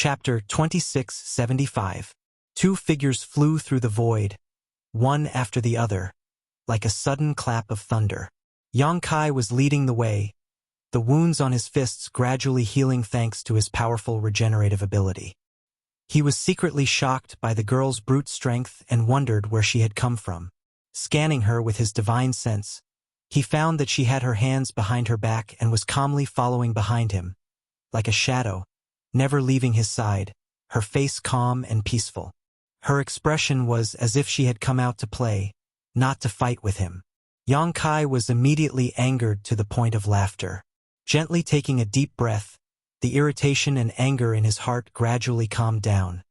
Chapter 2675. Two figures flew through the void, one after the other, like a sudden clap of thunder. Yang Kai was leading the way, the wounds on his fists gradually healing thanks to his powerful regenerative ability. He was secretly shocked by the girl's brute strength and wondered where she had come from. Scanning her with his divine sense, he found that she had her hands behind her back and was calmly following behind him, like a shadow, never leaving his side, her face calm and peaceful. Her expression was as if she had come out to play, not to fight with him. Yang Kai was immediately angered to the point of laughter. Gently taking a deep breath, the irritation and anger in his heart gradually calmed down,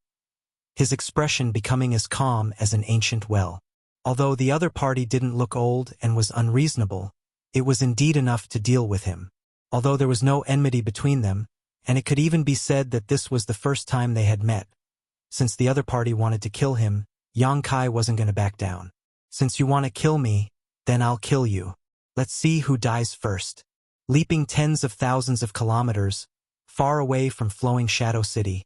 his expression becoming as calm as an ancient well. Although the other party didn't look old and was unreasonable, it was indeed enough to deal with him. Although there was no enmity between them, and it could even be said that this was the first time they had met. Since the other party wanted to kill him, Yang Kai wasn't going to back down. Since you want to kill me, then I'll kill you. Let's see who dies first. Leaping tens of thousands of kilometers, far away from flowing Shadow City,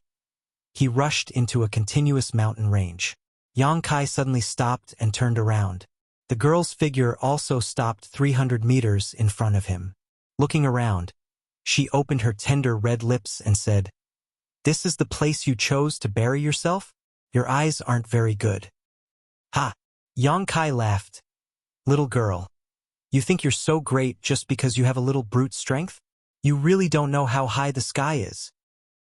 he rushed into a continuous mountain range. Yang Kai suddenly stopped and turned around. The girl's figure also stopped 300 meters in front of him. Looking around, she opened her tender red lips and said, "This is the place you chose to bury yourself? Your eyes aren't very good." Ha! Yang Kai laughed. "Little girl, you think you're so great just because you have a little brute strength? You really don't know how high the sky is."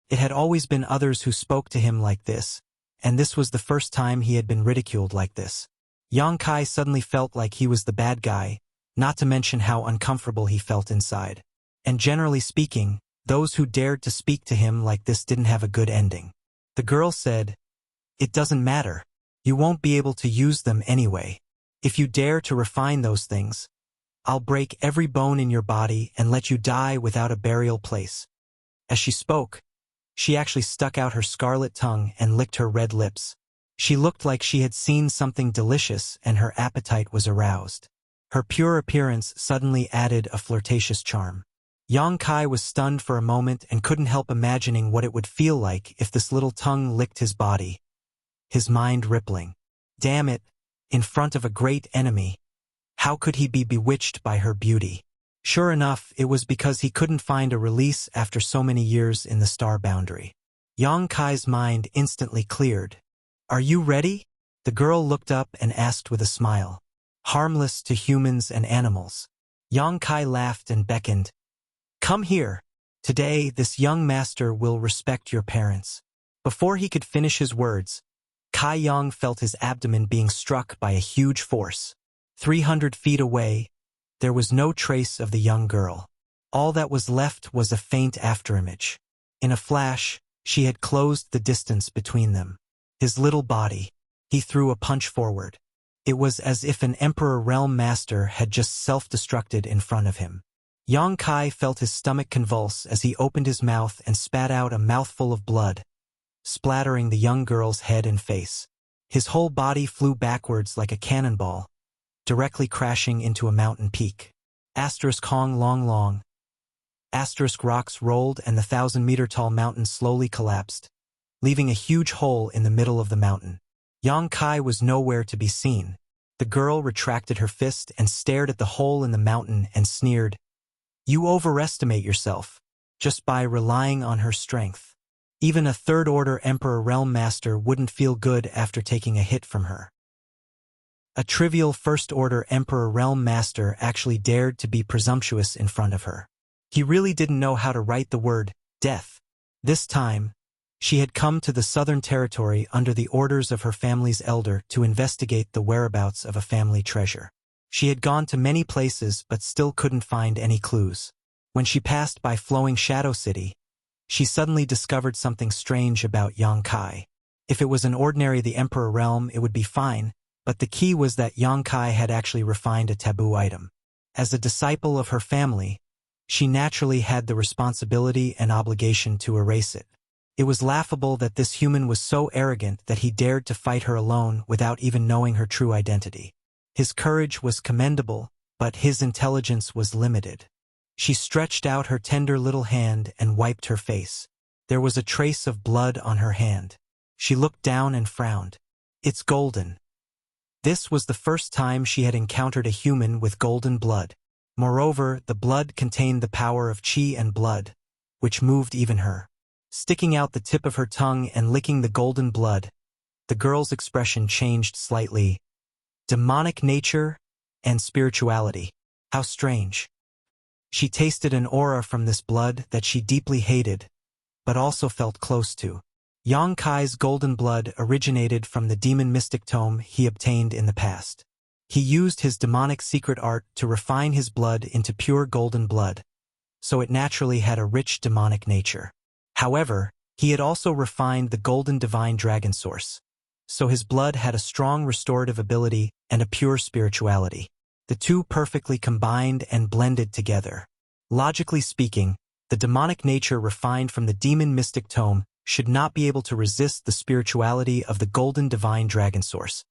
It had always been others who spoke to him like this, and this was the first time he had been ridiculed like this. Yang Kai suddenly felt like he was the bad guy, not to mention how uncomfortable he felt inside. And generally speaking, those who dared to speak to him like this didn't have a good ending. The girl said, "It doesn't matter. You won't be able to use them anyway. If you dare to refine those things, I'll break every bone in your body and let you die without a burial place." As she spoke, she actually stuck out her scarlet tongue and licked her red lips. She looked like she had seen something delicious and her appetite was aroused. Her pure appearance suddenly added a flirtatious charm. Yang Kai was stunned for a moment and couldn't help imagining what it would feel like if this little tongue licked his body. His mind rippling. Damn it, in front of a great enemy. How could he be bewitched by her beauty? Sure enough, it was because he couldn't find a release after so many years in the star boundary. Yang Kai's mind instantly cleared. "Are you ready?" The girl looked up and asked with a smile. Harmless to humans and animals. Yang Kai laughed and beckoned. "Come here. Today, this young master will respect your parents." Before he could finish his words, Kai Yang felt his abdomen being struck by a huge force. 300 feet away, there was no trace of the young girl. All that was left was a faint afterimage. In a flash, she had closed the distance between them. His little body. He threw a punch forward. It was as if an Emperor Realm Master had just self-destructed in front of him. Yang Kai felt his stomach convulse as he opened his mouth and spat out a mouthful of blood, splattering the young girl's head and face. His whole body flew backwards like a cannonball, directly crashing into a mountain peak. Asterisk Hong Long Long. Asterisk rocks rolled and the 1,000-meter-tall mountain slowly collapsed, leaving a huge hole in the middle of the mountain. Yang Kai was nowhere to be seen. The girl retracted her fist and stared at the hole in the mountain and sneered, "You overestimate yourself, just by relying on her strength. Even a third-order Emperor Realm Master wouldn't feel good after taking a hit from her." A trivial first-order Emperor Realm Master actually dared to be presumptuous in front of her. He really didn't know how to write the word, death. This time, she had come to the Southern Territory under the orders of her family's elder to investigate the whereabouts of a family treasure. She had gone to many places but still couldn't find any clues. When she passed by flowing Shadow City, she suddenly discovered something strange about Yang Kai. If it was an ordinary the Emperor realm, it would be fine, but the key was that Yang Kai had actually refined a taboo item. As a disciple of her family, she naturally had the responsibility and obligation to erase it. It was laughable that this human was so arrogant that he dared to fight her alone without even knowing her true identity. His courage was commendable, but his intelligence was limited. She stretched out her tender little hand and wiped her face. There was a trace of blood on her hand. She looked down and frowned. It's golden. This was the first time she had encountered a human with golden blood. Moreover, the blood contained the power of qi and blood, which moved even her. Sticking out the tip of her tongue and licking the golden blood, the girl's expression changed slightly. Demonic nature and spirituality. How strange. She tasted an aura from this blood that she deeply hated, but also felt close to. Yang Kai's golden blood originated from the demon mystic tome he obtained in the past. He used his demonic secret art to refine his blood into pure golden blood, so it naturally had a rich demonic nature. However, he had also refined the golden divine dragon source, so his blood had a strong restorative ability and a pure spirituality. The two perfectly combined and blended together. Logically speaking, the demonic nature refined from the demon mystic tome should not be able to resist the spirituality of the golden divine dragon source.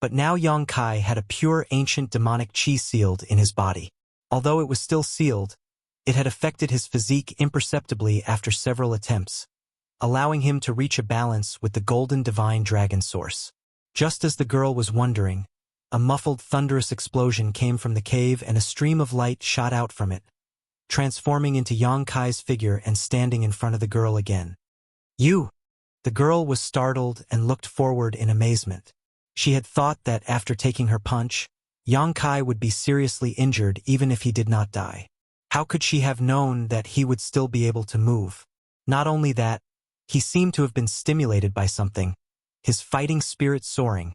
But now Yang Kai had a pure ancient demonic qi sealed in his body. Although it was still sealed, it had affected his physique imperceptibly after several attempts, allowing him to reach a balance with the golden divine dragon source. Just as the girl was wondering, a muffled thunderous explosion came from the cave and a stream of light shot out from it, transforming into Yang Kai's figure and standing in front of the girl again. You! The girl was startled and looked forward in amazement. She had thought that after taking her punch, Yang Kai would be seriously injured even if he did not die. How could she have known that he would still be able to move? Not only that, he seemed to have been stimulated by something, his fighting spirit soaring,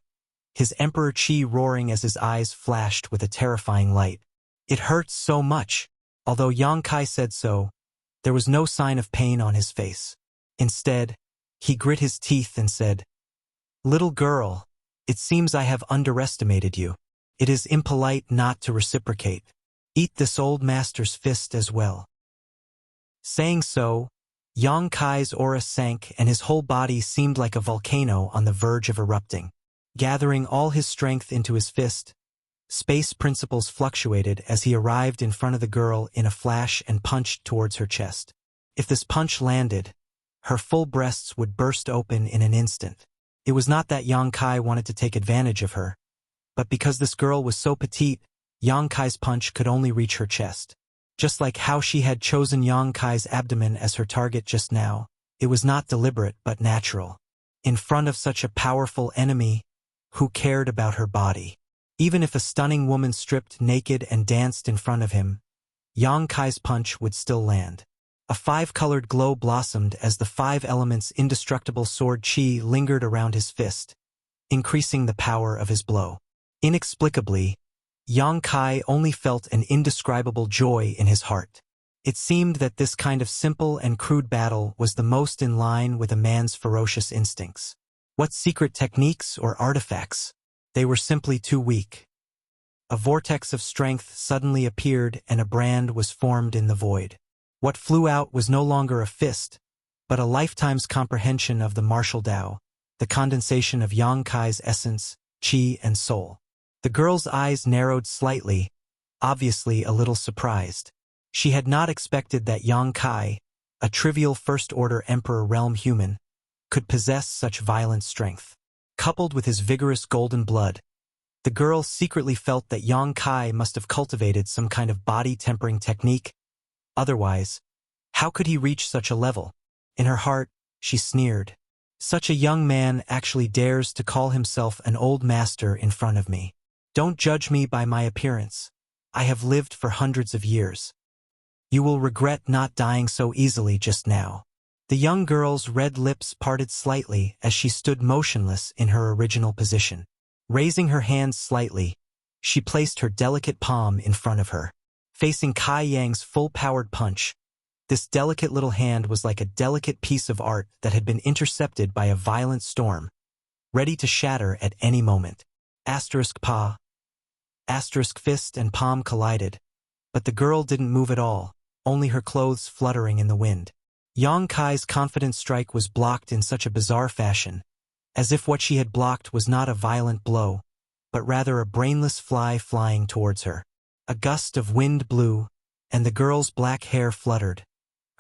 his emperor qi roaring as his eyes flashed with a terrifying light. It hurt so much. Although Yang Kai said so, there was no sign of pain on his face. Instead, he grit his teeth and said, "Little girl, it seems I have underestimated you. It is impolite not to reciprocate. Eat this old master's fist as well." Saying so, Yang Kai's aura sank and his whole body seemed like a volcano on the verge of erupting. Gathering all his strength into his fist, space principles fluctuated as he arrived in front of the girl in a flash and punched towards her chest. If this punch landed, her full breasts would burst open in an instant. It was not that Yang Kai wanted to take advantage of her, but because this girl was so petite, Yang Kai's punch could only reach her chest. Just like how she had chosen Yang Kai's abdomen as her target just now, it was not deliberate but natural. In front of such a powerful enemy, who cared about her body? Even if a stunning woman stripped naked and danced in front of him, Yang Kai's punch would still land. A five-colored glow blossomed as the five elements' indestructible sword qi lingered around his fist, increasing the power of his blow. Inexplicably, Yang Kai only felt an indescribable joy in his heart. It seemed that this kind of simple and crude battle was the most in line with a man's ferocious instincts. What secret techniques or artifacts? They were simply too weak. A vortex of strength suddenly appeared and a brand was formed in the void. What flew out was no longer a fist, but a lifetime's comprehension of the martial Tao, the condensation of Yang Kai's essence, qi, and soul. The girl's eyes narrowed slightly, obviously a little surprised. She had not expected that Yang Kai, a trivial first-order Emperor realm human, could possess such violent strength. Coupled with his vigorous golden blood, the girl secretly felt that Yang Kai must have cultivated some kind of body-tempering technique. Otherwise, how could he reach such a level? In her heart, she sneered. Such a young man actually dares to call himself an old master in front of me. Don't judge me by my appearance. I have lived for hundreds of years. You will regret not dying so easily just now. The young girl's red lips parted slightly as she stood motionless in her original position. Raising her hands slightly, she placed her delicate palm in front of her. Facing Kai Yang's full-powered punch, this delicate little hand was like a delicate piece of art that had been intercepted by a violent storm, ready to shatter at any moment. Pa. Fist and palm collided, but the girl didn't move at all, only her clothes fluttering in the wind. Yang Kai's confident strike was blocked in such a bizarre fashion, as if what she had blocked was not a violent blow, but rather a brainless fly flying towards her. A gust of wind blew, and the girl's black hair fluttered.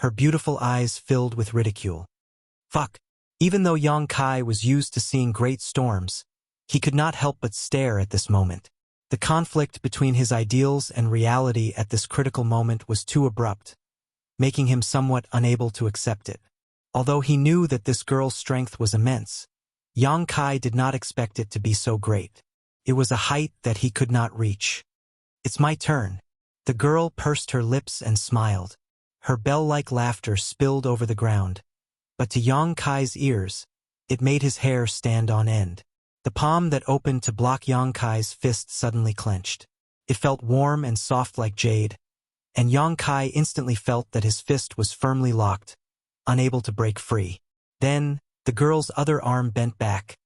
her beautiful eyes filled with ridicule. Fuck. Even though Yang Kai was used to seeing great storms, he could not help but stare at this moment. The conflict between his ideals and reality at this critical moment was too abrupt, making him somewhat unable to accept it. Although he knew that this girl's strength was immense, Yang Kai did not expect it to be so great. It was a height that he could not reach. It's my turn. The girl pursed her lips and smiled. Her bell-like laughter spilled over the ground, but to Yang Kai's ears, it made his hair stand on end. The palm that opened to block Yang Kai's fist suddenly clenched. It felt warm and soft like jade, and Yang Kai instantly felt that his fist was firmly locked, unable to break free. Then, the girl's other arm bent back,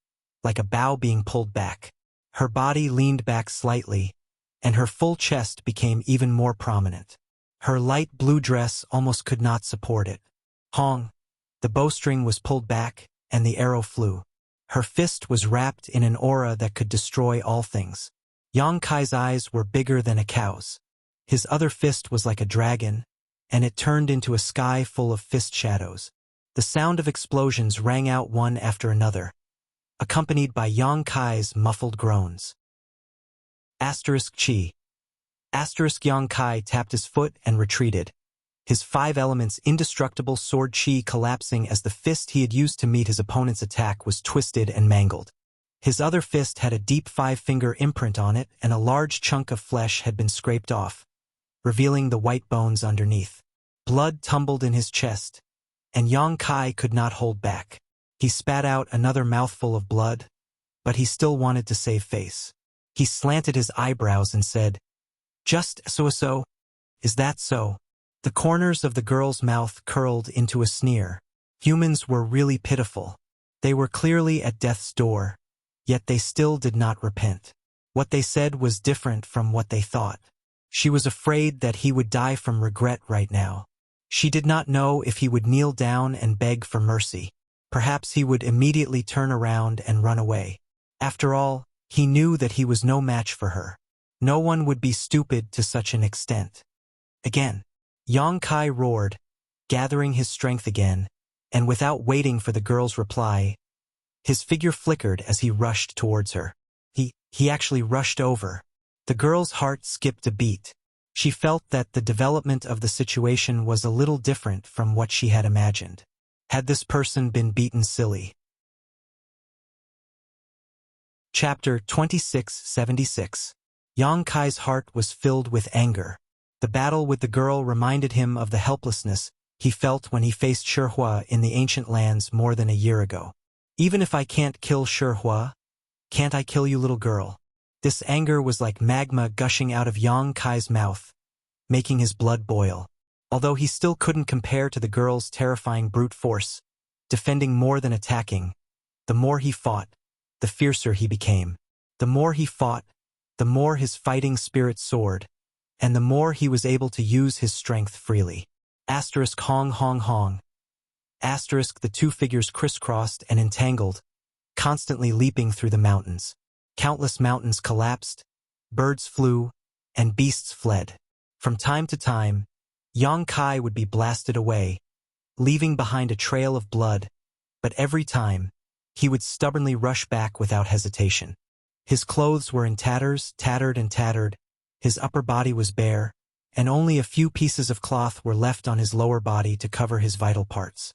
like a bow being pulled back. Her body leaned back slightly, and her full chest became even more prominent. Her light blue dress almost could not support it. Hong! The bowstring was pulled back, and the arrow flew. Her fist was wrapped in an aura that could destroy all things. Yang Kai's eyes were bigger than a cow's. His other fist was like a dragon, and it turned into a sky full of fist shadows. The sound of explosions rang out one after another, accompanied by Yang Kai's muffled groans. Chi. Yang Kai tapped his foot and retreated, his 5 elements indestructible sword chi collapsing as the fist he had used to meet his opponent's attack was twisted and mangled. His other fist had a deep 5-finger imprint on it, and a large chunk of flesh had been scraped off, revealing the white bones underneath. Blood tumbled in his chest, and Yang Kai could not hold back. He spat out another mouthful of blood, but he still wanted to save face. He slanted his eyebrows and said, "Just so, is that so?" The corners of the girl's mouth curled into a sneer. Humans were really pitiful. They were clearly at death's door, yet they still did not repent. What they said was different from what they thought. She was afraid that he would die from regret right now. She did not know if he would kneel down and beg for mercy. Perhaps he would immediately turn around and run away. After all, he knew that he was no match for her. No one would be stupid to such an extent. Again, Yang Kai roared, gathering his strength again, and without waiting for the girl's reply, his figure flickered as he rushed towards her. He actually rushed over. The girl's heart skipped a beat. She felt that the development of the situation was a little different from what she had imagined. Had this person been beaten silly? Chapter 2676. Yang Kai's heart was filled with anger. The battle with the girl reminded him of the helplessness he felt when he faced Shihua in the ancient lands more than a year ago. Even if I can't kill Shihua, can't I kill you, little girl? This anger was like magma gushing out of Yang Kai's mouth, making his blood boil. Although he still couldn't compare to the girl's terrifying brute force, defending more than attacking, the more he fought, the fiercer he became. The more he fought, the more his fighting spirit soared, and the more he was able to use his strength freely. Hong hong hong. The 2 figures crisscrossed and entangled, constantly leaping through the mountains. Countless mountains collapsed, birds flew, and beasts fled. From time to time, Yang Kai would be blasted away, leaving behind a trail of blood, but every time, he would stubbornly rush back without hesitation. His clothes were in tatters, tattered and tattered, his upper body was bare, and only a few pieces of cloth were left on his lower body to cover his vital parts.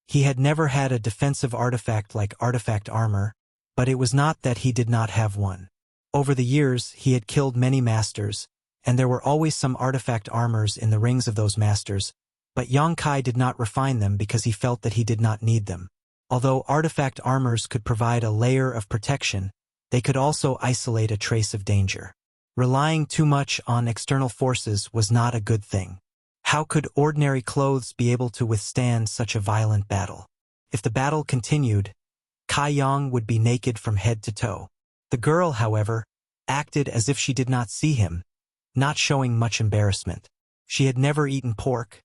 He had never had a defensive artifact like artifact armor, but it was not that he did not have one. Over the years, he had killed many masters, and there were always some artifact armors in the rings of those masters, but Yang Kai did not refine them because he felt that he did not need them. Although artifact armors could provide a layer of protection, they could also isolate a trace of danger. Relying too much on external forces was not a good thing. How could ordinary clothes be able to withstand such a violent battle? If the battle continued, Kai Yang would be naked from head to toe. The girl, however, acted as if she did not see him, not showing much embarrassment. She had never eaten pork,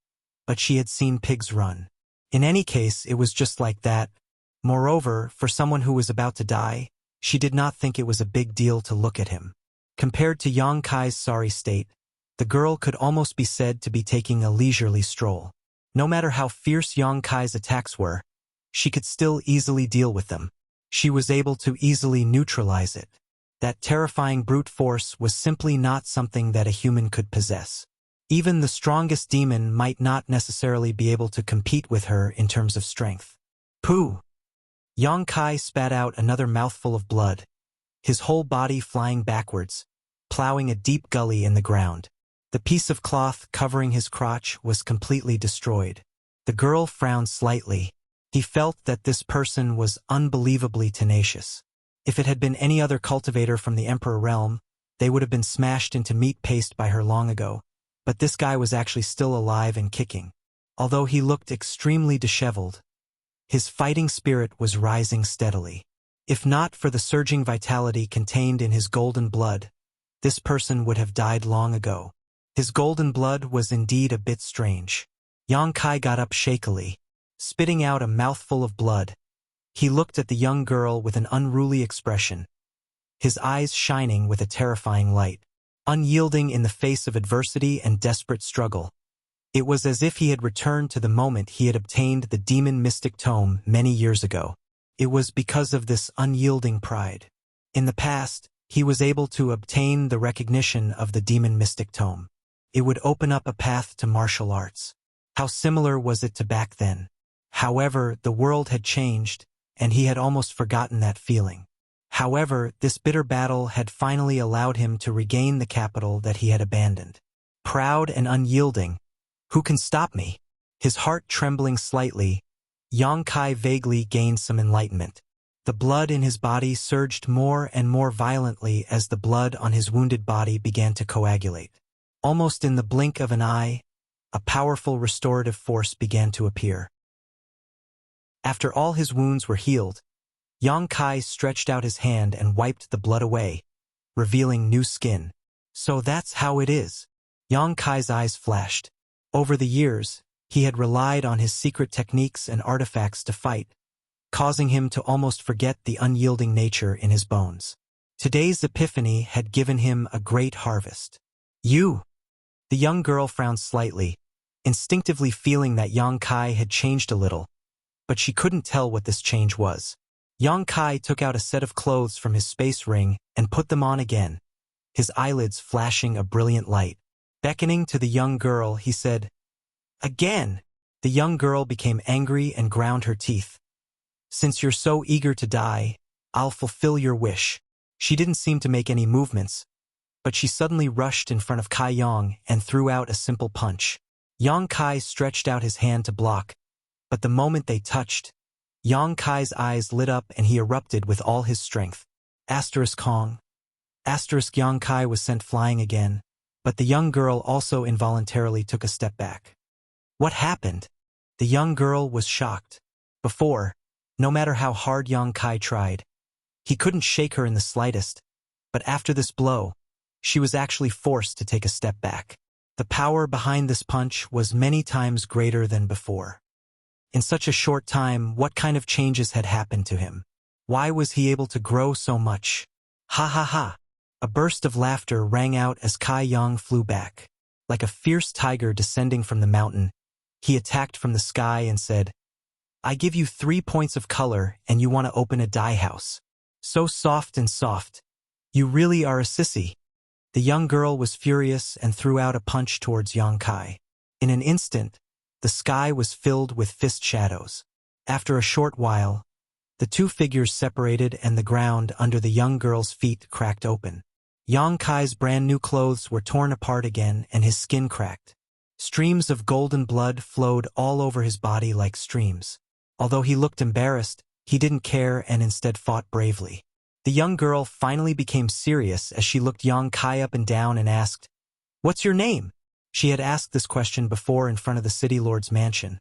but she had seen pigs run. In any case, it was just like that. Moreover, for someone who was about to die, she did not think it was a big deal to look at him. Compared to Yang Kai's sorry state, the girl could almost be said to be taking a leisurely stroll. No matter how fierce Yang Kai's attacks were, she could still easily deal with them. She was able to easily neutralize it. That terrifying brute force was simply not something that a human could possess. Even the strongest demon might not necessarily be able to compete with her in terms of strength. Pooh! Yang Kai spat out another mouthful of blood, his whole body flying backwards, plowing a deep gully in the ground. The piece of cloth covering his crotch was completely destroyed. The girl frowned slightly. He felt that this person was unbelievably tenacious. If it had been any other cultivator from the Emperor realm, they would have been smashed into meat paste by her long ago. But this guy was actually still alive and kicking. Although he looked extremely disheveled, his fighting spirit was rising steadily. If not for the surging vitality contained in his golden blood, this person would have died long ago. His golden blood was indeed a bit strange. Yang Kai got up shakily, spitting out a mouthful of blood. He looked at the young girl with an unruly expression, his eyes shining with a terrifying light. Unyielding in the face of adversity and desperate struggle. It was as if he had returned to the moment he had obtained the demon mystic tome many years ago. It was because of this unyielding pride. In the past, he was able to obtain the recognition of the demon mystic tome. It would open up a path to martial arts. How similar was it to back then? However, the world had changed, and he had almost forgotten that feeling. However, this bitter battle had finally allowed him to regain the capital that he had abandoned. Proud and unyielding, who can stop me? His heart trembling slightly, Yang Kai vaguely gained some enlightenment. The blood in his body surged more and more violently as the blood on his wounded body began to coagulate. Almost in the blink of an eye, a powerful restorative force began to appear. After all his wounds were healed, Yang Kai stretched out his hand and wiped the blood away, revealing new skin. So that's how it is. Yang Kai's eyes flashed. Over the years, he had relied on his secret techniques and artifacts to fight, causing him to almost forget the unyielding nature in his bones. Today's epiphany had given him a great harvest. You! The young girl frowned slightly, instinctively feeling that Yang Kai had changed a little, but she couldn't tell what this change was. Yang Kai took out a set of clothes from his space ring and put them on again, his eyelids flashing a brilliant light. Beckoning to the young girl, he said, "Again!" The young girl became angry and ground her teeth. "Since you're so eager to die, I'll fulfill your wish." She didn't seem to make any movements, but she suddenly rushed in front of Kai Yang and threw out a simple punch. Yang Kai stretched out his hand to block, but the moment they touched, Yang Kai's eyes lit up and he erupted with all his strength. Asterisk Kong. Asterisk Yang Kai was sent flying again, but the young girl also involuntarily took a step back. What happened? The young girl was shocked. Before, no matter how hard Yang Kai tried, he couldn't shake her in the slightest, but after this blow, she was actually forced to take a step back. The power behind this punch was many times greater than before. In such a short time, what kind of changes had happened to him? Why was he able to grow so much? Ha ha ha! A burst of laughter rang out as Kai Yang flew back. Like a fierce tiger descending from the mountain, he attacked from the sky and said, "I give you 3 points of color and you want to open a dye house. So soft and soft. You really are a sissy." The young girl was furious and threw out a punch towards Yang Kai. In an instant, the sky was filled with fist shadows. After a short while, the two figures separated and the ground under the young girl's feet cracked open. Yang Kai's brand new clothes were torn apart again and his skin cracked. Streams of golden blood flowed all over his body like streams. Although he looked embarrassed, he didn't care and instead fought bravely. The young girl finally became serious as she looked Yang Kai up and down and asked, "What's your name?" She had asked this question before in front of the city lord's mansion.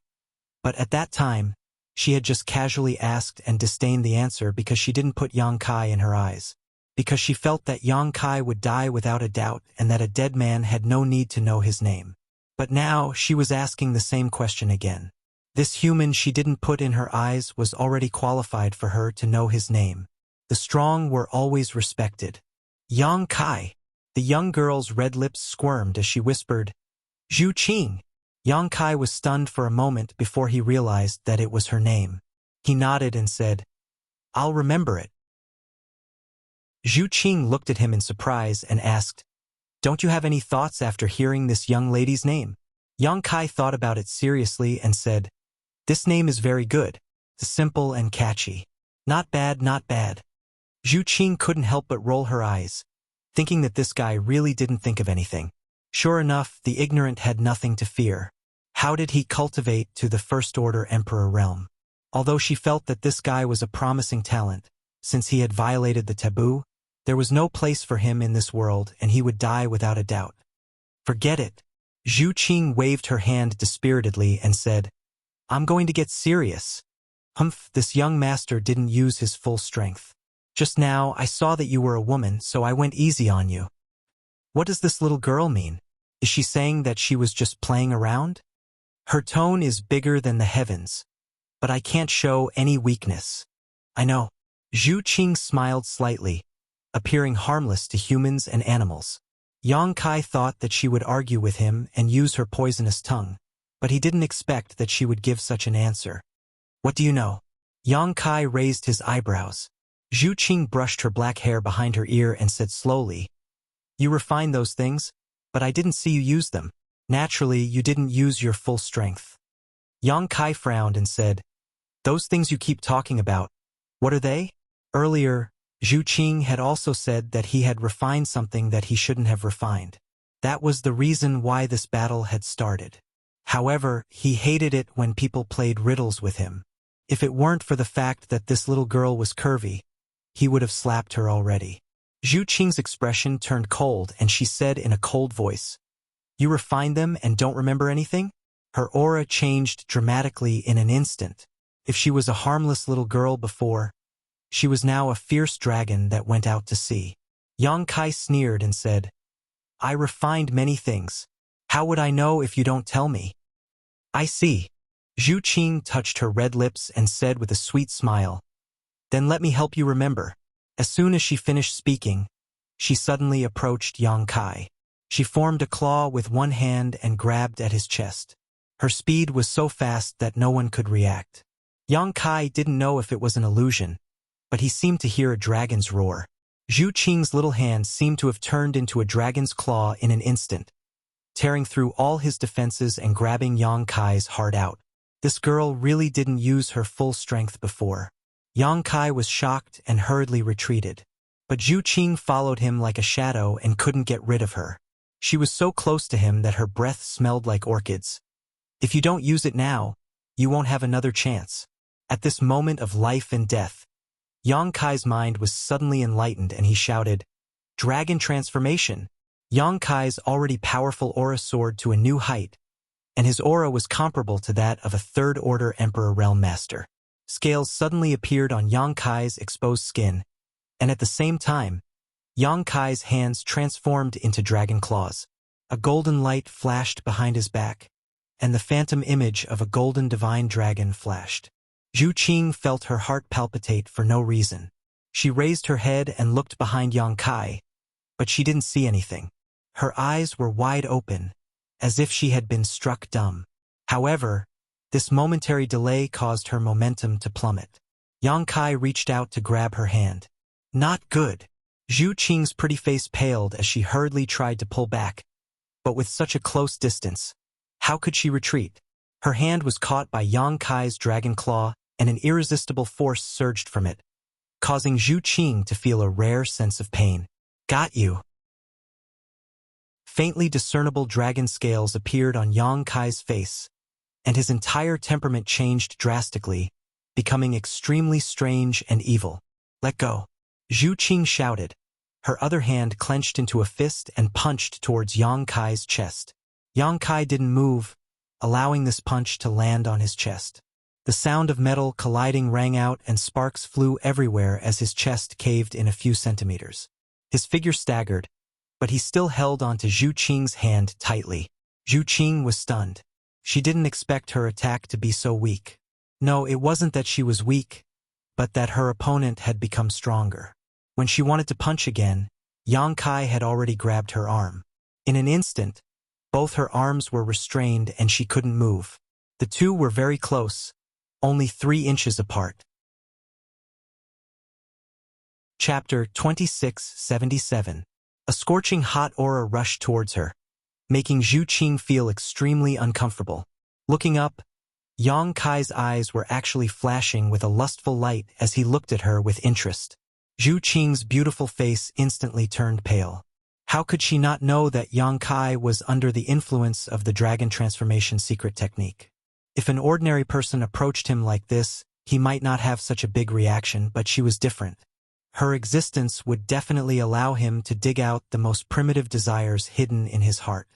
But at that time, she had just casually asked and disdained the answer because she didn't put Yang Kai in her eyes. Because she felt that Yang Kai would die without a doubt and that a dead man had no need to know his name. But now she was asking the same question again. This human she didn't put in her eyes was already qualified for her to know his name. The strong were always respected. Yang Kai. The young girl's red lips squirmed as she whispered, "Zhu Qing." Yang Kai was stunned for a moment before he realized that it was her name. He nodded and said, "I'll remember it." Zhu Qing looked at him in surprise and asked, "Don't you have any thoughts after hearing this young lady's name?" Yang Kai thought about it seriously and said, "This name is very good. Simple and catchy. Not bad, not bad." Zhu Qing couldn't help but roll her eyes, thinking that this guy really didn't think of anything. Sure enough, the ignorant had nothing to fear. How did he cultivate to the First Order Emperor realm? Although she felt that this guy was a promising talent, since he had violated the taboo, there was no place for him in this world and he would die without a doubt. Forget it. Zhu Qing waved her hand dispiritedly and said, "I'm going to get serious." "Humph, this young master didn't use his full strength. Just now I saw that you were a woman, so I went easy on you." What does this little girl mean? Is she saying that she was just playing around? Her tone is bigger than the heavens. But I can't show any weakness. I know. Zhu Qing smiled slightly, appearing harmless to humans and animals. Yang Kai thought that she would argue with him and use her poisonous tongue, but he didn't expect that she would give such an answer. "What do you know?" Yang Kai raised his eyebrows. Zhu Qing brushed her black hair behind her ear and said slowly, "You refined those things, but I didn't see you use them. Naturally, you didn't use your full strength." Yang Kai frowned and said, "Those things you keep talking about, what are they?" Earlier, Zhu Qing had also said that he had refined something that he shouldn't have refined. That was the reason why this battle had started. However, he hated it when people played riddles with him. If it weren't for the fact that this little girl was curvy, he would have slapped her already. Zhu Qing's expression turned cold and she said in a cold voice, "You refined them and don't remember anything?" Her aura changed dramatically in an instant. If she was a harmless little girl before, she was now a fierce dragon that went out to sea. Yang Kai sneered and said, "I refined many things. How would I know if you don't tell me?" "I see." Zhu Qing touched her red lips and said with a sweet smile, "Then let me help you remember." As soon as she finished speaking, she suddenly approached Yang Kai. She formed a claw with one hand and grabbed at his chest. Her speed was so fast that no one could react. Yang Kai didn't know if it was an illusion, but he seemed to hear a dragon's roar. Zhu Qing's little hand seemed to have turned into a dragon's claw in an instant, tearing through all his defenses and grabbing Yang Kai's heart out. This girl really didn't use her full strength before. Yang Kai was shocked and hurriedly retreated. But Zhu Qing followed him like a shadow and couldn't get rid of her. She was so close to him that her breath smelled like orchids. "If you don't use it now, you won't have another chance." At this moment of life and death, Yang Kai's mind was suddenly enlightened and he shouted, "Dragon transformation!" Yang Kai's already powerful aura soared to a new height, and his aura was comparable to that of a third-order Emperor Realm Master. Scales suddenly appeared on Yang Kai's exposed skin, and at the same time, Yang Kai's hands transformed into dragon claws. A golden light flashed behind his back, and the phantom image of a golden divine dragon flashed. Zhu Qing felt her heart palpitate for no reason. She raised her head and looked behind Yang Kai, but she didn't see anything. Her eyes were wide open, as if she had been struck dumb. However, this momentary delay caused her momentum to plummet. Yang Kai reached out to grab her hand. Not good. Zhu Qing's pretty face paled as she hurriedly tried to pull back, but with such a close distance, how could she retreat? Her hand was caught by Yang Kai's dragon claw, and an irresistible force surged from it, causing Zhu Qing to feel a rare sense of pain. Got you. Faintly discernible dragon scales appeared on Yang Kai's face, and his entire temperament changed drastically, becoming extremely strange and evil. Let go. Zhu Qing shouted. Her other hand clenched into a fist and punched towards Yang Kai's chest. Yang Kai didn't move, allowing this punch to land on his chest. The sound of metal colliding rang out and sparks flew everywhere as his chest caved in a few centimeters. His figure staggered, but he still held onto Zhu Qing's hand tightly. Zhu Qing was stunned. She didn't expect her attack to be so weak. No, it wasn't that she was weak, but that her opponent had become stronger. When she wanted to punch again, Yang Kai had already grabbed her arm. In an instant, Both her arms were restrained and she couldn't move. The two were very close, only 3 inches apart. Chapter 2677. A scorching hot aura rushed towards her, making Zhu Qing feel extremely uncomfortable. Looking up, Yang Kai's eyes were actually flashing with a lustful light as he looked at her with interest. Zhu Qing's beautiful face instantly turned pale. How could she not know that Yang Kai was under the influence of the dragon transformation secret technique? If an ordinary person approached him like this, he might not have such a big reaction, but she was different. Her existence would definitely allow him to dig out the most primitive desires hidden in his heart.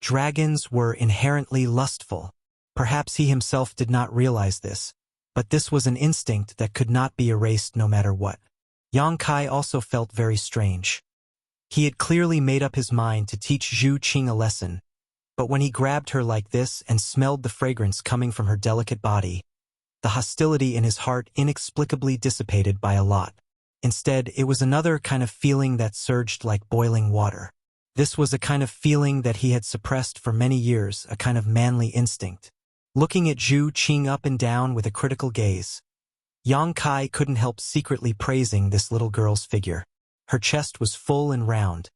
Dragons were inherently lustful. Perhaps he himself did not realize this, but this was an instinct that could not be erased no matter what. Yang Kai also felt very strange. He had clearly made up his mind to teach Zhu Qing a lesson, but when he grabbed her like this and smelled the fragrance coming from her delicate body, the hostility in his heart inexplicably dissipated by a lot. Instead, it was another kind of feeling that surged like boiling water. This was a kind of feeling that he had suppressed for many years, a kind of manly instinct. Looking at Zhu Qing up and down with a critical gaze, Yang Kai couldn't help secretly praising this little girl's figure. Her chest was full and round,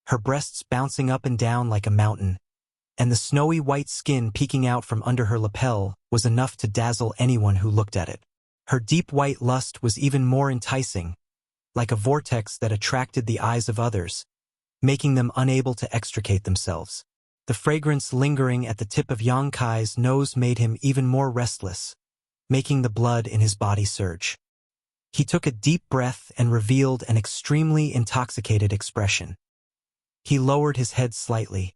her breasts bouncing up and down like a mountain, and the snowy white skin peeking out from under her lapel was enough to dazzle anyone who looked at it. Her deep white lust was even more enticing, like a vortex that attracted the eyes of others, making them unable to extricate themselves. The fragrance lingering at the tip of Yang Kai's nose made him even more restless, making the blood in his body surge. He took a deep breath and revealed an extremely intoxicated expression. He lowered his head slightly,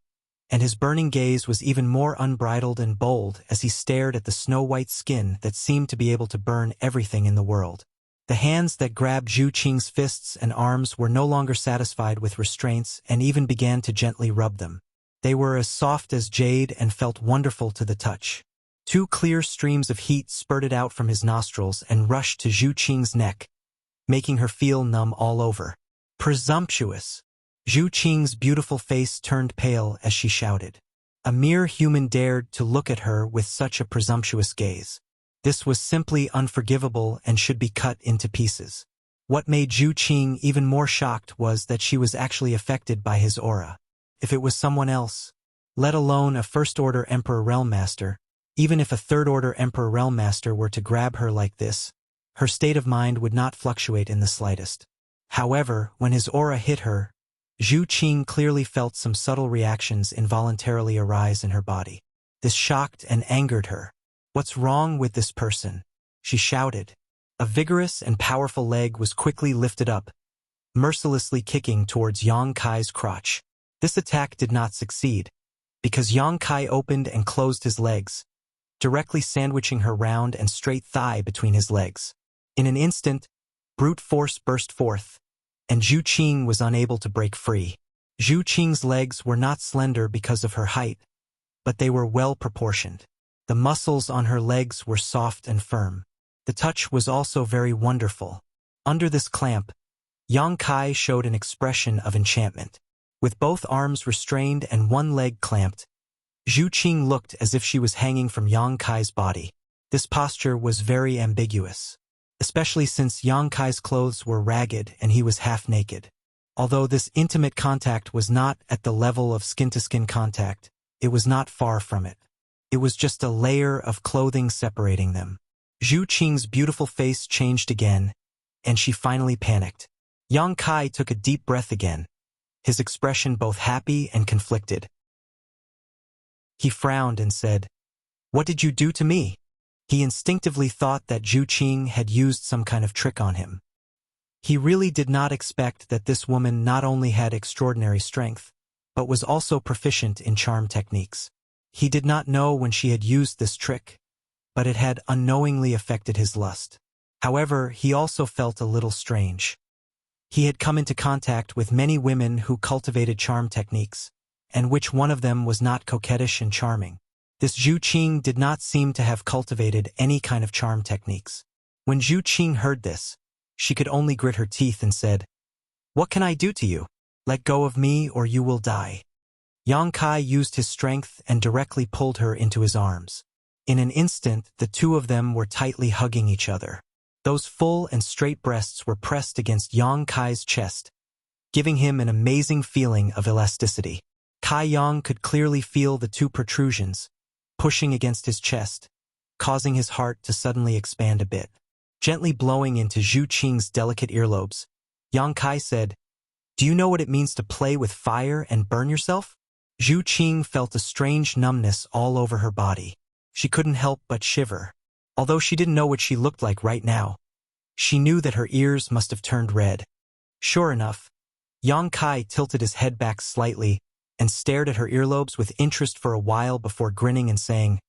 and his burning gaze was even more unbridled and bold as he stared at the snow-white skin that seemed to be able to burn everything in the world. The hands that grabbed Zhu Qing's fists and arms were no longer satisfied with restraints and even began to gently rub them. They were as soft as jade and felt wonderful to the touch. 2 clear streams of heat spurted out from his nostrils and rushed to Zhu Qing's neck, making her feel numb all over. Presumptuous! Zhu Qing's beautiful face turned pale as she shouted. A mere human dared to look at her with such a presumptuous gaze. This was simply unforgivable and should be cut into pieces. What made Zhu Qing even more shocked was that she was actually affected by his aura. If it was someone else, let alone a First-Order Emperor Realm Master, even if a Third-Order Emperor Realm Master were to grab her like this, her state of mind would not fluctuate in the slightest. However, when his aura hit her, Zhu Qing clearly felt some subtle reactions involuntarily arise in her body. This shocked and angered her. "What's wrong with this person?" she shouted. A vigorous and powerful leg was quickly lifted up, mercilessly kicking towards Yang Kai's crotch. This attack did not succeed, because Yang Kai opened and closed his legs, directly sandwiching her round and straight thigh between his legs. In an instant, brute force burst forth, and Zhu Qing was unable to break free. Zhu Qing's legs were not slender because of her height, but they were well proportioned. The muscles on her legs were soft and firm. The touch was also very wonderful. Under this clamp, Yang Kai showed an expression of enchantment. With both arms restrained and one leg clamped, Zhu Qing looked as if she was hanging from Yang Kai's body. This posture was very ambiguous, especially since Yang Kai's clothes were ragged and he was half naked. Although this intimate contact was not at the level of skin-to-skin contact, it was not far from it. It was just a layer of clothing separating them. Zhu Qing's beautiful face changed again, and she finally panicked. Yang Kai took a deep breath again, his expression both happy and conflicted. He frowned and said, "What did you do to me?" He instinctively thought that Zhu Qing had used some kind of trick on him. He really did not expect that this woman not only had extraordinary strength, but was also proficient in charm techniques. He did not know when she had used this trick, but it had unknowingly affected his lust. However, he also felt a little strange. He had come into contact with many women who cultivated charm techniques, and which one of them was not coquettish and charming. This Zhu Qing did not seem to have cultivated any kind of charm techniques. When Zhu Qing heard this, she could only grit her teeth and said, "What can I do to you? Let go of me or you will die." Yang Kai used his strength and directly pulled her into his arms. In an instant, the two of them were tightly hugging each other. Those full and straight breasts were pressed against Yang Kai's chest, giving him an amazing feeling of elasticity. Kai Yang could clearly feel the two protrusions, pushing against his chest, causing his heart to suddenly expand a bit. Gently blowing into Zhu Qing's delicate earlobes, Yang Kai said, "Do you know what it means to play with fire and burn yourself?" Zhu Qing felt a strange numbness all over her body. She couldn't help but shiver. Although she didn't know what she looked like right now, she knew that her ears must have turned red. Sure enough, Yang Kai tilted his head back slightly and stared at her earlobes with interest for a while before grinning and saying,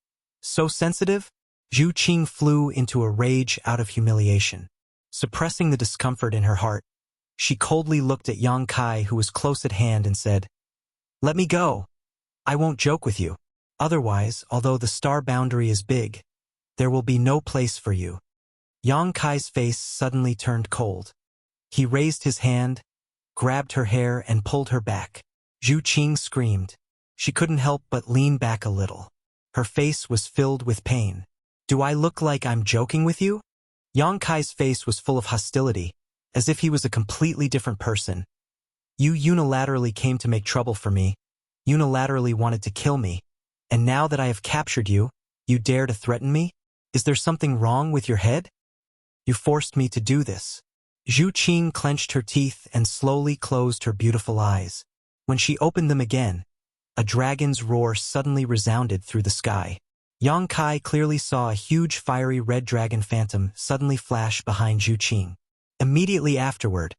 "So sensitive?" Zhu Qing flew into a rage out of humiliation. Suppressing the discomfort in her heart, she coldly looked at Yang Kai, who was close at hand, and said, "Let me go. I won't joke with you. Otherwise, although the star boundary is big, there will be no place for you." Yang Kai's face suddenly turned cold. He raised his hand, grabbed her hair, and pulled her back. Zhu Qing screamed. She couldn't help but lean back a little. Her face was filled with pain. "Do I look like I'm joking with you?" Yang Kai's face was full of hostility, as if he was a completely different person. "You unilaterally came to make trouble for me, unilaterally wanted to kill me, and now that I have captured you, you dare to threaten me? Is there something wrong with your head? You forced me to do this." Zhu Qing clenched her teeth and slowly closed her beautiful eyes. When she opened them again, a dragon's roar suddenly resounded through the sky. Yang Kai clearly saw a huge fiery red dragon phantom suddenly flash behind Zhu Qing. Immediately afterward,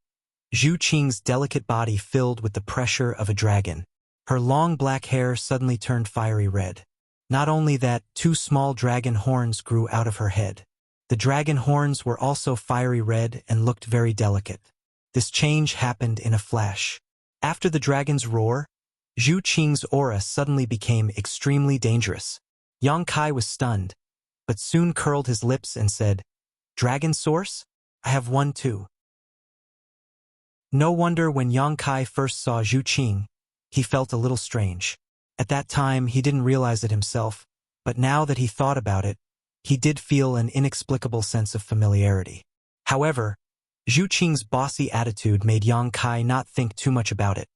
Zhu Qing's delicate body filled with the pressure of a dragon. Her long black hair suddenly turned fiery red. Not only that, two small dragon horns grew out of her head. The dragon horns were also fiery red and looked very delicate. This change happened in a flash. After the dragon's roar, Zhu Qing's aura suddenly became extremely dangerous. Yang Kai was stunned, but soon curled his lips and said, "Dragon source? I have one too." No wonder when Yang Kai first saw Zhu Qing, he felt a little strange. At that time, he didn't realize it himself, but now that he thought about it, he did feel an inexplicable sense of familiarity. However, Zhu Qing's bossy attitude made Yang Kai not think too much about it,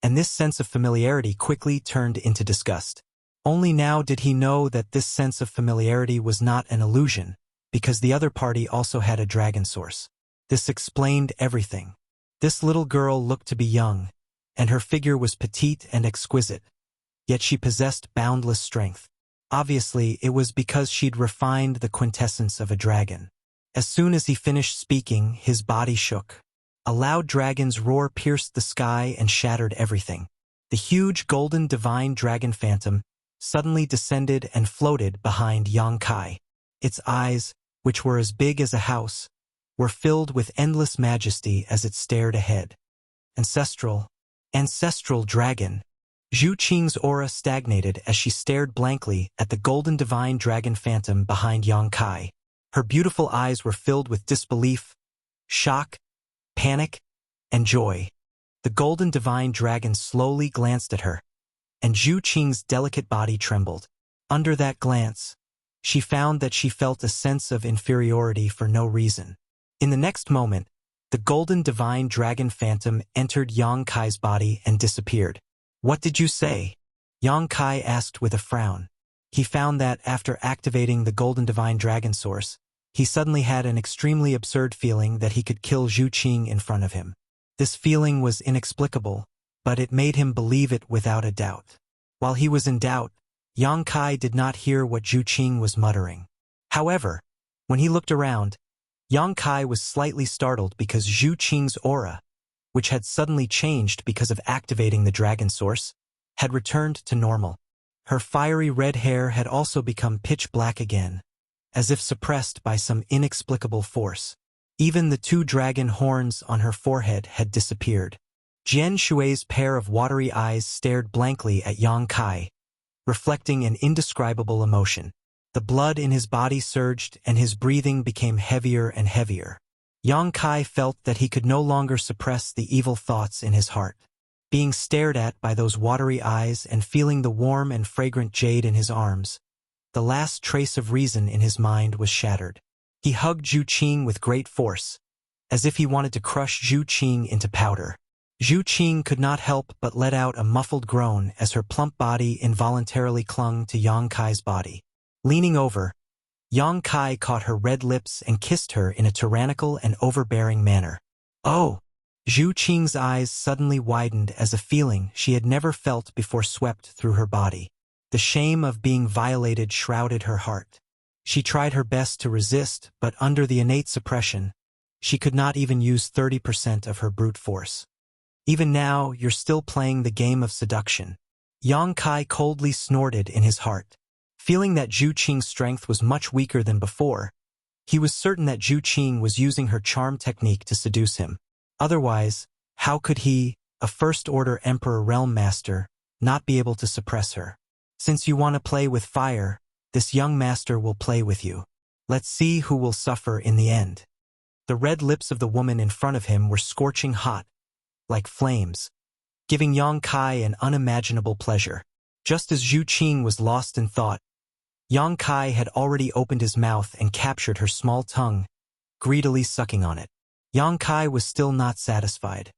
and this sense of familiarity quickly turned into disgust. Only now did he know that this sense of familiarity was not an illusion, because the other party also had a dragon source. This explained everything. This little girl looked to be young, and her figure was petite and exquisite, yet she possessed boundless strength. Obviously, it was because she'd refined the quintessence of a dragon. As soon as he finished speaking, his body shook. A loud dragon's roar pierced the sky and shattered everything. The huge golden divine dragon phantom suddenly descended and floated behind Yang Kai. Its eyes, which were as big as a house, were filled with endless majesty as it stared ahead. Ancestral dragon. Zhu Qing's aura stagnated as she stared blankly at the golden divine dragon phantom behind Yang Kai. Her beautiful eyes were filled with disbelief, shock, panic, and joy. The golden divine dragon slowly glanced at her, and Zhu Qing's delicate body trembled. Under that glance, she found that she felt a sense of inferiority for no reason. In the next moment, the golden divine dragon phantom entered Yang Kai's body and disappeared. "What did you say?" Yang Kai asked with a frown. He found that after activating the golden divine dragon source, he suddenly had an extremely absurd feeling that he could kill Zhu Qing in front of him. This feeling was inexplicable, but it made him believe it without a doubt. While he was in doubt, Yang Kai did not hear what Zhu Qing was muttering. However, when he looked around, Yang Kai was slightly startled because Zhu Qing's aura, which had suddenly changed because of activating the dragon source, had returned to normal. Her fiery red hair had also become pitch black again, as if suppressed by some inexplicable force. Even the two dragon horns on her forehead had disappeared. Jian Shui's pair of watery eyes stared blankly at Yang Kai, reflecting an indescribable emotion. The blood in his body surged and his breathing became heavier and heavier. Yang Kai felt that he could no longer suppress the evil thoughts in his heart. being stared at by those watery eyes and feeling the warm and fragrant jade in his arms. The last trace of reason in his mind was shattered. He hugged Zhu Qing with great force, as if he wanted to crush Zhu Qing into powder. Zhu Qing could not help but let out a muffled groan as her plump body involuntarily clung to Yang Kai's body. Leaning over, Yang Kai caught her red lips and kissed her in a tyrannical and overbearing manner. Oh! Zhu Qing's eyes suddenly widened as a feeling she had never felt before swept through her body. The shame of being violated shrouded her heart. She tried her best to resist, but under the innate suppression, she could not even use 30% of her brute force. Even now, you're still playing the game of seduction. Yang Kai coldly snorted in his heart. Feeling that Zhu Qing's strength was much weaker than before, he was certain that Zhu Qing was using her charm technique to seduce him. Otherwise, how could he, a First-Order Emperor Realm Master, not be able to suppress her? Since you want to play with fire, this young master will play with you. Let's see who will suffer in the end. The red lips of the woman in front of him were scorching hot, like flames, giving Yang Kai an unimaginable pleasure. Just as Zhu Qing was lost in thought, Yang Kai had already opened his mouth and captured her small tongue, greedily sucking on it. Yang Kai was still not satisfied.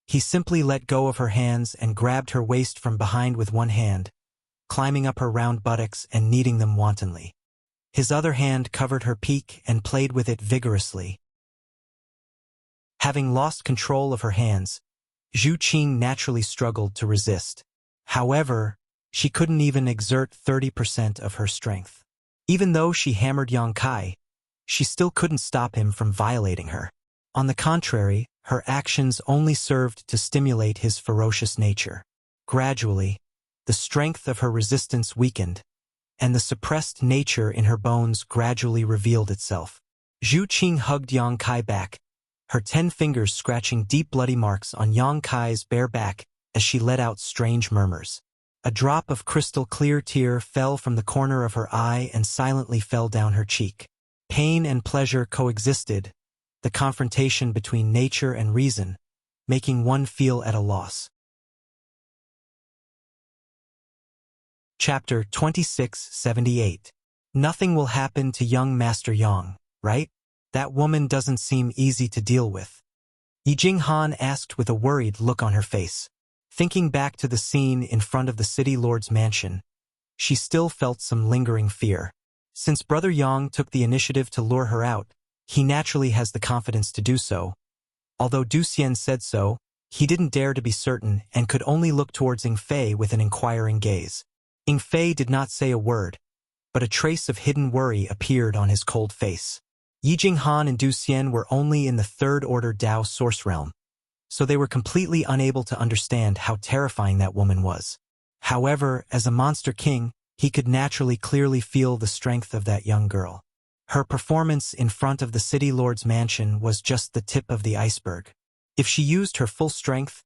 He simply let go of her hands and grabbed her waist from behind with one hand, climbing up her round buttocks and kneading them wantonly. His other hand covered her peak and played with it vigorously. Having lost control of her hands, Zhu Qing naturally struggled to resist. However, she couldn't even exert 30% of her strength. Even though she hammered Yang Kai, she still couldn't stop him from violating her. On the contrary, her actions only served to stimulate his ferocious nature. Gradually, the strength of her resistance weakened, and the suppressed nature in her bones gradually revealed itself. Zhu Qing hugged Yang Kai back, her 10 fingers scratching deep bloody marks on Yang Kai's bare back as she let out strange murmurs. A drop of crystal-clear tear fell from the corner of her eye and silently fell down her cheek. Pain and pleasure coexisted, the confrontation between nature and reason, making one feel at a loss. Chapter 2678. Nothing will happen to young Master Yang, right? That woman doesn't seem easy to deal with. Yi Jinghan asked with a worried look on her face. Thinking back to the scene in front of the city lord's mansion, she still felt some lingering fear. Since Brother Yang took the initiative to lure her out, he naturally has the confidence to do so. Although Du Xian said so, he didn't dare to be certain and could only look towards Ying Fei with an inquiring gaze. Ying Fei did not say a word, but a trace of hidden worry appeared on his cold face. Yi Jinghan and Du Xian were only in the Third-Order Dao Source Realm, so they were completely unable to understand how terrifying that woman was. However, as a monster king, he could naturally clearly feel the strength of that young girl. Her performance in front of the city lord's mansion was just the tip of the iceberg. If she used her full strength,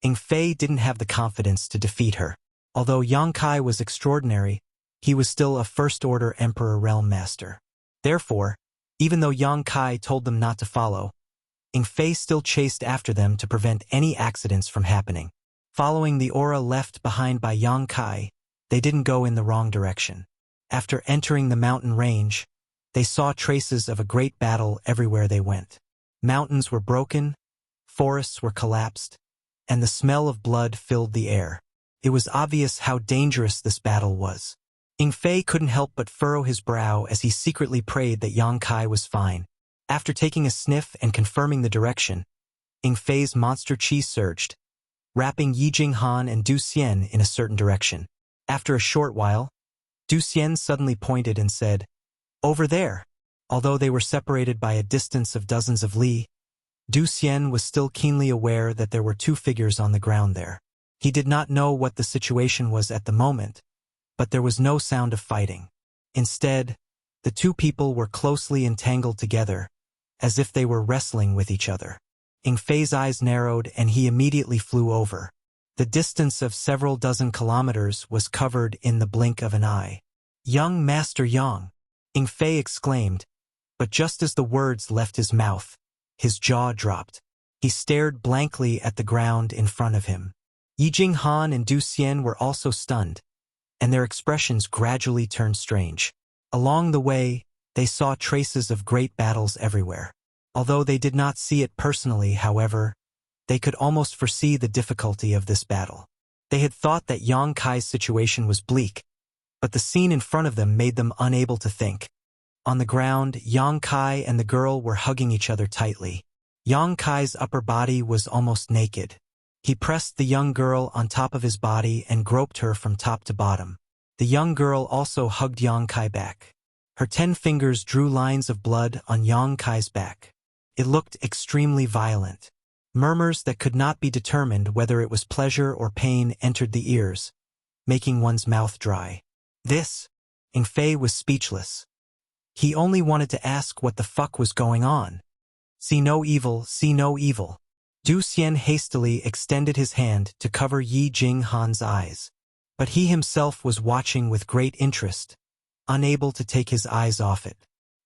Ying Fei didn't have the confidence to defeat her. Although Yang Kai was extraordinary, he was still a First-Order Emperor Realm Master. Therefore, even though Yang Kai told them not to follow, Ying Fei still chased after them to prevent any accidents from happening. Following the aura left behind by Yang Kai, they didn't go in the wrong direction. After entering the mountain range, they saw traces of a great battle everywhere they went. Mountains were broken, forests were collapsed, and the smell of blood filled the air. It was obvious how dangerous this battle was. Ying Fei couldn't help but furrow his brow as he secretly prayed that Yang Kai was fine. After taking a sniff and confirming the direction, Ying Fei's monster chi surged, wrapping Yi Jinghan and Du Xian in a certain direction. After a short while, Du Xian suddenly pointed and said, "Over there." Although they were separated by a distance of dozens of li, Du Xian was still keenly aware that there were two figures on the ground there. He did not know what the situation was at the moment, but there was no sound of fighting. Instead, the two people were closely entangled together, as if they were wrestling with each other. Ying Fei's eyes narrowed and he immediately flew over. The distance of several dozen kilometers was covered in the blink of an eye. "Young Master Yang!" Ying Fei exclaimed, but just as the words left his mouth, his jaw dropped. He stared blankly at the ground in front of him. Yi Jinghan and Du Xian were also stunned, and their expressions gradually turned strange. Along the way, they saw traces of great battles everywhere. Although they did not see it personally, however, they could almost foresee the difficulty of this battle. They had thought that Yang Kai's situation was bleak, but the scene in front of them made them unable to think. On the ground, Yang Kai and the girl were hugging each other tightly. Yang Kai's upper body was almost naked. He pressed the young girl on top of his body and groped her from top to bottom. The young girl also hugged Yang Kai back. Her 10 fingers drew lines of blood on Yang Kai's back. It looked extremely violent. Murmurs that could not be determined whether it was pleasure or pain entered the ears, making one's mouth dry. Ing Fei was speechless. He only wanted to ask what the fuck was going on. See no evil, see no evil. Du Xian hastily extended his hand to cover Yi Jinghan's eyes. But he himself was watching with great interest, unable to take his eyes off it.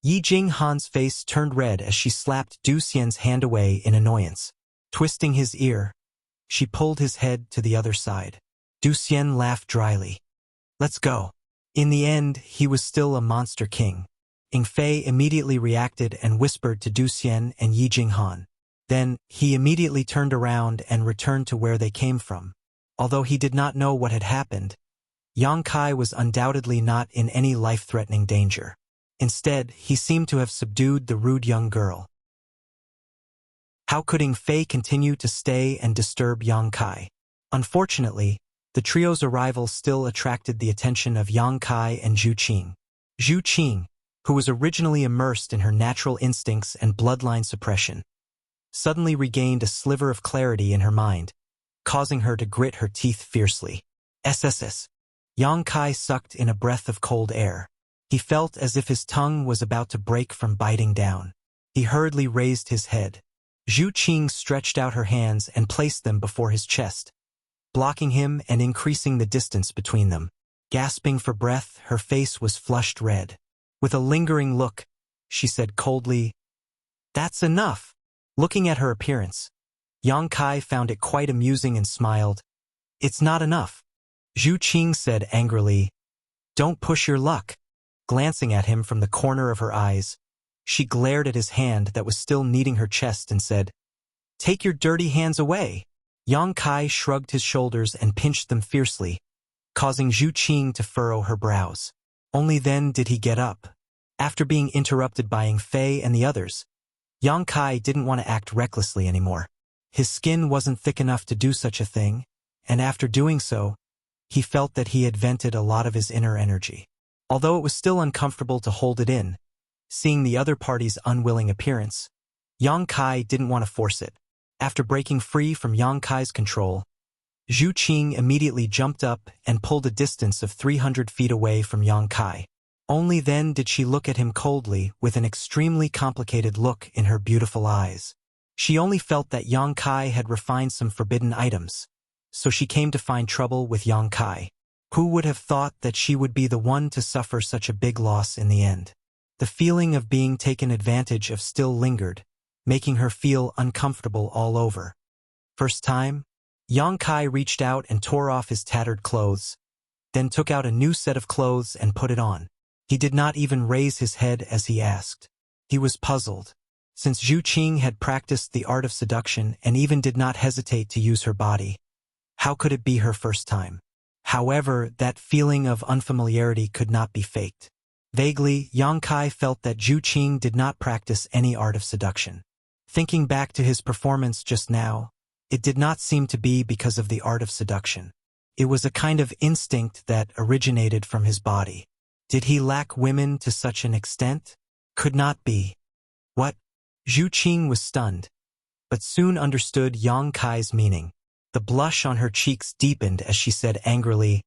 Yi Jinghan's face turned red as she slapped Du Xian's hand away in annoyance. Twisting his ear, she pulled his head to the other side. Du Xian laughed dryly. Let's go. In the end, he was still a monster king. Ing Fei immediately reacted and whispered to Du Xian and Yi Jinghan. Then, he immediately turned around and returned to where they came from. Although he did not know what had happened, Yang Kai was undoubtedly not in any life-threatening danger. Instead, he seemed to have subdued the rude young girl. How could Ing Fei continue to stay and disturb Yang Kai? Unfortunately, the trio's arrival still attracted the attention of Yang Kai and Zhu Qing. Zhu Qing, who was originally immersed in her natural instincts and bloodline suppression, suddenly regained a sliver of clarity in her mind, causing her to grit her teeth fiercely. SSS. Yang Kai sucked in a breath of cold air. He felt as if his tongue was about to break from biting down. He hurriedly raised his head. Zhu Qing stretched out her hands and placed them before his chest, blocking him and increasing the distance between them. Gasping for breath, her face was flushed red. With a lingering look, she said coldly, "That's enough." Looking at her appearance, Yang Kai found it quite amusing and smiled. "It's not enough," Zhu Qing said angrily. "Don't push your luck." Glancing at him from the corner of her eyes, she glared at his hand that was still kneading her chest and said, "Take your dirty hands away." Yang Kai shrugged his shoulders and pinched them fiercely, causing Zhu Qing to furrow her brows. Only then did he get up. After being interrupted by Ing Fei and the others, Yang Kai didn't want to act recklessly anymore. His skin wasn't thick enough to do such a thing, and after doing so, he felt that he had vented a lot of his inner energy. Although it was still uncomfortable to hold it in, seeing the other party's unwilling appearance, Yang Kai didn't want to force it. After breaking free from Yang Kai's control, Zhu Qing immediately jumped up and pulled a distance of 300 feet away from Yang Kai. Only then did she look at him coldly with an extremely complicated look in her beautiful eyes. She only felt that Yang Kai had refined some forbidden items, so she came to find trouble with Yang Kai. Who would have thought that she would be the one to suffer such a big loss in the end? The feeling of being taken advantage of still lingered, making her feel uncomfortable all over. First time, Yang Kai reached out and tore off his tattered clothes, then took out a new set of clothes and put it on. He did not even raise his head as he asked. He was puzzled, since Zhu Qing had practiced the art of seduction and even did not hesitate to use her body. How could it be her first time? However, that feeling of unfamiliarity could not be faked. Vaguely, Yang Kai felt that Zhu Qing did not practice any art of seduction. Thinking back to his performance just now, it did not seem to be because of the art of seduction. It was a kind of instinct that originated from his body. Did he lack women to such an extent? Could not be. What? Zhu Qing was stunned, but soon understood Yang Kai's meaning. The blush on her cheeks deepened as she said angrily,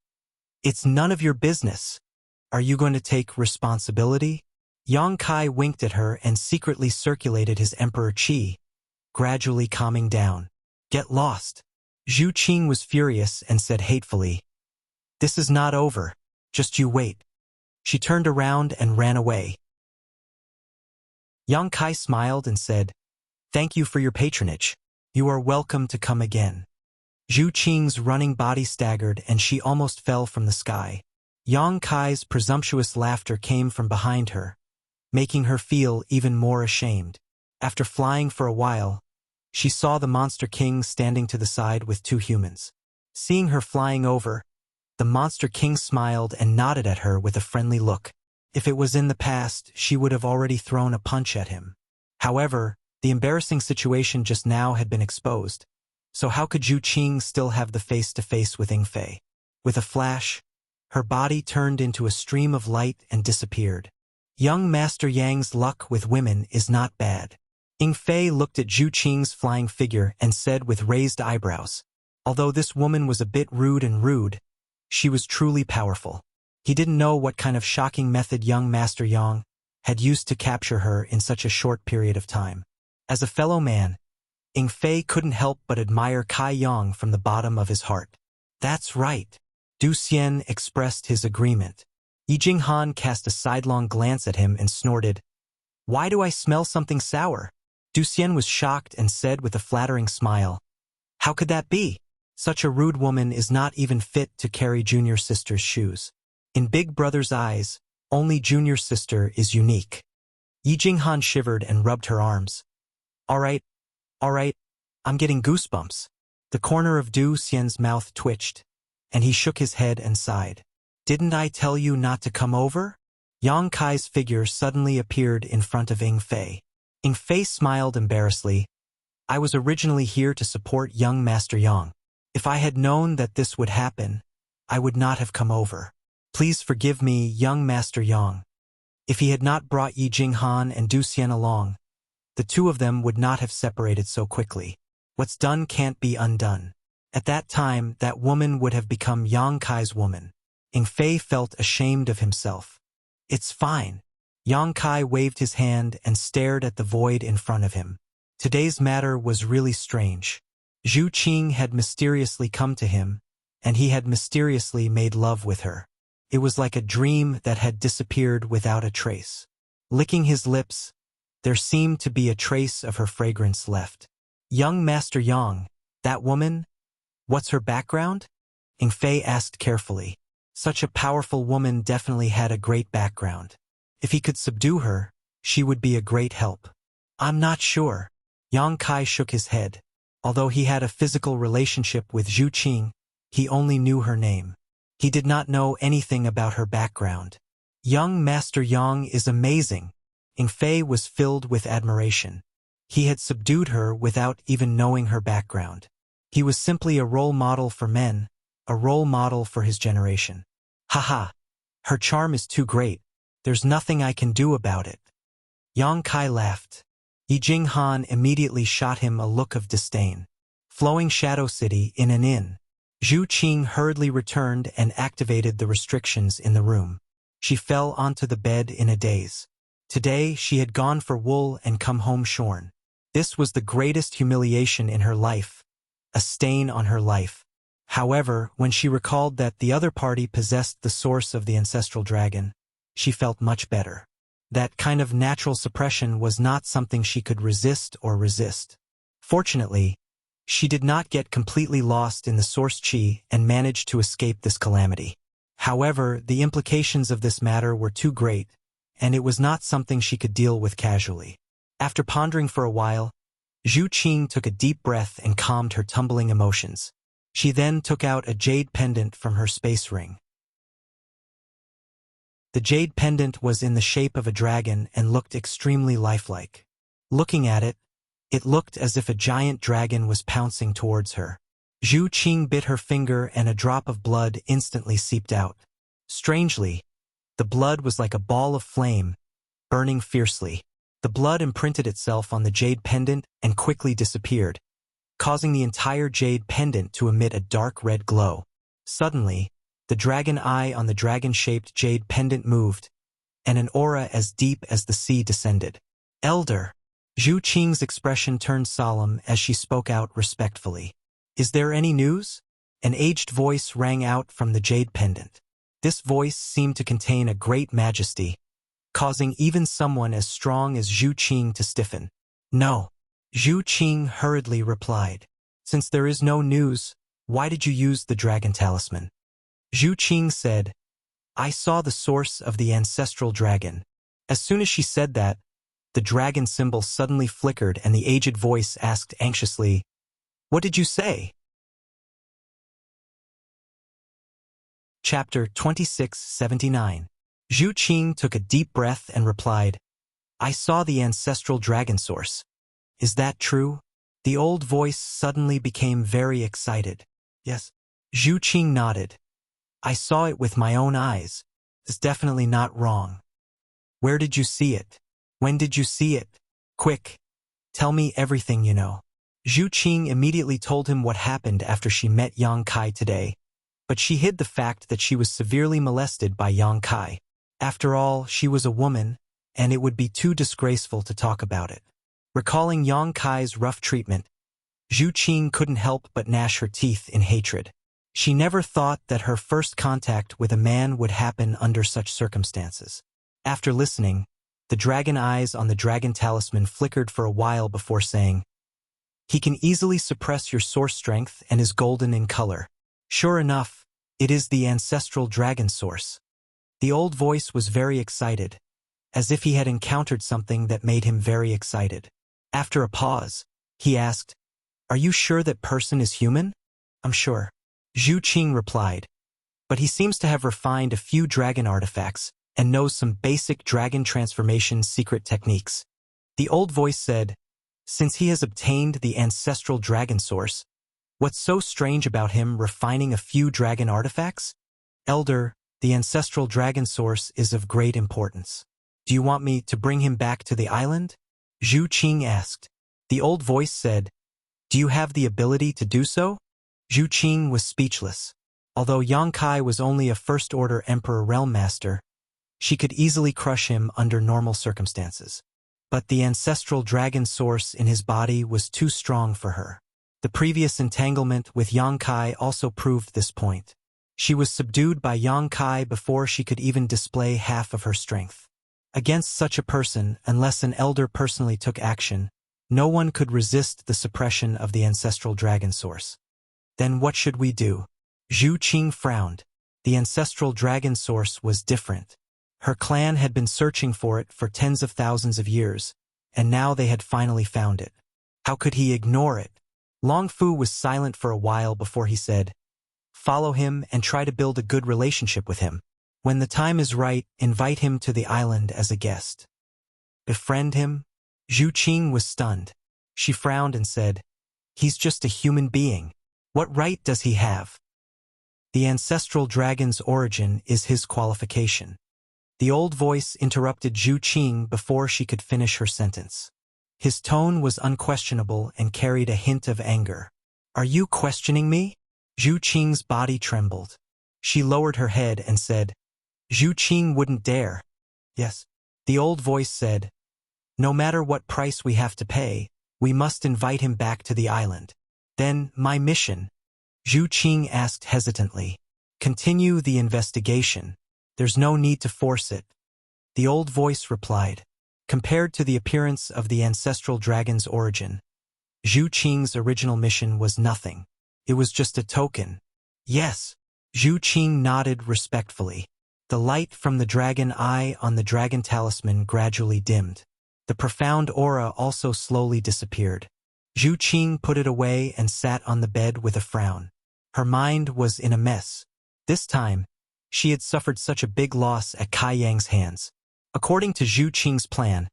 "It's none of your business. Are you going to take responsibility?" Yang Kai winked at her and secretly circulated his emperor qi, gradually calming down. "Get lost." Zhu Qing was furious and said hatefully, "This is not over. Just you wait." She turned around and ran away. Yang Kai smiled and said, "Thank you for your patronage. You are welcome to come again." Zhu Qing's running body staggered and she almost fell from the sky. Yang Kai's presumptuous laughter came from behind her, making her feel even more ashamed. After flying for a while, she saw the Monster King standing to the side with two humans. Seeing her flying over, the Monster King smiled and nodded at her with a friendly look. If it was in the past, she would have already thrown a punch at him. However, the embarrassing situation just now had been exposed. So how could Zhu Qing still have the face-to-face with Ying Fei? With a flash, her body turned into a stream of light and disappeared. Young Master Yang's luck with women is not bad. Ying Fei looked at Zhu Qing's flying figure and said with raised eyebrows, although this woman was a bit rude, she was truly powerful. He didn't know what kind of shocking method young Master Yang had used to capture her in such a short period of time. As a fellow man, Ying Fei couldn't help but admire Kai Yang from the bottom of his heart. That's right. Du Xian expressed his agreement. Yi Jinghan cast a sidelong glance at him and snorted, "Why do I smell something sour?" Du Xian was shocked and said with a flattering smile, "How could that be? Such a rude woman is not even fit to carry junior sister's shoes." In Big Brother's eyes, only junior sister is unique. Yi Jinghan shivered and rubbed her arms. All right, I'm getting goosebumps." The corner of Du Xian's mouth twitched, and he shook his head and sighed. "Didn't I tell you not to come over?" Yang Kai's figure suddenly appeared in front of Ying Fei. Ying Fei smiled embarrassedly. "I was originally here to support young Master Yang. If I had known that this would happen, I would not have come over. Please forgive me, young Master Yang." If he had not brought Yi Jinghan and Du Xian along, the two of them would not have separated so quickly. What's done can't be undone. At that time, that woman would have become Yang Kai's woman. Ying Fei felt ashamed of himself. "It's fine." Yang Kai waved his hand and stared at the void in front of him. Today's matter was really strange. Zhu Qing had mysteriously come to him, and he had mysteriously made love with her. It was like a dream that had disappeared without a trace. Licking his lips, there seemed to be a trace of her fragrance left. Young Master Yang, that woman? What's her background? Ying Fei asked carefully. Such a powerful woman definitely had a great background. If he could subdue her, she would be a great help. I'm not sure. Yang Kai shook his head. Although he had a physical relationship with Zhu Qing, he only knew her name. He did not know anything about her background. Young Master Yang is amazing. Ying Fei was filled with admiration. He had subdued her without even knowing her background. He was simply a role model for men, a role model for his generation. Haha, her charm is too great. There's nothing I can do about it. Yang Kai laughed. Yi Jinghan immediately shot him a look of disdain. Flowing Shadow City in an inn. Zhu Qing hurriedly returned and activated the restrictions in the room. She fell onto the bed in a daze. Today she had gone for wool and come home shorn. This was the greatest humiliation in her life, a stain on her life. However, when she recalled that the other party possessed the source of the ancestral dragon, she felt much better. That kind of natural suppression was not something she could resist. Fortunately, she did not get completely lost in the source chi and managed to escape this calamity. However, the implications of this matter were too great, and it was not something she could deal with casually. After pondering for a while, Zhu Qing took a deep breath and calmed her tumbling emotions. She then took out a jade pendant from her space ring. The jade pendant was in the shape of a dragon and looked extremely lifelike. Looking at it, it looked as if a giant dragon was pouncing towards her. Zhu Qing bit her finger and a drop of blood instantly seeped out. Strangely, the blood was like a ball of flame, burning fiercely. The blood imprinted itself on the jade pendant and quickly disappeared, causing the entire jade pendant to emit a dark red glow. Suddenly, the dragon eye on the dragon-shaped jade pendant moved, and an aura as deep as the sea descended. Elder! Zhu Qing's expression turned solemn as she spoke out respectfully. Is there any news? An aged voice rang out from the jade pendant. This voice seemed to contain a great majesty, causing even someone as strong as Zhu Qing to stiffen. No. Zhu Qing hurriedly replied. Since there is no news, Why did you use the dragon talisman? Zhu Qing said, I saw the source of the ancestral dragon. As soon as she said that, the dragon symbol suddenly flickered and the aged voice asked anxiously, What did you say? Chapter 2679. Zhu Qing took a deep breath and replied, I saw the ancestral dragon source. Is that true? The old voice suddenly became very excited. Yes. Zhu Qing nodded. I saw it with my own eyes. It's definitely not wrong. Where did you see it? When did you see it? Quick, tell me everything you know. Zhu Qing immediately told him what happened after she met Yang Kai today, but she hid the fact that she was severely molested by Yang Kai. After all, she was a woman, and it would be too disgraceful to talk about it. Recalling Yang Kai's rough treatment, Zhu Qing couldn't help but gnash her teeth in hatred. She never thought that her first contact with a man would happen under such circumstances. After listening, the dragon eyes on the dragon talisman flickered for a while before saying, He can easily suppress your source strength and is golden in color. Sure enough, it is the ancestral dragon source. The old voice was very excited, as if he had encountered something that made him very excited. After a pause, he asked, Are you sure that person is human? I'm sure. Zhu Qing replied, but he seems to have refined a few dragon artifacts and knows some basic dragon transformation secret techniques. The old voice said, Since he has obtained the ancestral dragon source, what's so strange about him refining a few dragon artifacts? Elder, the ancestral dragon source is of great importance. Do you want me to bring him back to the island? Zhu Qing asked. The old voice said, Do you have the ability to do so? Zhu Qing was speechless. Although Yang Kai was only a first-order Emperor Realm Master, she could easily crush him under normal circumstances. But the ancestral dragon source in his body was too strong for her. The previous entanglement with Yang Kai also proved this point. She was subdued by Yang Kai before she could even display half of her strength. Against such a person, unless an elder personally took action, no one could resist the suppression of the ancestral dragon source. Then what should we do? Zhu Qing frowned. The ancestral dragon source was different. Her clan had been searching for it for tens of thousands of years, and now they had finally found it. How could he ignore it? Long Fu was silent for a while before he said, Follow him and try to build a good relationship with him. When the time is right, invite him to the island as a guest. Befriend him? Zhu Qing was stunned. She frowned and said, He's just a human being. What right does he have? The ancestral dragon's origin is his qualification. The old voice interrupted Zhu Qing before she could finish her sentence. His tone was unquestionable and carried a hint of anger. Are you questioning me? Zhu Qing's body trembled. She lowered her head and said, Zhu Qing wouldn't dare. Yes. The old voice said, No matter what price we have to pay, we must invite him back to the island. Then, my mission? Zhu Qing asked hesitantly. Continue the investigation. There's no need to force it. The old voice replied. Compared to the appearance of the ancestral dragon's origin, Zhu Qing's original mission was nothing. It was just a token. Yes. Zhu Qing nodded respectfully. The light from the dragon eye on the dragon talisman gradually dimmed. The profound aura also slowly disappeared. Zhu Qing put it away and sat on the bed with a frown. Her mind was in a mess. This time, she had suffered such a big loss at Kai Yang's hands. According to Zhu Qing's plan,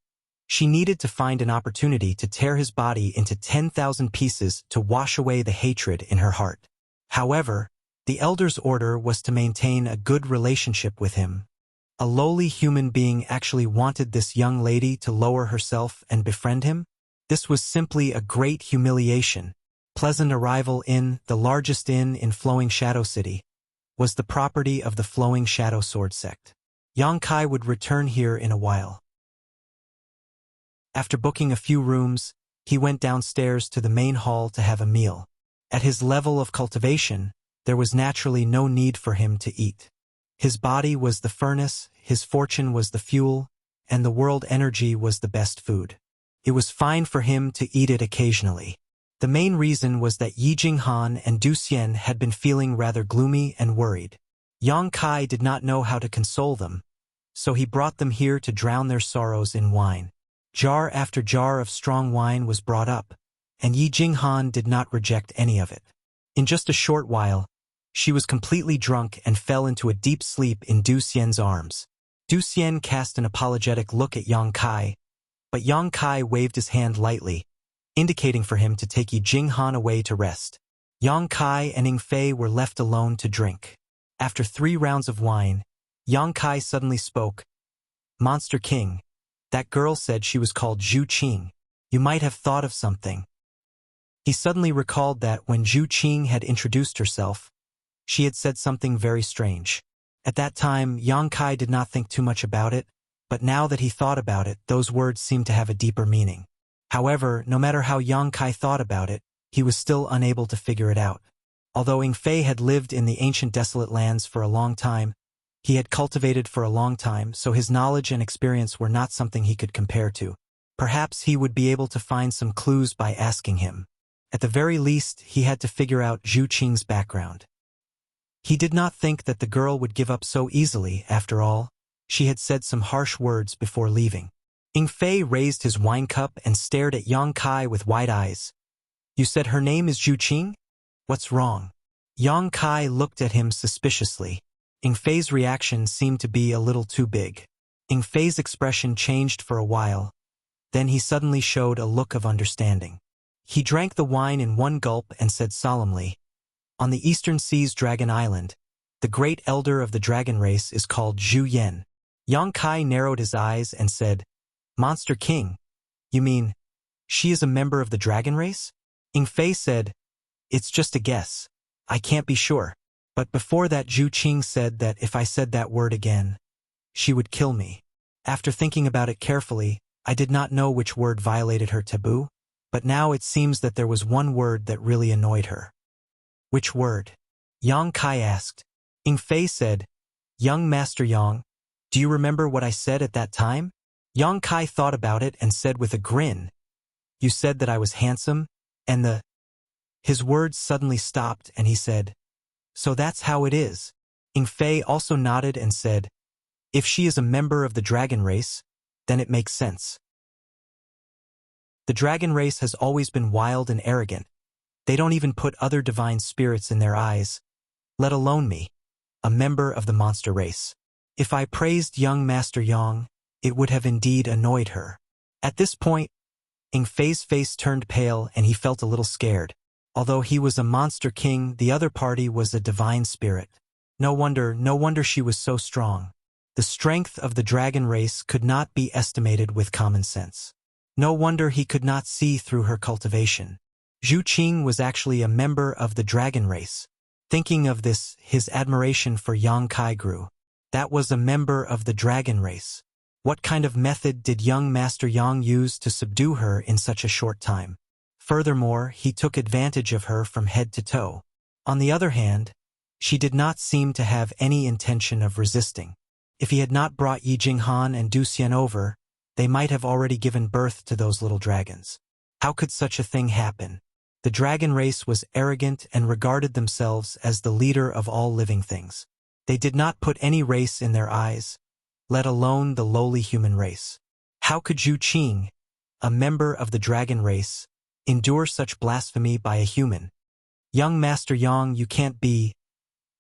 she needed to find an opportunity to tear his body into 10,000 pieces to wash away the hatred in her heart. However, the elder's order was to maintain a good relationship with him. A lowly human being actually wanted this young lady to lower herself and befriend him? This was simply a great humiliation. Pleasant Arrival Inn, the largest inn in Flowing Shadow City, was the property of the Flowing Shadow Sword sect. Yang Kai would return here in a while. After booking a few rooms, he went downstairs to the main hall to have a meal. At his level of cultivation, there was naturally no need for him to eat. His body was the furnace, his fortune was the fuel, and the world energy was the best food. It was fine for him to eat it occasionally. The main reason was that Yi Jinghan and Du Xian had been feeling rather gloomy and worried. Yang Kai did not know how to console them, so he brought them here to drown their sorrows in wine. Jar after jar of strong wine was brought up, and Yi Jinghan did not reject any of it. In just a short while, she was completely drunk and fell into a deep sleep in Du Xian's arms. Du Xian cast an apologetic look at Yang Kai, but Yang Kai waved his hand lightly, indicating for him to take Yi Jinghan away to rest. Yang Kai and Ing Fei were left alone to drink. After 3 rounds of wine, Yang Kai suddenly spoke. "Monster King, that girl said she was called Zhu Qing. You might have thought of something." He suddenly recalled that when Zhu Qing had introduced herself, she had said something very strange. At that time, Yang Kai did not think too much about it, but now that he thought about it, those words seemed to have a deeper meaning. However, no matter how Yang Kai thought about it, he was still unable to figure it out. Although Ing Fei had lived in the ancient desolate lands for a long time, he had cultivated for a long time, so his knowledge and experience were not something he could compare to. Perhaps he would be able to find some clues by asking him. At the very least, he had to figure out Zhu Qing's background. He did not think that the girl would give up so easily. After all, she had said some harsh words before leaving. Ing Fei raised his wine cup and stared at Yang Kai with wide eyes. "You said her name is Zhu Qing? What's wrong?" Yang Kai looked at him suspiciously. Ing Fei's reaction seemed to be a little too big. Ing Fei's expression changed for a while. Then he suddenly showed a look of understanding. He drank the wine in one gulp and said solemnly, "On the eastern sea's Dragon Island, the great elder of the dragon race is called Zhu Yan." Yang Kai narrowed his eyes and said, "Monster King, you mean, she is a member of the dragon race?" Ing Fei said, "It's just a guess. I can't be sure." But before that, Zhu Qing said that if I said that word again, she would kill me. After thinking about it carefully, I did not know which word violated her taboo, but now it seems that there was one word that really annoyed her. "Which word?" Yang Kai asked. Ing Fei said, "Young Master Yang, do you remember what I said at that time?" Yang Kai thought about it and said with a grin, "You said that I was handsome, and the—" His words suddenly stopped and he said, "So that's how it is." Ing Fei also nodded and said, "If she is a member of the dragon race, then it makes sense. The dragon race has always been wild and arrogant. They don't even put other divine spirits in their eyes, let alone me, a member of the monster race. If I praised young Master Yang, it would have indeed annoyed her." At this point, Ing Fei's face turned pale and he felt a little scared. Although he was a monster king, the other party was a divine spirit. No wonder she was so strong. The strength of the dragon race could not be estimated with common sense. No wonder he could not see through her cultivation. Zhu Qing was actually a member of the dragon race. Thinking of this, his admiration for Yang Kai grew. That was a member of the dragon race. What kind of method did young Master Yang use to subdue her in such a short time? Furthermore, he took advantage of her from head to toe. On the other hand, she did not seem to have any intention of resisting. If he had not brought Yi Jinghan and Du Xian over, they might have already given birth to those little dragons. How could such a thing happen? The dragon race was arrogant and regarded themselves as the leader of all living things. They did not put any race in their eyes, let alone the lowly human race. How could Zhu Qing, a member of the dragon race, endure such blasphemy by a human? Young Master Yang, you can't be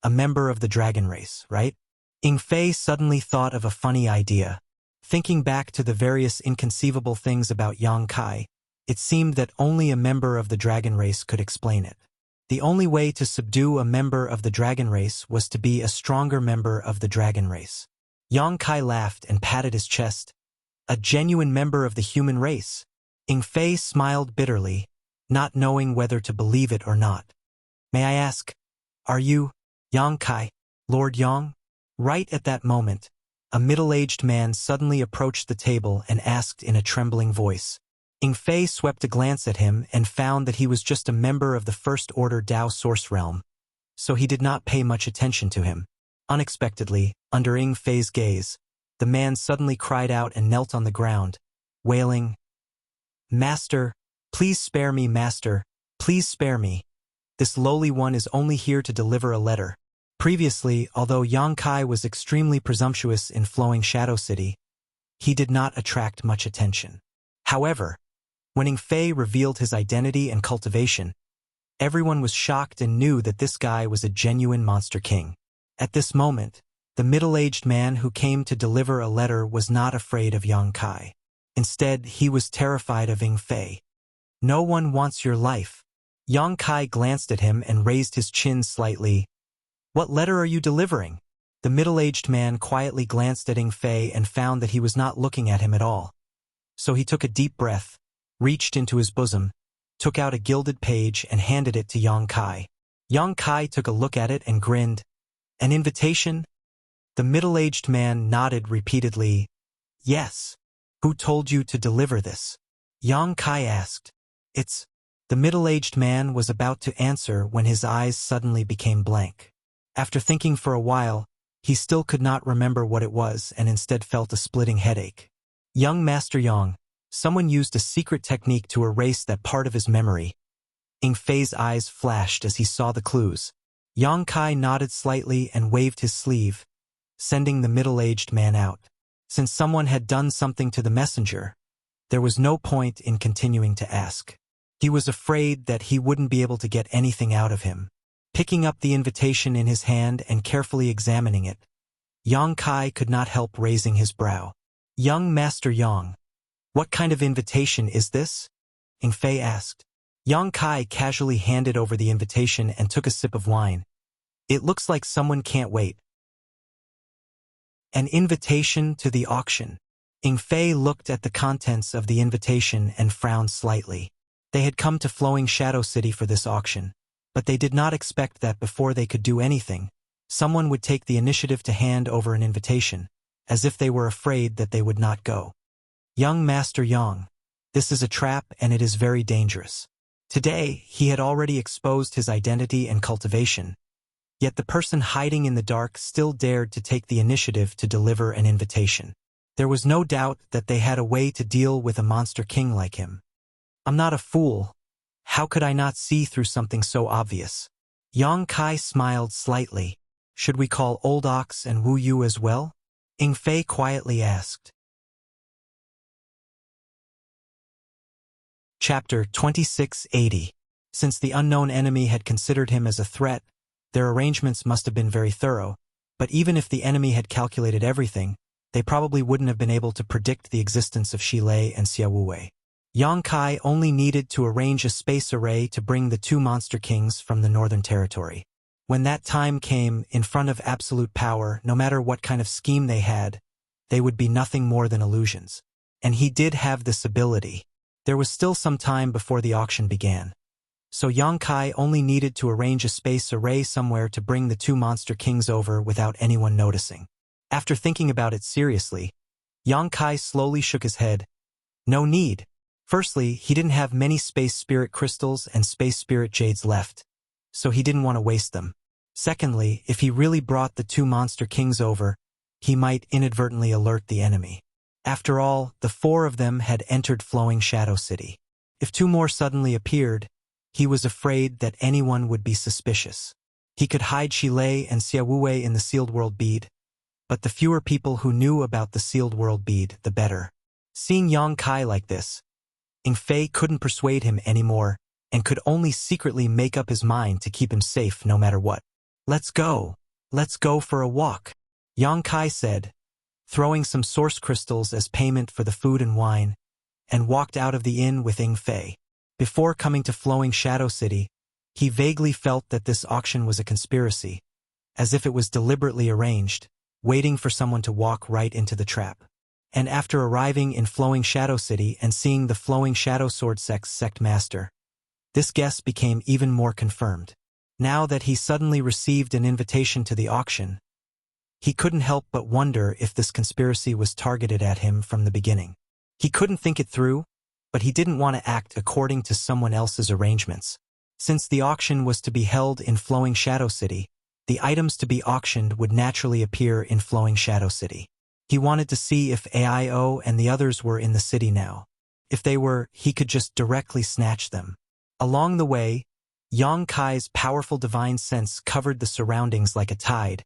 a member of the dragon race, right? Ing Fei suddenly thought of a funny idea. Thinking back to the various inconceivable things about Yang Kai, it seemed that only a member of the dragon race could explain it. The only way to subdue a member of the dragon race was to be a stronger member of the dragon race. Yang Kai laughed and patted his chest. A genuine member of the human race. Ing Fei smiled bitterly, not knowing whether to believe it or not. "May I ask, are you Yang Kai, Lord Yang?" Right at that moment, a middle-aged man suddenly approached the table and asked in a trembling voice. Ing Fei swept a glance at him and found that he was just a member of the First Order Dao Source Realm, so he did not pay much attention to him. Unexpectedly, under Ing Fei's gaze, the man suddenly cried out and knelt on the ground, wailing, "Master, please spare me, Master, Please spare me. This lowly one is only here to deliver a letter. Previously, although Yang Kai was extremely presumptuous in Flowing Shadow City, he did not attract much attention. However, when Ing Fei revealed his identity and cultivation, everyone was shocked and knew that this guy was a genuine monster king. At this moment, the middle-aged man who came to deliver a letter was not afraid of Yang Kai. Instead, he was terrified of Ing Fei. No one wants your life. Yang Kai glanced at him and raised his chin slightly. What letter are you delivering? The middle-aged man quietly glanced at Ing Fei and found that he was not looking at him at all. So he took a deep breath, reached into his bosom, took out a gilded page and handed it to Yang Kai. Yang Kai took a look at it and grinned. An invitation? The middle-aged man nodded repeatedly. Yes. Who told you to deliver this? Yang Kai asked. It's... The middle-aged man was about to answer when his eyes suddenly became blank. After thinking for a while, he still could not remember what it was and instead felt a splitting headache. Young Master Yang, someone used a secret technique to erase that part of his memory. Ing Fei's eyes flashed as he saw the clues. Yang Kai nodded slightly and waved his sleeve, sending the middle-aged man out. Since someone had done something to the messenger, there was no point in continuing to ask. He was afraid that he wouldn't be able to get anything out of him. Picking up the invitation in his hand and carefully examining it, Yang Kai could not help raising his brow. Young Master Yang, what kind of invitation is this? Ing Fei asked. Yang Kai casually handed over the invitation and took a sip of wine. It looks like someone can't wait. An invitation to the auction. Ing Fei looked at the contents of the invitation and frowned slightly. They had come to Flowing Shadow City for this auction, but they did not expect that before they could do anything, someone would take the initiative to hand over an invitation, as if they were afraid that they would not go. Young Master Yang, this is a trap and it is very dangerous. Today, he had already exposed his identity and cultivation, yet the person hiding in the dark still dared to take the initiative to deliver an invitation. There was no doubt that they had a way to deal with a monster king like him. I'm not a fool. How could I not see through something so obvious? Yang Kai smiled slightly. Should we call Old Ox and Wu Yu as well? Ing Fei quietly asked. Chapter 2680. Since the unknown enemy had considered him as a threat, their arrangements must have been very thorough, but even if the enemy had calculated everything, they probably wouldn't have been able to predict the existence of Shilei and Xiaowuwei. Yang Kai only needed to arrange a space array to bring the two monster kings from the Northern Territory. When that time came, in front of absolute power, no matter what kind of scheme they had, they would be nothing more than illusions. And he did have this ability. There was still some time before the auction began. So Yang Kai only needed to arrange a space array somewhere to bring the two monster kings over without anyone noticing. After thinking about it seriously, Yang Kai slowly shook his head. No need. Firstly, he didn't have many space spirit crystals and space spirit jades left, so he didn't want to waste them. Secondly, if he really brought the two monster kings over, he might inadvertently alert the enemy. After all, the four of them had entered Flowing Shadow City. If two more suddenly appeared, he was afraid that anyone would be suspicious. He could hide Shilei and Xiaowuwei in the sealed world bead, but the fewer people who knew about the sealed world bead, the better. Seeing Yang Kai like this, Ing Fei couldn't persuade him anymore and could only secretly make up his mind to keep him safe no matter what. Let's go. Let's go for a walk, Yang Kai said, throwing some source crystals as payment for the food and wine, and walked out of the inn with Ing Fei. Before coming to Flowing Shadow City, he vaguely felt that this auction was a conspiracy, as if it was deliberately arranged, waiting for someone to walk right into the trap. And after arriving in Flowing Shadow City and seeing the Flowing Shadow Sword sect master, this guess became even more confirmed. Now that he suddenly received an invitation to the auction, he couldn't help but wonder if this conspiracy was targeted at him from the beginning. He couldn't think it through, but he didn't want to act according to someone else's arrangements. Since the auction was to be held in Flowing Shadow City, the items to be auctioned would naturally appear in Flowing Shadow City. He wanted to see if AIO and the others were in the city now. If they were, he could just directly snatch them. Along the way, Yang Kai's powerful divine sense covered the surroundings like a tide,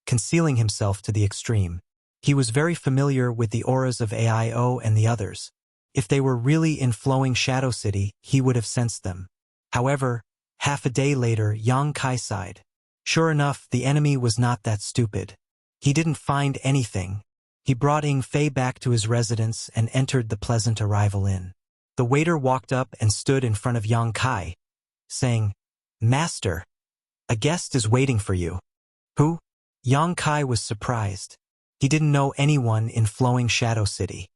concealing himself to the extreme. He was very familiar with the auras of Aio and the others. If they were really in flowing Shadow City, he would have sensed them. However, half a day later, Yang Kai sighed. Sure enough, the enemy was not that stupid. He didn't find anything. He brought Ying Fei back to his residence and entered the Pleasant Arrival Inn. The waiter walked up and stood in front of Yang Kai, saying, "Master, a guest is waiting for you." "Who?" Yang Kai was surprised. He didn't know anyone in flowing Shadow City.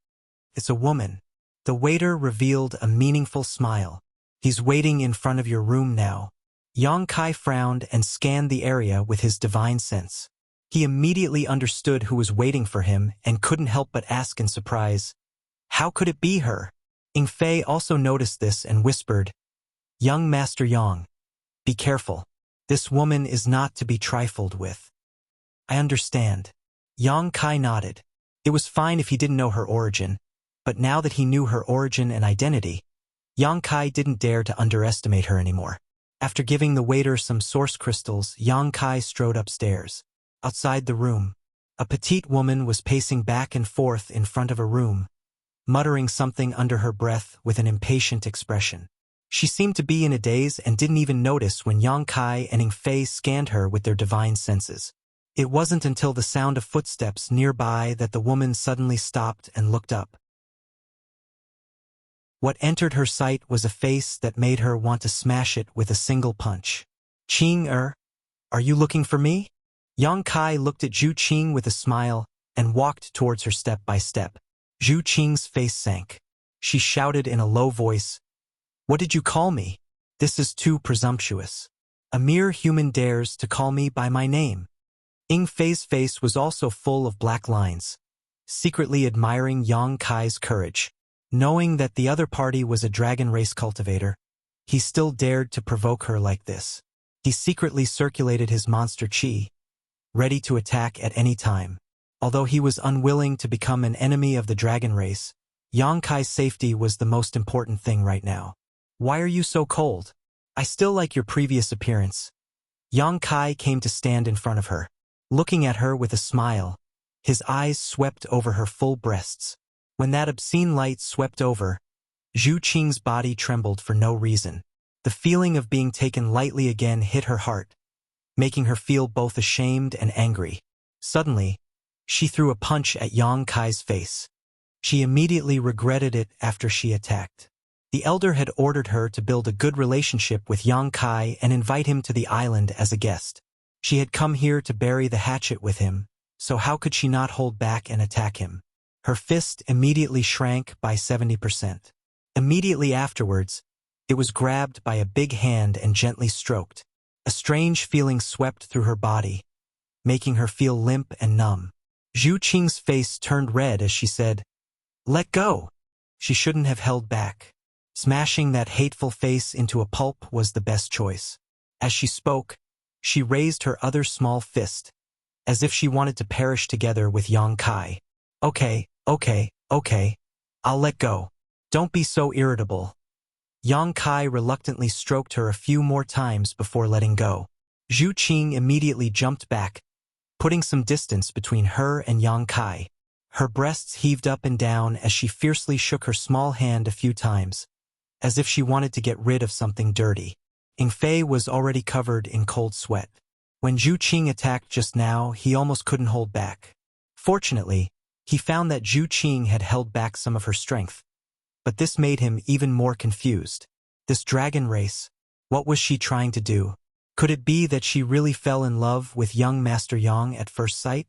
"It's a woman." The waiter revealed a meaningful smile. "He's waiting in front of your room now." Yang Kai frowned and scanned the area with his divine sense. He immediately understood who was waiting for him and couldn't help but ask in surprise, "How could it be her?" Ying Fei also noticed this and whispered, "Young Master Yang, be careful. This woman is not to be trifled with." "I understand." Yang Kai nodded. It was fine if he didn't know her origin, but now that he knew her origin and identity, Yang Kai didn't dare to underestimate her anymore. After giving the waiter some source crystals, Yang Kai strode upstairs. Outside the room, a petite woman was pacing back and forth in front of a room, muttering something under her breath with an impatient expression. She seemed to be in a daze and didn't even notice when Yang Kai and Ying Fei scanned her with their divine senses. It wasn't until the sound of footsteps nearby that the woman suddenly stopped and looked up. What entered her sight was a face that made her want to smash it with a single punch. "Qing, are you looking for me?" Yang Kai looked at Zhu Qing with a smile and walked towards her step by step. Zhu Qing's face sank. She shouted in a low voice, "What did you call me? This is too presumptuous. A mere human dares to call me by my name." Ying Fei's face was also full of black lines, secretly admiring Yang Kai's courage. Knowing that the other party was a dragon race cultivator, he still dared to provoke her like this. He secretly circulated his monster chi, ready to attack at any time. Although he was unwilling to become an enemy of the dragon race, Yang Kai's safety was the most important thing right now. "Why are you so cold? I still like your previous appearance." Yang Kai came to stand in front of her. Looking at her with a smile, his eyes swept over her full breasts. When that obscene light swept over, Zhu Qing's body trembled for no reason. The feeling of being taken lightly again hit her heart, making her feel both ashamed and angry. Suddenly, she threw a punch at Yang Kai's face. She immediately regretted it after she attacked. The elder had ordered her to build a good relationship with Yang Kai and invite him to the island as a guest. She had come here to bury the hatchet with him, so how could she not hold back and attack him? Her fist immediately shrank by 70%. Immediately afterwards, it was grabbed by a big hand and gently stroked. A strange feeling swept through her body, making her feel limp and numb. Zhu Qing's face turned red as she said, "Let go." She shouldn't have held back. Smashing that hateful face into a pulp was the best choice. As she spoke, she raised her other small fist, as if she wanted to perish together with Yang Kai. Okay, I'll let go. Don't be so irritable." Yang Kai reluctantly stroked her a few more times before letting go. Zhu Qing immediately jumped back, putting some distance between her and Yang Kai. Her breasts heaved up and down as she fiercely shook her small hand a few times, as if she wanted to get rid of something dirty. Ying Fei was already covered in cold sweat. When Zhu Qing attacked just now, he almost couldn't hold back. Fortunately, he found that Zhu Qing had held back some of her strength, but this made him even more confused. This dragon race, what was she trying to do? Could it be that she really fell in love with young Master Yang at first sight?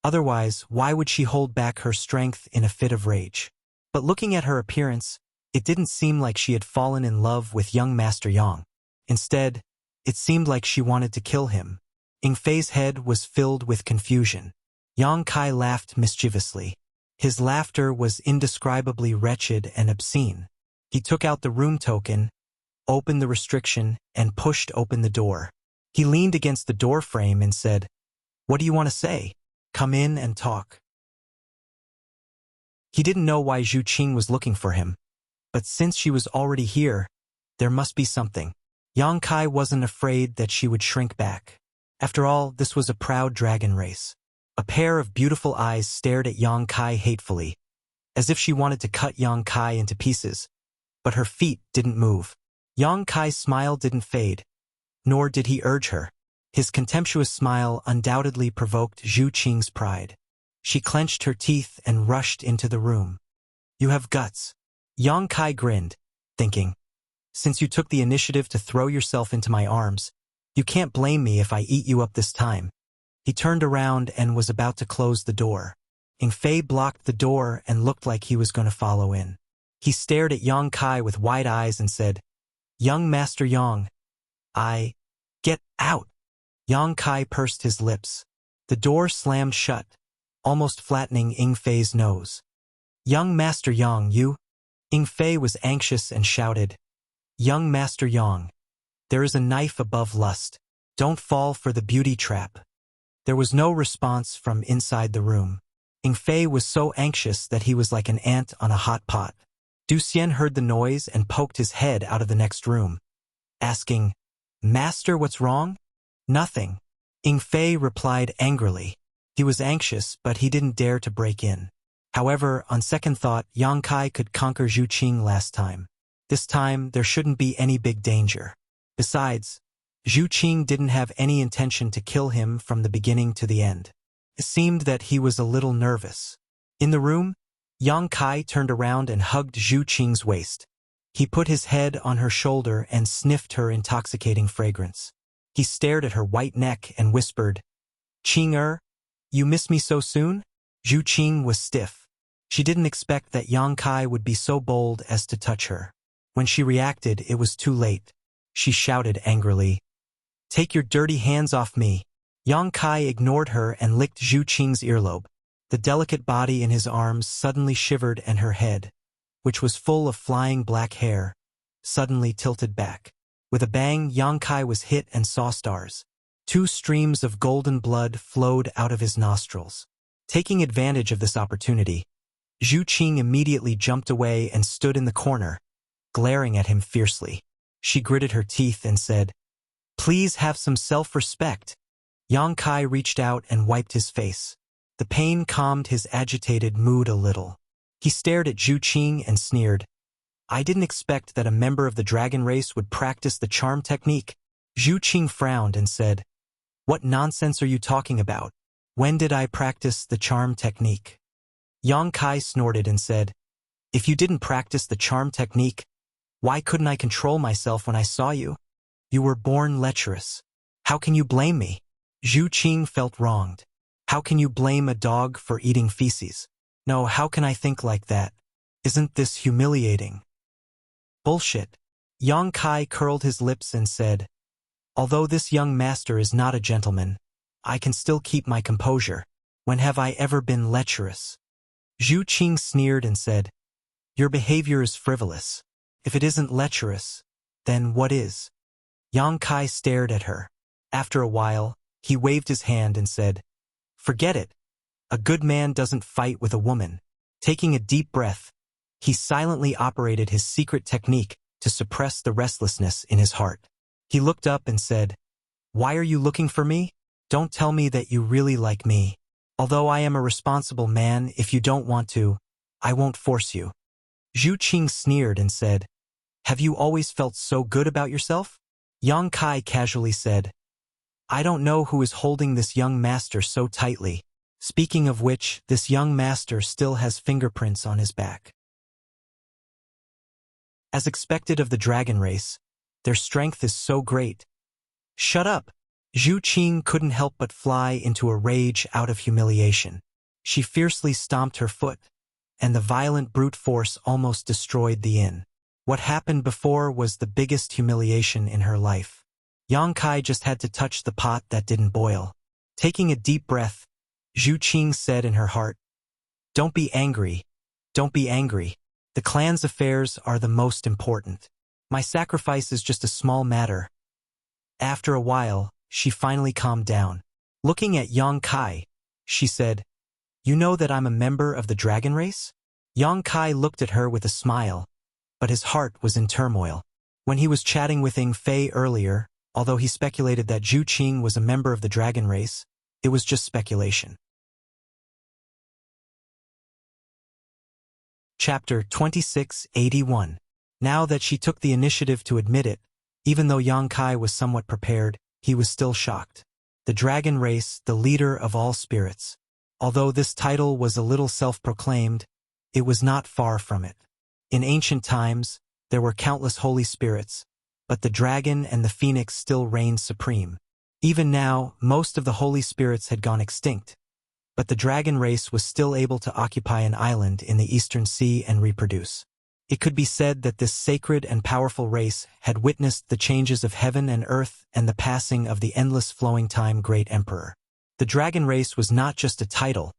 Otherwise, why would she hold back her strength in a fit of rage? But looking at her appearance, it didn't seem like she had fallen in love with young Master Yang. Instead, it seemed like she wanted to kill him. Ying Fei's head was filled with confusion. Yang Kai laughed mischievously. His laughter was indescribably wretched and obscene. He took out the room token, opened the restriction, and pushed open the door. He leaned against the door frame and said, "What do you want to say? Come in and talk." He didn't know why Zhu Qing was looking for him, but since she was already here, There must be something. Yang Kai wasn't afraid that she would shrink back. After all, this was a proud dragon race. A pair of beautiful eyes stared at Yang Kai hatefully, as if she wanted to cut Yang Kai into pieces, but her feet didn't move. Yang Kai's smile didn't fade, nor did he urge her. His contemptuous smile undoubtedly provoked Zhu Qing's pride. She clenched her teeth and rushed into the room. You have guts. Yang Kai grinned, thinking, since you took the initiative to throw yourself into my arms, you can't blame me if I eat you up this time. He turned around and was about to close the door. Ing Fei blocked the door and looked like he was going to follow in. He stared at Yang Kai with wide eyes and said, Young Master Yang, get out. Yang Kai pursed his lips. The door slammed shut, almost flattening Ing Fei's nose. Young Master Yang, you? Ing Fei was anxious and shouted, Young Master Yang, there is a knife above lust. Don't fall for the beauty trap. There was no response from inside the room. Ing Fei was so anxious that he was like an ant on a hot pot. Du Xian heard the noise and poked his head out of the next room, asking, Master, what's wrong? Nothing. Ing Fei replied angrily. He was anxious, but he didn't dare to break in. However, on second thought, Yang Kai could conquer Zhu Qing last time. This time, there shouldn't be any big danger. Besides, Zhu Qing didn't have any intention to kill him from the beginning to the end. It seemed that he was a little nervous. In the room, Yang Kai turned around and hugged Zhu Qing's waist. He put his head on her shoulder and sniffed her intoxicating fragrance. He stared at her white neck and whispered, Qing, you miss me so soon? Zhu Qing was stiff. She didn't expect that Yang Kai would be so bold as to touch her. When she reacted, it was too late. She shouted angrily, Take your dirty hands off me. Yang Kai ignored her and licked Zhu Qing's earlobe. The delicate body in his arms suddenly shivered and her head, which was full of flying black hair, suddenly tilted back. With a bang, Yang Kai was hit and saw stars. 2 streams of golden blood flowed out of his nostrils. Taking advantage of this opportunity, Zhu Qing immediately jumped away and stood in the corner, glaring at him fiercely. She gritted her teeth and said, Please have some self-respect. Yang Kai reached out and wiped his face. The pain calmed his agitated mood a little. He stared at Zhu Qing and sneered, I didn't expect that a member of the dragon race would practice the charm technique. Zhu Qing frowned and said, What nonsense are you talking about? When did I practice the charm technique? Yang Kai snorted and said, If you didn't practice the charm technique, why couldn't I control myself when I saw you? You were born lecherous. How can you blame me? Zhu Qing felt wronged. How can you blame a dog for eating feces? No, how can I think like that? Isn't this humiliating? Bullshit. Yang Kai curled his lips and said, Although this young master is not a gentleman, I can still keep my composure. When have I ever been lecherous? Zhu Qing sneered and said, Your behavior is frivolous. If it isn't lecherous, then what is? Yang Kai stared at her. After a while, he waved his hand and said, Forget it. A good man doesn't fight with a woman. Taking a deep breath, he silently operated his secret technique to suppress the restlessness in his heart. He looked up and said, Why are you looking for me? Don't tell me that you really like me. Although I am a responsible man, if you don't want to, I won't force you. Zhu Qing sneered and said, Have you always felt so good about yourself? Yang Kai casually said, I don't know who is holding this young master so tightly. Speaking of which, this young master still has fingerprints on his back. As expected of the dragon race, their strength is so great. Shut up! Zhu Qing couldn't help but fly into a rage out of humiliation. She fiercely stomped her foot, and the violent brute force almost destroyed the inn. What happened before was the biggest humiliation in her life. Yang Kai just had to touch the pot that didn't boil. Taking a deep breath, Zhu Qing said in her heart, Don't be angry. Don't be angry. The clan's affairs are the most important. My sacrifice is just a small matter. After a while, she finally calmed down. Looking at Yang Kai, she said, You know that I'm a member of the dragon race? Yang Kai looked at her with a smile, but his heart was in turmoil. When he was chatting with Ying Fei earlier, although he speculated that Zhu Qing was a member of the dragon race, it was just speculation. Chapter 2681. Now that she took the initiative to admit it, even though Yang Kai was somewhat prepared, he was still shocked. The dragon race, the leader of all spirits. Although this title was a little self-proclaimed, it was not far from it. In ancient times, there were countless holy spirits, but the dragon and the phoenix still reigned supreme. Even now, most of the holy spirits had gone extinct, but the dragon race was still able to occupy an island in the Eastern Sea and reproduce. It could be said that this sacred and powerful race had witnessed the changes of heaven and earth and the passing of the endless flowing time great emperor. The dragon race was not just a title,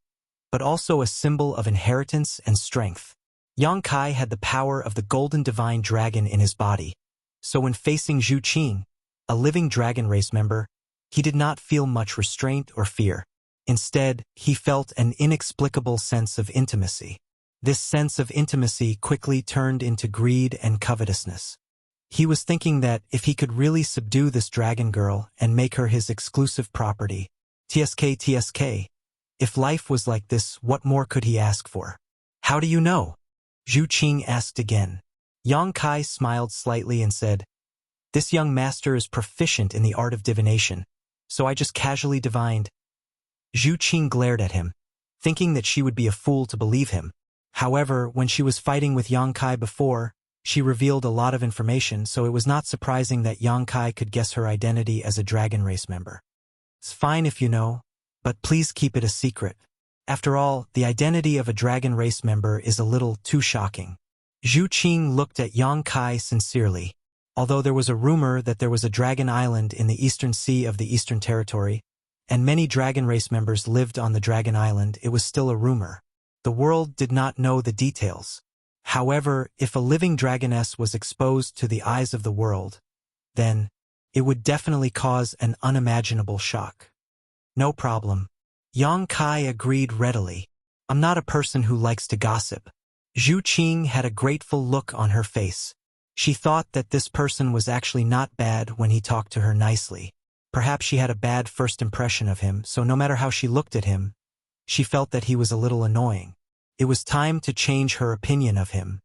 but also a symbol of inheritance and strength. Yang Kai had the power of the golden divine dragon in his body, so when facing Zhu Qing, a living dragon race member, he did not feel much restraint or fear. Instead, he felt an inexplicable sense of intimacy. This sense of intimacy quickly turned into greed and covetousness. He was thinking that if he could really subdue this dragon girl and make her his exclusive property, TSK, if life was like this, what more could he ask for? How do you know? Zhu Qing asked again. Yang Kai smiled slightly and said, "This young master is proficient in the art of divination, so I just casually divined." Zhu Qing glared at him, thinking that she would be a fool to believe him. However, when she was fighting with Yang Kai before, she revealed a lot of information, so it was not surprising that Yang Kai could guess her identity as a dragon race member. "It's fine if you know, but please keep it a secret. After all, the identity of a dragon race member is a little too shocking." Zhu Qing looked at Yang Kai sincerely. Although there was a rumor that there was a dragon island in the Eastern Sea of the Eastern Territory, and many dragon race members lived on the dragon island, it was still a rumor. The world did not know the details. However, if a living dragoness was exposed to the eyes of the world, then it would definitely cause an unimaginable shock. "No problem." Yang Kai agreed readily. "I'm not a person who likes to gossip." Zhu Qing had a grateful look on her face. She thought that this person was actually not bad when he talked to her nicely. Perhaps she had a bad first impression of him, so no matter how she looked at him, she felt that he was a little annoying. It was time to change her opinion of him.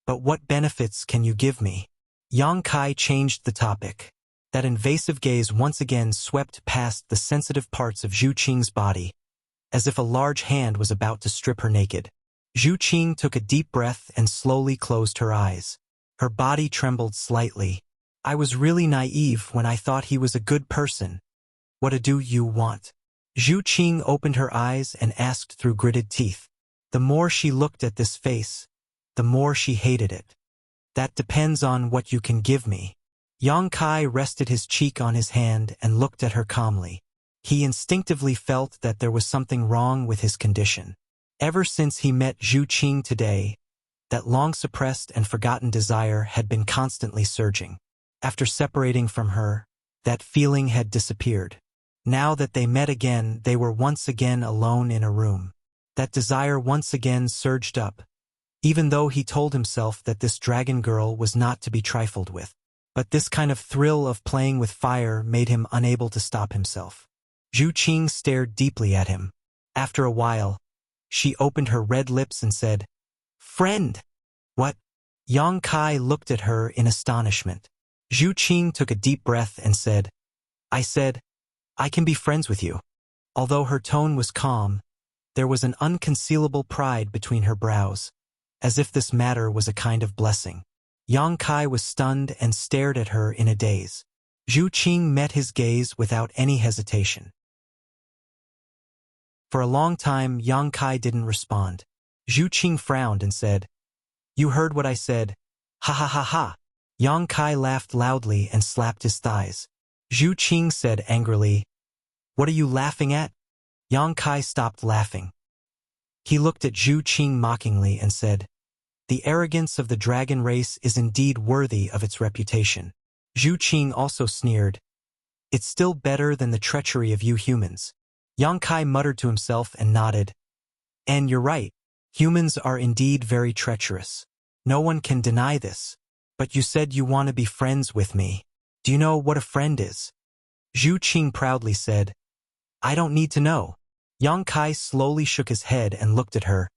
"But what benefits can you give me?" Yang Kai changed the topic. That invasive gaze once again swept past the sensitive parts of Zhu Qing's body, as if a large hand was about to strip her naked. Zhu Qing took a deep breath and slowly closed her eyes. Her body trembled slightly. "I was really naive when I thought he was a good person. What do you want?" Zhu Qing opened her eyes and asked through gritted teeth. The more she looked at this face, the more she hated it. "That depends on what you can give me." Yang Kai rested his cheek on his hand and looked at her calmly. He instinctively felt that there was something wrong with his condition. Ever since he met Zhu Qing today, that long-suppressed and forgotten desire had been constantly surging. After separating from her, that feeling had disappeared. Now that they met again, they were once again alone in a room. That desire once again surged up, even though he told himself that this dragon girl was not to be trifled with. But this kind of thrill of playing with fire made him unable to stop himself. Zhu Qing stared deeply at him. After a while, she opened her red lips and said, "Friend." "What?" Yang Kai looked at her in astonishment. Zhu Qing took a deep breath and said, "I said, I can be friends with you." Although her tone was calm, there was an unconcealable pride between her brows, as if this matter was a kind of blessing. Yang Kai was stunned and stared at her in a daze. Zhu Qing met his gaze without any hesitation. For a long time, Yang Kai didn't respond. Zhu Qing frowned and said, "You heard what I said. Ha ha ha ha." Yang Kai laughed loudly and slapped his thighs. Zhu Qing said angrily, "What are you laughing at?" Yang Kai stopped laughing. He looked at Zhu Qing mockingly and said, "The arrogance of the dragon race is indeed worthy of its reputation." Zhu Qing also sneered, "It's still better than the treachery of you humans." Yang Kai muttered to himself and nodded. "And you're right. Humans are indeed very treacherous. No one can deny this. But you said you want to be friends with me. Do you know what a friend is? Zhu Qing proudly said, I don't need to know. Yang Kai slowly shook his head and looked at her.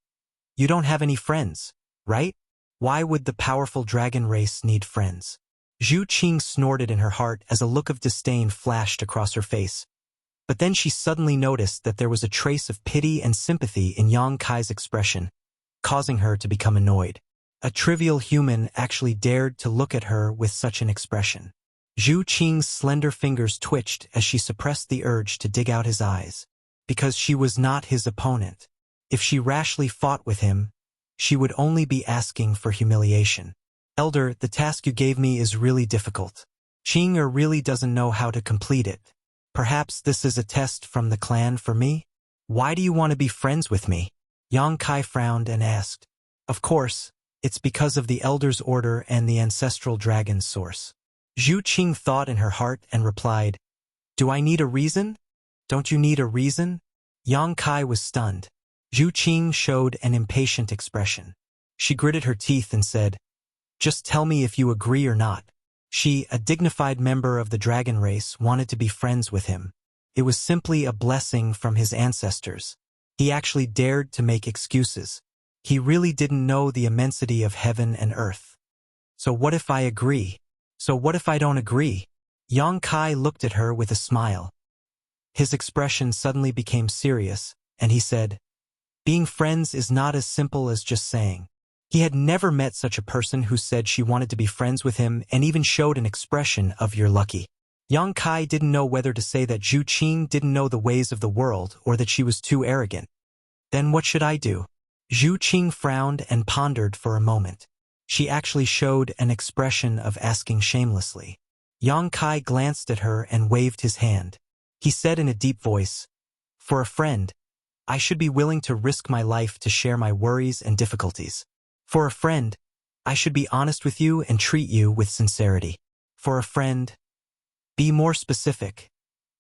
You don't have any friends, right? Why would the powerful dragon race need friends? Zhu Qing snorted in her heart as a look of disdain flashed across her face. But then she suddenly noticed that there was a trace of pity and sympathy in Yang Kai's expression, causing her to become annoyed. A trivial human actually dared to look at her with such an expression. Zhu Qing's slender fingers twitched as she suppressed the urge to dig out his eyes. Because she was not his opponent. If she rashly fought with him, she would only be asking for humiliation. Elder, the task you gave me is really difficult. Qing really doesn't know how to complete it. Perhaps this is a test from the clan for me? Why do you want to be friends with me? Yang Kai frowned and asked. Of course, it's because of the Elder's order and the ancestral dragon's source. Zhu Qing thought in her heart and replied, Do I need a reason? Don't you need a reason? Yang Kai was stunned. Zhu Qing showed an impatient expression. She gritted her teeth and said, Just tell me if you agree or not. She, a dignified member of the dragon race, wanted to be friends with him. It was simply a blessing from his ancestors. He actually dared to make excuses. He really didn't know the immensity of heaven and earth. So what if I agree? So what if I don't agree? Yang Kai looked at her with a smile. His expression suddenly became serious, and he said, Being friends is not as simple as just saying. He had never met such a person who said she wanted to be friends with him and even showed an expression of "you're lucky." Yang Kai didn't know whether to say that Zhu Qing didn't know the ways of the world or that she was too arrogant. Then what should I do? Zhu Qing frowned and pondered for a moment. She actually showed an expression of asking shamelessly. Yang Kai glanced at her and waved his hand. He said in a deep voice, For a friend, I should be willing to risk my life to share my worries and difficulties. For a friend, I should be honest with you and treat you with sincerity. For a friend, be more specific.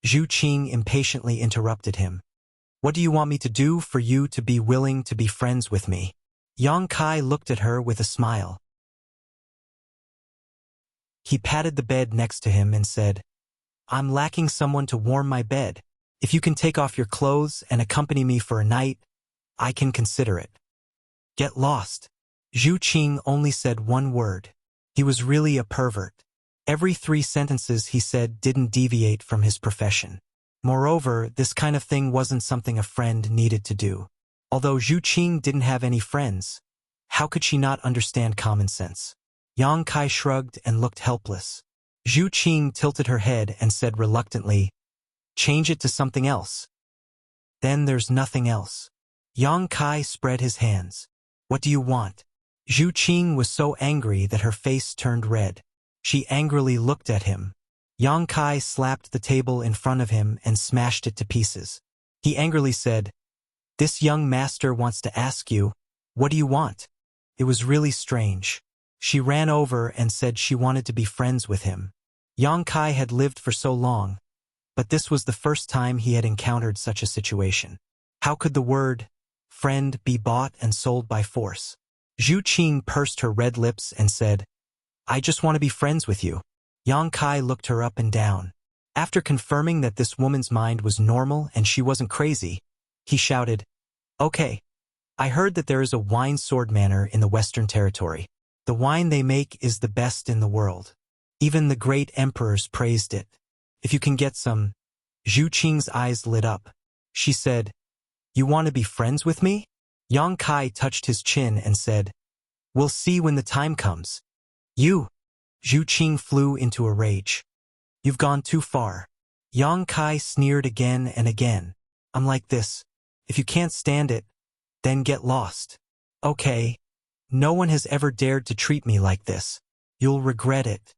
Zhu Qing impatiently interrupted him. What do you want me to do for you to be willing to be friends with me? Yang Kai looked at her with a smile. He patted the bed next to him and said, I'm lacking someone to warm my bed. If you can take off your clothes and accompany me for a night, I can consider it. Get lost. Zhu Qing only said one word. He was really a pervert. Every 3 sentences he said didn't deviate from his profession. Moreover, this kind of thing wasn't something a friend needed to do. Although Zhu Qing didn't have any friends, how could she not understand common sense? Yang Kai shrugged and looked helpless. Zhu Qing tilted her head and said reluctantly, Change it to something else. Then there's nothing else. Yang Kai spread his hands. What do you want? Zhu Qing was so angry that her face turned red. She angrily looked at him. Yang Kai slapped the table in front of him and smashed it to pieces. He angrily said, This young master wants to ask you, what do you want? It was really strange. She ran over and said she wanted to be friends with him. Yang Kai had lived for so long, but this was the first time he had encountered such a situation. How could the word friend be bought and sold by force? Zhu Qing pursed her red lips and said, I just want to be friends with you. Yang Kai looked her up and down. After confirming that this woman's mind was normal and she wasn't crazy, he shouted, Okay, I heard that there is a wine sword manor in the Western Territory. The wine they make is the best in the world. Even the great emperors praised it. If you can get some. Zhu Qing's eyes lit up. She said, You want to be friends with me? Yang Kai touched his chin and said, We'll see when the time comes. You. Zhu Qing flew into a rage. You've gone too far. Yang Kai sneered again and again. I'm like this. If you can't stand it, then get lost. Okay. No one has ever dared to treat me like this. You'll regret it.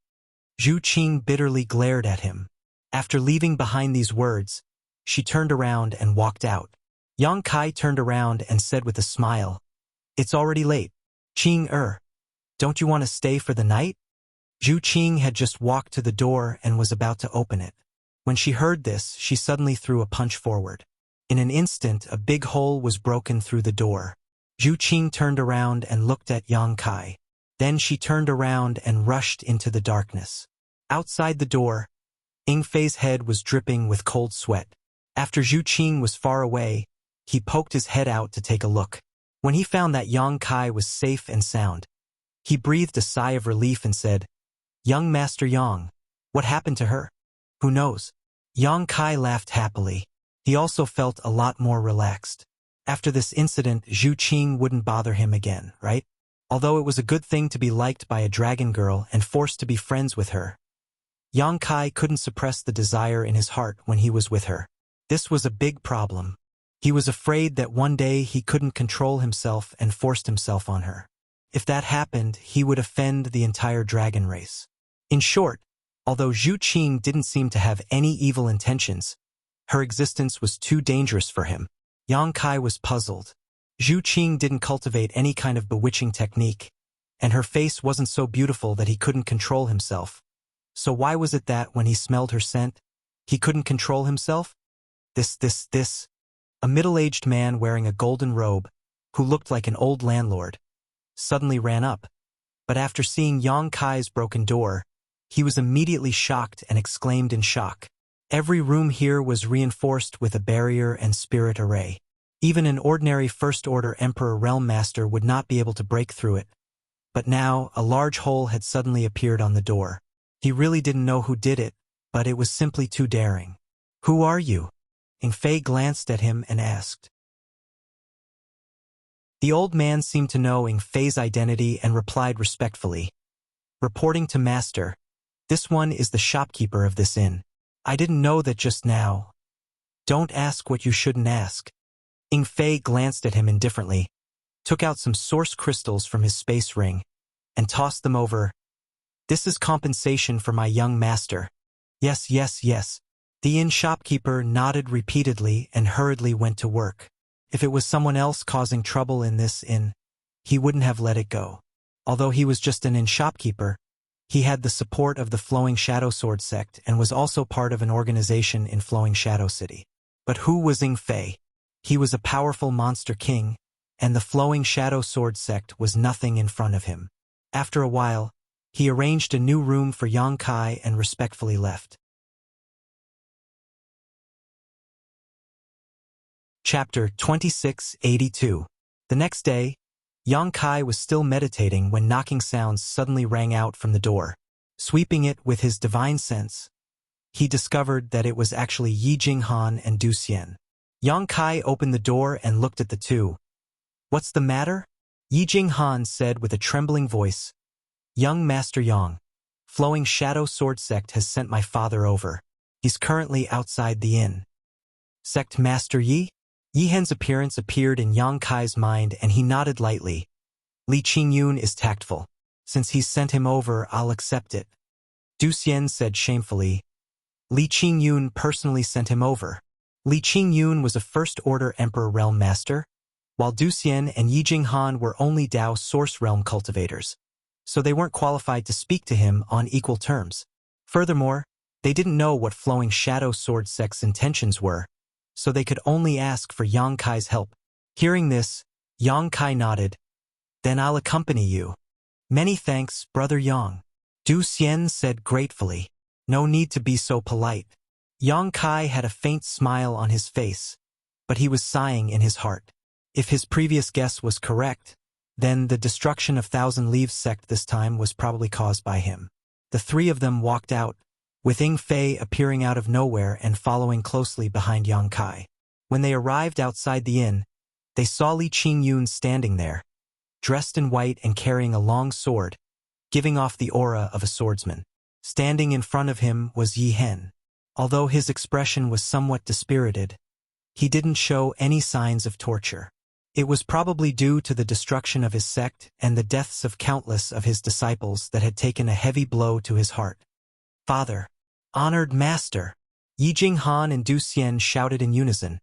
Zhu Qing bitterly glared at him. After leaving behind these words, she turned around and walked out. Yang Kai turned around and said with a smile, It's already late. Qing, don't you want to stay for the night? Zhu Qing had just walked to the door and was about to open it. When she heard this, she suddenly threw a punch forward. In an instant, a big hole was broken through the door. Zhu Qing turned around and looked at Yang Kai. Then she turned around and rushed into the darkness. Outside the door, Yingfei's head was dripping with cold sweat. After Zhu Qing was far away, he poked his head out to take a look. When he found that Yang Kai was safe and sound, he breathed a sigh of relief and said, "Young Master Yang, what happened to her? Who knows?" Yang Kai laughed happily. He also felt a lot more relaxed. After this incident, Zhu Qing wouldn't bother him again, right? Although it was a good thing to be liked by a dragon girl and forced to be friends with her, Yang Kai couldn't suppress the desire in his heart when he was with her. This was a big problem. He was afraid that one day he couldn't control himself and forced himself on her. If that happened, he would offend the entire dragon race. In short, although Zhu Qing didn't seem to have any evil intentions, her existence was too dangerous for him. Yang Kai was puzzled. Zhu Qing didn't cultivate any kind of bewitching technique, and her face wasn't so beautiful that he couldn't control himself. So why was it that, when he smelled her scent, he couldn't control himself? This. A middle-aged man wearing a golden robe, who looked like an old landlord, suddenly ran up. But after seeing Yang Kai's broken door, he was immediately shocked and exclaimed in shock. Every room here was reinforced with a barrier and spirit array. Even an ordinary First-Order Emperor Realm Master would not be able to break through it. But now, a large hole had suddenly appeared on the door. He really didn't know who did it, but it was simply too daring. "Who are you?" Yingfei glanced at him and asked. The old man seemed to know Yingfei's identity and replied respectfully. "Reporting to Master, this one is the shopkeeper of this inn. I didn't know that just now." "Don't ask what you shouldn't ask." Yingfei glanced at him indifferently, took out some source crystals from his space ring, and tossed them over. "This is compensation for my young master." Yes. The inn shopkeeper nodded repeatedly and hurriedly went to work. If it was someone else causing trouble in this inn, he wouldn't have let it go. Although he was just an inn shopkeeper, he had the support of the Flowing Shadow Sword sect and was also part of an organization in Flowing Shadow City. But who was Yingfei? He was a powerful monster king, and the Flowing Shadow Sword sect was nothing in front of him. After a while, he arranged a new room for Yang Kai and respectfully left. Chapter 2682. The next day, Yang Kai was still meditating when knocking sounds suddenly rang out from the door. Sweeping it with his divine sense, he discovered that it was actually Yi Jinghan and Du Xian. Yang Kai opened the door and looked at the two. "What's the matter?" Yi Jinghan said with a trembling voice. "Young Master Yang, Flowing Shadow Sword sect has sent my father over. He's currently outside the inn." "Sect Master Yi?" Yi Hen's appearance appeared in Yang Kai's mind and he nodded lightly. "Li Qingyun is tactful. Since he's sent him over, I'll accept it." Du Xian said shamefully. "Li Qingyun personally sent him over." Li Qingyun was a First-Order Emperor Realm Master, while Du Xian and Yi Jinghan were only Dao Source Realm cultivators, so they weren't qualified to speak to him on equal terms. Furthermore, they didn't know what Flowing Shadow Sword sect's intentions were, so they could only ask for Yang Kai's help. Hearing this, Yang Kai nodded. "Then I'll accompany you." "Many thanks, Brother Yang," Du Xian said gratefully. "No need to be so polite." Yang Kai had a faint smile on his face, but he was sighing in his heart. If his previous guess was correct, then the destruction of Thousand Leaves sect this time was probably caused by him. The three of them walked out, with Yingfei appearing out of nowhere and following closely behind Yang Kai. When they arrived outside the inn, they saw Li Qingyun standing there, dressed in white and carrying a long sword, giving off the aura of a swordsman. Standing in front of him was Yi Hen. Although his expression was somewhat dispirited, he didn't show any signs of torture. It was probably due to the destruction of his sect and the deaths of countless of his disciples that had taken a heavy blow to his heart. "Father, honored master," Yi Jinghan and Du Xian shouted in unison,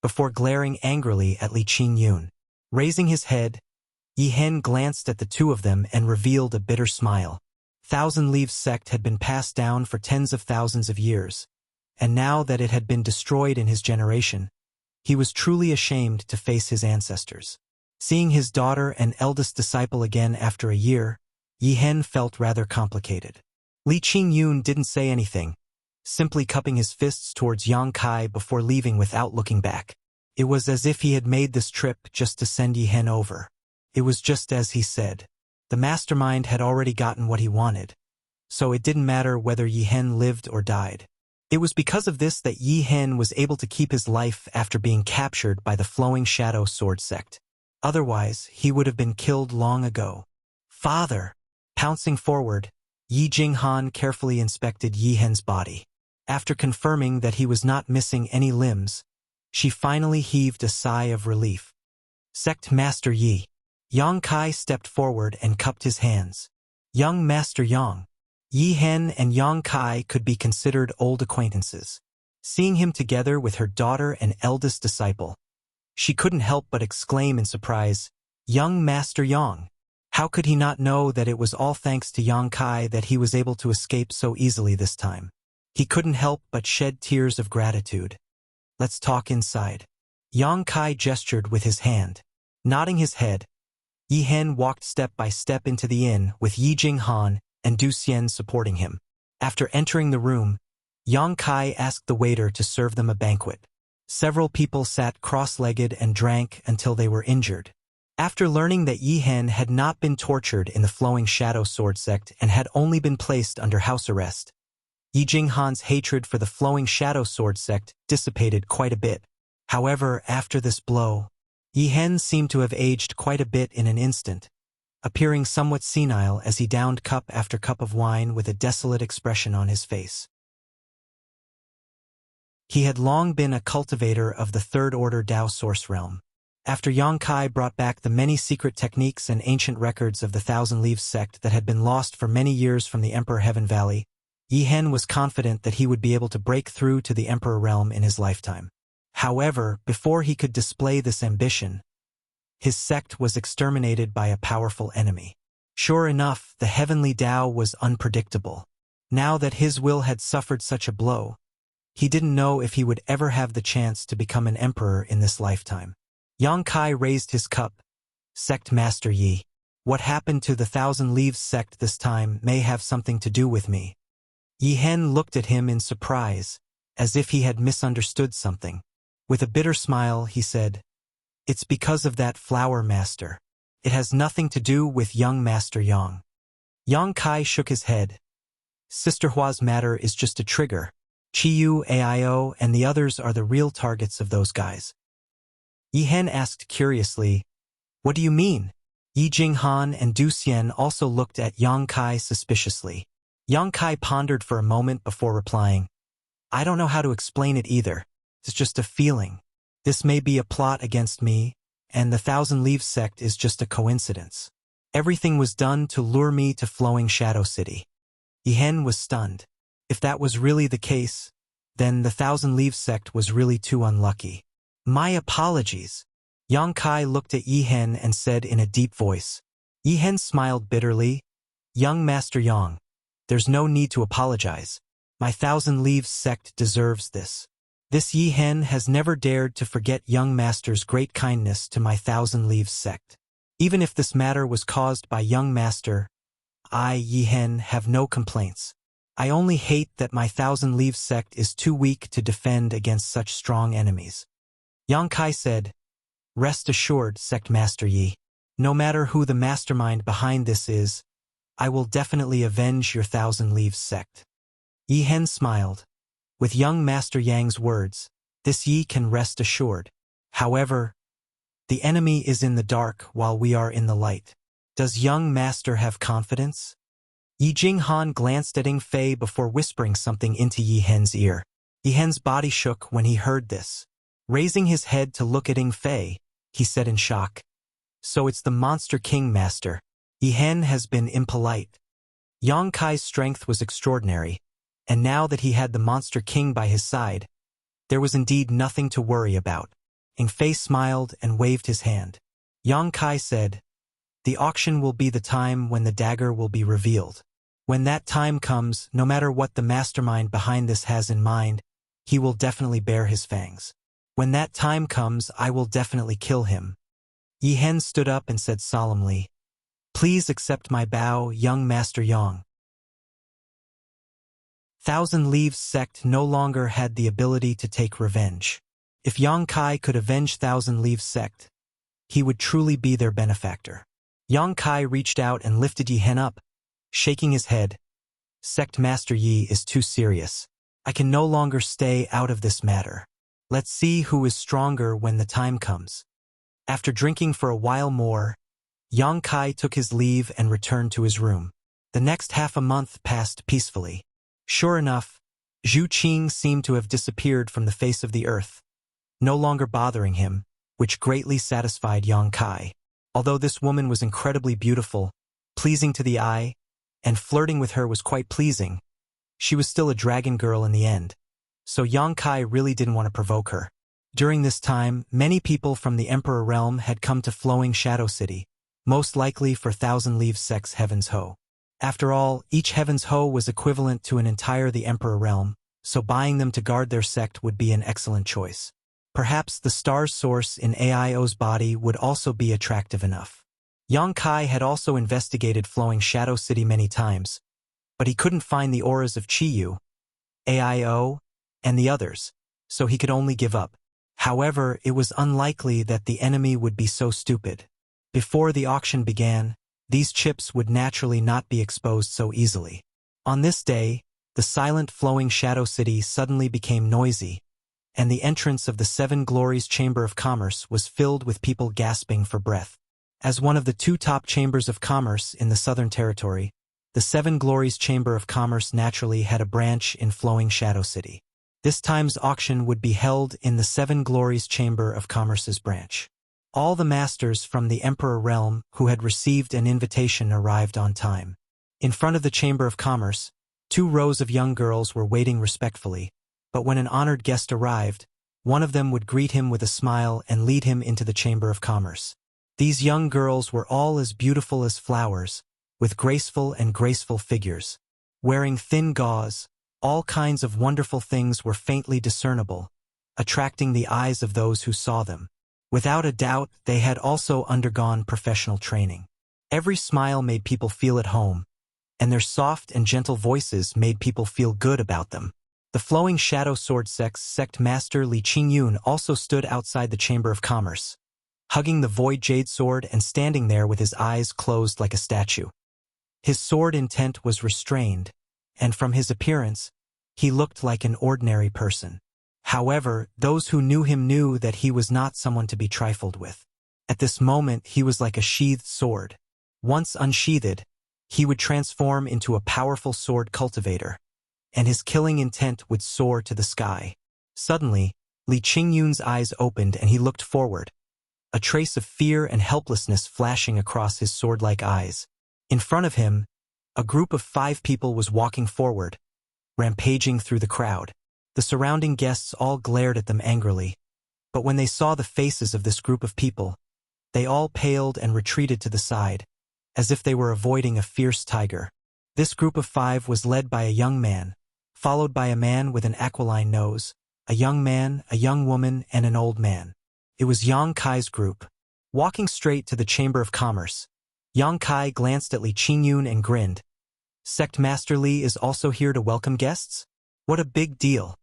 before glaring angrily at Li Qingyun. Raising his head, Yi Hen glanced at the two of them and revealed a bitter smile. Thousand Leaves sect had been passed down for tens of thousands of years, and now that it had been destroyed in his generation, he was truly ashamed to face his ancestors. Seeing his daughter and eldest disciple again after a year, Yi Hen felt rather complicated. Li Qingyun didn't say anything, simply cupping his fists towards Yang Kai before leaving without looking back. It was as if he had made this trip just to send Yi Hen over. It was just as he said. The mastermind had already gotten what he wanted, so it didn't matter whether Yi Hen lived or died. It was because of this that Yi Hen was able to keep his life after being captured by the Flowing Shadow Sword sect. Otherwise, he would have been killed long ago. Father! Pouncing forward, Yi Jinghan carefully inspected Yi Hen's body. After confirming that he was not missing any limbs, she finally heaved a sigh of relief. Sect Master Yi. Yang Kai stepped forward and cupped his hands. Young Master Yang. Yi Hen and Yang Kai could be considered old acquaintances. Seeing him together with her daughter and eldest disciple, she couldn't help but exclaim in surprise, "Young Master Yang!" How could he not know that it was all thanks to Yang Kai that he was able to escape so easily this time? He couldn't help but shed tears of gratitude. "Let's talk inside." Yang Kai gestured with his hand. Nodding his head, Yi Hen walked step by step into the inn with Yi Jinghan and Du Xian supporting him. After entering the room, Yang Kai asked the waiter to serve them a banquet. Several people sat cross-legged and drank until they were injured. After learning that Yi Hen had not been tortured in the Flowing Shadow Sword sect and had only been placed under house arrest, Yi Jinghan's hatred for the Flowing Shadow Sword sect dissipated quite a bit. However, after this blow, Yi Hen seemed to have aged quite a bit in an instant, appearing somewhat senile as he downed cup after cup of wine with a desolate expression on his face. He had long been a cultivator of the Third Order Dao Source Realm. After Yang Kai brought back the many secret techniques and ancient records of the Thousand Leaves sect that had been lost for many years from the Emperor Heaven Valley, Yi Hen was confident that he would be able to break through to the Emperor realm in his lifetime. However, before he could display this ambition, his sect was exterminated by a powerful enemy. Sure enough, the heavenly Dao was unpredictable. Now that his will had suffered such a blow, he didn't know if he would ever have the chance to become an emperor in this lifetime. Yang Kai raised his cup. Sect Master Yi. What happened to the Thousand Leaves sect this time may have something to do with me. Yi Hen looked at him in surprise, as if he had misunderstood something. With a bitter smile, he said, "It's because of that flower master. It has nothing to do with young Master Yang." Yang Kai shook his head. Sister Hua's matter is just a trigger. Chiyu, Aio, and the others are the real targets of those guys. Yi Hen asked curiously, "What do you mean?" Yi Jinghan and Du Xian also looked at Yang Kai suspiciously. Yang Kai pondered for a moment before replying, "I don't know how to explain it either. It's just a feeling. This may be a plot against me, and the Thousand Leaves sect is just a coincidence. Everything was done to lure me to Flowing Shadow City." Yi Hen was stunned. If that was really the case, then the Thousand Leaves sect was really too unlucky. "My apologies." Yang Kai looked at Yi Hen and said in a deep voice. Yi Hen smiled bitterly. "Young Master Yang, there's no need to apologize. My Thousand Leaves sect deserves this. This Yi Hen has never dared to forget young Master's great kindness to my Thousand Leaves sect. Even if this matter was caused by young Master, I, Yi Hen, have no complaints. I only hate that my Thousand Leaves sect is too weak to defend against such strong enemies." Yang Kai said, "Rest assured, Sect Master Yi. No matter who the mastermind behind this is, I will definitely avenge your Thousand Leaves sect." Yi Hen smiled. With young Master Yang's words, this Yi can rest assured. However, the enemy is in the dark while we are in the light. Does young Master have confidence? Yi Jinghan glanced at Ying Fei before whispering something into Yi Hen's ear. Yi Hen's body shook when he heard this. Raising his head to look at Ying Fei, he said in shock, "So it's the Monster King, Master. Yi Hen has been impolite." Yang Kai's strength was extraordinary, and now that he had the Monster King by his side, there was indeed nothing to worry about. Ying Fei smiled and waved his hand. Yang Kai said, "The auction will be the time when the dagger will be revealed. When that time comes, no matter what the mastermind behind this has in mind, he will definitely bare his fangs. When that time comes, I will definitely kill him." Yi Hen stood up and said solemnly, Please accept my bow, young Master Yang. Thousand Leaves sect no longer had the ability to take revenge. If Yang Kai could avenge Thousand Leaves sect, he would truly be their benefactor. Yang Kai reached out and lifted Yi Hen up, shaking his head. Sect Master Yi is too serious. I can no longer stay out of this matter. Let's see who is stronger when the time comes. After drinking for a while more, Yang Kai took his leave and returned to his room. The next half a month passed peacefully. Sure enough, Zhu Qing seemed to have disappeared from the face of the earth, no longer bothering him, which greatly satisfied Yang Kai. Although this woman was incredibly beautiful, pleasing to the eye, and flirting with her was quite pleasing, she was still a dragon girl in the end, so Yang Kai really didn't want to provoke her. During this time, many people from the Emperor Realm had come to Flowing Shadow City, most likely for Thousand Leaves Sect's Heaven's Ho. After all, each Heaven's Ho was equivalent to an entire the Emperor Realm, so buying them to guard their sect would be an excellent choice. Perhaps the star's source in AIO's body would also be attractive enough. Yang Kai had also investigated Flowing Shadow City many times, but he couldn't find the auras of Chiyu, AIO, and the others, so he could only give up. However, it was unlikely that the enemy would be so stupid. Before the auction began, these chips would naturally not be exposed so easily. On this day, the silent Flowing Shadow City suddenly became noisy, and the entrance of the Seven Glories Chamber of Commerce was filled with people gasping for breath. As one of the two top chambers of commerce in the Southern Territory, the Seven Glories Chamber of Commerce naturally had a branch in Flowing Shadow City. This time's auction would be held in the Seven Glories Chamber of Commerce's branch. All the masters from the Emperor Realm who had received an invitation arrived on time. In front of the Chamber of Commerce, 2 rows of young girls were waiting respectfully, but when an honored guest arrived, one of them would greet him with a smile and lead him into the Chamber of Commerce. These young girls were all as beautiful as flowers, with graceful figures. Wearing thin gauze, all kinds of wonderful things were faintly discernible, attracting the eyes of those who saw them. Without a doubt, they had also undergone professional training. Every smile made people feel at home, and their soft and gentle voices made people feel good about them. The Flowing Shadow Sword Sect's sect master Li Qingyun also stood outside the Chamber of Commerce, hugging the Void Jade Sword and standing there with his eyes closed like a statue. His sword intent was restrained, and from his appearance, he looked like an ordinary person. However, those who knew him knew that he was not someone to be trifled with. At this moment, he was like a sheathed sword. Once unsheathed, he would transform into a powerful sword cultivator, and his killing intent would soar to the sky. Suddenly, Li Qingyun's eyes opened and he looked forward, a trace of fear and helplessness flashing across his sword-like eyes. In front of him, a group of 5 people was walking forward, rampaging through the crowd. The surrounding guests all glared at them angrily, but when they saw the faces of this group of people, they all paled and retreated to the side, as if they were avoiding a fierce tiger. This group of 5 was led by a young man, followed by a man with an aquiline nose, a young man, a young woman, and an old man. It was Yang Kai's group. Walking straight to the Chamber of Commerce, Yang Kai glanced at Li Qingyun and grinned. Sect Master Li is also here to welcome guests? What a big deal.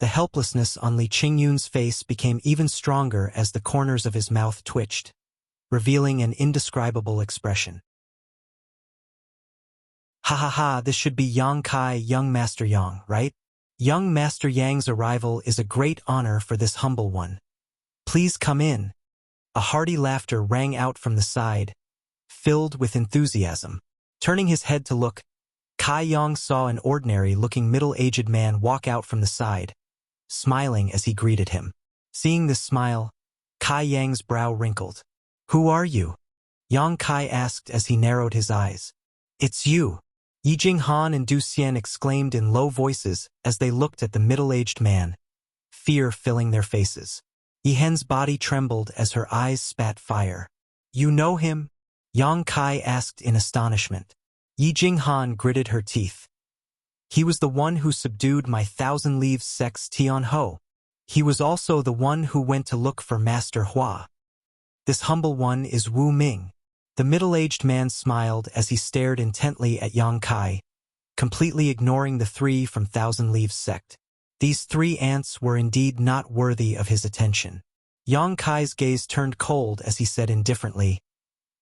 The helplessness on Li Qingyun's face became even stronger as the corners of his mouth twitched, revealing an indescribable expression. Ha ha ha, this should be Yang Kai, young Master Yang, right? Young Master Yang's arrival is a great honor for this humble one. Please come in. A hearty laughter rang out from the side, filled with enthusiasm. Turning his head to look, Kai Yang saw an ordinary-looking middle-aged man walk out from the side, smiling as he greeted him. Seeing this smile, Kai Yang's brow wrinkled. Who are you? Yang Kai asked as he narrowed his eyes. It's you. Yi Jinghan and Du Xian exclaimed in low voices as they looked at the middle-aged man, fear filling their faces. Yi Hen's body trembled as her eyes spat fire. You know him? Yang Kai asked in astonishment. Yi Jinghan gritted her teeth. He was the one who subdued my Thousand Leaves Sect's Tian Ho. He was also the one who went to look for Master Hua. This humble one is Wu Ming. The middle-aged man smiled as he stared intently at Yang Kai, completely ignoring the three from Thousand Leaves sect. These three ants were indeed not worthy of his attention. Yang Kai's gaze turned cold as he said indifferently,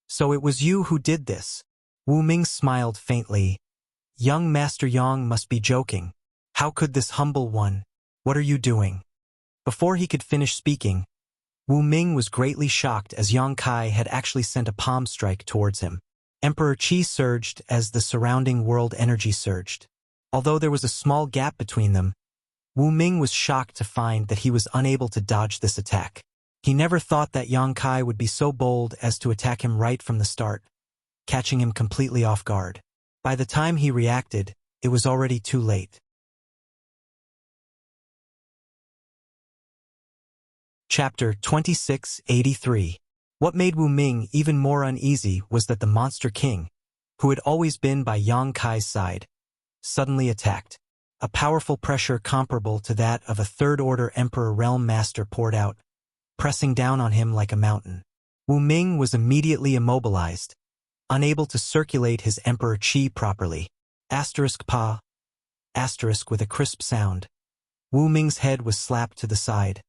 "So it was you who did this?" Wu Ming smiled faintly. "Young Master Yang must be joking. How could this humble one? What are you doing?" Before he could finish speaking, Wu Ming was greatly shocked as Yang Kai had actually sent a palm strike towards him. Emperor Qi surged as the surrounding world energy surged. Although there was a small gap between them, Wu Ming was shocked to find that he was unable to dodge this attack. He never thought that Yang Kai would be so bold as to attack him right from the start, catching him completely off guard. By the time he reacted, it was already too late. Chapter 2683. What made Wu Ming even more uneasy was that the Monster King, who had always been by Yang Kai's side, suddenly attacked. A powerful pressure comparable to that of a third-order Emperor Realm Master poured out, pressing down on him like a mountain. Wu Ming was immediately immobilized, unable to circulate his Emperor Qi properly. Pa. With a crisp sound. Wu Ming's head was slapped to the side,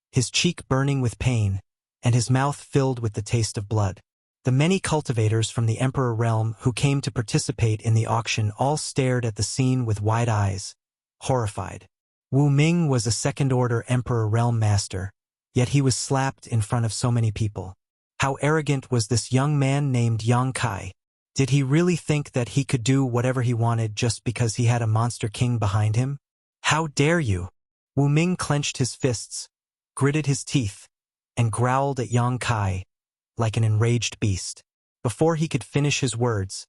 his cheek burning with pain, and his mouth filled with the taste of blood. The many cultivators from the Emperor Realm who came to participate in the auction all stared at the scene with wide eyes, horrified. Wu Ming was a second-order Emperor Realm Master, yet he was slapped in front of so many people. How arrogant was this young man named Yang Kai? Did he really think that he could do whatever he wanted just because he had a Monster King behind him? How dare you? Wu Ming clenched his fists, gritted his teeth, and growled at Yang Kai like an enraged beast. Before he could finish his words,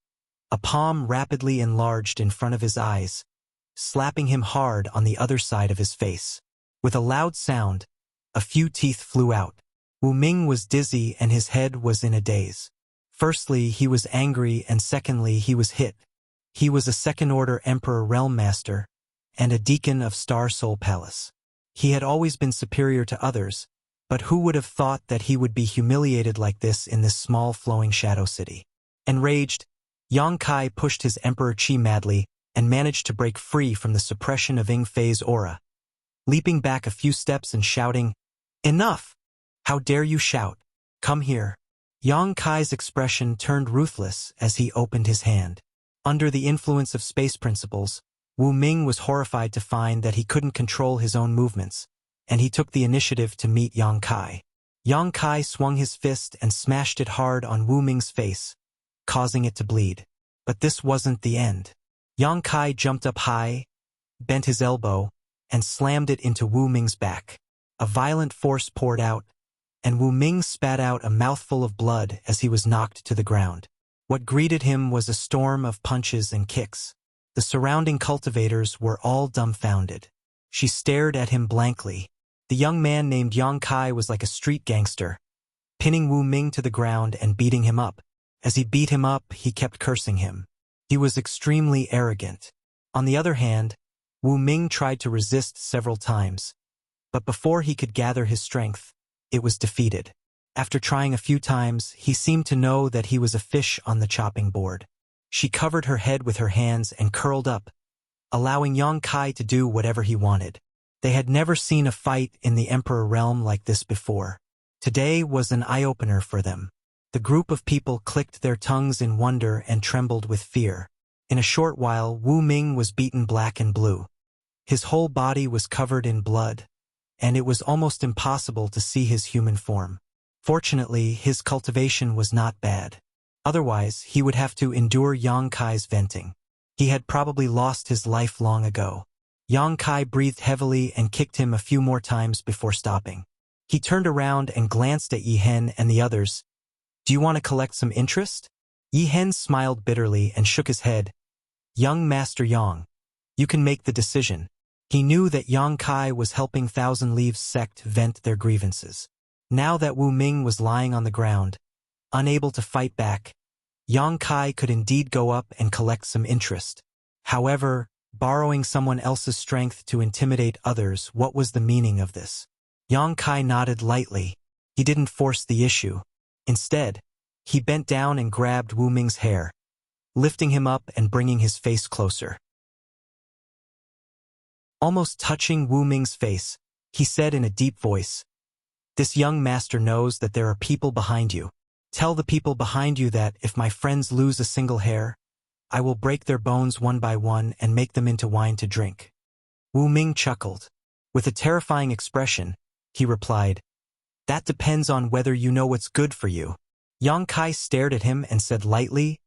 a palm rapidly enlarged in front of his eyes, slapping him hard on the other side of his face. With a loud sound, a few teeth flew out. Wu Ming was dizzy and his head was in a daze. Firstly, he was angry, and secondly, he was hit. He was a second-order Emperor Realm Master and a deacon of Star Soul Palace. He had always been superior to others, but who would have thought that he would be humiliated like this in this small flowing shadow city? Enraged, Yang Kai pushed his Emperor Qi madly and managed to break free from the suppression of Ying Fei's aura, leaping back a few steps and shouting, "Enough! How dare you shout? Come here." Yang Kai's expression turned ruthless as he opened his hand. Under the influence of space principles, Wu Ming was horrified to find that he couldn't control his own movements, and he took the initiative to meet Yang Kai. Yang Kai swung his fist and smashed it hard on Wu Ming's face, causing it to bleed. But this wasn't the end. Yang Kai jumped up high, bent his elbow, and slammed it into Wu Ming's back. A violent force poured out, and Wu Ming spat out a mouthful of blood as he was knocked to the ground. What greeted him was a storm of punches and kicks. The surrounding cultivators were all dumbfounded. She stared at him blankly. The young man named Yang Kai was like a street gangster, pinning Wu Ming to the ground and beating him up. As he beat him up, he kept cursing him. He was extremely arrogant. On the other hand, Wu Ming tried to resist several times, but before he could gather his strength, it was defeated. After trying a few times, he seemed to know that he was a fish on the chopping board. She covered her head with her hands and curled up, allowing Yang Kai to do whatever he wanted. They had never seen a fight in the Emperor Realm like this before. Today was an eye-opener for them. The group of people clicked their tongues in wonder and trembled with fear. In a short while, Wu Ming was beaten black and blue. His whole body was covered in blood, and it was almost impossible to see his human form. Fortunately, his cultivation was not bad. Otherwise, he would have to endure Yang Kai's venting. He had probably lost his life long ago. Yang Kai breathed heavily and kicked him a few more times before stopping. He turned around and glanced at Yi Hen and the others. "Do you want to collect some interest?" Yi Hen smiled bitterly and shook his head. "Young Master Yang, you can make the decision." He knew that Yang Kai was helping Thousand Leaves sect vent their grievances. Now that Wu Ming was lying on the ground, unable to fight back, Yang Kai could indeed go up and collect some interest. However, borrowing someone else's strength to intimidate others, what was the meaning of this? Yang Kai nodded lightly. He didn't force the issue. Instead, He bent down and grabbed Wu Ming's hair, lifting him up and bringing his face closer. Almost touching Wu Ming's face, he said in a deep voice, "This young master knows that there are people behind you. Tell the people behind you that if my friends lose a single hair, I will break their bones one by one and make them into wine to drink." Wu Ming chuckled. With a terrifying expression, he replied, "That depends on whether you know what's good for you." Yang Kai stared at him and said lightly,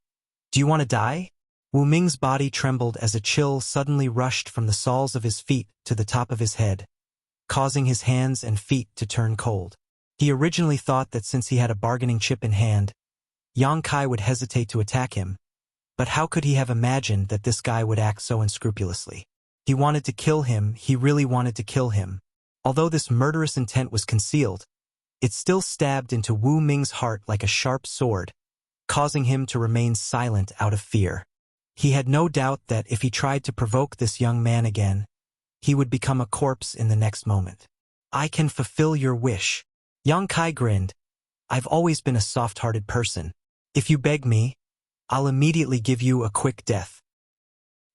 "Do you want to die?" Wu Ming's body trembled as a chill suddenly rushed from the soles of his feet to the top of his head, causing his hands and feet to turn cold. He originally thought that since he had a bargaining chip in hand, Yang Kai would hesitate to attack him, but how could he have imagined that this guy would act so unscrupulously? He wanted to kill him, he really wanted to kill him. Although this murderous intent was concealed, it still stabbed into Wu Ming's heart like a sharp sword, causing him to remain silent out of fear. He had no doubt that if he tried to provoke this young man again, he would become a corpse in the next moment. "I can fulfill your wish." Yang Kai grinned. "I've always been a soft-hearted person. If you beg me, I'll immediately give you a quick death."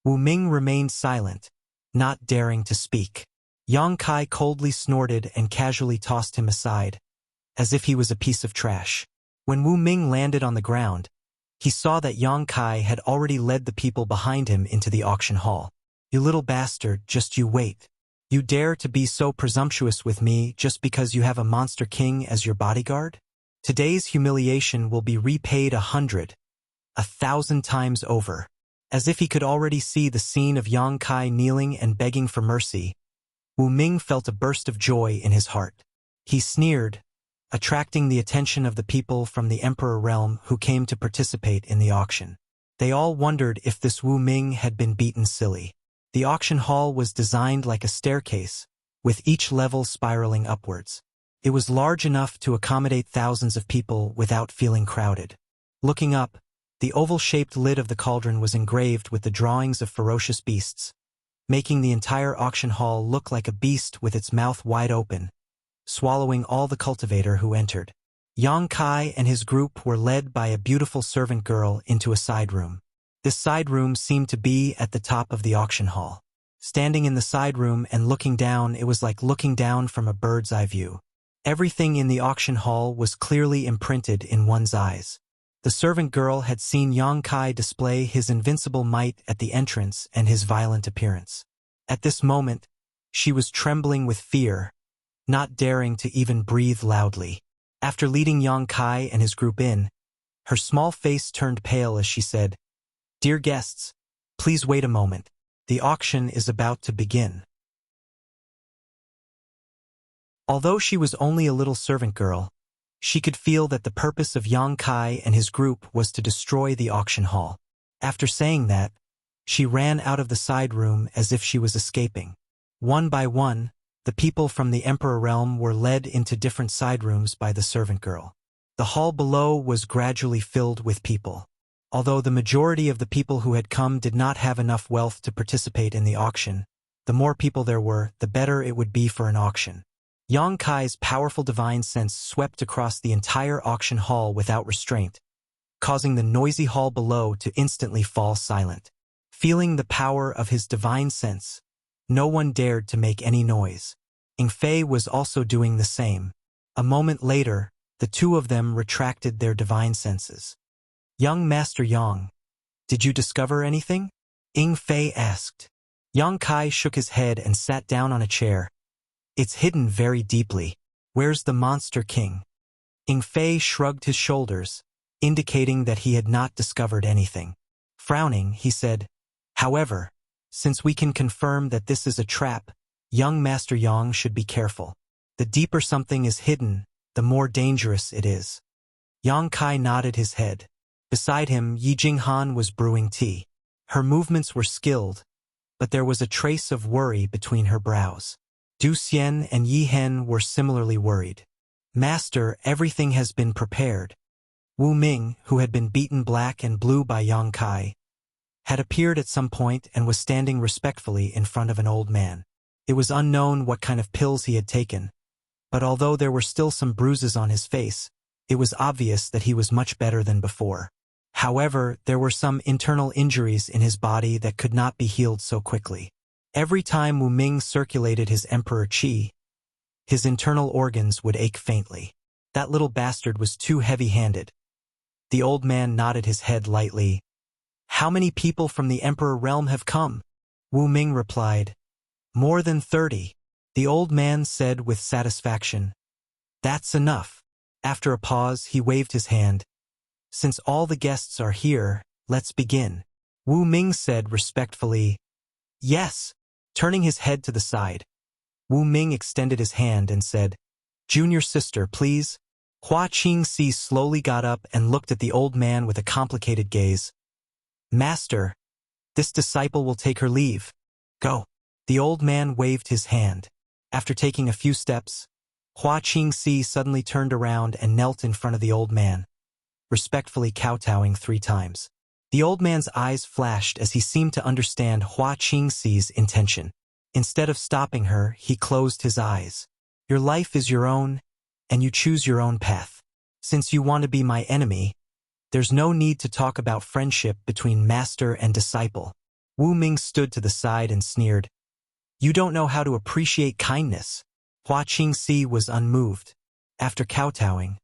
Wu Ming remained silent, not daring to speak. Yang Kai coldly snorted and casually tossed him aside, as if he was a piece of trash. When Wu Ming landed on the ground, he saw that Yang Kai had already led the people behind him into the auction hall. "You little bastard, just you wait. You dare to be so presumptuous with me just because you have a monster king as your bodyguard? Today's humiliation will be repaid 100, 1,000 times over." As if he could already see the scene of Yang Kai kneeling and begging for mercy, Wu Ming felt a burst of joy in his heart. He sneered, attracting the attention of the people from the Emperor realm who came to participate in the auction. They all wondered if this Wu Ming had been beaten silly. The auction hall was designed like a staircase, with each level spiraling upwards. It was large enough to accommodate thousands of people without feeling crowded. Looking up, the oval-shaped lid of the cauldron was engraved with the drawings of ferocious beasts, making the entire auction hall look like a beast with its mouth wide open, swallowing all the cultivator who entered. Yang Kai and his group were led by a beautiful servant girl into a side room. This side room seemed to be at the top of the auction hall. Standing in the side room and looking down, it was like looking down from a bird's eye view. Everything in the auction hall was clearly imprinted in one's eyes. The servant girl had seen Yang Kai display his invincible might at the entrance and his violent appearance. At this moment, she was trembling with fear, not daring to even breathe loudly. After leading Yang Kai and his group in, her small face turned pale as she said, "Dear guests, please wait a moment. The auction is about to begin." Although she was only a little servant girl, she could feel that the purpose of Yang Kai and his group was to destroy the auction hall. After saying that, she ran out of the side room as if she was escaping. One by one, the people from the Emperor realm were led into different side rooms by the servant girl. The hall below was gradually filled with people. Although the majority of the people who had come did not have enough wealth to participate in the auction, the more people there were, the better it would be for an auction. Yang Kai's powerful divine sense swept across the entire auction hall without restraint, causing the noisy hall below to instantly fall silent. Feeling the power of his divine sense, no one dared to make any noise. Ying Fei was also doing the same. A moment later, the two of them retracted their divine senses. "Young Master Yang, did you discover anything?" Ying Fei asked. Yang Kai shook his head and sat down on a chair. "It's hidden very deeply. Where's the Monster King?" Ying Fei shrugged his shoulders, indicating that he had not discovered anything. Frowning, he said, "However, since we can confirm that this is a trap, young Master Yang should be careful. The deeper something is hidden, the more dangerous it is." Yang Kai nodded his head. Beside him, Yi Jinghan was brewing tea. Her movements were skilled, but there was a trace of worry between her brows. Du Xian and Yi Hen were similarly worried. "Master, everything has been prepared." Wu Ming, who had been beaten black and blue by Yang Kai, had appeared at some point and was standing respectfully in front of an old man. It was unknown what kind of pills he had taken, but although there were still some bruises on his face, It was obvious that he was much better than before. However, there were some internal injuries in his body that could not be healed so quickly. Every time Wu Ming circulated his emperor qi, his internal organs would ache faintly. That little bastard was too heavy-handed. The old man nodded his head lightly. How many people from the emperor realm have come? Wu Ming replied. More than 30. The old man said with satisfaction. That's enough. After a pause, he waved his hand. Since all the guests are here, let's begin. Wu Ming said respectfully. Yes. Turning his head to the side, Wu Ming extended his hand and said, Junior sister, please. Hua Qingxi slowly got up and looked at the old man with a complicated gaze. Master, this disciple will take her leave. Go. The old man waved his hand. After taking a few steps, Hua Qingxi suddenly turned around and knelt in front of the old man, respectfully kowtowing 3 times. The old man's eyes flashed as he seemed to understand Hua Qingxi's intention. Instead of stopping her, he closed his eyes. Your life is your own, and you choose your own path. Since you want to be my enemy, there's no need to talk about friendship between master and disciple. Wu Ming stood to the side and sneered. You don't know how to appreciate kindness. Hua Qingxi was unmoved. After kowtowing,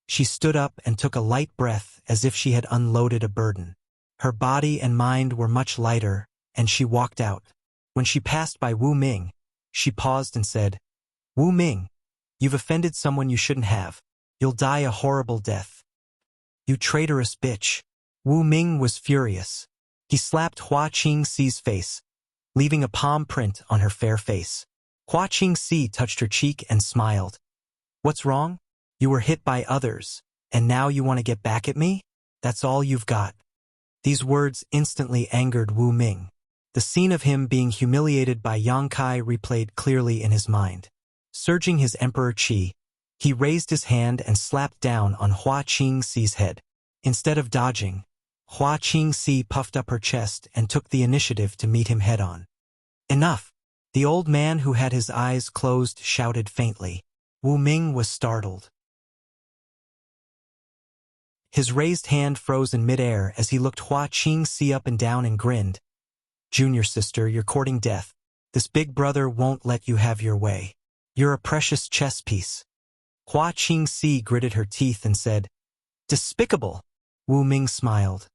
she stood up and took a light breath as if she had unloaded a burden. Her body and mind were much lighter, and she walked out. When she passed by Wu Ming, she paused and said, Wu Ming, you've offended someone you shouldn't have. You'll die a horrible death. You traitorous bitch. Wu Ming was furious. He slapped Hua Qingxi's face, leaving a palm print on her fair face. Hua Qingxi touched her cheek and smiled. What's wrong? You were hit by others, and now you want to get back at me? That's all you've got. These words instantly angered Wu Ming. The scene of him being humiliated by Yang Kai replayed clearly in his mind. Surging his emperor qi, he raised his hand and slapped down on Hua Qingxi's head. Instead of dodging, Hua Qingxi puffed up her chest and took the initiative to meet him head-on. Enough! The old man who had his eyes closed shouted faintly. Wu Ming was startled. His raised hand froze in midair as he looked Hua Qingxi up and down and grinned. Junior sister, you're courting death. This big brother won't let you have your way. You're a precious chess piece. Hua Qingxi gritted her teeth and said, Despicable! Wu Ming smiled.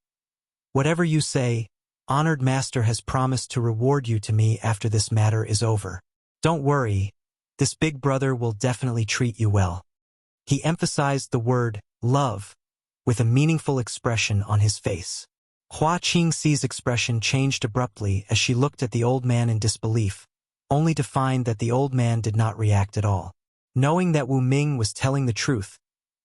Whatever you say, honored master has promised to reward you to me after this matter is over. Don't worry, this big brother will definitely treat you well. He emphasized the word, love, with a meaningful expression on his face. Hua Qingxi's expression changed abruptly as she looked at the old man in disbelief, only to find that the old man did not react at all. Knowing that Wu Ming was telling the truth,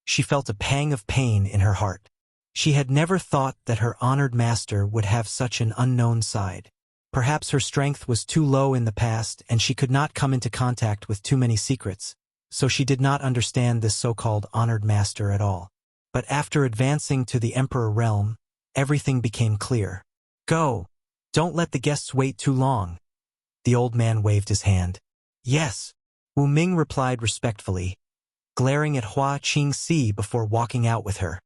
she felt a pang of pain in her heart. She had never thought that her honored master would have such an unknown side. Perhaps her strength was too low in the past and she could not come into contact with too many secrets, so she did not understand this so-called honored master at all. But after advancing to the emperor realm, everything became clear. Go! Don't let the guests wait too long. The old man waved his hand. Yes, Wu Ming replied respectfully, glaring at Hua Qingxi before walking out with her.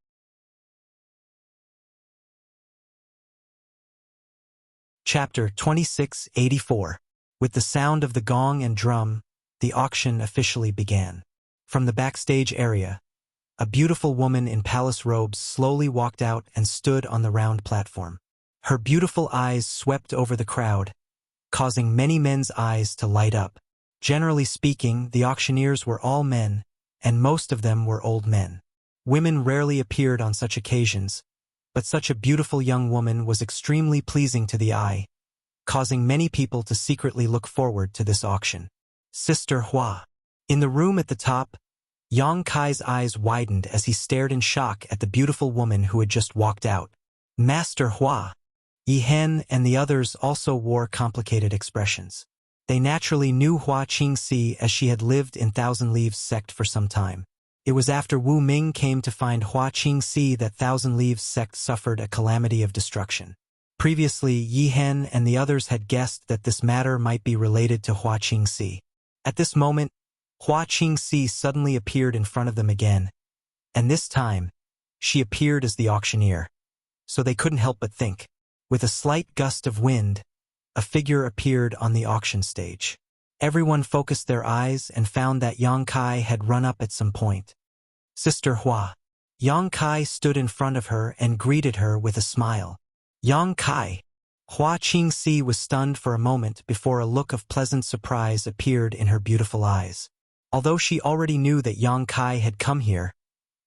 Chapter 2684. With the sound of the gong and drum, the auction officially began. From the backstage area, a beautiful woman in palace robes slowly walked out and stood on the round platform. Her beautiful eyes swept over the crowd, causing many men's eyes to light up. Generally speaking, the auctioneers were all men, and most of them were old men. Women rarely appeared on such occasions, but such a beautiful young woman was extremely pleasing to the eye, causing many people to secretly look forward to this auction. Sister Hua. In the room at the top, Yang Kai's eyes widened as he stared in shock at the beautiful woman who had just walked out. Master Hua. Yi Hen and the others also wore complicated expressions. They naturally knew Hua Qingxi as she had lived in Thousand Leaves sect for some time. It was after Wu Ming came to find Hua Qingxi that Thousand Leaves sect suffered a calamity of destruction. Previously, Yi Hen and the others had guessed that this matter might be related to Hua Qingxi. At this moment, Hua Qingxi suddenly appeared in front of them again, And this time, she appeared as the auctioneer. So they couldn't help but think. With a slight gust of wind, a figure appeared on the auction stage. Everyone focused their eyes and found that Yang Kai had run up at some point. Sister Hua. Yang Kai stood in front of her and greeted her with a smile. Yang Kai. Hua Qingxi was stunned for a moment before a look of pleasant surprise appeared in her beautiful eyes. Although she already knew that Yang Kai had come here,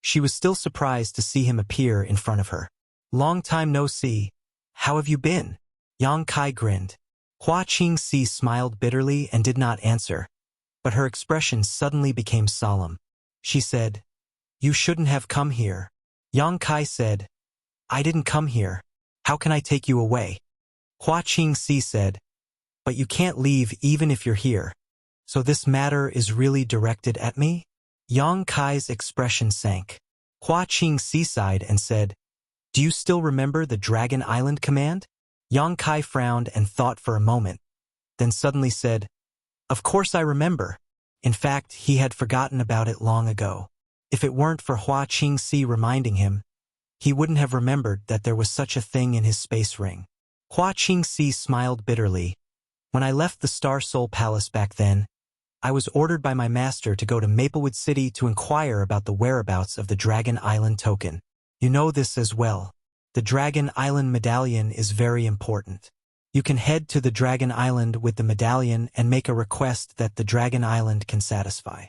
she was still surprised to see him appear in front of her. Long time no see. How have you been? Yang Kai grinned. Hua Qingxi smiled bitterly and did not answer, but her expression suddenly became solemn. She said, "You shouldn't have come here." Yang Kai said, "I didn't come here. How can I take you away?" Hua Qingxi said, "But you can't leave even if you're here. So this matter is really directed at me?" Yang Kai's expression sank. Hua Qingxi sighed and said, "Do you still remember the Dragon Island command?" Yang Kai frowned and thought for a moment, then suddenly said, "Of course I remember." In fact, he had forgotten about it long ago. If it weren't for Hua Qingxi reminding him, he wouldn't have remembered that there was such a thing in his space ring. Hua Qingxi smiled bitterly. "When I left the Star Soul Palace back then, I was ordered by my master to go to Maplewood City to inquire about the whereabouts of the Dragon Island token. You know this as well. The Dragon Island medallion is very important. You can head to the Dragon Island with the medallion and make a request that the Dragon Island can satisfy."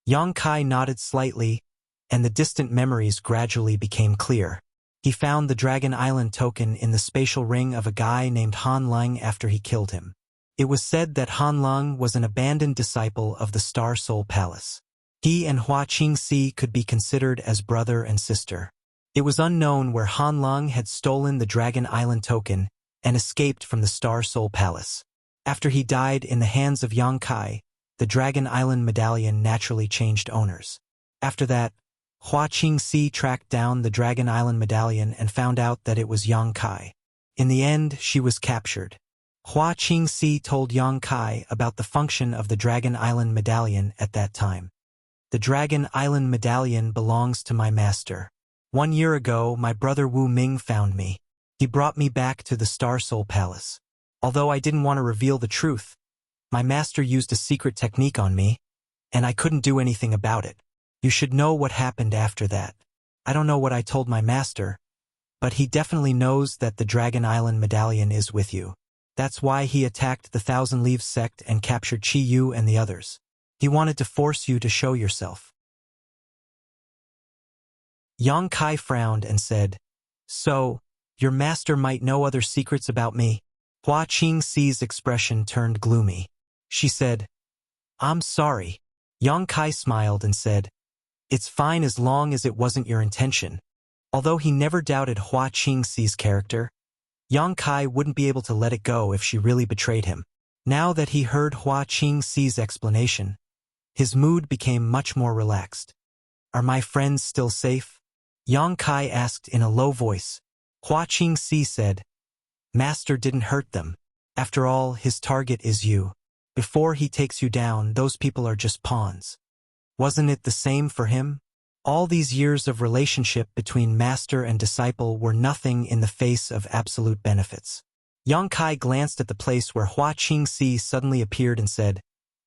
Yang Kai nodded slightly, and the distant memories gradually became clear. He found the Dragon Island token in the spatial ring of a guy named Han Lung after he killed him. It was said that Han Lung was an abandoned disciple of the Star Soul Palace. He and Hua Qingxi could be considered as brother and sister. It was unknown where Han Lung had stolen the Dragon Island token and escaped from the Star Soul Palace. After he died in the hands of Yang Kai, the Dragon Island medallion naturally changed owners. After that, Hua Qingxi tracked down the Dragon Island medallion and found out that it was Yang Kai. In the end, she was captured. Hua Qingxi told Yang Kai about the function of the Dragon Island medallion at that time. "The Dragon Island medallion belongs to my master. 1 year ago, my brother Wu Ming found me. He brought me back to the Star Soul Palace. Although I didn't want to reveal the truth, my master used a secret technique on me, and I couldn't do anything about it. You should know what happened after that. I don't know what I told my master, but he definitely knows that the Dragon Island medallion is with you. That's why he attacked the Thousand Leaves sect and captured Qi Yu and the others. He wanted to force you to show yourself." Yang Kai frowned and said, "So, your master might know other secrets about me?" Hua Qingxi's expression turned gloomy. She said, "I'm sorry." Yang Kai smiled and said, "It's fine as long as it wasn't your intention." Although he never doubted Hua Qingxi's character, Yang Kai wouldn't be able to let it go if she really betrayed him. Now that he heard Hua Qingxi's explanation, his mood became much more relaxed. "Are my friends still safe?" Yang Kai asked in a low voice. Hua Qingxi said, "Master didn't hurt them. After all, his target is you. Before he takes you down, those people are just pawns. Wasn't it the same for him? All these years of relationship between master and disciple were nothing in the face of absolute benefits." Yang Kai glanced at the place where Hua Qingxi suddenly appeared and said,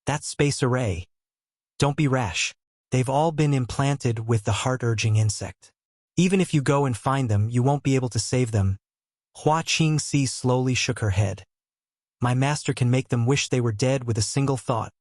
"That's space array. Don't be rash. They've all been implanted with the heart-urging insect. Even if you go and find them, you won't be able to save them." Hua Qingxi slowly shook her head. "My master can make them wish they were dead with a single thought."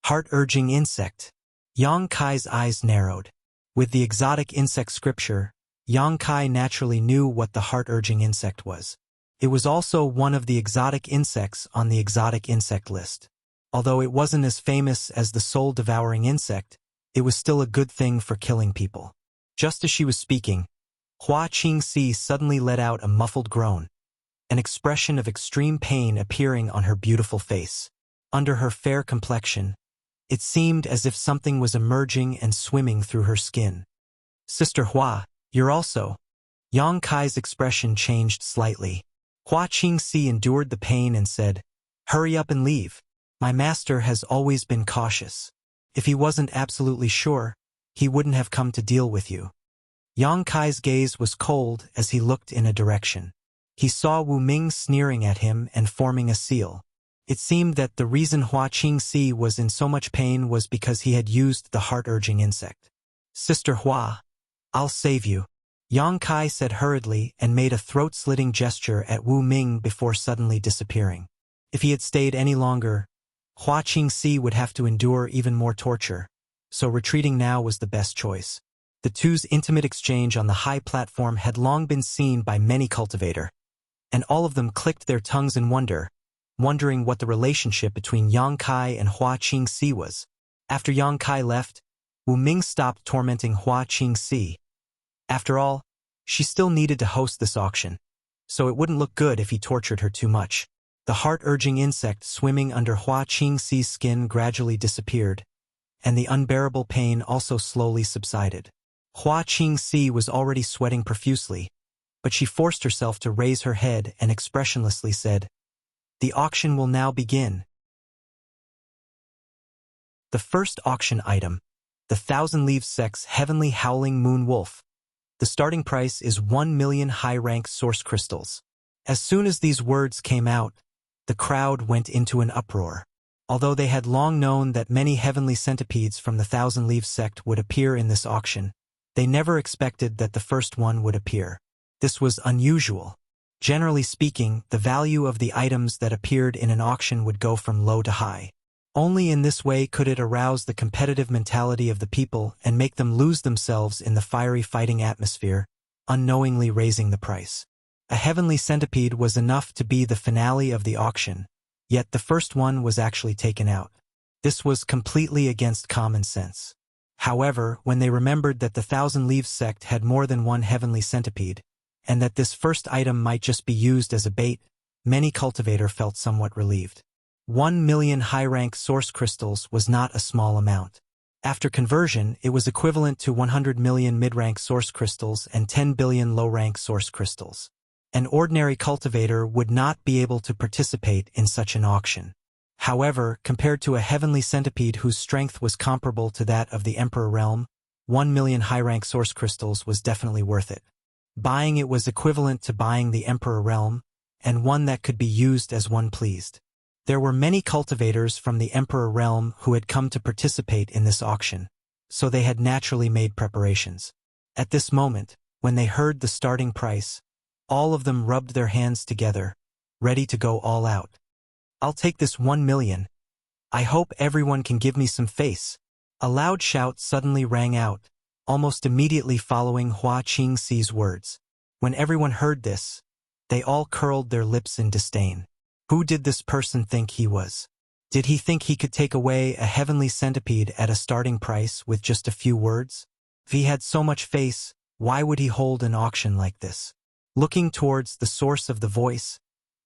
Heart-urging insect. Yang Kai's eyes narrowed. With the exotic insect scripture, Yang Kai naturally knew what the heart-urging insect was. It was also one of the exotic insects on the exotic insect list. Although it wasn't as famous as the soul-devouring insect, it was still a good thing for killing people. Just as she was speaking, Hua Qingxi suddenly let out a muffled groan, an expression of extreme pain appearing on her beautiful face. Under her fair complexion, it seemed as if something was emerging and swimming through her skin. "Sister Hua, you're also..." Yang Kai's expression changed slightly. Hua Qingxi endured the pain and said, "Hurry up and leave. My master has always been cautious. If he wasn't absolutely sure, he wouldn't have come to deal with you. Yang Kai's gaze was cold as he looked in a direction. He saw Wu Ming sneering at him and forming a seal. It seemed that the reason Hua Qingxi was in so much pain was because he had used the heart-urging insect. Sister Hua, I'll save you, Yang Kai said hurriedly and made a throat-slitting gesture at Wu Ming before suddenly disappearing. If he had stayed any longer, Hua Qingxi would have to endure even more torture, so retreating now was the best choice. The two's intimate exchange on the high platform had long been seen by many cultivators, and all of them clicked their tongues in wonder, wondering what the relationship between Yang Kai and Hua Qingxi was. After Yang Kai left, Wu Ming stopped tormenting Hua Qingxi. After all, she still needed to host this auction, so it wouldn't look good if he tortured her too much. The heart-urging insect swimming under Hua Qingxi's skin gradually disappeared, and the unbearable pain also slowly subsided. Hua Qingxi was already sweating profusely, but she forced herself to raise her head and expressionlessly said, "The auction will now begin." The first auction item, the 1,000 Leaves Sex Heavenly Howling Moon Wolf. The starting price is 1,000,000 high-rank source crystals. As soon as these words came out, the crowd went into an uproar. Although they had long known that many heavenly centipedes from the 1,000 Leaves sect would appear in this auction, they never expected that the first one would appear. This was unusual. Generally speaking, the value of the items that appeared in an auction would go from low to high. Only in this way could it arouse the competitive mentality of the people and make them lose themselves in the fiery fighting atmosphere, unknowingly raising the price. A heavenly centipede was enough to be the finale of the auction, yet the first one was actually taken out. This was completely against common sense. However, when they remembered that the 1,000 Leaves sect had more than one heavenly centipede, and that this first item might just be used as a bait, many cultivators felt somewhat relieved. 1,000,000 high-rank source crystals was not a small amount. After conversion, it was equivalent to 100 million mid-rank source crystals and 10 billion low-rank source crystals. An ordinary cultivator would not be able to participate in such an auction. However, compared to a heavenly centipede whose strength was comparable to that of the Emperor Realm, 1,000,000 high-rank source crystals was definitely worth it. Buying it was equivalent to buying the Emperor Realm, and one that could be used as one pleased. There were many cultivators from the Emperor Realm who had come to participate in this auction, so they had naturally made preparations. At this moment, when they heard the starting price, all of them rubbed their hands together, ready to go all out. "I'll take this 1,000,000. I hope everyone can give me some face." A loud shout suddenly rang out, almost immediately following Hua Qingxi's words. When everyone heard this, they all curled their lips in disdain. Who did this person think he was? Did he think he could take away a heavenly centipede at a starting price with just a few words? If he had so much face, why would he hold an auction like this? Looking towards the source of the voice,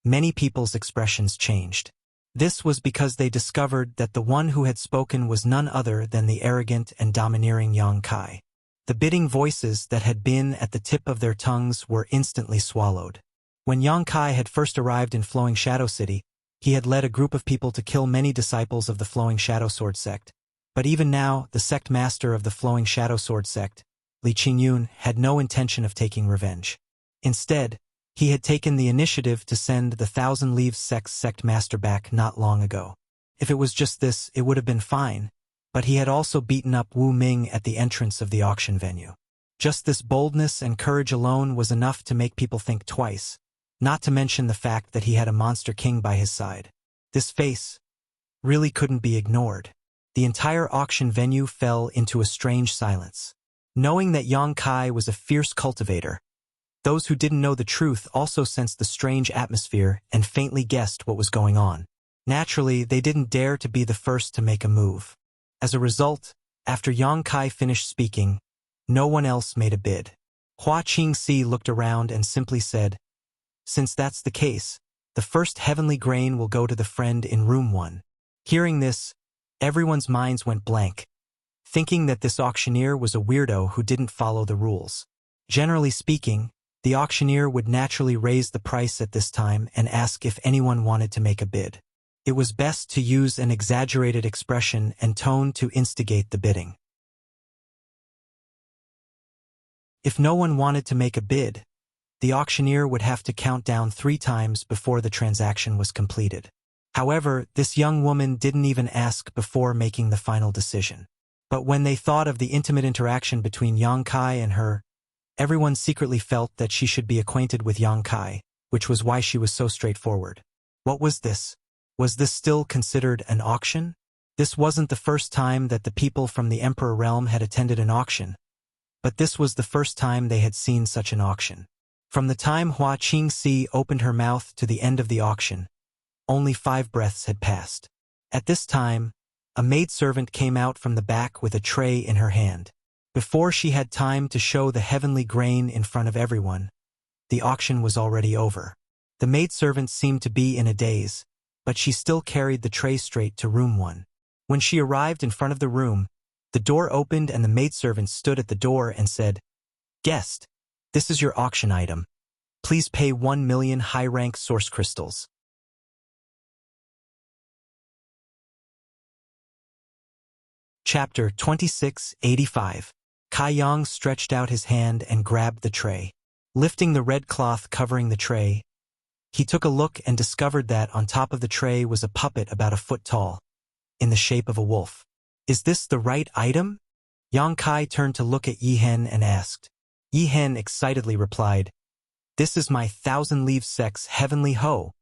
many people's expressions changed. This was because they discovered that the one who had spoken was none other than the arrogant and domineering Yang Kai. The bidding voices that had been at the tip of their tongues were instantly swallowed. When Yang Kai had first arrived in Flowing Shadow City, he had led a group of people to kill many disciples of the Flowing Shadow Sword sect. But even now, the sect master of the Flowing Shadow Sword sect, Li Qingyun, had no intention of taking revenge. Instead, he had taken the initiative to send the 1,000 Leaves sect master back not long ago. If it was just this, it would have been fine, but he had also beaten up Wu Ming at the entrance of the auction venue. Just this boldness and courage alone was enough to make people think twice, not to mention the fact that he had a monster king by his side. This face really couldn't be ignored. The entire auction venue fell into a strange silence. Knowing that Yang Kai was a fierce cultivator, those who didn't know the truth also sensed the strange atmosphere and faintly guessed what was going on. Naturally, they didn't dare to be the first to make a move. As a result, after Yang Kai finished speaking, no one else made a bid. Hua Qingxi looked around and simply said, "Since that's the case, the first heavenly grain will go to the friend in room 1. Hearing this, everyone's minds went blank, thinking that this auctioneer was a weirdo who didn't follow the rules. Generally speaking, the auctioneer would naturally raise the price at this time and ask if anyone wanted to make a bid. It was best to use an exaggerated expression and tone to instigate the bidding. If no one wanted to make a bid, the auctioneer would have to count down 3 times before the transaction was completed. However, this young woman didn't even ask before making the final decision. But when they thought of the intimate interaction between Yang Kai and her, everyone secretly felt that she should be acquainted with Yang Kai, which was why she was so straightforward. What was this? Was this still considered an auction? This wasn't the first time that the people from the Emperor realm had attended an auction, but this was the first time they had seen such an auction. From the time Hua Qingxi opened her mouth to the end of the auction, only 5 breaths had passed. At this time, a maidservant came out from the back with a tray in her hand. Before she had time to show the heavenly grain in front of everyone, the auction was already over. The maidservant seemed to be in a daze, but she still carried the tray straight to room 1. When she arrived in front of the room, the door opened and the maidservant stood at the door and said, "Guest, this is your auction item. Please pay 1 million high-rank source crystals." Chapter 2685. Kai Yang stretched out his hand and grabbed the tray. Lifting the red cloth covering the tray, he took a look and discovered that on top of the tray was a puppet about a foot tall, in the shape of a wolf. "Is this the right item?" Yang Kai turned to look at Yi Hen and asked. Yi Hen excitedly replied, "This is my 1,000 leaves sex heavenly hoe,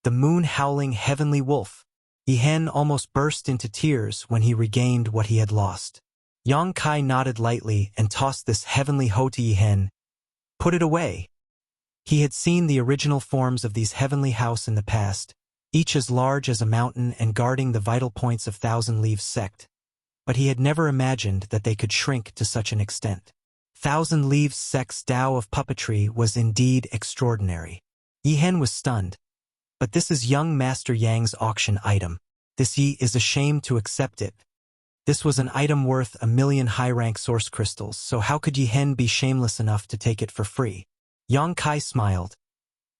the moon-howling heavenly wolf." Yi Hen almost burst into tears when he regained what he had lost. Yang Kai nodded lightly and tossed this heavenly hoe to Yi Hen. "Put it away." He had seen the original forms of these heavenly house in the past, each as large as a mountain and guarding the vital points of 1,000 Leaves sect, but he had never imagined that they could shrink to such an extent. 1,000 Leaves sect's Tao of puppetry was indeed extraordinary. Yi Hen was stunned. "But this is young Master Yang's auction item. This Yi is ashamed to accept it." This was an item worth 1 million high-rank source crystals, so how could Yi Hen be shameless enough to take it for free? Yang Kai smiled.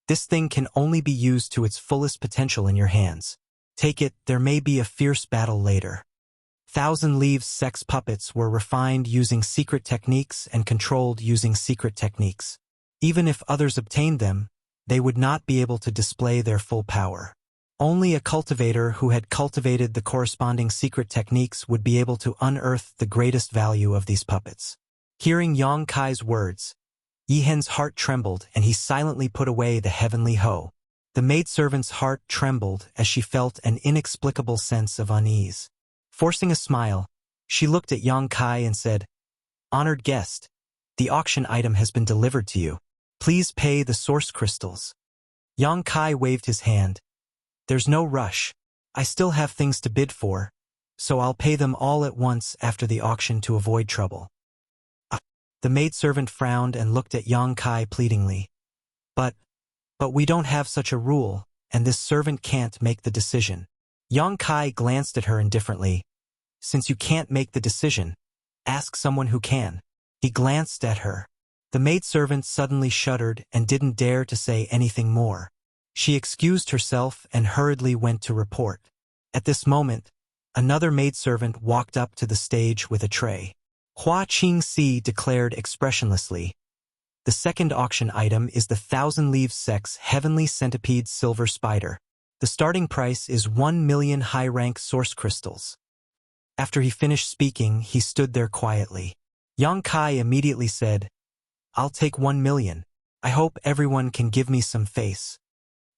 "This thing can only be used to its fullest potential in your hands. Take it, there may be a fierce battle later." 1,000 Leaves sex puppets were refined using secret techniques and controlled using secret techniques. Even if others obtained them, they would not be able to display their full power. Only a cultivator who had cultivated the corresponding secret techniques would be able to unearth the greatest value of these puppets. Hearing Yang Kai's words, Yi Hen's heart trembled and he silently put away the heavenly hoe. The maidservant's heart trembled as she felt an inexplicable sense of unease. Forcing a smile, she looked at Yang Kai and said, "Honored guest, the auction item has been delivered to you. Please pay the source crystals." Yang Kai waved his hand. "There's no rush. I still have things to bid for, so I'll pay them all at once after the auction to avoid trouble." The maidservant frowned and looked at Yang Kai pleadingly. But we don't have such a rule, and this servant can't make the decision." Yang Kai glanced at her indifferently. "Since you can't make the decision, ask someone who can." He glanced at her. The maidservant suddenly shuddered and didn't dare to say anything more. She excused herself and hurriedly went to report. At this moment, another maidservant walked up to the stage with a tray. Hua Qingxi declared expressionlessly, "The second auction item is the 1,000 Leaves sex Heavenly Centipede Silver Spider. The starting price is 1 million high-rank source crystals." After he finished speaking, he stood there quietly. Yang Kai immediately said, "I'll take 1 million. I hope everyone can give me some face."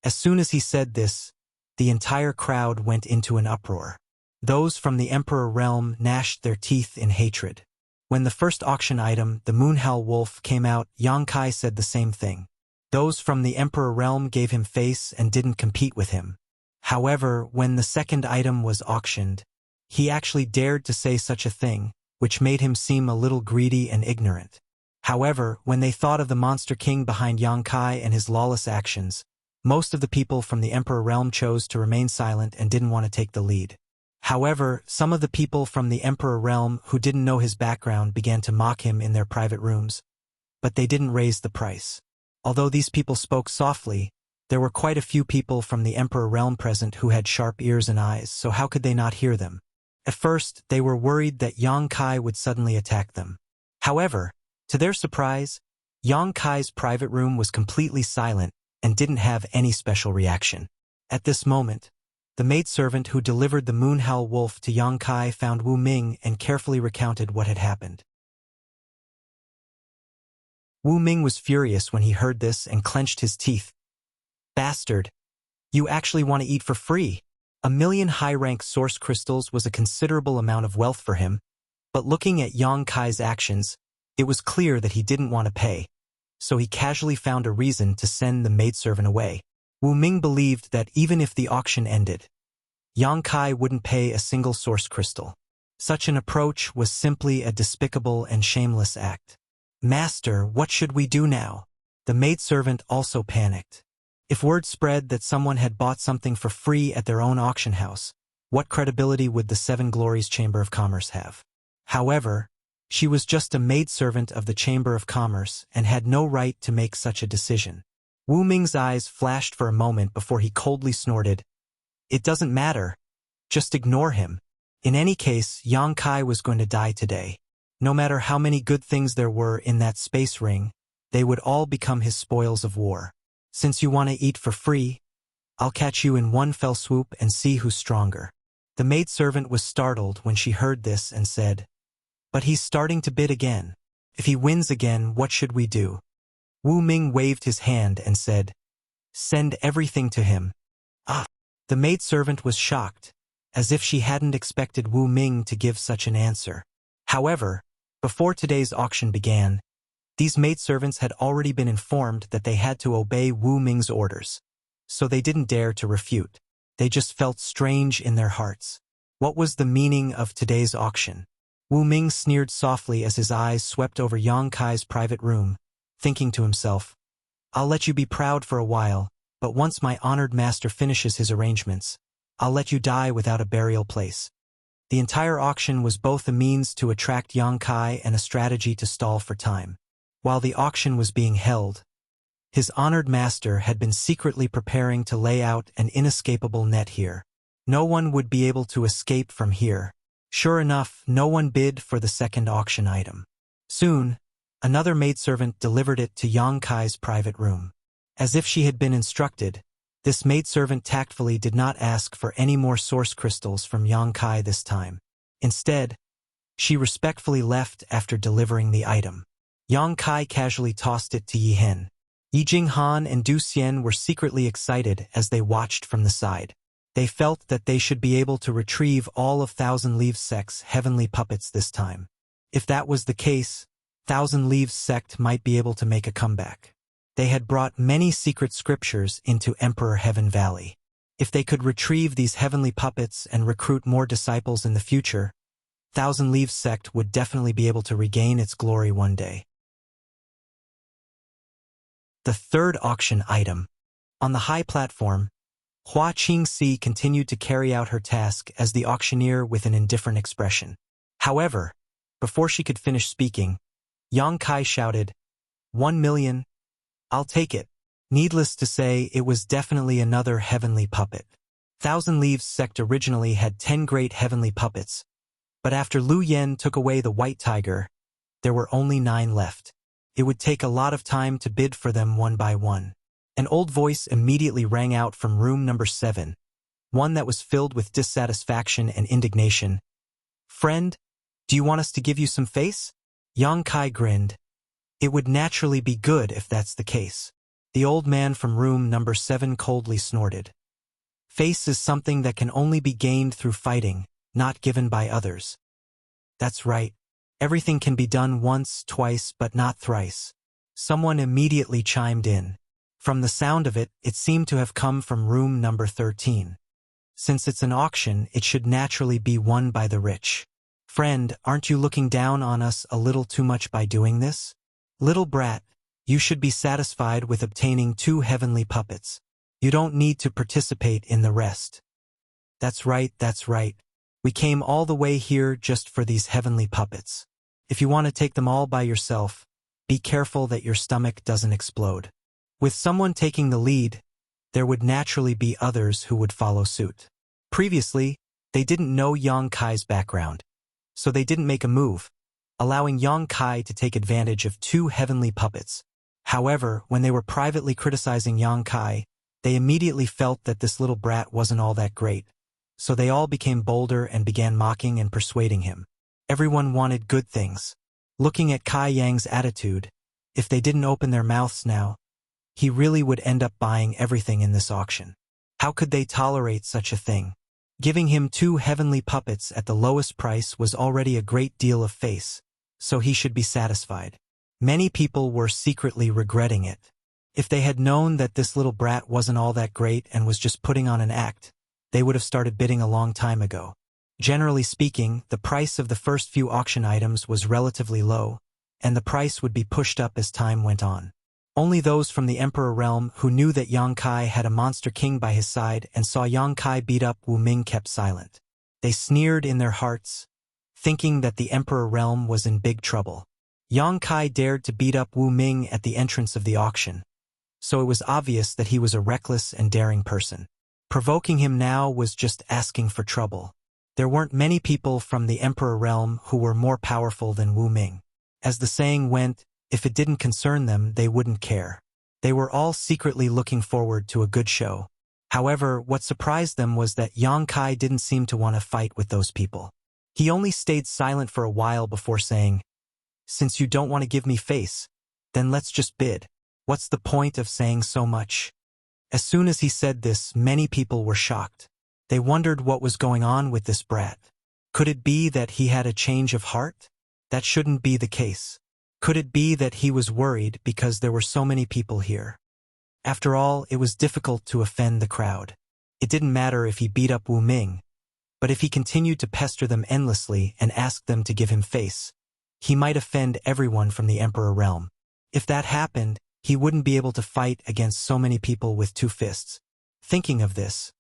As soon as he said this, the entire crowd went into an uproar. Those from the Emperor realm gnashed their teeth in hatred. When the first auction item, the Moonhowl Wolf, came out, Yang Kai said the same thing. Those from the Emperor realm gave him face and didn't compete with him. However, when the second item was auctioned, he actually dared to say such a thing, which made him seem a little greedy and ignorant. However, when they thought of the Monster King behind Yang Kai and his lawless actions, most of the people from the Emperor realm chose to remain silent and didn't want to take the lead. However, some of the people from the Emperor realm who didn't know his background began to mock him in their private rooms, but they didn't raise the price. Although these people spoke softly, there were quite a few people from the Emperor realm present who had sharp ears and eyes, so how could they not hear them? At first, they were worried that Yang Kai would suddenly attack them. However, To their surprise, Yang Kai's private room was completely silent and didn't have any special reaction. At this moment, the maidservant who delivered the moonhowl wolf to Yang Kai found Wu Ming and carefully recounted what had happened. Wu Ming was furious when he heard this and clenched his teeth. Bastard! You actually want to eat for free? 1,000,000 high-rank source crystals was a considerable amount of wealth for him, but looking at Yang Kai's actions, it was clear that he didn't want to pay, so he casually found a reason to send the maidservant away. Wu Ming believed that even if the auction ended, Yang Kai wouldn't pay a single source crystal. Such an approach was simply a despicable and shameless act. Master, what should we do now? The maidservant also panicked. If word spread that someone had bought something for free at their own auction house, what credibility would the Seven Glories Chamber of Commerce have? However, she was just a maidservant of the Chamber of Commerce and had no right to make such a decision. Wu Ming's eyes flashed for a moment before he coldly snorted, "It doesn't matter. Just ignore him. In any case, Yang Kai was going to die today. No matter how many good things there were in that space ring, they would all become his spoils of war. Since you want to eat for free, I'll catch you in one fell swoop and see who's stronger." The maidservant was startled when she heard this and said, "But he's starting to bid again. If he wins again, what should we do?" Wu Ming waved his hand and said, "Send everything to him." Ah! The maidservant was shocked, as if she hadn't expected Wu Ming to give such an answer. However, before today's auction began, these maidservants had already been informed that they had to obey Wu Ming's orders, so they didn't dare to refute. They just felt strange in their hearts. What was the meaning of today's auction? Wu Ming sneered softly as his eyes swept over Yang Kai's private room, thinking to himself, "I'll let you be proud for a while, but once my honored master finishes his arrangements, I'll let you die without a burial place." The entire auction was both a means to attract Yang Kai and a strategy to stall for time. While the auction was being held, his honored master had been secretly preparing to lay out an inescapable net here. No one would be able to escape from here. Sure enough, no one bid for the second auction item. Soon, another maidservant delivered it to Yang Kai's private room. As if she had been instructed, this maidservant tactfully did not ask for any more source crystals from Yang Kai this time. Instead, she respectfully left after delivering the item. Yang Kai casually tossed it to Yi Hen. Yi Jinghan and Du Xian were secretly excited as they watched from the side. They felt that they should be able to retrieve all of Thousand Leaves Sect's heavenly puppets this time. If that was the case, Thousand Leaves Sect might be able to make a comeback. They had brought many secret scriptures into Emperor Heaven Valley. If they could retrieve these heavenly puppets and recruit more disciples in the future, Thousand Leaves Sect would definitely be able to regain its glory one day. The third auction item. On the high platform, Hua Qingxi continued to carry out her task as the auctioneer with an indifferent expression. However, before she could finish speaking, Yang Kai shouted, 1,000,000. I'll take it. Needless to say, it was definitely another heavenly puppet. Thousand Leaves Sect originally had 10 great heavenly puppets, but after Lu Yen took away the white tiger, there were only 9 left. It would take a lot of time to bid for them one by one. An old voice immediately rang out from room number 7, one that was filled with dissatisfaction and indignation. "Friend, do you want us to give you some face?" Yang Kai grinned. "It would naturally be good if that's the case." The old man from room number 7 coldly snorted. "Face is something that can only be gained through fighting, not given by others." "That's right. Everything can be done once, twice, but not thrice." Someone immediately chimed in. From the sound of it, it seemed to have come from room number 13. Since it's an auction, it should naturally be won by the rich. "Friend, aren't you looking down on us a little too much by doing this? Little brat, you should be satisfied with obtaining 2 heavenly puppets. You don't need to participate in the rest." That's right, that's right. We came all the way here just for these heavenly puppets. If you want to take them all by yourself, be careful that your stomach doesn't explode. With someone taking the lead, there would naturally be others who would follow suit. Previously, they didn't know Yang Kai's background, so they didn't make a move. allowing Yang Kai to take advantage of 2 heavenly puppets. However, when they were privately criticizing Yang Kai, they immediately felt that this little brat wasn't all that great, so they all became bolder and began mocking and persuading him. Everyone wanted good things. Looking at Kai Yang's attitude, if they didn't open their mouths now, he really would end up buying everything in this auction. How could they tolerate such a thing? Giving him 2 heavenly puppets at the lowest price was already a great deal of face, so he should be satisfied. Many people were secretly regretting it. If they had known that this little brat wasn't all that great and was just putting on an act, they would have started bidding a long time ago. Generally speaking, the price of the first few auction items was relatively low, and the price would be pushed up as time went on. Only those from the Emperor realm who knew that Yang Kai had a monster king by his side and saw Yang Kai beat up Wu Ming kept silent. They sneered in their hearts, thinking that the Emperor realm was in big trouble. Yang Kai dared to beat up Wu Ming at the entrance of the auction, so it was obvious that he was a reckless and daring person. Provoking him now was just asking for trouble. There weren't many people from the Emperor realm who were more powerful than Wu Ming. As the saying went, if it didn't concern them, they wouldn't care. They were all secretly looking forward to a good show. However, what surprised them was that Yang Kai didn't seem to want to fight with those people. He only stayed silent for a while before saying, "Since you don't want to give me face, then let's just bid. What's the point of saying so much?" As soon as he said this, many people were shocked. They wondered what was going on with this brat. Could it be that he had a change of heart? That shouldn't be the case. Could it be that he was worried because there were so many people here? After all, it was difficult to offend the crowd. It didn't matter if he beat up Wu Ming, but if he continued to pester them endlessly and asked them to give him face, he might offend everyone from the Emperor realm. If that happened, he wouldn't be able to fight against so many people with 2 fists. Thinking of this,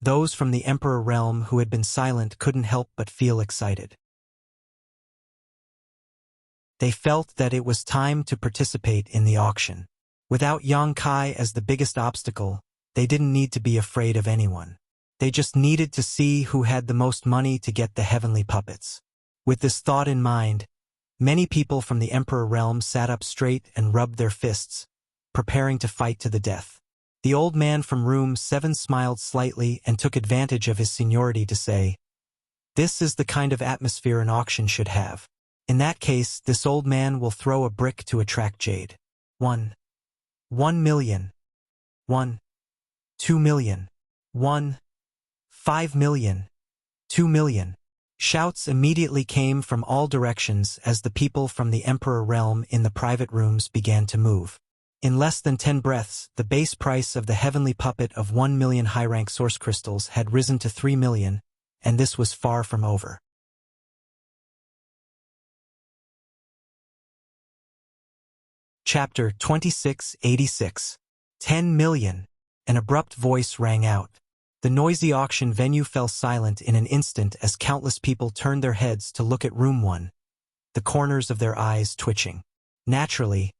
those from the Emperor realm who had been silent couldn't help but feel excited. They felt that it was time to participate in the auction. Without Yang Kai as the biggest obstacle, they didn't need to be afraid of anyone. They just needed to see who had the most money to get the heavenly puppets. With this thought in mind, many people from the Emperor realm sat up straight and rubbed their fists, preparing to fight to the death. The old man from room 7 smiled slightly and took advantage of his seniority to say, "This is the kind of atmosphere an auction should have. In that case, this old man will throw a brick to attract jade. 1 million. 2 million. 5 million. 2 million. Shouts immediately came from all directions as the people from the Emperor realm in the private rooms began to move. In less than 10 breaths, the base price of the heavenly puppet of 1 million high-rank source crystals had risen to 3 million, and this was far from over. Chapter 2686. 10 million. An abrupt voice rang out. The noisy auction venue fell silent in an instant as countless people turned their heads to look at room 1, the corners of their eyes twitching. Naturally,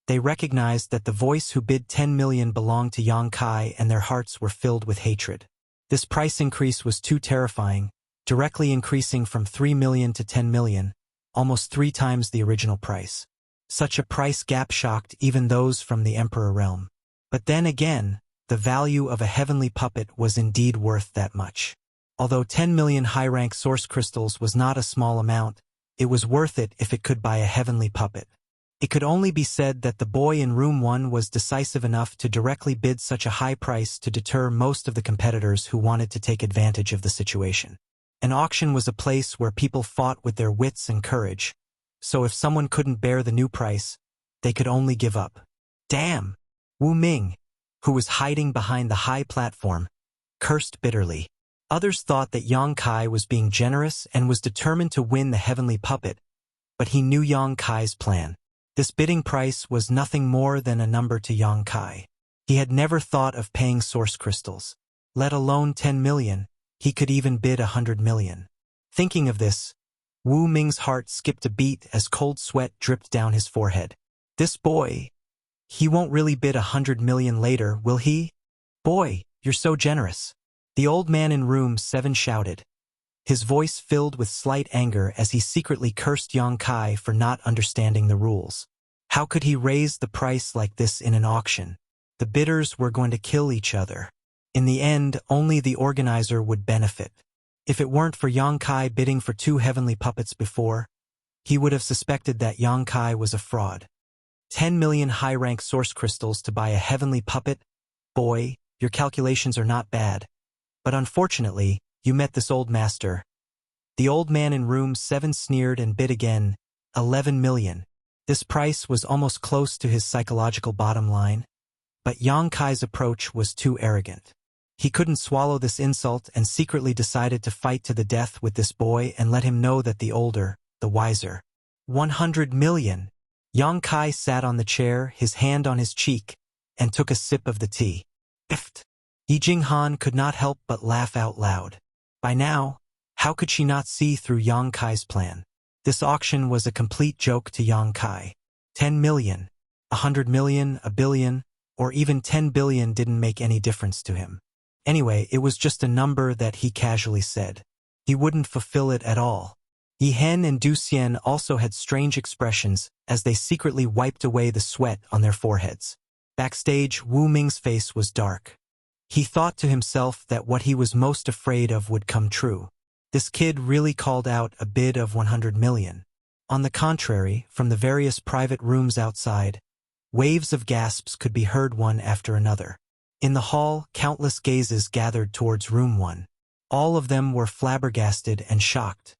they recognized that the voice who bid 10 million belonged to Yang Kai, and their hearts were filled with hatred. This price increase was too terrifying, directly increasing from 3 million to 10 million, almost 3 times the original price. Such a price gap shocked even those from the Emperor realm. But then again, the value of a heavenly puppet was indeed worth that much. Although 10 million high-rank source crystals was not a small amount, it was worth it if it could buy a heavenly puppet. It could only be said that the boy in room 1 was decisive enough to directly bid such a high price to deter most of the competitors who wanted to take advantage of the situation. An auction was a place where people fought with their wits and courage, so if someone couldn't bear the new price, they could only give up. Damn! Wu Ming, who was hiding behind the high platform, cursed bitterly. Others thought that Yang Kai was being generous and was determined to win the heavenly puppet, but he knew Yang Kai's plan. This bidding price was nothing more than a number to Yang Kai. He had never thought of paying source crystals, let alone 10 million. He could even bid 100 million. Thinking of this, Wu Ming's heart skipped a beat as cold sweat dripped down his forehead. This boy, he won't really bid 100 million later, will he? Boy, you're so generous. The old man in room 7 shouted. his voice filled with slight anger as he secretly cursed Yang Kai for not understanding the rules. How could he raise the price like this in an auction? The bidders were going to kill each other. In the end, only the organizer would benefit. If it weren't for Yang Kai bidding for 2 heavenly puppets before, he would have suspected that Yang Kai was a fraud. 10 million high-rank source crystals to buy a heavenly puppet? Boy, your calculations are not bad. But unfortunately, you met this old master. The old man in room 7 sneered and bid again, 11 million. This price was almost close to his psychological bottom line. But Yang Kai's approach was too arrogant. He couldn't swallow this insult and secretly decided to fight to the death with this boy and let him know that the older, the wiser. 100 million. Yang Kai sat on the chair, his hand on his cheek, and took a sip of the tea. Ift. Yi Jinghan could not help but laugh out loud. By now, how could she not see through Yang Kai's plan? This auction was a complete joke to Yang Kai. 10 million, 100 million, a billion, or even 10 billion didn't make any difference to him. Anyway, it was just a number that he casually said. He wouldn't fulfill it at all. Yi Hen and Du Xian also had strange expressions as they secretly wiped away the sweat on their foreheads. Backstage, Wu Ming's face was dark. He thought to himself that what he was most afraid of would come true. This kid really called out a bid of 100 million. On the contrary, from the various private rooms outside, waves of gasps could be heard one after another. In the hall, countless gazes gathered towards room 1. All of them were flabbergasted and shocked.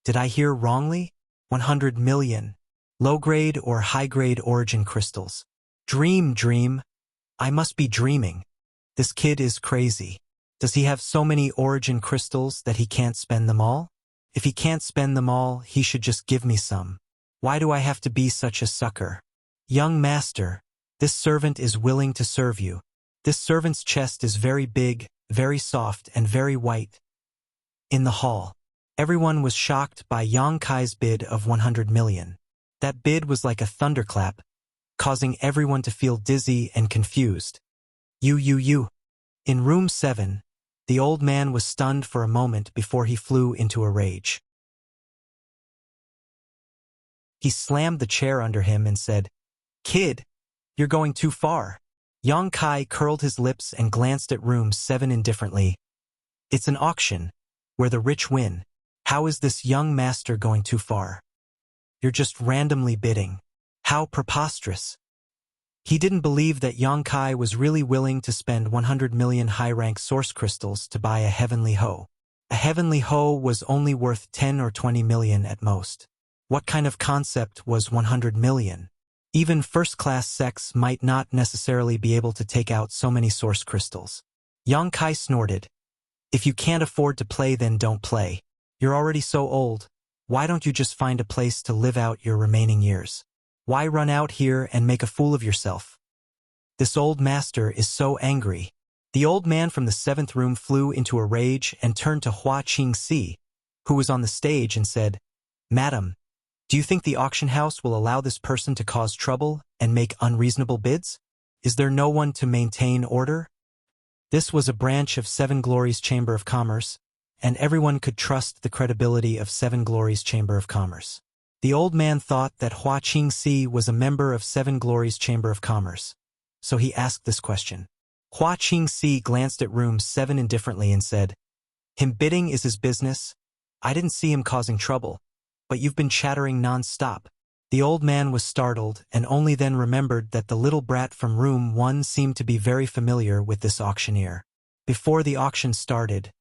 Did I hear wrongly? 100 million. Low-grade or high-grade origin crystals. Dream. I must be dreaming. This kid is crazy. Does he have so many origin crystals that he can't spend them all? If he can't spend them all, he should just give me some. Why do I have to be such a sucker? Young master, this servant is willing to serve you. This servant's chest is very big, very soft, and very white. In the hall, everyone was shocked by Yang Kai's bid of 100 million. That bid was like a thunderclap, causing everyone to feel dizzy and confused. You. In room 7, the old man was stunned for a moment before he flew into a rage. He slammed the chair under him and said, "Kid, you're going too far." Yang Kai curled his lips and glanced at room 7 indifferently. It's an auction, where the rich win. How is this young master going too far? You're just randomly bidding. How preposterous. He didn't believe that Yang Kai was really willing to spend 100 million high-rank source crystals to buy a heavenly hoe. A heavenly hoe was only worth 10 or 20 million at most. What kind of concept was 100 million? Even first-class sex might not necessarily be able to take out so many source crystals. Yang Kai snorted. If you can't afford to play, then don't play. You're already so old. Why don't you just find a place to live out your remaining years? Why run out here and make a fool of yourself? This old master is so angry. The old man from the 7th room flew into a rage and turned to Hua Qingxi, who was on the stage, and said, "Madam, do you think the auction house will allow this person to cause trouble and make unreasonable bids? Is there no one to maintain order?" This was a branch of Seven Glories Chamber of Commerce, and everyone could trust the credibility of Seven Glories Chamber of Commerce. The old man thought that Hua Qingxi was a member of Seven Glories Chamber of Commerce, so he asked this question. Hua Qingxi glanced at room 7 indifferently and said, "Him bidding is his business. I didn't see him causing trouble, but you've been chattering non-stop." The old man was startled and only then remembered that the little brat from room 1 seemed to be very familiar with this auctioneer. Before the auction started,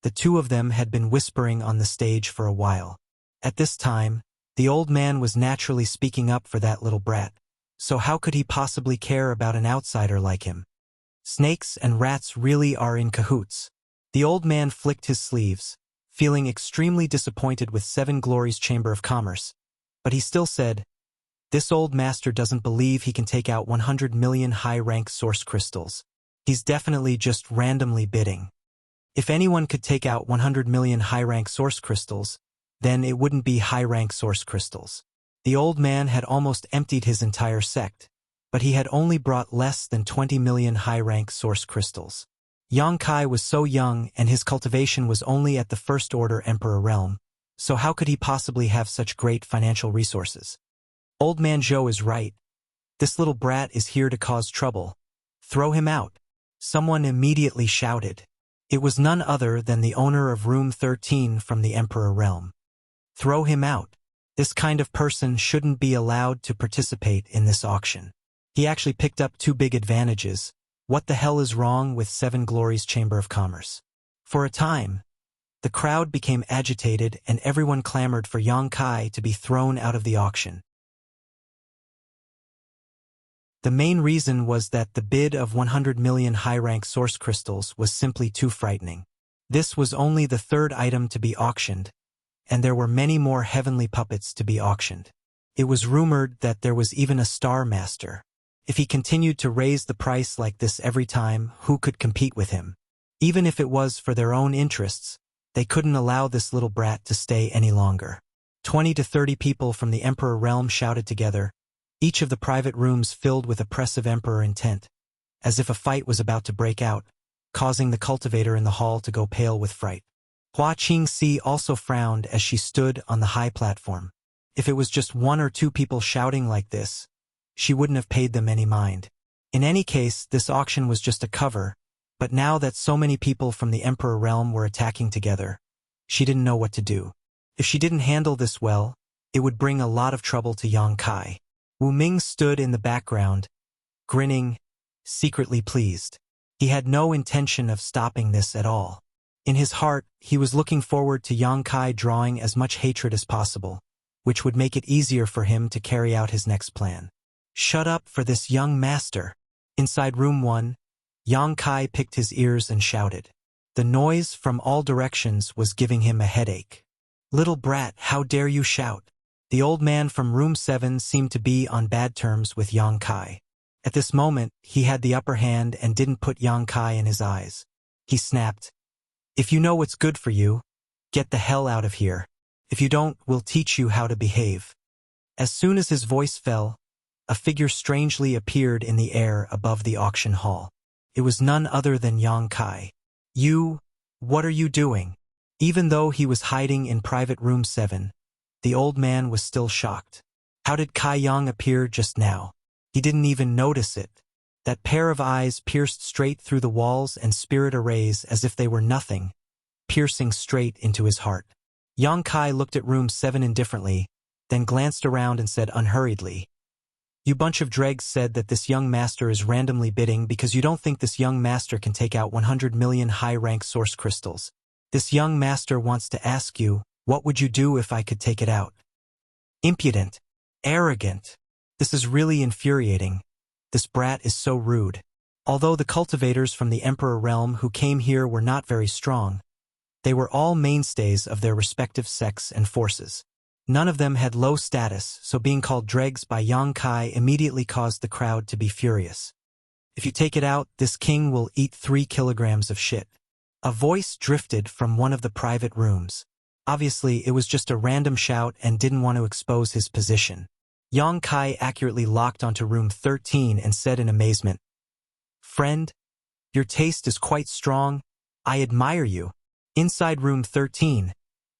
the two of them had been whispering on the stage for a while. At this time, the old man was naturally speaking up for that little brat, so how could he possibly care about an outsider like him? Snakes and rats really are in cahoots. The old man flicked his sleeves, feeling extremely disappointed with Seven Glories Chamber of Commerce, but he still said, "This old master doesn't believe he can take out 100 million high-rank source crystals. He's definitely just randomly bidding. If anyone could take out 100 million high-rank source crystals, then it wouldn't be high-rank source crystals." The old man had almost emptied his entire sect, but he had only brought less than 20 million high-rank source crystals. Yang Kai was so young and his cultivation was only at the First Order Emperor realm, so how could he possibly have such great financial resources? Old Man Zhou is right. This little brat is here to cause trouble. Throw him out. Someone immediately shouted. It was none other than the owner of room 13 from the Emperor realm. Throw him out. This kind of person shouldn't be allowed to participate in this auction. He actually picked up two big advantages. What the hell is wrong with Seven Glories Chamber of Commerce? For a time, the crowd became agitated and everyone clamored for Yang Kai to be thrown out of the auction. The main reason was that the bid of 100 million high-rank source crystals was simply too frightening. This was only the third item to be auctioned, and there were many more heavenly puppets to be auctioned. It was rumored that there was even a Star Master. If he continued to raise the price like this every time, who could compete with him? Even if it was for their own interests, they couldn't allow this little brat to stay any longer. 20 to 30 people from the Emperor realm shouted together, each of the private rooms filled with oppressive Emperor intent, as if a fight was about to break out, causing the cultivator in the hall to go pale with fright. Hua Qingxi also frowned as she stood on the high platform. If it was just one or two people shouting like this, she wouldn't have paid them any mind. In any case, this auction was just a cover, but now that so many people from the Emperor realm were attacking together, she didn't know what to do. If she didn't handle this well, it would bring a lot of trouble to Yang Kai. Wu Ming stood in the background, grinning, secretly pleased. He had no intention of stopping this at all. In his heart, he was looking forward to Yang Kai drawing as much hatred as possible, which would make it easier for him to carry out his next plan. Shut up for this young master. Inside room 1, Yang Kai picked his ears and shouted. The noise from all directions was giving him a headache. Little brat, how dare you shout? The old man from room 7 seemed to be on bad terms with Yang Kai. At this moment, he had the upper hand and didn't put Yang Kai in his eyes. He snapped, "If you know what's good for you, get the hell out of here. If you don't, we'll teach you how to behave." As soon as his voice fell, a figure strangely appeared in the air above the auction hall. It was none other than Yang Kai. "You, what are you doing?" Even though he was hiding in private room 7, the old man was still shocked. How did Kai Yang appear just now? He didn't even notice it. That pair of eyes pierced straight through the walls and spirit arrays as if they were nothing, piercing straight into his heart. Yang Kai looked at room 7 indifferently, then glanced around and said unhurriedly, "You bunch of dregs said that this young master is randomly bidding because you don't think this young master can take out 100 million high-rank source crystals. This young master wants to ask you, what would you do if I could take it out?" Impudent. Arrogant. This is really infuriating. This brat is so rude. Although the cultivators from the Emperor realm who came here were not very strong, they were all mainstays of their respective sects and forces. None of them had low status, so being called dregs by Yang Kai immediately caused the crowd to be furious. "If you take it out, this king will eat 3 kilograms of shit." A voice drifted from one of the private rooms. Obviously, it was just a random shout and didn't want to expose his position. Yang Kai accurately locked onto room 13 and said in amazement, "Friend, your taste is quite strong. I admire you." Inside room 13,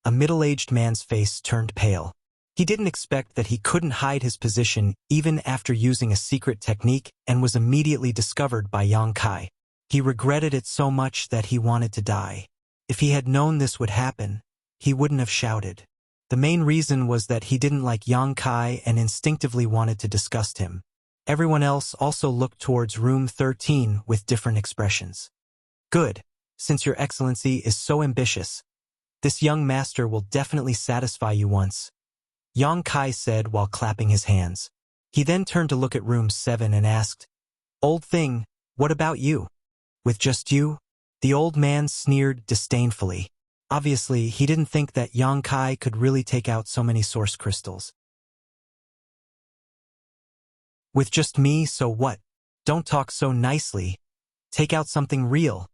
a middle-aged man's face turned pale. He didn't expect that he couldn't hide his position even after using a secret technique and was immediately discovered by Yang Kai. He regretted it so much that he wanted to die. If he had known this would happen, he wouldn't have shouted. The main reason was that he didn't like Yang Kai and instinctively wanted to disgust him. Everyone else also looked towards room 13 with different expressions. "Good, since your excellency is so ambitious. This young master will definitely satisfy you once," Yang Kai said while clapping his hands. He then turned to look at room 7 and asked, "Old thing, what about you? With just you?" The old man sneered disdainfully. Obviously, he didn't think that Yang Kai could really take out so many source crystals. "With just me, so what? Don't talk so nicely. Take out something real."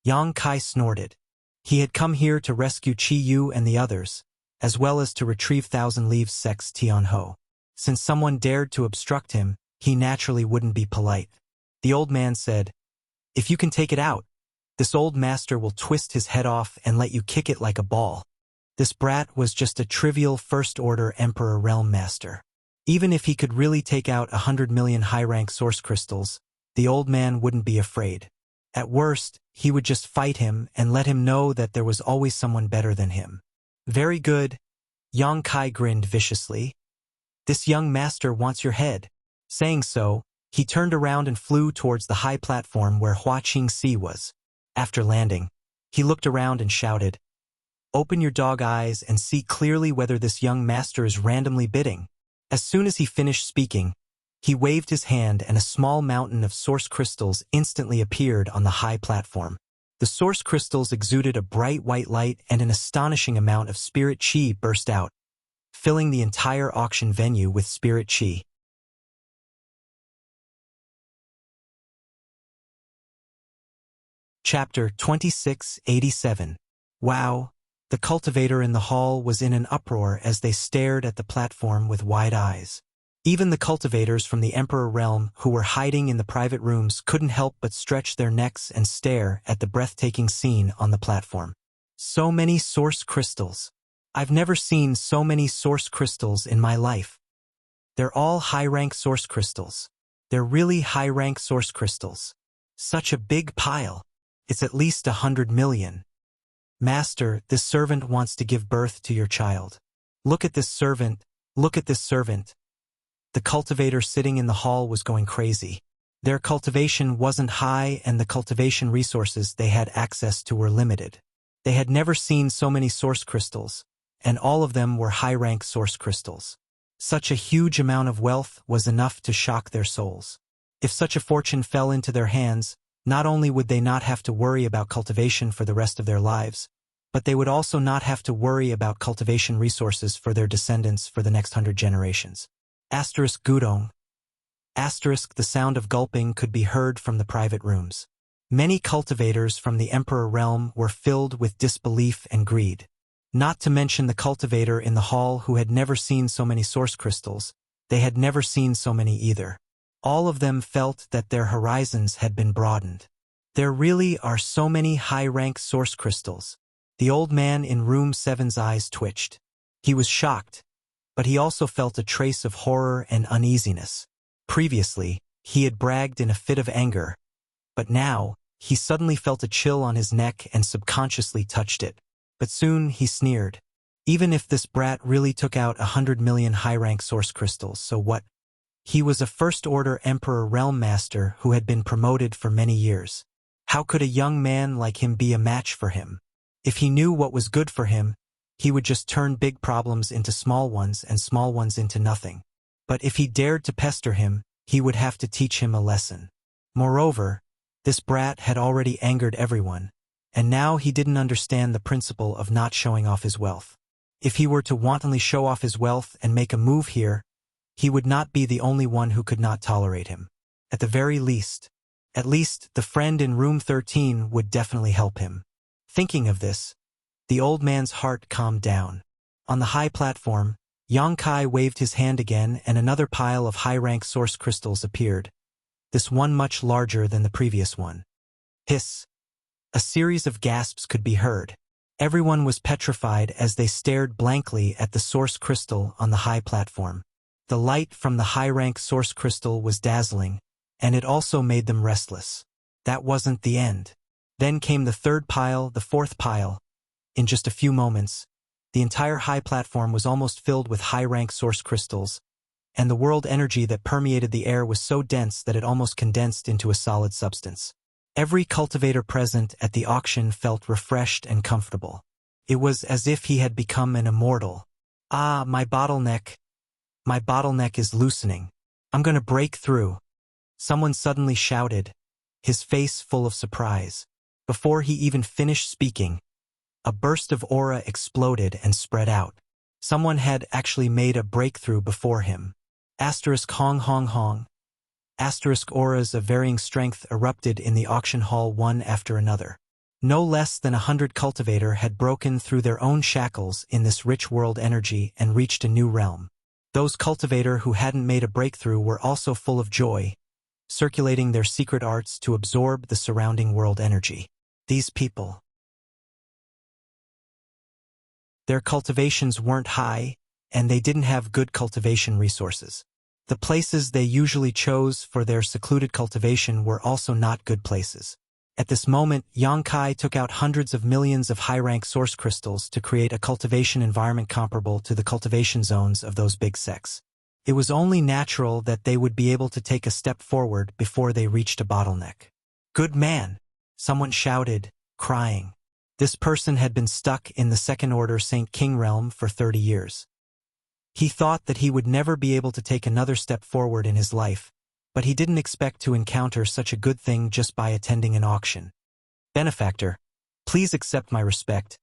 Yang Kai snorted. He had come here to rescue Qi Yu and the others, as well as to retrieve Thousand Leaves Sect's Tian Ho. Since someone dared to obstruct him, he naturally wouldn't be polite. The old man said, "If you can take it out, This old master will twist his head off and let you kick it like a ball. This brat was just a trivial first-order Emperor Realm Master. Even if he could really take out 100 million high-rank source crystals, the old man wouldn't be afraid. At worst, he would just fight him and let him know that there was always someone better than him. Very good. Yang Kai grinned viciously. This young master wants your head. Saying so, he turned around and flew towards the high platform where Hua Qingxi was. After landing, he looked around and shouted, "Open your dog eyes and see clearly whether this young master is randomly bidding." As soon as he finished speaking, he waved his hand and a small mountain of source crystals instantly appeared on the high platform. The source crystals exuded a bright white light and an astonishing amount of spirit chi burst out, filling the entire auction venue with spirit chi. Chapter 2687. Wow! The cultivator in the hall was in an uproar as they stared at the platform with wide eyes. Even the cultivators from the Emperor Realm who were hiding in the private rooms couldn't help but stretch their necks and stare at the breathtaking scene on the platform. So many source crystals. I've never seen so many source crystals in my life. They're all high-rank source crystals. They're really high-rank source crystals. Such a big pile. It's at least 100 million. Master, this servant wants to give birth to your child. Look at this servant. Look at this servant. The cultivator sitting in the hall was going crazy. Their cultivation wasn't high and the cultivation resources they had access to were limited. They had never seen so many source crystals, and all of them were high-rank source crystals. Such a huge amount of wealth was enough to shock their souls. If such a fortune fell into their hands, not only would they not have to worry about cultivation for the rest of their lives, but they would also not have to worry about cultivation resources for their descendants for the next 100 generations. Asterisk Gudong. Asterisk the sound of gulping could be heard from the private rooms. Many cultivators from the Emperor Realm were filled with disbelief and greed. Not to mention the cultivator in the hall who had never seen so many source crystals, they had never seen so many either. All of them felt that their horizons had been broadened. There really are so many high-rank source crystals. The old man in room 7's eyes twitched. He was shocked, but he also felt a trace of horror and uneasiness. Previously, he had bragged in a fit of anger, but now, he suddenly felt a chill on his neck and subconsciously touched it. But soon he sneered. Even if this brat really took out 100 million high-rank source crystals, so what? He was a first-order Emperor Realm Master who had been promoted for many years. How could a young man like him be a match for him? If he knew what was good for him, he would just turn big problems into small ones and small ones into nothing. But if he dared to pester him, he would have to teach him a lesson. Moreover, this brat had already angered everyone, and now he didn't understand the principle of not showing off his wealth. If he were to wantonly show off his wealth and make a move here, he would not be the only one who could not tolerate him. At the very least, the friend in room 13 would definitely help him. Thinking of this, the old man's heart calmed down. On the high platform, Yang Kai waved his hand again and another pile of high-rank source crystals appeared, this one much larger than the previous one. Hiss! A series of gasps could be heard. Everyone was petrified as they stared blankly at the source crystal on the high platform. The light from the high-rank source crystal was dazzling, and it also made them restless. That wasn't the end. Then came the third pile, the fourth pile. In just a few moments, the entire high platform was almost filled with high-rank source crystals, and the world energy that permeated the air was so dense that it almost condensed into a solid substance. Every cultivator present at the auction felt refreshed and comfortable. It was as if he had become an immortal. Ah, my bottleneck! My bottleneck is loosening. I'm gonna break through. Someone suddenly shouted, his face full of surprise. Before he even finished speaking, a burst of aura exploded and spread out. Someone had actually made a breakthrough before him. Asterisk hong hong hong. Asterisk auras of varying strength erupted in the auction hall one after another. No less than 100 cultivator had broken through their own shackles in this rich world energy and reached a new realm. Those cultivator who hadn't made a breakthrough were also full of joy, circulating their secret arts to absorb the surrounding world energy. These people. Their cultivations weren't high, and they didn't have good cultivation resources. The places they usually chose for their secluded cultivation were also not good places. At this moment, Yang Kai took out hundreds of millions of high-rank source crystals to create a cultivation environment comparable to the cultivation zones of those big sects. It was only natural that they would be able to take a step forward before they reached a bottleneck. "Good man!" someone shouted, crying. This person had been stuck in the second-order Saint King realm for 30 years. He thought that he would never be able to take another step forward in his life, but he didn't expect to encounter such a good thing just by attending an auction. "Benefactor, please accept my respect."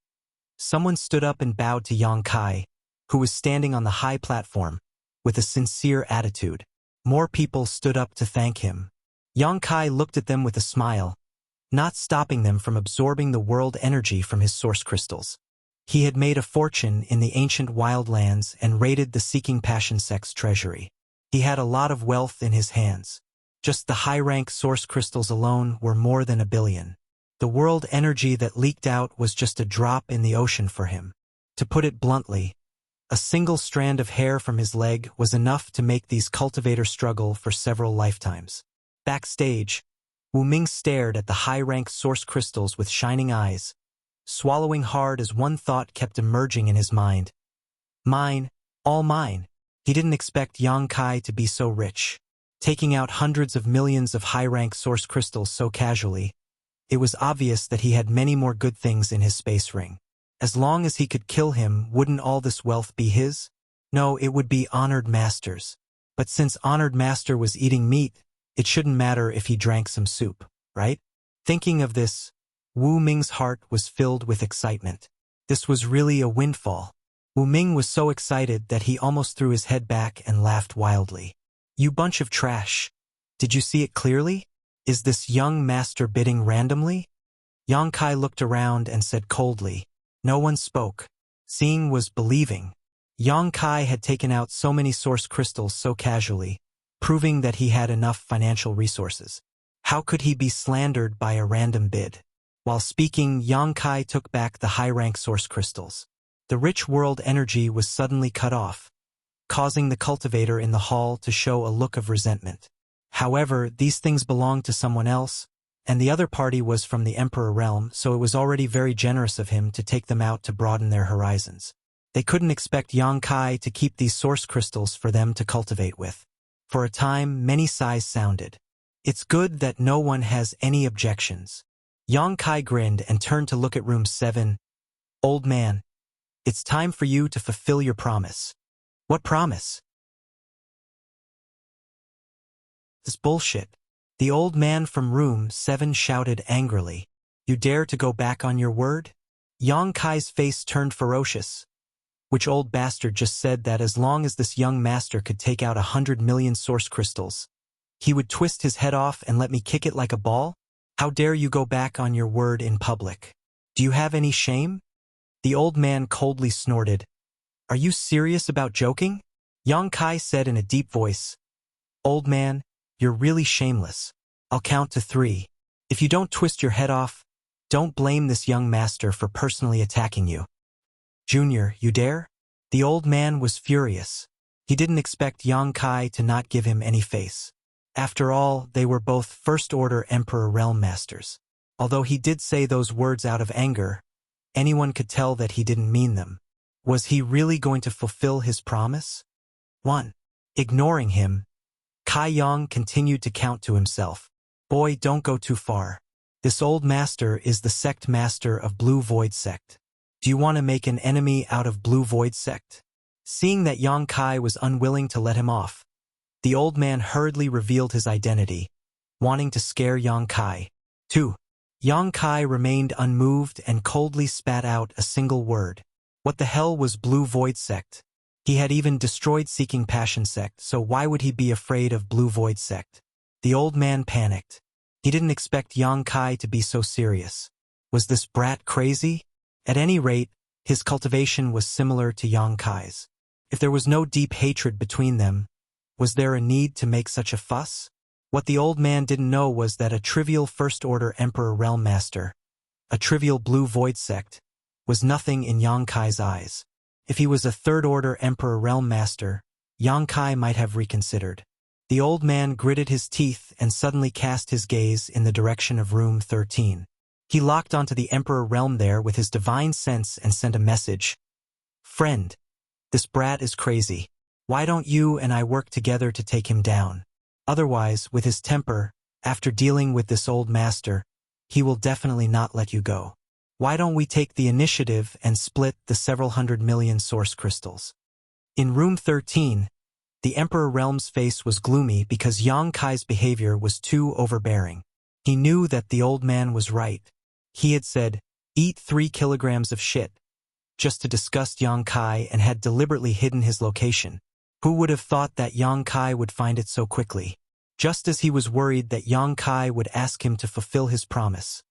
Someone stood up and bowed to Yang Kai, who was standing on the high platform, with a sincere attitude. More people stood up to thank him. Yang Kai looked at them with a smile, not stopping them from absorbing the world energy from his source crystals. He had made a fortune in the ancient wildlands and raided the Seeking Passion sect's treasury. He had a lot of wealth in his hands. Just the high-rank source crystals alone were more than 1 billion. The world energy that leaked out was just a drop in the ocean for him. To put it bluntly, a single strand of hair from his leg was enough to make these cultivators struggle for several lifetimes. Backstage, Wu Ming stared at the high-rank source crystals with shining eyes, swallowing hard as one thought kept emerging in his mind. Mine, all mine. He didn't expect Yang Kai to be so rich, taking out hundreds of millions of high-rank source crystals so casually. It was obvious that he had many more good things in his space ring. As long as he could kill him, wouldn't all this wealth be his? No, it would be Honored Master's. But since Honored Master was eating meat, it shouldn't matter if he drank some soup, right? Thinking of this, Wu Ming's heart was filled with excitement. This was really a windfall. Wu Ming was so excited that he almost threw his head back and laughed wildly. "You bunch of trash. Did you see it clearly? Is this young master bidding randomly?" Yang Kai looked around and said coldly. No one spoke. Seeing was believing. Yang Kai had taken out so many source crystals so casually, proving that he had enough financial resources. How could he be slandered by a random bid? While speaking, Yang Kai took back the high-rank source crystals. The rich world energy was suddenly cut off, causing the cultivator in the hall to show a look of resentment. However, these things belonged to someone else, and the other party was from the Emperor realm, so it was already very generous of him to take them out to broaden their horizons. They couldn't expect Yang Kai to keep these source crystals for them to cultivate with. For a time, many sighs sounded. It's good that no one has any objections. Yang Kai grinned and turned to look at room 7. "Old man, it's time for you to fulfill your promise." "What promise?" "This bullshit." The old man from room 7 shouted angrily. "You dare to go back on your word?" Yang Kai's face turned ferocious. Which old bastard just said that as long as this young master could take out 100 million source crystals, he would twist his head off and let me kick it like a ball? How dare you go back on your word in public? Do you have any shame? The old man coldly snorted. "Are you serious about joking?" Yang Kai said in a deep voice. "Old man, you're really shameless. I'll count to 3. If you don't twist your head off, don't blame this young master for personally attacking you." "Junior, you dare?" The old man was furious. He didn't expect Yang Kai to not give him any face. After all, they were both first-order Emperor Realm Masters. Although he did say those words out of anger, anyone could tell that he didn't mean them. Was he really going to fulfill his promise? 1. Ignoring him, Kai Yang continued to count to himself. "Boy, don't go too far. This old master is the sect master of Blue Void Sect. Do you want to make an enemy out of Blue Void Sect?" Seeing that Yang Kai was unwilling to let him off, the old man hurriedly revealed his identity, wanting to scare Yang Kai. 2. Yang Kai remained unmoved and coldly spat out a single word. What the hell was Blue Void Sect? He had even destroyed Seeking Passion Sect, so why would he be afraid of Blue Void Sect? The old man panicked. He didn't expect Yang Kai to be so serious. Was this brat crazy? At any rate, his cultivation was similar to Yang Kai's. If there was no deep hatred between them, was there a need to make such a fuss? What the old man didn't know was that a trivial First Order Emperor Realm Master a trivial blue void sect, was nothing in Yang Kai's eyes. If he was a third-order Emperor Realm Master, Yang Kai might have reconsidered. The old man gritted his teeth and suddenly cast his gaze in the direction of room 13. He locked onto the Emperor Realm there with his divine sense and sent a message. Friend, this brat is crazy. Why don't you and I work together to take him down? Otherwise, with his temper, after dealing with this old master, he will definitely not let you go. Why don't we take the initiative and split the several hundred million source crystals? In room 13, the Emperor Realm's face was gloomy because Yang Kai's behavior was too overbearing. He knew that the old man was right. He had said, eat 3 kilograms of shit, just to disgust Yang Kai and had deliberately hidden his location. Who would have thought that Yang Kai would find it so quickly? Just as he was worried that Yang Kai would ask him to fulfill his promise,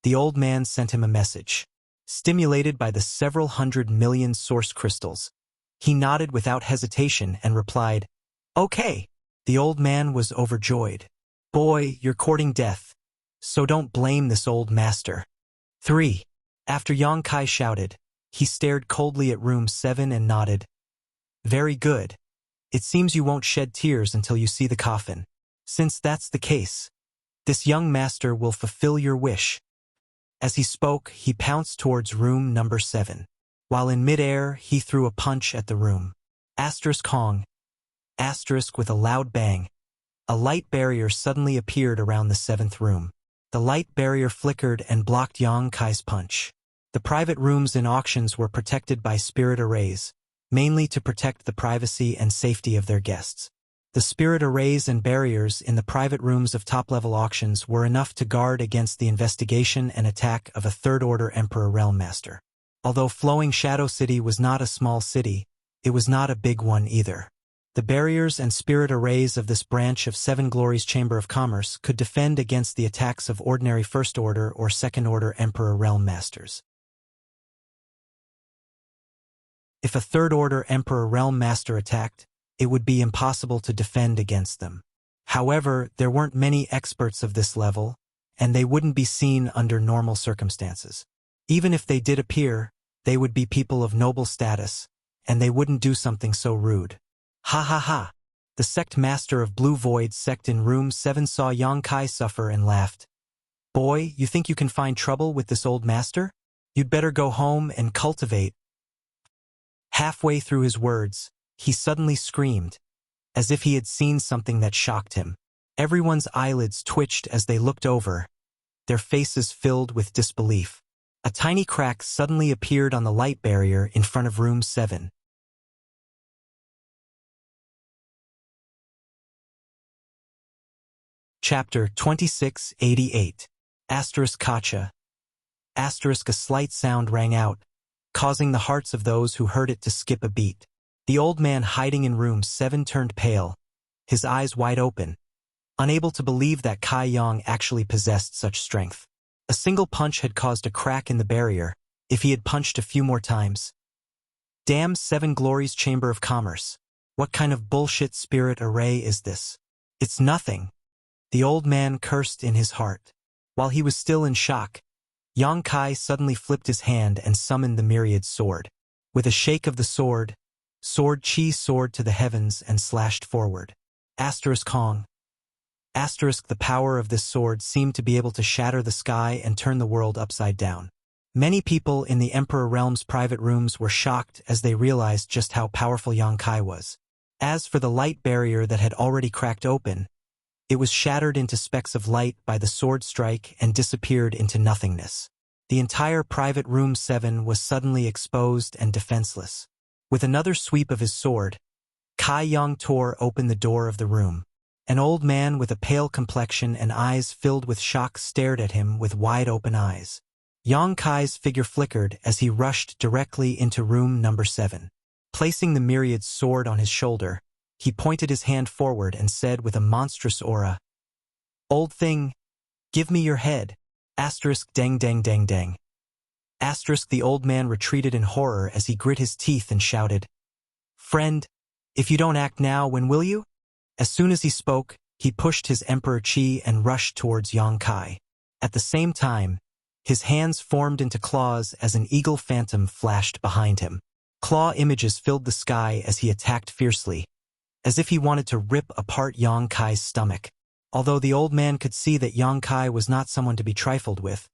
the old man sent him a message. Stimulated by the several hundred million source crystals, he nodded without hesitation and replied, okay. The old man was overjoyed. Boy, you're courting death, so don't blame this old master. 3. After Yang Kai shouted, he stared coldly at room 7 and nodded. Very good. It seems you won't shed tears until you see the coffin. Since that's the case, this young master will fulfill your wish. As he spoke, he pounced towards room number 7. While in midair, he threw a punch at the room. Asterisk Hong. Asterisk with a loud bang. A light barrier suddenly appeared around the 7th room. The light barrier flickered and blocked Yang Kai's punch. The private rooms in auctions were protected by spirit arrays, mainly to protect the privacy and safety of their guests. The spirit arrays and barriers in the private rooms of top-level auctions were enough to guard against the investigation and attack of a third-order Emperor Realm Master. Although Flowing Shadow City was not a small city, it was not a big one either. The barriers and spirit arrays of this branch of Seven Glories Chamber of Commerce could defend against the attacks of ordinary first-order or second-order Emperor Realm Masters. If a third-order Emperor Realm Master attacked, it would be impossible to defend against them. However, there weren't many experts of this level, and they wouldn't be seen under normal circumstances. Even if they did appear, they would be people of noble status, and they wouldn't do something so rude. Ha ha ha! The sect master of Blue Void sect in room 7 saw Yang Kai suffer and laughed. Boy, you think you can find trouble with this old master? You'd better go home and cultivate. Halfway through his words, he suddenly screamed, as if he had seen something that shocked him. Everyone's eyelids twitched as they looked over, their faces filled with disbelief. A tiny crack suddenly appeared on the light barrier in front of room 7. Chapter 2688. Asterisk Kacha. Asterisk a slight sound rang out, causing the hearts of those who heard it to skip a beat. The old man hiding in room 7 turned pale, his eyes wide open, unable to believe that Kai Yang actually possessed such strength. A single punch had caused a crack in the barrier, if he had punched a few more times. Damn Seven Glories Chamber of Commerce. What kind of bullshit spirit array is this? It's nothing. The old man cursed in his heart. While he was still in shock, Yang Kai suddenly flipped his hand and summoned the myriad sword. With a shake of the sword Chi soared to the heavens and slashed forward. Asterisk Hong. Asterisk the power of this sword seemed to be able to shatter the sky and turn the world upside down. Many people in the Emperor Realm's private rooms were shocked as they realized just how powerful Yang Kai was. As for the light barrier that had already cracked open, it was shattered into specks of light by the sword strike and disappeared into nothingness. The entire private room 7 was suddenly exposed and defenseless. With another sweep of his sword, Kai Yang tore open the door of the room. An old man with a pale complexion and eyes filled with shock stared at him with wide-open eyes. Yang Kai's figure flickered as he rushed directly into room number 7. Placing the myriad sword on his shoulder, he pointed his hand forward and said with a monstrous aura, "Old thing, give me your head." Asterisk dang dang dang dang. Asterisk the old man retreated in horror as he grit his teeth and shouted, "Friend, if you don't act now, when will you?" As soon as he spoke, he pushed his Emperor Chi and rushed towards Yang Kai. At the same time, His hands formed into claws as an eagle phantom flashed behind him. Claw images filled the sky as he attacked fiercely, as if he wanted to rip apart Yang Kai's stomach. Although the old man could see that Yang Kai was not someone to be trifled with,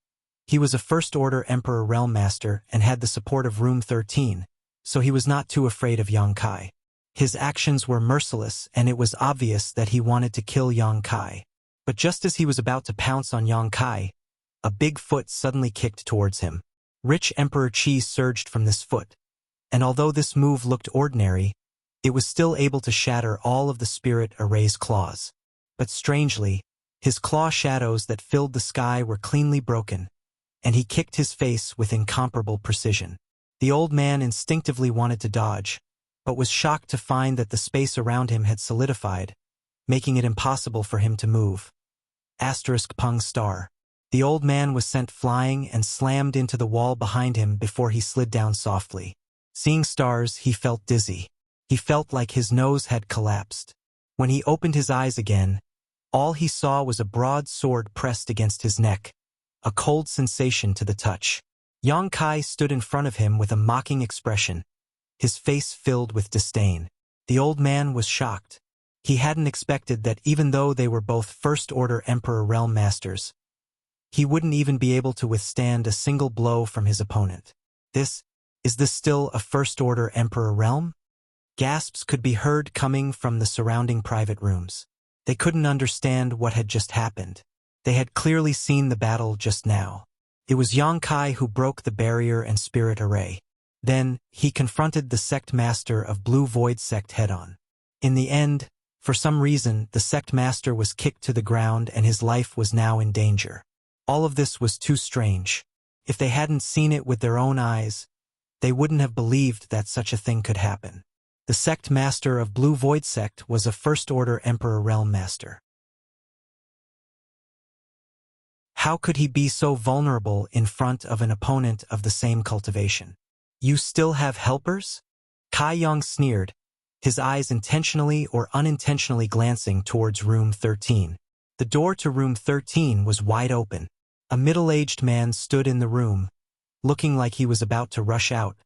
he was a First-Order Emperor Realm Master and had the support of Room 13, so he was not too afraid of Yang Kai. His actions were merciless, and it was obvious that he wanted to kill Yang Kai. But just as he was about to pounce on Yang Kai, a big foot suddenly kicked towards him. Rich Emperor Qi surged from this foot, and although this move looked ordinary, it was still able to shatter all of the Spirit Array's claws. But strangely, his claw shadows that filled the sky were cleanly broken, and he kicked his face with incomparable precision. The old man instinctively wanted to dodge, but was shocked to find that the space around him had solidified, making it impossible for him to move. Pung star. The old man was sent flying and slammed into the wall behind him before he slid down softly. Seeing stars, he felt dizzy. He felt like his nose had collapsed. When he opened his eyes again, all he saw was a broad sword pressed against his neck, a cold sensation to the touch. Yang Kai stood in front of him with a mocking expression, his face filled with disdain. The old man was shocked. He hadn't expected that even though they were both First-Order Emperor Realm Masters, he wouldn't even be able to withstand a single blow from his opponent. Is this still a First-Order Emperor Realm? Gasps could be heard coming from the surrounding private rooms. They couldn't understand what had just happened. They had clearly seen the battle just now. It was Yang Kai who broke the barrier and Spirit Array. Then, he confronted the Sect Master of Blue Void Sect head-on. In the end, for some reason, the Sect Master was kicked to the ground and his life was now in danger. All of this was too strange. If they hadn't seen it with their own eyes, they wouldn't have believed that such a thing could happen. The Sect Master of Blue Void Sect was a First-Order Emperor Realm Master. How could he be so vulnerable in front of an opponent of the same cultivation? You still have helpers? Kai Yang sneered, his eyes intentionally or unintentionally glancing towards Room 13. The door to Room 13 was wide open. A middle-aged man stood in the room, looking like he was about to rush out,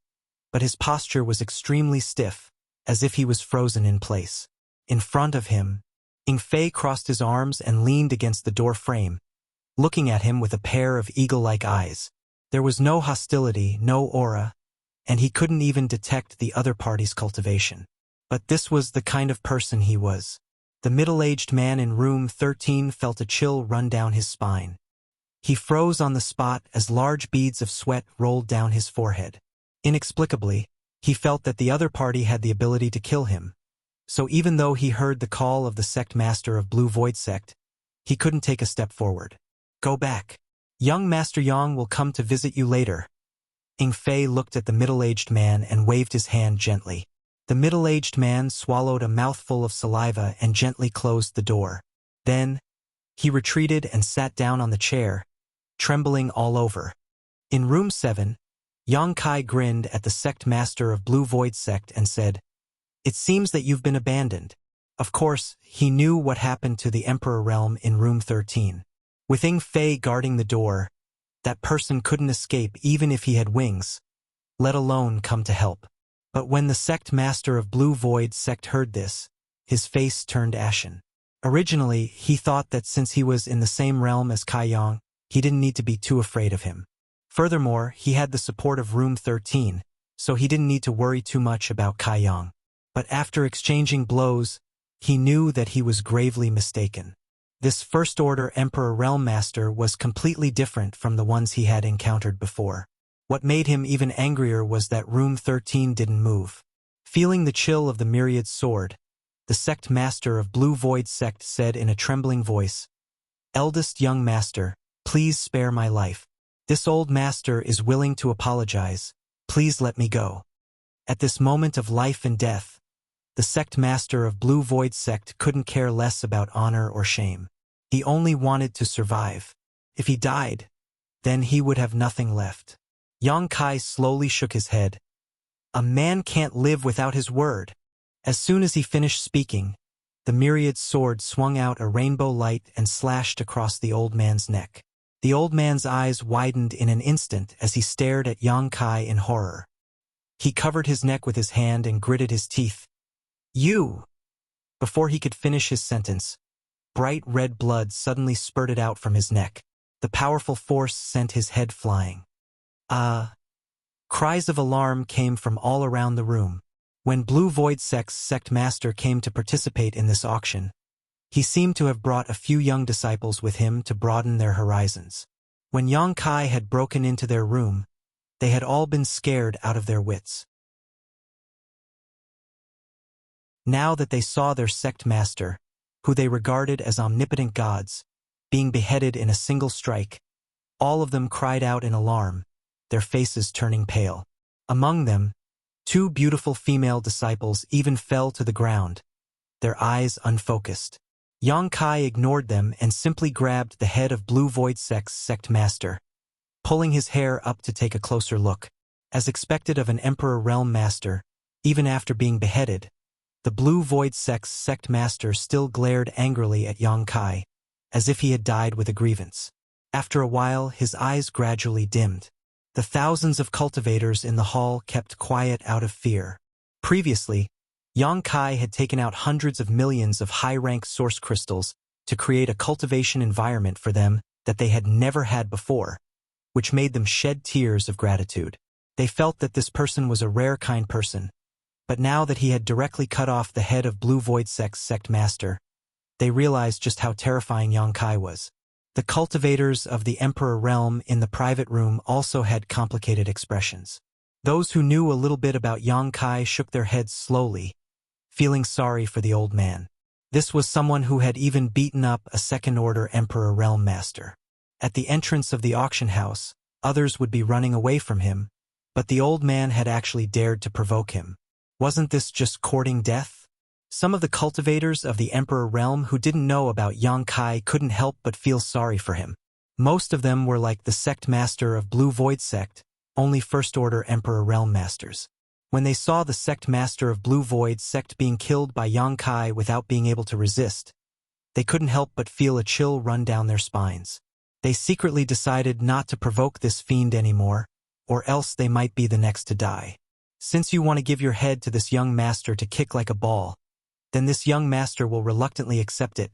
but his posture was extremely stiff, as if he was frozen in place. In front of him, Ing Fei crossed his arms and leaned against the door frame, looking at him with a pair of eagle-like eyes. There was no hostility, no aura, and he couldn't even detect the other party's cultivation. But this was the kind of person he was. The middle-aged man in Room 13 felt a chill run down his spine. He froze on the spot as large beads of sweat rolled down his forehead. Inexplicably, he felt that the other party had the ability to kill him. So even though he heard the call of the Sect Master of Blue Void Sect, he couldn't take a step forward. Go back. Young Master Yang will come to visit you later. Ing Fei looked at the middle-aged man and waved his hand gently. The middle-aged man swallowed a mouthful of saliva and gently closed the door. Then, he retreated and sat down on the chair, trembling all over. In Room 7, Yang Kai grinned at the Sect Master of Blue Void Sect and said, "It seems that you've been abandoned." Of course, he knew what happened to the Emperor Realm in Room 13. With Ing Fei guarding the door, that person couldn't escape even if he had wings, let alone come to help. But when the Sect Master of Blue Void Sect heard this, his face turned ashen. Originally, he thought that since he was in the same realm as Kai Yang, he didn't need to be too afraid of him. Furthermore, he had the support of Room 13, so he didn't need to worry too much about Kai Yang. But after exchanging blows, he knew that he was gravely mistaken. This First-Order Emperor Realm Master was completely different from the ones he had encountered before. What made him even angrier was that Room 13 didn't move. Feeling the chill of the Myriad Sword, the Sect Master of Blue Void Sect said in a trembling voice, "Eldest young master, please spare my life. This old master is willing to apologize. Please let me go." At this moment of life and death, the Sect Master of Blue Void Sect couldn't care less about honor or shame. He only wanted to survive. If he died, then he would have nothing left. Yang Kai slowly shook his head. A man can't live without his word. As soon as he finished speaking, the Myriad Sword swung out a rainbow light and slashed across the old man's neck. The old man's eyes widened in an instant as he stared at Yang Kai in horror. He covered his neck with his hand and gritted his teeth. "You!" Before he could finish his sentence, bright red blood suddenly spurted out from his neck. The powerful force sent his head flying. Cries of alarm came from all around the room. When Blue Void Sect's sect master came to participate in this auction, he seemed to have brought a few young disciples with him to broaden their horizons. When Yang Kai had broken into their room, they had all been scared out of their wits. Now that they saw their sect master, who they regarded as omnipotent gods, being beheaded in a single strike, all of them cried out in alarm, their faces turning pale. Among them, 2 beautiful female disciples even fell to the ground, their eyes unfocused. Yang Kai ignored them and simply grabbed the head of Blue Void Sect's sect master, pulling his hair up to take a closer look. As expected of an Emperor Realm Master, even after being beheaded, the Blue Void Sect's sect master still glared angrily at Yang Kai, as if he had died with a grievance. After a while, his eyes gradually dimmed. The thousands of cultivators in the hall kept quiet out of fear. Previously, Yang Kai had taken out hundreds of millions of high-rank source crystals to create a cultivation environment for them that they had never had before, which made them shed tears of gratitude. They felt that this person was a rare kind person, but now that he had directly cut off the head of Blue Void Sect's sect master, they realized just how terrifying Yang Kai was. The cultivators of the Emperor Realm in the private room also had complicated expressions. Those who knew a little bit about Yang Kai shook their heads slowly, feeling sorry for the old man. This was someone who had even beaten up a second-order Emperor Realm Master. At the entrance of the auction house, others would be running away from him, but the old man had actually dared to provoke him. Wasn't this just courting death? Some of the cultivators of the Emperor Realm who didn't know about Yang Kai couldn't help but feel sorry for him. Most of them were like the sect master of Blue Void Sect, only first-order Emperor Realm Masters. When they saw the sect master of Blue Void Sect being killed by Yang Kai without being able to resist, they couldn't help but feel a chill run down their spines. They secretly decided not to provoke this fiend anymore, or else they might be the next to die. Since you want to give your head to this young master to kick like a ball, then this young master will reluctantly accept it,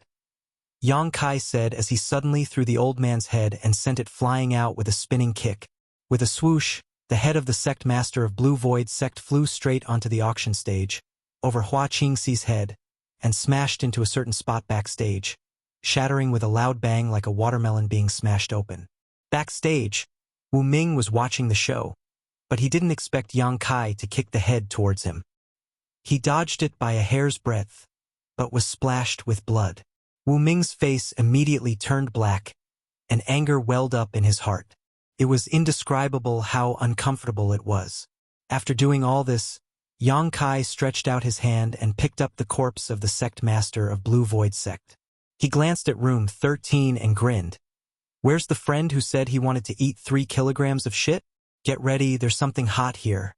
Yang Kai said as he suddenly threw the old man's head and sent it flying out with a spinning kick. With a swoosh, the head of the sect master of Blue Void Sect flew straight onto the auction stage, over Hua Qingxi's head, and smashed into a certain spot backstage, shattering with a loud bang like a watermelon being smashed open. Backstage, Wu Ming was watching the show, but he didn't expect Yang Kai to kick the head towards him. He dodged it by a hair's breadth, but was splashed with blood. Wu Ming's face immediately turned black, and anger welled up in his heart. It was indescribable how uncomfortable it was. After doing all this, Yang Kai stretched out his hand and picked up the corpse of the sect master of Blue Void Sect. He glanced at room 13 and grinned. "Where's the friend who said he wanted to eat 3 kilograms of shit? Get ready, there's something hot here."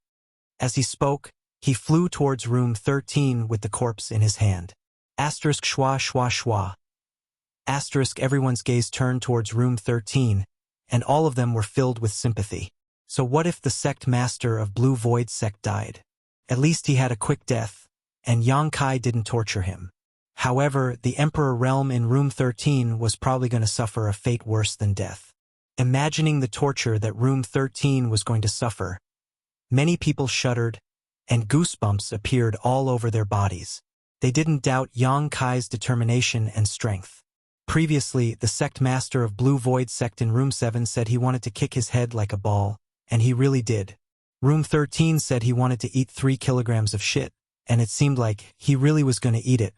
As he spoke, he flew towards room 13 with the corpse in his hand. Asterisk schwa schwa schwa. Asterisk everyone's gaze turned towards room 13, and all of them were filled with sympathy. So what if the sect master of Blue Void Sect died? At least he had a quick death, and Yang Kai didn't torture him. However, the Emperor Realm in room 13 was probably going to suffer a fate worse than death. Imagining the torture that room 13 was going to suffer, many people shuddered, and goosebumps appeared all over their bodies. They didn't doubt Yang Kai's determination and strength. Previously, the sect master of Blue Void Sect in room 7 said he wanted to kick his head like a ball, and he really did. Room 13 said he wanted to eat 3 kilograms of shit, and it seemed like he really was going to eat it.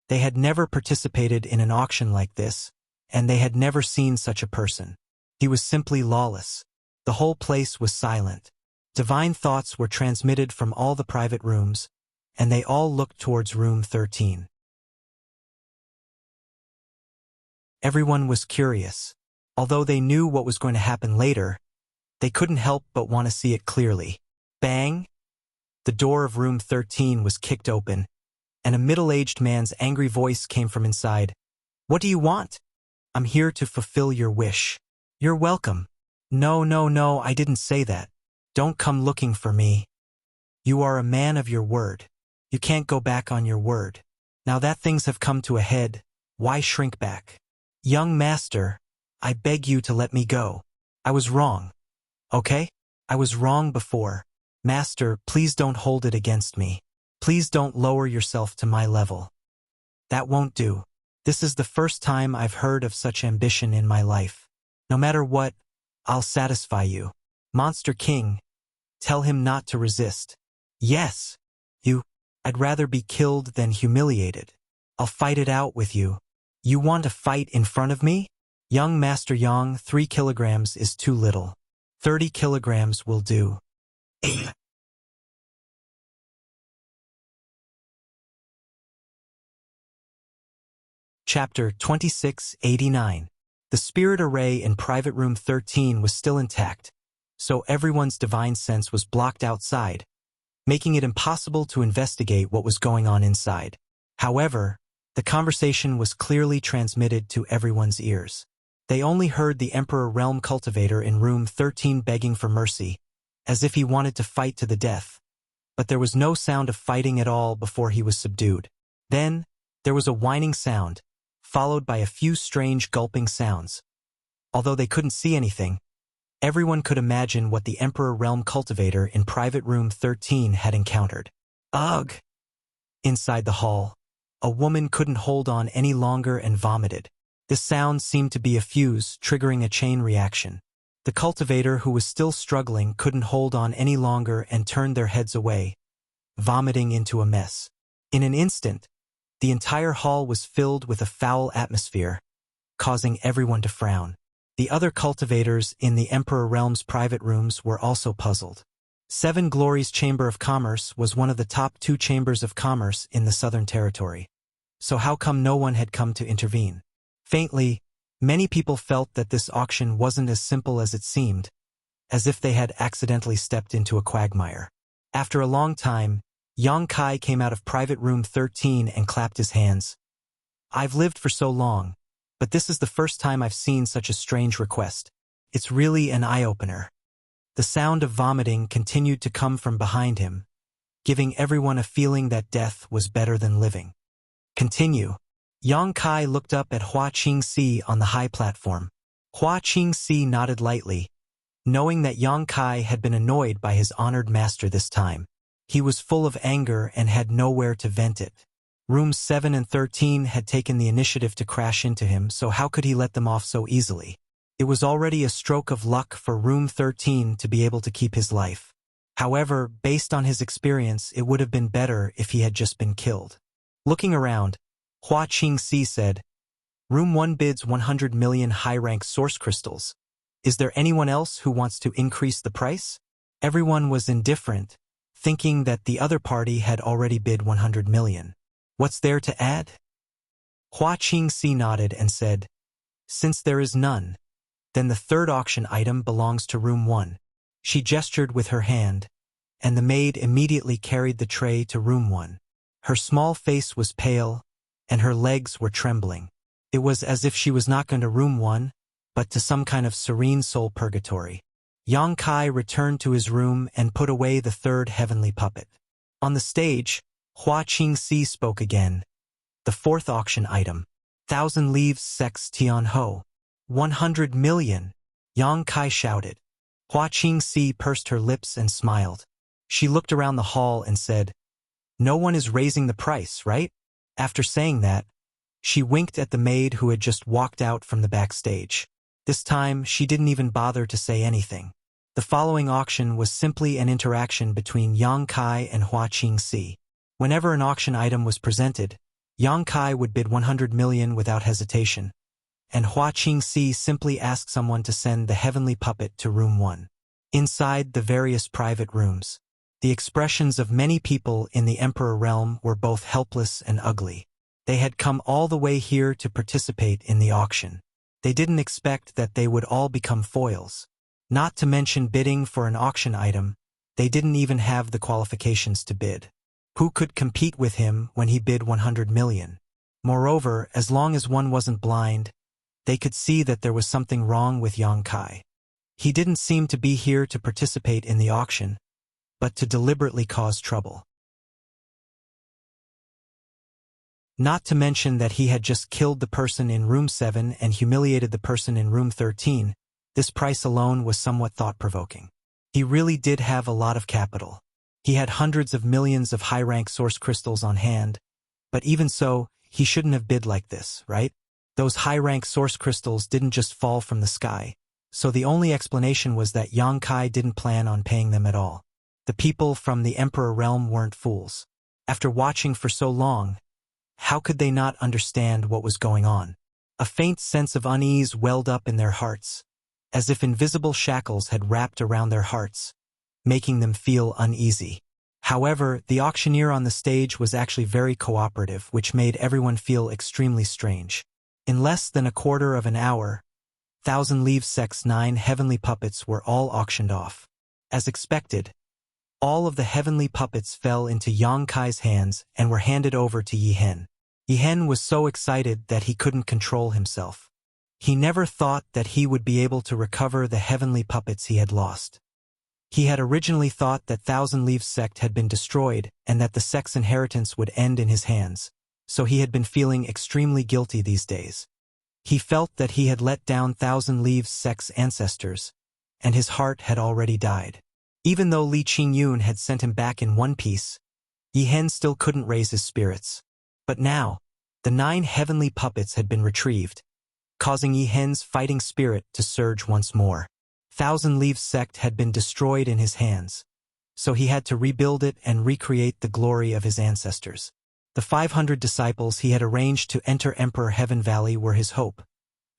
They had never participated in an auction like this, and they had never seen such a person. He was simply lawless. The whole place was silent. Divine thoughts were transmitted from all the private rooms, and they all looked towards room 13. Everyone was curious. Although they knew what was going to happen later, they couldn't help but want to see it clearly. Bang! The door of room 13 was kicked open, and a middle-aged man's angry voice came from inside. "What do you want?" "I'm here to fulfill your wish." You're welcome. No, no, no, I didn't say that. Don't come looking for me. You are a man of your word. You can't go back on your word. Now that things have come to a head, why shrink back? Young master, I beg you to let me go. I was wrong. Okay? I was wrong before. Master, please don't hold it against me. Please don't lower yourself to my level. That won't do. This is the first time I've heard of such ambition in my life. No matter what, I'll satisfy you. Monster King, tell him not to resist. Yes. I'd rather be killed than humiliated. I'll fight it out with you. You want to fight in front of me? Young Master Yang, 3 kilograms is too little. 30 kilograms will do. Chapter 2689. The spirit array in private room 13 was still intact, so everyone's divine sense was blocked outside, making it impossible to investigate what was going on inside. However, the conversation was clearly transmitted to everyone's ears. They only heard the Emperor Realm Cultivator in room 13 begging for mercy, as if he wanted to fight to the death. But there was no sound of fighting at all before he was subdued. Then, there was a whining sound, followed by a few strange gulping sounds. Although they couldn't see anything, everyone could imagine what the Emperor Realm Cultivator in private room 13 had encountered. Ugh! Inside the hall, a woman couldn't hold on any longer and vomited. This sound seemed to be a fuse, triggering a chain reaction. The cultivator, who was still struggling, couldn't hold on any longer and turned their heads away, vomiting into a mess. In an instant, the entire hall was filled with a foul atmosphere, causing everyone to frown. The other cultivators in the Emperor Realm's private rooms were also puzzled. Seven Glories Chamber of Commerce was one of the top 2 chambers of commerce in the Southern Territory. So how come no one had come to intervene? Faintly, many people felt that this auction wasn't as simple as it seemed, as if they had accidentally stepped into a quagmire. After a long time, Yang Kai came out of private room 13 and clapped his hands. I've lived for so long, but this is the first time I've seen such a strange request. It's really an eye-opener. The sound of vomiting continued to come from behind him, giving everyone a feeling that death was better than living. Continue. Yang Kai looked up at Hua Qingxi on the high platform. Hua Qingxi nodded lightly, knowing that Yang Kai had been annoyed by his honored master this time. He was full of anger and had nowhere to vent it. Rooms 7 and 13 had taken the initiative to crash into him, so how could he let them off so easily? It was already a stroke of luck for room 13 to be able to keep his life. However, based on his experience, it would have been better if he had just been killed. Looking around, Hua Qingxi said, Room 1 bids 100 million high-rank source crystals. Is there anyone else who wants to increase the price? Everyone was indifferent, thinking that the other party had already bid 100 million. What's there to add? Hua Qingxi nodded and said, Since there is none, then the third auction item belongs to room 1. She gestured with her hand, and the maid immediately carried the tray to room 1. Her small face was pale, and her legs were trembling. It was as if she was not going to room 1, but to some kind of serene soul purgatory. Yang Kai returned to his room and put away the third heavenly puppet. On the stage, Hua Qingxi spoke again. The fourth auction item, 1,000 leaves sex Tian Ho. 100 million, Yang Kai shouted. Hua Qingxi pursed her lips and smiled. She looked around the hall and said, No one is raising the price, right? After saying that, she winked at the maid who had just walked out from the backstage. This time, she didn't even bother to say anything. The following auction was simply an interaction between Yang Kai and Hua Qingxi. Whenever an auction item was presented, Yang Kai would bid 100 million without hesitation, and Hua Qingxi simply asked someone to send the heavenly puppet to room 1. Inside the various private rooms, the expressions of many people in the Emperor Realm were both helpless and ugly. They had come all the way here to participate in the auction. They didn't expect that they would all become foils. Not to mention bidding for an auction item, they didn't even have the qualifications to bid. Who could compete with him when he bid 100 million? Moreover, as long as one wasn't blind, they could see that there was something wrong with Yang Kai. He didn't seem to be here to participate in the auction, but to deliberately cause trouble. Not to mention that he had just killed the person in room 7 and humiliated the person in room 13, this price alone was somewhat thought-provoking. He really did have a lot of capital. He had hundreds of millions of high-rank source crystals on hand, but even so, he shouldn't have bid like this, right? Those high-rank source crystals didn't just fall from the sky, so the only explanation was that Yang Kai didn't plan on paying them at all. The people from the Emperor realm weren't fools. After watching for so long, how could they not understand what was going on? A faint sense of unease welled up in their hearts, as if invisible shackles had wrapped around their hearts, making them feel uneasy. However, the auctioneer on the stage was actually very cooperative, which made everyone feel extremely strange. In less than a quarter of an hour, 1,000 Leaves Sect's 9 heavenly puppets were all auctioned off. As expected, all of the heavenly puppets fell into Yang Kai's hands and were handed over to Yi Hen. Yi Hen was so excited that he couldn't control himself. He never thought that he would be able to recover the heavenly puppets he had lost. He had originally thought that 1,000 Leaves Sect had been destroyed and that the sect's inheritance would end in his hands, so he had been feeling extremely guilty these days. He felt that he had let down 1,000 Leaves Sect's ancestors, and his heart had already died. Even though Li Qingyun had sent him back in one piece, Yi Hen still couldn't raise his spirits. But now, the 9 heavenly puppets had been retrieved, causing Yi Hen's fighting spirit to surge once more. 1,000 Leaves Sect had been destroyed in his hands, so he had to rebuild it and recreate the glory of his ancestors. The 500 disciples he had arranged to enter Emperor Heaven Valley were his hope,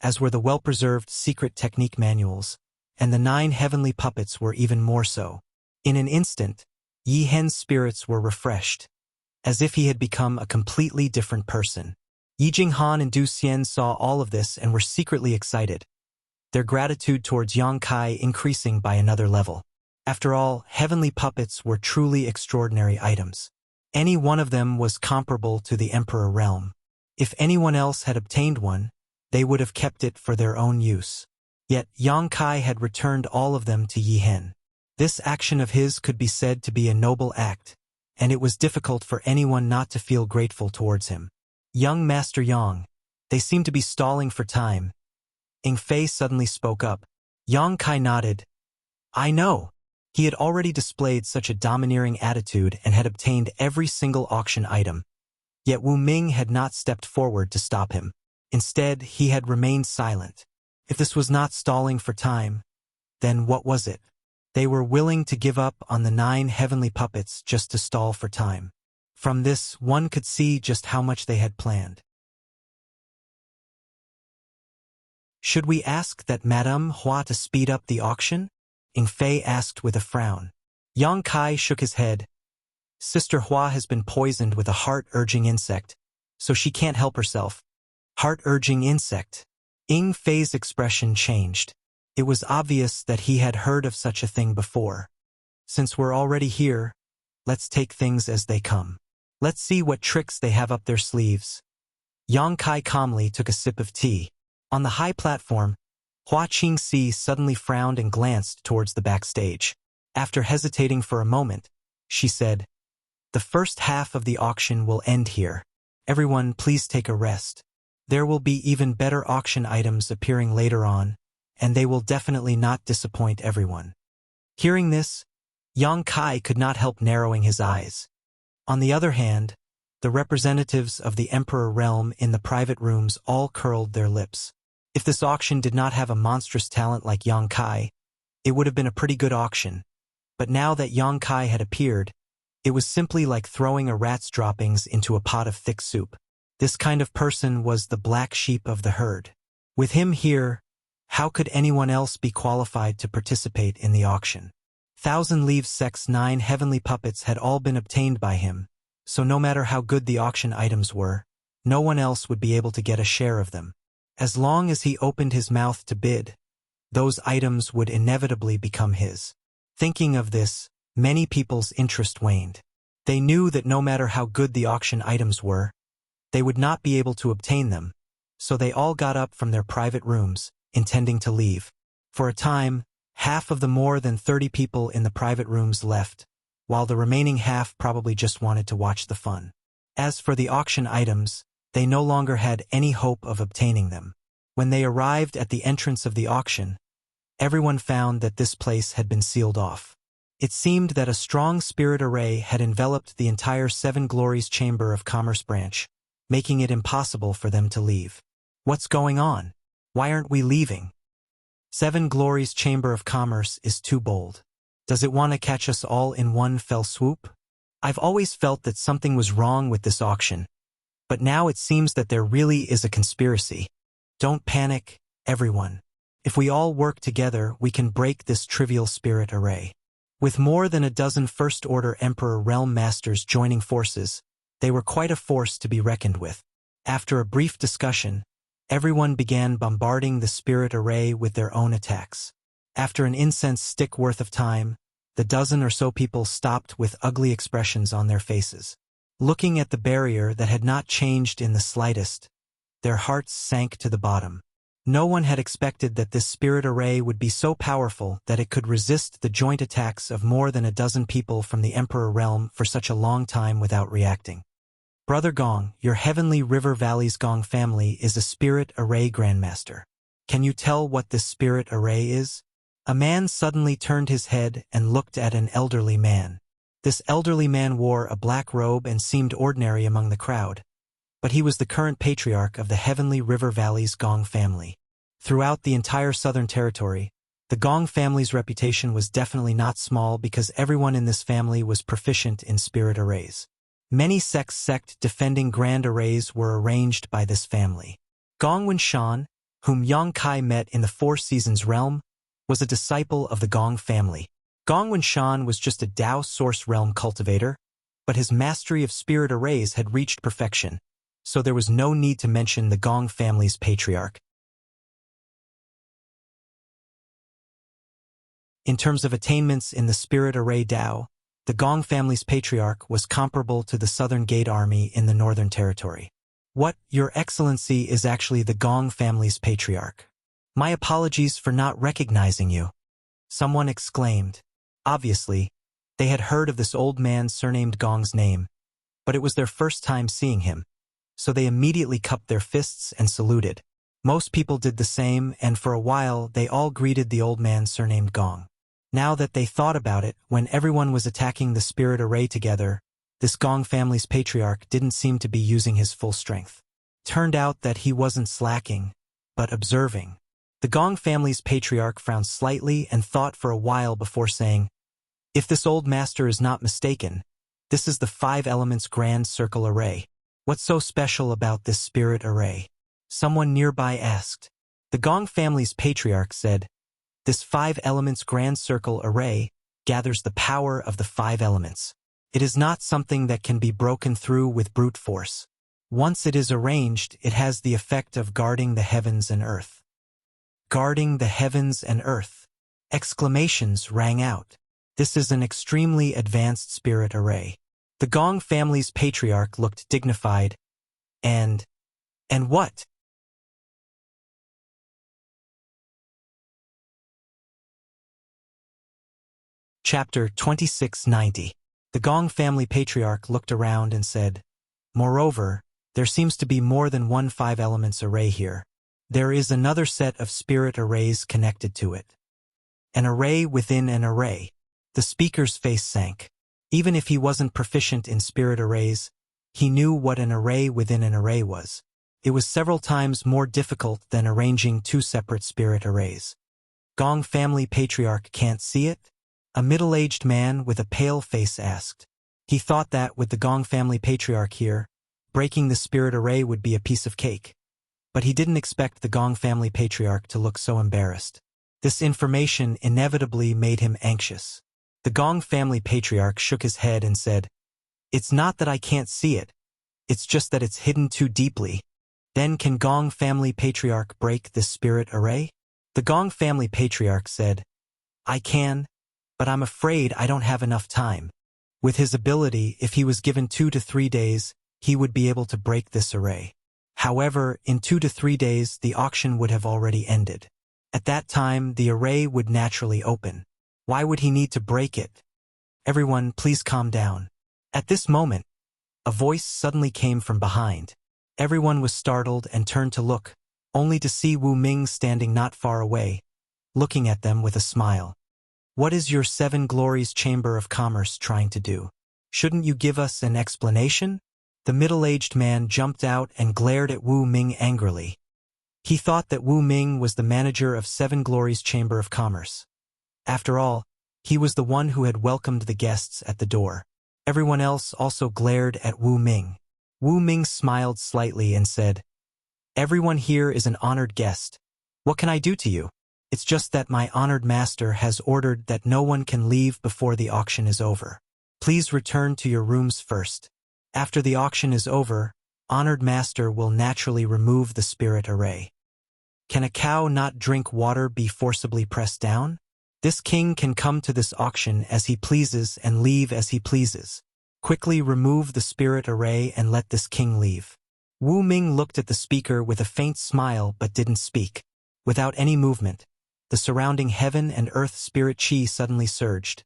as were the well-preserved secret technique manuals, and the 9 heavenly puppets were even more so. In an instant, Yi Hen's spirits were refreshed, as if he had become a completely different person. Yi Jinghan and Du Xian saw all of this and were secretly excited, their gratitude towards Yang Kai increasing by another level. After all, heavenly puppets were truly extraordinary items. Any one of them was comparable to the Emperor realm. If anyone else had obtained one, they would have kept it for their own use. Yet Yang Kai had returned all of them to Yi Hen. This action of his could be said to be a noble act, and it was difficult for anyone not to feel grateful towards him. Young Master Yang, they seem to be stalling for time. Ing Fei suddenly spoke up. Yang Kai nodded. I know. He had already displayed such a domineering attitude and had obtained every single auction item. Yet Wu Ming had not stepped forward to stop him. Instead, he had remained silent. If this was not stalling for time, then what was it? They were willing to give up on the 9 heavenly puppets just to stall for time. From this, one could see just how much they had planned. Should we ask that Madame Hua to speed up the auction? Ing Fei asked with a frown. Yang Kai shook his head. Sister Hua has been poisoned with a heart-urging insect, so she can't help herself. Heart-urging insect. Ing Fei's expression changed. It was obvious that he had heard of such a thing before. Since we're already here, let's take things as they come. Let's see what tricks they have up their sleeves. Yang Kai calmly took a sip of tea. On the high platform, Hua Qingxi suddenly frowned and glanced towards the backstage. After hesitating for a moment, she said, The first half of the auction will end here. Everyone, please take a rest. There will be even better auction items appearing later on, and they will definitely not disappoint everyone. Hearing this, Yang Kai could not help narrowing his eyes. On the other hand, the representatives of the Emperor realm in the private rooms all curled their lips. If this auction did not have a monstrous talent like Yang Kai, it would have been a pretty good auction. But now that Yang Kai had appeared, it was simply like throwing a rat's droppings into a pot of thick soup. This kind of person was the black sheep of the herd. With him here, how could anyone else be qualified to participate in the auction? 1,000 Leaves Sect's 9 heavenly puppets had all been obtained by him, so no matter how good the auction items were, no one else would be able to get a share of them. As long as he opened his mouth to bid, those items would inevitably become his. Thinking of this, many people's interest waned. They knew that no matter how good the auction items were, they would not be able to obtain them, so they all got up from their private rooms, intending to leave. For a time, half of the more than 30 people in the private rooms left, while the remaining half probably just wanted to watch the fun. As for the auction items, they no longer had any hope of obtaining them. When they arrived at the entrance of the auction, everyone found that this place had been sealed off. It seemed that a strong spirit array had enveloped the entire Seven Glories Chamber of Commerce branch, making it impossible for them to leave. What's going on? Why aren't we leaving? Seven Glories Chamber of Commerce is too bold. Does it want to catch us all in one fell swoop? I've always felt that something was wrong with this auction, but now it seems that there really is a conspiracy. Don't panic, everyone. If we all work together, we can break this trivial spirit array. With more than a dozen First-Order Emperor Realm Masters joining forces, they were quite a force to be reckoned with. After a brief discussion, everyone began bombarding the spirit array with their own attacks. After an incense stick worth of time, the dozen or so people stopped with ugly expressions on their faces. Looking at the barrier that had not changed in the slightest, their hearts sank to the bottom. No one had expected that this spirit array would be so powerful that it could resist the joint attacks of more than a dozen people from the Emperor Realm for such a long time without reacting. Brother Gong, your Heavenly River Valley's Gong family is a spirit array grandmaster. Can you tell what this spirit array is? A man suddenly turned his head and looked at an elderly man. This elderly man wore a black robe and seemed ordinary among the crowd, but he was the current patriarch of the Heavenly River Valley's Gong family. Throughout the entire Southern Territory, the Gong family's reputation was definitely not small because everyone in this family was proficient in spirit arrays. Many sect defending grand arrays were arranged by this family. Gong Winshan, whom Yang Kai met in the Four Seasons realm, was a disciple of the Gong family. Gong Winshan was just a Dao Source realm cultivator, but his mastery of spirit arrays had reached perfection, so there was no need to mention the Gong family's patriarch. In terms of attainments in the Spirit Array Dao, the Gong family's patriarch was comparable to the Southern Gate Army in the Northern Territory. What, Your Excellency, is actually the Gong family's patriarch. My apologies for not recognizing you, someone exclaimed. Obviously, they had heard of this old man surnamed Gong's name, but it was their first time seeing him, so they immediately cupped their fists and saluted. Most people did the same, and for a while they all greeted the old man surnamed Gong. Now that they thought about it, when everyone was attacking the spirit array together, this Gong family's patriarch didn't seem to be using his full strength. Turned out that he wasn't slacking, but observing. The Gong family's patriarch frowned slightly and thought for a while before saying, "If this old master is not mistaken, this is the 5 Elements Grand Circle Array. What's so special about this spirit array?" Someone nearby asked. The Gong family's patriarch said, "This 5 Elements Grand Circle Array gathers the power of the 5 elements. It is not something that can be broken through with brute force. Once it is arranged, it has the effect of guarding the heavens and earth." Guarding the heavens and earth. Exclamations rang out. This is an extremely advanced spirit array. The Gong family's patriarch looked dignified. And what? Chapter 2690. The Gong family patriarch looked around and said, "Moreover, there seems to be more than one 5 elements array here. There is another set of spirit arrays connected to it. An array within an array." The speaker's face sank. Even if he wasn't proficient in spirit arrays, he knew what an array within an array was. It was several times more difficult than arranging 2 separate spirit arrays. Gong family patriarch can't see it? A middle-aged man with a pale face asked. He thought that with the Gong family patriarch here, breaking the spirit array would be a piece of cake. But he didn't expect the Gong family patriarch to look so embarrassed. This information inevitably made him anxious. The Gong family patriarch shook his head and said, "It's not that I can't see it. It's just that it's hidden too deeply." Then can Gong family patriarch break this spirit array? The Gong family patriarch said, "I can, but I'm afraid I don't have enough time." With his ability, if he was given 2 to 3 days, he would be able to break this array. However, in 2 to 3 days, the auction would have already ended. At that time, the array would naturally open. Why would he need to break it? Everyone, please calm down. At this moment, a voice suddenly came from behind. Everyone was startled and turned to look, only to see Wu Ming standing not far away, looking at them with a smile. What is your Seven Glories Chamber of Commerce trying to do? Shouldn't you give us an explanation? The middle-aged man jumped out and glared at Wu Ming angrily. He thought that Wu Ming was the manager of Seven Glories Chamber of Commerce. After all, he was the one who had welcomed the guests at the door. Everyone else also glared at Wu Ming. Wu Ming smiled slightly and said, "Everyone here is an honored guest. What can I do to you? It's just that my honored master has ordered that no one can leave before the auction is over. Please return to your rooms first. After the auction is over, honored master will naturally remove the spirit array. Can a cow not drink water be forcibly pressed down? This king can come to this auction as he pleases and leave as he pleases. Quickly remove the spirit array and let this king leave." Wu Ming looked at the speaker with a faint smile but didn't speak. Without any movement, the surrounding heaven and earth spirit chi suddenly surged,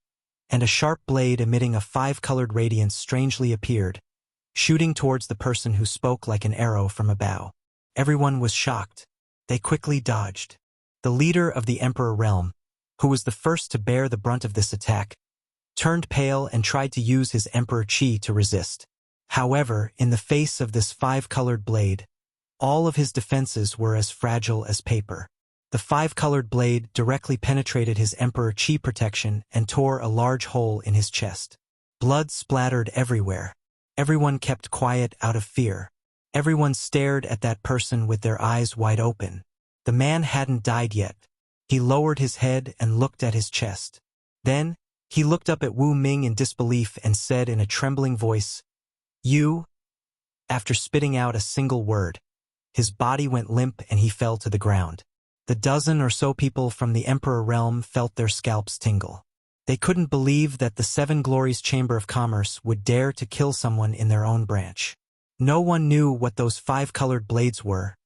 and a sharp blade emitting a 5-colored radiance strangely appeared, shooting towards the person who spoke like an arrow from a bow. Everyone was shocked. They quickly dodged. The leader of the Emperor realm, who was the first to bear the brunt of this attack, turned pale and tried to use his Emperor Chi to resist. However, in the face of this 5-colored blade, all of his defenses were as fragile as paper. The 5-colored blade directly penetrated his Emperor Chi protection and tore a large hole in his chest. Blood splattered everywhere. Everyone kept quiet out of fear. Everyone stared at that person with their eyes wide open. The man hadn't died yet. He lowered his head and looked at his chest. Then, he looked up at Wu Ming in disbelief and said in a trembling voice, "You?" After spitting out a single word, his body went limp and he fell to the ground. The dozen or so people from the Emperor realm felt their scalps tingle. They couldn't believe that the Seven Glories Chamber of Commerce would dare to kill someone in their own branch. No one knew what those 5-colored blades were,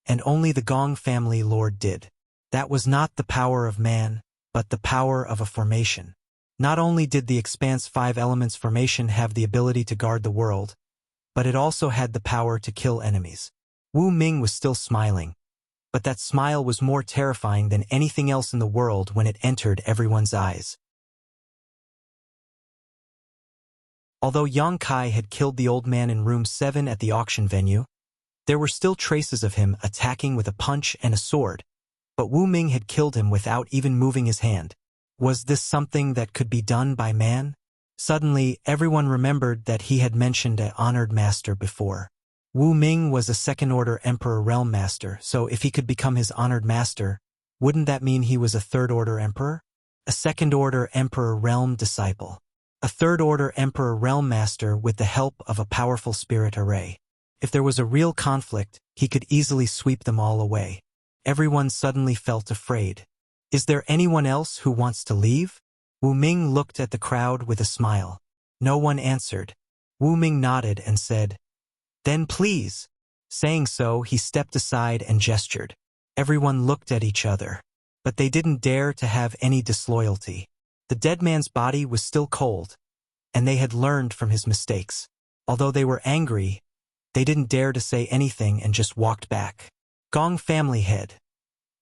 and only the Gong family lord did. That was not the power of man, but the power of a formation. Not only did the Expanse 5 Elements formation have the ability to guard the world, but it also had the power to kill enemies. Wu Ming was still smiling, but that smile was more terrifying than anything else in the world when it entered everyone's eyes. Although Yang Kai had killed the old man in room 7 at the auction venue, there were still traces of him attacking with a punch and a sword, but Wu Ming had killed him without even moving his hand. Was this something that could be done by man? Suddenly, everyone remembered that he had mentioned an honored master before. Wu Ming was a second-order Emperor Realm Master, so if he could become his honored master, wouldn't that mean he was a third-order Emperor? A second-order Emperor Realm Disciple. A third-order Emperor Realm Master with the help of a powerful spirit array. If there was a real conflict, he could easily sweep them all away. Everyone suddenly felt afraid. Is there anyone else who wants to leave? Wu Ming looked at the crowd with a smile. No one answered. Wu Ming nodded and said, "Then please." Saying so, he stepped aside and gestured. Everyone looked at each other, but they didn't dare to have any disloyalty. The dead man's body was still cold, and they had learned from his mistakes. Although they were angry, they didn't dare to say anything and just walked back. "Gong family head."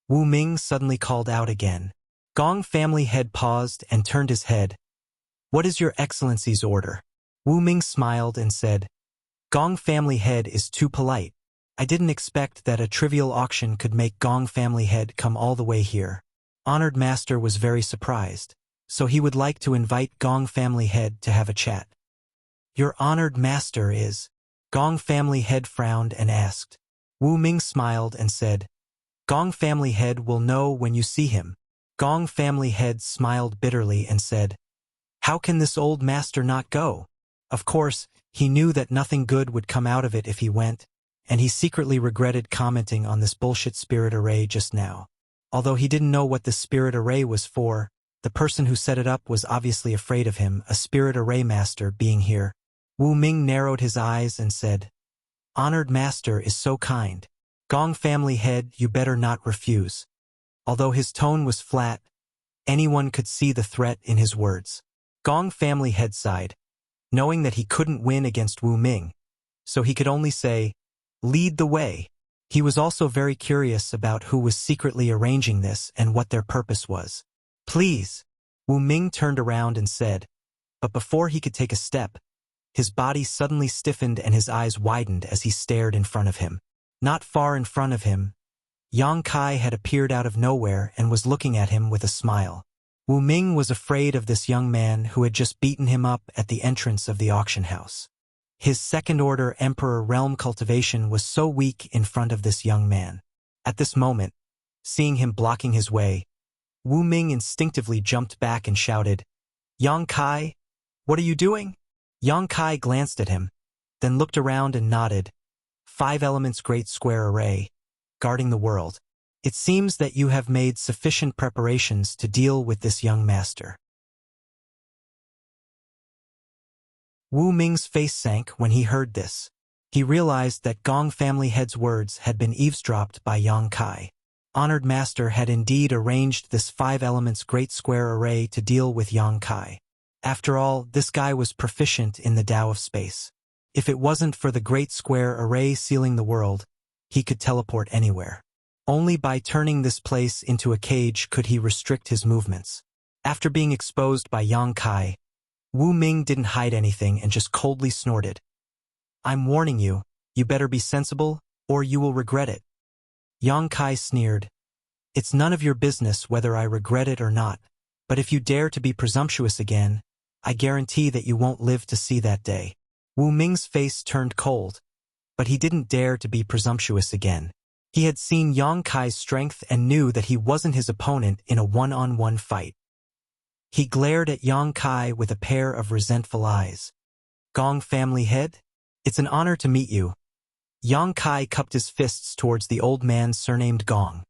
Wu Ming suddenly called out again. Gong family head paused and turned his head. "What is your excellency's order?" Wu Ming smiled and said, "Gong family head is too polite. I didn't expect that a trivial auction could make Gong family head come all the way here." Honored Master was very surprised, so he would like to invite Gong family head to have a chat. "Your honored master is..." Gong family head frowned and asked. Wu Ming smiled and said, "Gong family head will know when you see him." Gong family head smiled bitterly and said, "How can this old master not go?" Of course, he knew that nothing good would come out of it if he went, and he secretly regretted commenting on this bullshit spirit array just now. Although he didn't know what the spirit array was for, the person who set it up was obviously afraid of him, a spirit array master, being here. Wu Ming narrowed his eyes and said, Honored master is so kind. Gong family head, you better not refuse. Although his tone was flat, anyone could see the threat in his words. Gong family head sighed, knowing that he couldn't win against Wu Ming, so he could only say, lead the way. He was also very curious about who was secretly arranging this and what their purpose was. Please. Wu Ming turned around and said, but before he could take a step, his body suddenly stiffened and his eyes widened as he stared in front of him. Not far in front of him, Yang Kai had appeared out of nowhere and was looking at him with a smile. Wu Ming was afraid of this young man who had just beaten him up at the entrance of the auction house. His second-order Emperor realm cultivation was so weak in front of this young man. At this moment, seeing him blocking his way, Wu Ming instinctively jumped back and shouted, Yang Kai, what are you doing? Yang Kai glanced at him, then looked around and nodded. 5 elements great square array, guarding the world. It seems that you have made sufficient preparations to deal with this young master. Wu Ming's face sank when he heard this. He realized that Gong family head's words had been eavesdropped by Yang Kai. Honored master had indeed arranged this 5 elements great square array to deal with Yang Kai. After all, this guy was proficient in the Tao of space. If it wasn't for the great square array sealing the world, he could teleport anywhere. Only by turning this place into a cage could he restrict his movements. After being exposed by Yang Kai, Wu Ming didn't hide anything and just coldly snorted. I'm warning you, you better be sensible, or you will regret it. Yang Kai sneered. It's none of your business whether I regret it or not, but if you dare to be presumptuous again, I guarantee that you won't live to see that day. Wu Ming's face turned cold, but he didn't dare to be presumptuous again. He had seen Yang Kai's strength and knew that he wasn't his opponent in a one-on-one fight. He glared at Yang Kai with a pair of resentful eyes. Gong family head? It's an honor to meet you. Yang Kai cupped his fists towards the old man surnamed Gong.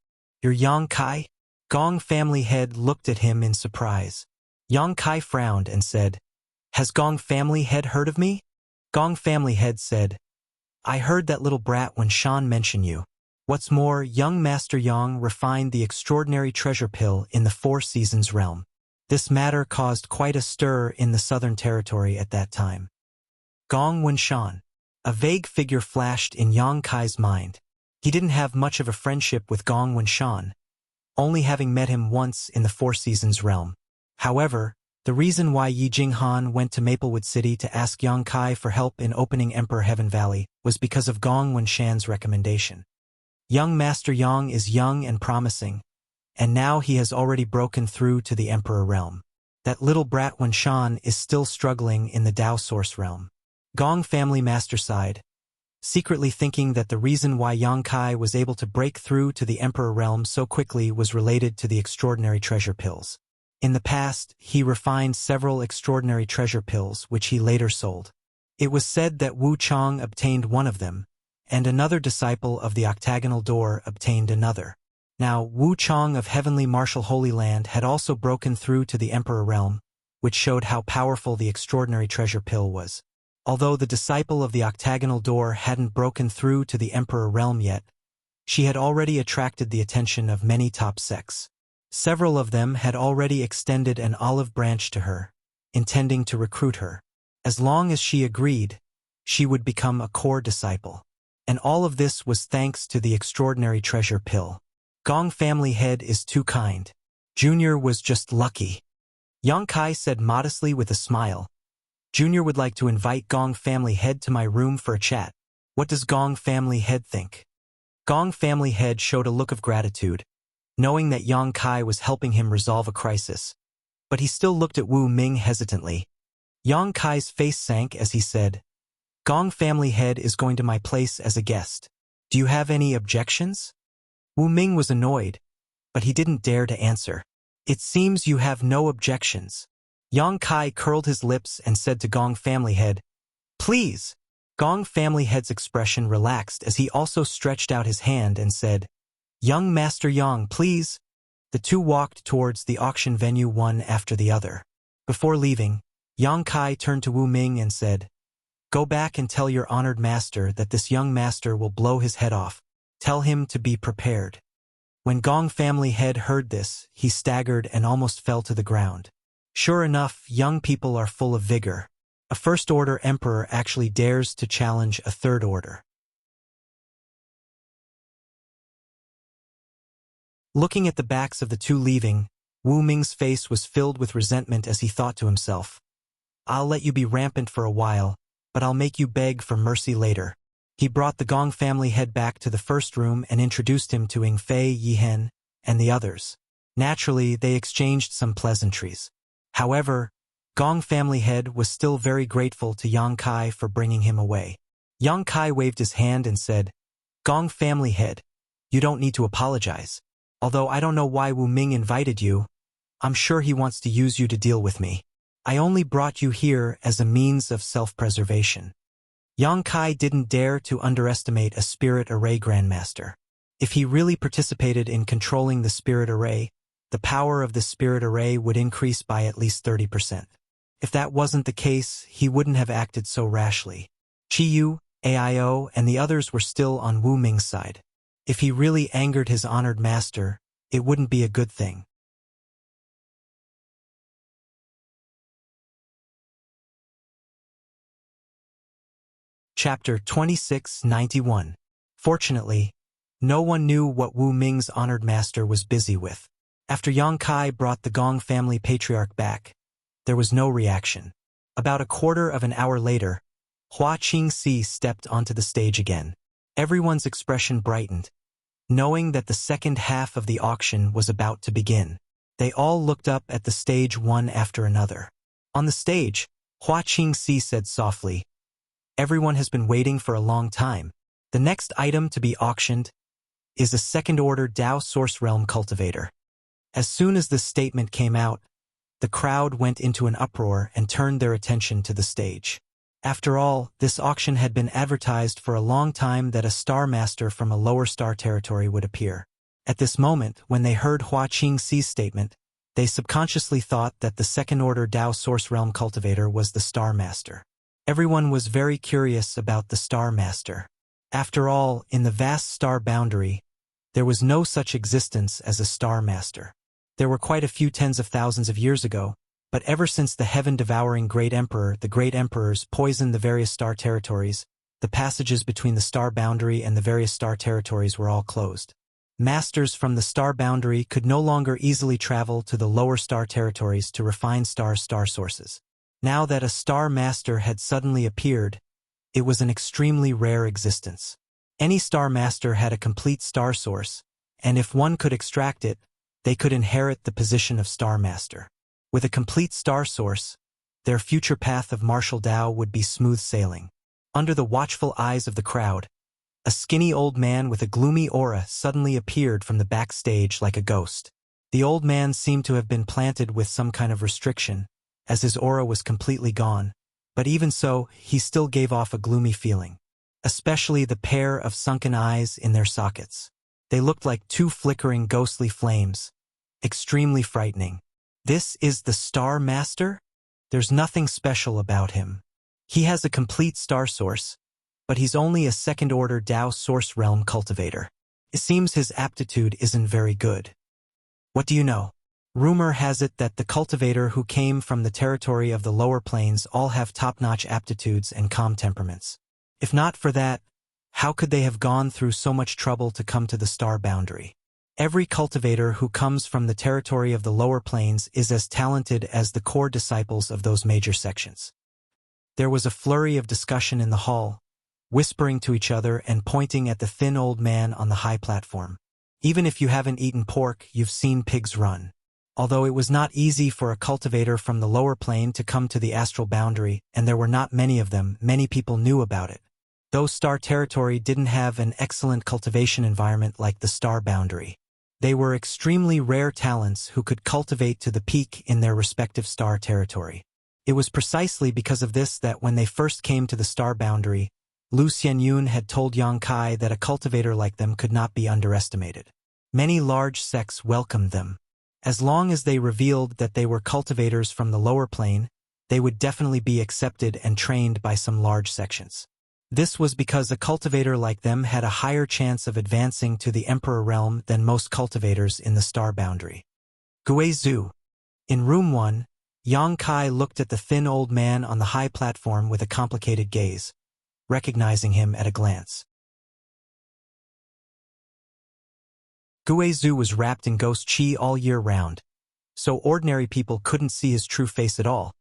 You're Yang Kai? Gong family head looked at him in surprise. Yang Kai frowned and said, Has Gong family head heard of me? Gong family head said, I heard that little brat when Shan mentioned you. What's more, young Master Yang refined the extraordinary treasure pill in the 4 Seasons realm. This matter caused quite a stir in the Southern Territory at that time. Gong Wenshan. A vague figure flashed in Yang Kai's mind. He didn't have much of a friendship with Gong Wenshan, only having met him once in the 4 Seasons realm. However, the reason why Yi Jinghan went to Maplewood City to ask Yang Kai for help in opening Emperor Heaven Valley was because of Gong Wenshan's recommendation. Young Master Yang is young and promising, and now he has already broken through to the Emperor realm. That little brat Wenshan is still struggling in the Tao Source realm. Gong family master sighed, secretly thinking that the reason why Yang Kai was able to break through to the Emperor realm so quickly was related to the extraordinary treasure pills. In the past, he refined several extraordinary treasure pills which he later sold. It was said that Wu Chang obtained one of them, and another disciple of the octagonal door obtained another. Now, Wu Chang of Heavenly Martial Holy Land had also broken through to the Emperor realm, which showed how powerful the extraordinary treasure pill was. Although the disciple of the octagonal door hadn't broken through to the Emperor realm yet, she had already attracted the attention of many top sects. Several of them had already extended an olive branch to her, intending to recruit her. As long as she agreed, she would become a core disciple. And all of this was thanks to the extraordinary treasure pill. Gong family head is too kind. Junior was just lucky. Yang Kai said modestly with a smile. Junior would like to invite Gong family head to my room for a chat. What does Gong family head think? Gong family head showed a look of gratitude, knowing that Yang Kai was helping him resolve a crisis. But he still looked at Wu Ming hesitantly. Yang Kai's face sank as he said, Gong family head is going to my place as a guest. Do you have any objections? Wu Ming was annoyed, but he didn't dare to answer. It seems you have no objections. Yang Kai curled his lips and said to Gong family head, Please. Gong family head's expression relaxed as he also stretched out his hand and said, Young Master Yang, please. The two walked towards the auction venue one after the other. Before leaving, Yang Kai turned to Wu Ming and said, Go back and tell your honored master that this young master will blow his head off. Tell him to be prepared." When Gong family head heard this, he staggered and almost fell to the ground. Sure enough, young people are full of vigor. A first-order emperor actually dares to challenge a third order. Looking at the backs of the two leaving, Wu Ming's face was filled with resentment as he thought to himself, "I'll let you be rampant for a while, but I'll make you beg for mercy later." He brought the Gong family head back to the first room and introduced him to Ying Fei, Yihen, and the others. Naturally, they exchanged some pleasantries. However, Gong family head was still very grateful to Yang Kai for bringing him away. Yang Kai waved his hand and said, "Gong family head, you don't need to apologize. Although I don't know why Wu Ming invited you, I'm sure he wants to use you to deal with me. I only brought you here as a means of self-preservation." Yang Kai didn't dare to underestimate a spirit array grandmaster. If he really participated in controlling the spirit array, the power of the spirit array would increase by at least 30%. If that wasn't the case, he wouldn't have acted so rashly. Chi Yu, Aio, and the others were still on Wu Ming's side. If he really angered his honored master, it wouldn't be a good thing. Chapter 2691. Fortunately, no one knew what Wu Ming's honored master was busy with. After Yang Kai brought the Gong family patriarch back, there was no reaction. About a quarter of an hour later, Hua Qingxi stepped onto the stage again. Everyone's expression brightened, knowing that the second half of the auction was about to begin. They all looked up at the stage one after another. On the stage, Hua Qingxi said softly, "Everyone has been waiting for a long time. The next item to be auctioned is a second-order Dao Source Realm cultivator." As soon as this statement came out, the crowd went into an uproar and turned their attention to the stage. After all, this auction had been advertised for a long time that a star master from a lower star territory would appear. At this moment, when they heard Hua Qingxi's statement, they subconsciously thought that the second-order Dao Source Realm cultivator was the star master. Everyone was very curious about the star master. After all, in the vast star boundary, there was no such existence as a star master. There were quite a few tens of thousands of years ago, but ever since the heaven-devouring Great Emperor, the Great Emperors poisoned the various star territories, the passages between the star boundary and the various star territories were all closed. Masters from the star boundary could no longer easily travel to the lower star territories to refine star sources. Now that a star master had suddenly appeared, it was an extremely rare existence. Any star master had a complete star source, and if one could extract it, they could inherit the position of star master. With a complete star source, their future path of martial Dao would be smooth sailing. Under the watchful eyes of the crowd, a skinny old man with a gloomy aura suddenly appeared from the backstage like a ghost. The old man seemed to have been planted with some kind of restriction, as his aura was completely gone, but even so, he still gave off a gloomy feeling. Especially the pair of sunken eyes in their sockets. They looked like two flickering ghostly flames. Extremely frightening. This is the Star Master? There's nothing special about him. He has a complete star source, but he's only a second-order Dao Source Realm cultivator. It seems his aptitude isn't very good. What do you know? Rumor has it that the cultivator who came from the territory of the lower planes all have top-notch aptitudes and calm temperaments. If not for that, how could they have gone through so much trouble to come to the star boundary? Every cultivator who comes from the territory of the lower planes is as talented as the core disciples of those major sections. There was a flurry of discussion in the hall, whispering to each other and pointing at the thin old man on the high platform. Even if you haven't eaten pork, you've seen pigs run. Although it was not easy for a cultivator from the lower plane to come to the astral boundary, and there were not many of them, many people knew about it. Though star territory didn't have an excellent cultivation environment like the star boundary. They were extremely rare talents who could cultivate to the peak in their respective star territory. It was precisely because of this that when they first came to the star boundary, Lu Xianyun had told Yang Kai that a cultivator like them could not be underestimated. Many large sects welcomed them. As long as they revealed that they were cultivators from the lower plane, they would definitely be accepted and trained by some large sections. This was because a cultivator like them had a higher chance of advancing to the Emperor realm than most cultivators in the star boundary. Guizhou. In room 1, Yang Kai looked at the thin old man on the high platform with a complicated gaze, recognizing him at a glance. Guizhou was wrapped in ghost qi all year round, so ordinary people couldn't see his true face at all.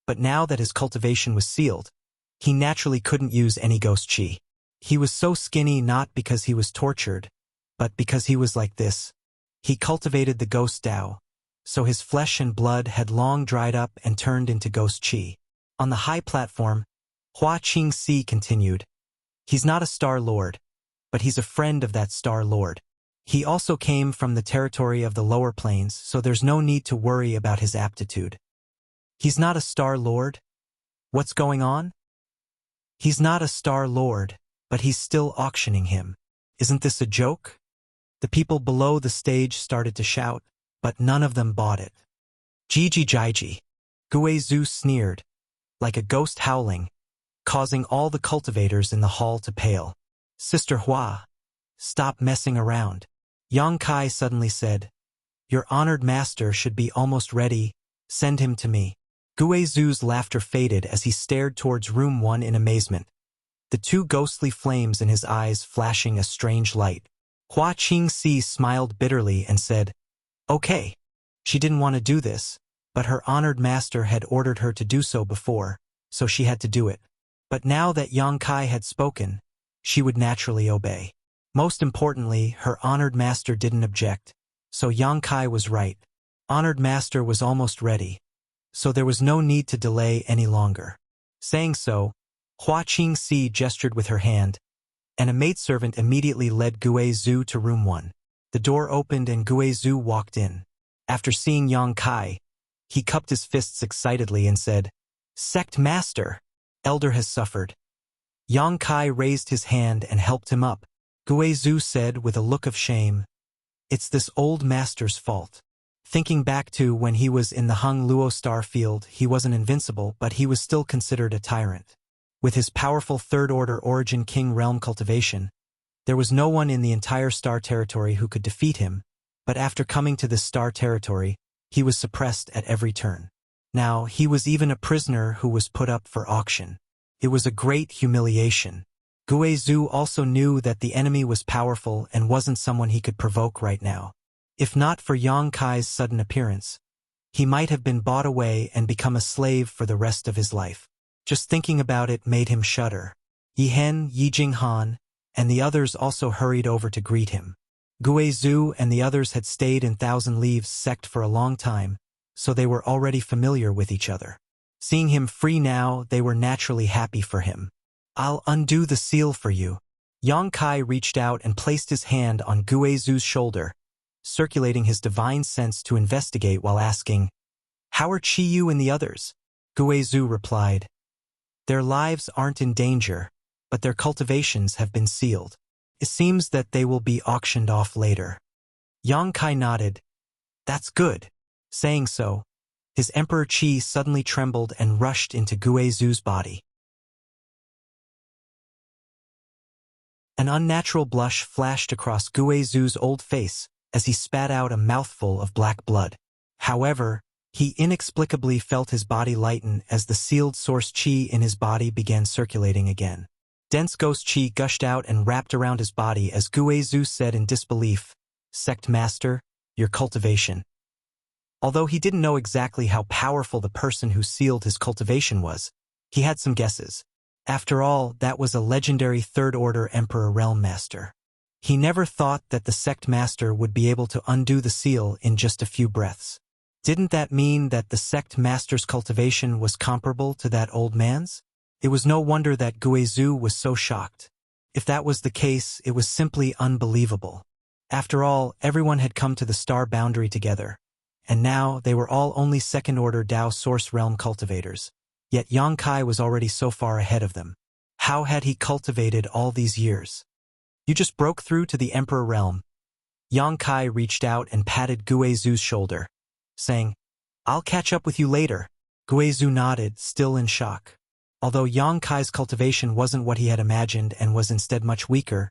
But now that his cultivation was sealed, he naturally couldn't use any ghost qi. He was so skinny not because he was tortured, but because he was like this. He cultivated the ghost Tao, so his flesh and blood had long dried up and turned into ghost qi. On the high platform, Hua Qingxi continued, "He's not a Star Lord, but he's a friend of that Star Lord. He also came from the territory of the lower planes, so there's no need to worry about his aptitude." "He's not a Star Lord? What's going on?" "He's not a Star Lord, but he's still auctioning him. Isn't this a joke?" The people below the stage started to shout, but none of them bought it. "Jiji Jiji." Guizhou sneered, like a ghost howling, causing all the cultivators in the hall to pale. "Sister Hua, stop messing around." Yang Kai suddenly said, "Your honored master should be almost ready. Send him to me." Guizhou's laughter faded as he stared towards room 1 in amazement, the two ghostly flames in his eyes flashing a strange light. Hua Qingxi smiled bitterly and said, "Okay." She didn't want to do this, but her honored master had ordered her to do so before, so she had to do it. But now that Yang Kai had spoken, she would naturally obey. Most importantly, her honored master didn't object, so Yang Kai was right. Honored master was almost ready, so there was no need to delay any longer. Saying so, Hua Qingxi gestured with her hand, and a maidservant immediately led Guizhou to room 1. The door opened and Guizhou walked in. After seeing Yang Kai, he cupped his fists excitedly and said, "Sect Master, Elder has suffered." Yang Kai raised his hand and helped him up. Guizhou said with a look of shame, "It's this old master's fault." Thinking back to when he was in the Hung Luo star field, he wasn't invincible, but he was still considered a tyrant. With his powerful third-order origin king realm cultivation, there was no one in the entire star territory who could defeat him, but after coming to this star territory, he was suppressed at every turn. Now, he was even a prisoner who was put up for auction. It was a great humiliation. Guizhou also knew that the enemy was powerful and wasn't someone he could provoke right now. If not for Yang Kai's sudden appearance, he might have been bought away and become a slave for the rest of his life. Just thinking about it made him shudder. Yihen, Yijinghan, and the others also hurried over to greet him. Guizhou and the others had stayed in Thousand Leaves sect for a long time, so they were already familiar with each other. Seeing him free now, they were naturally happy for him. "I'll undo the seal for you." Yang Kai reached out and placed his hand on Guizhou's shoulder, circulating his divine sense to investigate while asking, "How are Qiyu and the others?" Guizhou replied, "Their lives aren't in danger, but their cultivations have been sealed. It seems that they will be auctioned off later." Yang Kai nodded. "That's good." Saying so, his Emperor Qi suddenly trembled and rushed into Guizhou's body. An unnatural blush flashed across Guizhou's old face as he spat out a mouthful of black blood. However, he inexplicably felt his body lighten as the sealed source qi in his body began circulating again. Dense ghost qi gushed out and wrapped around his body as Guizhou said in disbelief, "Sect Master, your cultivation." Although he didn't know exactly how powerful the person who sealed his cultivation was, he had some guesses. After all, that was a legendary third-order Emperor Realm Master. He never thought that the Sect Master would be able to undo the seal in just a few breaths. Didn't that mean that the Sect Master's cultivation was comparable to that old man's? It was no wonder that Guizhou was so shocked. If that was the case, it was simply unbelievable. After all, everyone had come to the star boundary together, and now they were all only second-order Dao Source Realm cultivators. Yet Yang Kai was already so far ahead of them. How had he cultivated all these years? "You just broke through to the Emperor Realm." Yang Kai reached out and patted Guizhou's shoulder, saying, "I'll catch up with you later." Guizhu nodded, still in shock. Although Yang Kai's cultivation wasn't what he had imagined and was instead much weaker,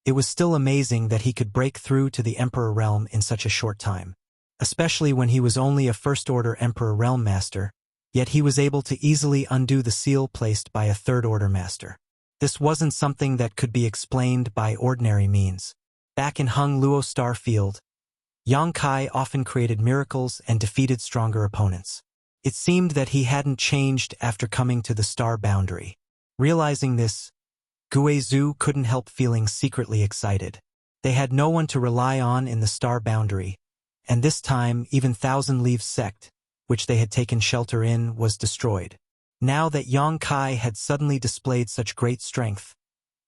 it was still amazing that he could break through to the Emperor realm in such a short time. Especially when he was only a first-order Emperor realm master, yet he was able to easily undo the seal placed by a third-order master. This wasn't something that could be explained by ordinary means. Back in Hung Luo Star Field, Yang Kai often created miracles and defeated stronger opponents. It seemed that he hadn't changed after coming to the star boundary. Realizing this, Guizhu couldn't help feeling secretly excited. They had no one to rely on in the star boundary, and this time even Thousand Leaves sect, which they had taken shelter in, was destroyed. Now that Yang Kai had suddenly displayed such great strength,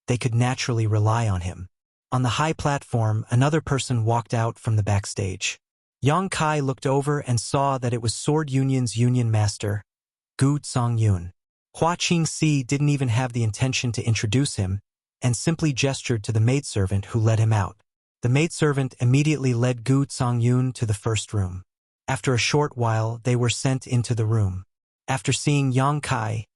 they could naturally rely on him. On the high platform, another person walked out from the backstage. Yang Kai looked over and saw that it was Sword Union's Union Master, Gu Songyun. Hua Qingxi didn't even have the intention to introduce him, and simply gestured to the maidservant who led him out. The maidservant immediately led Gu Songyun to the first room. After a short while, they were sent into the room. After seeing Yang Kai,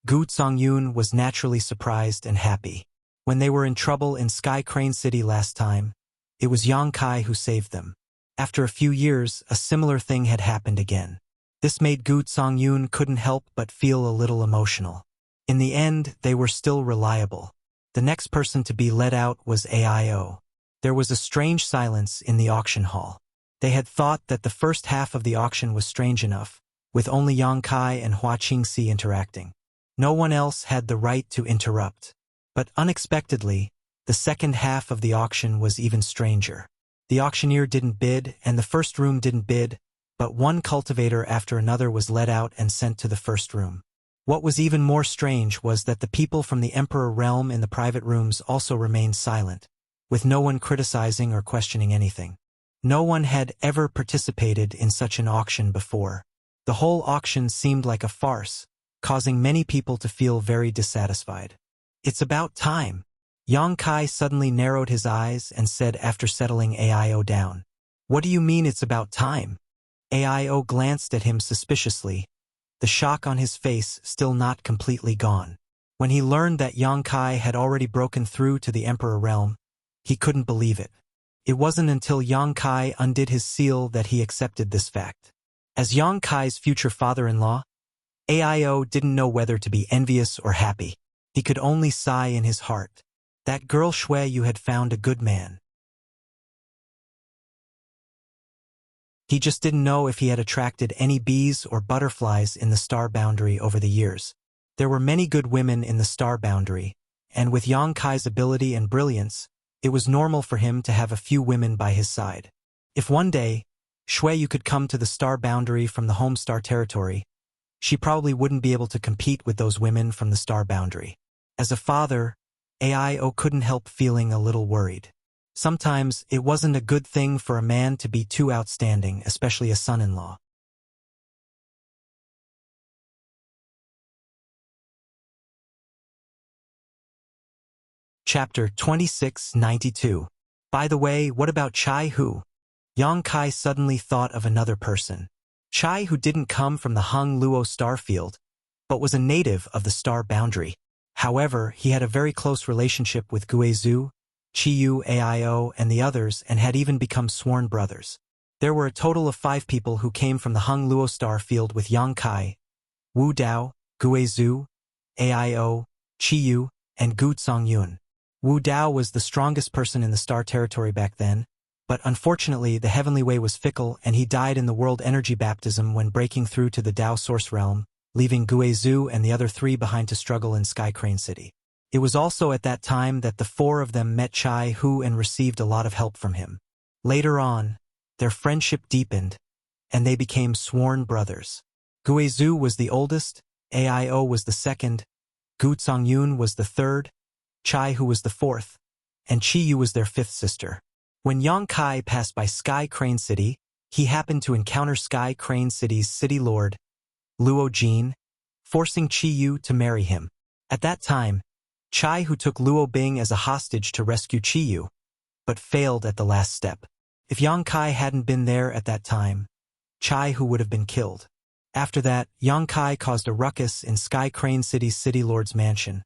Gu Songyun was naturally surprised and happy. When they were in trouble in Sky Crane City last time, it was Yang Kai who saved them. After a few years, a similar thing had happened again. This made Gu Songyun couldn't help but feel a little emotional. In the end, they were still reliable. The next person to be let out was AIO. There was a strange silence in the auction hall. They had thought that the first half of the auction was strange enough, with only Yang Kai and Hua Qingxi interacting. No one else had the right to interrupt. But unexpectedly, the second half of the auction was even stranger. The auctioneer didn't bid, and the first room didn't bid, but one cultivator after another was let out and sent to the first room. What was even more strange was that the people from the Emperor realm in the private rooms also remained silent, with no one criticizing or questioning anything. No one had ever participated in such an auction before. The whole auction seemed like a farce, causing many people to feel very dissatisfied. "It's about time." Yang Kai suddenly narrowed his eyes and said after settling AIO down. "What do you mean it's about time?" AIO glanced at him suspiciously, the shock on his face still not completely gone. When he learned that Yang Kai had already broken through to the Emperor realm, he couldn't believe it. It wasn't until Yang Kai undid his seal that he accepted this fact. As Yang Kai's future father-in-law, AIO didn't know whether to be envious or happy. He could only sigh in his heart. That girl Shui Yu had found a good man. He just didn't know if he had attracted any bees or butterflies in the star boundary over the years. There were many good women in the star boundary, and with Yang Kai's ability and brilliance, it was normal for him to have a few women by his side. If one day, Shui Yu could come to the star boundary from the home star territory, she probably wouldn't be able to compete with those women from the star boundary. As a father, AIO couldn't help feeling a little worried. Sometimes it wasn't a good thing for a man to be too outstanding, especially a son-in-law. Chapter 2692. By the way, what about Chai Hu? Yang Kai suddenly thought of another person. Chai Hu didn't come from the Hung Luo star field, but was a native of the star boundary. However, he had a very close relationship with Guizhu, Qiyu, AIO, and the others, and had even become sworn brothers. There were a total of 5 people who came from the Hung Luo star field with Yang Kai, Wu Dao, Guizhu, AIO, Qiyu, and Gu Songyun. Wu Dao was the strongest person in the star territory back then, but unfortunately the heavenly way was fickle and he died in the world energy baptism when breaking through to the Dao source realm, leaving Guizhu and the other 3 behind to struggle in Sky Crane City. It was also at that time that the 4 of them met Chai Hu and received a lot of help from him. Later on, their friendship deepened, and they became sworn brothers. Guizhu was the oldest, AIO was the second, Gu Songyun was the third, Chai Hu was the 4th, and Qiyu was their 5th sister. When Yang Kai passed by Sky Crane City, he happened to encounter Sky Crane City's city lord, Luo Jin, forcing Qiyu to marry him. At that time, Chai Hu took Luo Bing as a hostage to rescue Qiyu, but failed at the last step. If Yang Kai hadn't been there at that time, Chai Hu would have been killed. After that, Yongkai caused a ruckus in Sky Crane City's City Lord's mansion,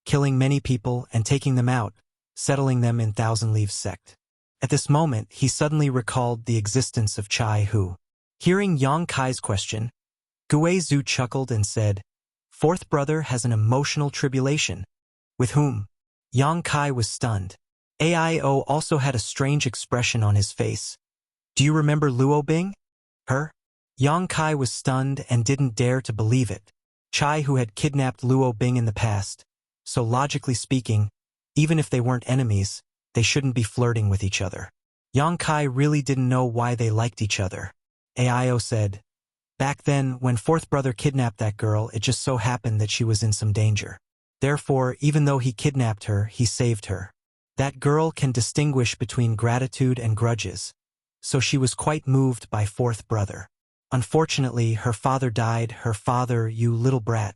killing many people and taking them out, settling them in Thousand Leaves sect. At this moment, he suddenly recalled the existence of Chai Hu. Hearing Yongkai's question, Guizhu chuckled and said, "Fourth brother has an emotional tribulation." With whom? Yongkai was stunned. Aio also had a strange expression on his face. "Do you remember Luo Bing? Her?" Yongkai was stunned and didn't dare to believe it. Chai Hu had kidnapped Luo Bing in the past, so logically speaking, even if they weren't enemies, they shouldn't be flirting with each other. Yongkai really didn't know why they liked each other. Aio said, "Back then, when fourth brother kidnapped that girl, it just so happened that she was in some danger. Therefore, even though he kidnapped her, he saved her. That girl can distinguish between gratitude and grudges, so she was quite moved by fourth brother. Unfortunately, her father died. Her father, you little brat.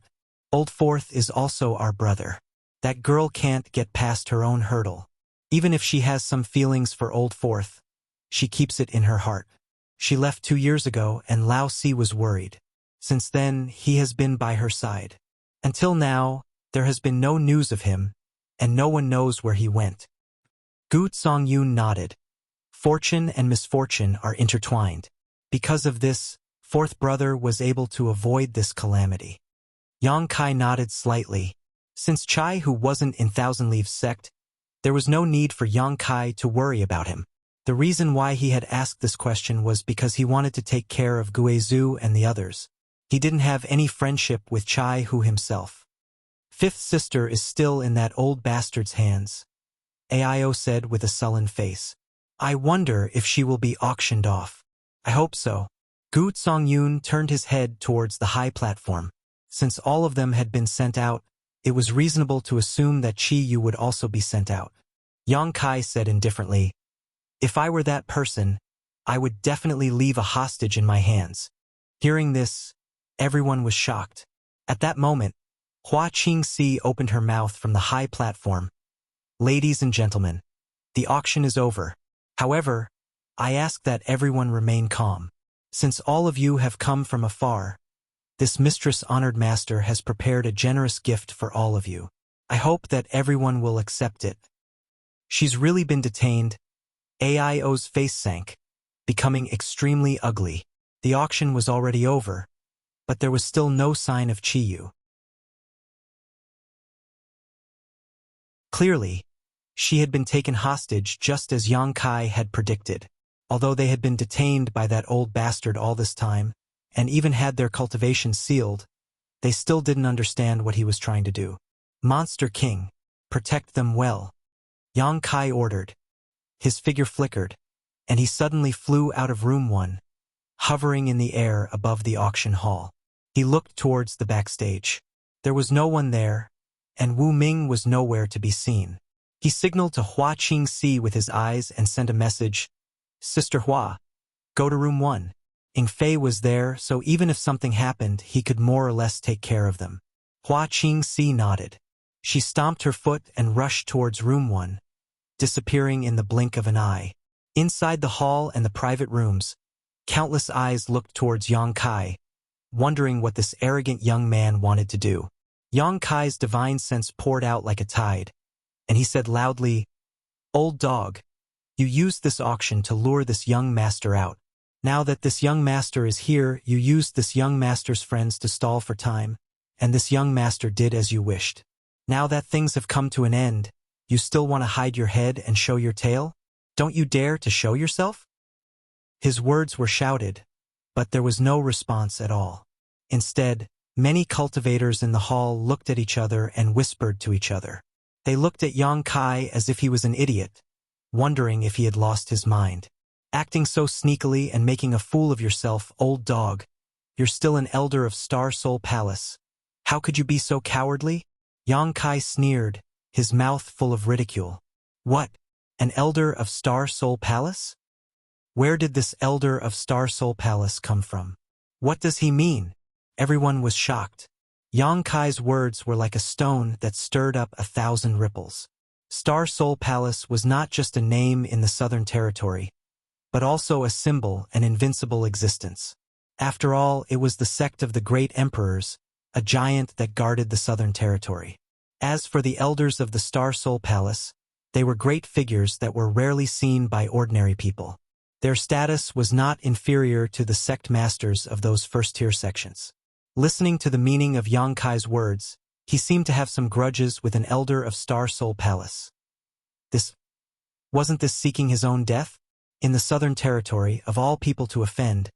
Old fourth is also our brother. That girl can't get past her own hurdle. Even if she has some feelings for old fourth, she keeps it in her heart. She left 2 years ago and Lao Si was worried. Since then, he has been by her side. Until now, there has been no news of him, and no one knows where he went." Gu Songyun nodded. Fortune and misfortune are intertwined. Because of this, fourth brother was able to avoid this calamity. Yongkai nodded slightly. Since Chai Hu wasn't in Thousand Leaves sect, there was no need for Yongkai to worry about him. The reason why he had asked this question was because he wanted to take care of Guizhu and the others. He didn't have any friendship with Chai Hu himself. "Fifth sister is still in that old bastard's hands," Aio said with a sullen face. "I wonder if she will be auctioned off." "I hope so." Gu Songyun turned his head towards the high platform. Since all of them had been sent out, it was reasonable to assume that Chi Yu would also be sent out. Yongkai said indifferently, "If I were that person, I would definitely leave a hostage in my hands." Hearing this, everyone was shocked. At that moment, Hua Qingxi opened her mouth from the high platform. "Ladies and gentlemen, the auction is over. However, I ask that everyone remain calm. Since all of you have come from afar, this mistress-honored master has prepared a generous gift for all of you. I hope that everyone will accept it." "She's really been detained." Aio's face sank, becoming extremely ugly. The auction was already over, but there was still no sign of Chiyu. Clearly, she had been taken hostage just as Yongkai had predicted. Although they had been detained by that old bastard all this time, and even had their cultivation sealed, they still didn't understand what he was trying to do. "Monster King, protect them well," Yongkai ordered. His figure flickered, and he suddenly flew out of room 1, hovering in the air above the auction hall. He looked towards the backstage. There was no one there, and Wu Ming was nowhere to be seen. He signaled to Hua Qingxi with his eyes and sent a message, "Sister Hua, go to room 1. Ing Fei was there, so even if something happened, he could more or less take care of them." Hua Qingxi nodded. She stomped her foot and rushed towards room 1, disappearing in the blink of an eye. Inside the hall and the private rooms, countless eyes looked towards Yongkai, wondering what this arrogant young man wanted to do. Yongkai's divine sense poured out like a tide, and he said loudly, "Old dog, you used this auction to lure this young master out. Now that this young master is here, you used this young master's friends to stall for time, and this young master did as you wished. Now that things have come to an end, you still want to hide your head and show your tail? Don't you dare to show yourself?" His words were shouted, but there was no response at all. Instead, many cultivators in the hall looked at each other and whispered to each other. They looked at Yongkai as if he was an idiot, wondering if he had lost his mind. "Acting so sneakily and making a fool of yourself, old dog. You're still an elder of Star Soul Palace. How could you be so cowardly?" Yongkai sneered, his mouth full of ridicule. "What? An elder of Star Soul Palace? Where did this elder of Star Soul Palace come from? What does he mean?" Everyone was shocked. Yongkai's words were like a stone that stirred up 1,000 ripples. Star Soul Palace was not just a name in the Southern Territory, but also a symbol, an invincible existence. After all, it was the sect of the great emperors, a giant that guarded the southern territory. As for the elders of the Star Soul Palace, they were great figures that were rarely seen by ordinary people. Their status was not inferior to the sect masters of those first-tier sections. Listening to the meaning of Yang Kai's words, he seemed to have some grudges with an elder of Star Soul Palace. Wasn't this seeking his own death? In the southern territory, of all people to offend,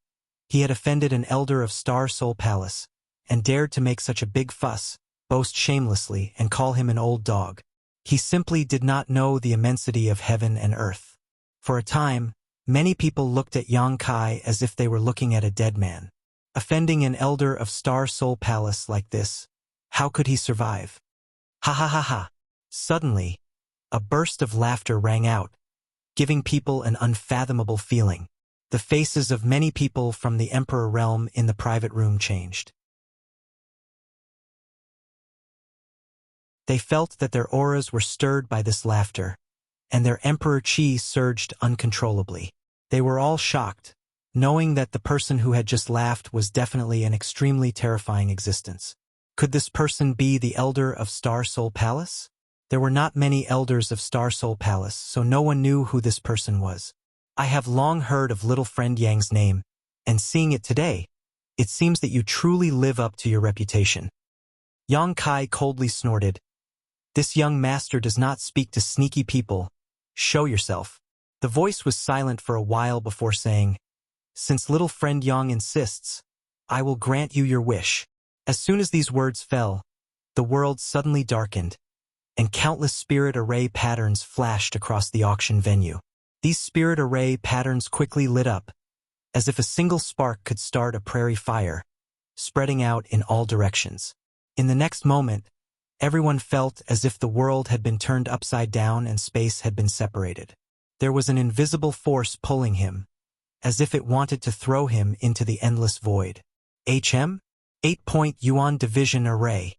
he had offended an elder of Star Soul Palace, and dared to make such a big fuss, boast shamelessly, and call him an old dog. He simply did not know the immensity of heaven and earth. For a time, many people looked at Yang Kai as if they were looking at a dead man. Offending an elder of Star Soul Palace like this, how could he survive? Ha ha ha ha! Suddenly, a burst of laughter rang out, giving people an unfathomable feeling. The faces of many people from the Emperor realm in the private room changed. They felt that their auras were stirred by this laughter, and their Emperor Qi surged uncontrollably. They were all shocked, knowing that the person who had just laughed was definitely an extremely terrifying existence. Could this person be the elder of Star Soul Palace? There were not many elders of Star Soul Palace, so no one knew who this person was. I have long heard of little friend Yang's name, and seeing it today, it seems that you truly live up to your reputation. Yang Kai coldly snorted. This young master does not speak to sneaky people. Show yourself. The voice was silent for a while before saying, since little friend Yang insists, I will grant you your wish. As soon as these words fell, the world suddenly darkened, and countless spirit array patterns flashed across the auction venue. These spirit array patterns quickly lit up, as if a single spark could start a prairie fire, spreading out in all directions. In the next moment, everyone felt as if the world had been turned upside down and space had been separated. There was an invisible force pulling him, as if it wanted to throw him into the endless void. HM? 8-point Yuan Division Array.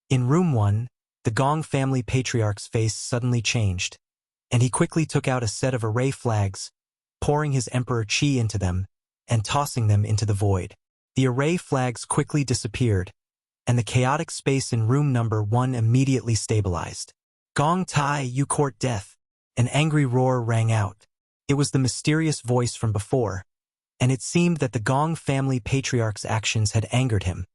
In Room 1, the Gong family patriarch's face suddenly changed, and he quickly took out a set of array flags, pouring his Emperor Qi into them, and tossing them into the void. The array flags quickly disappeared, and the chaotic space in room number 1 immediately stabilized. Gong Tai, you court death! An angry roar rang out. It was the mysterious voice from before, and it seemed that the Gong family patriarch's actions had angered him.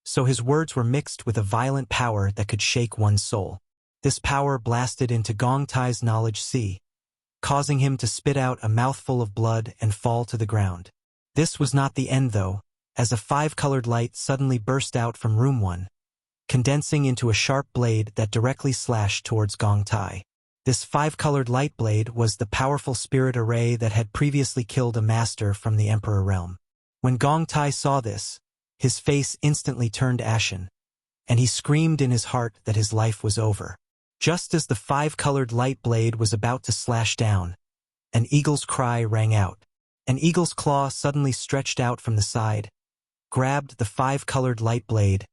So his words were mixed with a violent power that could shake one's soul. This power blasted into Gong Tai's knowledge sea, causing him to spit out a mouthful of blood and fall to the ground. This was not the end though, as a 5-colored light suddenly burst out from room 1, condensing into a sharp blade that directly slashed towards Gong Tai. This 5-colored light blade was the powerful spirit array that had previously killed a master from the Emperor realm. When Gong Tai saw this, his face instantly turned ashen, and he screamed in his heart that his life was over. Just as the 5-colored light blade was about to slash down, an eagle's cry rang out. An eagle's claw suddenly stretched out from the side, grabbed the 5-colored light blade,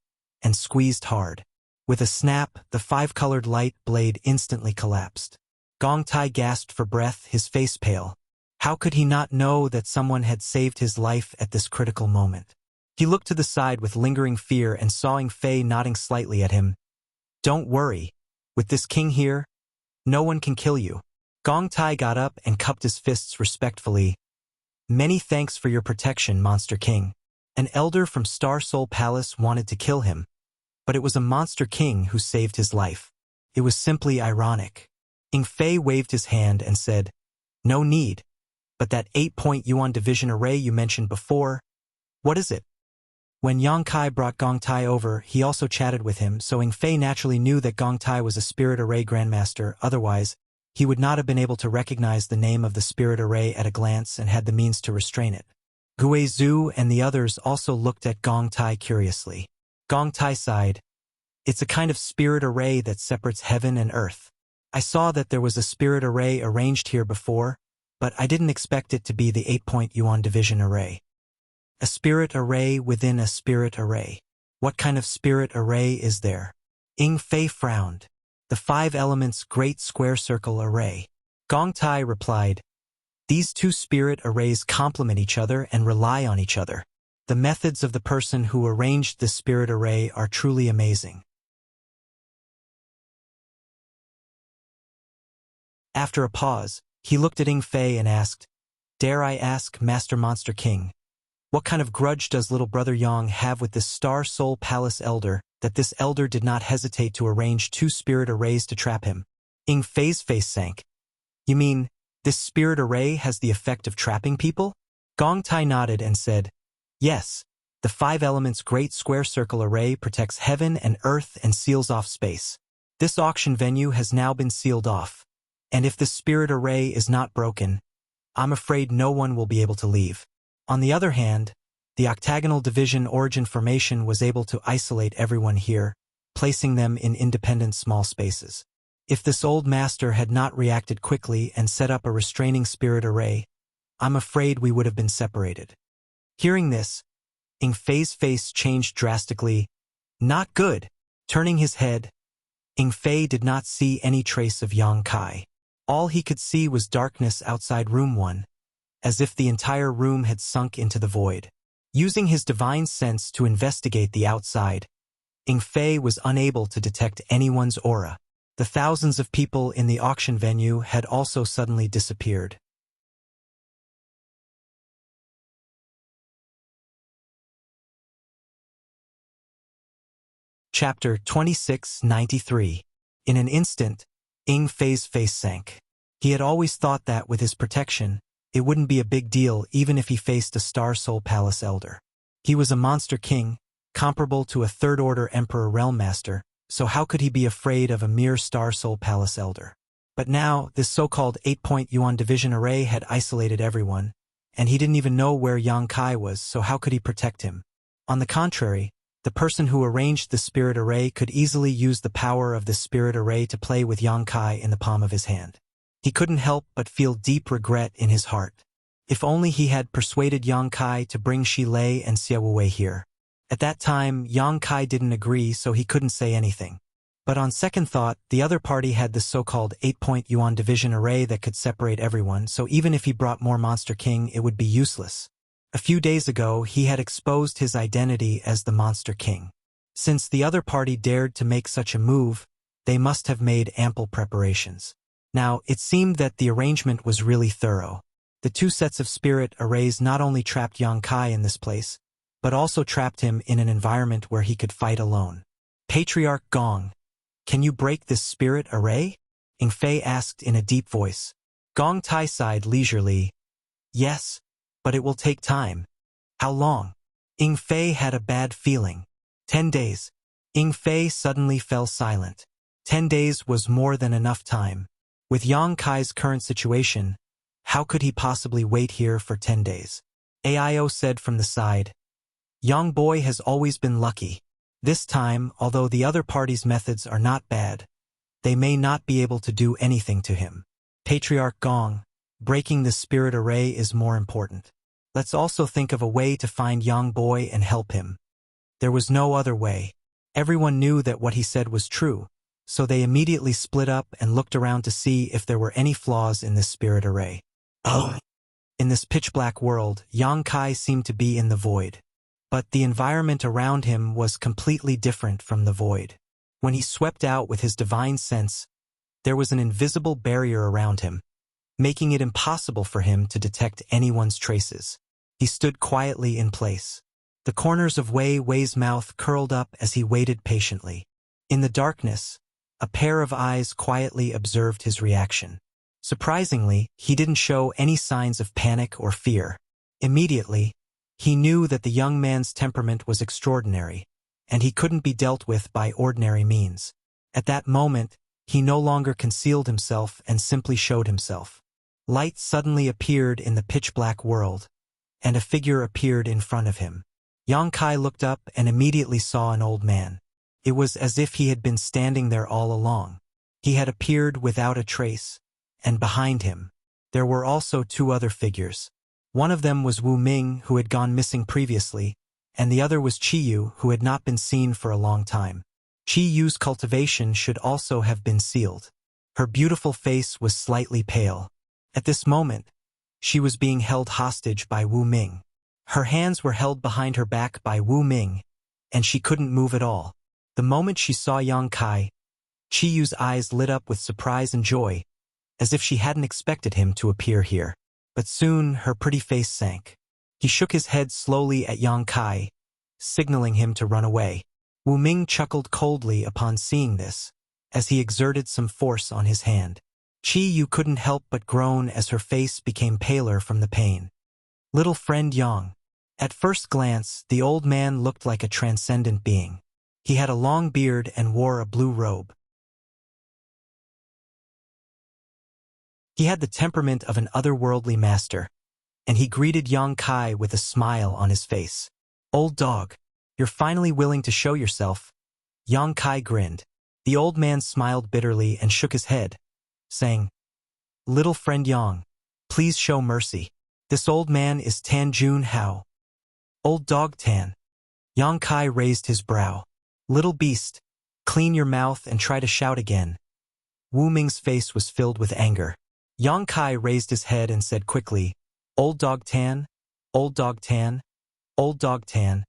and squeezed hard. With a snap, the 5-colored light blade instantly collapsed. Gong Tai gasped for breath, his face pale. How could he not know that someone had saved his life at this critical moment? He looked to the side with lingering fear and saw Ing Fei nodding slightly at him. Don't worry. With this king here, no one can kill you. Gong Tai got up and cupped his fists respectfully. Many thanks for your protection, Monster King. An elder from Star Soul Palace wanted to kill him, but it was a Monster King who saved his life. It was simply ironic. Ing Fei waved his hand and said, no need, but that 8-point Yuan Division array you mentioned before, what is it? When Yang Kai brought Gong Tai over, he also chatted with him, so Ing Fei naturally knew that Gong Tai was a Spirit Array Grandmaster. Otherwise, he would not have been able to recognize the name of the Spirit Array at a glance and had the means to restrain it. Gue Zhu and the others also looked at Gong Tai curiously. Gong Tai sighed. It's a kind of Spirit Array that separates heaven and earth. I saw that there was a Spirit Array arranged here before, but I didn't expect it to be the 8-point Yuan Division Array. A spirit array within a spirit array. What kind of spirit array is there? Ing Fei frowned. The 5 elements Great Square Circle Array. Gong Tai replied, these 2 spirit arrays complement each other and rely on each other. The methods of the person who arranged this spirit array are truly amazing. After a pause, he looked at Ing Fei and asked, "Dare I ask, Master Monster King, what kind of grudge does little brother Yang have with this Star Soul Palace elder, that this elder did not hesitate to arrange 2 spirit arrays to trap him?" Ing Fei's face sank. "You mean, this spirit array has the effect of trapping people?" Gong Tai nodded and said, "Yes, the 5 elements Great Square Circle Array protects heaven and earth and seals off space. This auction venue has now been sealed off, and if the spirit array is not broken, I'm afraid no one will be able to leave." On the other hand, the octagonal division origin formation was able to isolate everyone here, placing them in independent small spaces. If this old master had not reacted quickly and set up a restraining spirit array, I'm afraid we would have been separated. Hearing this, Ing Fei's face changed drastically. "Not good." Turning his head, Ing Fei did not see any trace of Yang Kai. All he could see was darkness outside room 1, as if the entire room had sunk into the void. Using his divine sense to investigate the outside, Ing Fei was unable to detect anyone's aura. The thousands of people in the auction venue had also suddenly disappeared. Chapter 2693. In an instant, Ing Fei's face sank. He had always thought that with his protection, it wouldn't be a big deal even if he faced a Star Soul Palace elder. He was a monster king, comparable to a third-order Emperor Realm Master, so how could he be afraid of a mere Star Soul Palace elder? But now, this so-called 8-point Yuan division array had isolated everyone, and he didn't even know where Yang Kai was, so how could he protect him? On the contrary, the person who arranged the spirit array could easily use the power of the spirit array to play with Yang Kai in the palm of his hand. He couldn't help but feel deep regret in his heart. If only he had persuaded Yang Kai to bring Shi Lei and Xia Wuwei here. At that time, Yang Kai didn't agree, so he couldn't say anything. But on second thought, the other party had the so-called 8-point Yuan division array that could separate everyone, so even if he brought more Monster King, it would be useless. A few days ago, he had exposed his identity as the Monster King. Since the other party dared to make such a move, they must have made ample preparations. Now, it seemed that the arrangement was really thorough. The 2 sets of spirit arrays not only trapped Yang Kai in this place, but also trapped him in an environment where he could fight alone. "Patriarch Gong, can you break this spirit array?" Ing Fei asked in a deep voice. Gong Tai sighed leisurely. "Yes, but it will take time." "How long?" Ing Fei had a bad feeling. 10 days. Ing Fei suddenly fell silent. 10 days was more than enough time. With Yang Kai's current situation, how could he possibly wait here for 10 days? Aio said from the side, "Yang boy has always been lucky. This time, although the other party's methods are not bad, they may not be able to do anything to him. Patriarch Gong, breaking the spirit array is more important. Let's also think of a way to find Yang boy and help him." There was no other way. Everyone knew that what he said was true, so they immediately split up and looked around to see if there were any flaws in this spirit array. In this pitch-black world, Yang Kai seemed to be in the void. But the environment around him was completely different from the void. When he swept out with his divine sense, there was an invisible barrier around him, making it impossible for him to detect anyone's traces. He stood quietly in place. The corners of Wei Wei's mouth curled up as he waited patiently. In the darkness, a pair of eyes quietly observed his reaction. Surprisingly, he didn't show any signs of panic or fear. Immediately, he knew that the young man's temperament was extraordinary, and he couldn't be dealt with by ordinary means. At that moment, he no longer concealed himself and simply showed himself. Light suddenly appeared in the pitch-black world, and a figure appeared in front of him. Yang Kai looked up and immediately saw an old man. It was as if he had been standing there all along. He had appeared without a trace, and behind him, there were also 2 other figures. One of them was Wu Ming, who had gone missing previously, and the other was Qi Yu, who had not been seen for a long time. Qi Yu's cultivation should also have been sealed. Her beautiful face was slightly pale. At this moment, she was being held hostage by Wu Ming. Her hands were held behind her back by Wu Ming, and she couldn't move at all. The moment she saw Yang Kai, Chi Yu's eyes lit up with surprise and joy, as if she hadn't expected him to appear here. But soon her pretty face sank. He shook his head slowly at Yang Kai, signaling him to run away. Wu Ming chuckled coldly upon seeing this, as he exerted some force on his hand. Chi Yu couldn't help but groan as her face became paler from the pain. Little friend Yang. At first glance, the old man looked like a transcendent being. He had a long beard and wore a blue robe. He had the temperament of an otherworldly master, and he greeted Yang Kai with a smile on his face. "Old dog, you're finally willing to show yourself." Yang Kai grinned. The old man smiled bitterly and shook his head, saying, "Little friend Yang, please show mercy. This old man is Tan Jun Hao." "Old dog Tan." Yang Kai raised his brow. "Little beast, clean your mouth and try to shout again." Wu Ming's face was filled with anger. Yang Kai raised his head and said quickly, "Old dog Tan, old dog Tan, old dog Tan,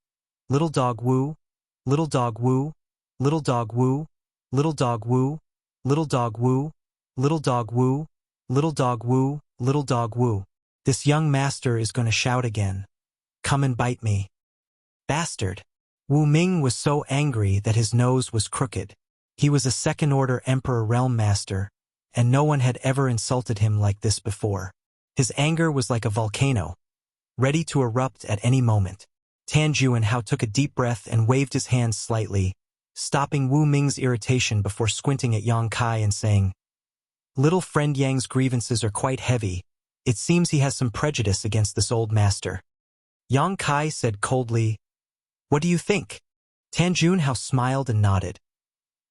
little dog Wu, little dog Wu, little dog Wu, little dog Wu, little dog Wu, little dog Wu, little dog Wu, little dog Wu. This young master is going to shout again. Come and bite me. Bastard." Wu Ming was so angry that his nose was crooked. He was a second-order Emperor Realm Master, and no one had ever insulted him like this before. His anger was like a volcano, ready to erupt at any moment. Tan Jun Hao took a deep breath and waved his hands slightly, stopping Wu Ming's irritation before squinting at Yang Kai and saying, "Little friend Yang's grievances are quite heavy. It seems he has some prejudice against this old master." Yang Kai said coldly, "What do you think?" Tan Jun Hao smiled and nodded.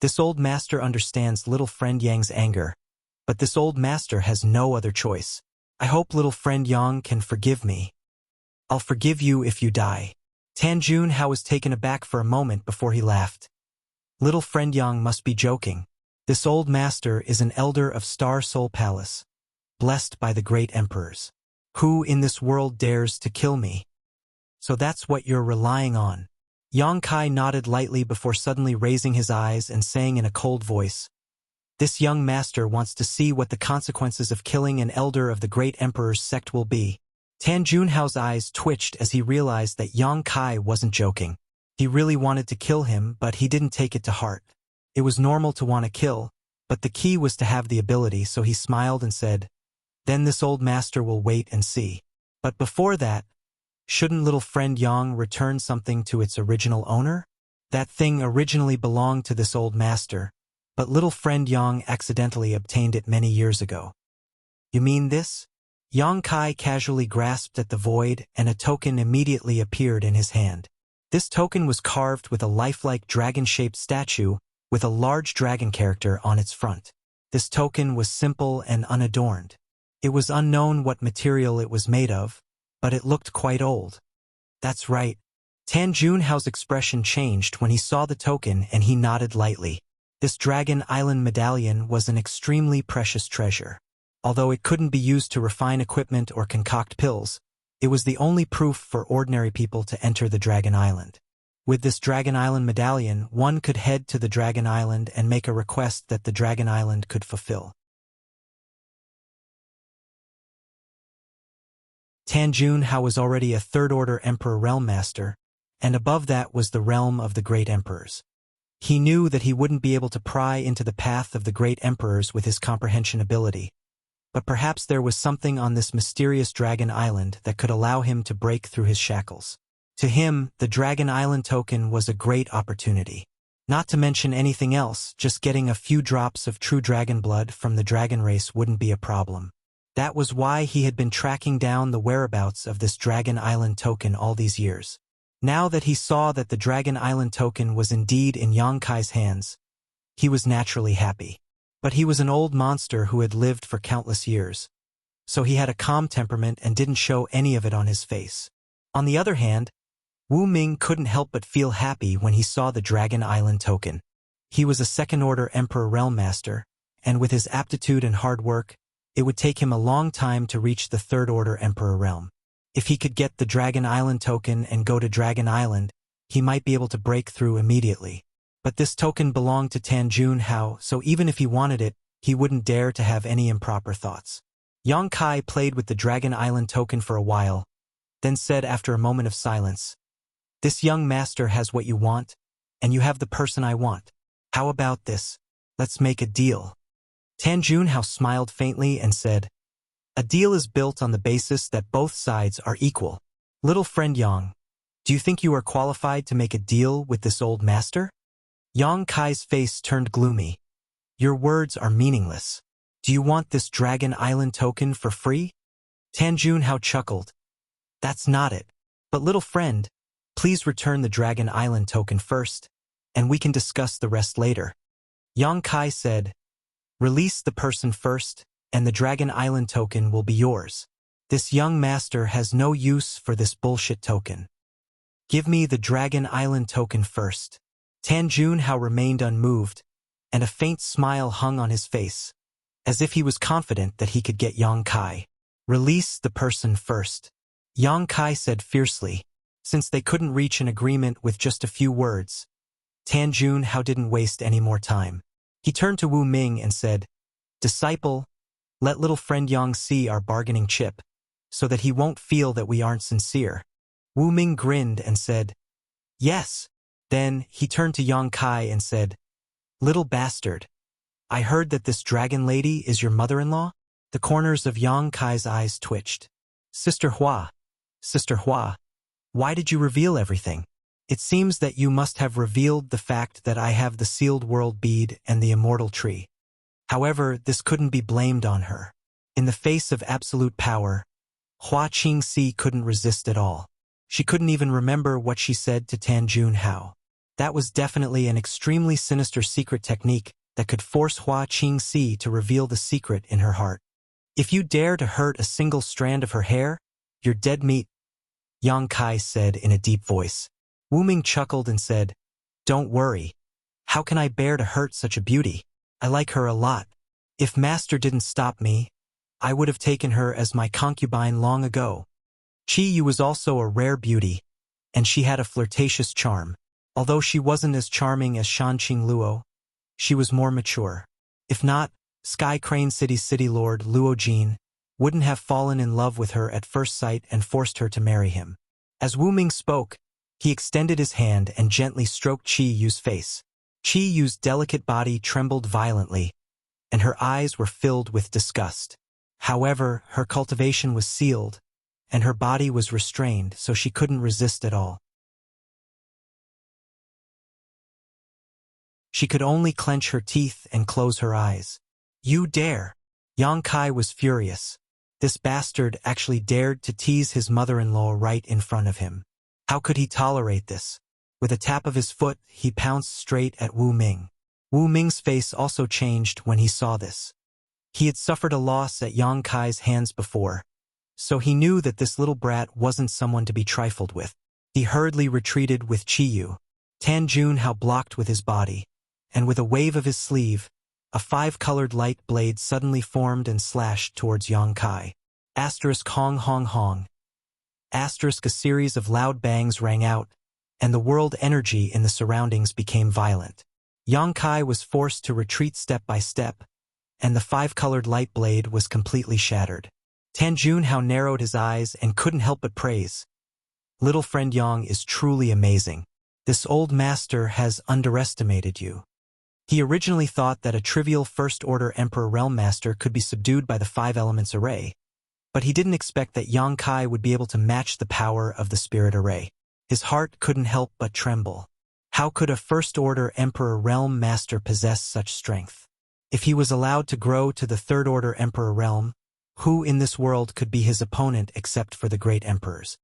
This old master understands little friend Yang's anger, but this old master has no other choice. I hope little friend Yang can forgive me. I'll forgive you if you die. Tan Jun Hao was taken aback for a moment before he laughed. Little friend Yang must be joking. This old master is an elder of Star Soul Palace, blessed by the great emperors. Who in this world dares to kill me? So that's what you're relying on. Yang Kai nodded lightly before suddenly raising his eyes and saying in a cold voice, "This young master wants to see what the consequences of killing an elder of the great emperor's sect will be." Tan Jun Hao's eyes twitched as he realized that Yang Kai wasn't joking. He really wanted to kill him, but he didn't take it to heart. It was normal to want to kill, but the key was to have the ability, so he smiled and said, "Then this old master will wait and see. But before that, shouldn't little friend Yang return something to its original owner? That thing originally belonged to this old master, but little friend Yang accidentally obtained it many years ago." "You mean this?" Yang Kai casually grasped at the void, and a token immediately appeared in his hand. This token was carved with a lifelike dragon-shaped statue with a large dragon character on its front. This token was simple and unadorned. It was unknown what material it was made of, but it looked quite old. That's right. Tan Jun Hao's expression changed when he saw the token, and he nodded lightly. This Dragon Island medallion was an extremely precious treasure. Although it couldn't be used to refine equipment or concoct pills, it was the only proof for ordinary people to enter the Dragon Island. With this Dragon Island medallion, one could head to the Dragon Island and make a request that the Dragon Island could fulfill. Tan Jun Hao was already a third-order Emperor Realm Master, and above that was the realm of the Great Emperors. He knew that he wouldn't be able to pry into the path of the Great Emperors with his comprehension ability, but perhaps there was something on this mysterious Dragon Island that could allow him to break through his shackles. To him, the Dragon Island token was a great opportunity. Not to mention anything else, just getting a few drops of true dragon blood from the dragon race wouldn't be a problem. That was why he had been tracking down the whereabouts of this Dragon Island token all these years. Now that he saw that the Dragon Island token was indeed in Yang Kai's hands, he was naturally happy. But he was an old monster who had lived for countless years, so he had a calm temperament and didn't show any of it on his face. On the other hand, Wu Ming couldn't help but feel happy when he saw the Dragon Island token. He was a second-order Emperor Realm Master, and with his aptitude and hard work, it would take him a long time to reach the third-order Emperor realm. If he could get the Dragon Island token and go to Dragon Island, he might be able to break through immediately. But this token belonged to Tan Junhao, so even if he wanted it, he wouldn't dare to have any improper thoughts. Yang Kai played with the Dragon Island token for a while, then said after a moment of silence, "This young master has what you want, and you have the person I want. How about this? Let's make a deal." Tan Junhao smiled faintly and said, "A deal is built on the basis that both sides are equal. Little friend Yang, do you think you are qualified to make a deal with this old master?" Yang Kai's face turned gloomy. "Your words are meaningless. Do you want this Dragon Island token for free?" Tan Junhao chuckled. "That's not it. But little friend, please return the Dragon Island token first, and we can discuss the rest later." Yang Kai said, "Release the person first, and the Dragon Island token will be yours. This young master has no use for this bullshit token. Give me the Dragon Island token first." Tan Junhao remained unmoved, and a faint smile hung on his face, as if he was confident that he could get Yang Kai. "Release the person first," Yang Kai said fiercely. Since they couldn't reach an agreement with just a few words, Tan Junhao didn't waste any more time. He turned to Wu Ming and said, "Disciple, let little friend Yang see our bargaining chip, so that he won't feel that we aren't sincere." Wu Ming grinned and said, "Yes." Then he turned to Yang Kai and said, "Little bastard, I heard that this dragon lady is your mother-in-law?" The corners of Yang Kai's eyes twitched. Sister Hua, why did you reveal everything? It seems that you must have revealed the fact that I have the sealed world bead and the immortal tree. However, this couldn't be blamed on her. In the face of absolute power, Hua Qingxi couldn't resist at all. She couldn't even remember what she said to Tan Junhao. That was definitely an extremely sinister secret technique that could force Hua Qingxi to reveal the secret in her heart. "If you dare to hurt a single strand of her hair, you're dead meat," Yang Kai said in a deep voice. Wu Ming chuckled and said, "Don't worry. How can I bear to hurt such a beauty? I like her a lot. If Master didn't stop me, I would have taken her as my concubine long ago." Qi Yu was also a rare beauty, and she had a flirtatious charm. Although she wasn't as charming as Shanqing Luo, she was more mature. If not, Sky Crane City's city lord Luo Jin wouldn't have fallen in love with her at first sight and forced her to marry him. As Wu Ming spoke, he extended his hand and gently stroked Qi Yu's face. Qi Yu's delicate body trembled violently, and her eyes were filled with disgust. However, her cultivation was sealed, and her body was restrained, so she couldn't resist at all. She could only clench her teeth and close her eyes. "You dare!" Yang Kai was furious. This bastard actually dared to tease his mother-in-law right in front of him. How could he tolerate this? With a tap of his foot, he pounced straight at Wu Ming. Wu Ming's face also changed when he saw this. He had suffered a loss at Yang Kai's hands before, so he knew that this little brat wasn't someone to be trifled with. He hurriedly retreated with Qi Yu. Tan Junhao blocked with his body, and with a wave of his sleeve, a 5-colored light blade suddenly formed and slashed towards Yang Kai. Asterisk hong hong hong. Asterisk a series of loud bangs rang out, and the world energy in the surroundings became violent. Yang Kai was forced to retreat step by step, and the 5-colored light blade was completely shattered. Tan Junhao narrowed his eyes and couldn't help but praise. "Little friend Yang is truly amazing. This old master has underestimated you." He originally thought that a trivial First-Order Emperor Realm Master could be subdued by the 5 Elements Array, but he didn't expect that Yang Kai would be able to match the power of the Spirit Array. His heart couldn't help but tremble. How could a First-Order Emperor Realm Master possess such strength? If he was allowed to grow to the Third-Order Emperor Realm, who in this world could be his opponent except for the great emperors?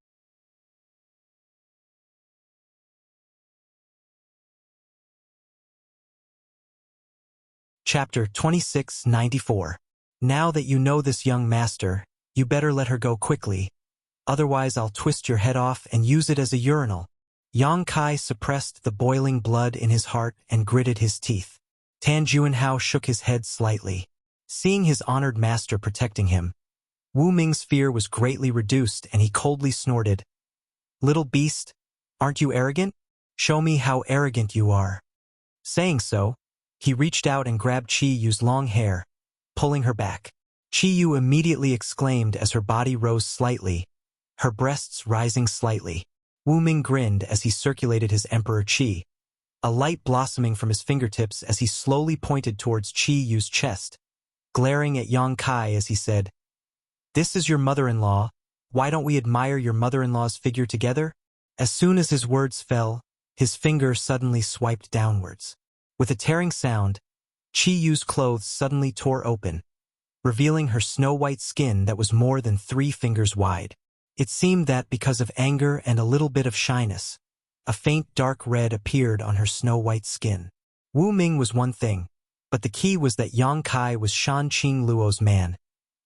Chapter 2694. Now that you know this young master, you better let her go quickly, otherwise I'll twist your head off and use it as a urinal. Yang Kai suppressed the boiling blood in his heart and gritted his teeth. Tan Junhao shook his head slightly. Seeing his honored master protecting him, Wu Ming's fear was greatly reduced and he coldly snorted, "Little beast, aren't you arrogant? Show me how arrogant you are." Saying so, he reached out and grabbed Chi Yu's long hair, pulling her back. Chi Yu immediately exclaimed as her body rose slightly, her breasts rising slightly. Wu Ming grinned as he circulated his Emperor Qi, a light blossoming from his fingertips as he slowly pointed towards Chi Yu's chest, glaring at Yang Kai as he said, "This is your mother-in-law. Why don't we admire your mother-in-law's figure together?" As soon as his words fell, his finger suddenly swiped downwards. With a tearing sound, Chi Yu's clothes suddenly tore open, revealing her snow-white skin that was more than 3 fingers wide. It seemed that because of anger and a little bit of shyness, a faint dark red appeared on her snow-white skin. Wu Ming was one thing, but the key was that Yang Kai was Shan Qing Luo's man,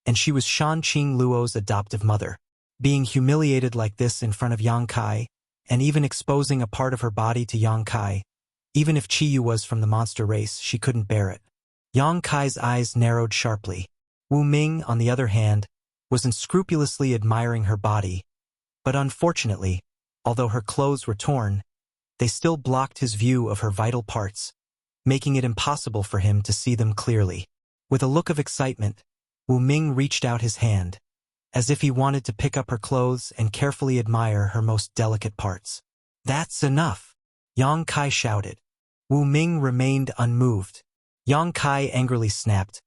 and she was Shan Qing Luo's adoptive mother. Being humiliated like this in front of Yang Kai, and even exposing a part of her body to Yang Kai, even if Chi Yu was from the monster race, she couldn't bear it. Yang Kai's eyes narrowed sharply. Wu Ming, on the other hand, was unscrupulously admiring her body, but unfortunately, although her clothes were torn, they still blocked his view of her vital parts, making it impossible for him to see them clearly. With a look of excitement, Wu Ming reached out his hand, as if he wanted to pick up her clothes and carefully admire her most delicate parts. "That's enough!" Yang Kai shouted. Wu Ming remained unmoved. Yang Kai angrily snapped,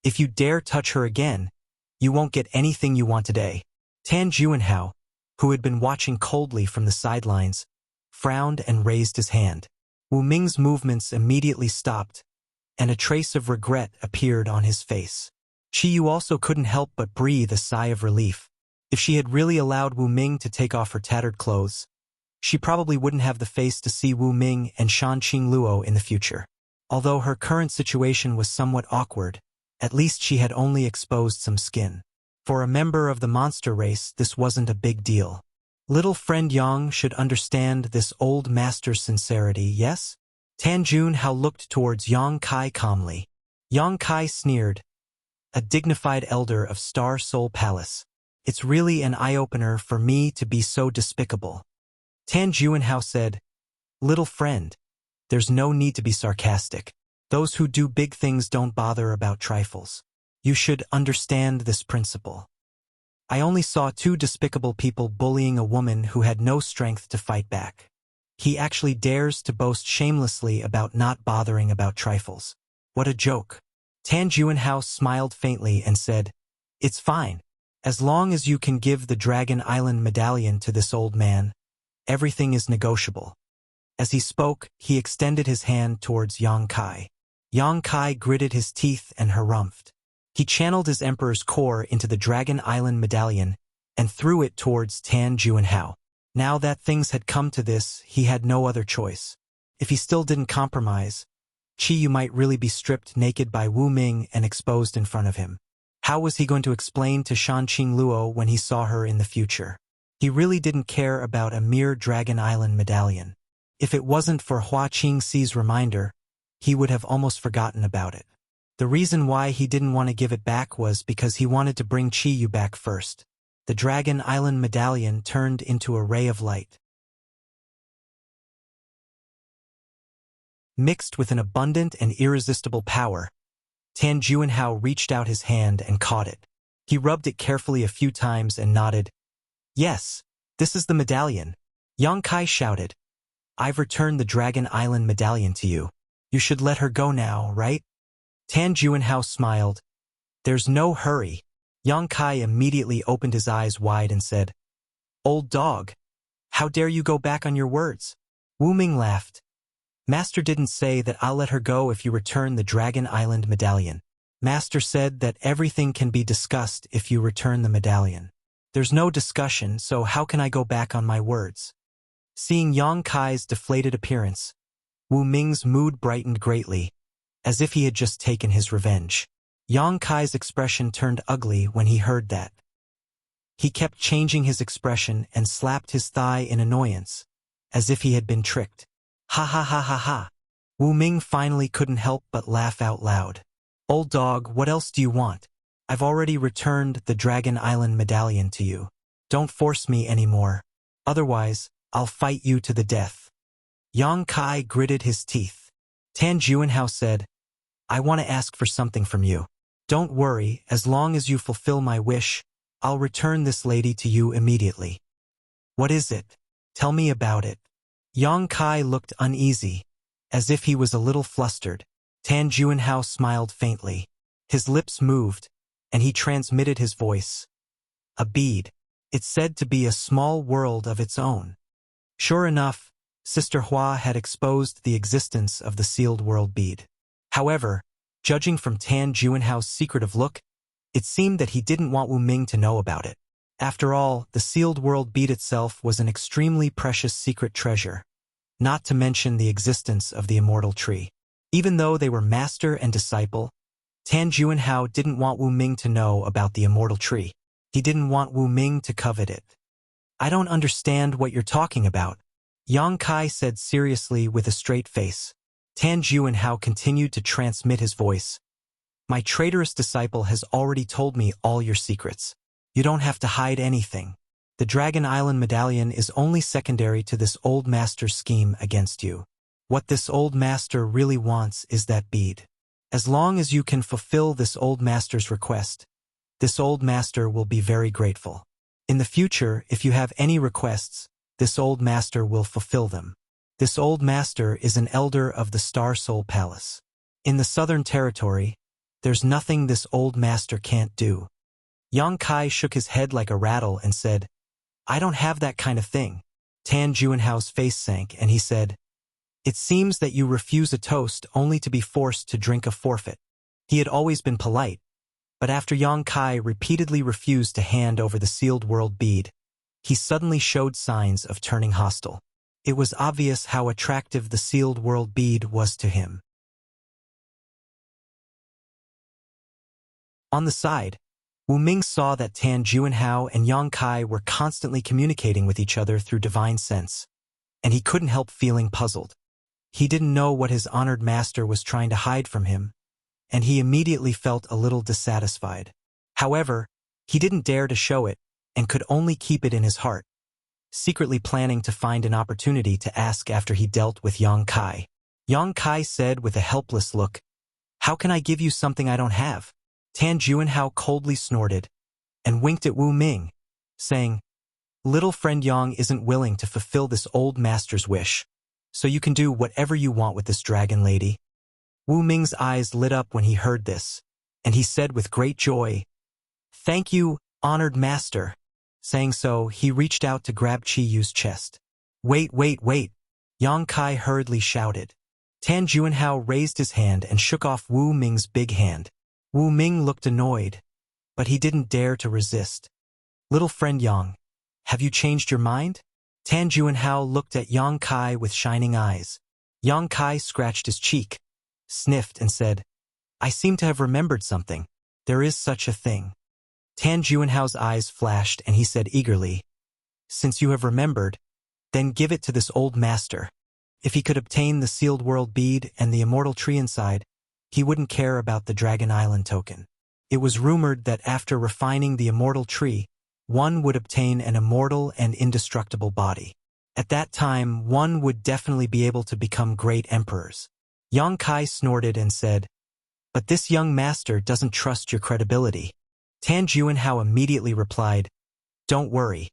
"If you dare touch her again, you won't get anything you want today." Tan Juanhao, who had been watching coldly from the sidelines, frowned and raised his hand. Wu Ming's movements immediately stopped, and a trace of regret appeared on his face. Chi Yu also couldn't help but breathe a sigh of relief. If she had really allowed Wu Ming to take off her tattered clothes, she probably wouldn't have the face to see Wu Ming and Shan Qing Luo in the future. Although her current situation was somewhat awkward, at least she had only exposed some skin. For a member of the monster race, this wasn't a big deal. Little friend Yang should understand this old master's sincerity, yes? Tan Juanhao looked towards Yang Kai calmly. Yang Kai sneered, "A dignified elder of Star Soul Palace. It's really an eye-opener for me to be so despicable." Tan Juanhao said, "Little friend, there's no need to be sarcastic. Those who do big things don't bother about trifles. You should understand this principle. I only saw 2 despicable people bullying a woman who had no strength to fight back. He actually dares to boast shamelessly about not bothering about trifles. What a joke." Tan Juanhao smiled faintly and said, "It's fine. As long as you can give the Dragon Island medallion to this old man, everything is negotiable." As he spoke, he extended his hand towards Yang Kai. Yang Kai gritted his teeth and harumphed. He channeled his Emperor's core into the Dragon Island medallion and threw it towards Tan Juanhao. Now that things had come to this, he had no other choice. If he still didn't compromise, Chi Yu might really be stripped naked by Wu Ming and exposed in front of him. How was he going to explain to Shan Qing Luo when he saw her in the future? He really didn't care about a mere Dragon Island medallion. If it wasn't for Hua Qingxi's reminder, he would have almost forgotten about it. The reason why he didn't want to give it back was because he wanted to bring Chi Yu back first. The Dragon Island medallion turned into a ray of light. Mixed with an abundant and irresistible power, Tan Juanhao reached out his hand and caught it. He rubbed it carefully a few times and nodded. "Yes, this is the medallion." Yang Kai shouted, "I've returned the Dragon Island medallion to you. You should let her go now, right?" Tan Juanhao smiled. "There's no hurry." Yang Kai immediately opened his eyes wide and said, "Old dog, how dare you go back on your words?" Wu Ming laughed. "Master didn't say that I'll let her go if you return the Dragon Island medallion. Master said that everything can be discussed if you return the medallion. There's no discussion, so how can I go back on my words?" Seeing Yang Kai's deflated appearance, Wu Ming's mood brightened greatly, as if he had just taken his revenge. Yang Kai's expression turned ugly when he heard that. He kept changing his expression and slapped his thigh in annoyance, as if he had been tricked. "Ha ha ha ha ha." Wu Ming finally couldn't help but laugh out loud. "Old dog, what else do you want? I've already returned the Dragon Island medallion to you. Don't force me anymore. Otherwise, I'll fight you to the death. Yang Kai gritted his teeth. Tan Juanhao said, I want to ask for something from you. Don't worry, as long as you fulfill my wish, I'll return this lady to you immediately. What is it? Tell me about it. Yang Kai looked uneasy, as if he was a little flustered. Tan Juanhao smiled faintly. His lips moved, and he transmitted his voice. A bead. It's said to be a small world of its own. Sure enough, Sister Hua had exposed the existence of the sealed world bead. However, judging from Tan Juanhao's secretive look, it seemed that he didn't want Wu Ming to know about it. After all, the sealed world bead itself was an extremely precious secret treasure, not to mention the existence of the immortal tree. Even though they were master and disciple, Tan Juanhao didn't want Wu Ming to know about the immortal tree. He didn't want Wu Ming to covet it. I don't understand what you're talking about, Yang Kai said seriously with a straight face. Tan Juanhao continued to transmit his voice. My traitorous disciple has already told me all your secrets. You don't have to hide anything. The Dragon Island medallion is only secondary to this old master's scheme against you. What this old master really wants is that bead. As long as you can fulfill this old master's request, this old master will be very grateful. In the future, if you have any requests, this old master will fulfill them. This old master is an elder of the Star Soul Palace. In the Southern Territory, there's nothing this old master can't do. Yang Kai shook his head like a rattle and said, I don't have that kind of thing. Tan Juanhao's face sank and he said, It seems that you refuse a toast only to be forced to drink a forfeit. He had always been polite, but after Yang Kai repeatedly refused to hand over the sealed world bead, he suddenly showed signs of turning hostile. It was obvious how attractive the sealed world bead was to him. On the side, Wu Ming saw that Tan Juanhao and Yang Kai were constantly communicating with each other through divine sense, and he couldn't help feeling puzzled. He didn't know what his honored master was trying to hide from him, and he immediately felt a little dissatisfied. However, he didn't dare to show it and could only keep it in his heart, secretly planning to find an opportunity to ask after he dealt with Yang Kai. Yang Kai said with a helpless look, How can I give you something I don't have? Tan Juanhao coldly snorted and winked at Wu Ming, saying, Little friend Yang isn't willing to fulfill this old master's wish, so you can do whatever you want with this dragon lady. Wu Ming's eyes lit up when he heard this, and he said with great joy, Thank you, honored master. Saying so, he reached out to grab Qi Yu's chest. Wait, wait, wait, Yang Kai hurriedly shouted. Tan Juanhao raised his hand and shook off Wu Ming's big hand. Wu Ming looked annoyed, but he didn't dare to resist. Little friend Yang, have you changed your mind? Tan Juanhao looked at Yang Kai with shining eyes. Yang Kai scratched his cheek, sniffed and said, I seem to have remembered something. There is such a thing. Tan Juanhao's eyes flashed and he said eagerly, Since you have remembered, then give it to this old master. If he could obtain the sealed world bead and the immortal tree inside, he wouldn't care about the Dragon Island token. It was rumored that after refining the immortal tree, one would obtain an immortal and indestructible body. At that time, one would definitely be able to become great emperors. Yang Kai snorted and said, But this young master doesn't trust your credibility. Tan Juanhao immediately replied, Don't worry.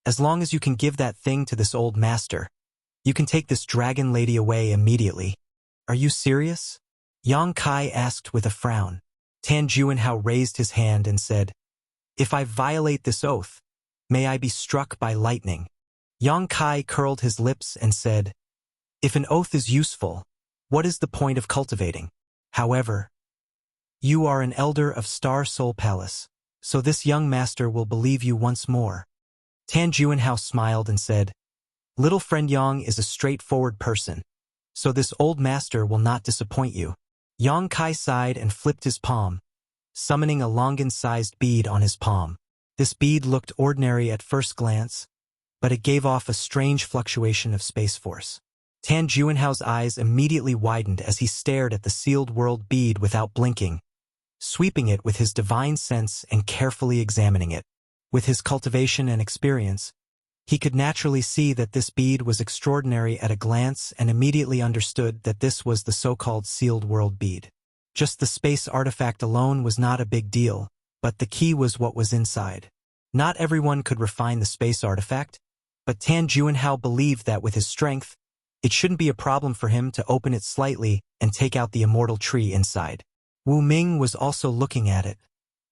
As long as you can give that thing to this old master, you can take this dragon lady away immediately. Are you serious? Yang Kai asked with a frown. Tan Juanhao raised his hand and said, If I violate this oath, may I be struck by lightning. Yang Kai curled his lips and said, If an oath is useful, what is the point of cultivating? However, you are an elder of Star Soul Palace, so this young master will believe you once more. Tan Juanhao smiled and said, Little friend Yang is a straightforward person, so this old master will not disappoint you. Yang Kai sighed and flipped his palm, summoning a longan-sized bead on his palm. This bead looked ordinary at first glance, but it gave off a strange fluctuation of space force. Tan Juanhao's eyes immediately widened as he stared at the sealed world bead without blinking. sweeping it with his divine sense and carefully examining it. With his cultivation and experience, he could naturally see that this bead was extraordinary at a glance and immediately understood that this was the so-called sealed world bead. Just the space artifact alone was not a big deal, but the key was what was inside. Not everyone could refine the space artifact, but Tan Juanhao believed that with his strength, it shouldn't be a problem for him to open it slightly and take out the immortal tree inside. Wu Ming was also looking at it,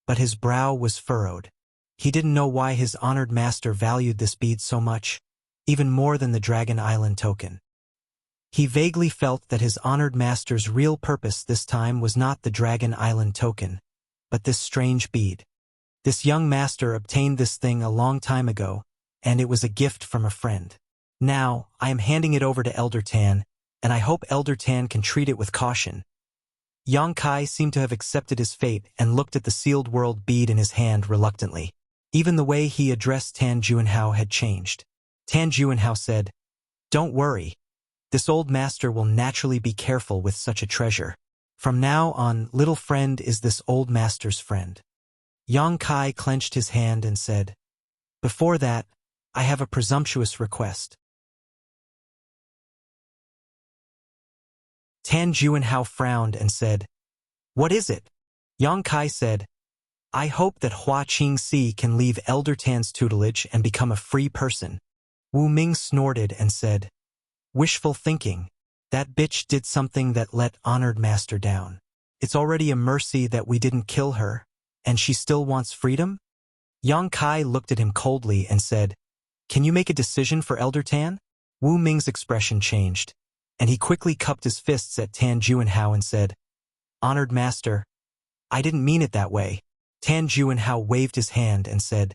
but his brow was furrowed. He didn't know why his honored master valued this bead so much, even more than the Dragon Island token. He vaguely felt that his honored master's real purpose this time was not the Dragon Island token, but this strange bead. This young master obtained this thing a long time ago, and it was a gift from a friend. Now, I am handing it over to Elder Tan, and I hope Elder Tan can treat it with caution. Yang Kai seemed to have accepted his fate and looked at the sealed world bead in his hand reluctantly. Even the way he addressed Tan Juanhao had changed. Tan Juanhao said, "Don't worry. This old master will naturally be careful with such a treasure. From now on, little friend is this old master's friend." Yang Kai clenched his hand and said, "Before that, I have a presumptuous request." Tan Juanhao frowned and said, "What is it?" Yang Kai said, "I hope that Hua Qingxi can leave Elder Tan's tutelage and become a free person." Wu Ming snorted and said, "Wishful thinking. That bitch did something that let honored master down. It's already a mercy that we didn't kill her, and she still wants freedom?" Yang Kai looked at him coldly and said, "Can you make a decision for Elder Tan?" Wu Ming's expression changed, and he quickly cupped his fists at Tan Juanhao and said, "Honored master, I didn't mean it that way." Tan Juanhao waved his hand and said,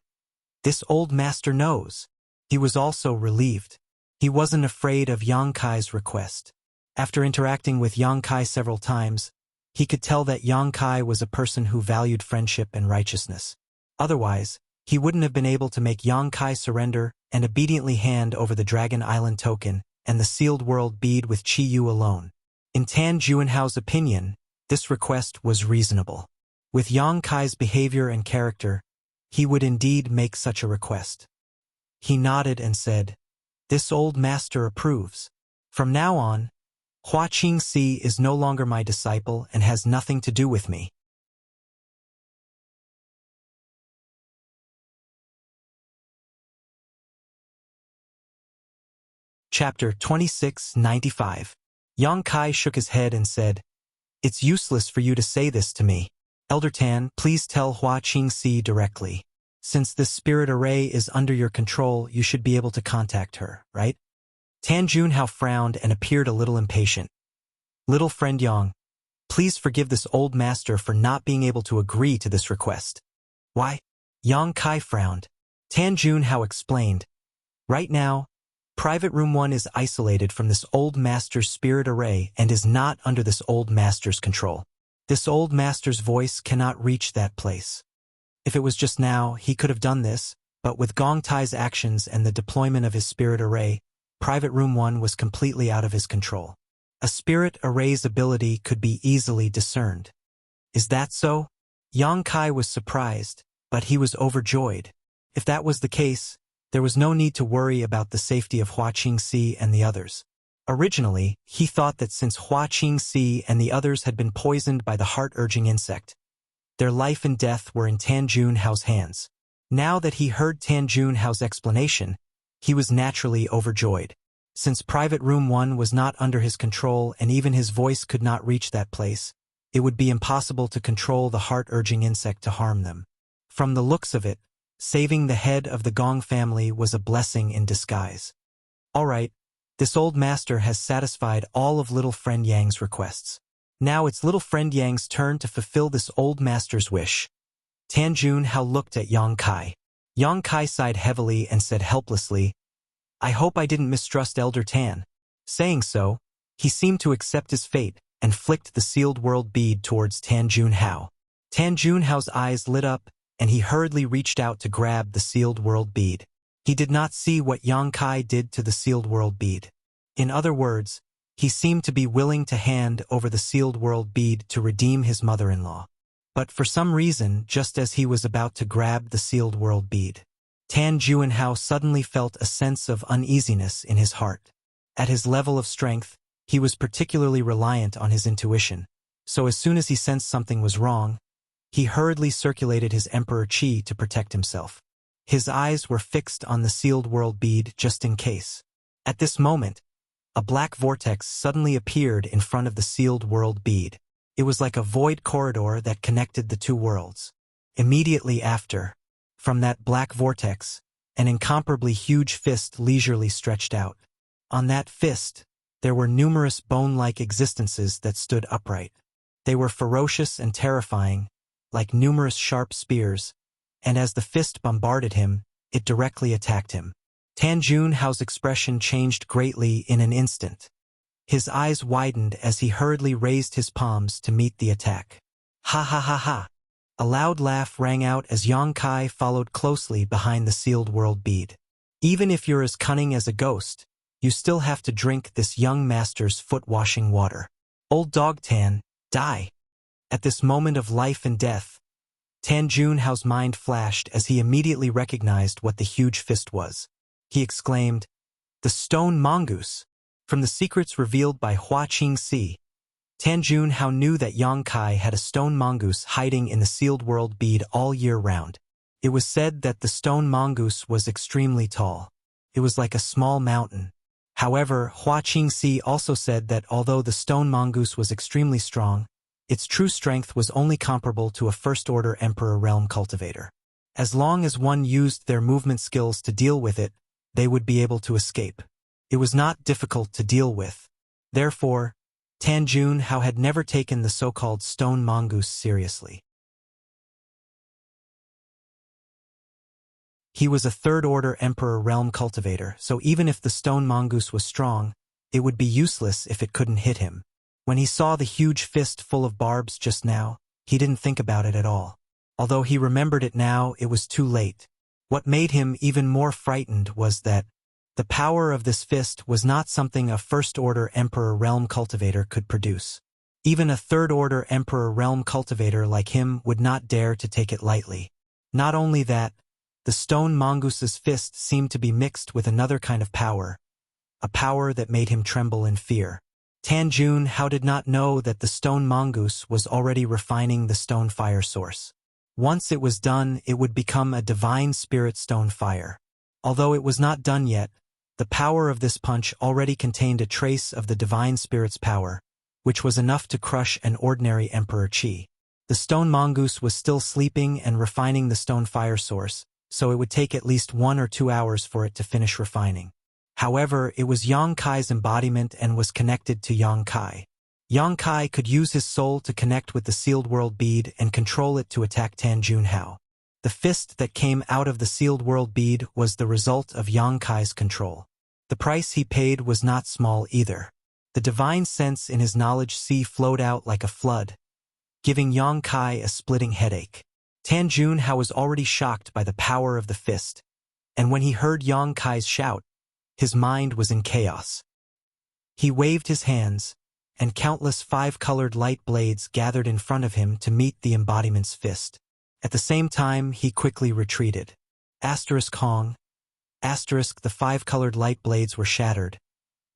"This old master knows." He was also relieved. He wasn't afraid of Yang Kai's request. After interacting with Yang Kai several times, he could tell that Yang Kai was a person who valued friendship and righteousness. Otherwise, he wouldn't have been able to make Yang Kai surrender and obediently hand over the Dragon Island token and the sealed world bead with Qi Yu alone. In Tan Juanhao's opinion, this request was reasonable. With Yang Kai's behavior and character, he would indeed make such a request. He nodded and said, "This old master approves. From now on, Hua Qingxi is no longer my disciple and has nothing to do with me." Chapter 2695. Yang Kai shook his head and said, "It's useless for you to say this to me. Elder Tan, please tell Hua Qingxi directly. Since this spirit array is under your control, you should be able to contact her, right?" Tan Juanhao frowned and appeared a little impatient. "Little friend Yang, please forgive this old master for not being able to agree to this request." "Why?" Yang Kai frowned. Tan Juanhao explained, "Right now, Private Room 1 is isolated from this old master's spirit array and is not under this old master's control. This old master's voice cannot reach that place. If it was just now, he could have done this, but with Gong Tai's actions and the deployment of his spirit array, Private Room 1 was completely out of his control. A spirit array's ability could be easily discerned." "Is that so?" Yang Kai was surprised, but he was overjoyed. If that was the case, there was no need to worry about the safety of Hua Qingxi and the others. Originally, he thought that since Hua Qingxi and the others had been poisoned by the heart-urging insect, their life and death were in Tan Juanhao's hands. Now that he heard Tan Juanhao's explanation, he was naturally overjoyed. Since Private Room 1 was not under his control and even his voice could not reach that place, it would be impossible to control the heart-urging insect to harm them. From the looks of it, saving the head of the Gong family was a blessing in disguise. All right, this old master has satisfied all of little friend Yang's requests. Now it's little friend Yang's turn to fulfill this old master's wish. Tan Juanhao looked at Yang Kai. Yang Kai sighed heavily and said helplessly, "I hope I didn't mistrust Elder Tan." Saying so, he seemed to accept his fate and flicked the sealed world bead towards Tan Juanhao. Tan Juanhao's eyes lit up, and he hurriedly reached out to grab the sealed world bead. He did not see what Yang Kai did to the sealed world bead. In other words, he seemed to be willing to hand over the sealed world bead to redeem his mother-in-law. But for some reason, just as he was about to grab the sealed world bead, Tan Juanhao suddenly felt a sense of uneasiness in his heart. At his level of strength, he was particularly reliant on his intuition, so as soon as he sensed something was wrong, he hurriedly circulated his Emperor Qi to protect himself. His eyes were fixed on the sealed world bead just in case. At this moment, a black vortex suddenly appeared in front of the sealed world bead. It was like a void corridor that connected the two worlds. Immediately after, from that black vortex, an incomparably huge fist leisurely stretched out. On that fist, there were numerous bone-like existences that stood upright. They were ferocious and terrifying, like numerous sharp spears, and as the fist bombarded him, it directly attacked him. Tan Juanhao's expression changed greatly in an instant. His eyes widened as he hurriedly raised his palms to meet the attack. Ha ha ha ha! A loud laugh rang out as Yang Kai followed closely behind the sealed world bead. Even if you're as cunning as a ghost, you still have to drink this young master's foot-washing water. Old dog Tan, die! At this moment of life and death, Tan Juanhao's mind flashed as he immediately recognized what the huge fist was. He exclaimed, "The stone mongoose!" From the secrets revealed by Hua Qingxi, Tan Juanhao knew that Yang Kai had a stone mongoose hiding in the sealed world bead all year round. It was said that the stone mongoose was extremely tall. It was like a small mountain. However, Hua Qingxi also said that although the stone mongoose was extremely strong, its true strength was only comparable to a first-order Emperor realm cultivator. As long as one used their movement skills to deal with it, they would be able to escape. It was not difficult to deal with. Therefore, Tan Juanhao had never taken the so-called stone mongoose seriously. He was a third-order Emperor realm cultivator, so even if the stone mongoose was strong, it would be useless if it couldn't hit him. When he saw the huge fist full of barbs just now, he didn't think about it at all. Although he remembered it now, it was too late. What made him even more frightened was that the power of this fist was not something a first-order Emperor realm cultivator could produce. Even a third-order Emperor realm cultivator like him would not dare to take it lightly. Not only that, the stone mongoose's fist seemed to be mixed with another kind of power, a power that made him tremble in fear. Tan Juanhao did not know that the stone mongoose was already refining the stone fire source. Once it was done, it would become a divine spirit stone fire. Although it was not done yet, the power of this punch already contained a trace of the divine spirit's power, which was enough to crush an ordinary Emperor Qi. The stone mongoose was still sleeping and refining the stone fire source, so it would take at least 1 or 2 hours for it to finish refining. However, it was Yang Kai's embodiment and was connected to Yang Kai. Yang Kai could use his soul to connect with the sealed world bead and control it to attack Tan Juanhao. The fist that came out of the sealed world bead was the result of Yang Kai's control. The price he paid was not small either. The divine sense in his knowledge sea flowed out like a flood, giving Yang Kai a splitting headache. Tan Juanhao was already shocked by the power of the fist, and when he heard Yang Kai's shout, his mind was in chaos. He waved his hands, and countless 5-colored light blades gathered in front of him to meet the embodiment's fist. At the same time, he quickly retreated. Kong. The 5-colored light blades were shattered,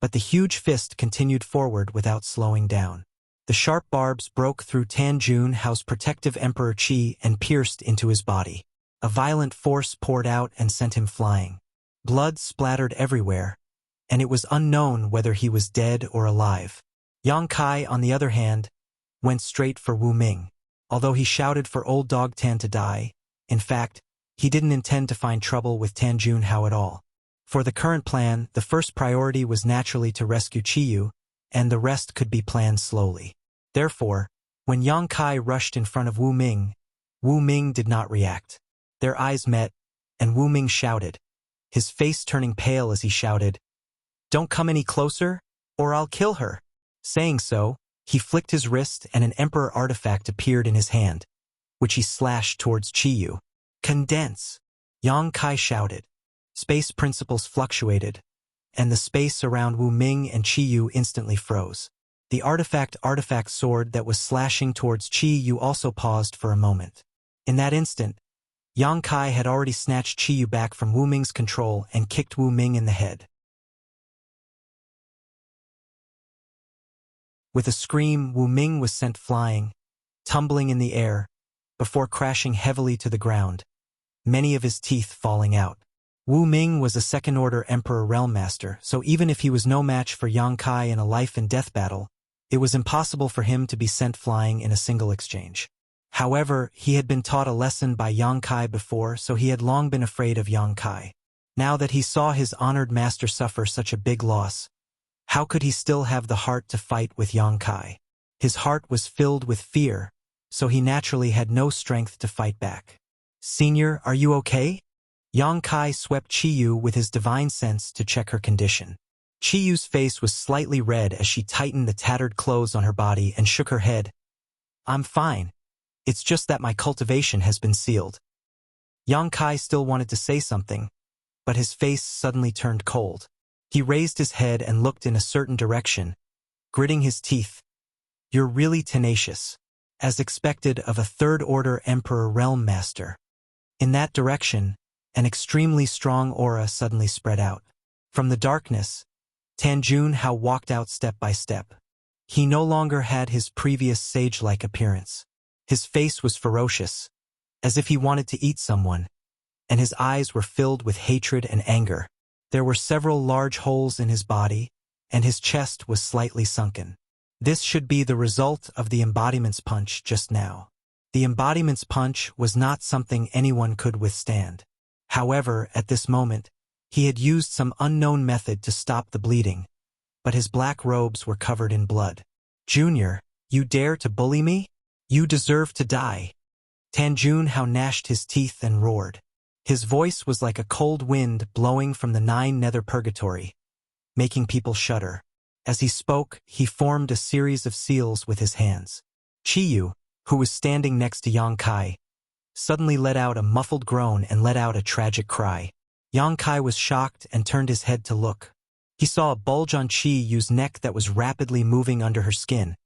but the huge fist continued forward without slowing down. The sharp barbs broke through Tan Juanhao's protective Emperor Qi and pierced into his body. A violent force poured out and sent him flying. Blood splattered everywhere, and it was unknown whether he was dead or alive. Yang Kai, on the other hand, went straight for Wu Ming. Although he shouted for old dog Tan to die, in fact, he didn't intend to find trouble with Tan Juanhao at all. For the current plan, the first priority was naturally to rescue Qiyu, and the rest could be planned slowly. Therefore, when Yang Kai rushed in front of Wu Ming did not react. Their eyes met, and Wu Ming shouted, his face turning pale as he shouted, "Don't come any closer, or I'll kill her." Saying so, he flicked his wrist and an emperor artifact appeared in his hand, which he slashed towards Qiyu. "Condense!" Yang Kai shouted. Space principles fluctuated, and the space around Wu Ming and Qiyu instantly froze. The artifact sword that was slashing towards Qi Yu also paused for a moment. In that instant, Yang Kai had already snatched Qi Yu back from Wu Ming's control and kicked Wu Ming in the head. With a scream, Wu Ming was sent flying, tumbling in the air, before crashing heavily to the ground, many of his teeth falling out. Wu Ming was a second-order Emperor Realm Master, so even if he was no match for Yang Kai in a life-and-death battle, it was impossible for him to be sent flying in a single exchange. However, he had been taught a lesson by Yang Kai before, so he had long been afraid of Yang Kai. Now that he saw his honored master suffer such a big loss, how could he still have the heart to fight with Yang Kai? His heart was filled with fear, so he naturally had no strength to fight back. "Senior, are you okay?" Yang Kai swept Qi Yu with his divine sense to check her condition. Qi Yu's face was slightly red as she tightened the tattered clothes on her body and shook her head. "I'm fine. It's just that my cultivation has been sealed." Yang Kai still wanted to say something, but his face suddenly turned cold. He raised his head and looked in a certain direction, gritting his teeth. "You're really tenacious, as expected of a third-order Emperor Realm Master." In that direction, an extremely strong aura suddenly spread out. From the darkness, Tan Junhao walked out step by step. He no longer had his previous sage-like appearance. His face was ferocious, as if he wanted to eat someone, and his eyes were filled with hatred and anger. There were several large holes in his body, and his chest was slightly sunken. This should be the result of the embodiment's punch just now. The embodiment's punch was not something anyone could withstand. However, at this moment, he had used some unknown method to stop the bleeding, but his black robes were covered in blood. "Junior, you dare to bully me? You deserve to die." Tan Junhao gnashed his teeth and roared. His voice was like a cold wind blowing from the 9 nether purgatory, making people shudder. As he spoke, he formed a series of seals with his hands. Qi Yu, who was standing next to Yang Kai, suddenly let out a muffled groan and let out a tragic cry. Yang Kai was shocked and turned his head to look. He saw a bulge on Qi Yu's neck that was rapidly moving under her skin,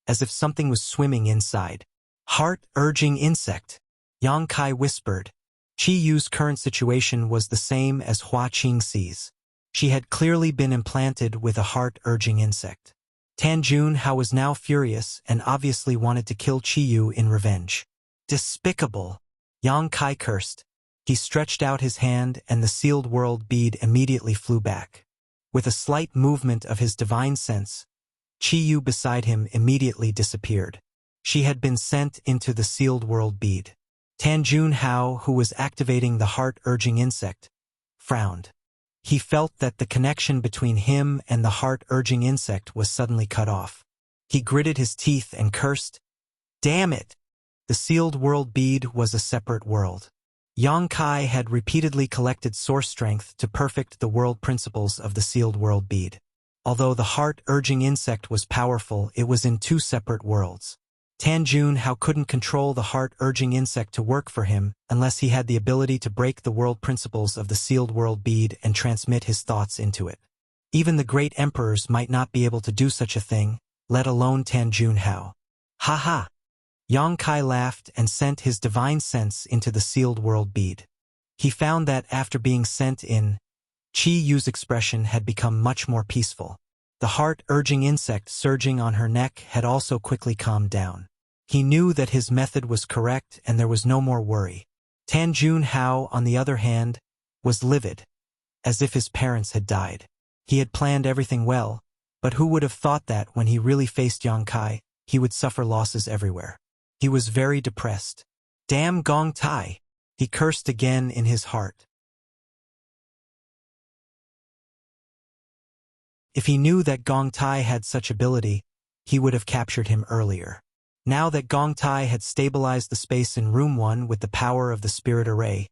as if something was swimming inside. "Heart-urging insect," Yang Kai whispered. Qi Yu's current situation was the same as Hua Qingxi's. She had clearly been implanted with a heart-urging insect. Tan Junhao was now furious and obviously wanted to kill Qi Yu in revenge. "Despicable!" Yang Kai cursed. He stretched out his hand and the sealed world bead immediately flew back. With a slight movement of his divine sense, Qi Yu beside him immediately disappeared. She had been sent into the sealed world bead. Tan Junhao, who was activating the heart-urging insect, frowned. He felt that the connection between him and the heart-urging insect was suddenly cut off. He gritted his teeth and cursed. "Damn it!" The sealed world bead was a separate world. Yang Kai had repeatedly collected source strength to perfect the world principles of the sealed world bead. Although the heart-urging insect was powerful, it was in 2 separate worlds. Tan Junhao couldn't control the heart-urging insect to work for him unless he had the ability to break the world principles of the sealed world bead and transmit his thoughts into it. Even the great emperors might not be able to do such a thing, let alone Tan Junhao. "Ha ha!" Yang Kai laughed and sent his divine sense into the sealed world bead. He found that after being sent in, Qi Yu's expression had become much more peaceful. The heart-urging insect surging on her neck had also quickly calmed down. He knew that his method was correct and there was no more worry. Tan Junhao, on the other hand, was livid, as if his parents had died. He had planned everything well, but who would have thought that when he really faced Yang Kai, he would suffer losses everywhere. He was very depressed. "Damn Gong Tai!" He cursed again in his heart. If he knew that Gong Tai had such ability, he would have captured him earlier. Now that Gong Tai had stabilized the space in Room 1 with the power of the spirit array,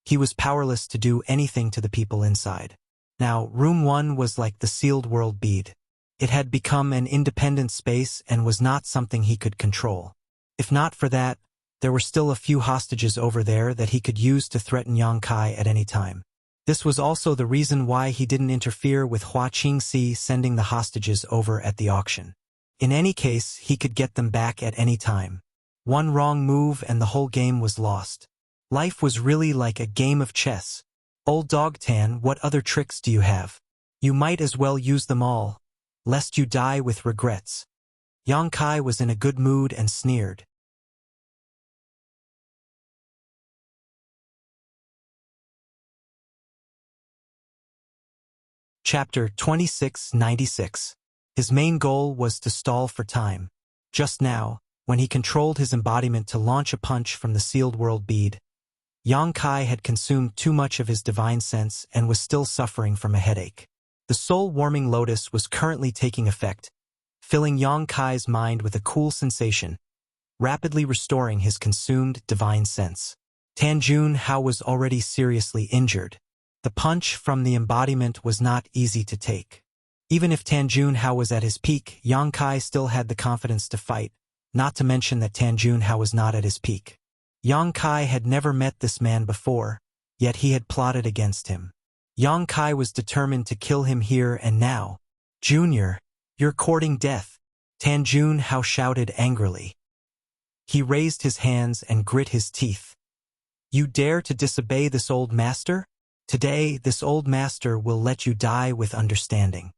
he was powerless to do anything to the people inside. Now, Room 1 was like the sealed world bead. It had become an independent space and was not something he could control. If not for that, there were still a few hostages over there that he could use to threaten Yang Kai at any time. This was also the reason why he didn't interfere with Hua Qingxi sending the hostages over at the auction. In any case, he could get them back at any time. One wrong move and the whole game was lost. Life was really like a game of chess. Old Dog Tan, what other tricks do you have? You might as well use them all, lest you die with regrets. Yang Kai was in a good mood and sneered. Chapter 2696. His main goal was to stall for time. Just now, when he controlled his embodiment to launch a punch from the sealed world bead, Yang Kai had consumed too much of his divine sense and was still suffering from a headache. The soul-warming lotus was currently taking effect, filling Yang Kai's mind with a cool sensation, rapidly restoring his consumed divine sense. Tan Junhao was already seriously injured. The punch from the embodiment was not easy to take. Even if Tan Junhao was at his peak, Yang Kai still had the confidence to fight, not to mention that Tan Junhao was not at his peak. Yang Kai had never met this man before, yet he had plotted against him. Yang Kai was determined to kill him here and now. "Junior, you're courting death," Tan Junhao shouted angrily. He raised his hands and grit his teeth. "You dare to disobey this old master? Today, this old master will let you die with understanding."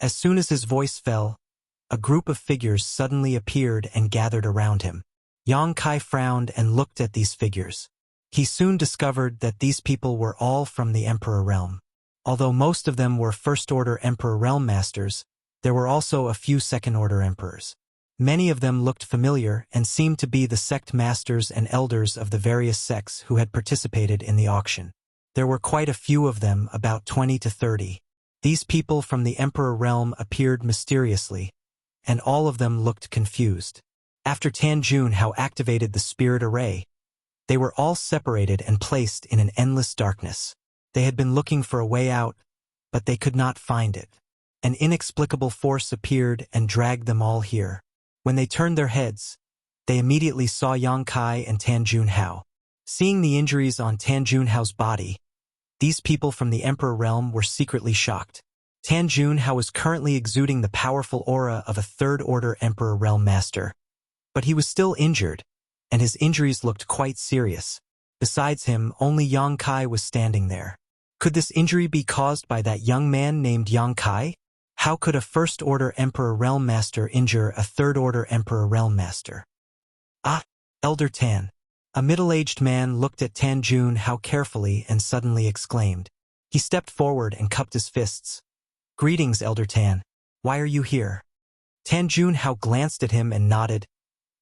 As soon as his voice fell, a group of figures suddenly appeared and gathered around him. Yang Kai frowned and looked at these figures. He soon discovered that these people were all from the Emperor Realm. Although most of them were First-Order Emperor Realm Masters, there were also a few Second-Order Emperors. Many of them looked familiar and seemed to be the sect masters and elders of the various sects who had participated in the auction. There were quite a few of them, about 20 to 30. These people from the Emperor Realm appeared mysteriously, and all of them looked confused. After Tan Junhao activated the spirit array, they were all separated and placed in an endless darkness. They had been looking for a way out, but they could not find it. An inexplicable force appeared and dragged them all here. When they turned their heads, they immediately saw Yang Kai and Tan Junhao. Seeing the injuries on Tan Junhao's body, these people from the Emperor Realm were secretly shocked. Tan Junhao was currently exuding the powerful aura of a Third-Order Emperor Realm Master. But he was still injured, and his injuries looked quite serious. Besides him, only Yang Kai was standing there. Could this injury be caused by that young man named Yang Kai? How could a First-Order Emperor Realm Master injure a Third-Order Emperor Realm Master? "Ah, Elder Tan." A middle-aged man looked at Tan Junhao carefully and suddenly exclaimed. He stepped forward and cupped his fists. "Greetings, Elder Tan. Why are you here?" Tan Junhao glanced at him and nodded.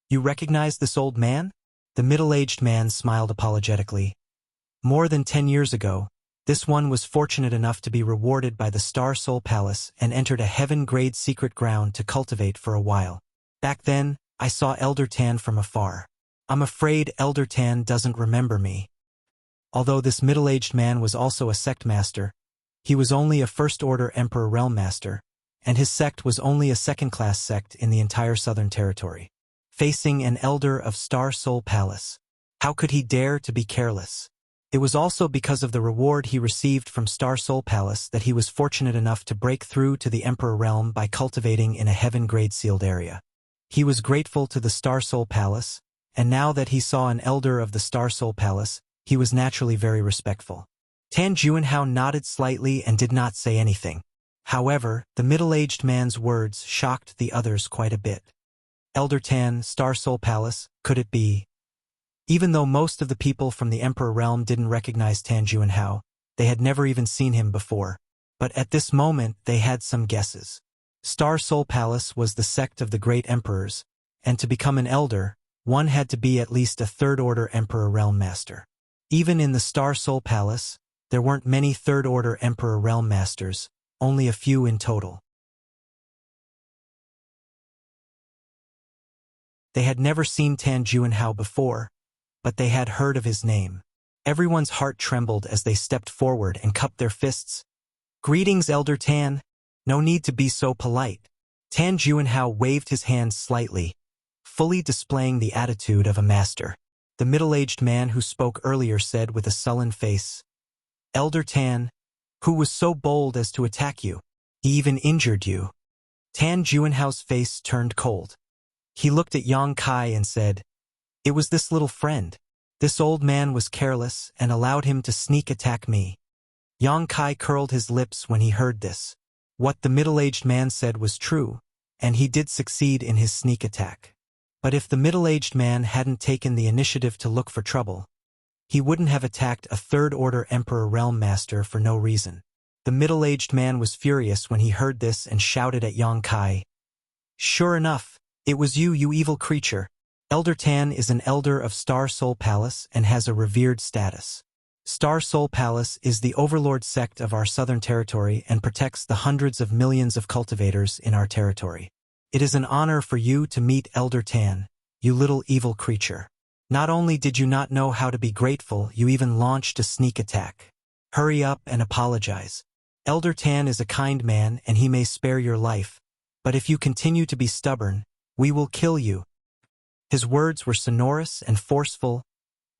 "You recognize this old man?" The middle-aged man smiled apologetically. "More than 10 years ago, this one was fortunate enough to be rewarded by the Star Soul Palace and entered a heaven-grade secret ground to cultivate for a while. Back then, I saw Elder Tan from afar. I'm afraid Elder Tan doesn't remember me." Although this middle-aged man was also a sect master, he was only a First-Order Emperor Realm Master, and his sect was only a second-class sect in the entire Southern Territory. Facing an elder of Star Soul Palace, how could he dare to be careless? It was also because of the reward he received from Star Soul Palace that he was fortunate enough to break through to the Emperor Realm by cultivating in a heaven-grade sealed area. He was grateful to the Star Soul Palace, and now that he saw an elder of the Star Soul Palace, he was naturally very respectful. Tan Junhao nodded slightly and did not say anything. However, the middle-aged man's words shocked the others quite a bit. "Elder Tan, Star Soul Palace, could it be?" Even though most of the people from the Emperor Realm didn't recognize Tan Junhao, they had never even seen him before. But at this moment, they had some guesses. Star Soul Palace was the sect of the Great Emperors, and to become an elder, one had to be at least a Third-Order Emperor Realm Master. Even in the Star Soul Palace, there weren't many Third-Order Emperor Realm Masters, only a few in total. They had never seen Tan Junhao before, but they had heard of his name. Everyone's heart trembled as they stepped forward and cupped their fists. "Greetings, Elder Tan. No need to be so polite." Tan Junhao waved his hand slightly, fully displaying the attitude of a master. The middle-aged man who spoke earlier said with a sullen face, "Elder Tan, who was so bold as to attack you? He even injured you." Tan Juanhao's face turned cold. He looked at Yang Kai and said, "It was this little friend. This old man was careless and allowed him to sneak attack me." Yang Kai curled his lips when he heard this. What the middle-aged man said was true, and he did succeed in his sneak attack. But if the middle-aged man hadn't taken the initiative to look for trouble, he wouldn't have attacked a third-order Emperor Realm Master for no reason. The middle-aged man was furious when he heard this and shouted at Yang Kai, "Sure enough, it was you, you evil creature. Elder Tan is an elder of Star Soul Palace and has a revered status. Star Soul Palace is the overlord sect of our southern territory and protects the hundreds of millions of cultivators in our territory. It is an honor for you to meet Elder Tan, you little evil creature. Not only did you not know how to be grateful, you even launched a sneak attack. Hurry up and apologize. Elder Tan is a kind man and he may spare your life, but if you continue to be stubborn, we will kill you." His words were sonorous and forceful,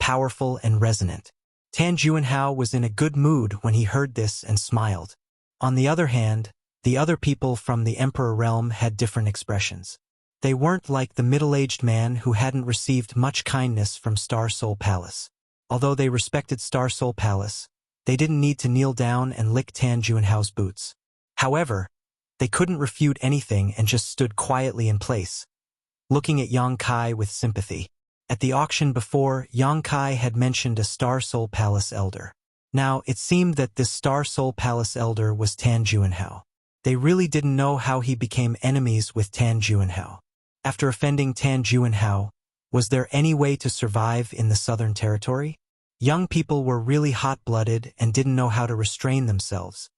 powerful and resonant. Tan Juanhao was in a good mood when he heard this and smiled. On the other hand, the other people from the Emperor Realm had different expressions. They weren't like the middle-aged man who hadn't received much kindness from Star Soul Palace. Although they respected Star Soul Palace, they didn't need to kneel down and lick Tan Juanhao's boots. However, they couldn't refute anything and just stood quietly in place, looking at Yang Kai with sympathy. At the auction before, Yang Kai had mentioned a Star Soul Palace elder. Now, it seemed that this Star Soul Palace elder was Tan Juanhao. They really didn't know how he became enemies with Tan Juanhao. After offending Tan Juanhao, was there any way to survive in the Southern Territory? Young people were really hot-blooded and didn't know how to restrain themselves.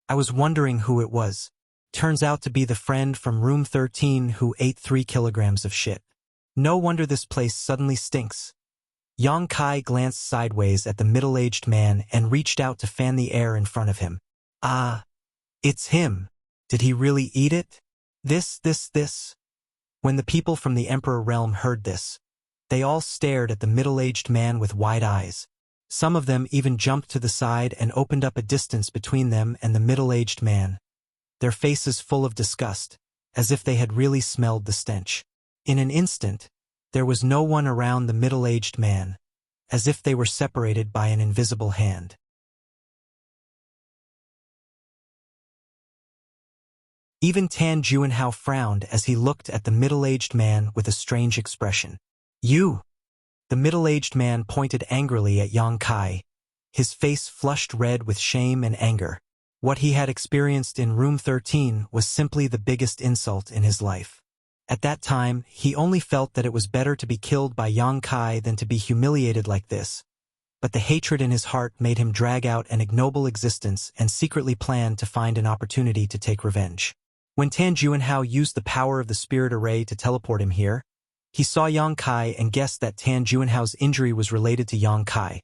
I was wondering who it was. Turns out to be the friend from room 13 who ate 3 kilograms of shit. No wonder this place suddenly stinks. Yang Kai glanced sideways at the middle-aged man and reached out to fan the air in front of him. "Ah, it's him. Did he really eat it? This. When the people from the Emperor Realm heard this, they all stared at the middle-aged man with wide eyes. Some of them even jumped to the side and opened up a distance between them and the middle-aged man, their faces full of disgust, as if they had really smelled the stench. In an instant, there was no one around the middle-aged man, as if they were separated by an invisible hand. Even Tan Juanhao frowned as he looked at the middle-aged man with a strange expression. "You!" The middle-aged man pointed angrily at Yang Kai, his face flushed red with shame and anger. What he had experienced in room 13 was simply the biggest insult in his life. At that time, he only felt that it was better to be killed by Yang Kai than to be humiliated like this. But the hatred in his heart made him drag out an ignoble existence and secretly plan to find an opportunity to take revenge. When Tan Juanhao used the power of the spirit array to teleport him here, he saw Yang Kai and guessed that Tan Juanhao's injury was related to Yang Kai,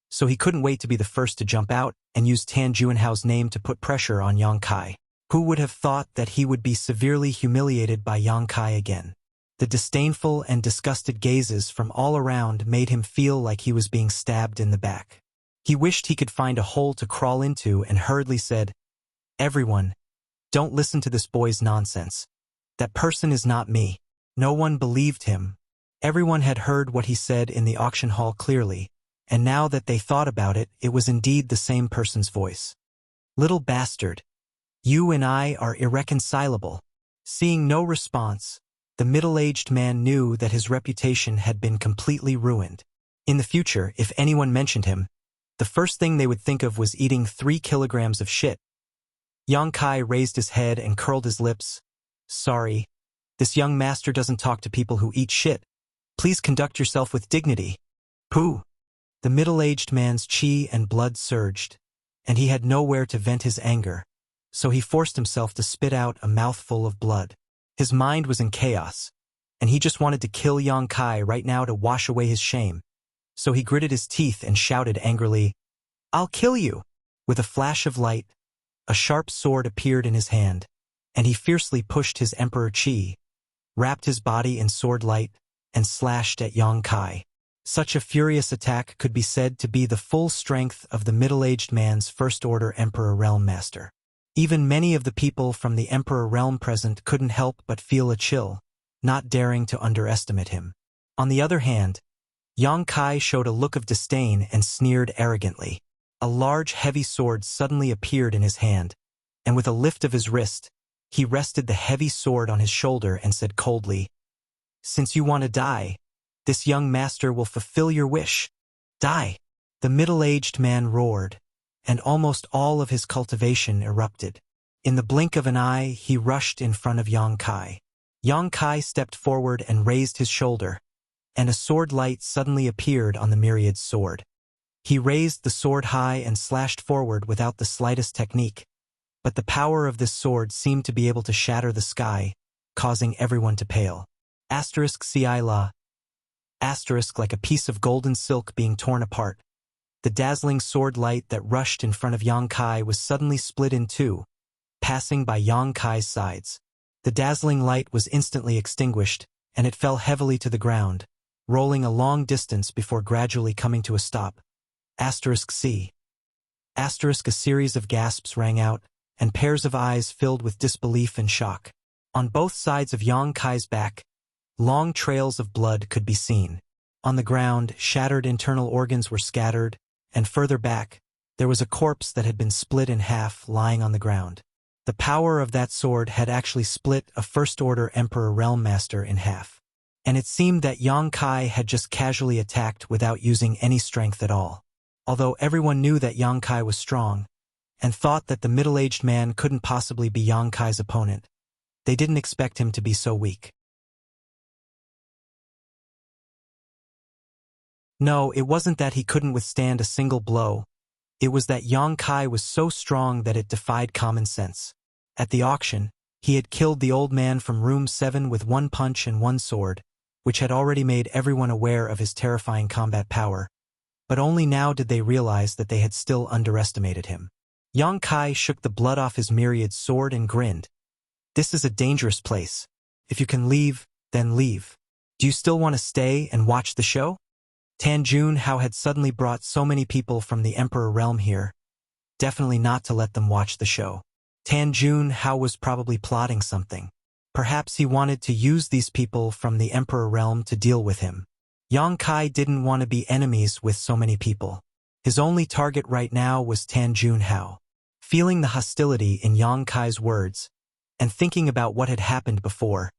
so he couldn't wait to be the first to jump out and use Tan Juanhao's name to put pressure on Yang Kai. Who would have thought that he would be severely humiliated by Yang Kai again? The disdainful and disgusted gazes from all around made him feel like he was being stabbed in the back. He wished he could find a hole to crawl into and hurriedly said, "Everyone, don't listen to this boy's nonsense. That person is not me." No one believed him. Everyone had heard what he said in the auction hall clearly, and now that they thought about it, it was indeed the same person's voice. "Little bastard. You and I are irreconcilable." Seeing no response, the middle-aged man knew that his reputation had been completely ruined. In the future, if anyone mentioned him, the first thing they would think of was eating 3 kilograms of shit. Yang Kai raised his head and curled his lips. "Sorry. This young master doesn't talk to people who eat shit. Please conduct yourself with dignity." "Pooh." The middle-aged man's chi and blood surged, and he had nowhere to vent his anger, so he forced himself to spit out a mouthful of blood. His mind was in chaos, and he just wanted to kill Yang Kai right now to wash away his shame. So he gritted his teeth and shouted angrily, "I'll kill you!" With a flash of light, a sharp sword appeared in his hand, and he fiercely pushed his Emperor Chi, wrapped his body in sword light, and slashed at Yang Kai. Such a furious attack could be said to be the full strength of the middle-aged man's First Order Emperor Realm Master. Even many of the people from the Emperor realm present couldn't help but feel a chill, not daring to underestimate him. On the other hand, Yang Kai showed a look of disdain and sneered arrogantly. A large, heavy sword suddenly appeared in his hand, and with a lift of his wrist, he rested the heavy sword on his shoulder and said coldly, "Since you want to die, this young master will fulfill your wish. Die!" The middle-aged man roared, and almost all of his cultivation erupted. In the blink of an eye, he rushed in front of Yang Kai. Yang Kai stepped forward and raised his shoulder, and a sword light suddenly appeared on the myriad's sword. He raised the sword high and slashed forward without the slightest technique, but the power of this sword seemed to be able to shatter the sky, causing everyone to pale. Ci la. Like a piece of golden silk being torn apart. The dazzling sword light that rushed in front of Yang Kai was suddenly split in two, passing by Yang Kai's sides. The dazzling light was instantly extinguished, and it fell heavily to the ground, rolling a long distance before gradually coming to a stop. C. A series of gasps rang out, and pairs of eyes filled with disbelief and shock. On both sides of Yang Kai's back, long trails of blood could be seen. On the ground, shattered internal organs were scattered, and further back, there was a corpse that had been split in half lying on the ground. The power of that sword had actually split a first-order Emperor Realm Master in half. And it seemed that Yang Kai had just casually attacked without using any strength at all. Although everyone knew that Yang Kai was strong, and thought that the middle-aged man couldn't possibly be Yang Kai's opponent, they didn't expect him to be so weak. No, it wasn't that he couldn't withstand a single blow. It was that Yang Kai was so strong that it defied common sense. At the auction, he had killed the old man from room 7 with one punch and one sword, which had already made everyone aware of his terrifying combat power. But only now did they realize that they had still underestimated him. Yang Kai shook the blood off his myriad sword and grinned. "This is a dangerous place. If you can leave, then leave. Do you still want to stay and watch the show?" Tan Junhao had suddenly brought so many people from the Emperor realm here. Definitely not to let them watch the show. Tan Junhao was probably plotting something. Perhaps he wanted to use these people from the Emperor realm to deal with him. Yang Kai didn't want to be enemies with so many people. His only target right now was Tan Junhao. Feeling the hostility in Yang Kai's words, and thinking about what had happened before,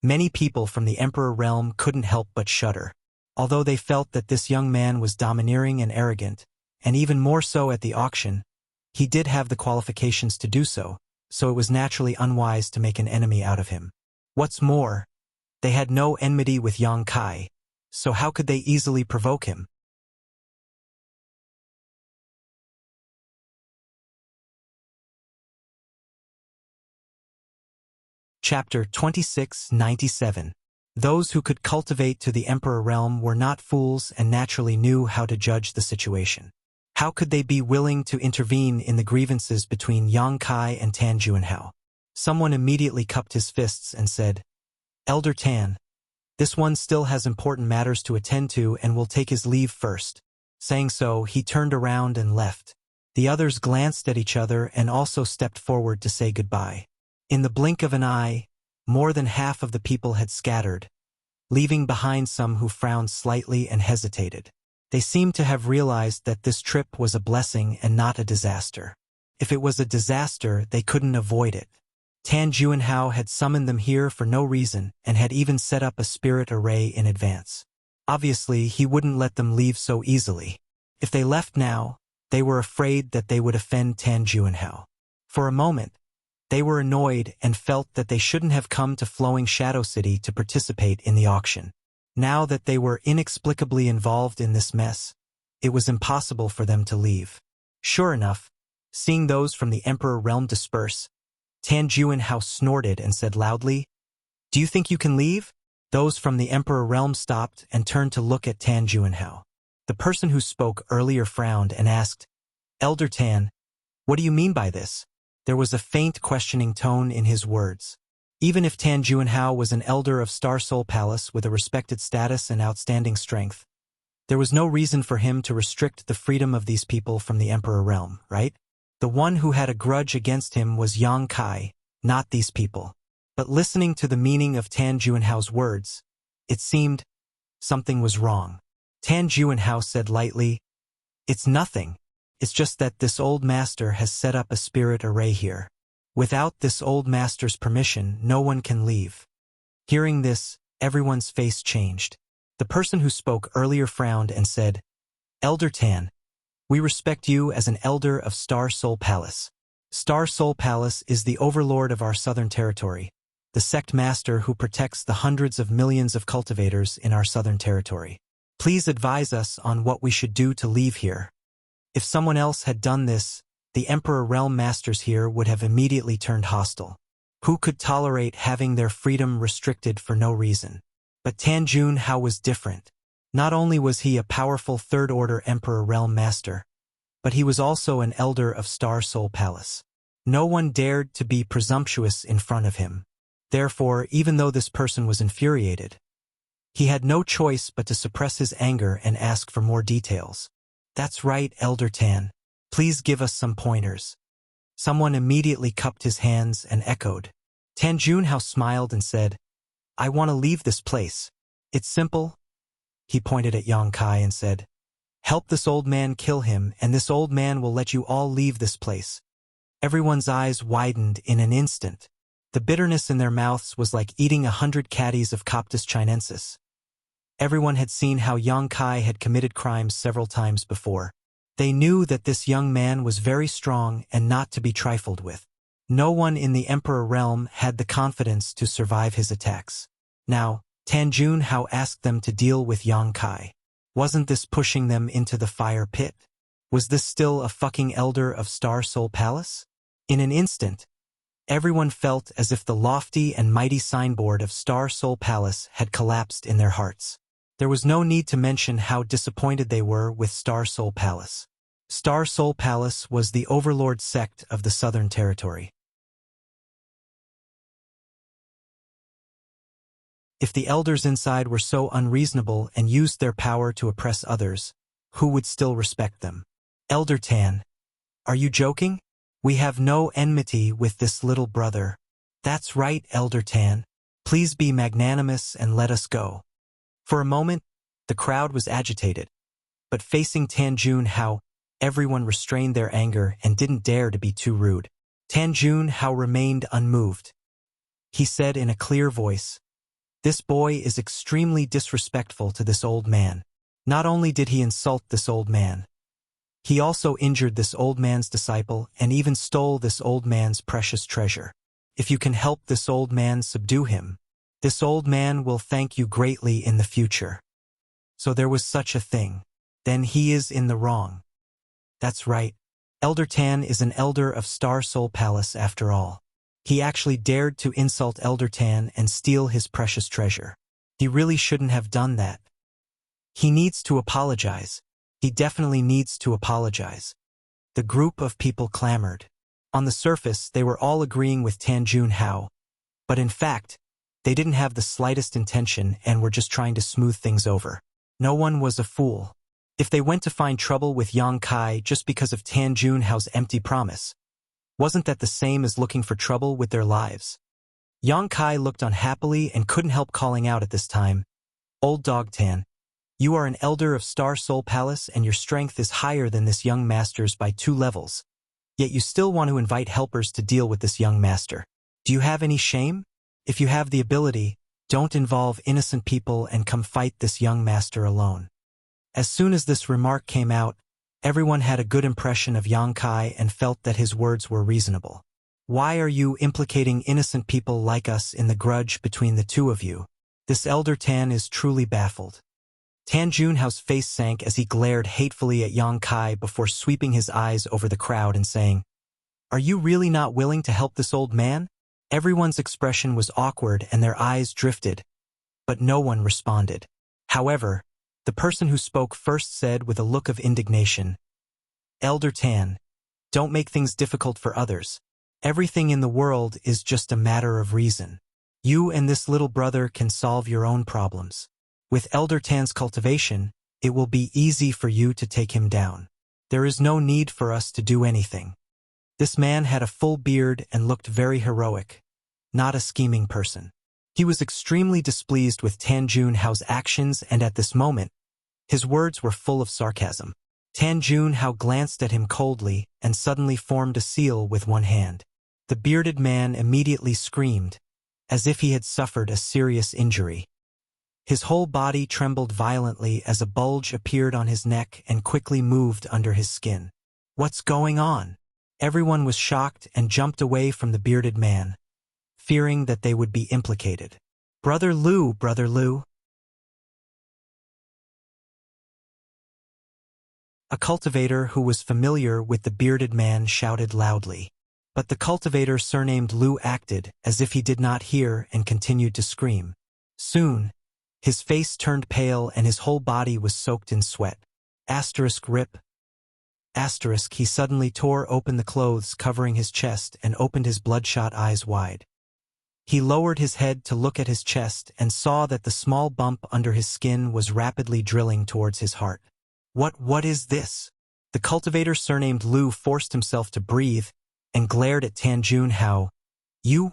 many people from the Emperor realm couldn't help but shudder. Although they felt that this young man was domineering and arrogant, and even more so at the auction, he did have the qualifications to do so, so it was naturally unwise to make an enemy out of him. What's more, they had no enmity with Yang Kai, so how could they easily provoke him? Chapter 2697. Those who could cultivate to the Emperor realm were not fools and naturally knew how to judge the situation. How could they be willing to intervene in the grievances between Yang Kai and Tan Junhao? Someone immediately cupped his fists and said, "Elder Tan, this one still has important matters to attend to and will take his leave first." Saying so, he turned around and left. The others glanced at each other and also stepped forward to say goodbye. In the blink of an eye, more than half of the people had scattered, leaving behind some who frowned slightly and hesitated. They seemed to have realized that this trip was a blessing and not a disaster. If it was a disaster, they couldn't avoid it. Tan Junhao had summoned them here for no reason and had even set up a spirit array in advance. Obviously, he wouldn't let them leave so easily. If they left now, they were afraid that they would offend Tan Junhao. For a moment, they were annoyed and felt that they shouldn't have come to Flowing Shadow City to participate in the auction. Now that they were inexplicably involved in this mess, it was impossible for them to leave. Sure enough, seeing those from the Emperor realm disperse, Tan Junhao snorted and said loudly, "Do you think you can leave?" Those from the Emperor realm stopped and turned to look at Tan Junhao. The person who spoke earlier frowned and asked, "Elder Tan, what do you mean by this?" There was a faint questioning tone in his words. Even if Tan Junhao was an elder of Star Soul Palace with a respected status and outstanding strength, there was no reason for him to restrict the freedom of these people from the Emperor realm, right? The one who had a grudge against him was Yang Kai, not these people. But listening to the meaning of Tan Juanhao's words, it seemed something was wrong. Tan Juanhao said lightly, "It's nothing. It's just that this old master has set up a spirit array here. Without this old master's permission, no one can leave." Hearing this, everyone's face changed. The person who spoke earlier frowned and said, "Elder Tan, we respect you as an elder of Star Soul Palace. Star Soul Palace is the overlord of our southern territory, the sect master who protects the hundreds of millions of cultivators in our southern territory. Please advise us on what we should do to leave here. If someone else had done this, the Emperor Realm Masters here would have immediately turned hostile. Who could tolerate having their freedom restricted for no reason? But Tan Juanhao was different. Not only was he a powerful third-order Emperor Realm Master, but he was also an elder of Star Soul Palace. No one dared to be presumptuous in front of him. Therefore, even though this person was infuriated, he had no choice but to suppress his anger and ask for more details. "That's right, Elder Tan. Please give us some pointers." Someone immediately cupped his hands and echoed. Tan Juanhao smiled and said, "I want to leave this place. It's simple." He pointed at Yang Kai and said, "Help this old man kill him, and this old man will let you all leave this place." Everyone's eyes widened in an instant. The bitterness in their mouths was like eating 100 caddies of Coptis chinensis. Everyone had seen how Yang Kai had committed crimes several times before. They knew that this young man was very strong and not to be trifled with. No one in the Emperor realm had the confidence to survive his attacks. Now, Tan Juanhao asked them to deal with Yang Kai. Wasn't this pushing them into the fire pit? Was this still a fucking elder of Star Soul Palace? In an instant, everyone felt as if the lofty and mighty signboard of Star Soul Palace had collapsed in their hearts. There was no need to mention how disappointed they were with Star Soul Palace. Star Soul Palace was the overlord sect of the Southern Territory. If the elders inside were so unreasonable and used their power to oppress others, who would still respect them? Elder Tan, are you joking? We have no enmity with this little brother. That's right, Elder Tan. Please be magnanimous and let us go. For a moment, the crowd was agitated, but facing Tan Juanhao, everyone restrained their anger and didn't dare to be too rude. Tan Juanhao remained unmoved. He said in a clear voice, "This boy is extremely disrespectful to this old man. Not only did he insult this old man, he also injured this old man's disciple and even stole this old man's precious treasure. If you can help this old man subdue him, this old man will thank you greatly in the future." So there was such a thing. Then he is in the wrong. That's right. Elder Tan is an elder of Star Soul Palace after all. He actually dared to insult Elder Tan and steal his precious treasure. He really shouldn't have done that. He needs to apologize. He definitely needs to apologize. The group of people clamored. On the surface, they were all agreeing with Tan Juanhao, but in fact, they didn't have the slightest intention and were just trying to smooth things over. No one was a fool. If they went to find trouble with Yang Kai just because of Tan Juanhao's empty promise, wasn't that the same as looking for trouble with their lives? Yang Kai looked unhappily and couldn't help calling out at this time, "Old dog Tan, you are an elder of Star Soul Palace and your strength is higher than this young master's by 2 levels. Yet you still want to invite helpers to deal with this young master. Do you have any shame? If you have the ability, don't involve innocent people and come fight this young master alone." As soon as this remark came out, everyone had a good impression of Yang Kai and felt that his words were reasonable. Why are you implicating innocent people like us in the grudge between the two of you? This Elder Tan is truly baffled. Tan Juanhao's face sank as he glared hatefully at Yang Kai before sweeping his eyes over the crowd and saying, "Are you really not willing to help this old man?" Everyone's expression was awkward and their eyes drifted, but no one responded. However, the person who spoke first said with a look of indignation, "Elder Tan, don't make things difficult for others. Everything in the world is just a matter of reason. You and this little brother can solve your own problems. With Elder Tan's cultivation, it will be easy for you to take him down. There is no need for us to do anything." This man had a full beard and looked very heroic, not a scheming person. He was extremely displeased with Tan Junhao's actions, and at this moment, his words were full of sarcasm. Tan Junhao glanced at him coldly and suddenly formed a seal with one hand. The bearded man immediately screamed, as if he had suffered a serious injury. His whole body trembled violently as a bulge appeared on his neck and quickly moved under his skin. What's going on? Everyone was shocked and jumped away from the bearded man, fearing that they would be implicated. Brother Lu, Brother Lu. A cultivator who was familiar with the bearded man shouted loudly. But the cultivator surnamed Lu acted as if he did not hear and continued to scream. Soon, his face turned pale and his whole body was soaked in sweat. Rip. He suddenly tore open the clothes covering his chest and opened his bloodshot eyes wide. He lowered his head to look at his chest and saw that the small bump under his skin was rapidly drilling towards his heart. What is this? The cultivator surnamed Lu forced himself to breathe and glared at Tan Junhao.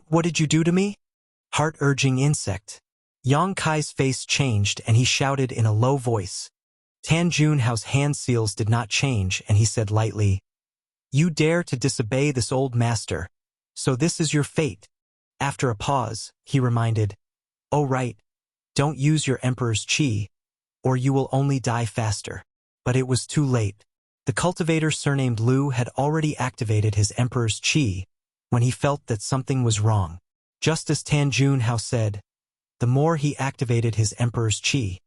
What did you do to me? Heart-urging insect. Yang Kai's face changed and he shouted in a low voice. Tan Junhao's hand seals did not change and he said lightly, You dare to disobey this old master, so this is your fate. After a pause, he reminded, Oh right, don't use your emperor's qi, or you will only die faster. But it was too late. The cultivator surnamed Lu had already activated his emperor's qi when he felt that something was wrong. Just as Tan Junhao said, the more he activated his emperor's qi,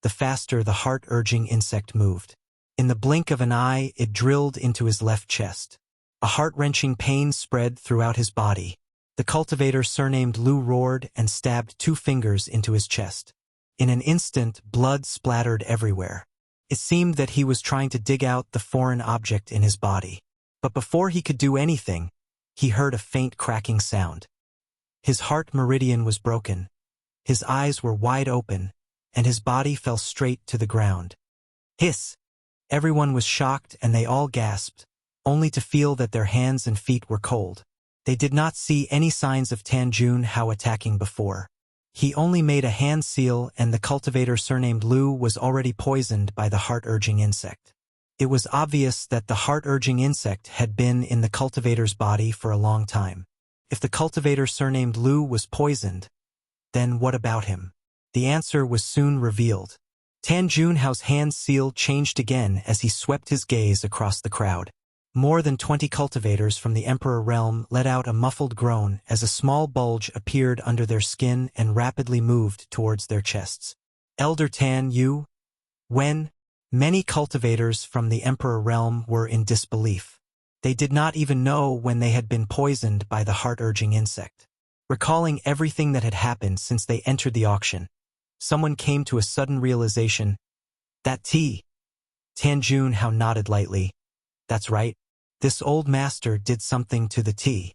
the faster the heart-urging insect moved. In the blink of an eye, it drilled into his left chest. A heart-wrenching pain spread throughout his body. The cultivator surnamed Lu roared and stabbed 2 fingers into his chest. In an instant, blood splattered everywhere. It seemed that he was trying to dig out the foreign object in his body. But before he could do anything, he heard a faint cracking sound. His heart meridian was broken. His eyes were wide open, and his body fell straight to the ground. Hiss! Everyone was shocked and they all gasped, only to feel that their hands and feet were cold. They did not see any signs of Tan Junhao attacking before. He only made a hand seal and the cultivator surnamed Lu was already poisoned by the heart-urging insect. It was obvious that the heart-urging insect had been in the cultivator's body for a long time. If the cultivator surnamed Lu was poisoned, then what about him? The answer was soon revealed. Tan Junhao's hand seal changed again as he swept his gaze across the crowd. More than 20 cultivators from the Emperor realm let out a muffled groan as a small bulge appeared under their skin and rapidly moved towards their chests. Elder Tan Yu? When? Many cultivators from the Emperor realm were in disbelief. They did not even know when they had been poisoned by the heart-urging insect. Recalling everything that had happened since they entered the auction, someone came to a sudden realization. That tea. Tan Junhao nodded lightly. That's right. This old master did something to the tea.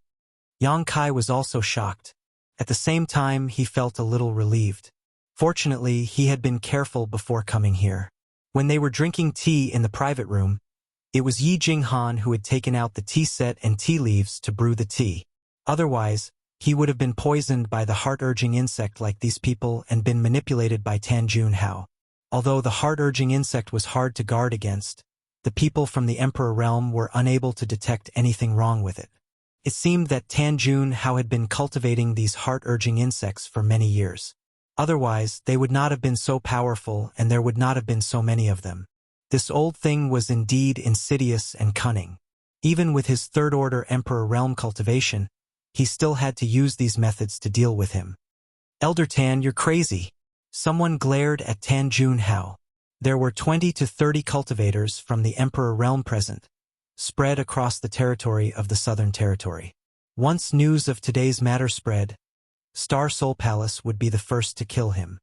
Yang Kai was also shocked. At the same time, he felt a little relieved. Fortunately, he had been careful before coming here. When they were drinking tea in the private room, it was Yi Jinghan who had taken out the tea set and tea leaves to brew the tea. Otherwise, he would have been poisoned by the heart-urging insect like these people and been manipulated by Tan Junhao. Although the heart-urging insect was hard to guard against, the people from the Emperor realm were unable to detect anything wrong with it. It seemed that Tan Junhao had been cultivating these heart-urging insects for many years. Otherwise, they would not have been so powerful and there would not have been so many of them. This old thing was indeed insidious and cunning. Even with his third-order Emperor realm cultivation, he still had to use these methods to deal with him. Elder Tan, you're crazy. Someone glared at Tan Junhao. There were 20 to 30 cultivators from the Emperor realm present, spread across the territory of the Southern Territory. Once news of today's matter spread, Star Soul Palace would be the first to kill him.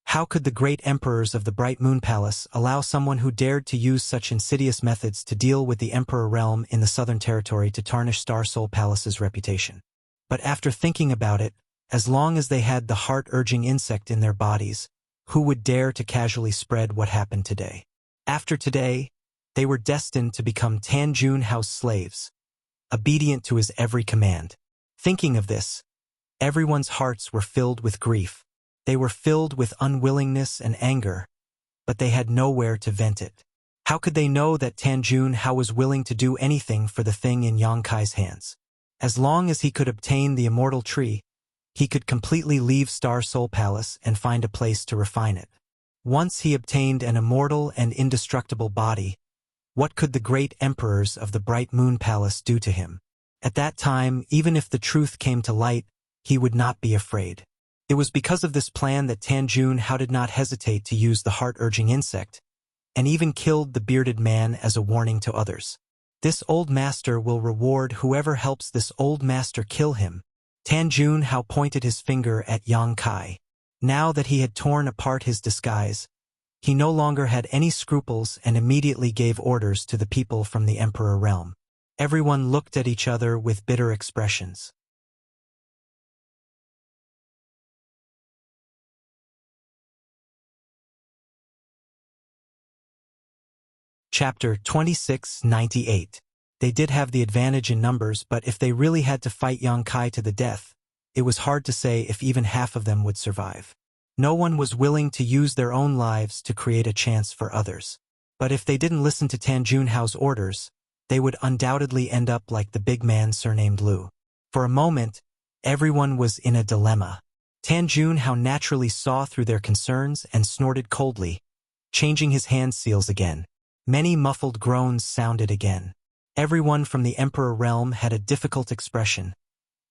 How could the great emperors of the Bright Moon Palace allow someone who dared to use such insidious methods to deal with the Emperor realm in the Southern Territory to tarnish Star Soul Palace's reputation? But after thinking about it, as long as they had the heart-urging insect in their bodies, who would dare to casually spread what happened today? After today, they were destined to become Tan Junhao's slaves, obedient to his every command. Thinking of this, everyone's hearts were filled with grief. They were filled with unwillingness and anger, but they had nowhere to vent it. How could they know that Tan Junhao was willing to do anything for the thing in Yang Kai's hands? As long as he could obtain the immortal tree, he could completely leave Star Soul Palace and find a place to refine it. Once he obtained an immortal and indestructible body, what could the great emperors of the Bright Moon Palace do to him? At that time, even if the truth came to light, he would not be afraid. It was because of this plan that Tan Junhao did not hesitate to use the heart-urging insect, and even killed the bearded man as a warning to others. This old master will reward whoever helps this old master kill him. Tan Junhao pointed his finger at Yang Kai. Now that he had torn apart his disguise, he no longer had any scruples and immediately gave orders to the people from the Emperor realm. Everyone looked at each other with bitter expressions. Chapter 2698. They did have the advantage in numbers, but if they really had to fight Yang Kai to the death, it was hard to say if even half of them would survive. No one was willing to use their own lives to create a chance for others. But if they didn't listen to Tan Junhao's orders, they would undoubtedly end up like the big man surnamed Lu. For a moment, everyone was in a dilemma. Tan Junhao naturally saw through their concerns and snorted coldly, changing his hand seals again. Many muffled groans sounded again. Everyone from the Emperor realm had a difficult expression,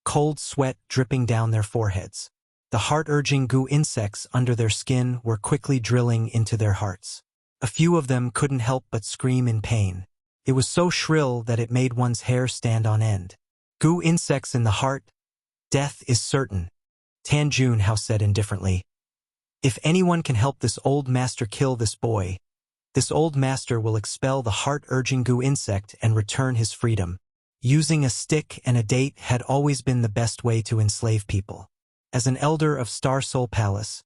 cold sweat dripping down their foreheads. The heart-urging goo insects under their skin were quickly drilling into their hearts. A few of them couldn't help but scream in pain. It was so shrill that it made one's hair stand on end. Goo insects in the heart, death is certain, Tan Junhao said indifferently. If anyone can help this old master kill this boy, this old master will expel the heart-urging goo insect and return his freedom. Using a stick and a date had always been the best way to enslave people. As an elder of Star Soul Palace,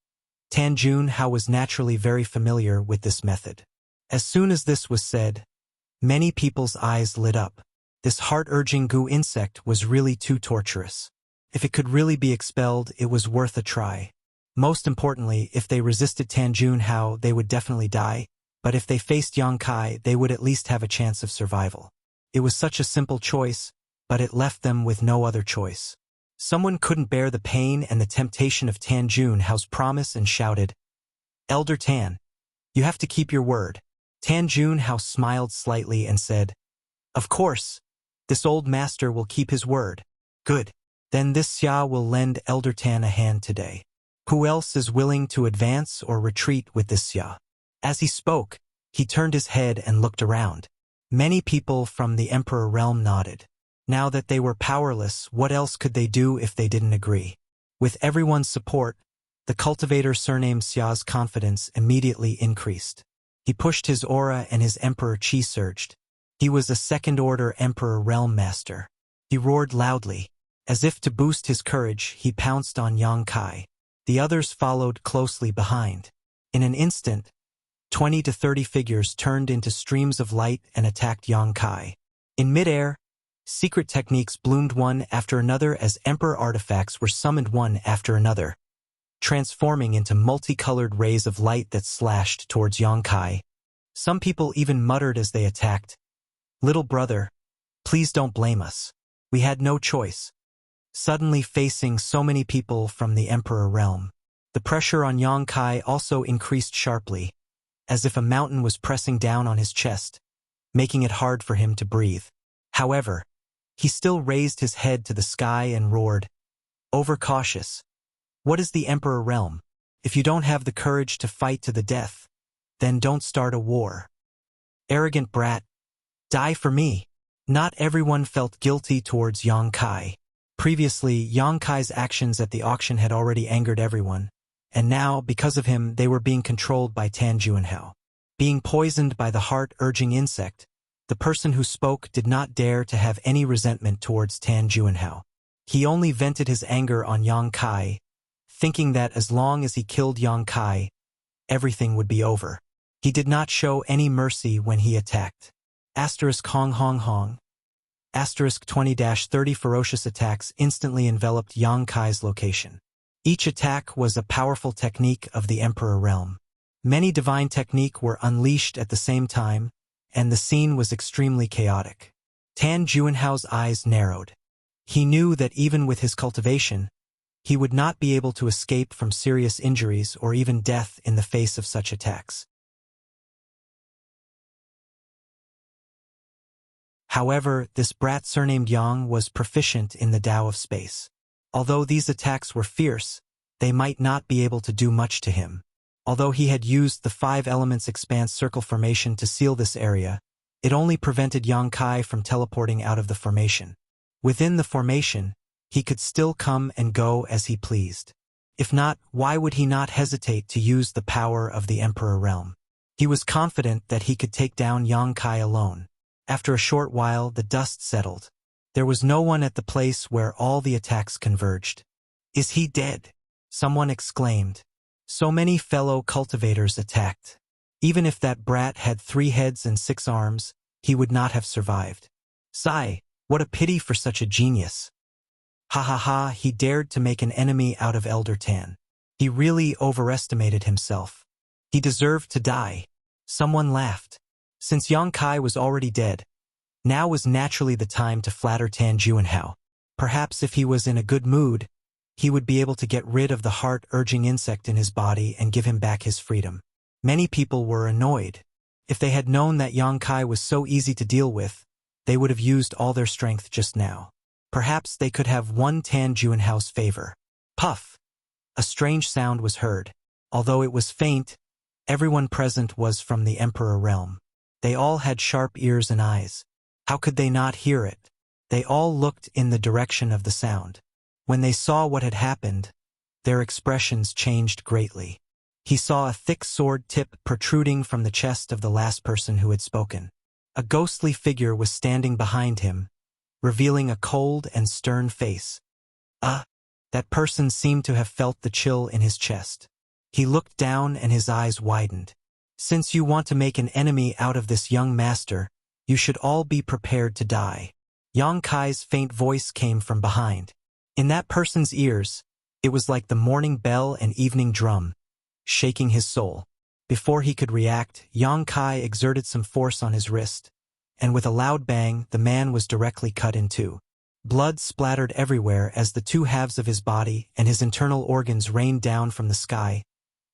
Tan Junhao was naturally very familiar with this method. As soon as this was said, many people's eyes lit up. This heart-urging goo insect was really too torturous. If it could really be expelled, it was worth a try. Most importantly, if they resisted Tan Junhao, they would definitely die, but if they faced Yang Kai, they would at least have a chance of survival. It was such a simple choice, but it left them with no other choice. Someone couldn't bear the pain and the temptation of Tan Junhao's promise and shouted, "Elder Tan, you have to keep your word." Tan Junhao smiled slightly and said, "Of course, this old master will keep his word." "Good. Then this Xia will lend Elder Tan a hand today. Who else is willing to advance or retreat with this Xia?" As he spoke, he turned his head and looked around. Many people from the Emperor realm nodded. Now that they were powerless, what else could they do if they didn't agree? With everyone's support, the cultivator surnamed Xia's confidence immediately increased. He pushed his aura and his emperor chi surged. He was a second-order Emperor realm master. He roared loudly. As if to boost his courage, he pounced on Yang Kai. The others followed closely behind. In an instant, 20 to 30 figures turned into streams of light and attacked Yang Kai. In midair, secret techniques bloomed one after another as emperor artifacts were summoned one after another, transforming into multicolored rays of light that slashed towards Yang Kai. Some people even muttered as they attacked, "Little brother, please don't blame us. We had no choice." Suddenly facing so many people from the Emperor realm, the pressure on Yang Kai also increased sharply, as if a mountain was pressing down on his chest, making it hard for him to breathe. However, he still raised his head to the sky and roared, "Overcautious. What is the Emperor realm? If you don't have the courage to fight to the death, then don't start a war. Arrogant brat, die for me." Not everyone felt guilty towards Yang Kai. Previously, Yang Kai's actions at the auction had already angered everyone, and now, because of him, they were being controlled by Tan Junhao. Being poisoned by the heart-urging insect, the person who spoke did not dare to have any resentment towards Tan Junhao. He only vented his anger on Yang Kai, thinking that as long as he killed Yang Kai, everything would be over. He did not show any mercy when he attacked. Asterisk Hong Hong Hong. Asterisk 20-30 ferocious attacks instantly enveloped Yang Kai's location. Each attack was a powerful technique of the Emperor realm. Many divine techniques were unleashed at the same time, and the scene was extremely chaotic. Tan Juanhao's eyes narrowed. He knew that even with his cultivation, he would not be able to escape from serious injuries or even death in the face of such attacks. However, this brat surnamed Yang was proficient in the Tao of space. Although these attacks were fierce, they might not be able to do much to him. Although he had used the 5 elements expanse circle formation to seal this area, it only prevented Yang Kai from teleporting out of the formation. Within the formation, he could still come and go as he pleased. If not, why would he not hesitate to use the power of the Emperor realm? He was confident that he could take down Yang Kai alone. After a short while, the dust settled. There was no one at the place where all the attacks converged. "Is he dead?" someone exclaimed. So many fellow cultivators attacked. Even if that brat had 3 heads and 6 arms, he would not have survived. Sigh, what a pity for such a genius. Ha ha ha, he dared to make an enemy out of Elder Tan. He really overestimated himself. He deserved to die. Someone laughed. Since Yang Kai was already dead, now was naturally the time to flatter Tan Juanhao. Perhaps if he was in a good mood, he would be able to get rid of the heart-urging insect in his body and give him back his freedom. Many people were annoyed. If they had known that Yang Kai was so easy to deal with, they would have used all their strength just now. Perhaps they could have won Tan Juanhao's favor. Puff! A strange sound was heard. Although it was faint, everyone present was from the Emperor realm. They all had sharp ears and eyes. How could they not hear it? They all looked in the direction of the sound. When they saw what had happened, their expressions changed greatly. He saw a thick sword tip protruding from the chest of the last person who had spoken. A ghostly figure was standing behind him, revealing a cold and stern face. That person seemed to have felt the chill in his chest. He looked down and his eyes widened. Since you want to make an enemy out of this young master, you should all be prepared to die. Yang Kai's faint voice came from behind. In that person's ears, it was like the morning bell and evening drum, shaking his soul. Before he could react, Yang Kai exerted some force on his wrist, and with a loud bang, the man was directly cut in 2. Blood splattered everywhere as the 2 halves of his body and his internal organs rained down from the sky,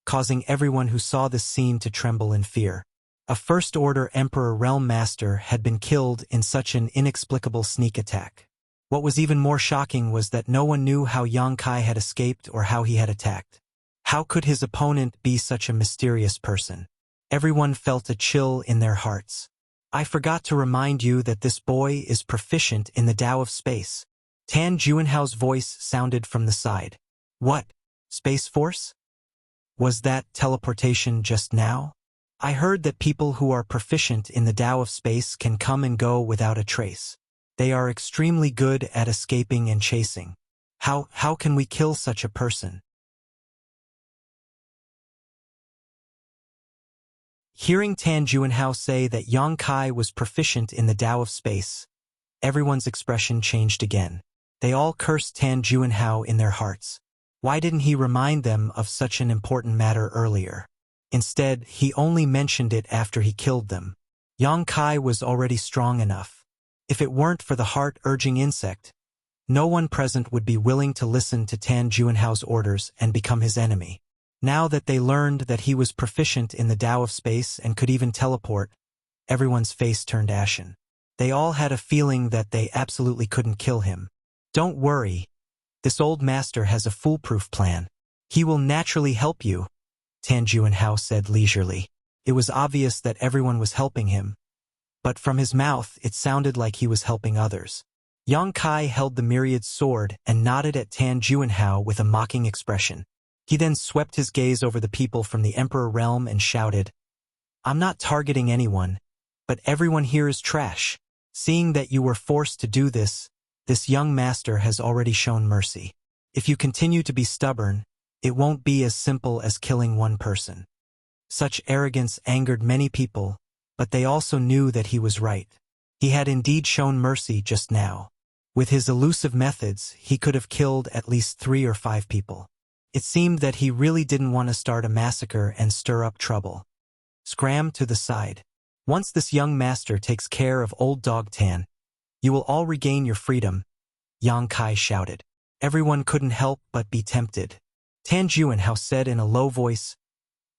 causing everyone who saw this scene to tremble in fear. A First-Order Emperor Realm Master had been killed in such an inexplicable sneak attack. What was even more shocking was that no one knew how Yang Kai had escaped or how he had attacked. How could his opponent be such a mysterious person? Everyone felt a chill in their hearts. I forgot to remind you that this boy is proficient in the Tao of space. Tan Juanhao's voice sounded from the side. What? Space Force? Was that teleportation just now? I heard that people who are proficient in the Tao of space can come and go without a trace. They are extremely good at escaping and chasing. How can we kill such a person? Hearing Tan Juanhao say that Yang Kai was proficient in the Tao of space, everyone's expression changed again. They all cursed Tan Juanhao in their hearts. Why didn't he remind them of such an important matter earlier? Instead, he only mentioned it after he killed them. Yang Kai was already strong enough. If it weren't for the heart-urging insect, no one present would be willing to listen to Tan Juanhao's orders and become his enemy. Now that they learned that he was proficient in the Tao of space and could even teleport, everyone's face turned ashen. They all had a feeling that they absolutely couldn't kill him. Don't worry. This old master has a foolproof plan. He will naturally help you, Tan Juanhao said leisurely. It was obvious that everyone was helping him, but from his mouth it sounded like he was helping others. Yang Kai held the myriad sword and nodded at Tan Juanhao with a mocking expression. He then swept his gaze over the people from the Emperor realm and shouted, I'm not targeting anyone, but everyone here is trash. Seeing that you were forced to do this, this young master has already shown mercy. If you continue to be stubborn, it won't be as simple as killing one person. Such arrogance angered many people, but they also knew that he was right. He had indeed shown mercy just now. With his elusive methods, he could have killed at least 3 or 5 people. It seemed that he really didn't want to start a massacre and stir up trouble. Scram to the side. Once this young master takes care of old dog Tan, you will all regain your freedom, Yang Kai shouted. Everyone couldn't help but be tempted. Tan Juanhao said in a low voice,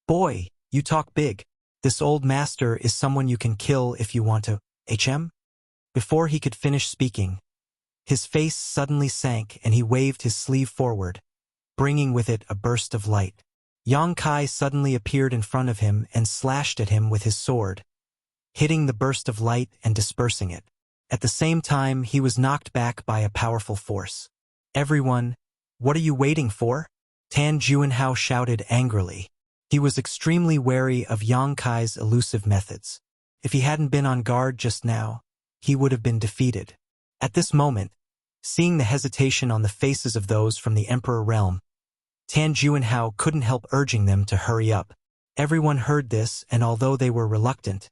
"Boy, you talk big. This old master is someone you can kill if you want to, HM?" Before he could finish speaking, his face suddenly sank and he waved his sleeve forward, bringing with it a burst of light. Yang Kai suddenly appeared in front of him and slashed at him with his sword, hitting the burst of light and dispersing it. At the same time, he was knocked back by a powerful force. "Everyone, what are you waiting for?" Tan Juanhao shouted angrily. He was extremely wary of Yang Kai's elusive methods. If he hadn't been on guard just now, he would have been defeated. At this moment, seeing the hesitation on the faces of those from the Emperor realm, Tan Juanhao couldn't help urging them to hurry up. Everyone heard this, and although they were reluctant,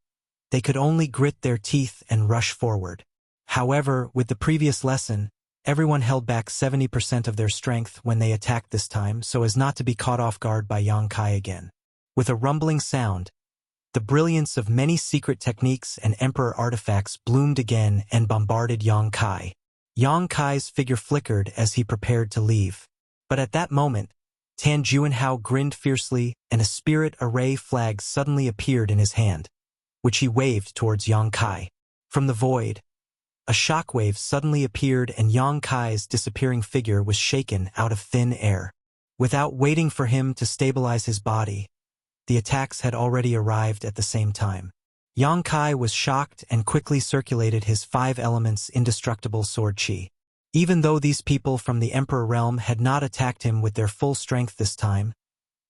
they could only grit their teeth and rush forward. However, with the previous lesson, everyone held back 70% of their strength when they attacked this time so as not to be caught off guard by Yang Kai again. With a rumbling sound, the brilliance of many secret techniques and emperor artifacts bloomed again and bombarded Yang Kai. Yang Kai's figure flickered as he prepared to leave. But at that moment, Tan Juanhao grinned fiercely and a spirit array flag suddenly appeared in his hand, which he waved towards Yang Kai. From the void, a shockwave suddenly appeared and Yang Kai's disappearing figure was shaken out of thin air. Without waiting for him to stabilize his body, the attacks had already arrived at the same time. Yang Kai was shocked and quickly circulated his 5 elements indestructible sword chi. Even though these people from the Emperor realm had not attacked him with their full strength this time,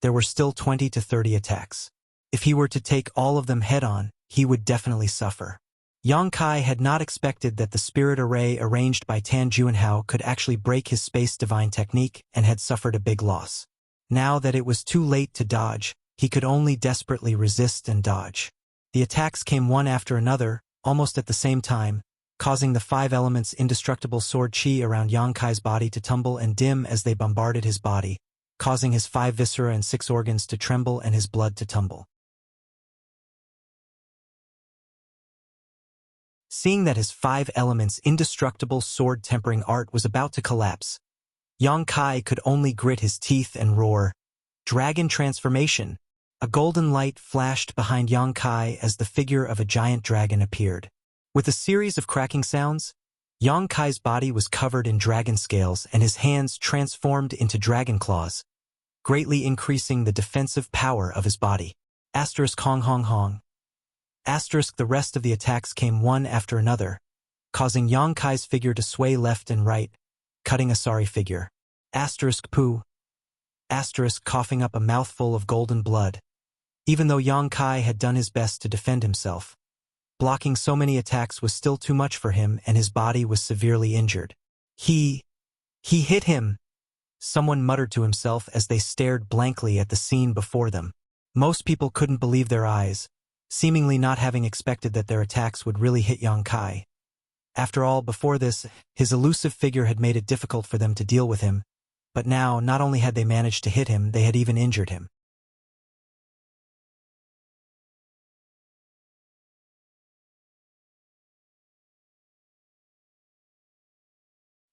there were still 20 to 30 attacks. If he were to take all of them head-on, he would definitely suffer. Yang Kai had not expected that the spirit array arranged by Tan Juanhao could actually break his space divine technique and had suffered a big loss. Now that it was too late to dodge, he could only desperately resist and dodge. The attacks came one after another, almost at the same time, causing the 5 elements indestructible sword chi around Yang Kai's body to tumble and dim as they bombarded his body, causing his 5 viscera and 6 organs to tremble and his blood to tumble. Seeing that his 5 elements indestructible sword tempering art was about to collapse, Yang Kai could only grit his teeth and roar, "Dragon transformation!" A golden light flashed behind Yang Kai as the figure of a giant dragon appeared. With a series of cracking sounds, Yang Kai's body was covered in dragon scales and his hands transformed into dragon claws, greatly increasing the defensive power of his body. Asterisk Hong Hong Hong. Asterisk the rest of the attacks came one after another, causing Yang Kai's figure to sway left and right, cutting a sorry figure. Asterisk Poo. Asterisk coughing up a mouthful of golden blood. Even though Yang Kai had done his best to defend himself, blocking so many attacks was still too much for him and his body was severely injured. He hit him! Someone muttered to himself as they stared blankly at the scene before them. Most people couldn't believe their eyes, seemingly not having expected that their attacks would really hit Yang Kai. After all, before this, his elusive figure had made it difficult for them to deal with him, but now, not only had they managed to hit him, they had even injured him.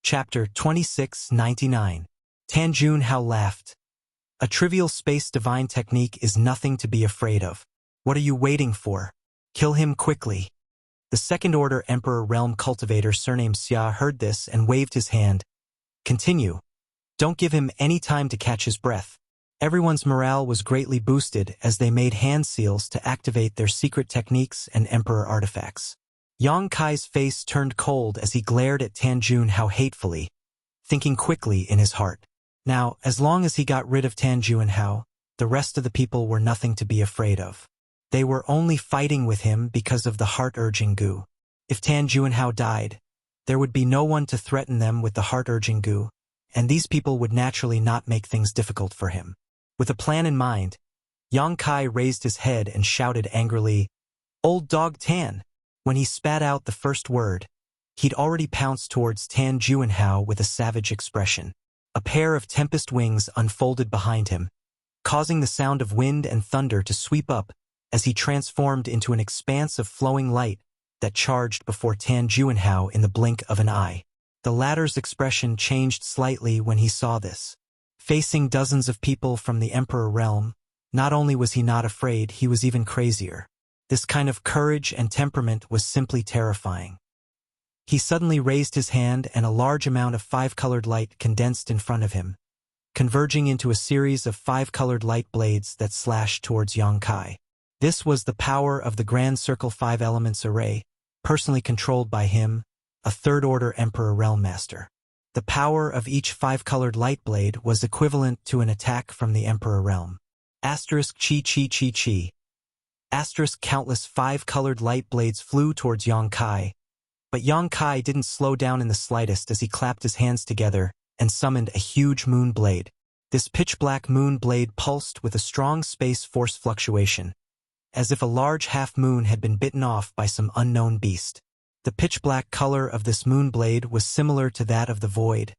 Chapter 2699. Tan Juanhao laughed. A trivial space divine technique is nothing to be afraid of. What are you waiting for? Kill him quickly. The Second Order Emperor Realm Cultivator surnamed Xia heard this and waved his hand. Continue. Don't give him any time to catch his breath. Everyone's morale was greatly boosted as they made hand seals to activate their secret techniques and Emperor artifacts. Yang Kai's face turned cold as he glared at Tan Juanhao hatefully, thinking quickly in his heart. Now, as long as he got rid of Tan Juanhao, the rest of the people were nothing to be afraid of. They were only fighting with him because of the heart-urging goo. If Tan Juanhao died, there would be no one to threaten them with the heart-urging goo, and these people would naturally not make things difficult for him. With a plan in mind, Yang Kai raised his head and shouted angrily, "Old dog Tan!" When he spat out the first word, he'd already pounced towards Tan Juanhao with a savage expression. A pair of tempest wings unfolded behind him, causing the sound of wind and thunder to sweep up as he transformed into an expanse of flowing light that charged before Tan Juanhao in the blink of an eye. The latter's expression changed slightly when he saw this. Facing dozens of people from the Emperor realm, not only was he not afraid, he was even crazier. This kind of courage and temperament was simply terrifying. He suddenly raised his hand and a large amount of five-colored light condensed in front of him, converging into a series of five-colored light blades that slashed towards Yang Kai. This was the power of the Grand Circle Five Elements Array, personally controlled by him, a third-order Emperor Realm Master. The power of each five-colored light blade was equivalent to an attack from the Emperor Realm. Asterisk chi chi chi chi. Asterisk countless five-colored light blades flew towards Yang Kai, but Yang Kai didn't slow down in the slightest as he clapped his hands together and summoned a huge moon blade. This pitch-black moon blade pulsed with a strong space force fluctuation, as if a large half-moon had been bitten off by some unknown beast. The pitch-black color of this moon blade was similar to that of the void,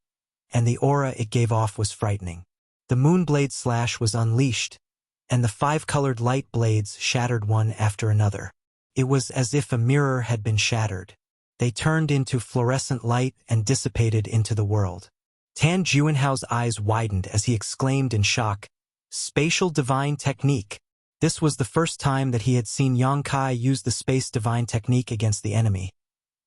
and the aura it gave off was frightening. The moon blade slash was unleashed, and the five-colored light blades shattered one after another. It was as if a mirror had been shattered. They turned into fluorescent light and dissipated into the world. Tan Juanhao's eyes widened as he exclaimed in shock, "Spatial Divine Technique!" This was the first time that he had seen Yang Kai use the Space Divine Technique against the enemy,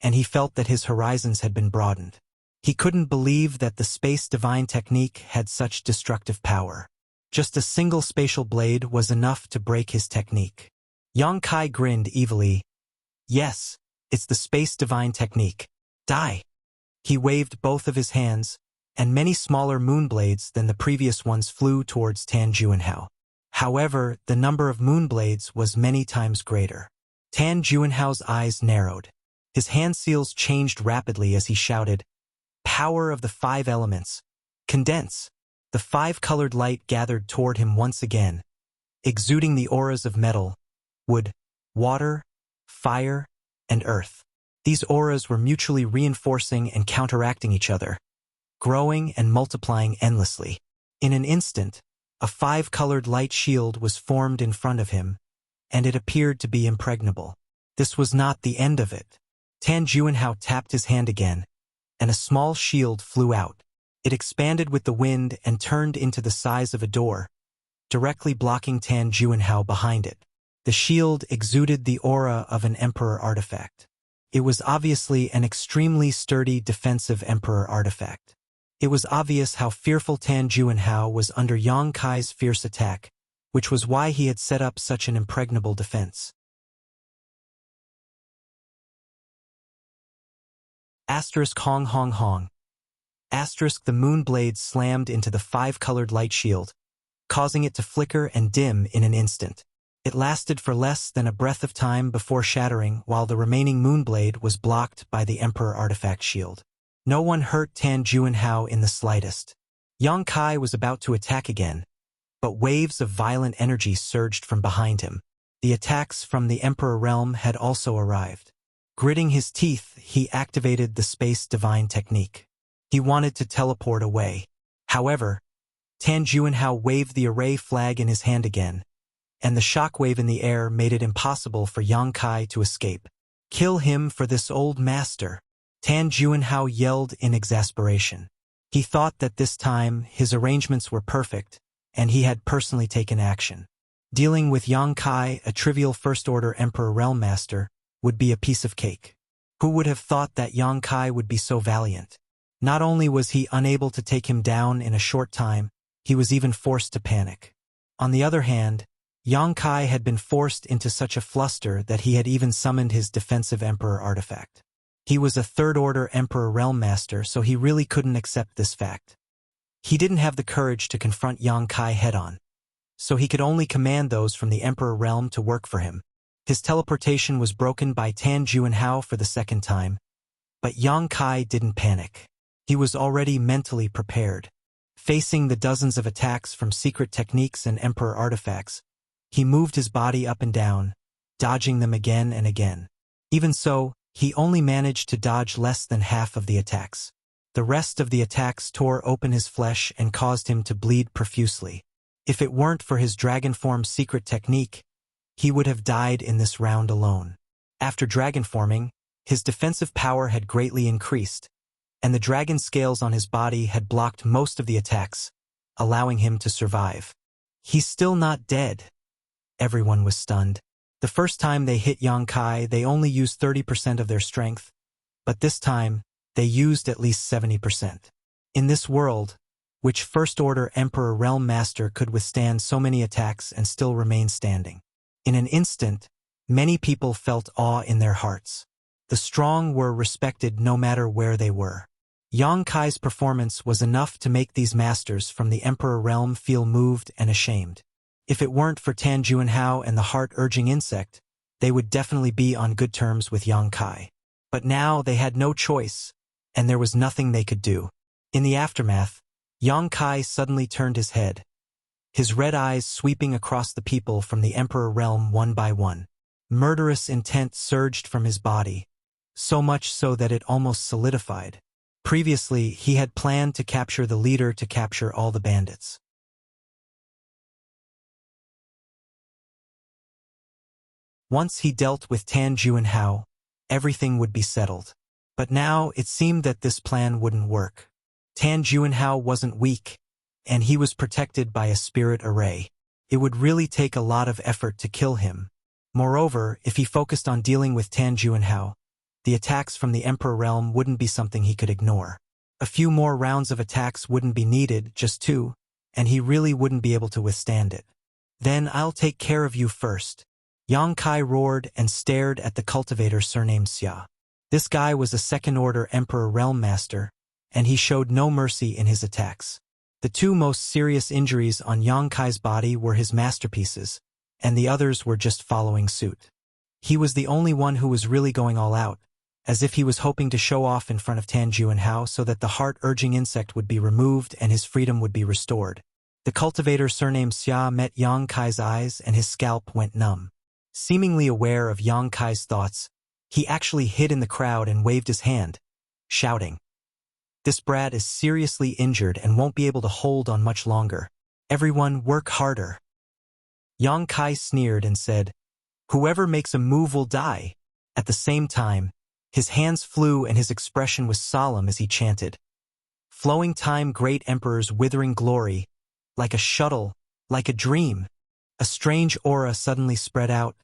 and he felt that his horizons had been broadened. He couldn't believe that the Space Divine Technique had such destructive power. Just a single spatial blade was enough to break his technique. Yang Kai grinned evilly. "Yes, it's the Space Divine Technique. Die!" He waved both of his hands, and many smaller moon blades than the previous ones flew towards Tan Juanhao. However, the number of moon blades was many times greater. Tan Juanhao's eyes narrowed. His hand seals changed rapidly as he shouted, "Power of the five elements! Condense!" The five-colored light gathered toward him once again, exuding the auras of metal, wood, water, fire, and earth. These auras were mutually reinforcing and counteracting each other, growing and multiplying endlessly. In an instant, a five-colored light shield was formed in front of him, and it appeared to be impregnable. This was not the end of it. Tan Juanhao tapped his hand again, and a small shield flew out. It expanded with the wind and turned into the size of a door, directly blocking Tan Juanhao behind it. The shield exuded the aura of an Emperor artifact. It was obviously an extremely sturdy defensive Emperor artifact. It was obvious how fearful Tan Juanhao was under Yang Kai's fierce attack, which was why he had set up such an impregnable defense. Asterisk hong hong hong. Asterisk the moon blade slammed into the five-colored light shield, causing it to flicker and dim in an instant. It lasted for less than a breath of time before shattering, while the remaining moon blade was blocked by the Emperor artifact shield. No one hurt Tan Juanhao in the slightest. Yang Kai was about to attack again, but waves of violent energy surged from behind him. The attacks from the Emperor realm had also arrived. Gritting his teeth, he activated the Space Divine Technique. He wanted to teleport away. However, Tan Juanhao waved the array flag in his hand again, and the shockwave in the air made it impossible for Yang Kai to escape. "Kill him for this old master," Tan Juanhao yelled in exasperation. He thought that this time his arrangements were perfect, and he had personally taken action. Dealing with Yang Kai, a trivial first-order Emperor Realm Master, would be a piece of cake. Who would have thought that Yang Kai would be so valiant? Not only was he unable to take him down in a short time, he was even forced to panic. On the other hand, Yang Kai had been forced into such a fluster that he had even summoned his defensive Emperor artifact. He was a third-order Emperor Realm Master, so he really couldn't accept this fact. He didn't have the courage to confront Yang Kai head-on, so he could only command those from the Emperor Realm to work for him. His teleportation was broken by Tan Juanhao for the second time, but Yang Kai didn't panic. He was already mentally prepared. Facing the dozens of attacks from secret techniques and Emperor artifacts, He moved his body up and down, dodging them again and again. Even so, he only managed to dodge less than half of the attacks. The rest of the attacks tore open his flesh and caused him to bleed profusely. If it weren't for his dragon form secret technique, he would have died in this round alone. After dragon forming, his defensive power had greatly increased, and the dragon scales on his body had blocked most of the attacks, allowing him to survive. He's still not dead. Everyone was stunned. The first time they hit Yang Kai, they only used 30% of their strength, but this time, they used at least 70%. In this world, which First Order Emperor Realm Master could withstand so many attacks and still remain standing? In an instant, many people felt awe in their hearts. The strong were respected no matter where they were. Yang Kai's performance was enough to make these masters from the Emperor Realm feel moved and ashamed. If it weren't for Tan Juanhao and the heart-urging insect, they would definitely be on good terms with Yang Kai. But now they had no choice, and there was nothing they could do. In the aftermath, Yang Kai suddenly turned his head, his red eyes sweeping across the people from the Emperor Realm one by one. Murderous intent surged from his body, so much so that it almost solidified. Previously, he had planned to capture the leader to capture all the bandits. Once he dealt with Tan Juanhao, everything would be settled. But now it seemed that this plan wouldn't work. Tan Juanhao wasn't weak, and he was protected by a spirit array. It would really take a lot of effort to kill him. Moreover, if he focused on dealing with Tan Juanhao, the attacks from the Emperor Realm wouldn't be something he could ignore. A few more rounds of attacks wouldn't be needed, just 2, and he really wouldn't be able to withstand it. Then I'll take care of you first. Yang Kai roared and stared at the cultivator surnamed Xia. This guy was a second-order Emperor Realm Master, and he showed no mercy in his attacks. The 2 most serious injuries on Yang Kai's body were his masterpieces, and the others were just following suit. He was the only one who was really going all out, as if he was hoping to show off in front of Tan Juanhao so that the heart-urging insect would be removed and his freedom would be restored. The cultivator surnamed Xia met Yang Kai's eyes and his scalp went numb. Seemingly aware of Yang Kai's thoughts, he actually hid in the crowd and waved his hand, shouting, "This brat is seriously injured and won't be able to hold on much longer. Everyone work harder." Yang Kai sneered and said, "Whoever makes a move will die." At the same time, his hands flew and his expression was solemn as he chanted, "Flowing time, great emperor's withering glory, like a shuttle, like a dream." A strange aura suddenly spread out,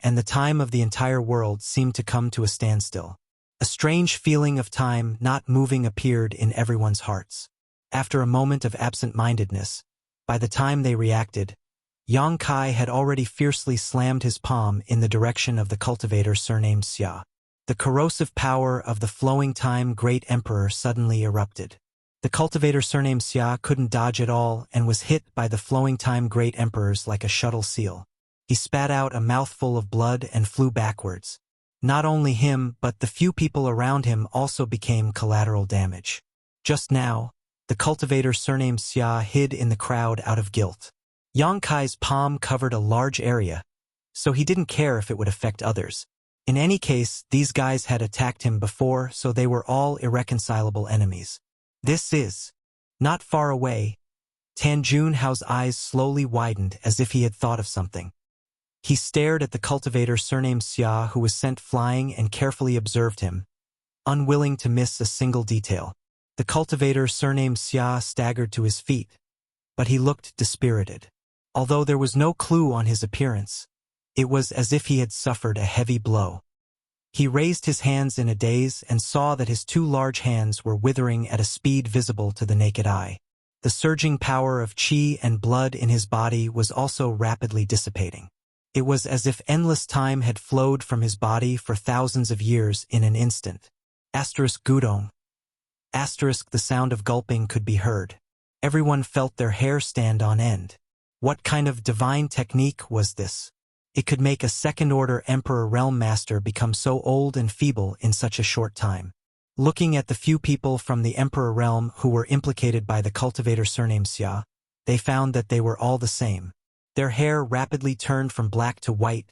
and the time of the entire world seemed to come to a standstill. A strange feeling of time not moving appeared in everyone's hearts. After a moment of absent-mindedness, by the time they reacted, Yang Kai had already fiercely slammed his palm in the direction of the cultivator surnamed Xia. The corrosive power of the flowing time great emperor suddenly erupted. The cultivator surnamed Xia couldn't dodge at all and was hit by the flowing time great emperors like a shuttle seal. He spat out a mouthful of blood and flew backwards. Not only him, but the few people around him also became collateral damage. Just now, the cultivator surnamed Xia hid in the crowd out of guilt. Yang Kai's palm covered a large area, so he didn't care if it would affect others. In any case, these guys had attacked him before, so they were all irreconcilable enemies. This is not far away. Tan Juanhao's eyes slowly widened as if he had thought of something. He stared at the cultivator surnamed Xia who was sent flying and carefully observed him, unwilling to miss a single detail. The cultivator surnamed Xia staggered to his feet, but he looked dispirited. Although there was no clue on his appearance, it was as if he had suffered a heavy blow. He raised his hands in a daze and saw that his 2 large hands were withering at a speed visible to the naked eye. The surging power of qi and blood in his body was also rapidly dissipating. It was as if endless time had flowed from his body for thousands of years in an instant. Gudong. The sound of gulping could be heard. Everyone felt their hair stand on end. What kind of divine technique was this? It could make a second-order Emperor Realm Master become so old and feeble in such a short time. Looking at the few people from the Emperor Realm who were implicated by the cultivator surnamed Xia, they found that they were all the same. Their hair rapidly turned from black to white,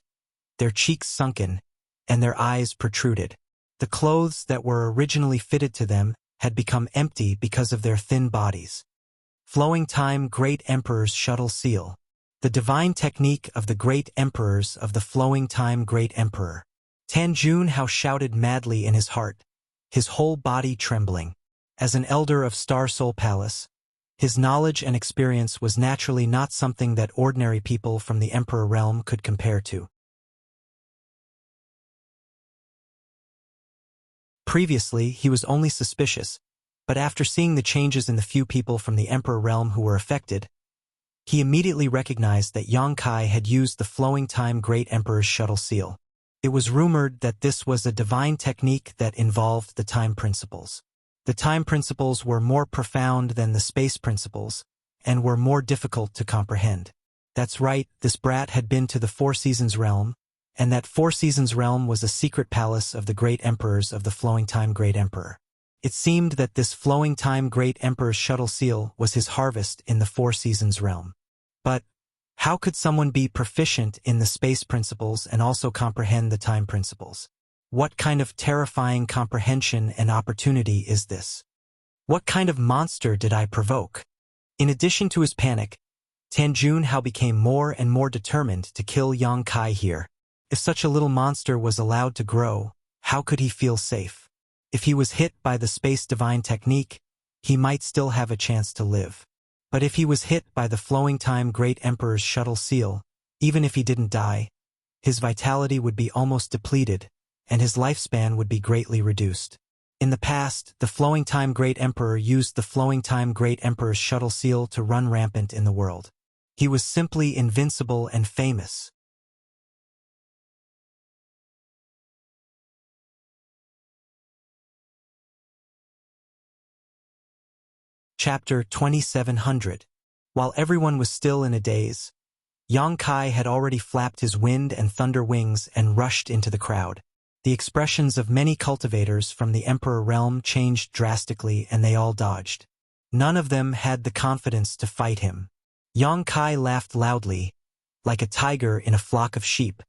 their cheeks sunken, and their eyes protruded. The clothes that were originally fitted to them had become empty because of their thin bodies. Flowing Time Great Emperor's Shuttle Seal. The divine technique of the great emperors of the Flowing Time Great Emperor. Tan Junhao shouted madly in his heart, his whole body trembling. As an elder of Star Soul Palace, his knowledge and experience was naturally not something that ordinary people from the Emperor realm could compare to. Previously, he was only suspicious, but after seeing the changes in the few people from the Emperor realm who were affected, he immediately recognized that Yang Kai had used the Flowing Time Great Emperor's Shuttle Seal. It was rumored that this was a divine technique that involved the time principles. The time principles were more profound than the space principles, and were more difficult to comprehend. That's right, this brat had been to the Four Seasons realm, and that Four Seasons realm was a secret palace of the great emperors of the Flowing Time Great Emperor. It seemed that this Flowing Time Great Emperor's Shuttle Seal was his harvest in the Four Seasons realm. But how could someone be proficient in the space principles and also comprehend the time principles? What kind of terrifying comprehension and opportunity is this? What kind of monster did I provoke? In addition to his panic, Tan Junhao became more and more determined to kill Yang Kai here. If such a little monster was allowed to grow, how could he feel safe? If he was hit by the space divine technique, he might still have a chance to live. But if he was hit by the Flowing Time Great Emperor's Shuttle Seal, even if he didn't die, his vitality would be almost depleted, and his lifespan would be greatly reduced. In the past, the Flowing Time Great Emperor used the Flowing Time Great Emperor's Shuttle Seal to run rampant in the world. He was simply invincible and famous. Chapter 2700. While everyone was still in a daze, Yang Kai had already flapped his wind and thunder wings and rushed into the crowd. The expressions of many cultivators from the Emperor realm changed drastically and they all dodged. None of them had the confidence to fight him. Yang Kai laughed loudly, like a tiger in a flock of sheep.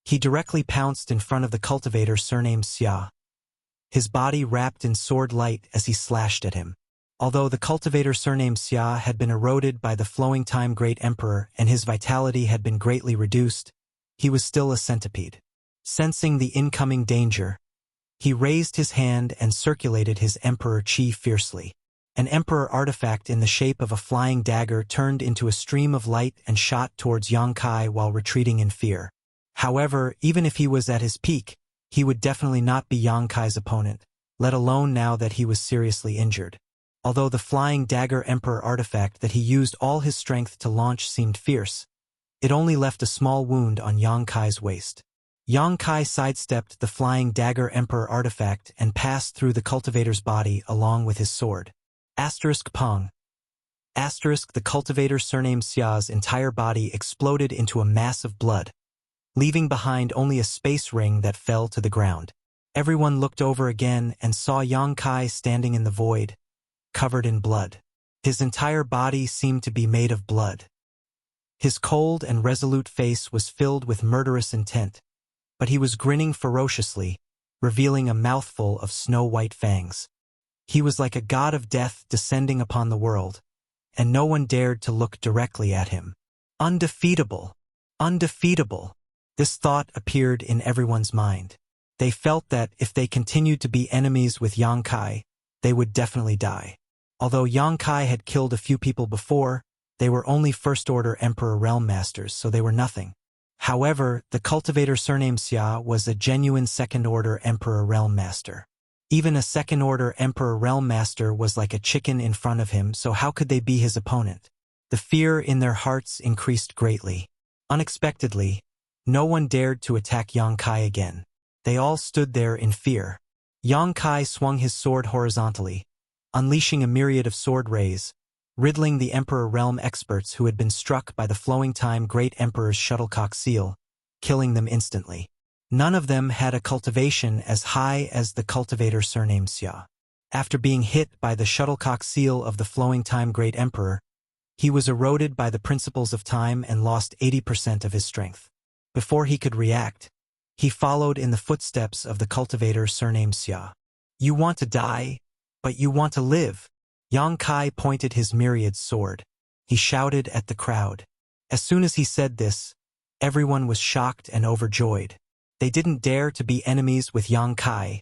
He directly pounced in front of the cultivator surnamed Xia, his body wrapped in sword light as he slashed at him. Although the cultivator surnamed Xia had been eroded by the Flowing Time Great Emperor and his vitality had been greatly reduced, he was still a centipede. Sensing the incoming danger, he raised his hand and circulated his Emperor Chi fiercely. An Emperor artifact in the shape of a flying dagger turned into a stream of light and shot towards Yang Kai while retreating in fear. However, even if he was at his peak, he would definitely not be Yang Kai's opponent, let alone now that he was seriously injured. Although the flying dagger Emperor artifact that he used all his strength to launch seemed fierce, it only left a small wound on Yang Kai's waist. Yang Kai sidestepped the flying dagger Emperor artifact and passed through the cultivator's body along with his sword. Pong. The cultivator surnamed Xia's entire body exploded into a mass of blood, leaving behind only a space ring that fell to the ground. Everyone looked over again and saw Yang Kai standing in the void, covered in blood. His entire body seemed to be made of blood. His cold and resolute face was filled with murderous intent, but he was grinning ferociously, revealing a mouthful of snow-white fangs. He was like a god of death descending upon the world, and no one dared to look directly at him. Undefeatable! Undefeatable! This thought appeared in everyone's mind. They felt that if they continued to be enemies with Yang Kai, they would definitely die. Although Yang Kai had killed a few people before, they were only First-Order Emperor Realm Masters, so they were nothing. However, the cultivator surnamed Xia was a genuine Second-Order Emperor Realm Master. Even a Second-Order Emperor Realm Master was like a chicken in front of him, so how could they be his opponent? The fear in their hearts increased greatly. Unexpectedly, no one dared to attack Yang Kai again. They all stood there in fear. Yang Kai swung his sword horizontally, unleashing a myriad of sword rays, riddling the Emperor Realm experts who had been struck by the Flowing Time Great Emperor's shuttlecock seal, killing them instantly. None of them had a cultivation as high as the cultivator surnamed Xia. After being hit by the shuttlecock seal of the Flowing Time Great Emperor, He was eroded by the principles of time and lost 80% of his strength. Before he could react, he followed in the footsteps of the cultivator surnamed Xia. You want to die, but you want to live. Yang Kai pointed his myriad sword. He shouted at the crowd. As soon as he said this, everyone was shocked and overjoyed. They didn't dare to be enemies with Yang Kai,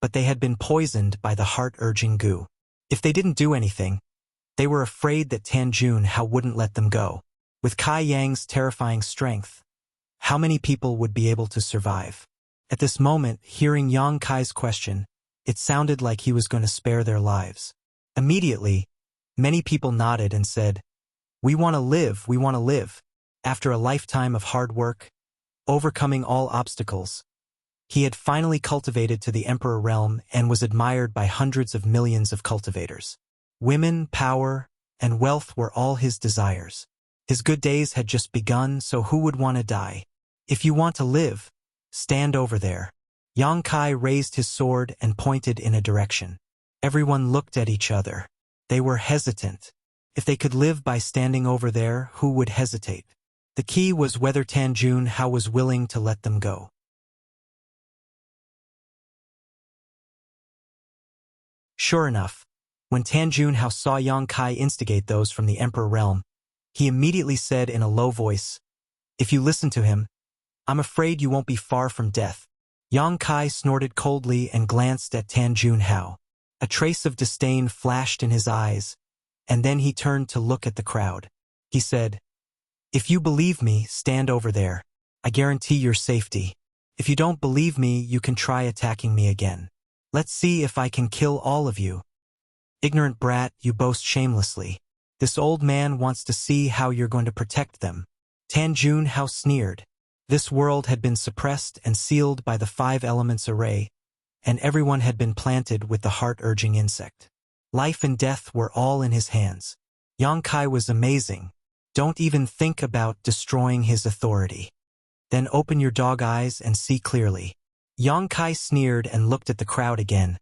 but they had been poisoned by the heart-urging goo. If they didn't do anything, they were afraid that Tan Junhao wouldn't let them go. With Kai Yang's terrifying strength, how many people would be able to survive? At this moment, hearing Yang Kai's question, it sounded like he was going to spare their lives. Immediately, many people nodded and said, "We want to live, we want to live." After a lifetime of hard work, overcoming all obstacles, he had finally cultivated to the Emperor realm and was admired by hundreds of millions of cultivators. Women, power, and wealth were all his desires. His good days had just begun, so who would want to die? If you want to live, stand over there. Yang Kai raised his sword and pointed in a direction. Everyone looked at each other. They were hesitant. If they could live by standing over there, who would hesitate? The key was whether Tan Junhao was willing to let them go. Sure enough, when Tan Junhao saw Yang Kai instigate those from the Emperor realm, he immediately said in a low voice, "If you listen to him, I'm afraid you won't be far from death." Yang Kai snorted coldly and glanced at Tan Junhao. A trace of disdain flashed in his eyes, and then he turned to look at the crowd. He said, "If you believe me, stand over there. I guarantee your safety. If you don't believe me, you can try attacking me again. Let's see if I can kill all of you. Ignorant brat, you boast shamelessly. This old man wants to see how you're going to protect them." Tan Junhao sneered. This world had been suppressed and sealed by the 5 elements array, and everyone had been planted with the heart-urging insect. Life and death were all in his hands. Yang Kai was amazing. Don't even think about destroying his authority. Then open your dog eyes and see clearly. Yang Kai sneered and looked at the crowd again.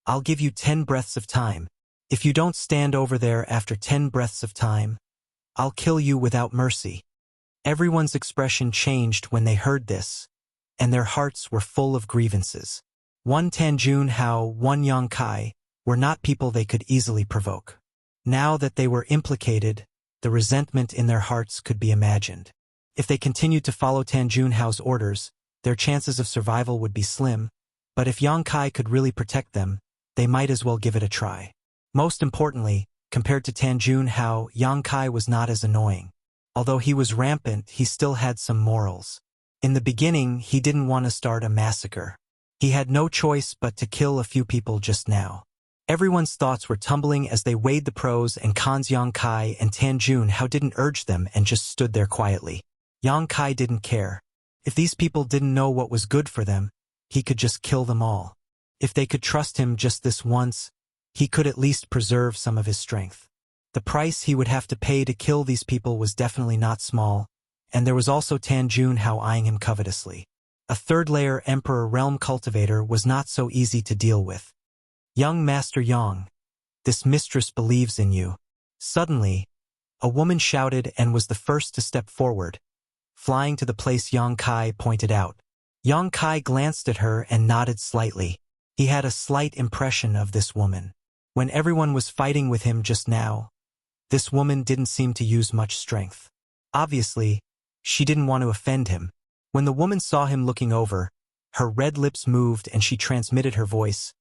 I'll give you 10 breaths of time. If you don't stand over there after 10 breaths of time, I'll kill you without mercy. Everyone's expression changed when they heard this, and their hearts were full of grievances. One Tan Junhao, one Yang Kai, were not people they could easily provoke. Now that they were implicated, the resentment in their hearts could be imagined. If they continued to follow Tan Junhao's orders, their chances of survival would be slim, but if Yang Kai could really protect them, they might as well give it a try. Most importantly, compared to Tan Junhao, Yang Kai was not as annoying. Although he was rampant, he still had some morals. In the beginning, he didn't want to start a massacre. He had no choice but to kill a few people just now. Everyone's thoughts were tumbling as they weighed the pros and cons. Yang Kai and Tan Junhao didn't urge them and just stood there quietly. Yang Kai didn't care. If these people didn't know what was good for them, he could just kill them all. If they could trust him just this once, he could at least preserve some of his strength. The price he would have to pay to kill these people was definitely not small, and there was also Tan Junhao eyeing him covetously. A third-layer Emperor Realm cultivator was not so easy to deal with. Young Master Yang, this mistress believes in you. Suddenly, a woman shouted and was the first to step forward, flying to the place Yang Kai pointed out. Yang Kai glanced at her and nodded slightly. He had a slight impression of this woman. When everyone was fighting with him just now, this woman didn't seem to use much strength. Obviously, she didn't want to offend him. When the woman saw him looking over, her red lips moved and she transmitted her voice.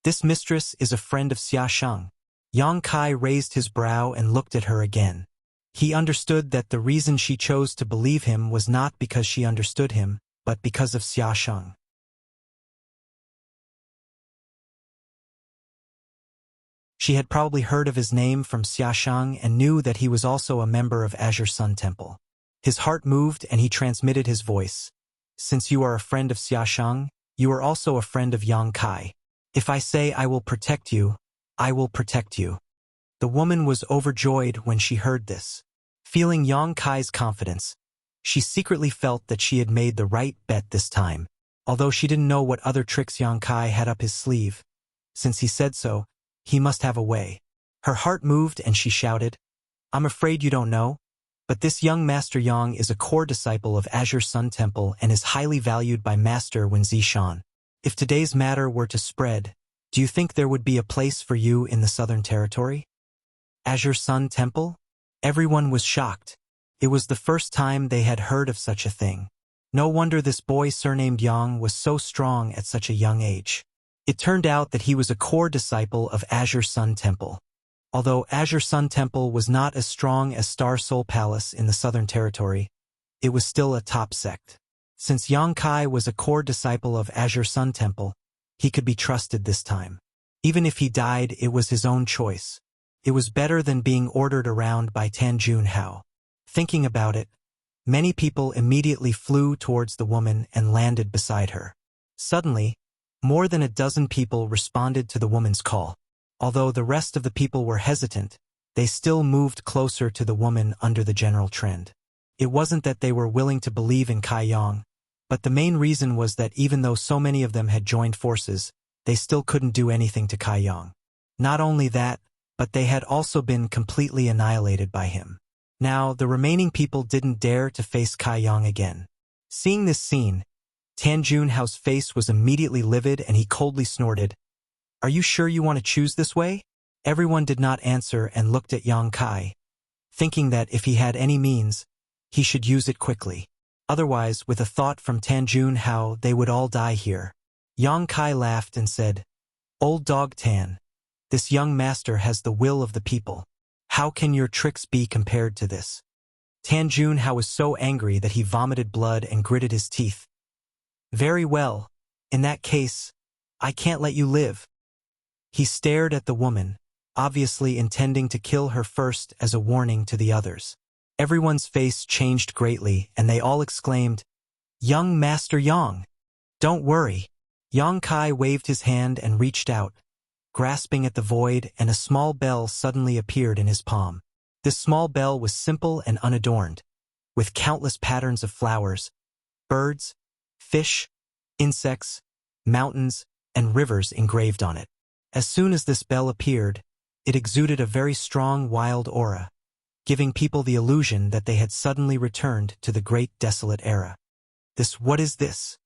This mistress is a friend of Xia Sheng. Yang Kai raised his brow and looked at her again. He understood that the reason she chose to believe him was not because she understood him, but because of Xia Sheng. She had probably heard of his name from Xia Sheng and knew that he was also a member of Azure Sun Temple. His heart moved and he transmitted his voice. Since you are a friend of Xia Sheng, you are also a friend of Yang Kai. If I say I will protect you, I will protect you. The woman was overjoyed when she heard this. Feeling Yang Kai's confidence, she secretly felt that she had made the right bet this time, although she didn't know what other tricks Yang Kai had up his sleeve. Since he said so, he must have a way. Her heart moved and she shouted, I'm afraid you don't know, but this young Master Yang is a core disciple of Azure Sun Temple and is highly valued by Master Wen Zishan. If today's matter were to spread, do you think there would be a place for you in the Southern Territory? Azure Sun Temple? Everyone was shocked. It was the first time they had heard of such a thing. No wonder this boy surnamed Yang was so strong at such a young age. It turned out that he was a core disciple of Azure Sun Temple. Although Azure Sun Temple was not as strong as Star Soul Palace in the Southern Territory, it was still a top sect. Since Yang Kai was a core disciple of Azure Sun Temple, he could be trusted this time. Even if he died, it was his own choice. It was better than being ordered around by Tan Junhao. Thinking about it, many people immediately flew towards the woman and landed beside her. Suddenly, more than a dozen people responded to the woman's call. Although the rest of the people were hesitant, they still moved closer to the woman under the general trend. It wasn't that they were willing to believe in Kai Yang, but the main reason was that even though so many of them had joined forces, they still couldn't do anything to Kai Yang. Not only that, but they had also been completely annihilated by him. Now, the remaining people didn't dare to face Kai Yang again. Seeing this scene, Tan Junhao's face was immediately livid and he coldly snorted, "Are you sure you want to choose this way?" Everyone did not answer and looked at Yang Kai, thinking that if he had any means, he should use it quickly. Otherwise, with a thought from Tan Junhao, they would all die here. Yang Kai laughed and said, "Old dog Tan, this young master has the will of the people. How can your tricks be compared to this?" Tan Junhao was so angry that he vomited blood and gritted his teeth. "Very well. In that case, I can't let you live." He stared at the woman, obviously intending to kill her first as a warning to the others. Everyone's face changed greatly and they all exclaimed, "Young Master Yang! Don't worry." Yang Kai waved his hand and reached out, grasping at the void, and a small bell suddenly appeared in his palm. This small bell was simple and unadorned, with countless patterns of flowers, birds, fish, insects, mountains, and rivers engraved on it. As soon as this bell appeared, it exuded a very strong wild aura, giving people the illusion that they had suddenly returned to the great desolate era. What is this?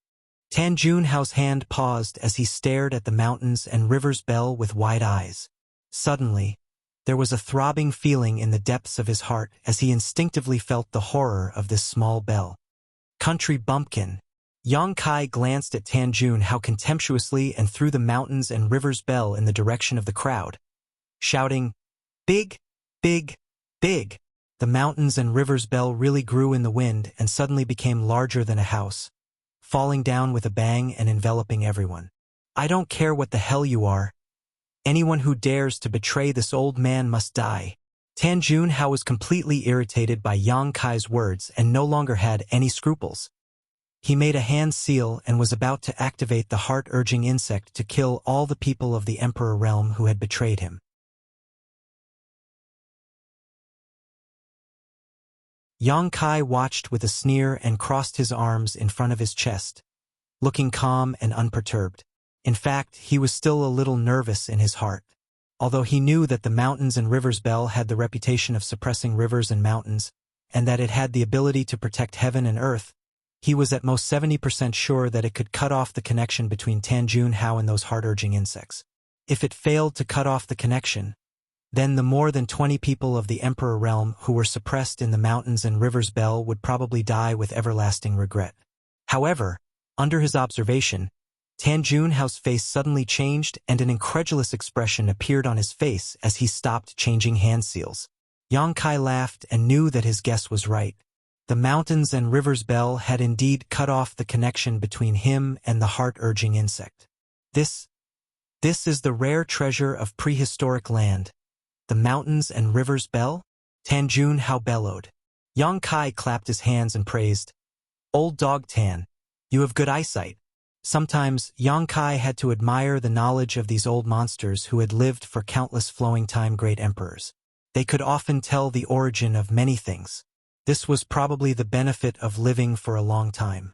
Tan Junhao's hand paused as he stared at the mountains and rivers bell with wide eyes. Suddenly, there was a throbbing feeling in the depths of his heart as he instinctively felt the horror of this small bell. Country bumpkin. Yang Kai glanced at Tan Junhao contemptuously and threw the mountains and rivers bell in the direction of the crowd, shouting, "Big, big, big!" The mountains and rivers bell really grew in the wind and suddenly became larger than a house, falling down with a bang and enveloping everyone. "I don't care what the hell you are. Anyone who dares to betray this old man must die." Tan Junhao was completely irritated by Yang Kai's words and no longer had any scruples. He made a hand seal and was about to activate the heart-urging insect to kill all the people of the Emperor realm who had betrayed him. Yang Kai watched with a sneer and crossed his arms in front of his chest, looking calm and unperturbed. In fact, he was still a little nervous in his heart. Although he knew that the mountains and rivers bell had the reputation of suppressing rivers and mountains, and that it had the ability to protect heaven and earth, he was at most 70% sure that it could cut off the connection between Tan Junhao and those heart-urging insects. If it failed to cut off the connection, then the more than 20 people of the Emperor realm who were suppressed in the mountains and rivers bell would probably die with everlasting regret. However, under his observation, Tan Junhao's face suddenly changed and an incredulous expression appeared on his face as he stopped changing hand seals. Yang Kai laughed and knew that his guess was right. The mountains and rivers bell had indeed cut off the connection between him and the heart-urging insect. This is the rare treasure of prehistoric land. The mountains and rivers bell? Tan Junhao bellowed. Yang Kai clapped his hands and praised, "Old dog Tan, you have good eyesight." Sometimes, Yang Kai had to admire the knowledge of these old monsters who had lived for countless flowing time great emperors. They could often tell the origin of many things. This was probably the benefit of living for a long time.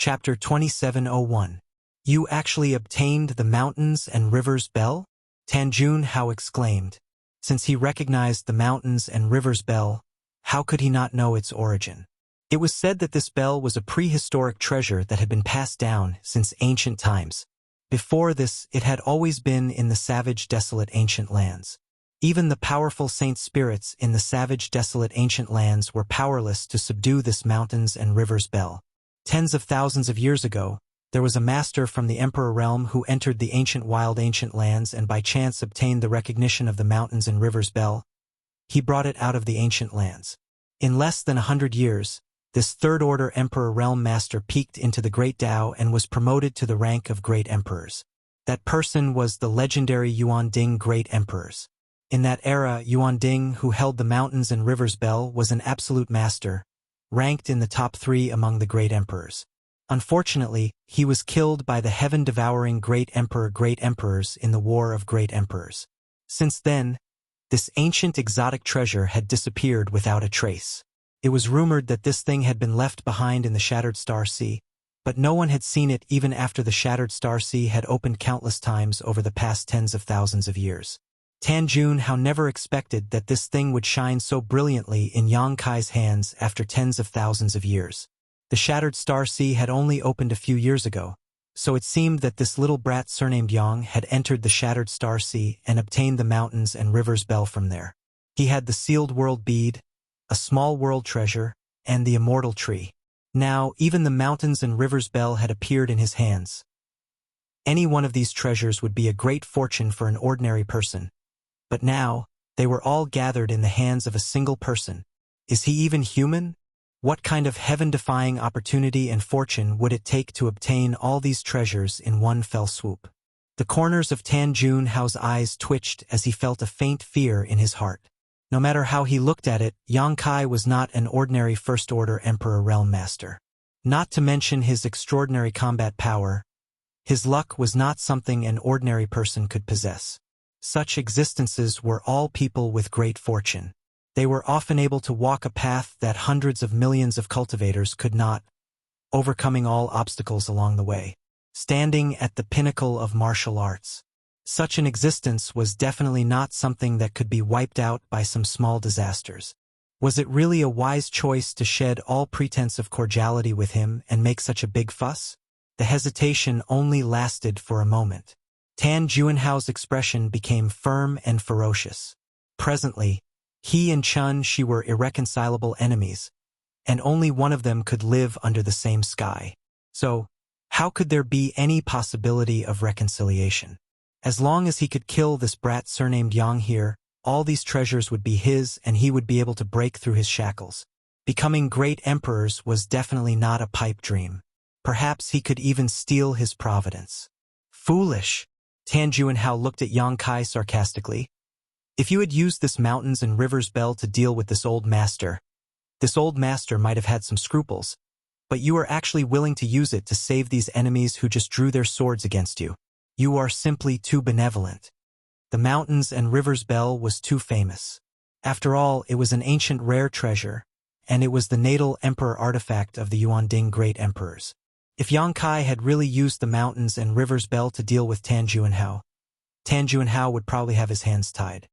Chapter 2701. You actually obtained the mountains and rivers bell? Tan Junhao exclaimed. Since he recognized the mountains and rivers bell, how could he not know its origin? It was said that this bell was a prehistoric treasure that had been passed down since ancient times. Before this, it had always been in the savage, desolate ancient lands. Even the powerful saint spirits in the savage, desolate ancient lands were powerless to subdue this mountains and rivers bell. Tens of thousands of years ago, there was a master from the Emperor realm who entered the ancient wild ancient lands and by chance obtained the recognition of the mountains and rivers bell. He brought it out of the ancient lands. In less than 100 years, this third-order Emperor realm master peaked into the Great Tao and was promoted to the rank of Great Emperors. That person was the legendary Yuan Ding Great Emperors. In that era, Yuan Ding, who held the mountains and rivers bell, was an absolute master, ranked in the top 3 among the Great Emperors. Unfortunately, he was killed by the heaven-devouring Great Emperors in the War of Great Emperors. Since then, this ancient exotic treasure had disappeared without a trace. It was rumored that this thing had been left behind in the Shattered Star Sea, but no one had seen it even after the Shattered Star Sea had opened countless times over the past tens of thousands of years. Tan Junhao never expected that this thing would shine so brilliantly in Yang Kai's hands after tens of thousands of years. The Shattered Star Sea had only opened a few years ago, so it seemed that this little brat surnamed Yang had entered the Shattered Star Sea and obtained the mountains and rivers bell from there. He had the sealed world bead, a small world treasure, and the immortal tree. Now, even the mountains and rivers bell had appeared in his hands. Any one of these treasures would be a great fortune for an ordinary person. But now, they were all gathered in the hands of a single person. Is he even human? What kind of heaven-defying opportunity and fortune would it take to obtain all these treasures in one fell swoop? The corners of Tan Junhao's eyes twitched as he felt a faint fear in his heart. No matter how he looked at it, Yang Kai was not an ordinary First-Order Emperor Realm Master. Not to mention his extraordinary combat power, his luck was not something an ordinary person could possess. Such existences were all people with great fortune. They were often able to walk a path that hundreds of millions of cultivators could not, overcoming all obstacles along the way, standing at the pinnacle of martial arts. Such an existence was definitely not something that could be wiped out by some small disasters. Was it really a wise choice to shed all pretense of cordiality with him and make such a big fuss? The hesitation only lasted for a moment. Tan Junhao's expression became firm and ferocious. Presently, he and Chun Shi were irreconcilable enemies, and only one of them could live under the same sky. So, how could there be any possibility of reconciliation? As long as he could kill this brat surnamed Yang here, all these treasures would be his and he would be able to break through his shackles. Becoming great emperors was definitely not a pipe dream. Perhaps he could even steal his providence. Foolish! Tan Junhao looked at Yang Kai sarcastically. If you had used this mountains and rivers bell to deal with this old master might have had some scruples, but you are actually willing to use it to save these enemies who just drew their swords against you. You are simply too benevolent. The mountains and rivers bell was too famous. After all, it was an ancient rare treasure, and it was the natal emperor artifact of the Yuan Ding Great Emperors. If Yang Kai had really used the mountains and rivers bell to deal with Tan Junhao would probably have his hands tied.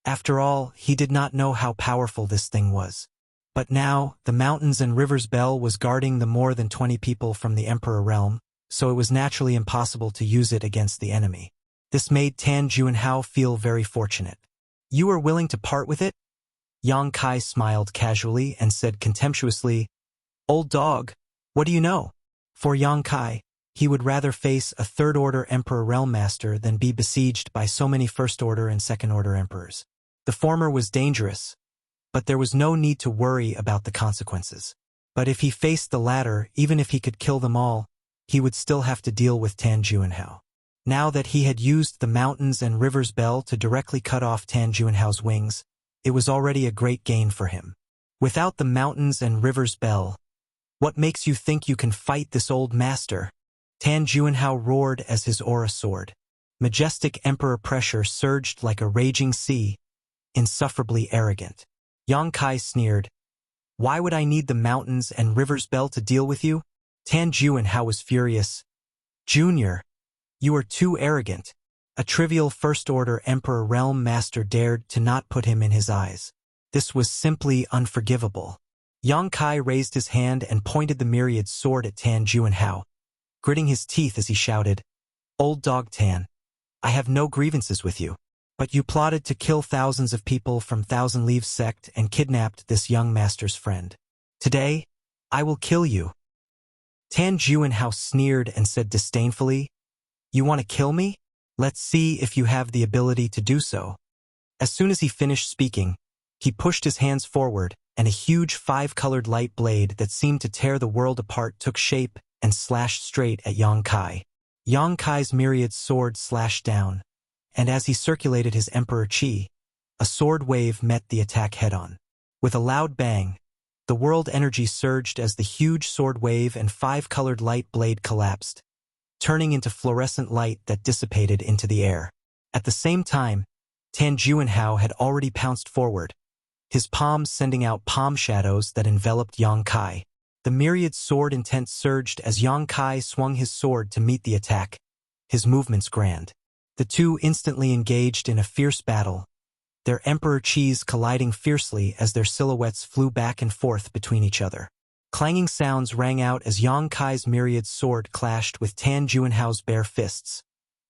After all, he did not know how powerful this thing was. But now, the mountains and rivers bell was guarding the more than 20 people from the Emperor realm, so it was naturally impossible to use it against the enemy. This made Tan Junhao feel very fortunate. You are willing to part with it? Yang Kai smiled casually and said contemptuously, Old dog, what do you know? For Yang Kai, he would rather face a third-order Emperor Realm Master than be besieged by so many first-order and second-order emperors. The former was dangerous, but there was no need to worry about the consequences. But if he faced the latter, even if he could kill them all, he would still have to deal with Tan Junhao. Now that he had used the mountains and rivers bell to directly cut off Tan Junhao's wings, it was already a great gain for him. Without the mountains and rivers bell, what makes you think you can fight this old master? Tan Junhao roared as his aura soared. Majestic emperor pressure surged like a raging sea, insufferably arrogant. Yang Kai sneered, Why would I need the mountains and rivers bell to deal with you? Tan Juanhao was furious. Junior, you are too arrogant. A trivial first-order Emperor Realm Master dared to not put him in his eyes. This was simply unforgivable. Yang Kai raised his hand and pointed the myriad sword at Tan Juanhao, gritting his teeth as he shouted, "Old dog Tan, I have no grievances with you. But you plotted to kill thousands of people from Thousand Leaves sect and kidnapped this young master's friend. Today, I will kill you." Tan Juanhao sneered and said disdainfully, "You want to kill me? Let's see if you have the ability to do so." As soon as he finished speaking, he pushed his hands forward, and a huge five-colored light blade that seemed to tear the world apart took shape and slashed straight at Yang Kai. Yang Kai's myriad sword slashed down, and as he circulated his Emperor Qi, a sword wave met the attack head-on. With a loud bang, the world energy surged as the huge sword wave and five-colored light blade collapsed, turning into fluorescent light that dissipated into the air. At the same time, Tan Juanhao had already pounced forward, his palms sending out palm shadows that enveloped Yang Kai. The myriad sword intent surged as Yang Kai swung his sword to meet the attack, his movements grand. The two instantly engaged in a fierce battle, their Emperor Qis colliding fiercely as their silhouettes flew back and forth between each other. Clanging sounds rang out as Yang Kai's myriad sword clashed with Tan Juanhao's bare fists,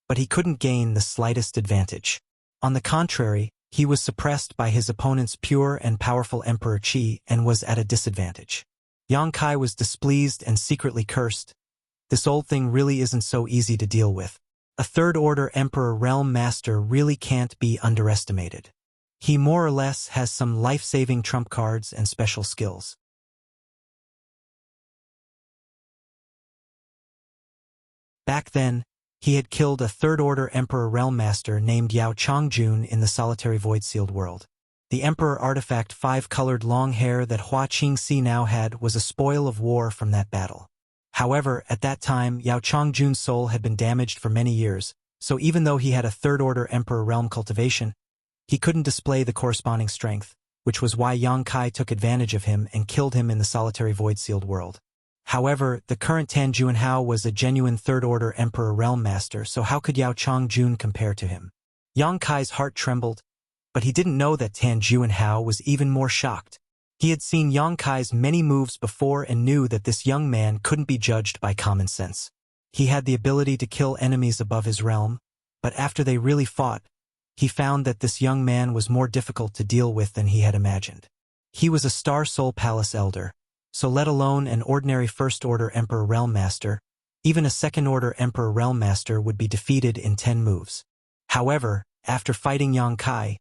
but he couldn't gain the slightest advantage. On the contrary, he was suppressed by his opponent's pure and powerful Emperor Qi and was at a disadvantage. Yang Kai was displeased and secretly cursed. This old thing really isn't so easy to deal with. A third-order Emperor Realm Master really can't be underestimated. He more or less has some life-saving trump cards and special skills. Back then, he had killed a third-order Emperor Realm Master named Yao Chongjun in the solitary void-sealed world. The Emperor artifact five-colored long hair that Hua Qingxi now had was a spoil of war from that battle. However, at that time, Yao Chongjun's soul had been damaged for many years, so even though he had a third-order Emperor Realm cultivation, he couldn't display the corresponding strength, which was why Yang Kai took advantage of him and killed him in the solitary void-sealed world. However, the current Tan Juanhao was a genuine third-order Emperor Realm Master, so how could Yao Chongjun compare to him? Yang Kai's heart trembled, but he didn't know that Tan Juanhao was even more shocked. He had seen Yang Kai's many moves before and knew that this young man couldn't be judged by common sense. He had the ability to kill enemies above his realm, but after they really fought, he found that this young man was more difficult to deal with than he had imagined. He was a Star Soul Palace Elder, so let alone an ordinary First-Order Emperor Realm Master, even a Second-Order Emperor Realm Master would be defeated in 10 moves. However, after fighting Yang Kai,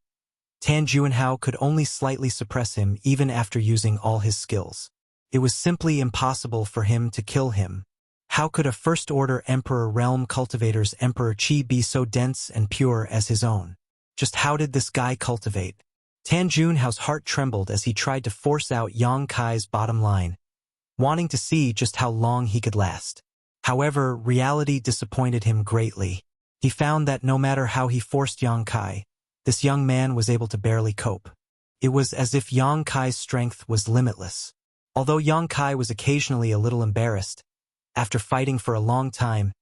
Tan Juanhao could only slightly suppress him even after using all his skills. It was simply impossible for him to kill him. How could a First-Order Emperor Realm Cultivator's Emperor Qi be so dense and pure as his own? Just how did this guy cultivate? Tan Juanhao's heart trembled as he tried to force out Yang Kai's bottom line, wanting to see just how long he could last. However, reality disappointed him greatly. He found that no matter how he forced Yang Kai, this young man was able to barely cope. It was as if Yang Kai's strength was limitless. Although Yang Kai was occasionally a little embarrassed, after fighting for a long time,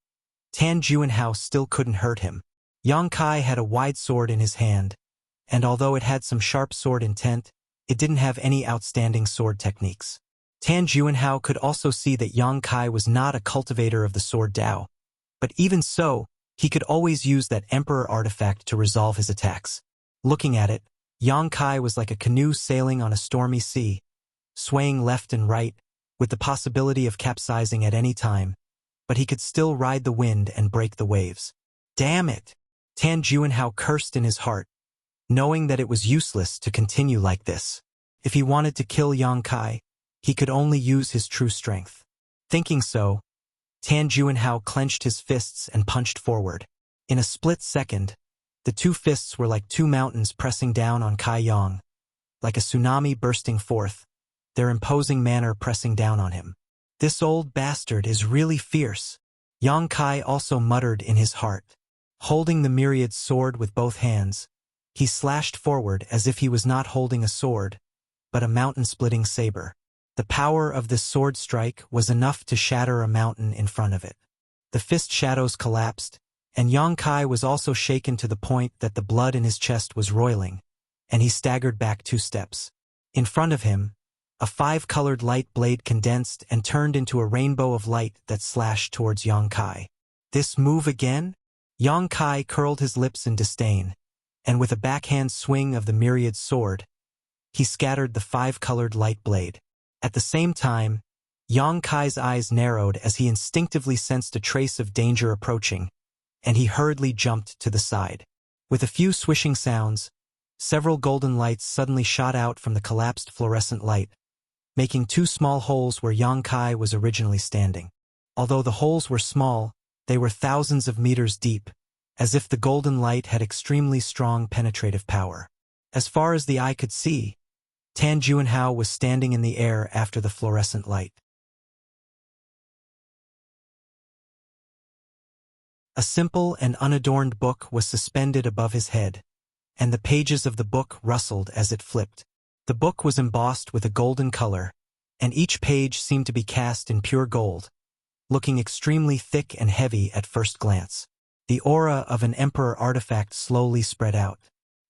Tan Juanhao still couldn't hurt him. Yang Kai had a wide sword in his hand, and although it had some sharp sword intent, it didn't have any outstanding sword techniques. Tan Juanhao could also see that Yang Kai was not a cultivator of the sword Dao, but even so, he could always use that Emperor artifact to resolve his attacks. Looking at it, Yang Kai was like a canoe sailing on a stormy sea, swaying left and right, with the possibility of capsizing at any time, but he could still ride the wind and break the waves. Damn it! Tan Juanhao cursed in his heart, knowing that it was useless to continue like this. If he wanted to kill Yang Kai, he could only use his true strength. Thinking so, Tan Juanhao clenched his fists and punched forward. In a split second, the two fists were like two mountains pressing down on Kai Yang, like a tsunami bursting forth, their imposing manner pressing down on him. This old bastard is really fierce, Yang Kai also muttered in his heart. Holding the myriad sword with both hands, he slashed forward as if he was not holding a sword, but a mountain-splitting saber. The power of this sword strike was enough to shatter a mountain in front of it. The fist shadows collapsed, and Yang Kai was also shaken to the point that the blood in his chest was roiling, and he staggered back 2 steps. In front of him, a 5-colored light blade condensed and turned into a rainbow of light that slashed towards Yang Kai. This move again? Yang Kai curled his lips in disdain, and with a backhand swing of the myriad sword, he scattered the 5-colored light blade. At the same time, Yang Kai's eyes narrowed as he instinctively sensed a trace of danger approaching, and he hurriedly jumped to the side. With a few swishing sounds, several golden lights suddenly shot out from the collapsed fluorescent light, making 2 small holes where Yang Kai was originally standing. Although the holes were small, they were thousands of meters deep, as if the golden light had extremely strong penetrative power. As far as the eye could see, Tan Juanhao was standing in the air after the fluorescent light. A simple and unadorned book was suspended above his head, and the pages of the book rustled as it flipped. The book was embossed with a golden color, and each page seemed to be cast in pure gold, looking extremely thick and heavy at first glance. The aura of an emperor artifact slowly spread out.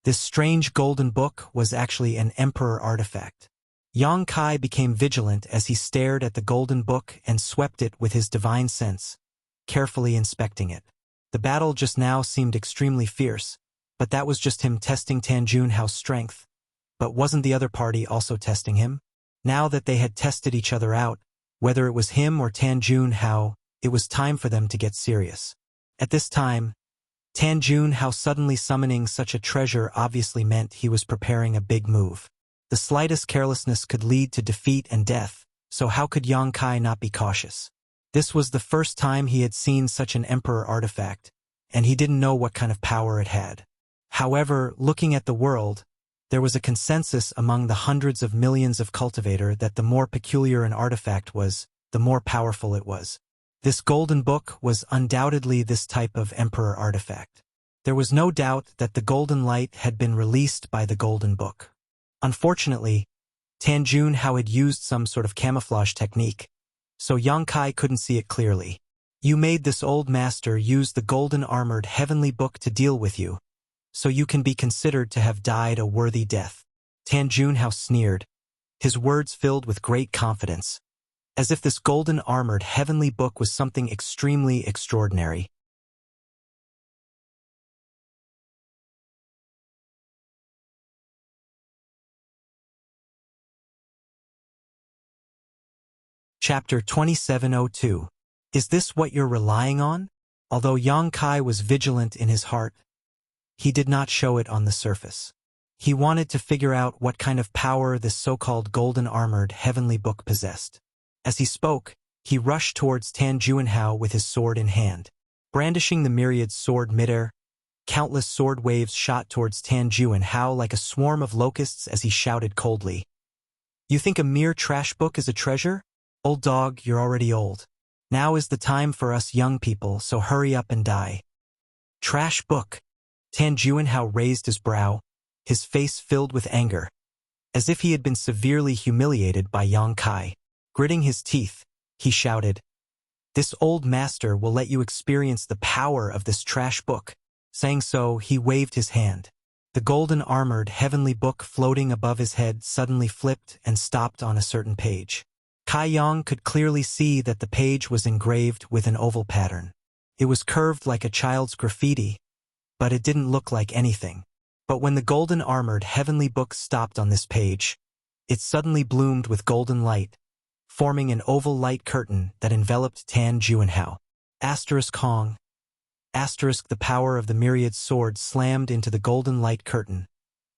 This strange golden book was actually an emperor artifact. Yang Kai became vigilant as he stared at the golden book and swept it with his divine sense, carefully inspecting it. The battle just now seemed extremely fierce, but that was just him testing Tan Juanhao's strength. But wasn't the other party also testing him? Now that they had tested each other out, whether it was him or Tan Juanhao, it was time for them to get serious. At this time, Tan Juanhao suddenly summoning such a treasure obviously meant he was preparing a big move. The slightest carelessness could lead to defeat and death, so how could Yang Kai not be cautious? This was the first time he had seen such an emperor artifact, and he didn't know what kind of power it had. However, looking at the world, there was a consensus among the hundreds of millions of cultivator that the more peculiar an artifact was, the more powerful it was. This golden book was undoubtedly this type of emperor artifact. There was no doubt that the golden light had been released by the golden book. Unfortunately, Tan Juanhao had used some sort of camouflage technique, so Yang Kai couldn't see it clearly. You made this old master use the golden armored heavenly book to deal with you, so you can be considered to have died a worthy death. Tan Juanhao sneered, his words filled with great confidence, as if this golden armored heavenly book was something extremely extraordinary. Chapter 2702. Is this what you're relying on? Although Yang Kai was vigilant in his heart, he did not show it on the surface. He wanted to figure out what kind of power this so-called golden-armored heavenly book possessed. As he spoke, he rushed towards Tan Juanhao with his sword in hand. Brandishing the myriad sword midair, countless sword waves shot towards Tan Juanhao like a swarm of locusts as he shouted coldly, "You think a mere trash book is a treasure? Old dog, you're already old. Now is the time for us young people, so hurry up and die." Trash book. Tan Juanhao raised his brow, his face filled with anger, as if he had been severely humiliated by Yang Kai. Gritting his teeth, he shouted, "This old master will let you experience the power of this trash book." Saying so, he waved his hand. The golden-armored heavenly book floating above his head suddenly flipped and stopped on a certain page. Kai Yang could clearly see that the page was engraved with an oval pattern. It was curved like a child's graffiti, but it didn't look like anything. But when the golden-armored heavenly book stopped on this page, it suddenly bloomed with golden light, forming an oval light curtain that enveloped Tan Juanhao. Asterisk Hong. Asterisk the power of the myriad sword slammed into the golden light curtain,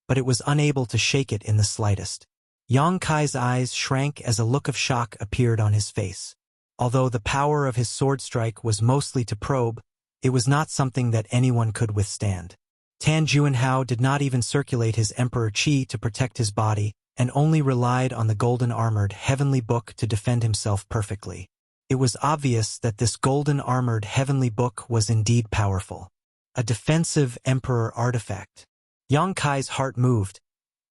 but it was unable to shake it in the slightest. Yang Kai's eyes shrank as a look of shock appeared on his face. Although the power of his sword strike was mostly to probe, it was not something that anyone could withstand. Tan Juanhao did not even circulate his emperor chi to protect his body, and only relied on the golden-armored heavenly book to defend himself perfectly. It was obvious that this golden-armored heavenly book was indeed powerful. A defensive emperor artifact. Yang Kai's heart moved,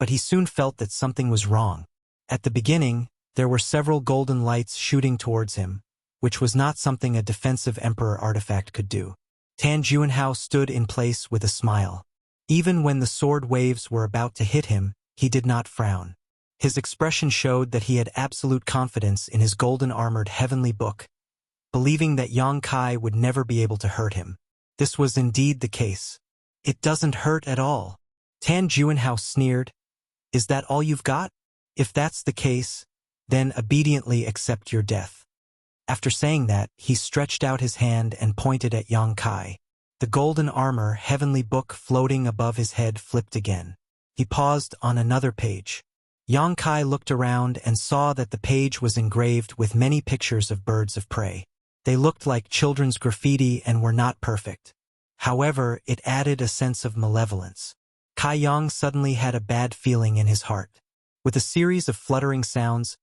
but he soon felt that something was wrong. At the beginning, there were several golden lights shooting towards him, which was not something a defensive emperor artifact could do. Tan Juanhao stood in place with a smile. Even when the sword waves were about to hit him, he did not frown. His expression showed that he had absolute confidence in his golden-armored heavenly book, believing that Yang Kai would never be able to hurt him. This was indeed the case. "It doesn't hurt at all." Tan Juanhao sneered. "Is that all you've got? If that's the case, then obediently accept your death." After saying that, he stretched out his hand and pointed at Yang Kai. The golden armor heavenly book floating above his head flipped again. He paused on another page. Yang Kai looked around and saw that the page was engraved with many pictures of birds of prey. They looked like children's graffiti and were not perfect. However, it added a sense of malevolence. Kai Yang suddenly had a bad feeling in his heart. With a series of fluttering sounds,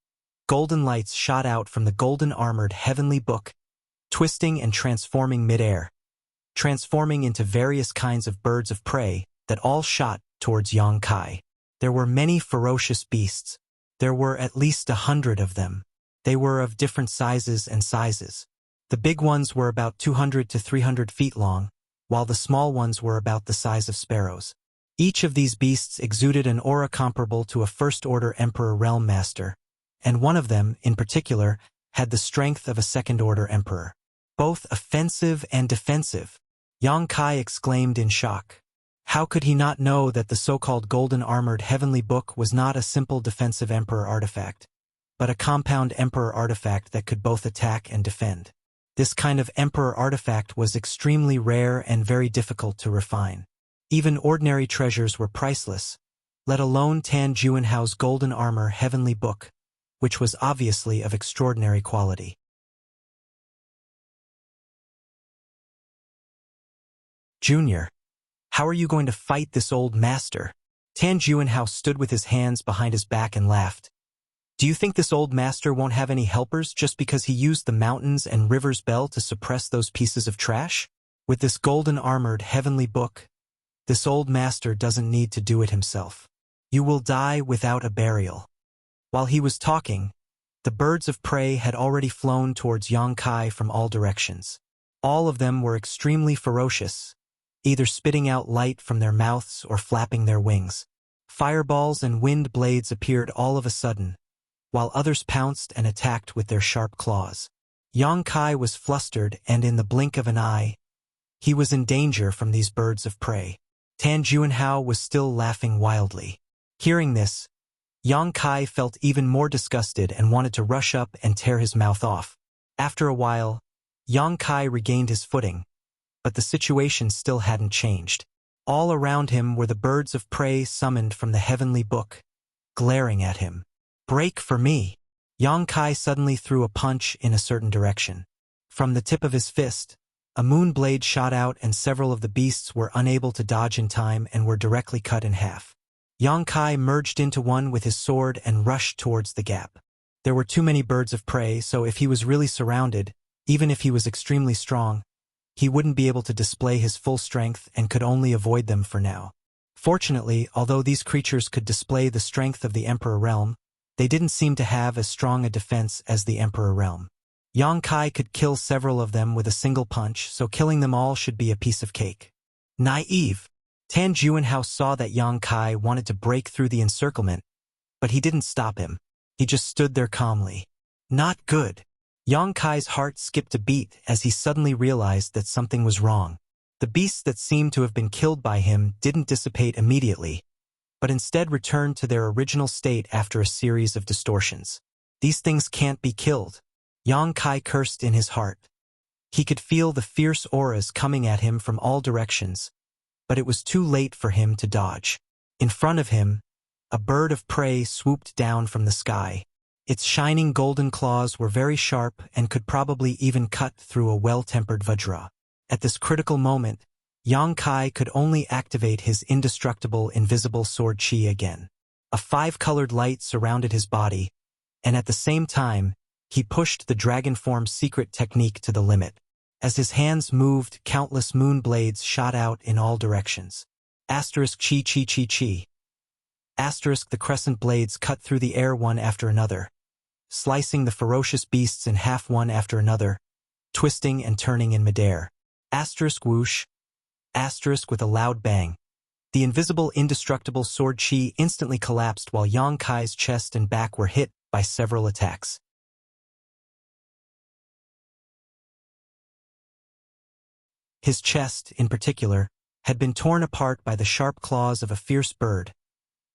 golden lights shot out from the golden-armored heavenly book, twisting and transforming mid-air, transforming into various kinds of birds of prey that all shot towards Yang Kai. There were many ferocious beasts. There were at least 100 of them. They were of different sizes and sizes. The big ones were about 200 to 300 feet long, while the small ones were about the size of sparrows. Each of these beasts exuded an aura comparable to a first-order Emperor Realm Master, and one of them, in particular, had the strength of a second-order Emperor. Both offensive and defensive. Yang Kai exclaimed in shock. How could he not know that the so-called golden-armored heavenly book was not a simple defensive Emperor artifact, but a compound Emperor artifact that could both attack and defend? This kind of Emperor artifact was extremely rare and very difficult to refine. Even ordinary treasures were priceless, let alone Tan Juanhao's golden armor heavenly book, which was obviously of extraordinary quality. "Junior, how are you going to fight this old master?" Tan Juanhao stood with his hands behind his back and laughed. "Do you think this old master won't have any helpers just because he used the mountains and rivers bell to suppress those pieces of trash? With this golden-armored heavenly book, this old master doesn't need to do it himself. You will die without a burial." While he was talking, the birds of prey had already flown towards Yang Kai from all directions. All of them were extremely ferocious, either spitting out light from their mouths or flapping their wings. Fireballs and wind blades appeared all of a sudden, while others pounced and attacked with their sharp claws. Yang Kai was flustered, and in the blink of an eye, he was in danger from these birds of prey. Tan Juanhao was still laughing wildly. Hearing this, Yang Kai felt even more disgusted and wanted to rush up and tear his mouth off. After a while, Yang Kai regained his footing, but the situation still hadn't changed. All around him were the birds of prey summoned from the heavenly book, glaring at him. "Break for me!" Yang Kai suddenly threw a punch in a certain direction. From the tip of his fist, a moon blade shot out and several of the beasts were unable to dodge in time and were directly cut in half. Yang Kai merged into one with his sword and rushed towards the gap. There were too many birds of prey, so if he was really surrounded, even if he was extremely strong, he wouldn't be able to display his full strength and could only avoid them for now. Fortunately, although these creatures could display the strength of the Emperor Realm, they didn't seem to have as strong a defense as the Emperor Realm. Yang Kai could kill several of them with a single punch, so killing them all should be a piece of cake. Naive! Tan Juanhao saw that Yang Kai wanted to break through the encirclement, but he didn't stop him. He just stood there calmly. Not good. Yang Kai's heart skipped a beat as he suddenly realized that something was wrong. The beasts that seemed to have been killed by him didn't dissipate immediately, but instead returned to their original state after a series of distortions. These things can't be killed. Yang Kai cursed in his heart. He could feel the fierce auras coming at him from all directions, but it was too late for him to dodge. In front of him, a bird of prey swooped down from the sky. Its shining golden claws were very sharp and could probably even cut through a well-tempered vajra. At this critical moment, Yang Kai could only activate his indestructible invisible sword chi again. A 5-colored light surrounded his body, and at the same time, he pushed the dragon form secret technique to the limit. As his hands moved, countless moon blades shot out in all directions. Asterisk chi chi chi chi. Asterisk the crescent blades cut through the air one after another, slicing the ferocious beasts in half one after another, twisting and turning in midair. Asterisk whoosh. Asterisk with a loud bang. The invisible, indestructible sword chi instantly collapsed while Yang Kai's chest and back were hit by several attacks. His chest, in particular, had been torn apart by the sharp claws of a fierce bird,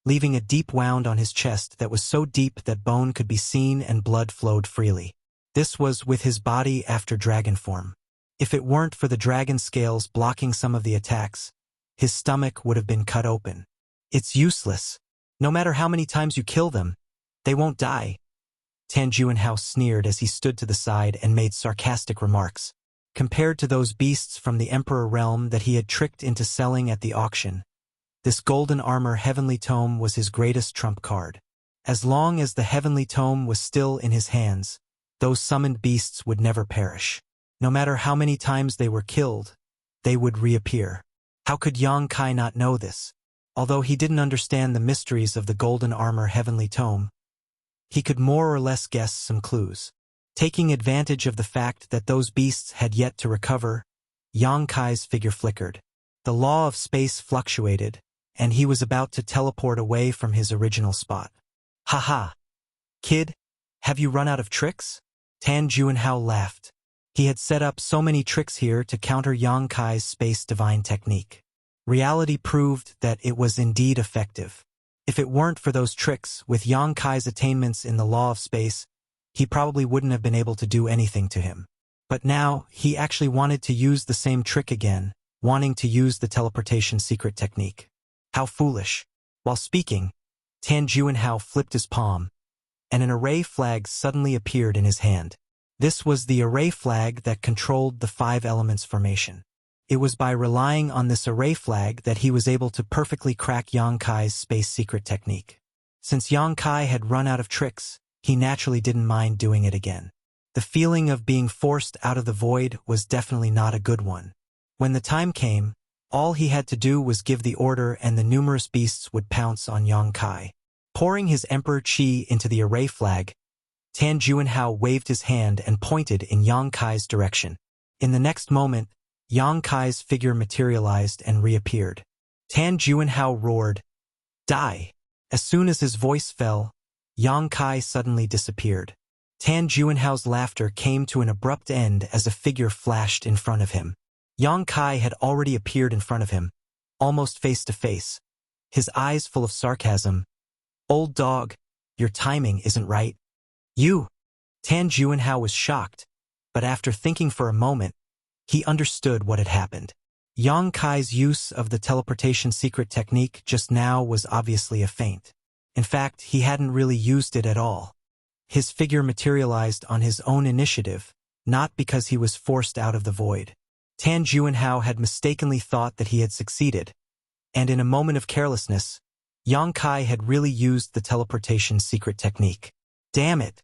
leaving a deep wound on his chest that was so deep that bone could be seen and blood flowed freely. This was with his body after dragon form. If it weren't for the dragon scales blocking some of the attacks, his stomach would have been cut open. It's useless. No matter how many times you kill them, they won't die. Tan Juanhao sneered as he stood to the side and made sarcastic remarks. Compared to those beasts from the Emperor realm that he had tricked into selling at the auction, this golden armor heavenly tome was his greatest trump card. As long as the heavenly tome was still in his hands, those summoned beasts would never perish. No matter how many times they were killed, they would reappear. How could Yang Kai not know this? Although he didn't understand the mysteries of the golden armor heavenly tome, he could more or less guess some clues. Taking advantage of the fact that those beasts had yet to recover, Yang Kai's figure flickered. The law of space fluctuated, and he was about to teleport away from his original spot. Haha! Kid, have you run out of tricks? Tan Juanhao laughed. He had set up so many tricks here to counter Yang Kai's space divine technique. Reality proved that it was indeed effective. If it weren't for those tricks, with Yang Kai's attainments in the law of space, he probably wouldn't have been able to do anything to him. But now, he actually wanted to use the same trick again, wanting to use the teleportation secret technique. How foolish. While speaking, Tan Juanhao flipped his palm, and an array flag suddenly appeared in his hand. This was the array flag that controlled the 5 elements formation. It was by relying on this array flag that he was able to perfectly crack Yang Kai's space secret technique. Since Yang Kai had run out of tricks, he naturally didn't mind doing it again. The feeling of being forced out of the void was definitely not a good one. When the time came, all he had to do was give the order and the numerous beasts would pounce on Yang Kai. Pouring his Emperor Qi into the array flag, Tan Juanhao waved his hand and pointed in Yang Kai's direction. In the next moment, Yang Kai's figure materialized and reappeared. Tan Juanhao roared, "Die!" As soon as his voice fell, Yang Kai suddenly disappeared. Tan Juanhao's laughter came to an abrupt end as a figure flashed in front of him. Yang Kai had already appeared in front of him, almost face to face, his eyes full of sarcasm. "Old dog, your timing isn't right." "You!" Tan Juanhao was shocked, but after thinking for a moment, he understood what had happened. Yang Kai's use of the teleportation secret technique just now was obviously a feint. In fact, he hadn't really used it at all. His figure materialized on his own initiative, not because he was forced out of the void. Tan Juanhao had mistakenly thought that he had succeeded, and in a moment of carelessness, Yang Kai had really used the teleportation secret technique. Damn it!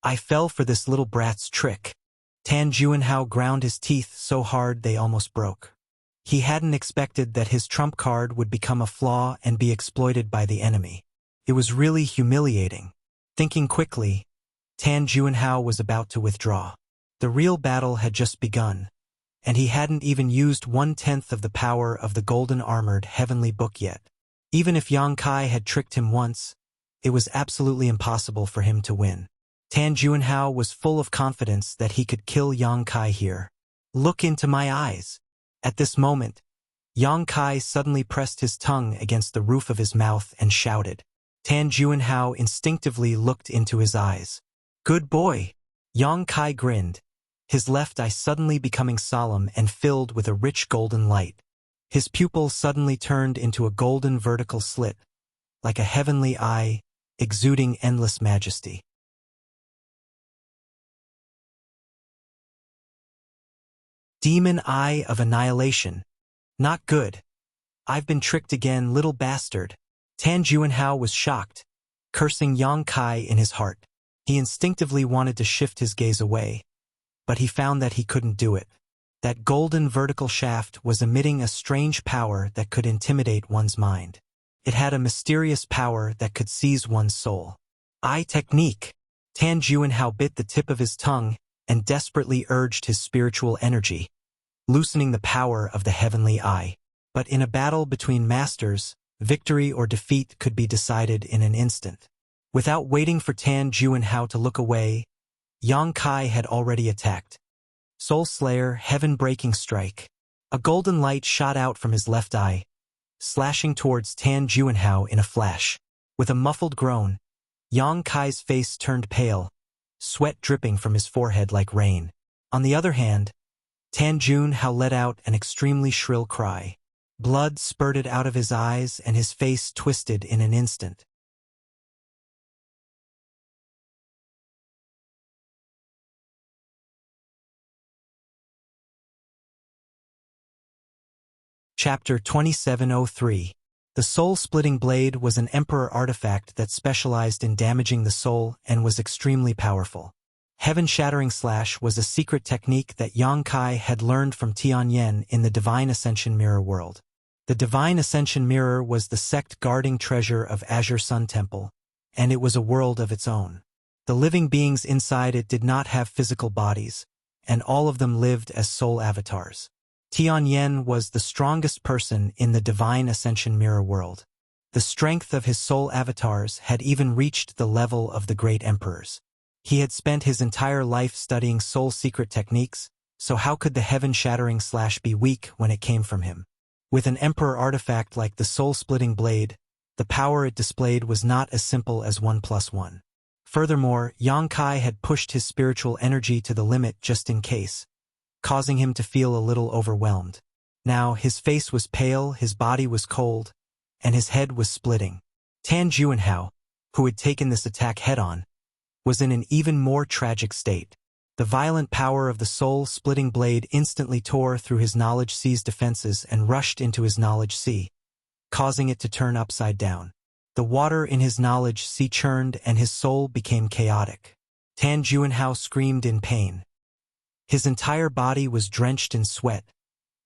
I fell for this little brat's trick. Tan Juanhao ground his teeth so hard they almost broke. He hadn't expected that his trump card would become a flaw and be exploited by the enemy. It was really humiliating. Thinking quickly, Tan Juanhao was about to withdraw. The real battle had just begun, and he hadn't even used 1/10 of the power of the golden armored heavenly book yet. Even if Yang Kai had tricked him once, it was absolutely impossible for him to win. Tan Juanhao was full of confidence that he could kill Yang Kai here. "Look into my eyes." At this moment, Yang Kai suddenly pressed his tongue against the roof of his mouth and shouted. Tan Juanhao instinctively looked into his eyes. "Good boy." Yang Kai grinned, his left eye suddenly becoming solemn and filled with a rich golden light. His pupil suddenly turned into a golden vertical slit, like a heavenly eye, exuding endless majesty. Demon Eye of Annihilation. Not good. I've been tricked again, little bastard. Tan Juanhao was shocked, cursing Yang Kai in his heart. He instinctively wanted to shift his gaze away, but he found that he couldn't do it. That golden vertical shaft was emitting a strange power that could intimidate one's mind. It had a mysterious power that could seize one's soul. Eye technique. Tan Juanhao bit the tip of his tongue and desperately urged his spiritual energy, loosening the power of the heavenly eye. But in a battle between masters, victory or defeat could be decided in an instant. Without waiting for Tan Juanhao to look away, Yang Kai had already attacked. Soul Slayer, heaven-breaking strike. A golden light shot out from his left eye, slashing towards Tan Juanhao in a flash. With a muffled groan, Yang Kai's face turned pale, sweat dripping from his forehead like rain. On the other hand, Tan Juanhao let out an extremely shrill cry. Blood spurted out of his eyes and his face twisted in an instant. Chapter 2703. The soul-splitting blade was an emperor artifact that specialized in damaging the soul and was extremely powerful. Heaven-shattering slash was a secret technique that Yang Kai had learned from Tianyan in the Divine Ascension Mirror world. The Divine Ascension Mirror was the sect-guarding treasure of Azure Sun Temple, and it was a world of its own. The living beings inside it did not have physical bodies, and all of them lived as soul avatars. Tianyan was the strongest person in the Divine Ascension Mirror world. The strength of his soul avatars had even reached the level of the great emperors. He had spent his entire life studying soul secret techniques, so how could the heaven-shattering slash be weak when it came from him? With an emperor artifact like the soul-splitting blade, the power it displayed was not as simple as 1+1. Furthermore, Yang Kai had pushed his spiritual energy to the limit just in case, causing him to feel a little overwhelmed. Now, his face was pale, his body was cold, and his head was splitting. Tan Juanhao, who had taken this attack head-on, was in an even more tragic state. The violent power of the soul-splitting blade instantly tore through his knowledge sea's defenses and rushed into his knowledge sea, causing it to turn upside down. The water in his knowledge sea churned and his soul became chaotic. Tan Juanhao screamed in pain. His entire body was drenched in sweat,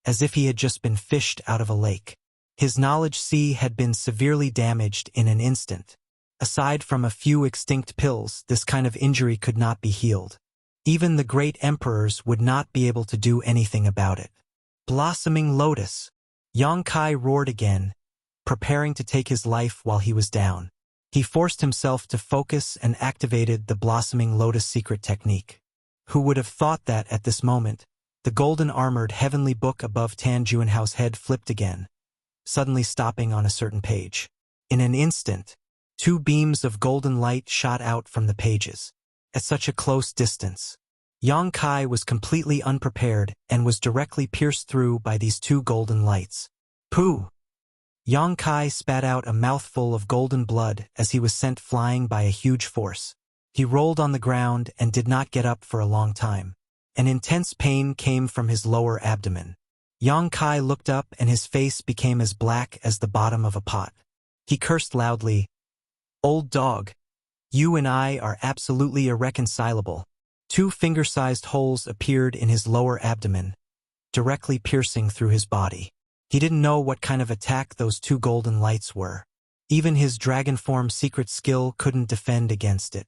as if he had just been fished out of a lake. His knowledge sea had been severely damaged in an instant. Aside from a few extinct pills, this kind of injury could not be healed. Even the great emperors would not be able to do anything about it. Blossoming Lotus. Yang Kai roared again, preparing to take his life while he was down. He forced himself to focus and activated the Blossoming Lotus secret technique. Who would have thought that at this moment, the golden-armored heavenly book above Tan Juanhao's head flipped again, suddenly stopping on a certain page. In an instant, 2 beams of golden light shot out from the pages. At such a close distance, Yang Kai was completely unprepared and was directly pierced through by these 2 golden lights. Pooh! Yang Kai spat out a mouthful of golden blood as he was sent flying by a huge force. He rolled on the ground and did not get up for a long time. An intense pain came from his lower abdomen. Yang Kai looked up and his face became as black as the bottom of a pot. He cursed loudly, "Old dog, you and I are absolutely irreconcilable." 2 finger-sized holes appeared in his lower abdomen, directly piercing through his body. He didn't know what kind of attack those 2 golden lights were. Even his dragon form secret skill couldn't defend against it.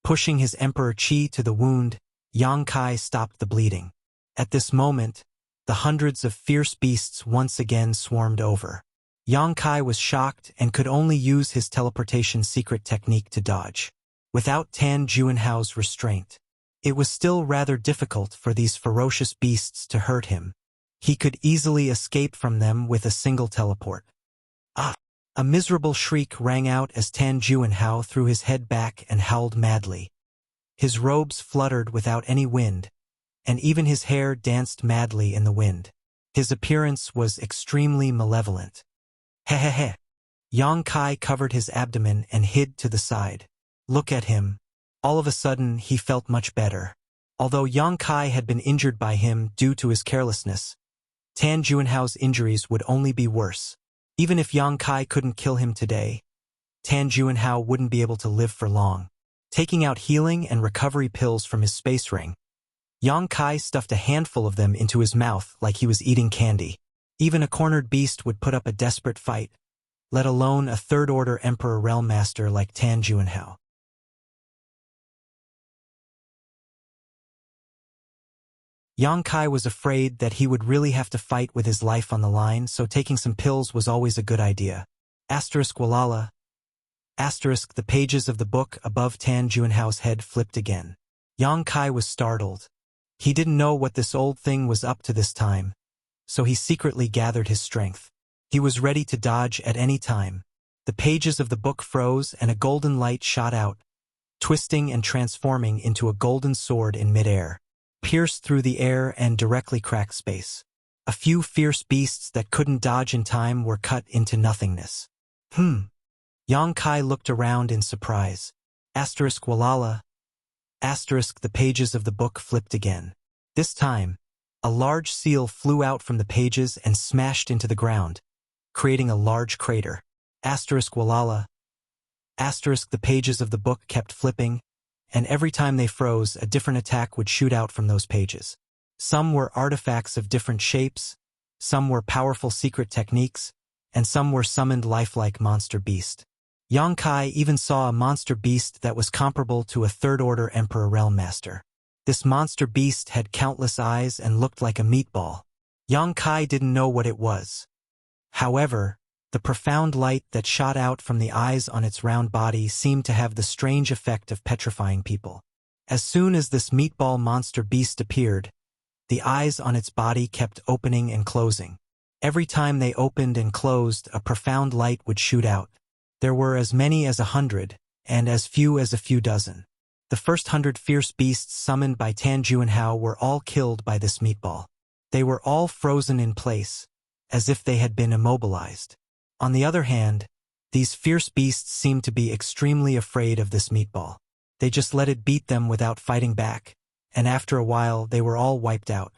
Pushing his emperor chi to the wound, Yang Kai stopped the bleeding. At this moment, the hundreds of fierce beasts once again swarmed over. Yang Kai was shocked and could only use his teleportation secret technique to dodge. Without Tan Juanhao's restraint, it was still rather difficult for these ferocious beasts to hurt him. He could easily escape from them with a single teleport. Ah! A miserable shriek rang out as Tan Juanhao threw his head back and howled madly. His robes fluttered without any wind, and even his hair danced madly in the wind. His appearance was extremely malevolent. Hehehe. Yang Kai covered his abdomen and hid to the side. Look at him. All of a sudden, he felt much better. Although Yang Kai had been injured by him due to his carelessness, Tan Juanhao's injuries would only be worse. Even if Yang Kai couldn't kill him today, Tan Juanhao wouldn't be able to live for long. Taking out healing and recovery pills from his space ring, Yang Kai stuffed a handful of them into his mouth like he was eating candy. Even a cornered beast would put up a desperate fight, let alone a third-order Emperor Realm Master like Tan Juanhao. Yang Kai was afraid that he would really have to fight with his life on the line, so taking some pills was always a good idea. Walala. The pages of the book above Tan Juanhao's head flipped again. Yang Kai was startled. He didn't know what this old thing was up to this time, so he secretly gathered his strength. He was ready to dodge at any time. The pages of the book froze and a golden light shot out, twisting and transforming into a golden sword in midair, pierced through the air and directly cracked space. A few fierce beasts that couldn't dodge in time were cut into nothingness. Yang Kai looked around in surprise. Walala. The pages of the book flipped again. This time, a large seal flew out from the pages and smashed into the ground, creating a large crater. Walala. The pages of the book kept flipping, and every time they froze, a different attack would shoot out from those pages. Some were artifacts of different shapes, some were powerful secret techniques, and some were summoned lifelike monster beast. Yang Kai even saw a monster beast that was comparable to a third-order Emperor Realm Master. This monster beast had countless eyes and looked like a meatball. Yang Kai didn't know what it was. However, the profound light that shot out from the eyes on its round body seemed to have the strange effect of petrifying people. As soon as this meatball monster beast appeared, the eyes on its body kept opening and closing. Every time they opened and closed, a profound light would shoot out. There were as many as 100, and as few as a few dozen. The first 100 fierce beasts summoned by Tan Juanhao were all killed by this meatball. They were all frozen in place, as if they had been immobilized. On the other hand, these fierce beasts seemed to be extremely afraid of this meatball. They just let it beat them without fighting back, and after a while they were all wiped out.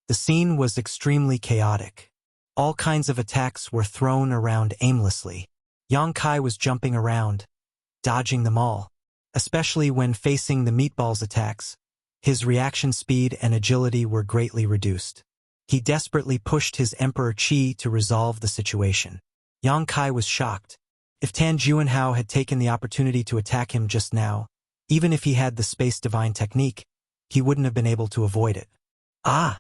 The scene was extremely chaotic. All kinds of attacks were thrown around aimlessly. Yang Kai was jumping around, dodging them all. Especially when facing the meatball's attacks, his reaction speed and agility were greatly reduced. He desperately pushed his Emperor Qi to resolve the situation. Yang Kai was shocked. If Tan Juanhao had taken the opportunity to attack him just now, even if he had the Space Divine technique, he wouldn't have been able to avoid it. Ah!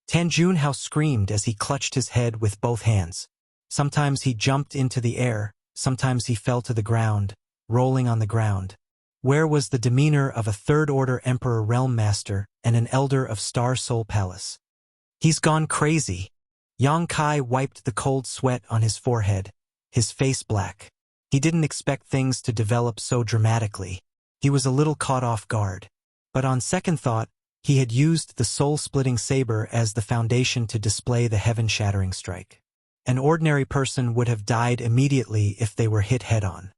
Tan Juanhao screamed as he clutched his head with both hands. Sometimes he jumped into the air, sometimes he fell to the ground, rolling on the ground. Where was the demeanor of a third-order Emperor Realm Master and an Elder of Star Soul Palace? He's gone crazy. Yang Kai wiped the cold sweat on his forehead, his face black. He didn't expect things to develop so dramatically. He was a little caught off guard. But on second thought, he had used the soul-splitting saber as the foundation to display the heaven-shattering strike. An ordinary person would have died immediately if they were hit head-on.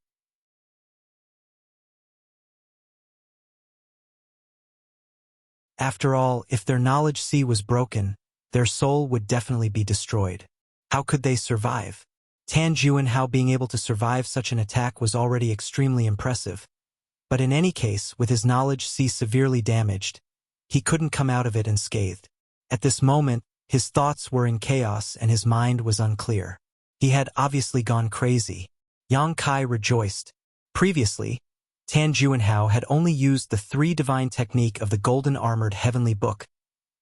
After all, if their knowledge sea was broken, their soul would definitely be destroyed. How could they survive? Tan Juanhao being able to survive such an attack was already extremely impressive. But in any case, with his knowledge sea severely damaged, he couldn't come out of it unscathed. At this moment, his thoughts were in chaos and his mind was unclear. He had obviously gone crazy. Yang Kai rejoiced. Previously, Tan Juanhao had only used the 3 divine technique of the golden armored heavenly book,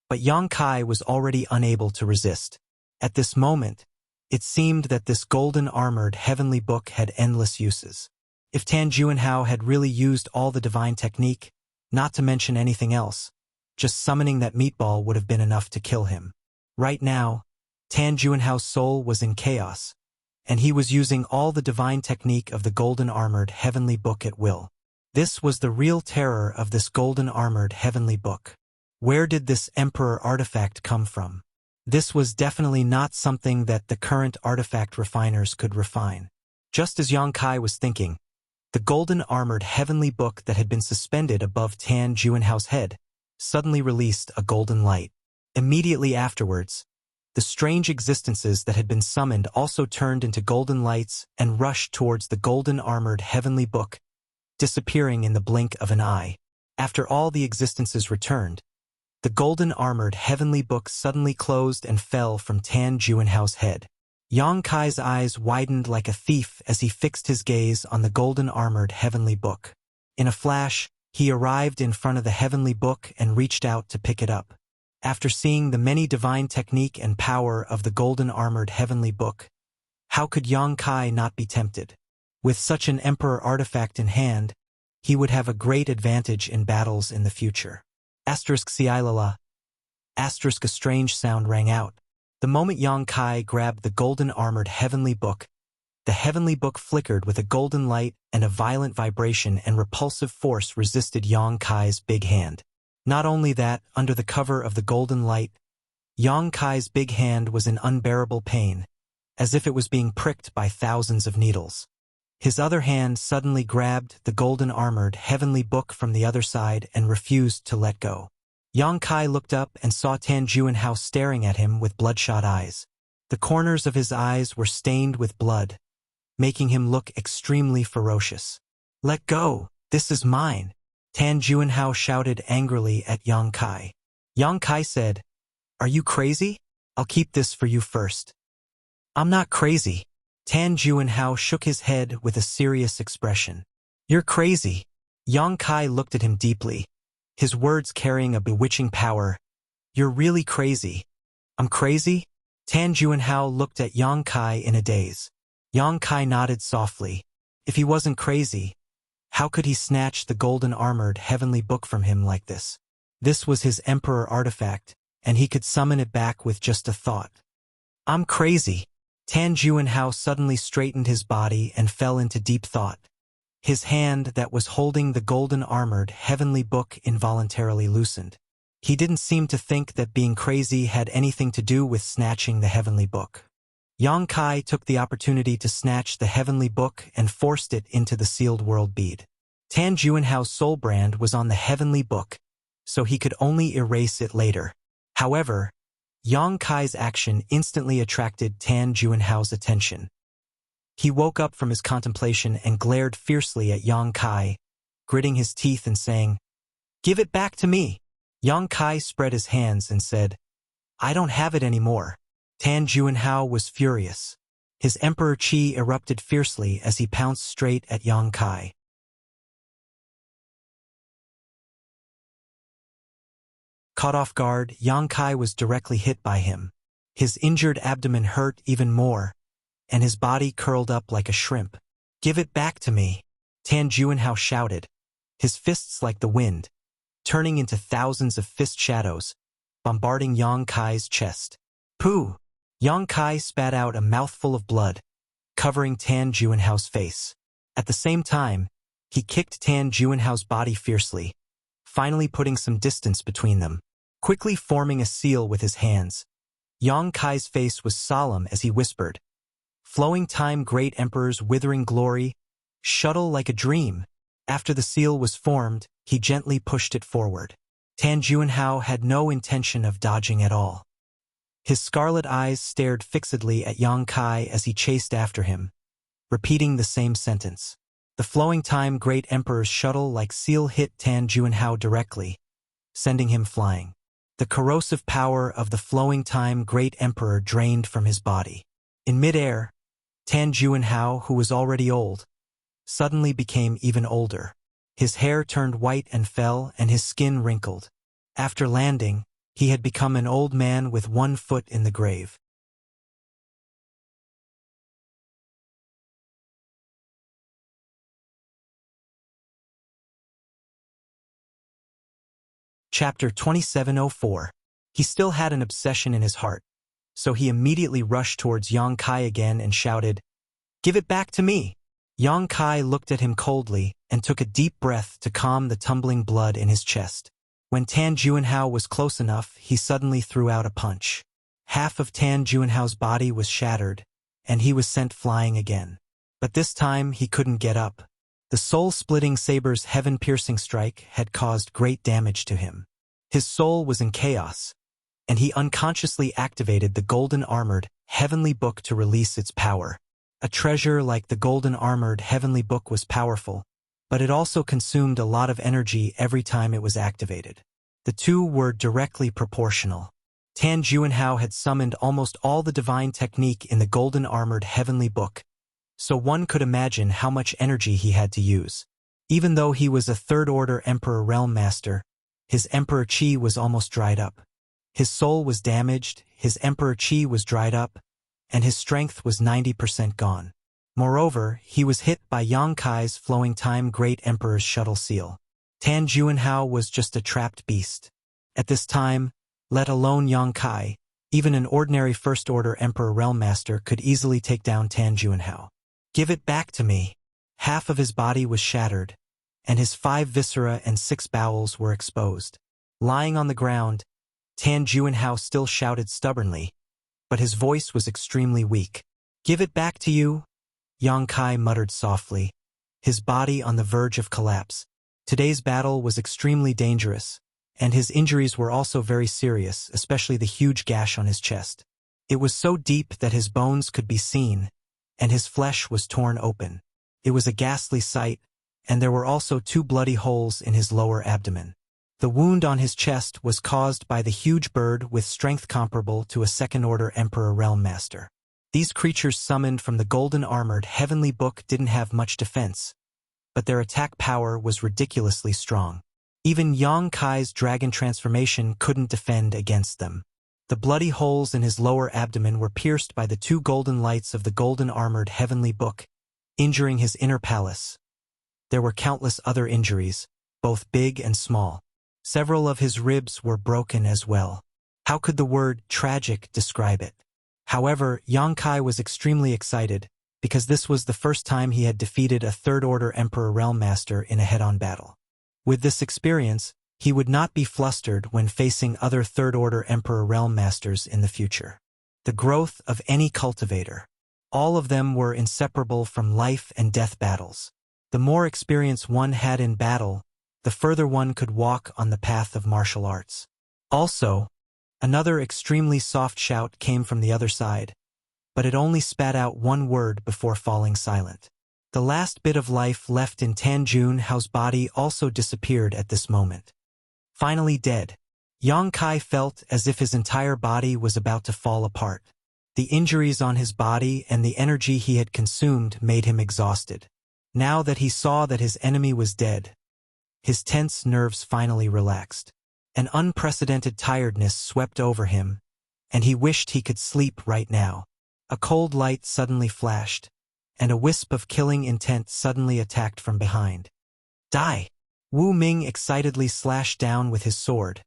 but Yang Kai was already unable to resist. At this moment, it seemed that this golden armored heavenly book had endless uses. If Tan Juanhao had really used all the divine technique, not to mention anything else, just summoning that meatball would have been enough to kill him. Right now, Tan Juanhao's soul was in chaos, and he was using all the divine technique of the golden armored heavenly book at will. This was the real terror of this golden armored heavenly book. Where did this Emperor artifact come from? This was definitely not something that the current artifact refiners could refine. Just as Yang Kai was thinking, the golden armored heavenly book that had been suspended above Tan Juanhao's head suddenly released a golden light. Immediately afterwards, the strange existences that had been summoned also turned into golden lights and rushed towards the golden armored heavenly book, disappearing in the blink of an eye. After all the existences returned, the golden armored heavenly book suddenly closed and fell from Tan Juanhao's head. Yang Kai's eyes widened like a thief as he fixed his gaze on the golden-armored heavenly book. In a flash, he arrived in front of the heavenly book and reached out to pick it up. After seeing the many divine technique and power of the golden-armored heavenly book, how could Yang Kai not be tempted? With such an emperor artifact in hand, he would have a great advantage in battles in the future. Asterisk Siilala. Asterisk a strange sound rang out. The moment Yang Kai grabbed the golden-armored heavenly book, the heavenly book flickered with a golden light and a violent vibration and repulsive force resisted Yang Kai's big hand. Not only that, under the cover of the golden light, Yang Kai's big hand was in unbearable pain, as if it was being pricked by thousands of needles. His other hand suddenly grabbed the golden-armored heavenly book from the other side and refused to let go. Yang Kai looked up and saw Tan Juanhao staring at him with bloodshot eyes. The corners of his eyes were stained with blood, making him look extremely ferocious. "Let go! This is mine!" Tan Juanhao shouted angrily at Yang Kai. Yang Kai said, "Are you crazy? I'll keep this for you first." "I'm not crazy." Tan Juanhao shook his head with a serious expression. "You're crazy." Yang Kai looked at him deeply, his words carrying a bewitching power. "You're really crazy." "I'm crazy?" Tan Juanhao looked at Yang Kai in a daze. Yang Kai nodded softly. If he wasn't crazy, how could he snatch the golden-armored heavenly book from him like this? This was his emperor artifact, and he could summon it back with just a thought. "I'm crazy." Tan Juanhao suddenly straightened his body and fell into deep thought. His hand that was holding the golden-armored heavenly book involuntarily loosened. He didn't seem to think that being crazy had anything to do with snatching the heavenly book. Yang Kai took the opportunity to snatch the heavenly book and forced it into the sealed world bead. Tan Juanhao's soul brand was on the heavenly book, so he could only erase it later. However, Yang Kai's action instantly attracted Tan Juanhao's attention. He woke up from his contemplation and glared fiercely at Yang Kai, gritting his teeth and saying, "Give it back to me." Yang Kai spread his hands and said, "I don't have it anymore." Tan Juanhao was furious. His emperor chi erupted fiercely as he pounced straight at Yang Kai. Caught off guard, Yang Kai was directly hit by him. His injured abdomen hurt even more, and his body curled up like a shrimp. "Give it back to me," Tan Juanhao shouted, his fists like the wind, turning into thousands of fist shadows, bombarding Yang Kai's chest. "Pooh!" Yang Kai spat out a mouthful of blood, covering Tan Juanhao's face. At the same time, he kicked Tan Juanhao's body fiercely, finally putting some distance between them. Quickly forming a seal with his hands, Yang Kai's face was solemn as he whispered, "Flowing time, great emperor's withering glory, shuttle like a dream." After the seal was formed, he gently pushed it forward. Tan Juanhao had no intention of dodging at all. His scarlet eyes stared fixedly at Yang Kai as he chased after him, repeating the same sentence. The flowing time, great emperor's shuttle like seal hit Tan Juanhao directly, sending him flying. The corrosive power of the flowing time, great emperor drained from his body. In midair, Tan Juanhao, who was already old, suddenly became even older. His hair turned white and fell, and his skin wrinkled. After landing, he had become an old man with one foot in the grave. Chapter 2704. He still had an obsession in his heart, so he immediately rushed towards Yang Kai again and shouted, "Give it back to me!" Yang Kai looked at him coldly and took a deep breath to calm the tumbling blood in his chest. When Tan Juanhao was close enough, he suddenly threw out a punch. Half of Tan Juanhao's body was shattered, and he was sent flying again. But this time he couldn't get up. The soul-splitting saber's heaven-piercing strike had caused great damage to him. His soul was in chaos, and he unconsciously activated the golden-armored heavenly book to release its power. A treasure like the golden-armored heavenly book was powerful, but it also consumed a lot of energy every time it was activated. The two were directly proportional. Tan Juanhao had summoned almost all the divine technique in the golden-armored heavenly book, so one could imagine how much energy he had to use. Even though he was a third-order Emperor Realm Master, his Emperor Qi was almost dried up. His soul was damaged, his Emperor Qi was dried up, and his strength was 90% gone. Moreover, he was hit by Yang Kai's flowing time Great Emperor's shuttle seal. Tan Juanhao was just a trapped beast. At this time, let alone Yang Kai, even an ordinary First-Order Emperor Realm Master could easily take down Tan Juanhao. "Give it back to me." Half of his body was shattered, and his 5 viscera and 6 bowels were exposed. Lying on the ground, Tan Juanhao still shouted stubbornly, but his voice was extremely weak. "Give it back to you," Yang Kai muttered softly, his body on the verge of collapse. Today's battle was extremely dangerous, and his injuries were also very serious, especially the huge gash on his chest. It was so deep that his bones could be seen, and his flesh was torn open. It was a ghastly sight, and there were also 2 bloody holes in his lower abdomen. The wound on his chest was caused by the huge bird with strength comparable to a second-order Emperor Realm Master. These creatures summoned from the golden-armored heavenly book didn't have much defense, but their attack power was ridiculously strong. Even Yang Kai's dragon transformation couldn't defend against them. The bloody holes in his lower abdomen were pierced by the 2 golden lights of the golden-armored heavenly book, injuring his inner palace. There were countless other injuries, both big and small. Several of his ribs were broken as well. How could the word tragic describe it? However, Yang Kai was extremely excited, because this was the first time he had defeated a third-order Emperor Realm Master in a head-on battle. With this experience, he would not be flustered when facing other third-order Emperor Realm Masters in the future. The growth of any cultivator. All of them were inseparable from life and death battles. The more experience one had in battle, the further one could walk on the path of martial arts. Also, another extremely soft shout came from the other side, but it only spat out one word before falling silent. The last bit of life left in Tan Juanhao's body also disappeared at this moment. Finally dead, Yang Kai felt as if his entire body was about to fall apart. The injuries on his body and the energy he had consumed made him exhausted. Now that he saw that his enemy was dead, his tense nerves finally relaxed. An unprecedented tiredness swept over him, and he wished he could sleep right now. A cold light suddenly flashed, and a wisp of killing intent suddenly attacked from behind. "Die!" Wu Ming excitedly slashed down with his sword,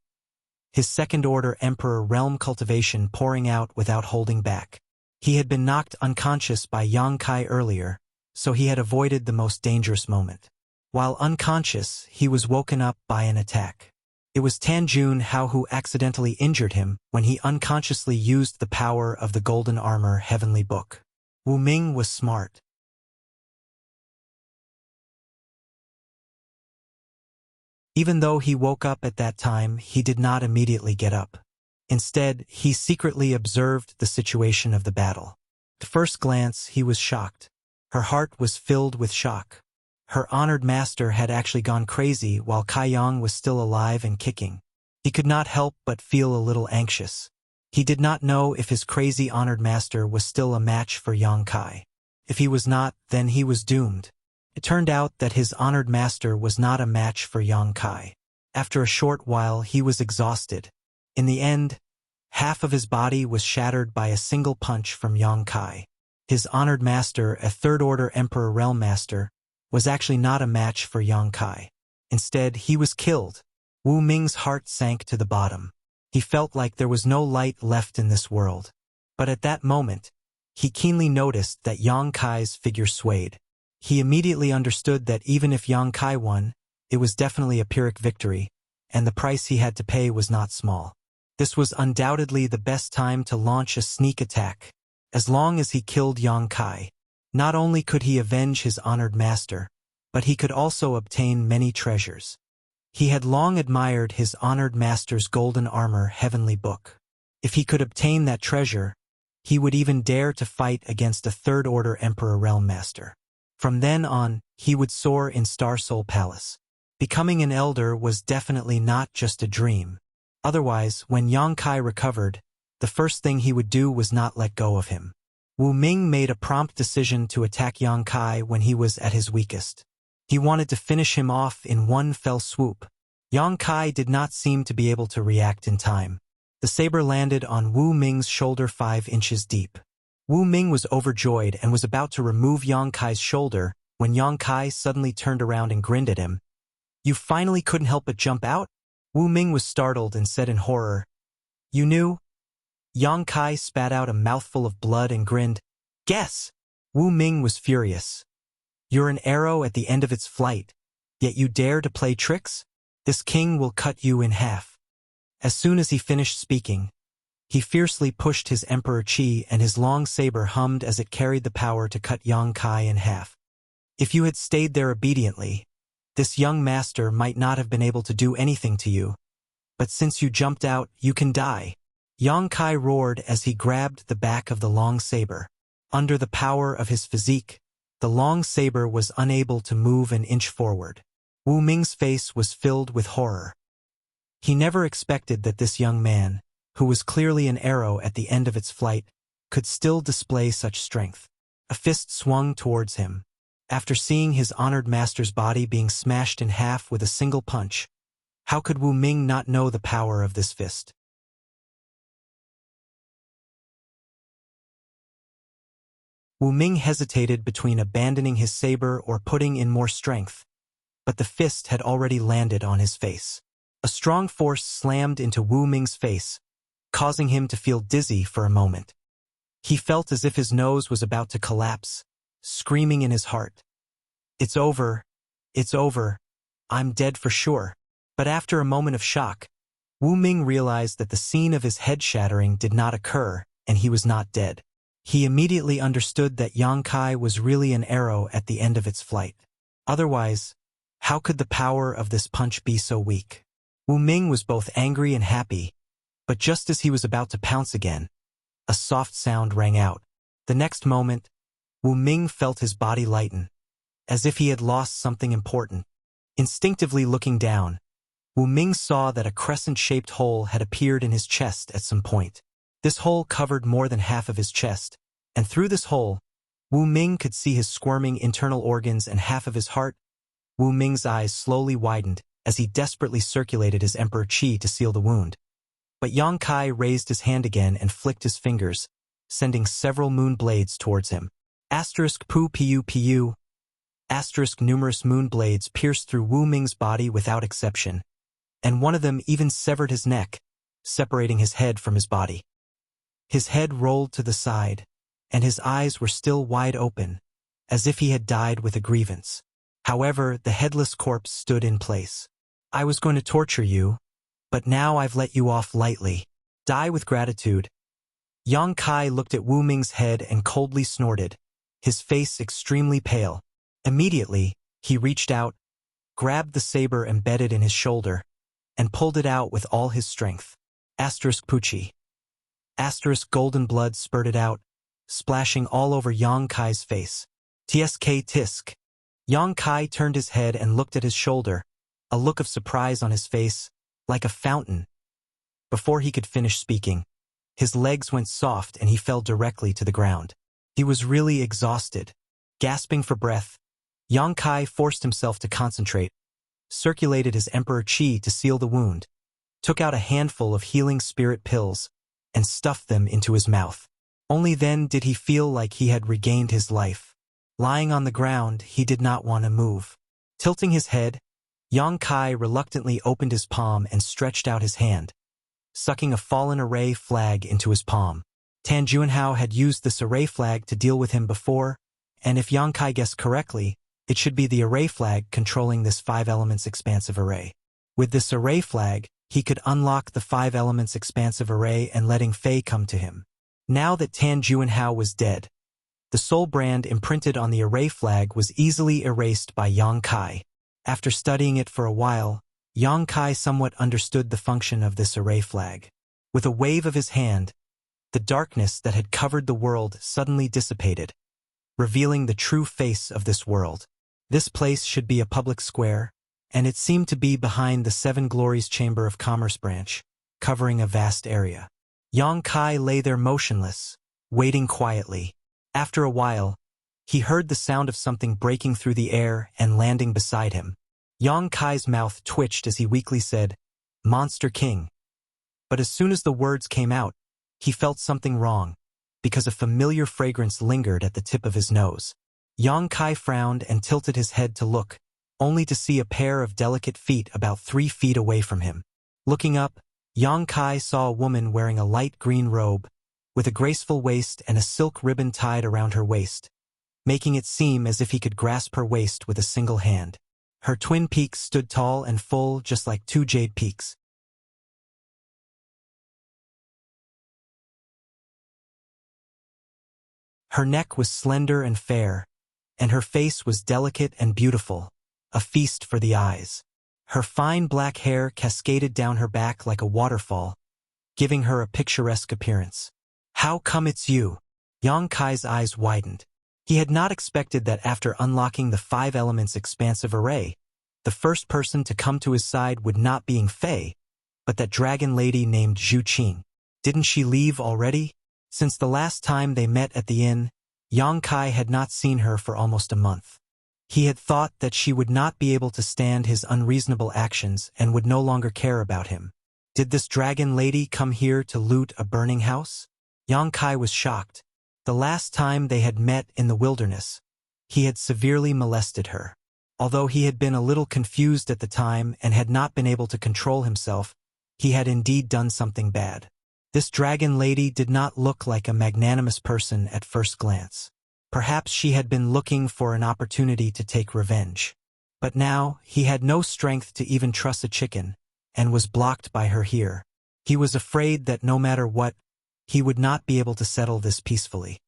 his second-order Emperor Realm cultivation pouring out without holding back. He had been knocked unconscious by Yang Kai earlier, so he had avoided the most dangerous moment. While unconscious, he was woken up by an attack. It was Tan Juanhao who accidentally injured him when he unconsciously used the power of the Golden Armor Heavenly Book. Wu Ming was smart. Even though he woke up at that time, he did not immediately get up. Instead, he secretly observed the situation of the battle. At first glance, he was shocked. Her heart was filled with shock. Her honored master had actually gone crazy while Kai Yang was still alive and kicking. He could not help but feel a little anxious. He did not know if his crazy honored master was still a match for Yang Kai. If he was not, then he was doomed. It turned out that his honored master was not a match for Yang Kai. After a short while, he was exhausted. In the end, half of his body was shattered by a single punch from Yang Kai. His honored master, a third-order Emperor Realm Master, was actually not a match for Yang Kai. Instead, he was killed. Wu Ming's heart sank to the bottom. He felt like there was no light left in this world. But at that moment, he keenly noticed that Yang Kai's figure swayed. He immediately understood that even if Yang Kai won, it was definitely a Pyrrhic victory, and the price he had to pay was not small. This was undoubtedly the best time to launch a sneak attack. As long as he killed Yang Kai, not only could he avenge his honored master, but he could also obtain many treasures. He had long admired his honored master's golden armor heavenly book. If he could obtain that treasure, he would even dare to fight against a third-order Emperor Realm Master. From then on, he would soar in Star Soul Palace. Becoming an elder was definitely not just a dream. Otherwise, when Yang Kai recovered, the first thing he would do was not let go of him. Wu Ming made a prompt decision to attack Yang Kai when he was at his weakest. He wanted to finish him off in one fell swoop. Yang Kai did not seem to be able to react in time. The saber landed on Wu Ming's shoulder 5 inches deep. Wu Ming was overjoyed and was about to remove Yang Kai's shoulder when Yang Kai suddenly turned around and grinned at him. "You finally couldn't help but jump out?" Wu Ming was startled and said in horror, "You knew?" Yang Kai spat out a mouthful of blood and grinned. "Guess!" Wu Ming was furious. "You're an arrow at the end of its flight, yet you dare to play tricks? This king will cut you in half." As soon as he finished speaking, he fiercely pushed his Emperor Qi, and his long saber hummed as it carried the power to cut Yang Kai in half. "If you had stayed there obediently, this young master might not have been able to do anything to you. But since you jumped out, you can die." Yang Kai roared as he grabbed the back of the long saber. Under the power of his physique, the long saber was unable to move an inch forward. Wu Ming's face was filled with horror. He never expected that this young man, who was clearly an arrow at the end of its flight, could still display such strength. A fist swung towards him. After seeing his honored master's body being smashed in half with a single punch, how could Wu Ming not know the power of this fist? Wu Ming hesitated between abandoning his saber or putting in more strength, but the fist had already landed on his face. A strong force slammed into Wu Ming's face, causing him to feel dizzy for a moment. He felt as if his nose was about to collapse, screaming in his heart, "It's over, it's over, I'm dead for sure." But after a moment of shock, Wu Ming realized that the scene of his head shattering did not occur, and he was not dead. He immediately understood that Yang Kai was really an arrow at the end of its flight. Otherwise, how could the power of this punch be so weak? Wu Ming was both angry and happy, but just as he was about to pounce again, a soft sound rang out. The next moment, Wu Ming felt his body lighten, as if he had lost something important. Instinctively looking down, Wu Ming saw that a crescent-shaped hole had appeared in his chest at some point. This hole covered more than half of his chest, and through this hole, Wu Ming could see his squirming internal organs and half of his heart. Wu Ming's eyes slowly widened as he desperately circulated his Emperor Qi to seal the wound. But Yang Kai raised his hand again and flicked his fingers, sending several moon blades towards him. Asterisk pu pu pu. Asterisk numerous moon blades pierced through Wu Ming's body without exception, and one of them even severed his neck, separating his head from his body. His head rolled to the side, and his eyes were still wide open, as if he had died with a grievance. However, the headless corpse stood in place. "I was going to torture you, but now I've let you off lightly. Die with gratitude." Yang Kai looked at Wu Ming's head and coldly snorted, his face extremely pale. Immediately, he reached out, grabbed the saber embedded in his shoulder, and pulled it out with all his strength. Asterisk Pucci. Asterisk golden blood spurted out, splashing all over Yang Kai's face. Tsk tisk. Yang Kai turned his head and looked at his shoulder, a look of surprise on his face, like a fountain. Before he could finish speaking, his legs went soft and he fell directly to the ground. He was really exhausted. Gasping for breath, Yang Kai forced himself to concentrate, circulated his Emperor Qi to seal the wound, took out a handful of healing spirit pills, and stuffed them into his mouth. Only then did he feel like he had regained his life. Lying on the ground, he did not want to move. Tilting his head, Yang Kai reluctantly opened his palm and stretched out his hand, sucking a fallen array flag into his palm. Tan Juanhao had used this array flag to deal with him before, and if Yang Kai guessed correctly, it should be the array flag controlling this 5 elements expansive array. With this array flag, he could unlock the 5 elements expansive array and letting Fei come to him. Now that Tan Juanhao was dead, the soul brand imprinted on the array flag was easily erased by Yang Kai. After studying it for a while, Yang Kai somewhat understood the function of this array flag. With a wave of his hand, the darkness that had covered the world suddenly dissipated, revealing the true face of this world. This place should be a public square, and it seemed to be behind the 7 Glories Chamber of Commerce branch. covering a vast area. Yang Kai lay there motionless, waiting quietly. After a while, he heard the sound of something breaking through the air and landing beside him. Yang Kai's mouth twitched as he weakly said, "Monster King." But as soon as the words came out, he felt something wrong, because a familiar fragrance lingered at the tip of his nose. Yang Kai frowned and tilted his head to look, only to see a pair of delicate feet about 3 feet away from him. Looking up, Yang Kai saw a woman wearing a light green robe, with a graceful waist and a silk ribbon tied around her waist, making it seem as if he could grasp her waist with a single hand. Her twin peaks stood tall and full, just like 2 jade peaks. Her neck was slender and fair, and her face was delicate and beautiful, a feast for the eyes. Her fine black hair cascaded down her back like a waterfall, giving her a picturesque appearance. "How come it's you?" Yang Kai's eyes widened. He had not expected that after unlocking the 5 elements expansive array, the first person to come to his side would not be Fei, but that dragon lady named Zhu Qing. Didn't she leave already? Since the last time they met at the inn, Yang Kai had not seen her for almost a month. He had thought that she would not be able to stand his unreasonable actions and would no longer care about him. Did this dragon lady come here to loot a burning house? Yang Kai was shocked. The last time they had met in the wilderness, he had severely molested her. Although he had been a little confused at the time and had not been able to control himself, he had indeed done something bad. This dragon lady did not look like a magnanimous person at first glance. Perhaps she had been looking for an opportunity to take revenge. But now, he had no strength to even truss a chicken, and was blocked by her here. He was afraid that no matter what, he would not be able to settle this peacefully.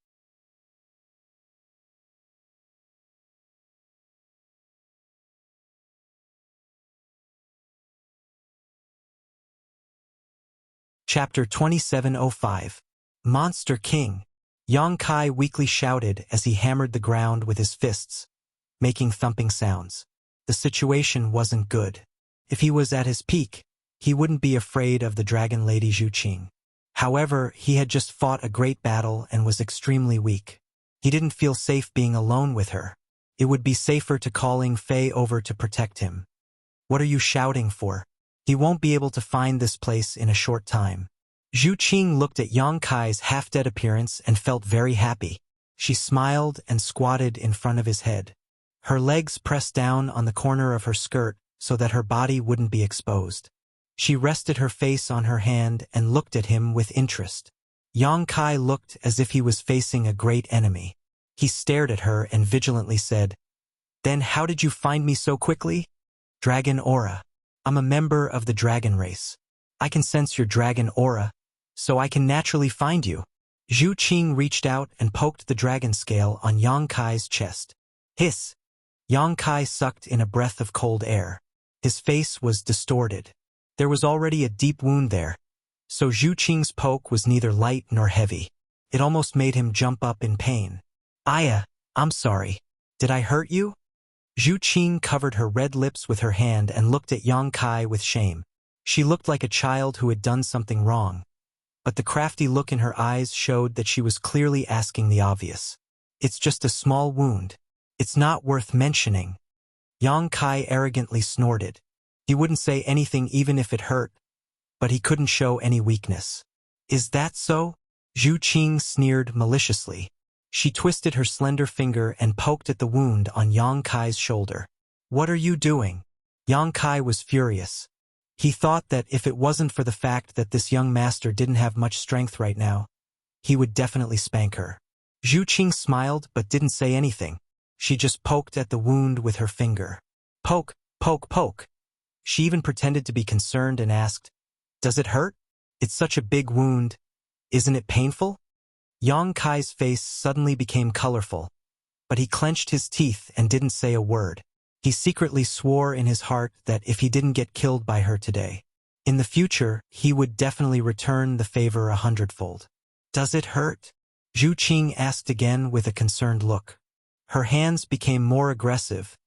Chapter 2705. Monster King. Yang Kai weakly shouted as he hammered the ground with his fists, making thumping sounds. The situation wasn't good. If he was at his peak, he wouldn't be afraid of the dragon lady Zhu Qing. However, he had just fought a great battle and was extremely weak. He didn't feel safe being alone with her. It would be safer to calling Fei over to protect him. "What are you shouting for? He won't be able to find this place in a short time." Zhu Qing looked at Yang Kai's half-dead appearance and felt very happy. She smiled and squatted in front of his head. Her legs pressed down on the corner of her skirt so that her body wouldn't be exposed. She rested her face on her hand and looked at him with interest. Yang Kai looked as if he was facing a great enemy. He stared at her and vigilantly said, "Then how did you find me so quickly?" "Dragon aura. I'm a member of the dragon race. I can sense your dragon aura, so I can naturally find you." Zhu Qing reached out and poked the dragon scale on Yang Kai's chest. Hiss! Yang Kai sucked in a breath of cold air. His face was distorted. There was already a deep wound there, so Zhu Qing's poke was neither light nor heavy. It almost made him jump up in pain. "Aya, I'm sorry. Did I hurt you?" Zhu Qing covered her red lips with her hand and looked at Yang Kai with shame. She looked like a child who had done something wrong, but the crafty look in her eyes showed that she was clearly asking the obvious. "It's just a small wound. It's not worth mentioning." Yang Kai arrogantly snorted. He wouldn't say anything even if it hurt, but he couldn't show any weakness. "Is that so?" Zhu Qing sneered maliciously. She twisted her slender finger and poked at the wound on Yang Kai's shoulder. "What are you doing?" Yang Kai was furious. He thought that if it wasn't for the fact that this young master didn't have much strength right now, he would definitely spank her. Zhu Qing smiled but didn't say anything. She just poked at the wound with her finger. "Poke, poke, poke." She even pretended to be concerned and asked, "Does it hurt? It's such a big wound. Isn't it painful?" Yang Kai's face suddenly became colorful, but he clenched his teeth and didn't say a word. He secretly swore in his heart that if he didn't get killed by her today, in the future he would definitely return the favor 100-fold. "Does it hurt?" Zhu Qing asked again with a concerned look. Her hands became more aggressive,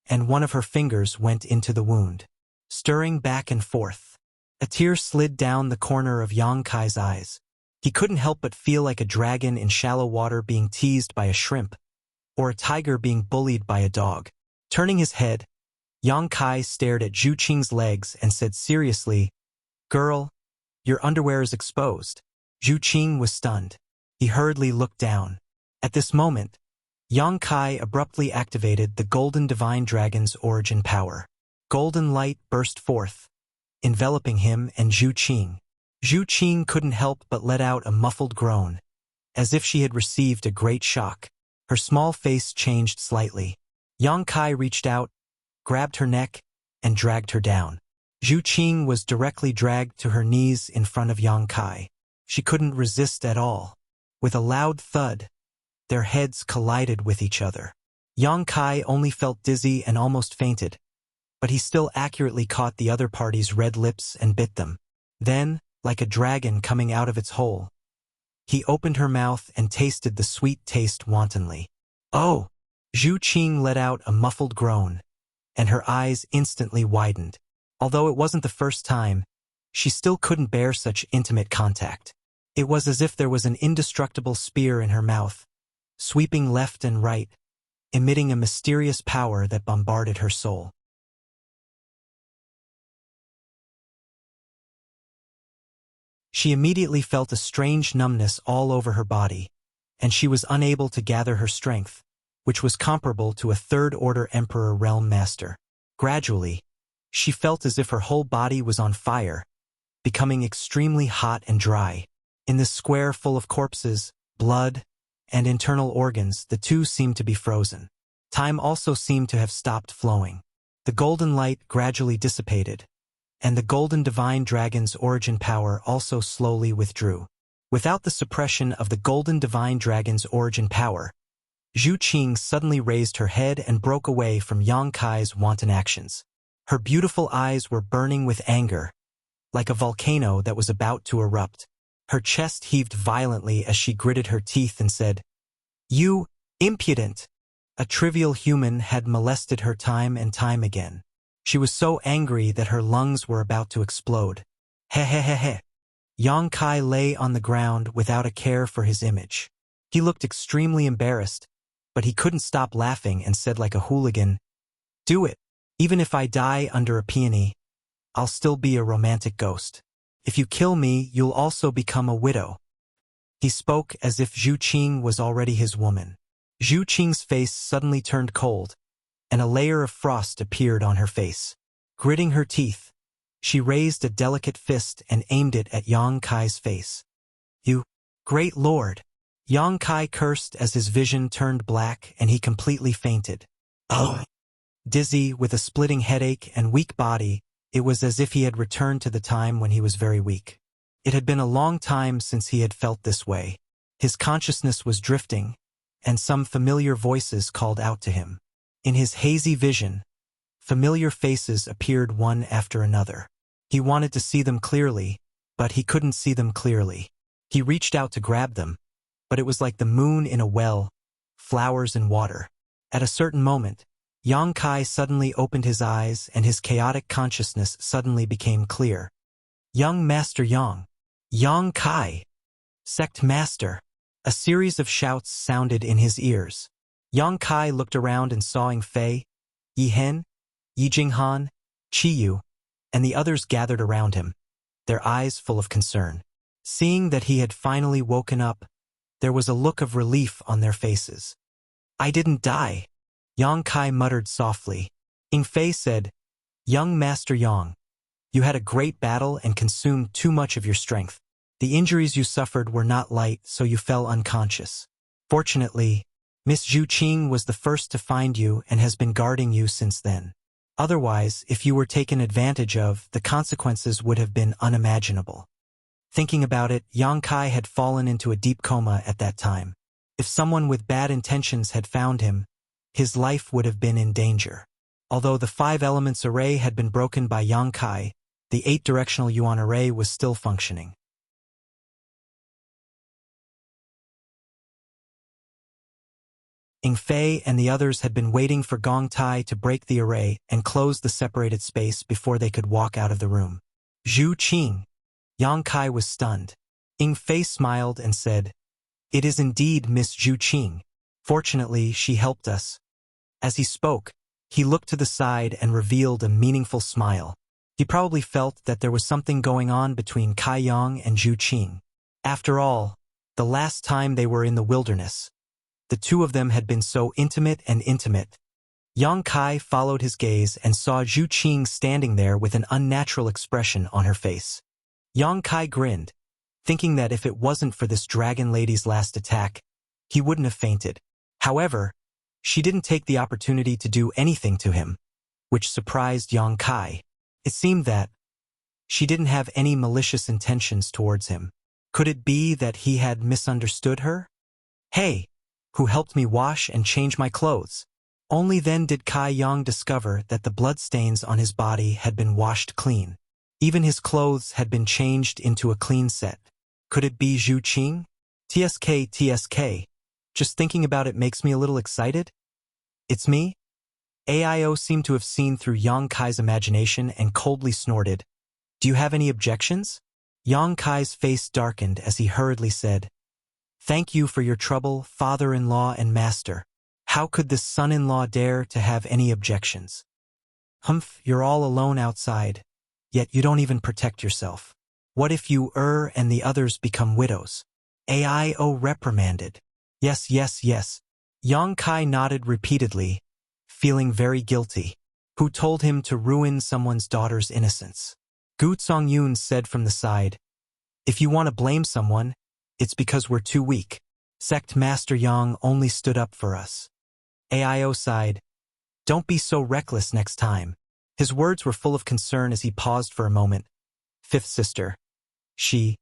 and one of her fingers went into the wound, stirring back and forth. A tear slid down the corner of Yang Kai's eyes. He couldn't help but feel like a dragon in shallow water being teased by a shrimp, or a tiger being bullied by a dog. Turning his head, Yang Kai stared at Zhu Qing's legs and said seriously, "Girl, your underwear is exposed." Zhu Qing was stunned. He hurriedly looked down. At this moment, Yang Kai abruptly activated the Golden Divine Dragon's origin power. Golden light burst forth, enveloping him and Zhu Qing. Zhu Qing couldn't help but let out a muffled groan, as if she had received a great shock. Her small face changed slightly. Yang Kai reached out, grabbed her neck, and dragged her down. Zhu Qing was directly dragged to her knees in front of Yang Kai. She couldn't resist at all. With a loud thud, their heads collided with each other. Yang Kai only felt dizzy and almost fainted, but he still accurately caught the other party's red lips and bit them. Then, like a dragon coming out of its hole, he opened her mouth and tasted the sweet taste wantonly. "Oh!" Zhu Qing let out a muffled groan, and her eyes instantly widened. Although it wasn't the first time, she still couldn't bear such intimate contact. It was as if there was an indestructible spear in her mouth, sweeping left and right, emitting a mysterious power that bombarded her soul. She immediately felt a strange numbness all over her body, and she was unable to gather her strength, which was comparable to a third-order Emperor Realm Master. Gradually, she felt as if her whole body was on fire, becoming extremely hot and dry. In this square full of corpses, blood, and internal organs, the two seemed to be frozen. Time also seemed to have stopped flowing. The golden light gradually dissipated, and the Golden Divine Dragon's origin power also slowly withdrew. Without the suppression of the Golden Divine Dragon's origin power, Zhu Qing suddenly raised her head and broke away from Yang Kai's wanton actions. Her beautiful eyes were burning with anger, like a volcano that was about to erupt. Her chest heaved violently as she gritted her teeth and said, "You, impudent!" A trivial human had molested her time and time again. She was so angry that her lungs were about to explode. He. Yang Kai lay on the ground without a care for his image. He looked extremely embarrassed, but he couldn't stop laughing and said like a hooligan, "Do it. Even if I die under a peony, I'll still be a romantic ghost. If you kill me, you'll also become a widow." He spoke as if Zhu Qing was already his woman. Zhu Qing's face suddenly turned cold, and a layer of frost appeared on her face. Gritting her teeth, she raised a delicate fist and aimed it at Yang Kai's face. "You, great lord!" Yang Kai cursed as his vision turned black and he completely fainted. Oh! Dizzy, with a splitting headache and weak body, it was as if he had returned to the time when he was very weak. It had been a long time since he had felt this way. His consciousness was drifting, and some familiar voices called out to him. In his hazy vision, familiar faces appeared one after another. He wanted to see them clearly, but he couldn't see them clearly. He reached out to grab them, but it was like the moon in a well, flowers in water. At a certain moment, Yang Kai suddenly opened his eyes and his chaotic consciousness suddenly became clear. "Young Master Yang! Yang Kai! Sect Master!" A series of shouts sounded in his ears. Yang Kai looked around and saw Ying Fei, Yi Hen, Yi Jinghan, Qi Yu, and the others gathered around him, their eyes full of concern. Seeing that he had finally woken up, there was a look of relief on their faces. "I didn't die," Yang Kai muttered softly. Ying Fei said, "Young Master Yang, you had a great battle and consumed too much of your strength. The injuries you suffered were not light, so you fell unconscious. Fortunately, Miss Zhu Qing was the first to find you and has been guarding you since then. Otherwise, if you were taken advantage of, the consequences would have been unimaginable." Thinking about it, Yang Kai had fallen into a deep coma at that time. If someone with bad intentions had found him, his life would have been in danger. Although the 5 elements array had been broken by Yang Kai, the 8-directional Yuan array was still functioning. Ying Fei and the others had been waiting for Gong Tai to break the array and close the separated space before they could walk out of the room. Zhu Qing. Yang Kai was stunned. Ying Fei smiled and said, "It is indeed Miss Zhu Qing. Fortunately, she helped us." As he spoke, he looked to the side and revealed a meaningful smile. He probably felt that there was something going on between Kai Yang and Zhu Qing. After all, the last time they were in the wilderness, the two of them had been so intimate and intimate. Yang Kai followed his gaze and saw Zhu Qing standing there with an unnatural expression on her face. Yang Kai grinned, thinking that if it wasn't for this dragon lady's last attack, he wouldn't have fainted. However, she didn't take the opportunity to do anything to him, which surprised Yang Kai. It seemed that she didn't have any malicious intentions towards him. Could it be that he had misunderstood her? "Hey, who helped me wash and change my clothes?" Only then did Kai Yang discover that the bloodstains on his body had been washed clean. Even his clothes had been changed into a clean set. Could it be Zhu Qing? TSK. Just thinking about it makes me a little excited. "It's me?" AIO seemed to have seen through Yang Kai's imagination and coldly snorted, "Do you have any objections?" Yang Kai's face darkened as he hurriedly said, "Thank you for your trouble, father-in-law and master. How could this son-in-law dare to have any objections? Humph, you're all alone outside, yet you don't even protect yourself. What if you and the others become widows?" AIO reprimanded. Yes. Yang Kai nodded repeatedly, feeling very guilty. Who told him to ruin someone's daughter's innocence? Gu Songyun said from the side, "If you want to blame someone, it's because we're too weak. Sect Master Yang only stood up for us." AIO sighed, "Don't be so reckless next time." His words were full of concern as he paused for a moment. "Fifth sister. She..."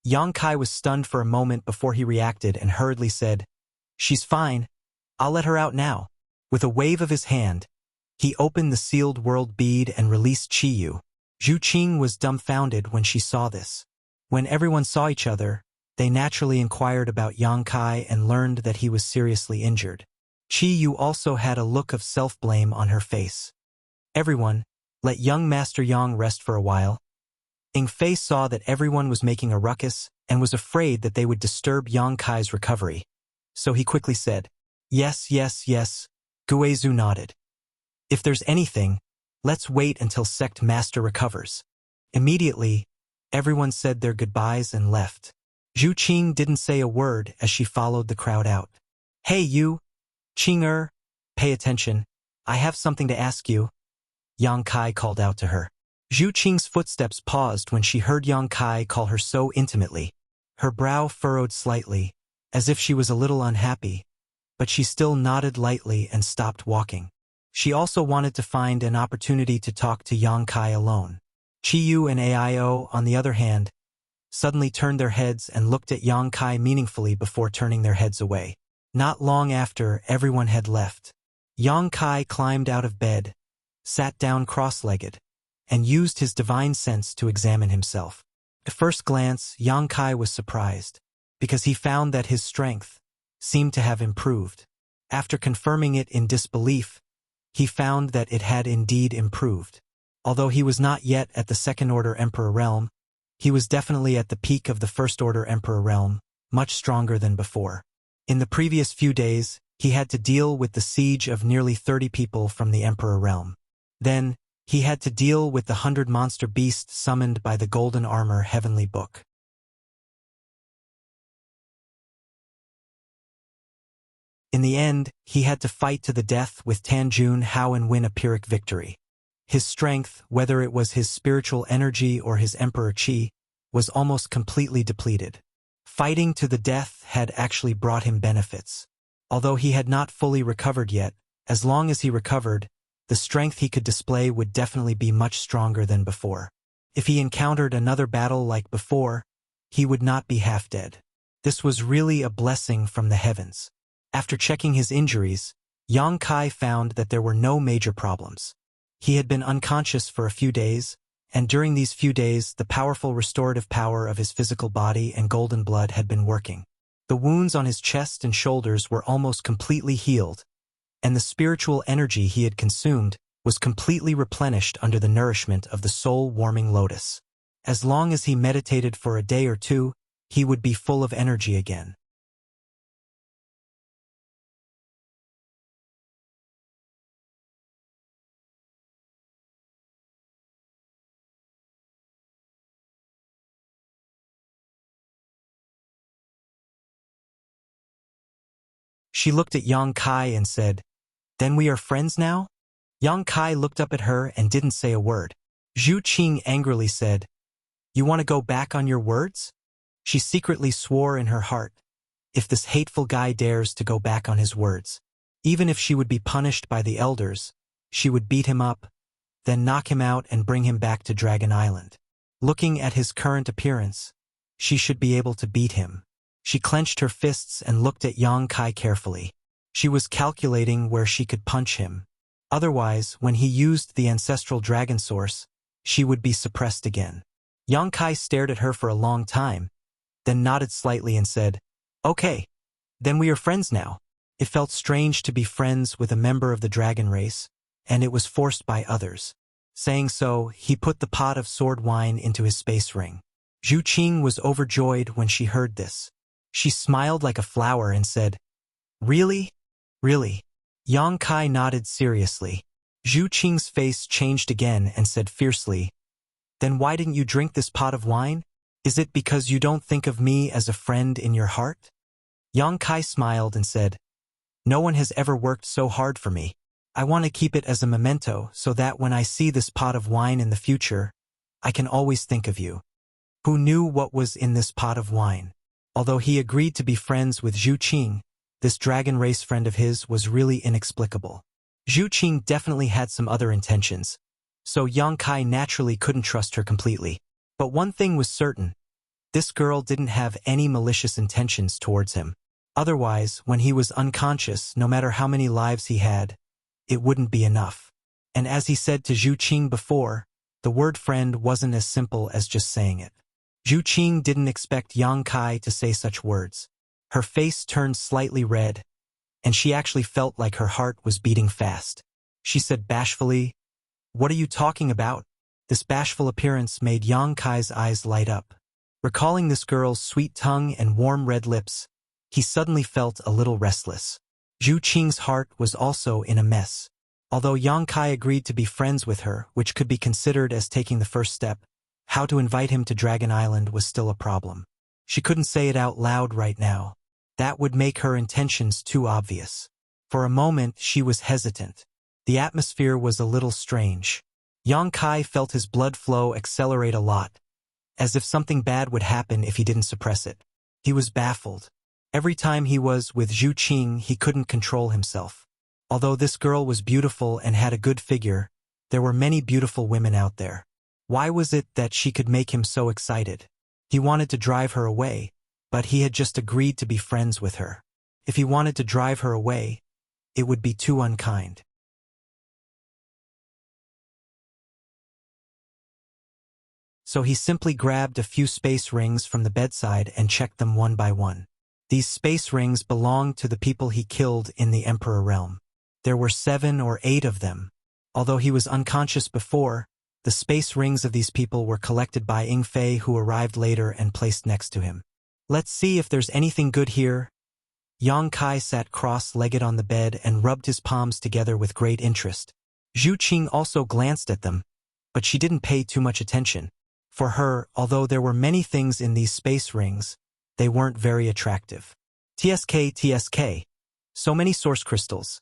Yang Kai was stunned for a moment before he reacted and hurriedly said, "She's fine. I'll let her out now." With a wave of his hand, he opened the sealed world bead and released Chiyu. Zhu Qing was dumbfounded when she saw this. When everyone saw each other, they naturally inquired about Yang Kai and learned that he was seriously injured. Chiyu also had a look of self-blame on her face. "Everyone, let young Master Yang rest for a while." Ying Fei saw that everyone was making a ruckus and was afraid that they would disturb Yang Kai's recovery. So he quickly said, Yes. Guizhu nodded. "If there's anything, let's wait until Sect Master recovers." Immediately, everyone said their goodbyes and left. Zhu Qing didn't say a word as she followed the crowd out. "Hey you, Qing, pay attention. I have something to ask you," Yang Kai called out to her. Zhu Qing's footsteps paused when she heard Yang Kai call her so intimately. Her brow furrowed slightly, as if she was a little unhappy, but she still nodded lightly and stopped walking. She also wanted to find an opportunity to talk to Yang Kai alone. Chiyu and AIO, on the other hand, suddenly turned their heads and looked at Yang Kai meaningfully before turning their heads away. Not long after everyone had left, Yang Kai climbed out of bed, sat down cross-legged, and used his divine sense to examine himself. At first glance, Yang Kai was surprised, because he found that his strength seemed to have improved. After confirming it in disbelief, he found that it had indeed improved. Although he was not yet at the Second-Order Emperor realm, he was definitely at the peak of the First-Order Emperor realm, much stronger than before. In the previous few days, he had to deal with the siege of nearly 30 people from the Emperor realm. Then, he had to deal with the 100 monster beasts summoned by the Golden Armor Heavenly Book. In the end, he had to fight to the death with Tanjun Hao and win a Pyrrhic victory. His strength, whether it was his spiritual energy or his Emperor Qi, was almost completely depleted. Fighting to the death had actually brought him benefits. Although he had not fully recovered yet, as long as he recovered, the strength he could display would definitely be much stronger than before. If he encountered another battle like before, he would not be half dead. This was really a blessing from the heavens. After checking his injuries, Yang Kai found that there were no major problems. He had been unconscious for a few days, and during these few days the powerful restorative power of his physical body and golden blood had been working. The wounds on his chest and shoulders were almost completely healed, and the spiritual energy he had consumed was completely replenished under the nourishment of the soul-warming lotus. As long as he meditated for a day or two, he would be full of energy again. She looked at Yang Kai and said, "Then we are friends now?" Yang Kai looked up at her and didn't say a word. Zhu Qing angrily said, "You want to go back on your words?" She secretly swore in her heart, if this hateful guy dares to go back on his words, even if she would be punished by the elders, she would beat him up, then knock him out and bring him back to Dragon Island. Looking at his current appearance, she should be able to beat him. She clenched her fists and looked at Yang Kai carefully. She was calculating where she could punch him. Otherwise, when he used the ancestral dragon source, she would be suppressed again. Yang Kai stared at her for a long time, then nodded slightly and said, "Okay, then we are friends now." It felt strange to be friends with a member of the dragon race, and it was forced by others. Saying so, he put the pot of sword wine into his space ring. Zhu Qing was overjoyed when she heard this. She smiled like a flower and said, "Really? Really?" Yang Kai nodded seriously. Zhu Qing's face changed again and said fiercely, "Then why didn't you drink this pot of wine? Is it because you don't think of me as a friend in your heart?" Yang Kai smiled and said, "No one has ever worked so hard for me. I want to keep it as a memento so that when I see this pot of wine in the future, I can always think of you." Who knew what was in this pot of wine? Although he agreed to be friends with Zhu Qing, this dragon race friend of his was really inexplicable. Zhu Qing definitely had some other intentions, so Yang Kai naturally couldn't trust her completely. But one thing was certain, this girl didn't have any malicious intentions towards him. Otherwise, when he was unconscious, no matter how many lives he had, it wouldn't be enough. And as he said to Zhu Qing before, the word friend wasn't as simple as just saying it. Zhu Qing didn't expect Yang Kai to say such words. Her face turned slightly red, and she actually felt like her heart was beating fast. She said bashfully, "What are you talking about?" This bashful appearance made Yang Kai's eyes light up. Recalling this girl's sweet tongue and warm red lips, he suddenly felt a little restless. Zhu Qing's heart was also in a mess. Although Yang Kai agreed to be friends with her, which could be considered as taking the first step, how to invite him to Dragon Island was still a problem. She couldn't say it out loud right now. That would make her intentions too obvious. For a moment, she was hesitant. The atmosphere was a little strange. Yang Kai felt his blood flow accelerate a lot, as if something bad would happen if he didn't suppress it. He was baffled. Every time he was with Zhu Qing, he couldn't control himself. Although this girl was beautiful and had a good figure, there were many beautiful women out there. Why was it that she could make him so excited? He wanted to drive her away, but he had just agreed to be friends with her. If he wanted to drive her away, it would be too unkind. So he simply grabbed a few space rings from the bedside and checked them one by one. These space rings belonged to the people he killed in the Emperor realm. There were 7 or 8 of them. Although he was unconscious before, the space rings of these people were collected by Ying Fei, who arrived later and placed next to him. "Let's see if there's anything good here." Yang Kai sat cross-legged on the bed and rubbed his palms together with great interest. Zhu Qing also glanced at them, but she didn't pay too much attention. For her, although there were many things in these space rings, they weren't very attractive. TSK. So many source crystals.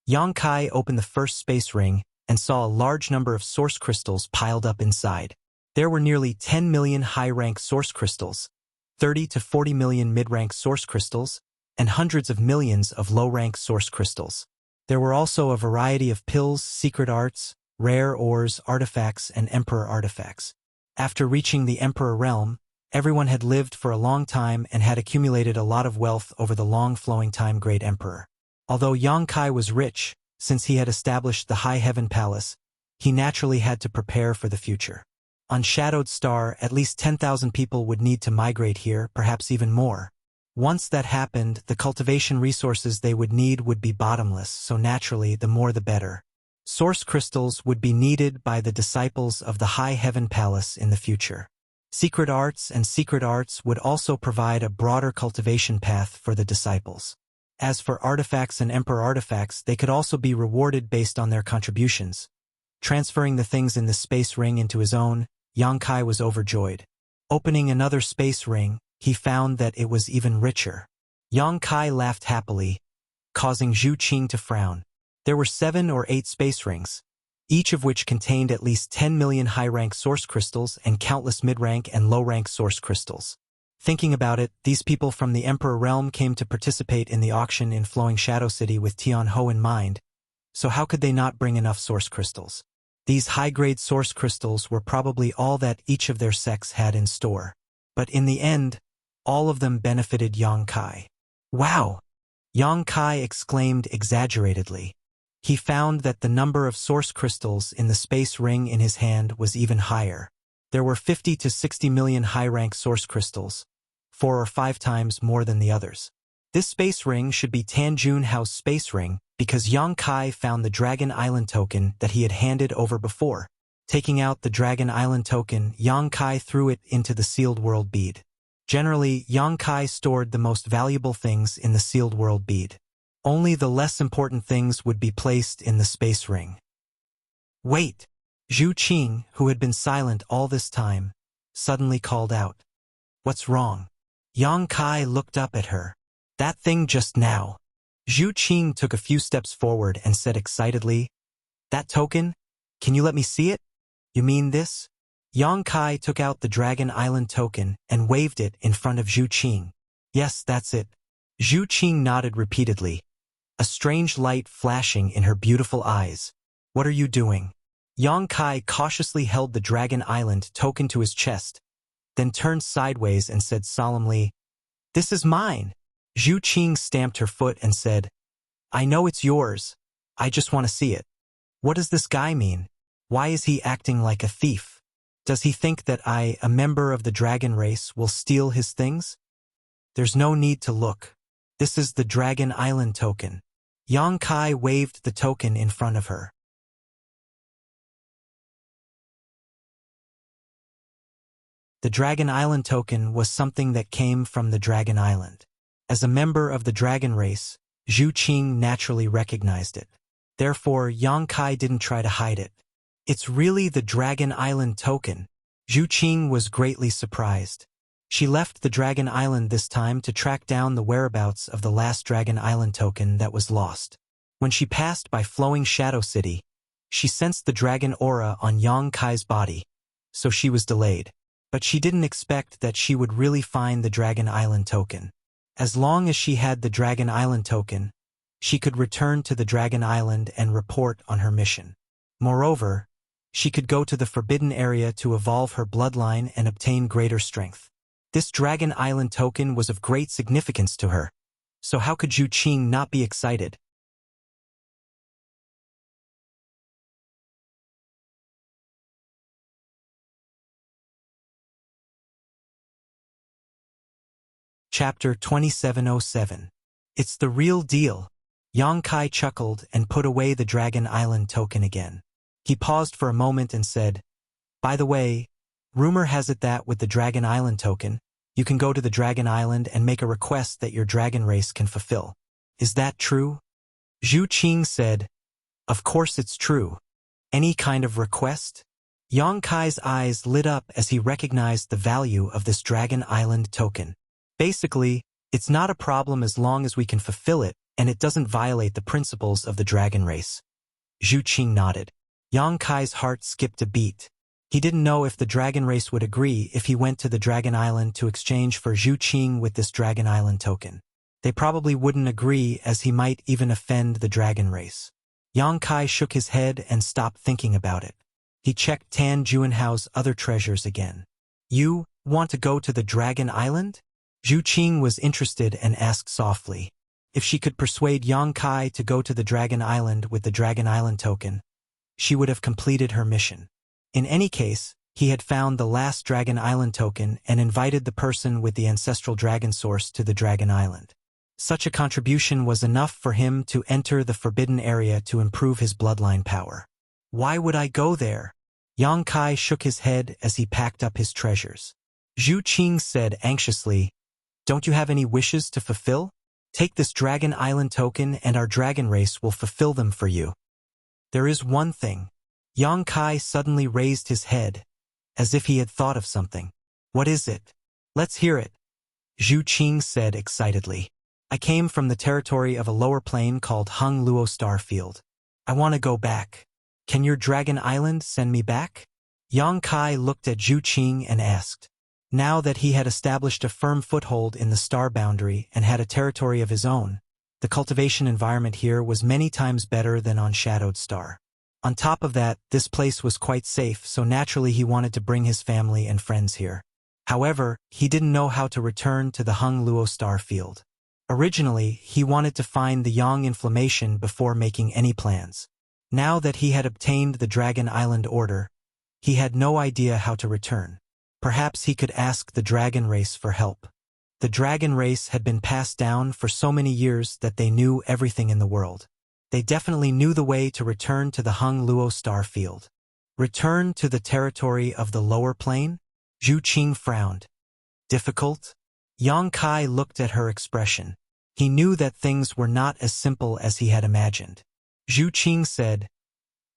Yang Kai opened the first space ring and saw a large number of source crystals piled up inside. There were nearly 10 million high-rank source crystals, 30 to 40 million mid-rank source crystals, and hundreds of millions of low-rank source crystals. There were also a variety of pills, secret arts, rare ores, artifacts, and emperor artifacts. After reaching the Emperor realm, everyone had lived for a long time and had accumulated a lot of wealth over the long-flowing time Great Emperor. Although Yang Kai was rich, since he had established the High Heaven Palace, he naturally had to prepare for the future. On Shadowed Star, at least 10,000 people would need to migrate here, perhaps even more. Once that happened, the cultivation resources they would need would be bottomless, so naturally, the more the better. Source crystals would be needed by the disciples of the High Heaven Palace in the future. Secret arts would also provide a broader cultivation path for the disciples. As for artifacts and emperor artifacts, they could also be rewarded based on their contributions. Transferring the things in the space ring into his own, Yang Kai was overjoyed. Opening another space ring, he found that it was even richer. Yang Kai laughed happily, causing Zhu Qing to frown. There were 7 or 8 space rings, each of which contained at least 10 million high-rank source crystals and countless mid-rank and low-rank source crystals. Thinking about it, these people from the Emperor realm came to participate in the auction in Flowing Shadow City with Tian Ho in mind, so how could they not bring enough source crystals? These high-grade source crystals were probably all that each of their sects had in store. But in the end, all of them benefited Yang Kai. Wow! Yang Kai exclaimed exaggeratedly. He found that the number of source crystals in the space ring in his hand was even higher. There were 50 to 60 million high-rank source crystals, 4 or 5 times more than the others. This space ring should be Tanjun Hao's space ring because Yang Kai found the Dragon Island token that he had handed over before. Taking out the Dragon Island token, Yang Kai threw it into the sealed world bead. Generally, Yang Kai stored the most valuable things in the sealed world bead. Only the less important things would be placed in the space ring. Wait! Zhu Qing, who had been silent all this time, suddenly called out. What's wrong? Yang Kai looked up at her. That thing just now. Zhu Qing took a few steps forward and said excitedly, That token? Can you let me see it? You mean this? Yang Kai took out the Dragon Island token and waved it in front of Zhu Qing. Yes, that's it. Zhu Qing nodded repeatedly, a strange light flashing in her beautiful eyes. What are you doing? Yang Kai cautiously held the Dragon Island token to his chest, then turned sideways and said solemnly, This is mine. Zhu Qing stamped her foot and said, I know it's yours. I just want to see it. What does this guy mean? Why is he acting like a thief? Does he think that I, a member of the dragon race, will steal his things? There's no need to look. This is the Dragon Island token. Yang Kai waved the token in front of her. The Dragon Island token was something that came from the Dragon Island. As a member of the dragon race, Zhu Qing naturally recognized it. Therefore, Yang Kai didn't try to hide it. It's really the Dragon Island token. Zhu Qing was greatly surprised. She left the Dragon Island this time to track down the whereabouts of the last Dragon Island token that was lost. When she passed by Flowing Shadow City, she sensed the dragon aura on Yang Kai's body, so she was delayed. But she didn't expect that she would really find the Dragon Island token. As long as she had the Dragon Island token, she could return to the Dragon Island and report on her mission. Moreover, she could go to the Forbidden Area to evolve her bloodline and obtain greater strength. This Dragon Island token was of great significance to her, so how could Zhu Qing not be excited? Chapter 2707. It's the real deal. Yang Kai chuckled and put away the Dragon Island token again. He paused for a moment and said, By the way, rumor has it that with the Dragon Island token, you can go to the Dragon Island and make a request that your dragon race can fulfill. Is that true? Zhu Qing said, Of course it's true. Any kind of request? Yang Kai's eyes lit up as he recognized the value of this Dragon Island token. Basically, it's not a problem as long as we can fulfill it and it doesn't violate the principles of the dragon race. Zhu Qing nodded. Yang Kai's heart skipped a beat. He didn't know if the dragon race would agree if he went to the Dragon Island to exchange for Zhu Qing with this Dragon Island token. They probably wouldn't agree as he might even offend the dragon race. Yang Kai shook his head and stopped thinking about it. He checked Tan Juanhao's other treasures again. You want to go to the Dragon Island? Zhu Qing was interested and asked softly. If she could persuade Yang Kai to go to the Dragon Island with the Dragon Island token, she would have completed her mission. In any case, he had found the last Dragon Island token and invited the person with the ancestral dragon source to the Dragon Island. Such a contribution was enough for him to enter the forbidden area to improve his bloodline power. Why would I go there? Yang Kai shook his head as he packed up his treasures. Zhu Qing said anxiously, "Don't you have any wishes to fulfill? Take this Dragon Island token and our dragon race will fulfill them for you." "There is one thing." Yang Kai suddenly raised his head, as if he had thought of something. "What is it?" "Let's hear it," Zhu Qing said excitedly. "I came from the territory of a lower plane called Hung Luo Starfield. I want to go back. Can your Dragon Island send me back?" Yang Kai looked at Zhu Qing and asked. Now that he had established a firm foothold in the star boundary and had a territory of his own, the cultivation environment here was many times better than on Shadowed Star. On top of that, this place was quite safe, so naturally he wanted to bring his family and friends here. However, he didn't know how to return to the Hung Luo Star field. Originally, he wanted to find the Yang inflammation before making any plans. Now that he had obtained the Dragon Island order, he had no idea how to return. Perhaps he could ask the dragon race for help. The dragon race had been passed down for so many years that they knew everything in the world. They definitely knew the way to return to the Hung Luo Star field. Return to the territory of the lower plane? Zhu Qing frowned. Difficult? Yang Kai looked at her expression. He knew that things were not as simple as he had imagined. Zhu Qing said,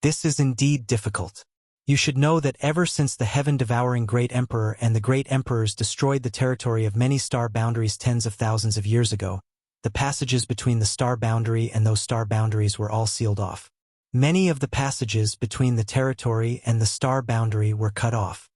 "This is indeed difficult. You should know that ever since the heaven-devouring Great Emperor and the Great Emperors destroyed the territory of many star boundaries tens of thousands of years ago, the passages between the star boundary and those star boundaries were all sealed off. Many of the passages between the territory and the star boundary were cut off."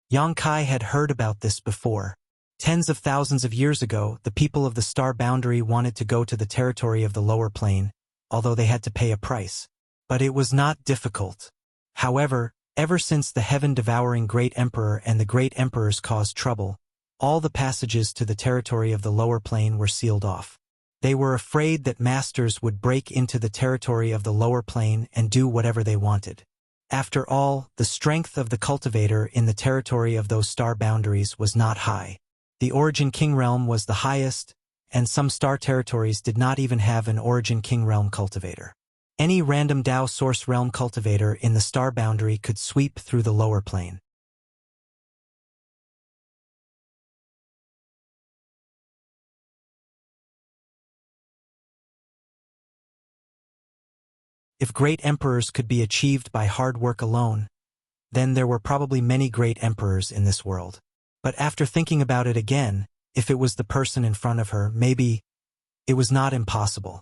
Yang Kai had heard about this before. Tens of thousands of years ago, the people of the star boundary wanted to go to the territory of the lower plane, although they had to pay a price. But it was not difficult. However, ever since the heaven-devouring Great Emperor and the Great Emperors caused trouble, all the passages to the territory of the lower plane were sealed off. They were afraid that masters would break into the territory of the lower plane and do whatever they wanted. After all, the strength of the cultivator in the territory of those star boundaries was not high. The Origin King Realm was the highest, and some star territories did not even have an Origin King Realm cultivator. Any random Dao Source Realm cultivator in the star boundary could sweep through the lower plane. If great emperors could be achieved by hard work alone, then there were probably many great emperors in this world. But after thinking about it again, if it was the person in front of her, maybe it was not impossible.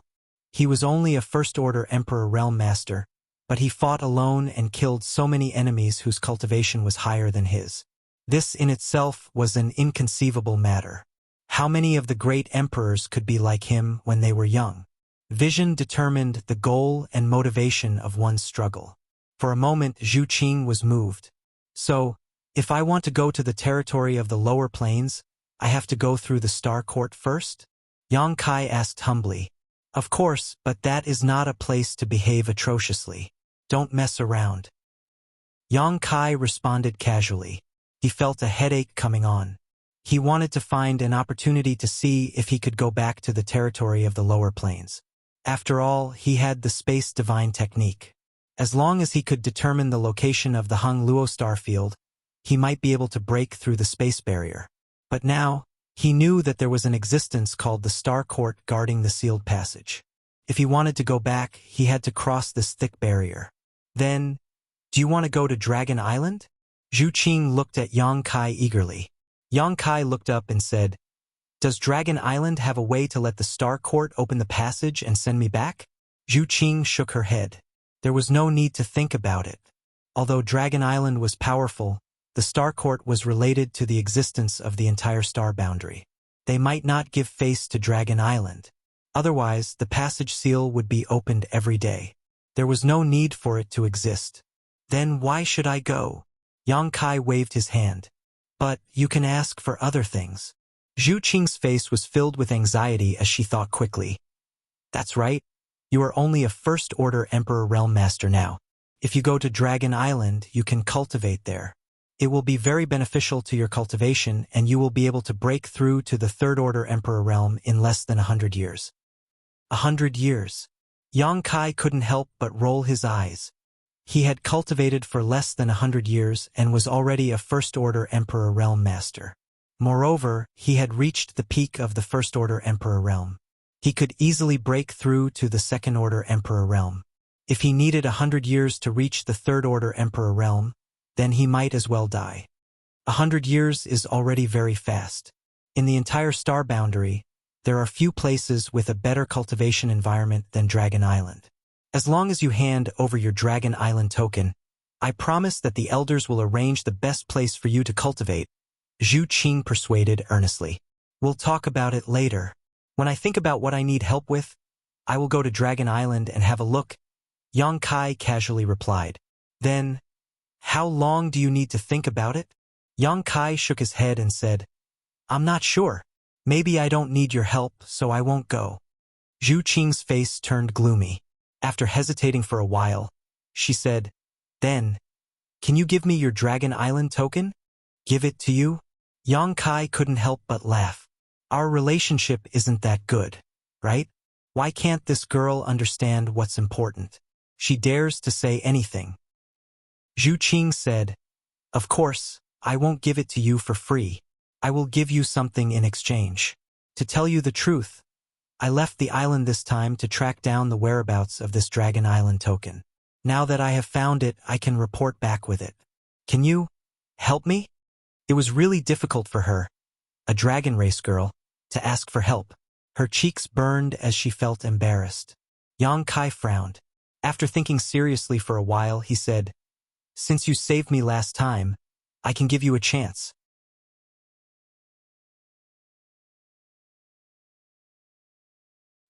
He was only a first-order Emperor Realm Master, but he fought alone and killed so many enemies whose cultivation was higher than his. This in itself was an inconceivable matter. How many of the great emperors could be like him when they were young? Vision determined the goal and motivation of one's struggle. For a moment, Zhu Qing was moved. So, if I want to go to the territory of the lower planes, I have to go through the Star Court first? Yang Kai asked humbly. Of course, but that is not a place to behave atrociously. Don't mess around. Yang Kai responded casually. He felt a headache coming on. He wanted to find an opportunity to see if he could go back to the territory of the lower planes. After all, he had the Space Divine technique. As long as he could determine the location of the Hung Luo Starfield, he might be able to break through the space barrier. But now, he knew that there was an existence called the Star Court guarding the sealed passage. If he wanted to go back, he had to cross this thick barrier. Then, do you want to go to Dragon Island? Zhu Qing looked at Yang Kai eagerly. Yang Kai looked up and said, "Does Dragon Island have a way to let the Star Court open the passage and send me back?" Zhu Qing shook her head. There was no need to think about it. Although Dragon Island was powerful, the Star Court was related to the existence of the entire star boundary. They might not give face to Dragon Island. Otherwise, the passage seal would be opened every day. There was no need for it to exist. Then why should I go? Yang Kai waved his hand. But you can ask for other things. Zhu Qing's face was filled with anxiety as she thought quickly. That's right. You are only a first-order Emperor Realm Master now. If you go to Dragon Island, you can cultivate there. It will be very beneficial to your cultivation, and you will be able to break through to the Third Order Emperor realm in less than 100 years. 100 years. Yang Kai couldn't help but roll his eyes. He had cultivated for less than 100 years and was already a First Order Emperor realm master. Moreover, he had reached the peak of the First Order Emperor realm. He could easily break through to the Second Order Emperor realm. If he needed 100 years to reach the Third Order Emperor realm, then he might as well die. 100 years is already very fast. In the entire star boundary, there are few places with a better cultivation environment than Dragon Island. As long as you hand over your Dragon Island token, I promise that the elders will arrange the best place for you to cultivate, Zhu Qing persuaded earnestly. We'll talk about it later. When I think about what I need help with, I will go to Dragon Island and have a look, Yang Kai casually replied. Then, how long do you need to think about it? Yang Kai shook his head and said, I'm not sure. Maybe I don't need your help, so I won't go. Zhu Qing's face turned gloomy. After hesitating for a while, she said, Then, can you give me your Dragon Island token? Give it to you? Yang Kai couldn't help but laugh. Our relationship isn't that good, right? Why can't this girl understand what's important? She dares to say anything. Zhu Qing said, Of course, I won't give it to you for free. I will give you something in exchange. To tell you the truth, I left the island this time to track down the whereabouts of this Dragon Island token. Now that I have found it, I can report back with it. Can you help me? It was really difficult for her, a dragon race girl, to ask for help. Her cheeks burned as she felt embarrassed. Yang Kai frowned. After thinking seriously for a while, he said, Since you saved me last time, I can give you a chance.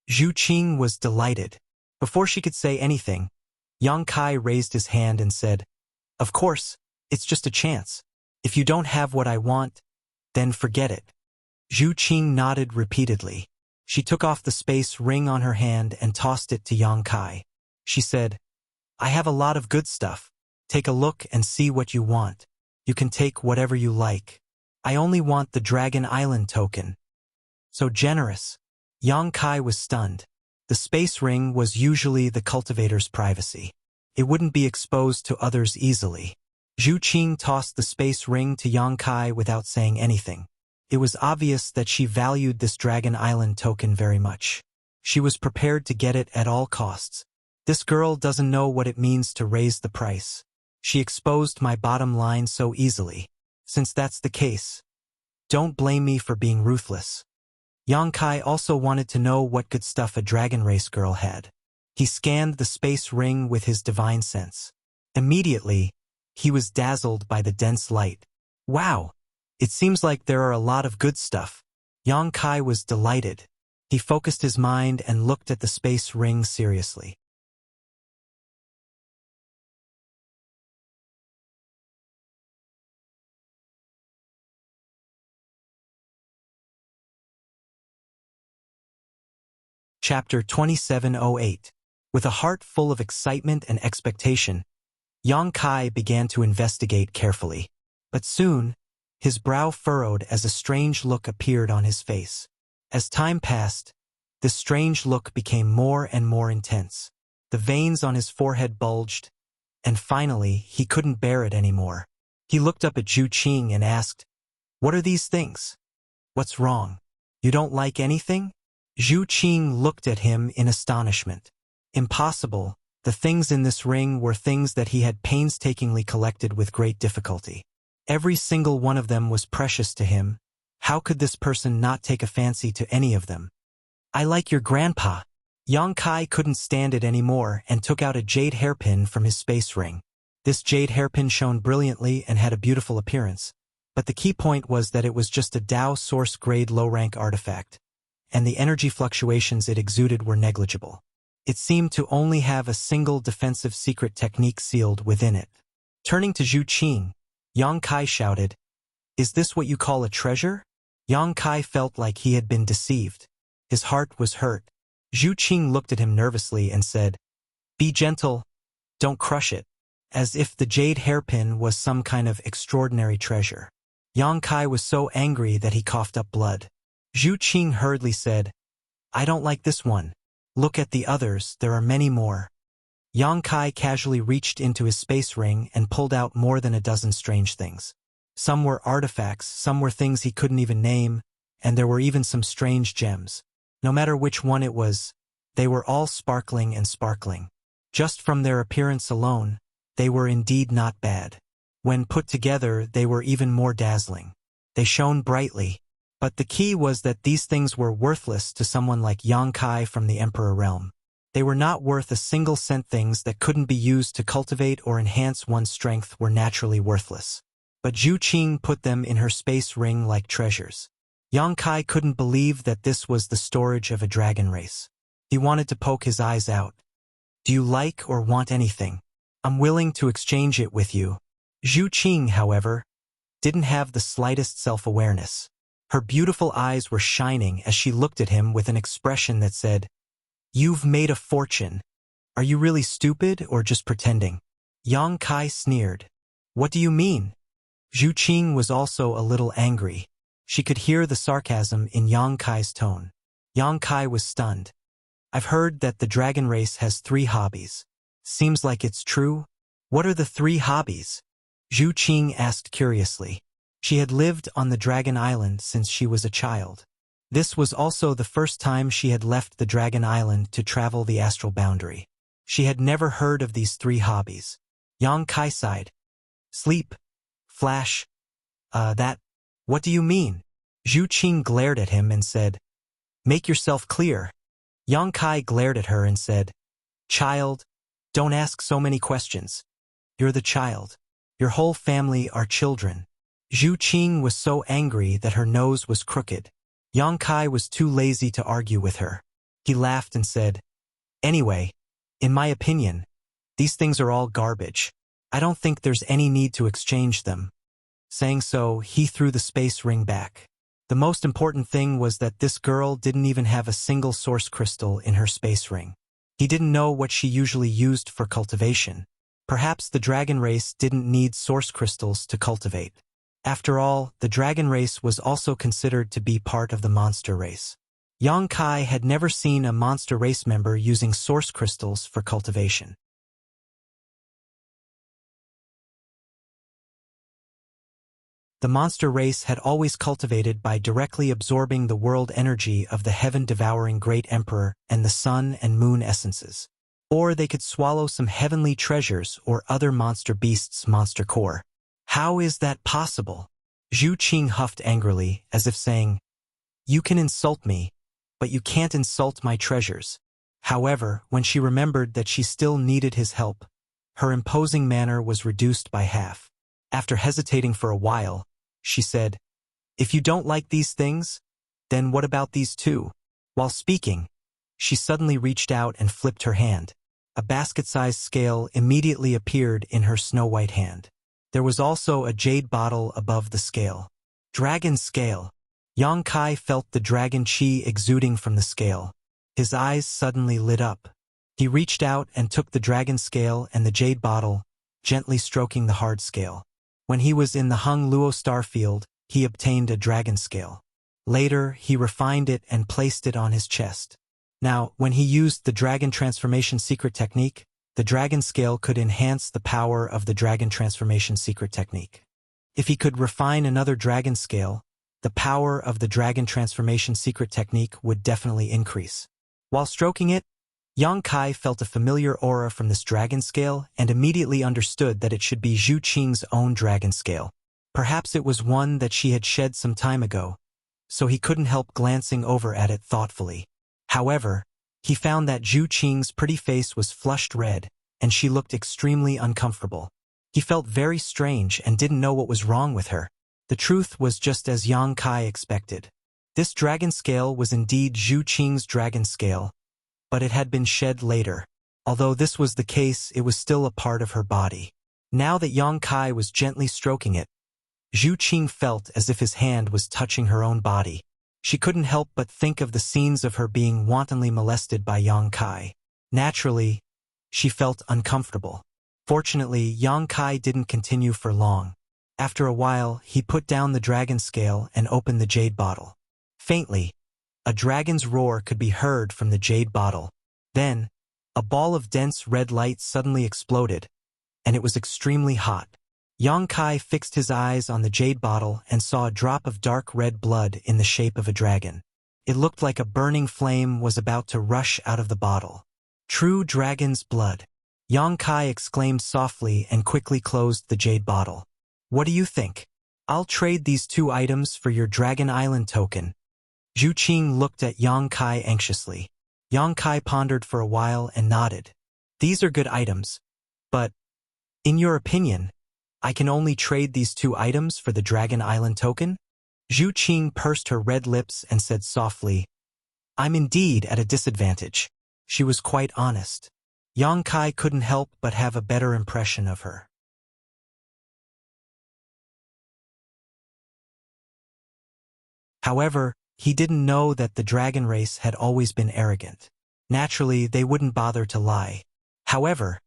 Zhu Qing was delighted. Before she could say anything, Yang Kai raised his hand and said, Of course, it's just a chance. If you don't have what I want, then forget it. Zhu Qing nodded repeatedly. She took off the space ring on her hand and tossed it to Yang Kai. She said, I have a lot of good stuff. Take a look and see what you want. You can take whatever you like. I only want the Dragon Island token. So generous. Yang Kai was stunned. The space ring was usually the cultivator's privacy. It wouldn't be exposed to others easily. Zhu Qing tossed the space ring to Yang Kai without saying anything. It was obvious that she valued this Dragon Island token very much. She was prepared to get it at all costs. This girl doesn't know what it means to raise the price. She exposed my bottom line so easily. Since that's the case, don't blame me for being ruthless. Yang Kai also wanted to know what good stuff a dragon race girl had. He scanned the space ring with his divine sense. Immediately, he was dazzled by the dense light. Wow! It seems like there are a lot of good stuff. Yang Kai was delighted. He focused his mind and looked at the space ring seriously. Chapter 2708. With a heart full of excitement and expectation, Yang Kai began to investigate carefully. But soon, his brow furrowed as a strange look appeared on his face. As time passed, this strange look became more and more intense. The veins on his forehead bulged, and finally, he couldn't bear it anymore. He looked up at Zhu Qing and asked, What are these things? What's wrong? You don't like anything? Zhu Qing looked at him in astonishment. Impossible. The things in this ring were things that he had painstakingly collected with great difficulty. Every single one of them was precious to him. How could this person not take a fancy to any of them? I like your grandpa. Yang Kai couldn't stand it anymore and took out a jade hairpin from his space ring. This jade hairpin shone brilliantly and had a beautiful appearance, but the key point was that it was just a Dao source grade low-rank artifact, and the energy fluctuations it exuded were negligible. It seemed to only have a single defensive secret technique sealed within it. Turning to Zhu Qing, Yang Kai shouted, Is this what you call a treasure? Yang Kai felt like he had been deceived. His heart was hurt. Zhu Qing looked at him nervously and said, Be gentle, don't crush it. as if the jade hairpin was some kind of extraordinary treasure. Yang Kai was so angry that he coughed up blood. Zhu Qing hurriedly said, "I don't like this one. Look at the others, there are many more." Yang Kai casually reached into his space ring and pulled out more than a dozen strange things. Some were artifacts, some were things he couldn't even name, and there were even some strange gems. No matter which one it was, they were all sparkling and sparkling. Just from their appearance alone, they were indeed not bad. When put together, they were even more dazzling. They shone brightly. But the key was that these things were worthless to someone like Yang Kai from the Emperor realm. They were not worth a single cent. Things that couldn't be used to cultivate or enhance one's strength were naturally worthless. But Zhu Qing put them in her space ring like treasures. Yang Kai couldn't believe that this was the storage of a dragon race. He wanted to poke his eyes out. "Do you like or want anything? I'm willing to exchange it with you." Zhu Qing, however, didn't have the slightest self-awareness. Her beautiful eyes were shining as she looked at him with an expression that said, "You've made a fortune. Are you really stupid or just pretending?" Yang Kai sneered. "What do you mean?" Zhu Qing was also a little angry. She could hear the sarcasm in Yang Kai's tone. Yang Kai was stunned. "I've heard that the dragon race has 3 hobbies. Seems like it's true. What are the 3 hobbies?" Zhu Qing asked curiously. She had lived on the Dragon Island since she was a child. This was also the first time she had left the Dragon Island to travel the astral boundary. She had never heard of these 3 hobbies. Yang Kai sighed. "Sleep. Flash. That. What do you mean?" Zhu Qing glared at him and said, "Make yourself clear." Yang Kai glared at her and said, "Child, don't ask so many questions. You're the child. Your whole family are children." Zhu Qing was so angry that her nose was crooked. Yang Kai was too lazy to argue with her. He laughed and said, "Anyway, in my opinion, these things are all garbage. I don't think there's any need to exchange them." Saying so, he threw the space ring back. The most important thing was that this girl didn't even have a single source crystal in her space ring. He didn't know what she usually used for cultivation. Perhaps the dragon race didn't need source crystals to cultivate. After all, the dragon race was also considered to be part of the monster race. Yang Kai had never seen a monster race member using source crystals for cultivation. The monster race had always cultivated by directly absorbing the world energy of the heaven-devouring Great Emperor and the sun and moon essences. Or they could swallow some heavenly treasures or other monster beasts' monster core. How is that possible? Zhu Qing huffed angrily, as if saying, "You can insult me, but you can't insult my treasures." However, when she remembered that she still needed his help, her imposing manner was reduced by half. After hesitating for a while, she said, "If you don't like these things, then what about these 2? While speaking, she suddenly reached out and flipped her hand. A basket-sized scale immediately appeared in her snow-white hand. There was also a jade bottle above the scale. Dragon scale. Yang Kai felt the dragon chi exuding from the scale. His eyes suddenly lit up. He reached out and took the dragon scale and the jade bottle, gently stroking the hard scale. When he was in the Hung Luo starfield, he obtained a dragon scale. Later, he refined it and placed it on his chest. Now, when he used the dragon transformation secret technique, the dragon scale could enhance the power of the dragon transformation secret technique. If he could refine another dragon scale, the power of the dragon transformation secret technique would definitely increase. While stroking it, Yang Kai felt a familiar aura from this dragon scale and immediately understood that it should be Zhu Qing's own dragon scale. Perhaps it was one that she had shed some time ago, so he couldn't help glancing over at it thoughtfully. However, he found that Zhu Qing's pretty face was flushed red, and she looked extremely uncomfortable. He felt very strange and didn't know what was wrong with her. The truth was just as Yang Kai expected. This dragon scale was indeed Zhu Qing's dragon scale, but it had been shed later. Although this was the case, it was still a part of her body. Now that Yang Kai was gently stroking it, Zhu Qing felt as if his hand was touching her own body. She couldn't help but think of the scenes of her being wantonly molested by Yang Kai. Naturally, she felt uncomfortable. Fortunately, Yang Kai didn't continue for long. After a while, he put down the dragon scale and opened the jade bottle. Faintly, a dragon's roar could be heard from the jade bottle. Then, a ball of dense red light suddenly exploded, and it was extremely hot. Yang Kai fixed his eyes on the jade bottle and saw a drop of dark red blood in the shape of a dragon. It looked like a burning flame was about to rush out of the bottle. True dragon's blood. Yang Kai exclaimed softly and quickly closed the jade bottle. What do you think? I'll trade these 2 items for your Dragon Island token. Zhu Qing looked at Yang Kai anxiously. Yang Kai pondered for a while and nodded. These are good items, but, in your opinion, I can only trade these 2 items for the Dragon Island token? Zhu Qing pursed her red lips and said softly, I'm indeed at a disadvantage. She was quite honest. Yang Kai couldn't help but have a better impression of her. However, he didn't know that the dragon race had always been arrogant. Naturally, they wouldn't bother to lie. However,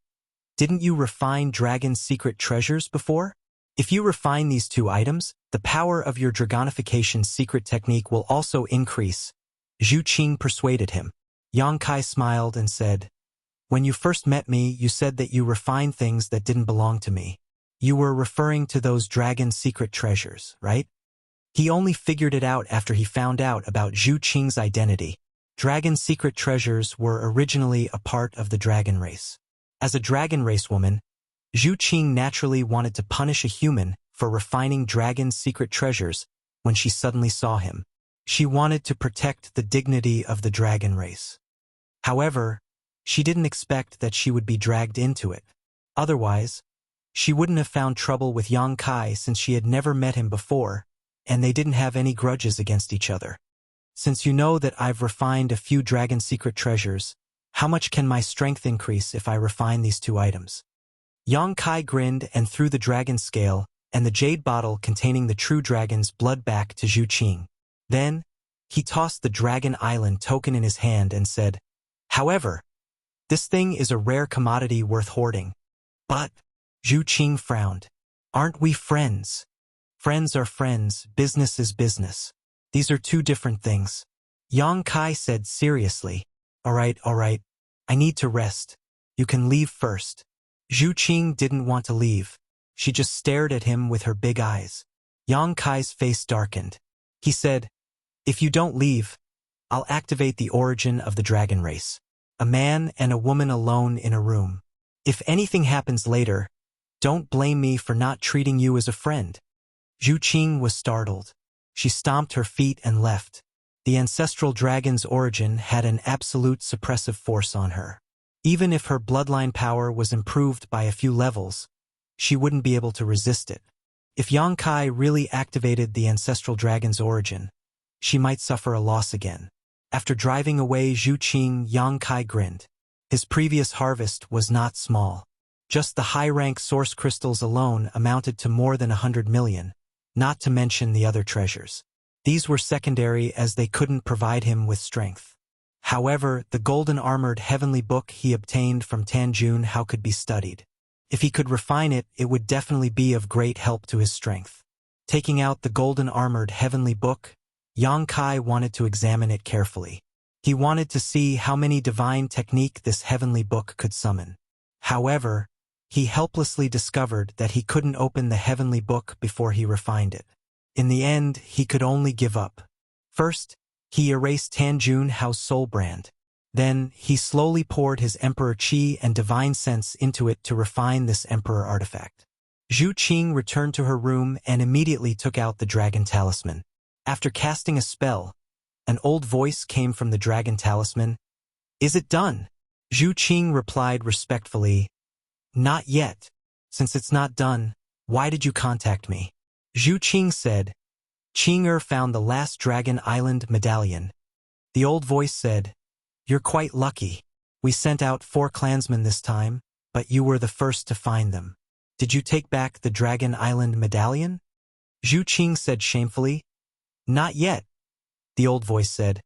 didn't you refine dragon's secret treasures before? If you refine these 2 items, the power of your dragonification secret technique will also increase. Zhu Qing persuaded him. Yang Kai smiled and said, When you first met me, you said that you refined things that didn't belong to me. You were referring to those dragon secret treasures, right? He only figured it out after he found out about Zhu Qing's identity. Dragon secret treasures were originally a part of the dragon race. As a dragon race woman, Zhu Qing naturally wanted to punish a human for refining dragon secret treasures when she suddenly saw him. She wanted to protect the dignity of the dragon race. However, she didn't expect that she would be dragged into it. Otherwise, she wouldn't have found trouble with Yang Kai since she had never met him before, and they didn't have any grudges against each other. Since you know that I've refined a few dragon secret treasures, how much can my strength increase if I refine these 2 items? Yang Kai grinned and threw the dragon scale and the jade bottle containing the true dragon's blood back to Zhu Qing. Then, he tossed the Dragon Island token in his hand and said, However, this thing is a rare commodity worth hoarding. But, Zhu Qing frowned. Aren't we friends? Friends are friends, business is business. These are 2 different things. Yang Kai said seriously, all right, I need to rest. You can leave first. Zhu Qing didn't want to leave. She just stared at him with her big eyes. Yang Kai's face darkened. He said, If you don't leave, I'll activate the origin of the dragon race. A man and a woman alone in a room. If anything happens later, don't blame me for not treating you as a friend. Zhu Qing was startled. She stomped her feet and left. The ancestral dragon's origin had an absolute suppressive force on her. Even if her bloodline power was improved by a few levels, she wouldn't be able to resist it. If Yang Kai really activated the ancestral dragon's origin, she might suffer a loss again. After driving away Zhu Qing, Yang Kai grinned. His previous harvest was not small. Just the high-rank source crystals alone amounted to more than 100 million, not to mention the other treasures. These were secondary as they couldn't provide him with strength. However, the golden-armored heavenly book he obtained from Tanjun Hao could be studied. If he could refine it, it would definitely be of great help to his strength. Taking out the golden-armored heavenly book, Yang Kai wanted to examine it carefully. He wanted to see how many divine technique this heavenly book could summon. However, he helplessly discovered that he couldn't open the heavenly book before he refined it. In the end, he could only give up. First, he erased Tanjun Hao's soul brand. Then, he slowly poured his Emperor Qi and Divine Sense into it to refine this Emperor artifact. Zhu Qing returned to her room and immediately took out the dragon talisman. After casting a spell, an old voice came from the dragon talisman. Is it done? Zhu Qing replied respectfully, Not yet. Since it's not done, why did you contact me? Zhu Qing said, Qing found the last Dragon Island medallion. The old voice said, You're quite lucky. We sent out 4 clansmen this time, but you were the first to find them. Did you take back the Dragon Island medallion? Zhu Qing said shamefully, Not yet. The old voice said,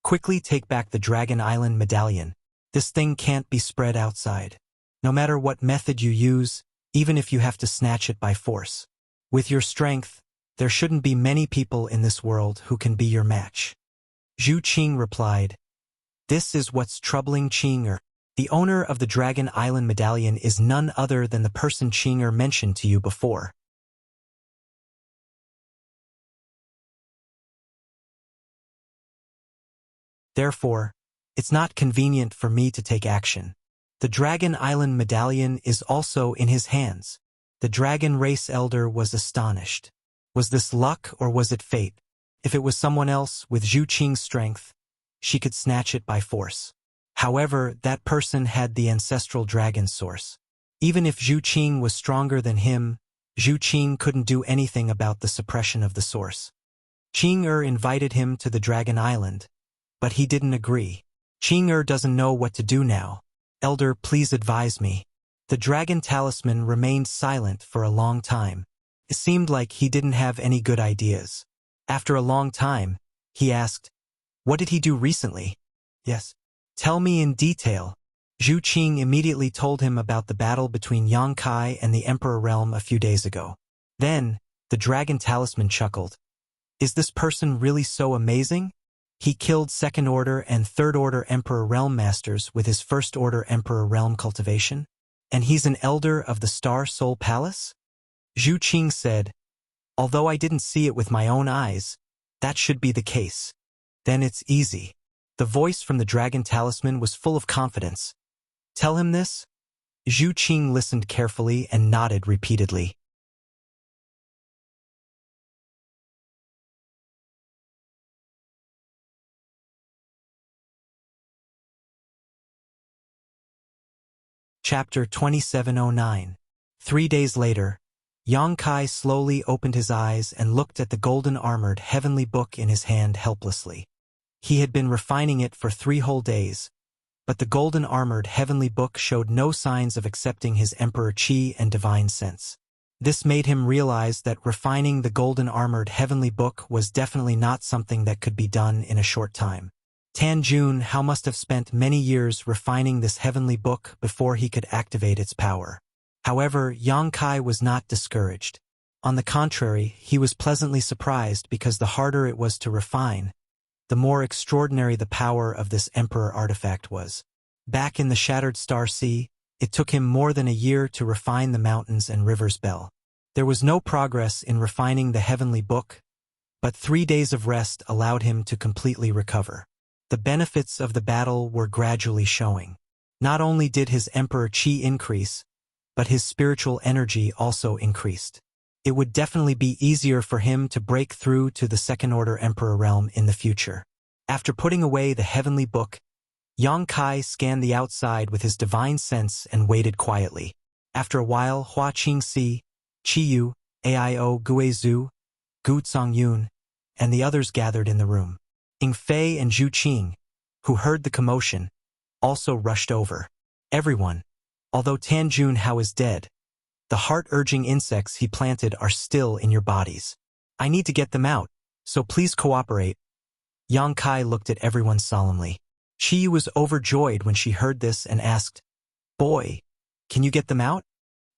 Quickly take back the Dragon Island medallion. This thing can't be spread outside. No matter what method you use, even if you have to snatch it by force. With your strength, there shouldn't be many people in this world who can be your match. Zhu Qing replied, "This is what's troubling Qing'er. The owner of the Dragon Island medallion is none other than the person Qing'er mentioned to you before. Therefore, it's not convenient for me to take action. The Dragon Island medallion is also in his hands." The dragon race elder was astonished. Was this luck or was it fate? If it was someone else with Zhu Qing's strength, she could snatch it by force. However, that person had the ancestral dragon source. Even if Zhu Qing was stronger than him, Zhu Qing couldn't do anything about the suppression of the source. Qing'er invited him to the Dragon Island, but he didn't agree. Qing'er doesn't know what to do now. Elder, please advise me. The dragon talisman remained silent for a long time. It seemed like he didn't have any good ideas. After a long time, he asked, "What did he do recently?" "Yes. Tell me in detail." Zhu Qing immediately told him about the battle between Yang Kai and the Emperor Realm a few days ago. Then, the dragon talisman chuckled. "Is this person really so amazing? He killed Second Order and Third Order Emperor Realm Masters with his First Order Emperor Realm cultivation? And he's an elder of the Star Soul Palace?" Zhu Qing said, "Although I didn't see it with my own eyes, that should be the case. Then it's easy." The voice from the dragon talisman was full of confidence. "Tell him this?" Zhu Qing listened carefully and nodded repeatedly. Chapter 2709. 3 days later, Yang Kai slowly opened his eyes and looked at the golden-armored heavenly book in his hand helplessly. He had been refining it for 3 whole days, but the golden-armored heavenly book showed no signs of accepting his Emperor Qi and divine sense. This made him realize that refining the golden-armored heavenly book was definitely not something that could be done in a short time. Tan Jun Hao must have spent many years refining this heavenly book before he could activate its power. However, Yang Kai was not discouraged. On the contrary, he was pleasantly surprised because the harder it was to refine, the more extraordinary the power of this Emperor artifact was. Back in the Shattered Star Sea, it took him more than a year to refine the mountains and rivers bell. There was no progress in refining the heavenly book, but 3 days of rest allowed him to completely recover. The benefits of the battle were gradually showing. Not only did his Emperor Qi increase, but his spiritual energy also increased. It would definitely be easier for him to break through to the Second Order Emperor realm in the future. After putting away the heavenly book, Yang Kai scanned the outside with his divine sense and waited quietly. After a while, Hua Qingxi, Qiyu, Aio Guizhu, Gu Songyun, and the others gathered in the room. Ying Fei and Zhu Qing, who heard the commotion, also rushed over. Everyone, although Tan Jun Hao is dead, the heart-urging insects he planted are still in your bodies. I need to get them out, so please cooperate. Yang Kai looked at everyone solemnly. She was overjoyed when she heard this and asked, "Boy, can you get them out?"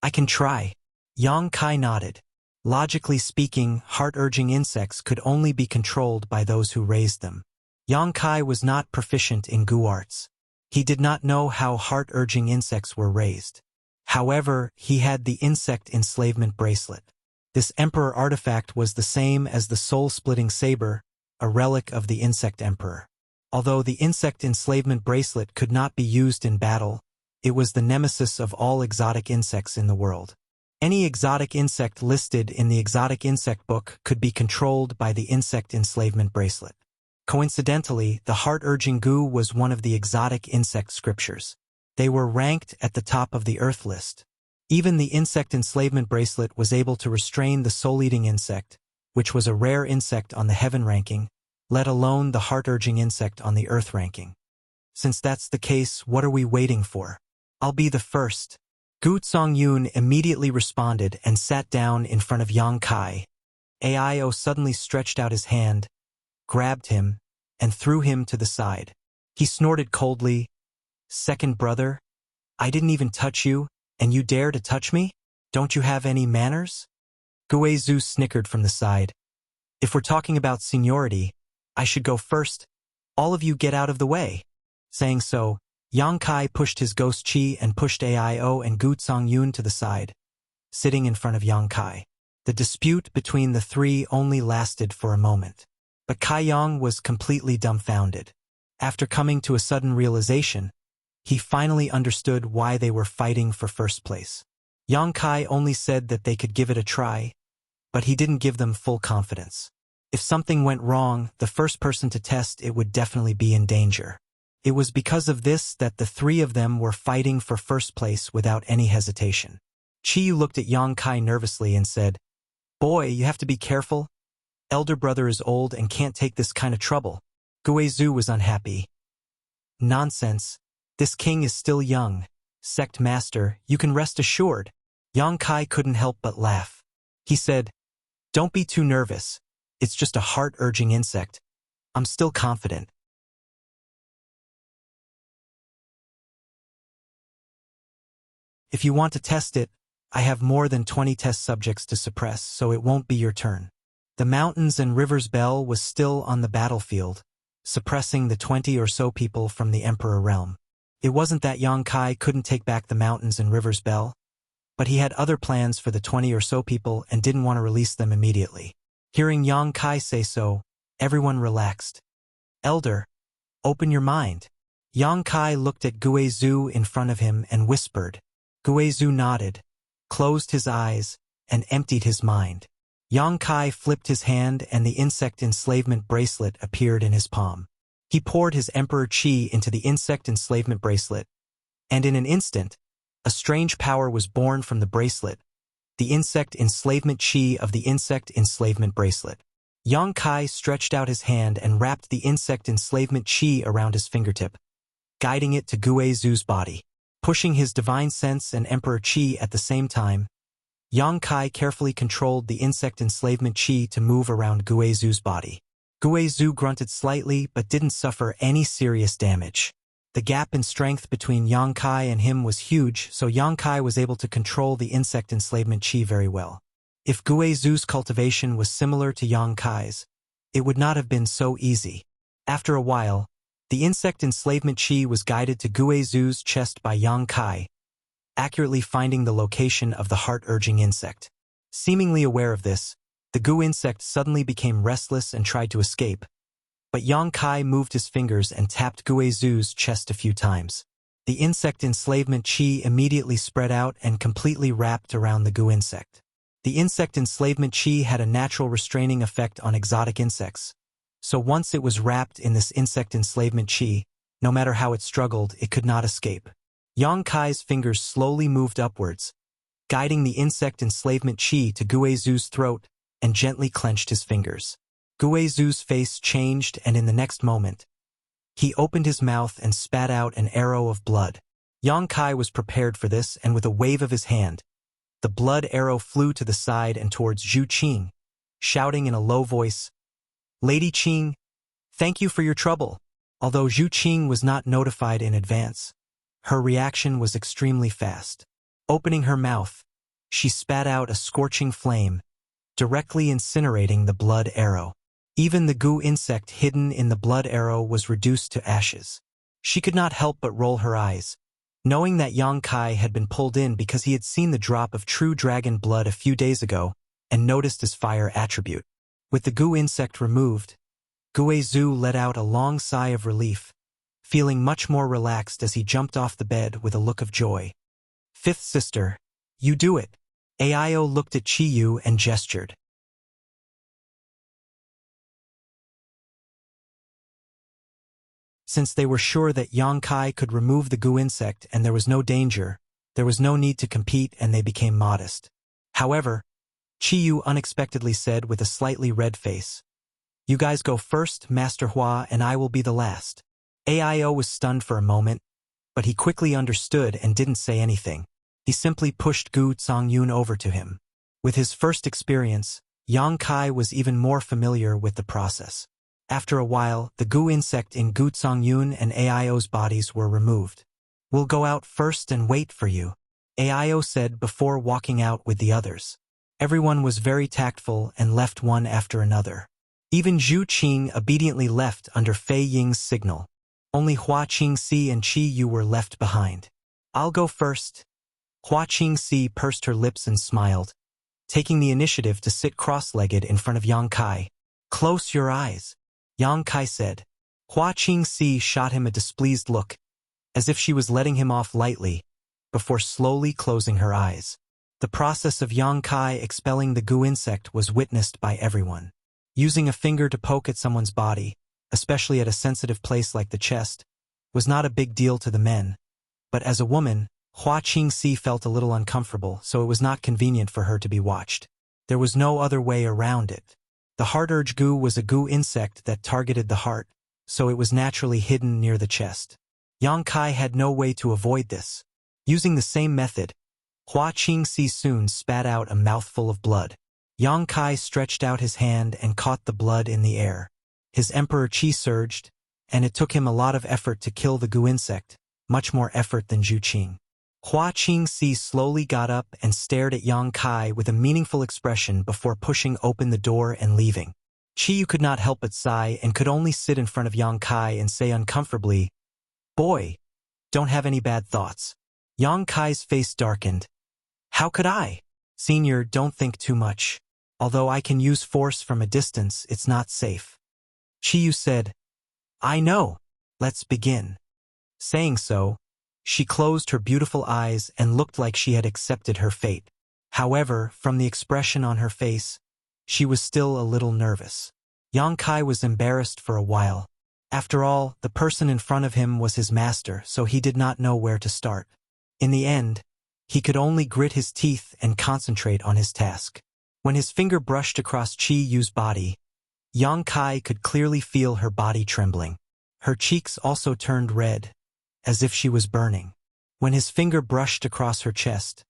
"I can try." Yang Kai nodded. Logically speaking, heart-urging insects could only be controlled by those who raised them. Yang Kai was not proficient in Gu arts. He did not know how heart-urging insects were raised. However, he had the insect enslavement bracelet. This emperor artifact was the same as the soul-splitting saber, a relic of the insect emperor. Although the insect enslavement bracelet could not be used in battle, it was the nemesis of all exotic insects in the world. Any exotic insect listed in the exotic insect book could be controlled by the insect enslavement bracelet. Coincidentally, the heart-urging Gu was one of the exotic insect scriptures. They were ranked at the top of the Earth list. Even the insect enslavement bracelet was able to restrain the soul-eating insect, which was a rare insect on the heaven ranking, let alone the heart-urging insect on the Earth ranking. Since that's the case, what are we waiting for? I'll be the first. Gu Songyun immediately responded and sat down in front of Yang Kai. Aio suddenly stretched out his hand, grabbed him, and threw him to the side. He snorted coldly, "Second brother, I didn't even touch you, and you dare to touch me? Don't you have any manners? Guizhou snickered from the side. If we're talking about seniority, I should go first. All of you get out of the way. Saying so, Yang Kai pushed his ghost chi and pushed Aio and Gu Yun to the side, sitting in front of Yang Kai. The dispute between the three only lasted for a moment. But Kai Yang was completely dumbfounded. After coming to a sudden realization, he finally understood why they were fighting for first place. Yang Kai only said that they could give it a try, but he didn't give them full confidence. If something went wrong, the first person to test it would definitely be in danger. It was because of this that the three of them were fighting for first place without any hesitation. Chi looked at Yang Kai nervously and said, "Boy, you have to be careful. Elder brother is old and can't take this kind of trouble." Guizhou was unhappy. "Nonsense. This king is still young. Sect master, you can rest assured." Yang Kai couldn't help but laugh. He said, "Don't be too nervous. It's just a heart-urging insect. I'm still confident." "If you want to test it, I have more than 20 test subjects to suppress, so it won't be your turn." The mountains and rivers bell was still on the battlefield, suppressing the 20 or so people from the Emperor realm. It wasn't that Yang Kai couldn't take back the mountains and rivers bell, but he had other plans for the 20 or so people and didn't want to release them immediately. Hearing Yang Kai say so, everyone relaxed. "Elder, open your mind." Yang Kai looked at Guizhou in front of him and whispered. Guizhou nodded, closed his eyes, and emptied his mind. Yang Kai flipped his hand and the insect enslavement bracelet appeared in his palm. He poured his Emperor Chi into the insect enslavement bracelet, and in an instant, a strange power was born from the bracelet, the insect enslavement chi of the insect enslavement bracelet. Yang Kai stretched out his hand and wrapped the insect enslavement chi around his fingertip, guiding it to Guizhou's body. Pushing his divine sense and Emperor Chi at the same time, Yang Kai carefully controlled the insect enslavement chi to move around Guizhou's body. Guizhou grunted slightly but didn't suffer any serious damage. The gap in strength between Yang Kai and him was huge, so Yang Kai was able to control the insect enslavement chi very well. If Guizhou's cultivation was similar to Yang Kai's, it would not have been so easy. After a while, the insect enslavement chi was guided to Guizhou's chest by Yang Kai, accurately finding the location of the heart-urging insect. Seemingly aware of this, the Gu insect suddenly became restless and tried to escape, but Yang Kai moved his fingers and tapped Guizhou's chest a few times. The insect enslavement chi immediately spread out and completely wrapped around the Gu insect. The insect enslavement chi had a natural restraining effect on exotic insects, so once it was wrapped in this insect enslavement chi, no matter how it struggled, it could not escape. Yang Kai's fingers slowly moved upwards, guiding the insect enslavement chi to Guizhou's throat, and gently clenched his fingers. Guizhou's face changed, and in the next moment, he opened his mouth and spat out an arrow of blood. Yang Kai was prepared for this, and with a wave of his hand, the blood arrow flew to the side and towards Zhu Qing, shouting in a low voice, "Lady Qing, thank you for your trouble." Although Zhu Qing was not notified in advance, her reaction was extremely fast. Opening her mouth, she spat out a scorching flame, directly incinerating the blood arrow. Even the Gu insect hidden in the blood arrow was reduced to ashes. She could not help but roll her eyes, knowing that Yang Kai had been pulled in because he had seen the drop of true dragon blood a few days ago and noticed his fire attribute. With the Gu insect removed, Guizhou let out a long sigh of relief, feeling much more relaxed as he jumped off the bed with a look of joy. "Fifth sister, you do it." Aio looked at Chiyu and gestured. Since they were sure that Yang Kai could remove the Gu insect and there was no danger, there was no need to compete and they became modest. However, Chiyu unexpectedly said with a slightly red face, "You guys go first, Master Hua, and I will be the last." Aio was stunned for a moment, but he quickly understood and didn't say anything. He simply pushed Gu Yun over to him. With his first experience, Yang Kai was even more familiar with the process. After a while, the Gu insect in Gu Yun and Aio's bodies were removed. We'll go out first and wait for you, Aio said before walking out with the others. Everyone was very tactful and left one after another. Even Zhu Qing obediently left under Fei Ying's signal. Only Hua Qingxi and Qi Yu were left behind. I'll go first. Hua Qingxi pursed her lips and smiled, taking the initiative to sit cross-legged in front of Yang Kai. Close your eyes, Yang Kai said. Hua Qingxi shot him a displeased look, as if she was letting him off lightly, before slowly closing her eyes. The process of Yang Kai expelling the goo insect was witnessed by everyone. Using a finger to poke at someone's body, especially at a sensitive place like the chest, was not a big deal to the men, but as a woman, Hua Qingxi felt a little uncomfortable, so it was not convenient for her to be watched. There was no other way around it. The heart urge goo was a goo insect that targeted the heart, so it was naturally hidden near the chest. Yang Kai had no way to avoid this. Using the same method, Hua Qingxi soon spat out a mouthful of blood. Yang Kai stretched out his hand and caught the blood in the air. His emperor qi surged, and it took him a lot of effort to kill the goo insect, much more effort than Zhu Qing. Hua Qingxi slowly got up and stared at Yang Kai with a meaningful expression before pushing open the door and leaving. Qi Yu could not help but sigh and could only sit in front of Yang Kai and say uncomfortably, "Boy, don't have any bad thoughts." Yang Kai's face darkened. "How could I? Senior, don't think too much. Although I can use force from a distance, it's not safe." Qi Yu said, "I know. Let's begin." Saying so, she closed her beautiful eyes and looked like she had accepted her fate. However, from the expression on her face, she was still a little nervous. Yang Kai was embarrassed for a while. After all, the person in front of him was his master, so he did not know where to start. In the end, he could only grit his teeth and concentrate on his task. When his finger brushed across Qi Yu's body, Yang Kai could clearly feel her body trembling. Her cheeks also turned red, as if she was burning. When his finger brushed across her chest,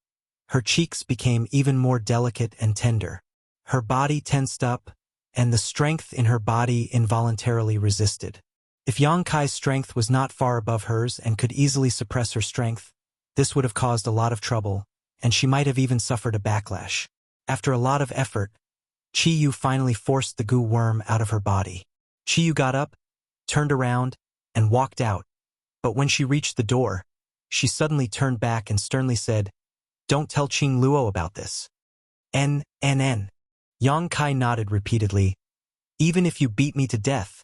her cheeks became even more delicate and tender. Her body tensed up, and the strength in her body involuntarily resisted. If Yang Kai's strength was not far above hers and could easily suppress her strength, this would have caused a lot of trouble, and she might have even suffered a backlash. After a lot of effort, Qi Yu finally forced the goo worm out of her body. Qi Yu got up, turned around, and walked out, but when she reached the door, she suddenly turned back and sternly said, "Don't tell Qing Luo about this." N. Yang Kai nodded repeatedly. "Even if you beat me to death,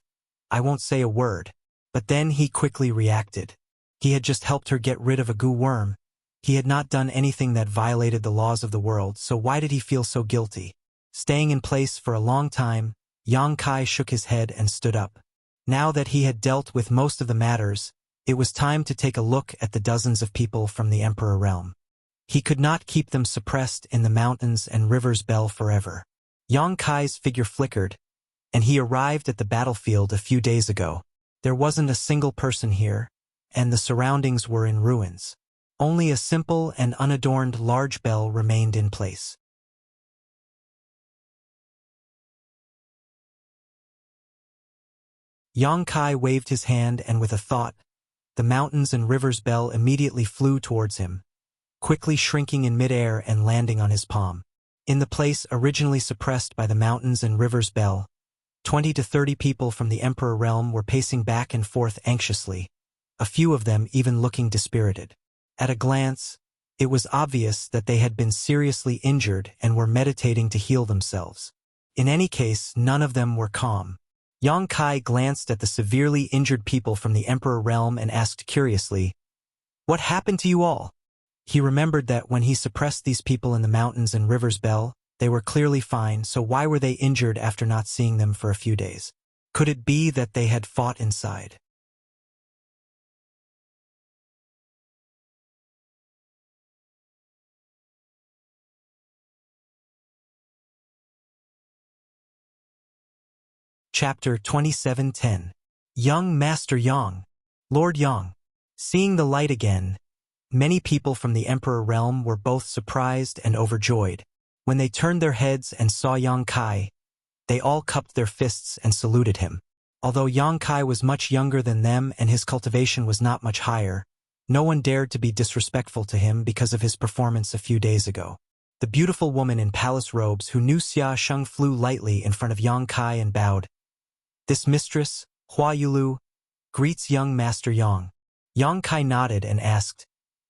I won't say a word." But then he quickly reacted. He had just helped her get rid of a goo worm. He had not done anything that violated the laws of the world, so why did he feel so guilty? Staying in place for a long time, Yang Kai shook his head and stood up. Now that he had dealt with most of the matters, it was time to take a look at the dozens of people from the Emperor realm. He could not keep them suppressed in the mountains and rivers Bell forever. Yang Kai's figure flickered, and he arrived at the battlefield a few days ago. There wasn't a single person here, and the surroundings were in ruins. Only a simple and unadorned large bell remained in place. Yang Kai waved his hand, and with a thought, the mountains and rivers bell immediately flew towards him, quickly shrinking in midair and landing on his palm. In the place originally suppressed by the mountains and rivers bell, 20 to 30 people from the Emperor realm were pacing back and forth anxiously, a few of them even looking dispirited. At a glance, it was obvious that they had been seriously injured and were meditating to heal themselves. In any case, none of them were calm. Yang Kai glanced at the severely injured people from the Emperor realm and asked curiously, "What happened to you all?" He remembered that when he suppressed these people in the mountains and rivers Bell, they were clearly fine, so why were they injured after not seeing them for a few days? Could it be that they had fought inside? Chapter 27:10. Young Master Yang. Lord Yang. Seeing the light again, many people from the Emperor realm were both surprised and overjoyed. When they turned their heads and saw Yang Kai, they all cupped their fists and saluted him. Although Yang Kai was much younger than them and his cultivation was not much higher, No one dared to be disrespectful to him because of his performance a few days ago. The beautiful woman in palace robes who knew Xia Sheng flew lightly in front of Yang Kai and bowed. This mistress, Hua Yulu, greets young Master Yang. Yang Kai nodded and asked,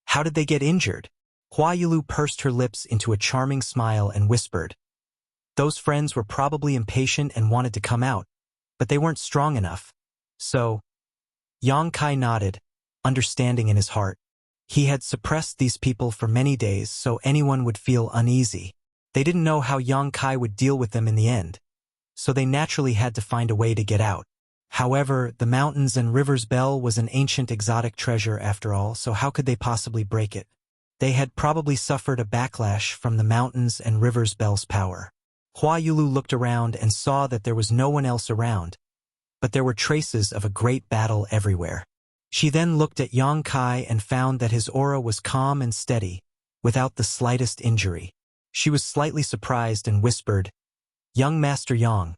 "How did they get injured?" Hua Yulu pursed her lips into a charming smile and whispered, "Those friends were probably impatient and wanted to come out, but they weren't strong enough. So," Yang Kai nodded, understanding in his heart. He had suppressed these people for many days so anyone would feel uneasy. They didn't know how Yang Kai would deal with them in the end, so they naturally had to find a way to get out. However, the mountains and rivers bell was an ancient exotic treasure after all, so how could they possibly break it? They had probably suffered a backlash from the mountains and rivers bell's power. Hua Yulu looked around and saw that there was no one else around, but there were traces of a great battle everywhere. She then looked at Yang Kai and found that his aura was calm and steady, without the slightest injury. She was slightly surprised and whispered, "Young Master Yang,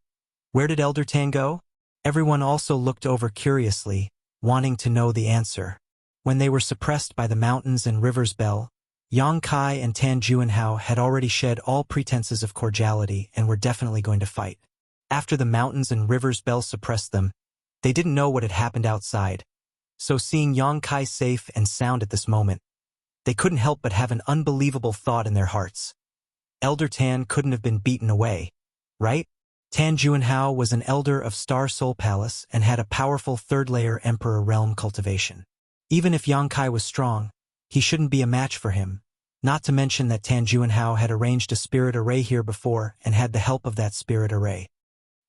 where did Elder Tan go?" Everyone also looked over curiously, wanting to know the answer. When they were suppressed by the mountains and rivers bell, Yang Kai and Tan Juanhao had already shed all pretenses of cordiality and were definitely going to fight. After the mountains and rivers bell suppressed them, they didn't know what had happened outside. So seeing Yang Kai safe and sound at this moment, they couldn't help but have an unbelievable thought in their hearts. Elder Tan couldn't have been beaten away, right? Tan Juanhao was an elder of Star Soul Palace and had a powerful third-layer Emperor Realm cultivation. Even if Yang Kai was strong, he shouldn't be a match for him, not to mention that Tan Juanhao had arranged a spirit array here before and had the help of that spirit array.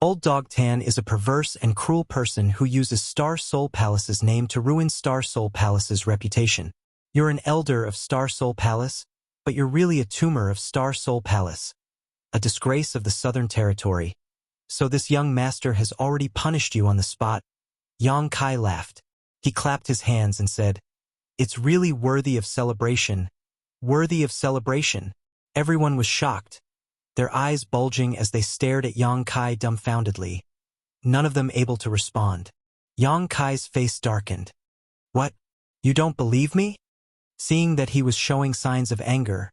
Old Dog Tan is a perverse and cruel person who uses Star Soul Palace's name to ruin Star Soul Palace's reputation. You're an elder of Star Soul Palace, but you're really a tumor of Star Soul Palace, a disgrace of the Southern Territory. So this young master has already punished you on the spot. Yang Kai laughed. He clapped his hands and said, "It's really worthy of celebration. Worthy of celebration." Everyone was shocked, their eyes bulging as they stared at Yang Kai dumbfoundedly, none of them able to respond. Yang Kai's face darkened. "What? You don't believe me?" Seeing that he was showing signs of anger,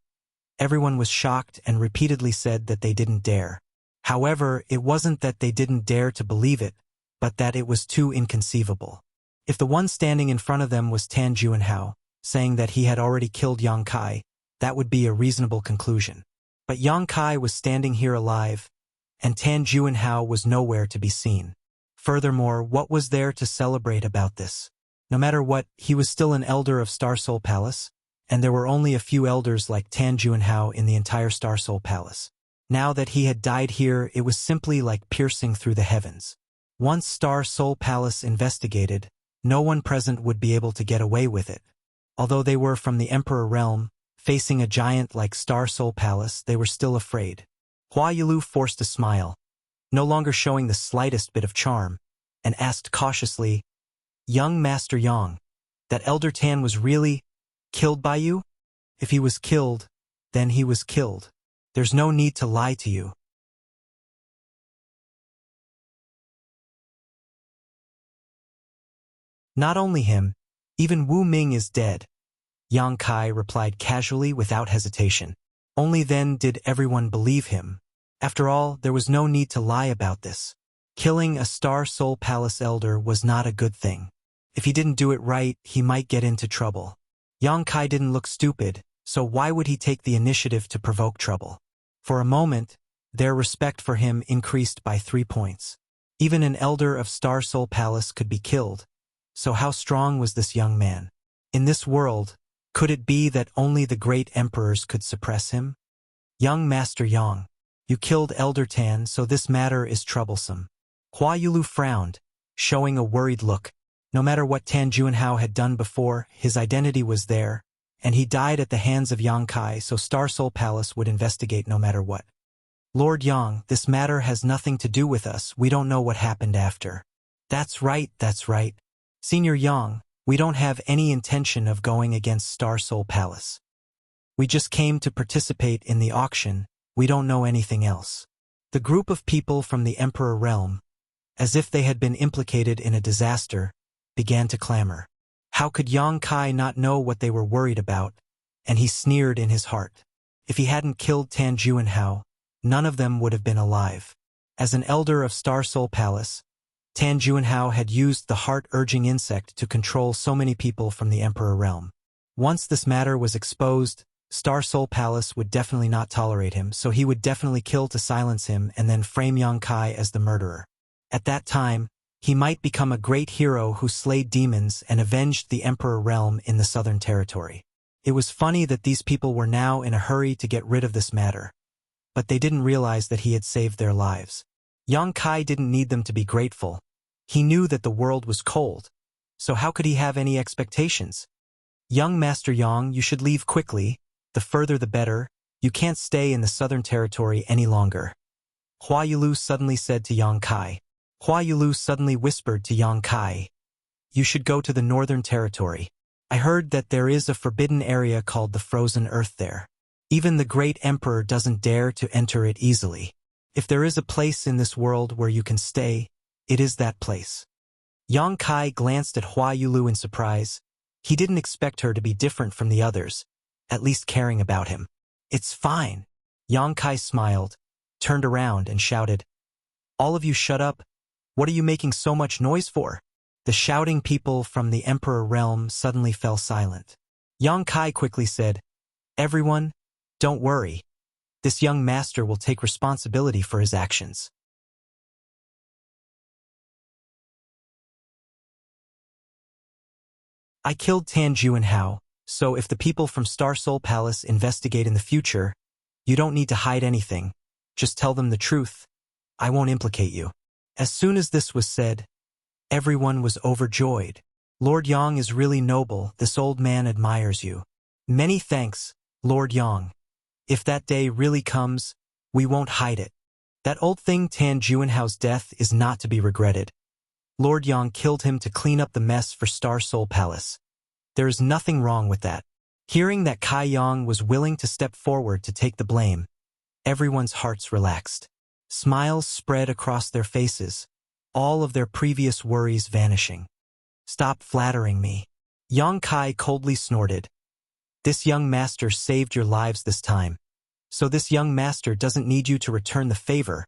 everyone was shocked and repeatedly said that they didn't dare. However, it wasn't that they didn't dare to believe it, but that it was too inconceivable. If the one standing in front of them was Tan Juanhao, saying that he had already killed Yang Kai, that would be a reasonable conclusion. But Yang Kai was standing here alive, and Tan Juanhao was nowhere to be seen. Furthermore, what was there to celebrate about this? No matter what, he was still an elder of Star Soul Palace, and there were only a few elders like Tan Juanhao in the entire Star Soul Palace. Now that he had died here, it was simply like piercing through the heavens. Once Star Soul Palace investigated, no one present would be able to get away with it. Although they were from the Emperor Realm, facing a giant like Star Soul Palace, they were still afraid. Hua Yulu forced a smile, no longer showing the slightest bit of charm, and asked cautiously, "Young Master Yang, that Elder Tan was really killed by you? If he was killed, then he was killed. There's no need to lie to you." "Not only him, even Wu Ming is dead," Yang Kai replied casually without hesitation. Only then did everyone believe him. After all, there was no need to lie about this. Killing a Star Soul Palace elder was not a good thing. If he didn't do it right, he might get into trouble. Yang Kai didn't look stupid, so why would he take the initiative to provoke trouble? For a moment, their respect for him increased by 3 points. Even an elder of Star Soul Palace could be killed, so how strong was this young man? In this world, could it be that only the great emperors could suppress him? "Young Master Yang, you killed Elder Tan, so this matter is troublesome." Hua Yulu frowned, showing a worried look. No matter what Tan Juanhao had done before, his identity was there, and he died at the hands of Yang Kai, so Star Soul Palace would investigate no matter what. "Lord Yang, this matter has nothing to do with us, we don't know what happened after." That's right. Senior Yang, we don't have any intention of going against Star Soul Palace. We just came to participate in the auction, we don't know anything else. The group of people from the Emperor Realm, as if they had been implicated in a disaster, began to clamor. How could Yang Kai not know what they were worried about? And he sneered in his heart. If he hadn't killed Tan Juanhao, none of them would have been alive. As an elder of Star Soul Palace, Tan Juanhao had used the heart-urging insect to control so many people from the Emperor realm. Once this matter was exposed, Star Soul Palace would definitely not tolerate him, so he would definitely kill to silence him and then frame Yang Kai as the murderer. At that time, he might become a great hero who slayed demons and avenged the Emperor realm in the Southern Territory. It was funny that these people were now in a hurry to get rid of this matter, but they didn't realize that he had saved their lives. Yang Kai didn't need them to be grateful. He knew that the world was cold, so how could he have any expectations? Young Master Yang, you should leave quickly. The further the better. You can't stay in the Southern Territory any longer. Hua Yulu suddenly said to Yang Kai. Hua Yulu suddenly whispered to Yang Kai. You should go to the Northern Territory. I heard that there is a forbidden area called the Frozen Earth there. Even the great emperor doesn't dare to enter it easily. If there is a place in this world where you can stay, it is that place. Yang Kai glanced at Hua Yulu in surprise. He didn't expect her to be different from the others, at least caring about him. It's fine. Yang Kai smiled, turned around and shouted, All of you shut up. What are you making so much noise for? The shouting people from the Emperor realm suddenly fell silent. Yang Kai quickly said, Everyone, don't worry. This young master will take responsibility for his actions. I killed Tan Juanhao, so if the people from Star Soul Palace investigate in the future, you don't need to hide anything. Just tell them the truth. I won't implicate you. As soon as this was said, everyone was overjoyed. Lord Yang is really noble. This old man admires you. Many thanks, Lord Yang. If that day really comes, we won't hide it. That old thing Tan Juanhao's death is not to be regretted. Lord Yang killed him to clean up the mess for Star Soul Palace. There is nothing wrong with that. Hearing that Kai Yang was willing to step forward to take the blame, everyone's hearts relaxed. Smiles spread across their faces, all of their previous worries vanishing. Stop flattering me. Yang Kai coldly snorted. This young master saved your lives this time, so this young master doesn't need you to return the favor,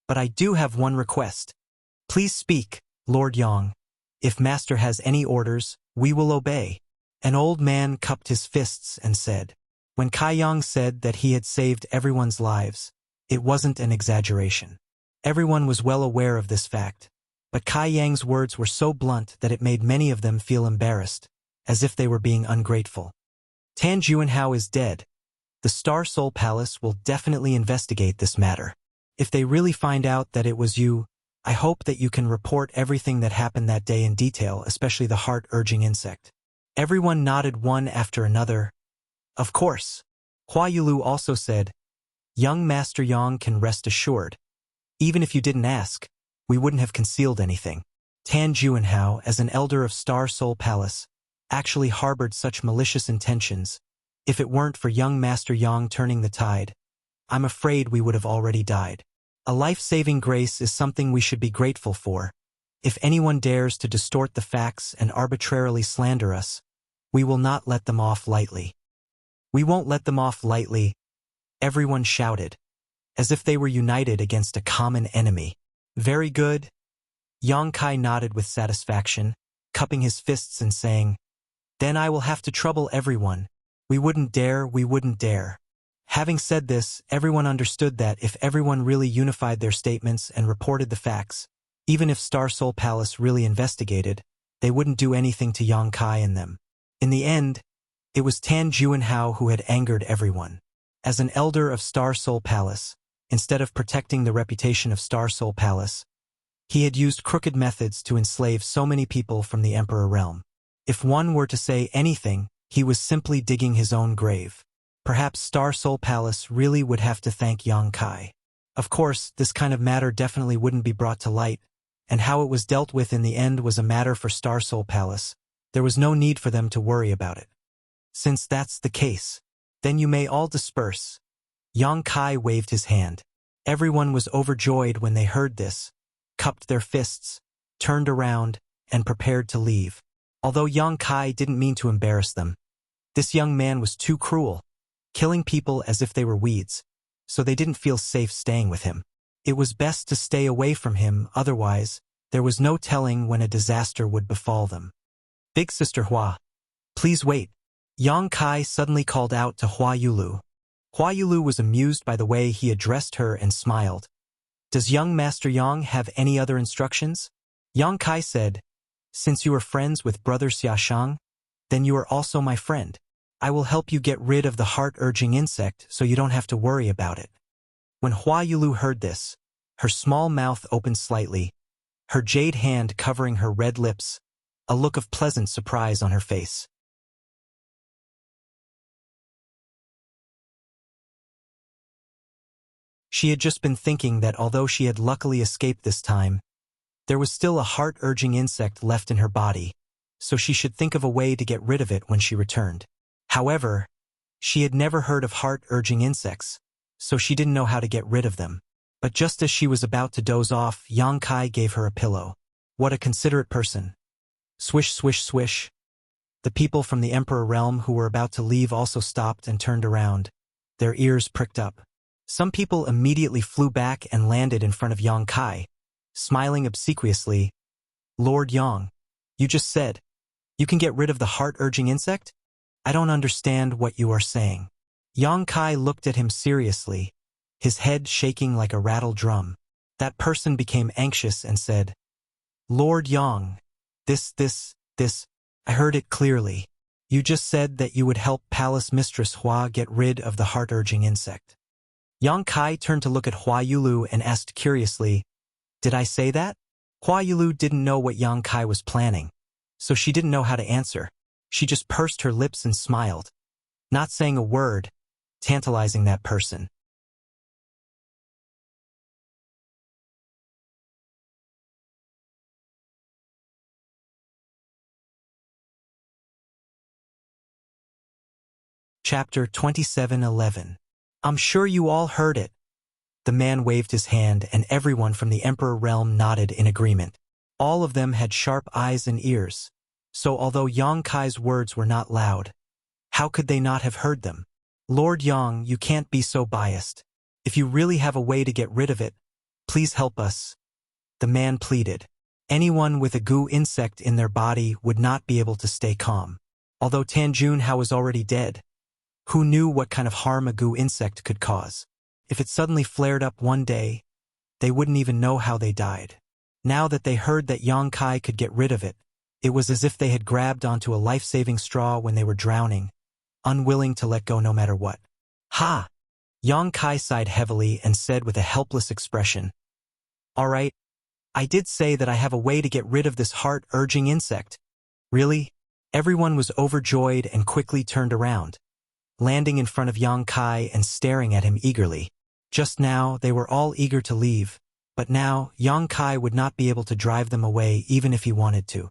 but I do have one request. Please speak, Lord Yang. If master has any orders, we will obey. An old man cupped his fists and said. When Kai Yang said that he had saved everyone's lives, it wasn't an exaggeration. Everyone was well aware of this fact, but Kai Yang's words were so blunt that it made many of them feel embarrassed, as if they were being ungrateful. Tan Juanhao is dead. The Star Soul Palace will definitely investigate this matter. If they really find out that it was you, I hope that you can report everything that happened that day in detail, especially the heart-urging insect. Everyone nodded one after another. Of course. Hua Yulu also said, Young Master Yang can rest assured. Even if you didn't ask, we wouldn't have concealed anything. Tan Juanhao, as an elder of Star Soul Palace, actually harbored such malicious intentions. If it weren't for young Master Yang turning the tide, I'm afraid we would have already died. A life-saving grace is something we should be grateful for. If anyone dares to distort the facts and arbitrarily slander us, we will not let them off lightly. We won't let them off lightly. Everyone shouted, as if they were united against a common enemy. Very good. Yang Kai nodded with satisfaction, cupping his fists and saying, Then I will have to trouble everyone. We wouldn't dare, we wouldn't dare. Having said this, everyone understood that if everyone really unified their statements and reported the facts, even if Star Soul Palace really investigated, they wouldn't do anything to Yang Kai and them. In the end, it was Tan Juanhao who had angered everyone. As an elder of Star Soul Palace, instead of protecting the reputation of Star Soul Palace, he had used crooked methods to enslave so many people from the Emperor realm. If one were to say anything, he was simply digging his own grave. Perhaps Star Soul Palace really would have to thank Yang Kai. Of course, this kind of matter definitely wouldn't be brought to light, and how it was dealt with in the end was a matter for Star Soul Palace. There was no need for them to worry about it. Since that's the case, then you may all disperse. Yang Kai waved his hand. Everyone was overjoyed when they heard this, cupped their fists, turned around, and prepared to leave. Although Yang Kai didn't mean to embarrass them, this young man was too cruel, killing people as if they were weeds, so they didn't feel safe staying with him. It was best to stay away from him, otherwise, there was no telling when a disaster would befall them. Big Sister Hua, please wait. Yang Kai suddenly called out to Hua Yulu. Hua Yulu was amused by the way he addressed her and smiled. Does young Master Yang have any other instructions? Yang Kai said, since you are friends with Brother Xiaoshang, then you are also my friend. I will help you get rid of the heart-urging insect so you don't have to worry about it. When Hua Yulu heard this, her small mouth opened slightly, her jade hand covering her red lips, a look of pleasant surprise on her face. She had just been thinking that although she had luckily escaped this time, there was still a heart-urging insect left in her body, so she should think of a way to get rid of it when she returned. However, she had never heard of heart-urging insects, so she didn't know how to get rid of them. But just as she was about to doze off, Yang Kai gave her a pillow. What a considerate person. Swish, swish, swish. The people from the Emperor realm who were about to leave also stopped and turned around, their ears pricked up. Some people immediately flew back and landed in front of Yang Kai, smiling obsequiously. Lord Yang, you just said, you can get rid of the heart-urging insect? I don't understand what you are saying. Yang Kai looked at him seriously, his head shaking like a rattled drum. That person became anxious and said, Lord Yang, this, I heard it clearly. You just said that you would help Palace Mistress Hua get rid of the heart-urging insect. Yang Kai turned to look at Hua Yulu and asked curiously, did I say that? Hua Yulu didn't know what Yang Kai was planning, so she didn't know how to answer. She just pursed her lips and smiled, not saying a word, tantalizing that person. Chapter 27:11. I'm sure you all heard it. The man waved his hand and everyone from the Emperor realm nodded in agreement. All of them had sharp eyes and ears, so although Yang Kai's words were not loud, how could they not have heard them? Lord Yang, you can't be so biased. If you really have a way to get rid of it, please help us. The man pleaded. Anyone with a goo insect in their body would not be able to stay calm. Although Tanjun Hao was already dead, who knew what kind of harm a goo insect could cause? If it suddenly flared up one day, they wouldn't even know how they died. Now that they heard that Yang Kai could get rid of it, it was as if they had grabbed onto a life-saving straw when they were drowning, unwilling to let go no matter what. Ha! Yang Kai sighed heavily and said with a helpless expression, all right, I did say that I have a way to get rid of this heart-urging insect. Really? Everyone was overjoyed and quickly turned around, landing in front of Yang Kai and staring at him eagerly. Just now, they were all eager to leave, but now, Yang Kai would not be able to drive them away even if he wanted to.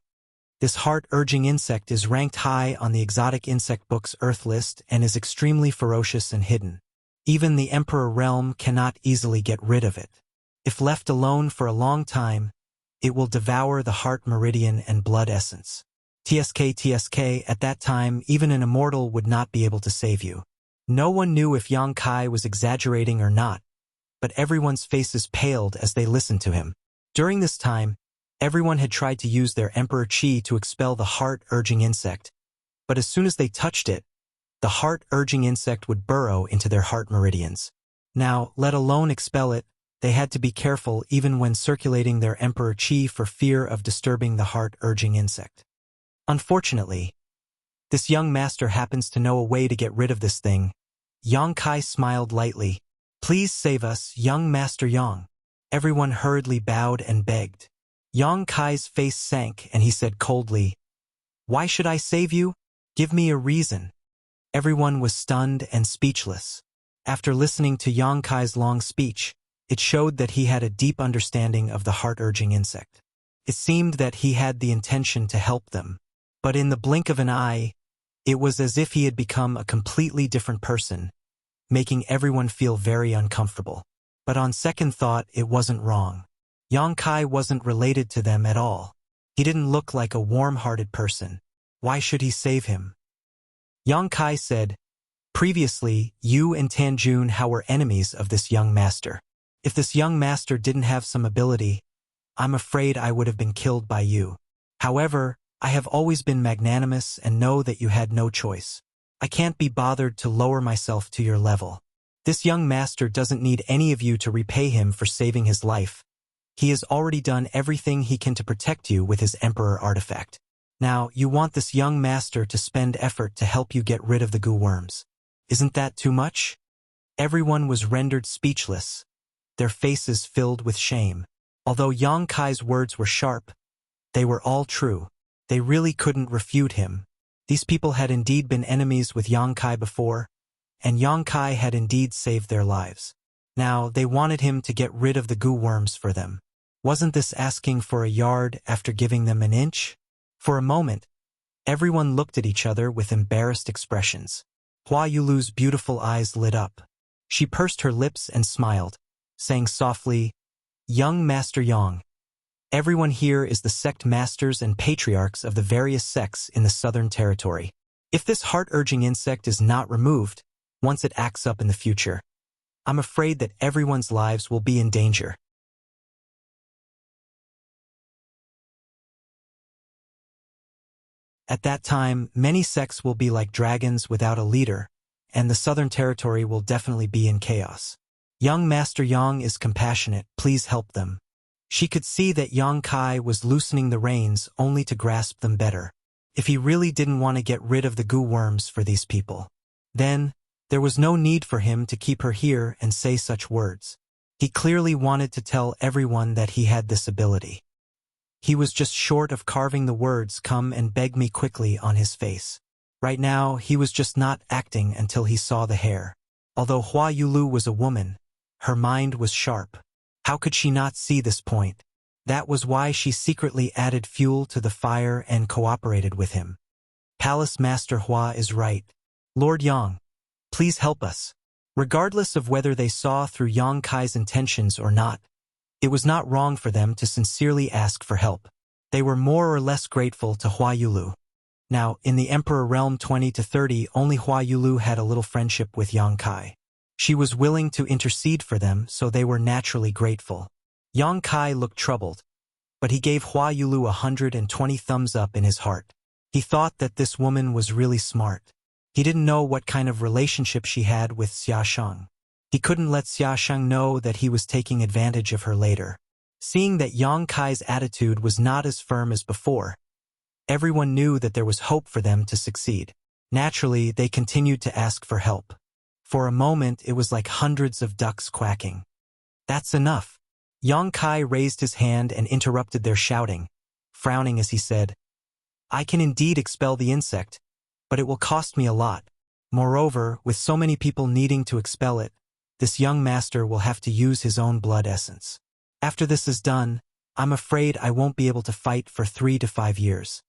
This heart-urging insect is ranked high on the exotic insect book's Earth list and is extremely ferocious and hidden. Even the Emperor realm cannot easily get rid of it. If left alone for a long time, it will devour the heart meridian and blood essence. TSK, at that time, even an immortal would not be able to save you. No one knew if Yang Kai was exaggerating or not, but everyone's faces paled as they listened to him. During this time, everyone had tried to use their Emperor Qi to expel the heart-urging insect, but as soon as they touched it, the heart-urging insect would burrow into their heart meridians. Now, let alone expel it, they had to be careful even when circulating their Emperor Qi for fear of disturbing the heart-urging insect. Unfortunately, this young master happens to know a way to get rid of this thing. Yang Kai smiled lightly. Please save us, young Master Yang. Everyone hurriedly bowed and begged. Yang Kai's face sank and he said coldly, why should I save you? Give me a reason. Everyone was stunned and speechless. After listening to Yang Kai's long speech, it showed that he had a deep understanding of the heart-urging insect. It seemed that he had the intention to help them. But in the blink of an eye, it was as if he had become a completely different person, making everyone feel very uncomfortable. But on second thought, it wasn't wrong. Yang Kai wasn't related to them at all. He didn't look like a warm-hearted person. Why should he save him? Yang Kai said, previously, you and Tanjun Hao were enemies of this young master. If this young master didn't have some ability, I'm afraid I would have been killed by you. However, I have always been magnanimous and know that you had no choice. I can't be bothered to lower myself to your level. This young master doesn't need any of you to repay him for saving his life. He has already done everything he can to protect you with his Emperor artifact. Now, you want this young master to spend effort to help you get rid of the goo worms. Isn't that too much? Everyone was rendered speechless, their faces filled with shame. Although Yang Kai's words were sharp, they were all true. They really couldn't refute him. These people had indeed been enemies with Yang Kai before, and Yang Kai had indeed saved their lives. Now, they wanted him to get rid of the goo worms for them. Wasn't this asking for a yard after giving them an inch? For a moment, everyone looked at each other with embarrassed expressions. Hua Yulu's beautiful eyes lit up. She pursed her lips and smiled, saying softly, Young Master Yang, everyone here is the sect masters and patriarchs of the various sects in the Southern Territory. If this heart-urging insect is not removed, once it acts up in the future, I'm afraid that everyone's lives will be in danger. At that time, many sects will be like dragons without a leader, and the Southern Territory will definitely be in chaos. Young Master Yang is compassionate, please help them. She could see that Yang Kai was loosening the reins only to grasp them better. If he really didn't want to get rid of the goo worms for these people, then there was no need for him to keep her here and say such words. He clearly wanted to tell everyone that he had this ability. He was just short of carving the words "come and beg me quickly" on his face. Right now, he was just not acting until he saw the hair. Although Hua Yulu was a woman, her mind was sharp. How could she not see this point? That was why she secretly added fuel to the fire and cooperated with him. Palace Master Hua is right. Lord Yang, please help us. Regardless of whether they saw through Yang Kai's intentions or not, it was not wrong for them to sincerely ask for help. They were more or less grateful to Hua Yulu. Now, in the Emperor Realm 20 to 30, only Hua Yulu had a little friendship with Yang Kai. She was willing to intercede for them, so they were naturally grateful. Yang Kai looked troubled, but he gave Hua Yulu 120 thumbs up in his heart. He thought that this woman was really smart. He didn't know what kind of relationship she had with Xia Sheng. He couldn't let Xia Sheng know that he was taking advantage of her later. Seeing that Yang Kai's attitude was not as firm as before, everyone knew that there was hope for them to succeed. Naturally, they continued to ask for help. For a moment, it was like hundreds of ducks quacking. That's enough. Yang Kai raised his hand and interrupted their shouting, frowning as he said, I can indeed expel the insect, but it will cost me a lot. Moreover, with so many people needing to expel it, this young master will have to use his own blood essence. After this is done, I'm afraid I won't be able to fight for 3 to 5 years.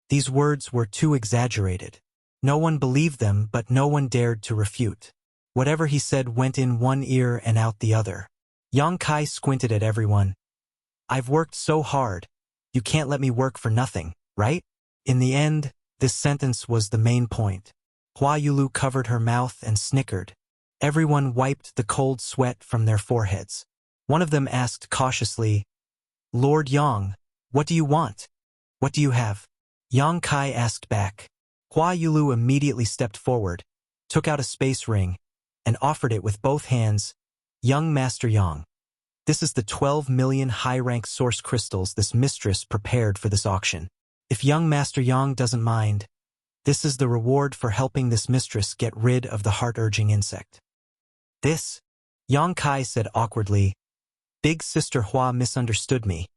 These words were too exaggerated. No one believed them, but no one dared to refute. Whatever he said went in one ear and out the other. Yang Kai squinted at everyone. I've worked so hard. You can't let me work for nothing, right? In the end, this sentence was the main point. Hua Yulu covered her mouth and snickered. Everyone wiped the cold sweat from their foreheads. One of them asked cautiously, Lord Yang, what do you want? What do you have? Yang Kai asked back. Hua Yulu immediately stepped forward, took out a space ring, and offered it with both hands. Young Master Yang, this is the 12 million high-rank source crystals this mistress prepared for this auction. If young Master Yang doesn't mind, this is the reward for helping this mistress get rid of the heart-urging insect. This, Yang Kai said awkwardly. Big Sister Hua misunderstood me.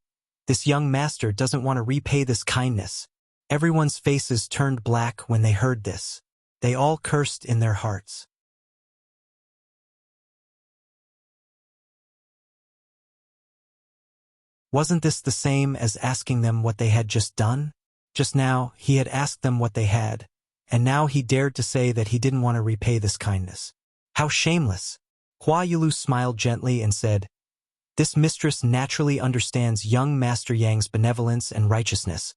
This young master doesn't want to repay this kindness. Everyone's faces turned black when they heard this. They all cursed in their hearts. Wasn't this the same as asking them what they had just done? Just now, he had asked them what they had, and now he dared to say that he didn't want to repay this kindness. How shameless! Hua Yulu smiled gently and said, This mistress naturally understands young Master Yang's benevolence and righteousness.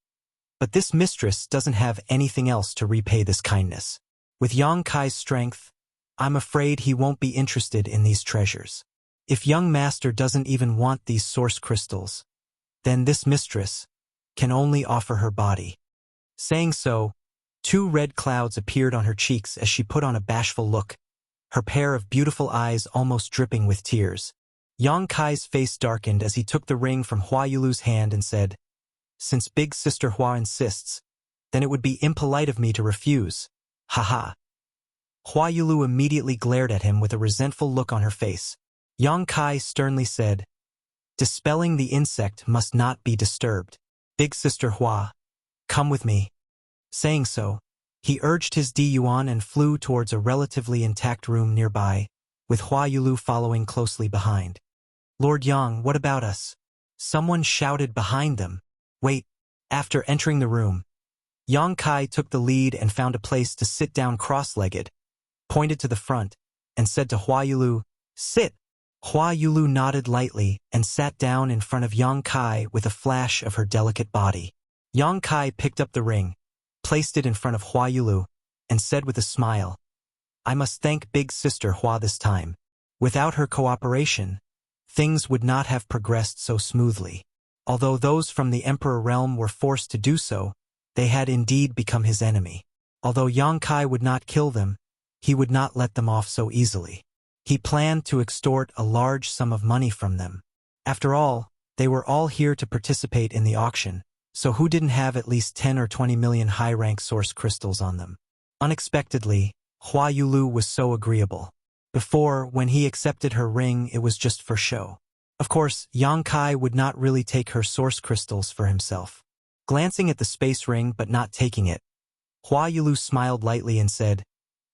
But this mistress doesn't have anything else to repay this kindness. With Yang Kai's strength, I'm afraid he won't be interested in these treasures. If young master doesn't even want these source crystals, then this mistress can only offer her body. Saying so, 2 red clouds appeared on her cheeks as she put on a bashful look, her pair of beautiful eyes almost dripping with tears. Yang Kai's face darkened as he took the ring from Hua Yulu's hand and said, "Since big sister Hua insists, then it would be impolite of me to refuse. Haha." Hua Yulu immediately glared at him with a resentful look on her face. Yang Kai sternly said, "Dispelling the insect must not be disturbed. Big sister Hua, come with me." Saying so, he urged his Di-Yuan and flew towards a relatively intact room nearby, with Hua Yulu following closely behind. "Lord Yang, what about us?" Someone shouted behind them. "Wait." After entering the room, Yang Kai took the lead and found a place to sit down cross-legged, pointed to the front, and said to Hua Yulu, "Sit." Hua Yulu nodded lightly and sat down in front of Yang Kai with a flash of her delicate body. Yang Kai picked up the ring, placed it in front of Hua Yulu, and said with a smile, "I must thank big sister Hua this time. Without her cooperation, things would not have progressed so smoothly. Although those from the Emperor realm were forced to do so, they had indeed become his enemy. Although Yang Kai would not kill them, he would not let them off so easily. He planned to extort a large sum of money from them. After all, they were all here to participate in the auction, so who didn't have at least 10 or 20 million high-rank source crystals on them?" Unexpectedly, Hua Yulu was so agreeable. Before, when he accepted her ring, it was just for show. Of course, Yang Kai would not really take her source crystals for himself. Glancing at the space ring but not taking it, Hua Yulu smiled lightly and said,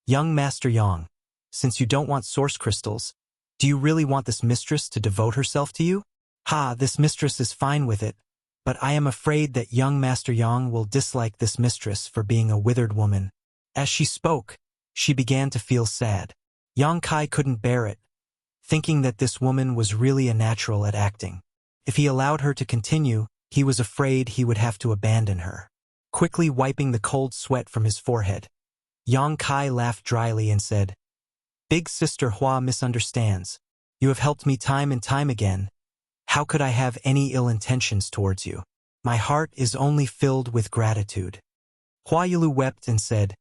"Young Master Yang, since you don't want source crystals, do you really want this mistress to devote herself to you?" "Ha, this mistress is fine with it, but I am afraid that young Master Yang will dislike this mistress for being a withered woman." As she spoke, she began to feel sad. Yang Kai couldn't bear it, thinking that this woman was really a natural at acting. If he allowed her to continue, he was afraid he would have to abandon her. Quickly wiping the cold sweat from his forehead, Yang Kai laughed dryly and said, "Big sister Hua misunderstands. You have helped me time and time again. How could I have any ill intentions towards you? My heart is only filled with gratitude." Hua Yulu wept and said,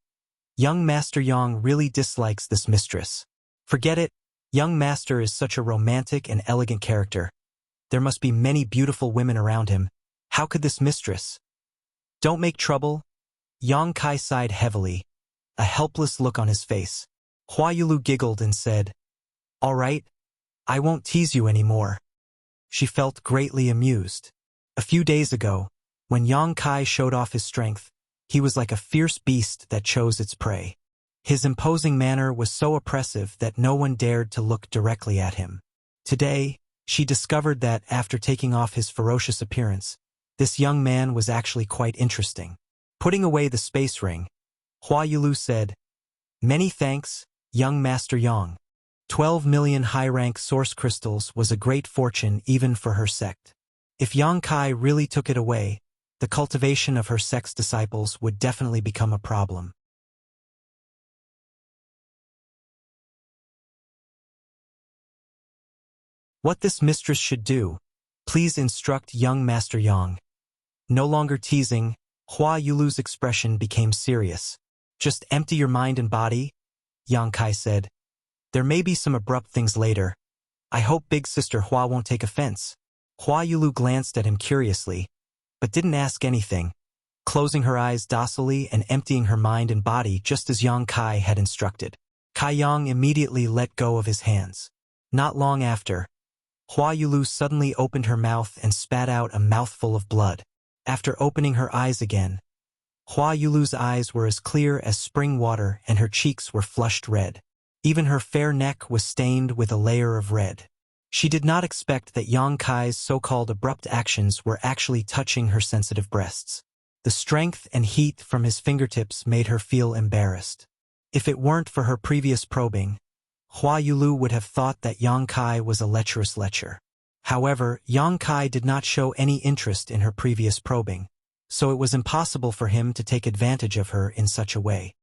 "Young Master Yang really dislikes this mistress. Forget it. Young Master is such a romantic and elegant character. There must be many beautiful women around him. How could this mistress?" "Don't make trouble." Yang Kai sighed heavily, a helpless look on his face. Hua Yulu giggled and said, "All right, I won't tease you anymore." She felt greatly amused. A few days ago, when Yang Kai showed off his strength, he was like a fierce beast that chose its prey. His imposing manner was so oppressive that no one dared to look directly at him. Today, she discovered that after taking off his ferocious appearance, this young man was actually quite interesting. Putting away the space ring, Hua Yulu said, "Many thanks, young Master Yang. 12 million high-rank source crystals was a great fortune even for her sect. If Yang Kai really took it away, the cultivation of her sect's disciples would definitely become a problem." What this mistress should do, please instruct young Master Yang. No longer teasing, Hua Yulu's expression became serious. "Just empty your mind and body," Yang Kai said. "There may be some abrupt things later. I hope big sister Hua won't take offense." Hua Yulu glanced at him curiously, but didn't ask anything, closing her eyes docilely and emptying her mind and body just as Yang Kai had instructed. Kai Yang immediately let go of his hands. Not long after, Hua Yulu suddenly opened her mouth and spat out a mouthful of blood. After opening her eyes again, Hua Yulu's eyes were as clear as spring water and her cheeks were flushed red. Even her fair neck was stained with a layer of red. She did not expect that Yang Kai's so-called abrupt actions were actually touching her sensitive breasts. The strength and heat from his fingertips made her feel embarrassed. If it weren't for her previous probing, Hua Yulu would have thought that Yang Kai was a lecherous lecher. However, Yang Kai did not show any interest in her previous probing, so it was impossible for him to take advantage of her in such a way.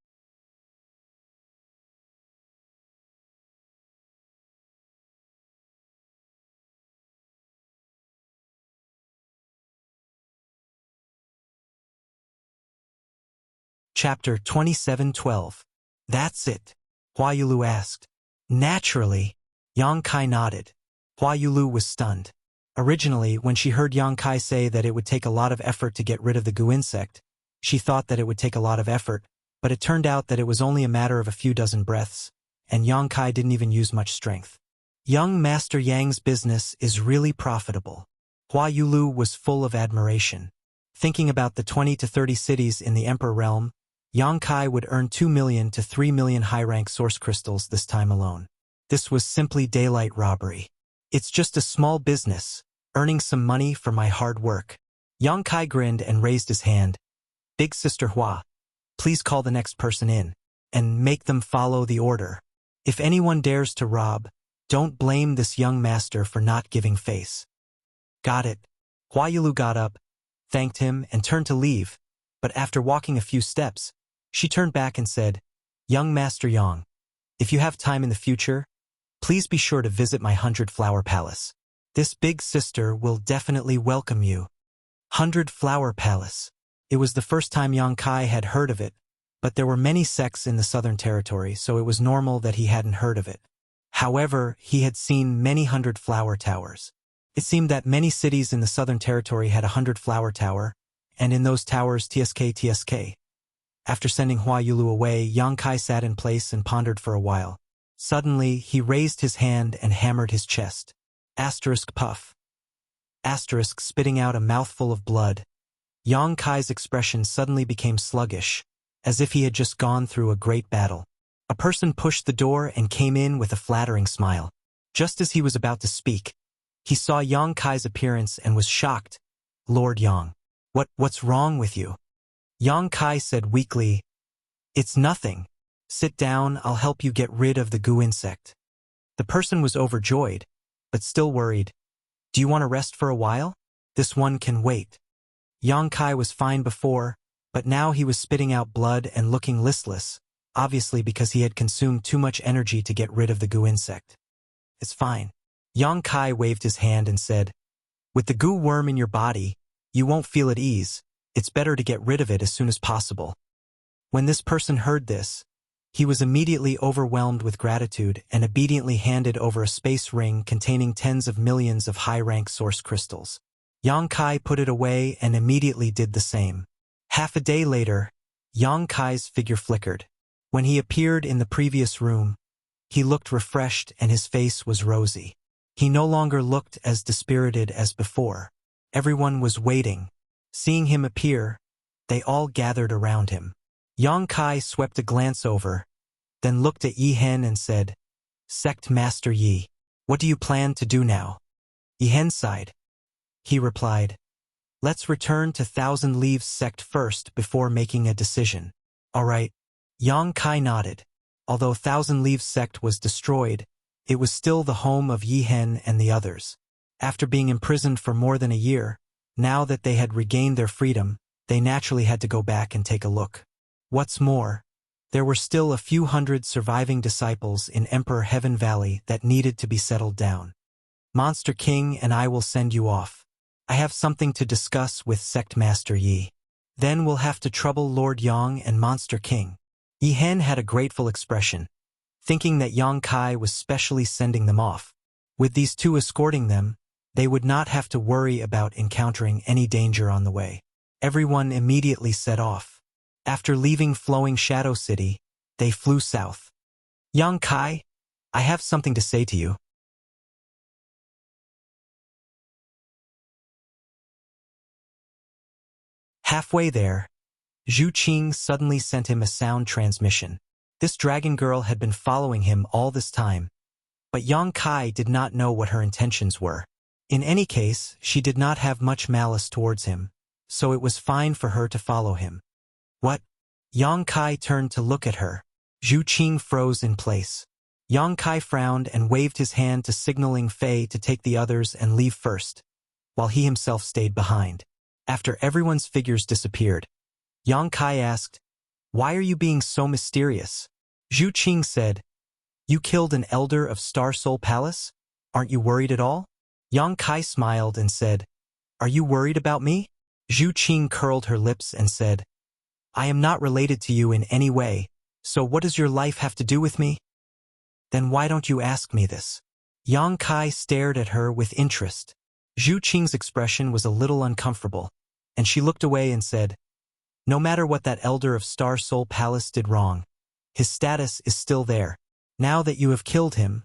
Chapter 27:12. That's it, Hua Yulu asked. Naturally, Yang Kai nodded. Hua Yulu was stunned. Originally, when she heard Yang Kai say that it would take a lot of effort to get rid of the goo insect, she thought that it would take a lot of effort, but it turned out that it was only a matter of a few dozen breaths, and Yang Kai didn't even use much strength. Young Master Yang's business is really profitable. Hua Yulu was full of admiration. Thinking about the 20 to 30 cities in the Emperor realm, Yang Kai would earn 2 million to 3 million high-rank source crystals this time alone. This was simply daylight robbery. It's just a small business, earning some money for my hard work. Yang Kai grinned and raised his hand. Big Sister Hua, please call the next person in, and make them follow the order. If anyone dares to rob, don't blame this young master for not giving face. Got it. Hua Yulu got up, thanked him, and turned to leave, but after walking a few steps, she turned back and said, Young Master Yang, if you have time in the future, please be sure to visit my 100-flower palace. This big sister will definitely welcome you. 100-flower palace. It was the first time Yang Kai had heard of it, but there were many sects in the Southern Territory, so it was normal that he hadn't heard of it. However, he had seen many 100-flower towers. It seemed that many cities in the Southern Territory had a 100-flower tower, and in those towers TSK. After sending Hua Yulu away, Yang Kai sat in place and pondered for a while. Suddenly, he raised his hand and hammered his chest. Asterisk puff. Asterisk spitting out a mouthful of blood. Yang Kai's expression suddenly became sluggish, as if he had just gone through a great battle. A person pushed the door and came in with a flattering smile. Just as he was about to speak, he saw Yang Kai's appearance and was shocked. Lord Yang, what's wrong with you? Yang Kai said weakly, It's nothing. Sit down, I'll help you get rid of the goo insect. The person was overjoyed, but still worried. Do you want to rest for a while? This one can wait. Yang Kai was fine before, but now he was spitting out blood and looking listless, obviously because he had consumed too much energy to get rid of the goo insect. It's fine. Yang Kai waved his hand and said, With the goo worm in your body, you won't feel at ease. It's better to get rid of it as soon as possible. When this person heard this, he was immediately overwhelmed with gratitude and obediently handed over a space ring containing tens of millions of high-rank source crystals. Yang Kai put it away and immediately did the same. Half a day later, Yang Kai's figure flickered. When he appeared in the previous room, he looked refreshed and his face was rosy. He no longer looked as dispirited as before. Everyone was waiting. Seeing him appear, they all gathered around him. Yang Kai swept a glance over, then looked at Yi Hen and said, Sect Master Yi, what do you plan to do now? Yi Hen sighed. He replied, Let's return to Thousand Leaves Sect first before making a decision. All right. Yang Kai nodded. Although Thousand Leaves Sect was destroyed, it was still the home of Yi Hen and the others. After being imprisoned for more than a year, now that they had regained their freedom, they naturally had to go back and take a look. What's more, there were still a few hundred surviving disciples in Emperor Heaven Valley that needed to be settled down. Monster King and I will send you off. I have something to discuss with Sect Master Yi. Then we'll have to trouble Lord Yang and Monster King. Yi Hen had a grateful expression, thinking that Yang Kai was specially sending them off. With these two escorting them, they would not have to worry about encountering any danger on the way. Everyone immediately set off. After leaving Flowing Shadow City, they flew south. Yang Kai, I have something to say to you. Halfway there, Zhu Qing suddenly sent him a sound transmission. This dragon girl had been following him all this time, but Yang Kai did not know what her intentions were. In any case, she did not have much malice towards him, so it was fine for her to follow him. What? Yang Kai turned to look at her. Zhu Qing froze in place. Yang Kai frowned and waved his hand to signaling Fei to take the others and leave first, while he himself stayed behind. After everyone's figures disappeared, Yang Kai asked, "Why are you being so mysterious?" Zhu Qing said, "You killed an elder of Star Soul Palace? Aren't you worried at all?" Yang Kai smiled and said, "Are you worried about me?" Zhu Qing curled her lips and said, "I am not related to you in any way, so what does your life have to do with me? Then why don't you ask me this?" Yang Kai stared at her with interest. Zhu Qing's expression was a little uncomfortable, and she looked away and said, "No matter what that elder of Star Soul Palace did wrong, his status is still there. Now that you have killed him,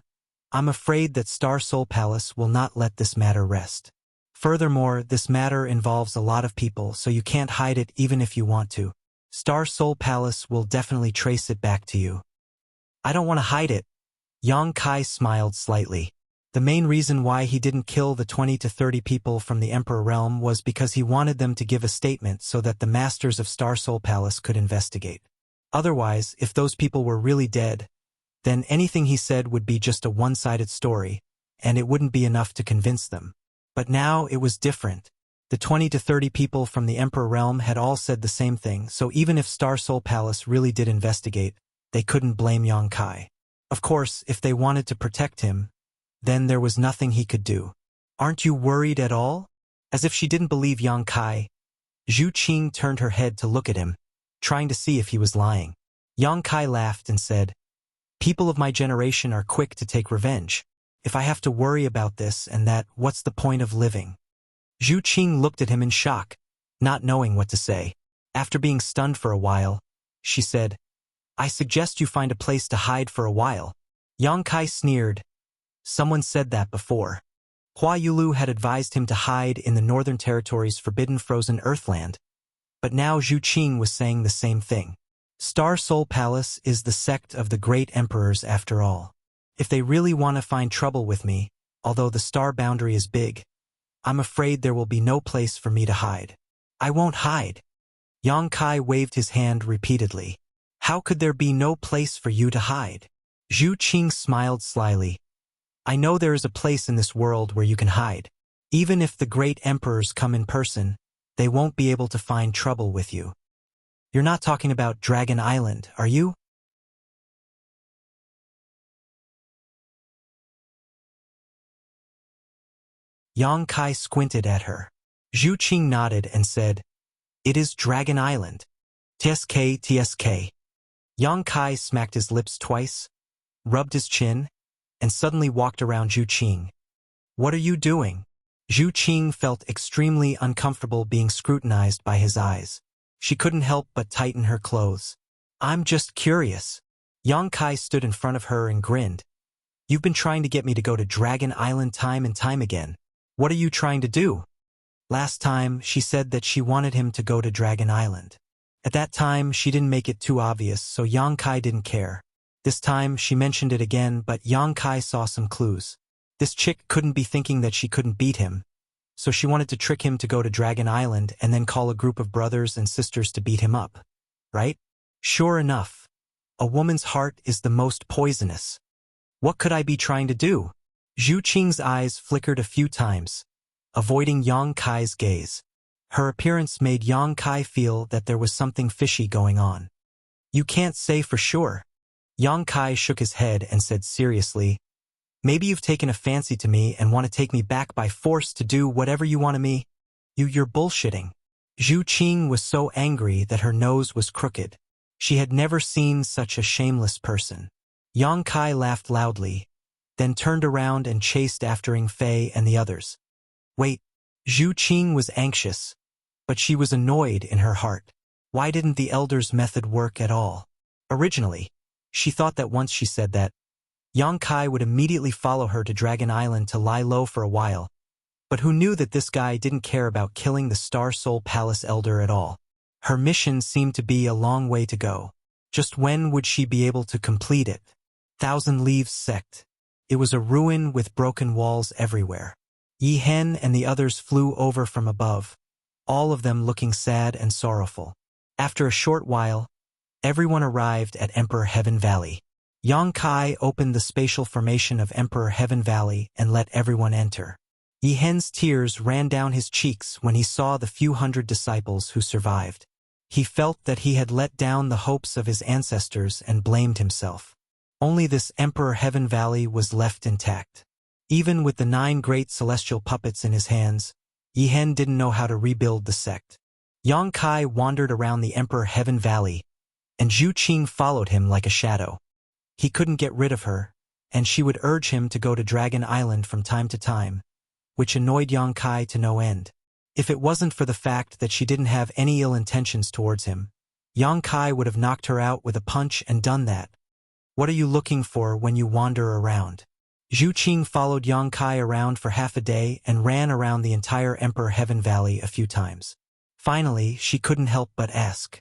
I'm afraid that Star Soul Palace will not let this matter rest. Furthermore, this matter involves a lot of people, so you can't hide it even if you want to. Star Soul Palace will definitely trace it back to you." "I don't want to hide it." Yang Kai smiled slightly. The main reason why he didn't kill the 20 to 30 people from the Emperor Realm was because he wanted them to give a statement so that the masters of Star Soul Palace could investigate. Otherwise, if those people were really dead, then anything he said would be just a one-sided story, and it wouldn't be enough to convince them. But now it was different. The 20 to 30 people from the Emperor Realm had all said the same thing, so even if Star Soul Palace really did investigate, they couldn't blame Yang Kai. Of course, if they wanted to protect him, then there was nothing he could do. "Aren't you worried at all?" As if she didn't believe Yang Kai, Zhu Qing turned her head to look at him, trying to see if he was lying. Yang Kai laughed and said, "People of my generation are quick to take revenge. If I have to worry about this and that, what's the point of living?" Zhu Qing looked at him in shock, not knowing what to say. After being stunned for a while, she said, "I suggest you find a place to hide for a while." Yang Kai sneered. Someone said that before. Hua Yulu had advised him to hide in the Northern Territory's forbidden frozen Earthland, but now Zhu Qing was saying the same thing. Star Soul Palace is the sect of the great emperors after all. If they really want to find trouble with me, although the star boundary is big, I'm afraid there will be no place for me to hide. I won't hide. Yang Kai waved his hand repeatedly. How could there be no place for you to hide? Zhu Qing smiled slyly. I know there is a place in this world where you can hide. Even if the great emperors come in person, they won't be able to find trouble with you. You're not talking about Dragon Island, are you? Yang Kai squinted at her. Zhu Qing nodded and said, "It is Dragon Island. TSK, TSK. Yang Kai smacked his lips twice, rubbed his chin, and suddenly walked around Zhu Qing. "What are you doing?" Zhu Qing felt extremely uncomfortable being scrutinized by his eyes. She couldn't help but tighten her clothes. "I'm just curious." Yang Kai stood in front of her and grinned. "You've been trying to get me to go to Dragon Island time and time again. What are you trying to do?" Last time, she said that she wanted him to go to Dragon Island. At that time, she didn't make it too obvious, so Yang Kai didn't care. This time, she mentioned it again, but Yang Kai saw some clues. This chick couldn't be thinking that she couldn't beat him, so she wanted to trick him to go to Dragon Island and then call a group of brothers and sisters to beat him up. Right? Sure enough. A woman's heart is the most poisonous. What could I be trying to do? Zhu Qing's eyes flickered a few times, avoiding Yang Kai's gaze. Her appearance made Yang Kai feel that there was something fishy going on. "You can't say for sure." Yang Kai shook his head and said seriously, "Maybe you've taken a fancy to me and want to take me back by force to do whatever you want of me. You're bullshitting." Zhu Qing was so angry that her nose was crooked. She had never seen such a shameless person. Yang Kai laughed loudly, then turned around and chased after Ing Fei and the others. Wait, Zhu Qing was anxious, but she was annoyed in her heart. Why didn't the elder's method work at all? Originally, she thought that once she said that, Yang Kai would immediately follow her to Dragon Island to lie low for a while. But who knew that this guy didn't care about killing the Star Soul Palace elder at all? Her mission seemed to be a long way to go. Just when would she be able to complete it? Thousand Leaves Sect. It was a ruin with broken walls everywhere. Yi Hen and the others flew over from above, all of them looking sad and sorrowful. After a short while, everyone arrived at Emperor Heaven Valley. Yang Kai opened the spatial formation of Emperor Heaven Valley and let everyone enter. Yi Hen's tears ran down his cheeks when he saw the few hundred disciples who survived. He felt that he had let down the hopes of his ancestors and blamed himself. Only this Emperor Heaven Valley was left intact. Even with the 9 great celestial puppets in his hands, Yi Hen didn't know how to rebuild the sect. Yang Kai wandered around the Emperor Heaven Valley, and Zhu Qing followed him like a shadow. He couldn't get rid of her, and she would urge him to go to Dragon Island from time to time, which annoyed Yang Kai to no end. If it wasn't for the fact that she didn't have any ill intentions towards him, Yang Kai would have knocked her out with a punch and done that. What are you looking for when you wander around? Zhu Qing followed Yang Kai around for half a day and ran around the entire Emperor Heaven Valley a few times. Finally, she couldn't help but ask.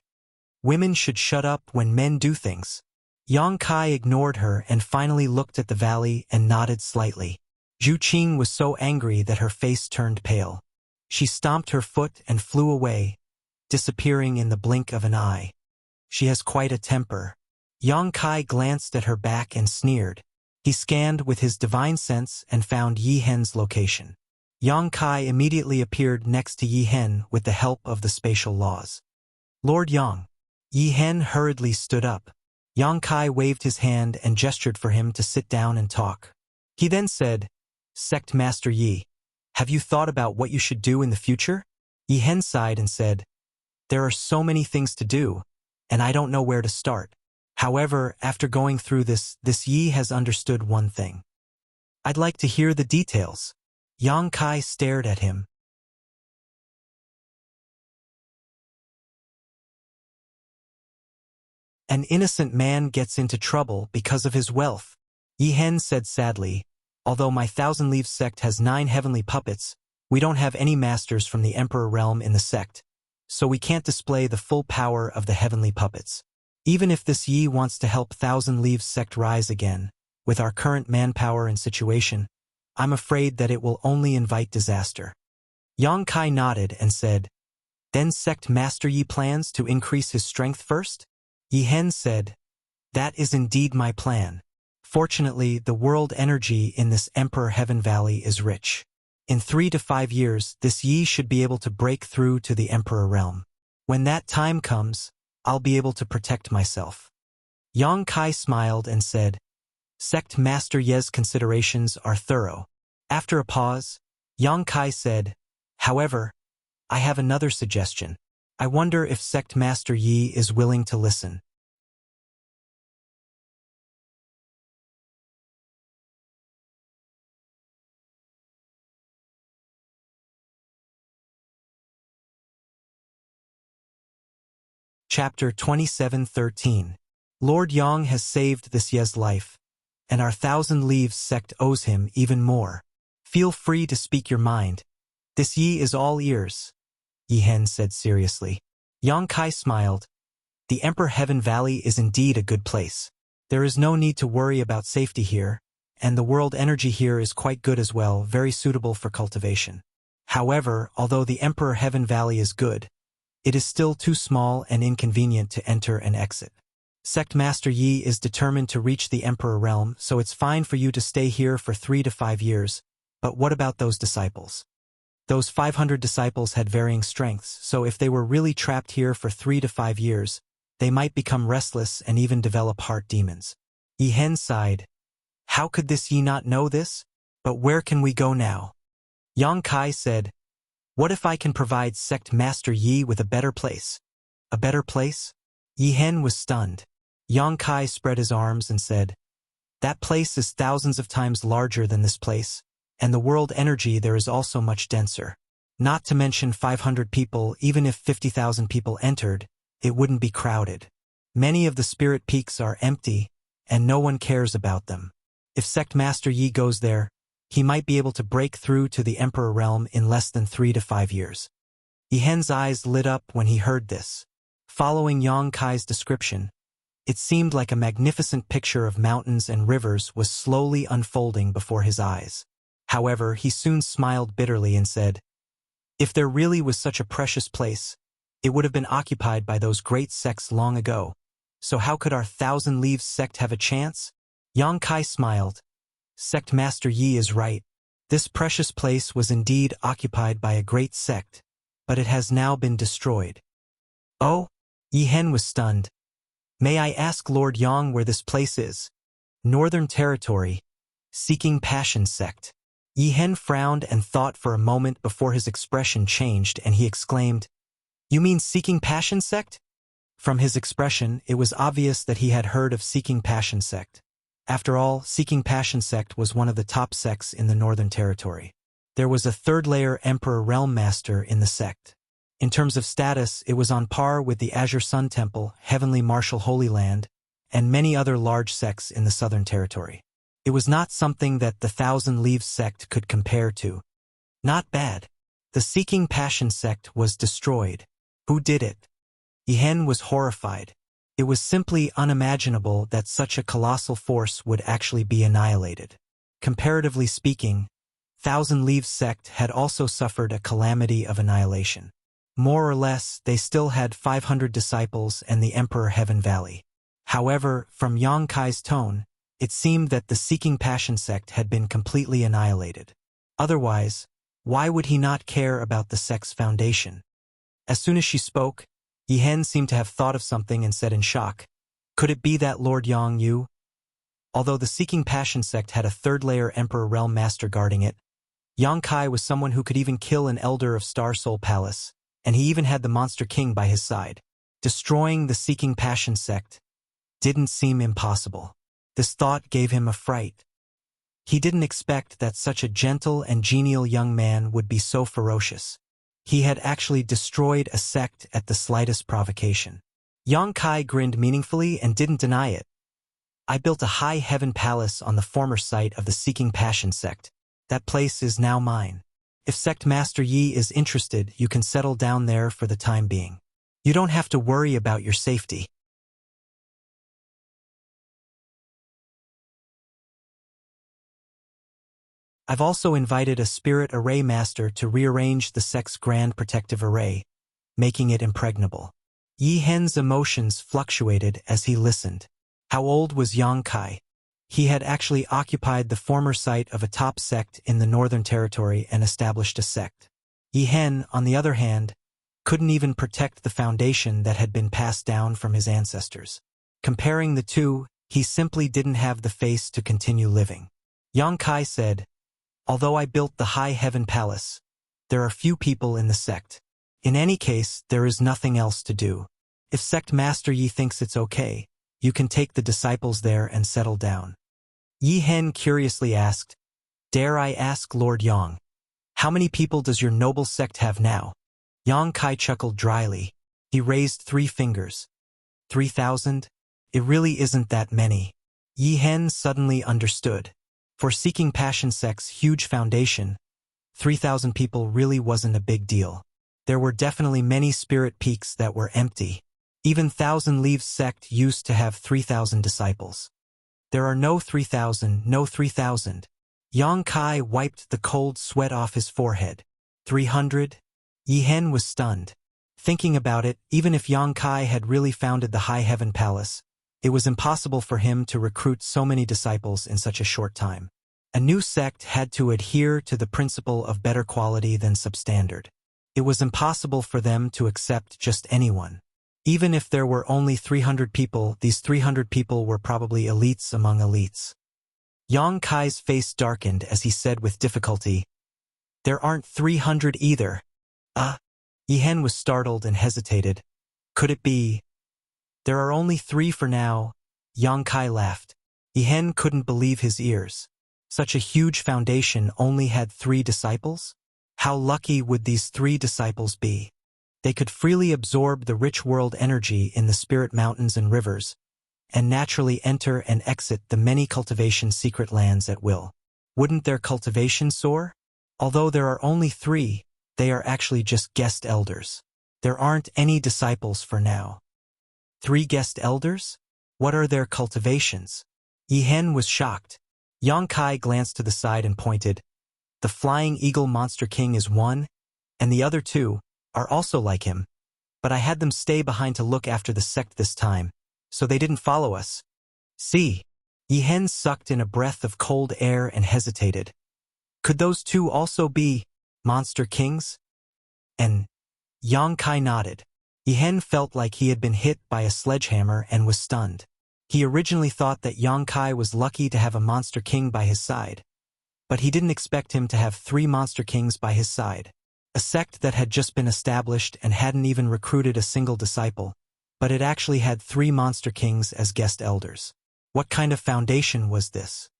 Women should shut up when men do things. Yang Kai ignored her and finally looked at the valley and nodded slightly. Zhu Qing was so angry that her face turned pale. She stomped her foot and flew away, disappearing in the blink of an eye. She has quite a temper. Yang Kai glanced at her back and sneered. He scanned with his divine sense and found Yi Hen's location. Yang Kai immediately appeared next to Yi Hen with the help of the spatial laws. Lord Yang. Yi Hen hurriedly stood up. Yang Kai waved his hand and gestured for him to sit down and talk. He then said, Sect Master Yi, have you thought about what you should do in the future? Yi Hen sighed and said, There are so many things to do, and I don't know where to start. However, after going through this Yi has understood one thing. I'd like to hear the details. Yang Kai stared at him. An innocent man gets into trouble because of his wealth. Yi Hen said sadly, Although my 1,000 Leaves sect has 9 heavenly puppets, we don't have any masters from the Emperor realm in the sect, so we can't display the full power of the heavenly puppets. Even if this Yi wants to help 1,000 Leaves sect rise again, with our current manpower and situation, I'm afraid that it will only invite disaster. Yang Kai nodded and said, Then Sect Master Yi plans to increase his strength first? Yi Hen said, That is indeed my plan. Fortunately, the world energy in this Emperor Heaven Valley is rich. In 3 to 5 years, this Yi should be able to break through to the Emperor realm. When that time comes, I'll be able to protect myself. Yang Kai smiled and said, Sect Master Ye's considerations are thorough. After a pause, Yang Kai said, However, I have another suggestion. I wonder if Sect Master Yi is willing to listen. Chapter 27:13. Lord Yang has saved this Ye's life, and our 1,000 Leaves sect owes him even more. Feel free to speak your mind. This Yi is all ears. Yi Hen said seriously. Yang Kai smiled. The Emperor Heaven Valley is indeed a good place. There is no need to worry about safety here, and the world energy here is quite good as well, very suitable for cultivation. However, although the Emperor Heaven Valley is good, it is still too small and inconvenient to enter and exit. Sect Master Yi is determined to reach the Emperor realm, so it's fine for you to stay here for 3 to 5 years, but what about those disciples? Those 500 disciples had varying strengths, so if they were really trapped here for 3 to 5 years, they might become restless and even develop heart demons. Yi Hen sighed. How could this Yi not know this? But where can we go now? Yang Kai said, What if I can provide Sect Master Yi with a better place? A better place? Yi Hen was stunned. Yang Kai spread his arms and said, That place is thousands of times larger than this place, and the world energy there is also much denser. Not to mention 500 people, even if 50,000 people entered, it wouldn't be crowded. Many of the spirit peaks are empty, and no one cares about them. If Sect Master Yi goes there, he might be able to break through to the Emperor realm in less than 3 to 5 years. Yi Hen's eyes lit up when he heard this. Following Yang Kai's description, it seemed like a magnificent picture of mountains and rivers was slowly unfolding before his eyes. However, he soon smiled bitterly and said, If there really was such a precious place, it would have been occupied by those great sects long ago. So how could our 1,000 Leaves sect have a chance? Yang Kai smiled. Sect Master Yi is right. This precious place was indeed occupied by a great sect, but it has now been destroyed. Oh? Yi Hen was stunned. May I ask Lord Yang where this place is? Northern Territory, Seeking Passion Sect. Yi Hen frowned and thought for a moment before his expression changed and he exclaimed, You mean Seeking Passion Sect? From his expression, it was obvious that he had heard of Seeking Passion Sect. After all, Seeking Passion Sect was one of the top sects in the Northern Territory. There was a third-layer Emperor Realm Master in the sect. In terms of status, it was on par with the Azure Sun Temple, Heavenly Martial Holy Land, and many other large sects in the Southern Territory. It was not something that the Thousand Leaves sect could compare to. Not bad. The Seeking Passion Sect was destroyed. Who did it? Yi Hen was horrified. It was simply unimaginable that such a colossal force would actually be annihilated. Comparatively speaking, Thousand Leaves sect had also suffered a calamity of annihilation. More or less, they still had 500 disciples and the Emperor Heaven Valley. However, from Yang Kai's tone, it seemed that the Seeking Passion sect had been completely annihilated. Otherwise, why would he not care about the sect's foundation? As soon as she spoke, Yi Hen seemed to have thought of something and said in shock, Could it be that Lord Yang Yu? Although the Seeking Passion sect had a third-layer Emperor Realm Master guarding it, Yang Kai was someone who could even kill an Elder of Star Soul Palace, and he even had the Monster King by his side. Destroying the Seeking Passion sect didn't seem impossible. This thought gave him a fright. He didn't expect that such a gentle and genial young man would be so ferocious. He had actually destroyed a sect at the slightest provocation. Yang Kai grinned meaningfully and didn't deny it. I built a high heaven palace on the former site of the Seeking Passion sect. That place is now mine. If Sect Master Yi is interested, you can settle down there for the time being. You don't have to worry about your safety. I've also invited a Spirit Array Master to rearrange the sect's Grand Protective Array, making it impregnable. Yi Hen's emotions fluctuated as he listened. How old was Yang Kai? He had actually occupied the former site of a top sect in the Northern Territory and established a sect. Yi Hen, on the other hand, couldn't even protect the foundation that had been passed down from his ancestors. Comparing the two, he simply didn't have the face to continue living. Yang Kai said, Although I built the High Heaven Palace, there are few people in the sect. In any case, there is nothing else to do. If Sect Master Yi thinks it's okay, you can take the disciples there and settle down. Yi Hen curiously asked, Dare I ask Lord Yang, how many people does your noble sect have now? Yang Kai chuckled dryly. He raised 3 fingers. 3,000? It really isn't that many. Yi Hen suddenly understood. For Seeking Passion sect's huge foundation, 3,000 people really wasn't a big deal. There were definitely many spirit peaks that were empty. Even Thousand Leaves sect used to have 3,000 disciples. There are no 3,000, no 3,000. Yang Kai wiped the cold sweat off his forehead. 300? Yi Hen was stunned. Thinking about it, even if Yang Kai had really founded the High Heaven Palace, it was impossible for him to recruit so many disciples in such a short time. A new sect had to adhere to the principle of better quality than substandard. It was impossible for them to accept just anyone. Even if there were only 300 people, these 300 people were probably elites among elites. Yang Kai's face darkened as he said with difficulty, There aren't 300 either. Yi Hen was startled and hesitated. Could it be? There are only 3 for now. Yang Kai laughed. Yi Hen couldn't believe his ears. Such a huge foundation only had 3 disciples? How lucky would these 3 disciples be? They could freely absorb the rich world energy in the spirit mountains and rivers, and naturally enter and exit the many cultivation secret lands at will. Wouldn't their cultivation soar? Although there are only 3, they are actually just guest elders. There aren't any disciples for now. 3 guest elders? What are their cultivations? Yi Hen was shocked. Yang Kai glanced to the side and pointed. The Flying Eagle Monster King is 1, and the other 2 are also like him. But I had them stay behind to look after the sect this time, so they didn't follow us. See? Yi Hen sucked in a breath of cold air and hesitated. Could those two also be monster kings? And Yang Kai nodded. Yihen felt like he had been hit by a sledgehammer and was stunned. He originally thought that Yang Kai was lucky to have a monster king by his side, but he didn't expect him to have 3 monster kings by his side. A sect that had just been established and hadn't even recruited a single disciple, but it actually had 3 monster kings as guest elders. What kind of foundation was this?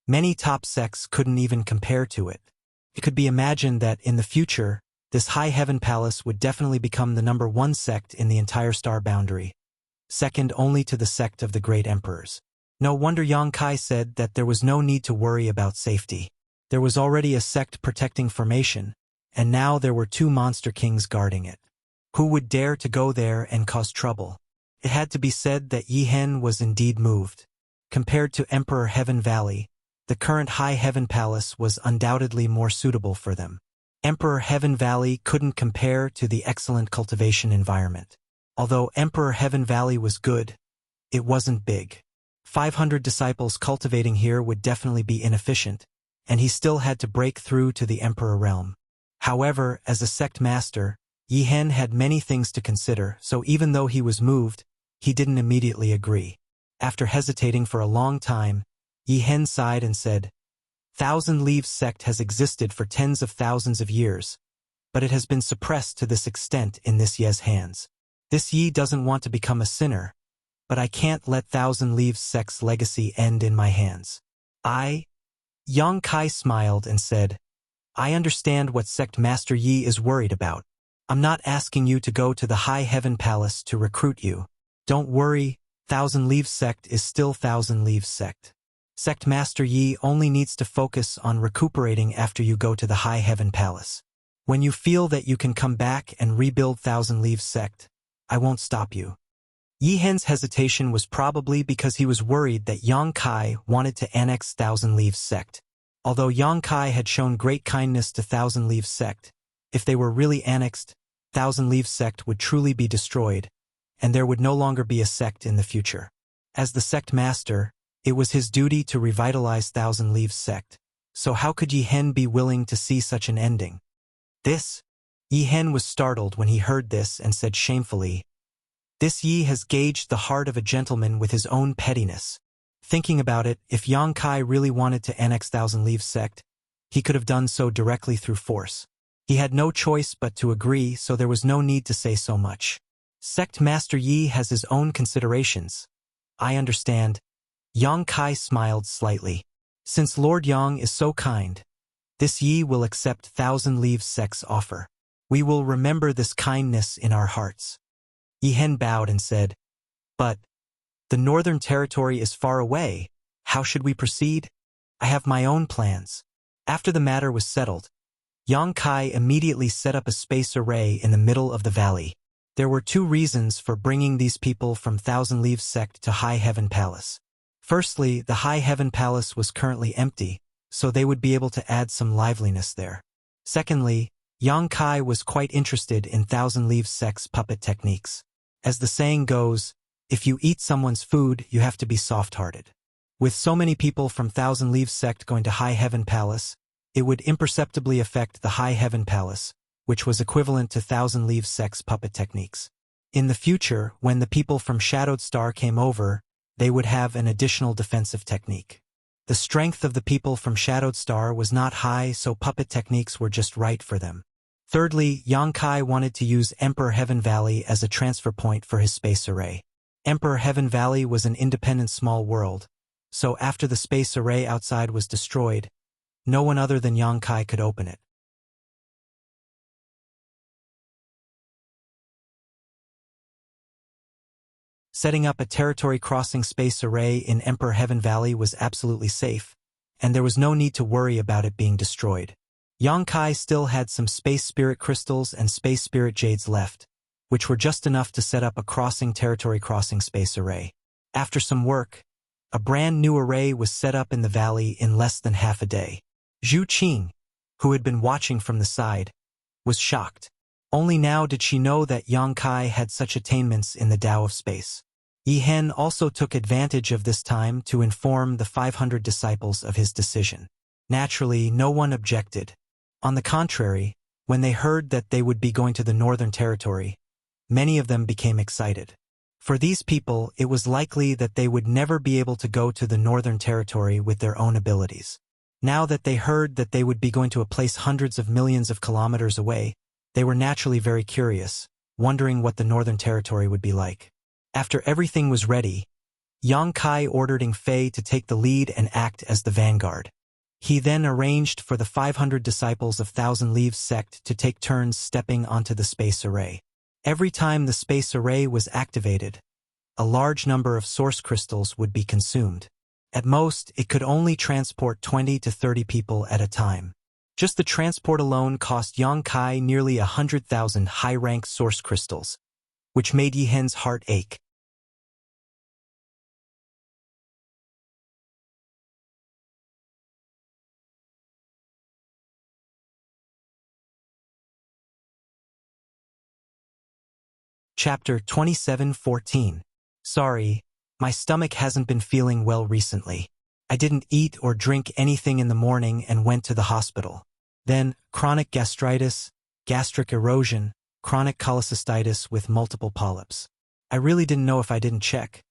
Many top sects couldn't even compare to it. It could be imagined that in the future, this High Heaven Palace would definitely become the #1 sect in the entire star boundary, second only to the sect of the Great Emperors. No wonder Yang Kai said that there was no need to worry about safety. There was already a sect protecting formation, and now there were 2 monster kings guarding it. Who would dare to go there and cause trouble? It had to be said that Yihen was indeed moved. Compared to Emperor Heaven Valley, the current High Heaven Palace was undoubtedly more suitable for them. Emperor Heaven Valley couldn't compare to the excellent cultivation environment. Although Emperor Heaven Valley was good, it wasn't big. 500 disciples cultivating here would definitely be inefficient, and he still had to break through to the Emperor realm. However, as a sect master, Yihen had many things to consider, so even though he was moved, he didn't immediately agree. After hesitating for a long time, Yihen sighed and said, Thousand Leaves sect has existed for tens of thousands of years, but it has been suppressed to this extent in this Ye's hands. This Yi doesn't want to become a sinner, but I can't let Thousand Leaves sect's legacy end in my hands. Yang Kai smiled and said, I understand what sect Master Yi is worried about. I'm not asking you to go to the High Heaven Palace to recruit you. Don't worry, Thousand Leaves sect is still Thousand Leaves sect. Sect Master Yi only needs to focus on recuperating after you go to the High Heaven Palace. When you feel that you can come back and rebuild Thousand Leaves sect, I won't stop you. Yihen's hesitation was probably because he was worried that Yang Kai wanted to annex Thousand Leaves sect. Although Yang Kai had shown great kindness to Thousand Leaves sect, if they were really annexed, Thousand Leaves sect would truly be destroyed, and there would no longer be a sect in the future. As the sect master, it was his duty to revitalize Thousand Leaves sect, so how could Yihen be willing to see such an ending? Yihen was startled when he heard this and said shamefully, This Yi has gauged the heart of a gentleman with his own pettiness. Thinking about it, if Yang Kai really wanted to annex Thousand Leaves sect, he could have done so directly through force. He had no choice but to agree, so there was no need to say so much. Sect Master Yi has his own considerations. I understand. Yang Kai smiled slightly. Since Lord Yang is so kind, this Yi will accept Thousand Leaves sect's offer. We will remember this kindness in our hearts. Yihen bowed and said, But the Northern Territory is far away. How should we proceed? I have my own plans. After the matter was settled, Yang Kai immediately set up a space array in the middle of the valley. There were 2 reasons for bringing these people from Thousand Leaves sect to High Heaven Palace. Firstly, the High Heaven Palace was currently empty, so they would be able to add some liveliness there. Secondly, Yang Kai was quite interested in Thousand Leaves sect's puppet techniques. As the saying goes, if you eat someone's food, you have to be soft-hearted. With so many people from Thousand Leaves sect going to High Heaven Palace, it would imperceptibly affect the High Heaven Palace, which was equivalent to Thousand Leaves sect's puppet techniques. In the future, when the people from Shadowed Star came over, they would have an additional defensive technique. The strength of the people from Shadowed Star was not high, so puppet techniques were just right for them. Thirdly, Yang Kai wanted to use Emperor Heaven Valley as a transfer point for his space array. Emperor Heaven Valley was an independent small world, so after the space array outside was destroyed, no one other than Yang Kai could open it. Setting up a territory-crossing space array in Emperor Heaven Valley was absolutely safe, and there was no need to worry about it being destroyed. Yang Kai still had some space spirit crystals and space spirit jades left, which were just enough to set up a territory-crossing space array. After some work, a brand new array was set up in the valley in less than half a day. Zhu Qing, who had been watching from the side, was shocked. Only now did she know that Yang Kai had such attainments in the Tao of space. Yi Hen also took advantage of this time to inform the 500 disciples of his decision. Naturally, no one objected. On the contrary, when they heard that they would be going to the Northern Territory, many of them became excited. For these people, it was likely that they would never be able to go to the Northern Territory with their own abilities. Now that they heard that they would be going to a place hundreds of millions of kilometers away, they were naturally very curious, wondering what the Northern Territory would be like. After everything was ready, Yang Kai ordered Ing Fei to take the lead and act as the vanguard. He then arranged for the 500 disciples of Thousand Leaves sect to take turns stepping onto the space array. Every time the space array was activated, a large number of source crystals would be consumed. At most, it could only transport 20 to 30 people at a time. Just the transport alone cost Yang Kai nearly 100,000 high-rank source crystals, which made Yi Hen's heart ache. Chapter 27:14. Sorry, my stomach hasn't been feeling well recently. I didn't eat or drink anything in the morning and went to the hospital. Then, chronic gastritis, gastric erosion, chronic cholecystitis with multiple polyps. I really didn't know if I didn't check.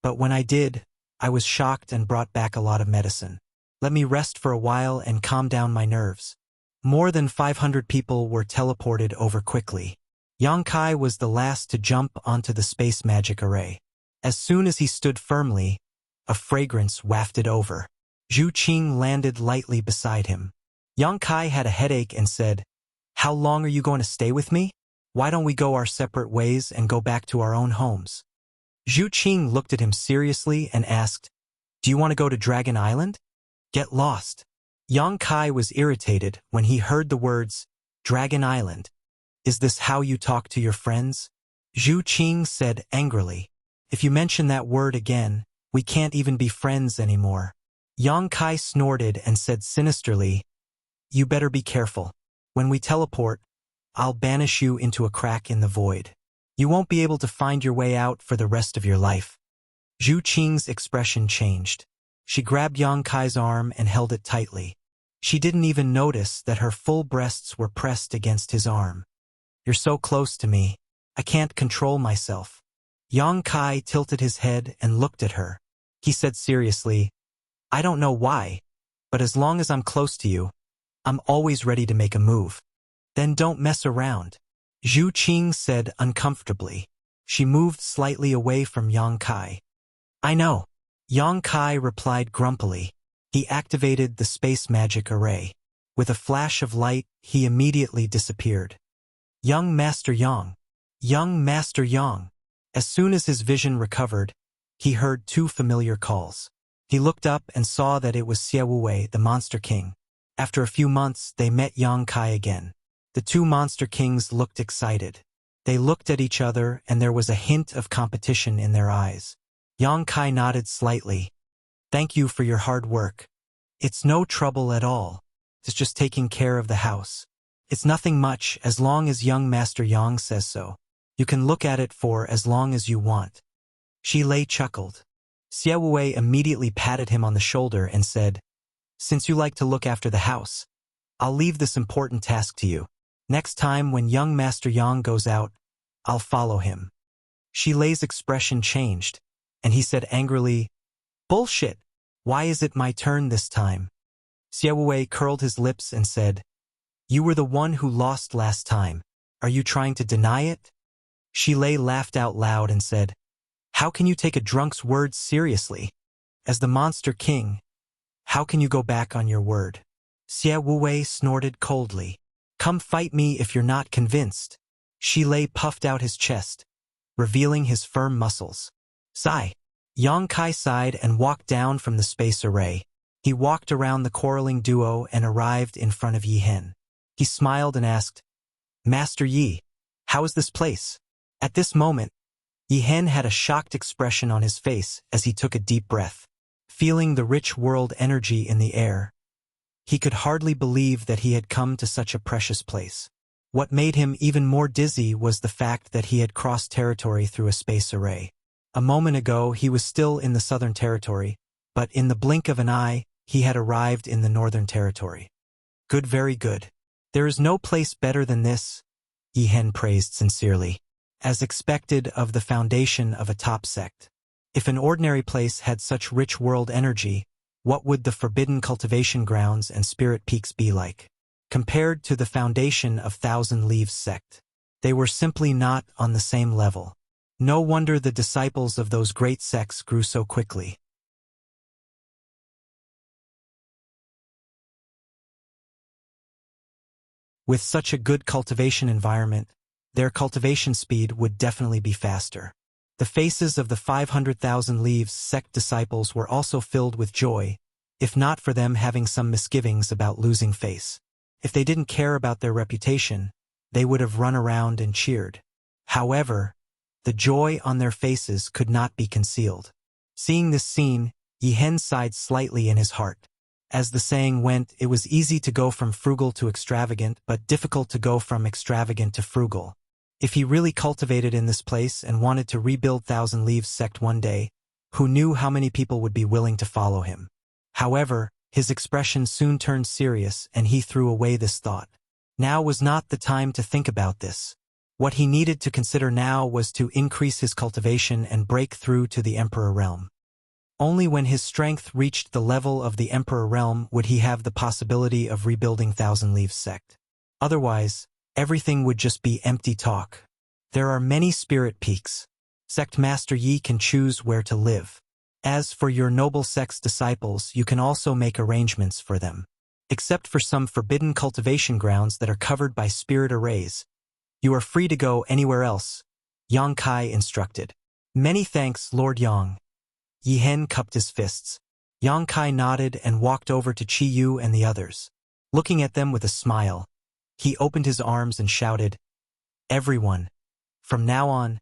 But when I did, I was shocked and brought back a lot of medicine. Let me rest for a while and calm down my nerves. More than 500 people were teleported over quickly. Yang Kai was the last to jump onto the space magic array. As soon as he stood firmly, a fragrance wafted over. Zhu Qing landed lightly beside him. Yang Kai had a headache and said, "How long are you going to stay with me? Why don't we go our separate ways and go back to our own homes?" Zhu Qing looked at him seriously and asked, "Do you want to go to Dragon Island? Get lost." Yang Kai was irritated when he heard the words, Dragon Island. "Is this how you talk to your friends?" Zhu Qing said angrily. "If you mention that word again, we can't even be friends anymore." Yang Kai snorted and said sinisterly, "You better be careful. When we teleport, I'll banish you into a crack in the void. You won't be able to find your way out for the rest of your life." Zhu Qing's expression changed. She grabbed Yang Kai's arm and held it tightly. She didn't even notice that her full breasts were pressed against his arm. "You're so close to me. I can't control myself." Yang Kai tilted his head and looked at her. He said seriously, "I don't know why, but as long as I'm close to you, I'm always ready to make a move. Then don't mess around." Zhu Qing said uncomfortably. She moved slightly away from Yang Kai. "I know." Yang Kai replied grumpily. He activated the space magic array. With a flash of light, he immediately disappeared. "Young Master Yang! Young Master Yang!" As soon as his vision recovered, he heard two familiar calls. He looked up and saw that it was Xie Wuwei, the Monster King. After a few months, they met Yang Kai again. The two Monster Kings looked excited. They looked at each other and there was a hint of competition in their eyes. Yang Kai nodded slightly. "Thank you for your hard work. It's no trouble at all. It's just taking care of the house. It's nothing much as long as young Master Yang says so. You can look at it for as long as you want." Shi Lei chuckled. Xie Wuwei immediately patted him on the shoulder and said, "Since you like to look after the house, I'll leave this important task to you. Next time when young Master Yang goes out, I'll follow him." Shi Lei's expression changed, and he said angrily, "Bullshit! Why is it my turn this time?" Xie Wuwei curled his lips and said, "You were the one who lost last time. Are you trying to deny it?" Shi Lei laughed out loud and said, "How can you take a drunk's words seriously? As the Monster King, how can you go back on your word?" Xie Wuwei snorted coldly. "Come fight me if you're not convinced." Shi Lei puffed out his chest, revealing his firm muscles. "Sigh." Yang Kai sighed and walked down from the space array. He walked around the quarreling duo and arrived in front of Yi Hen. He smiled and asked, "Master Yi, how is this place?" At this moment, Yi Hen had a shocked expression on his face as he took a deep breath. Feeling the rich world energy in the air, he could hardly believe that he had come to such a precious place. What made him even more dizzy was the fact that he had crossed territory through a space array. A moment ago he was still in the Southern Territory, but in the blink of an eye, he had arrived in the Northern Territory. Good, very good. There is no place better than this, Yihen praised sincerely. As expected of the foundation of a top sect. If an ordinary place had such rich world energy, what would the forbidden cultivation grounds and spirit peaks be like? Compared to the foundation of Thousand Leaves sect, they were simply not on the same level. No wonder the disciples of those great sects grew so quickly. With such a good cultivation environment, their cultivation speed would definitely be faster. The faces of the 500,000 Leaves sect disciples were also filled with joy, if not for them having some misgivings about losing face. If they didn't care about their reputation, they would have run around and cheered. However, the joy on their faces could not be concealed. Seeing this scene, Yihen sighed slightly in his heart. As the saying went, it was easy to go from frugal to extravagant, but difficult to go from extravagant to frugal. If he really cultivated in this place and wanted to rebuild Thousand Leaves sect one day, who knew how many people would be willing to follow him? However, his expression soon turned serious and he threw away this thought. Now was not the time to think about this. What he needed to consider now was to increase his cultivation and break through to the Emperor realm. Only when his strength reached the level of the Emperor realm would he have the possibility of rebuilding Thousand Leaves sect. Otherwise, everything would just be empty talk. There are many spirit peaks. Sect Master Yi can choose where to live. As for your noble sect's disciples, you can also make arrangements for them. Except for some forbidden cultivation grounds that are covered by spirit arrays, you are free to go anywhere else, Yang Kai instructed. Many thanks, Lord Yang. Yihen cupped his fists. Yang Kai nodded and walked over to Qi Yu and the others. Looking at them with a smile, he opened his arms and shouted, "Everyone, from now on,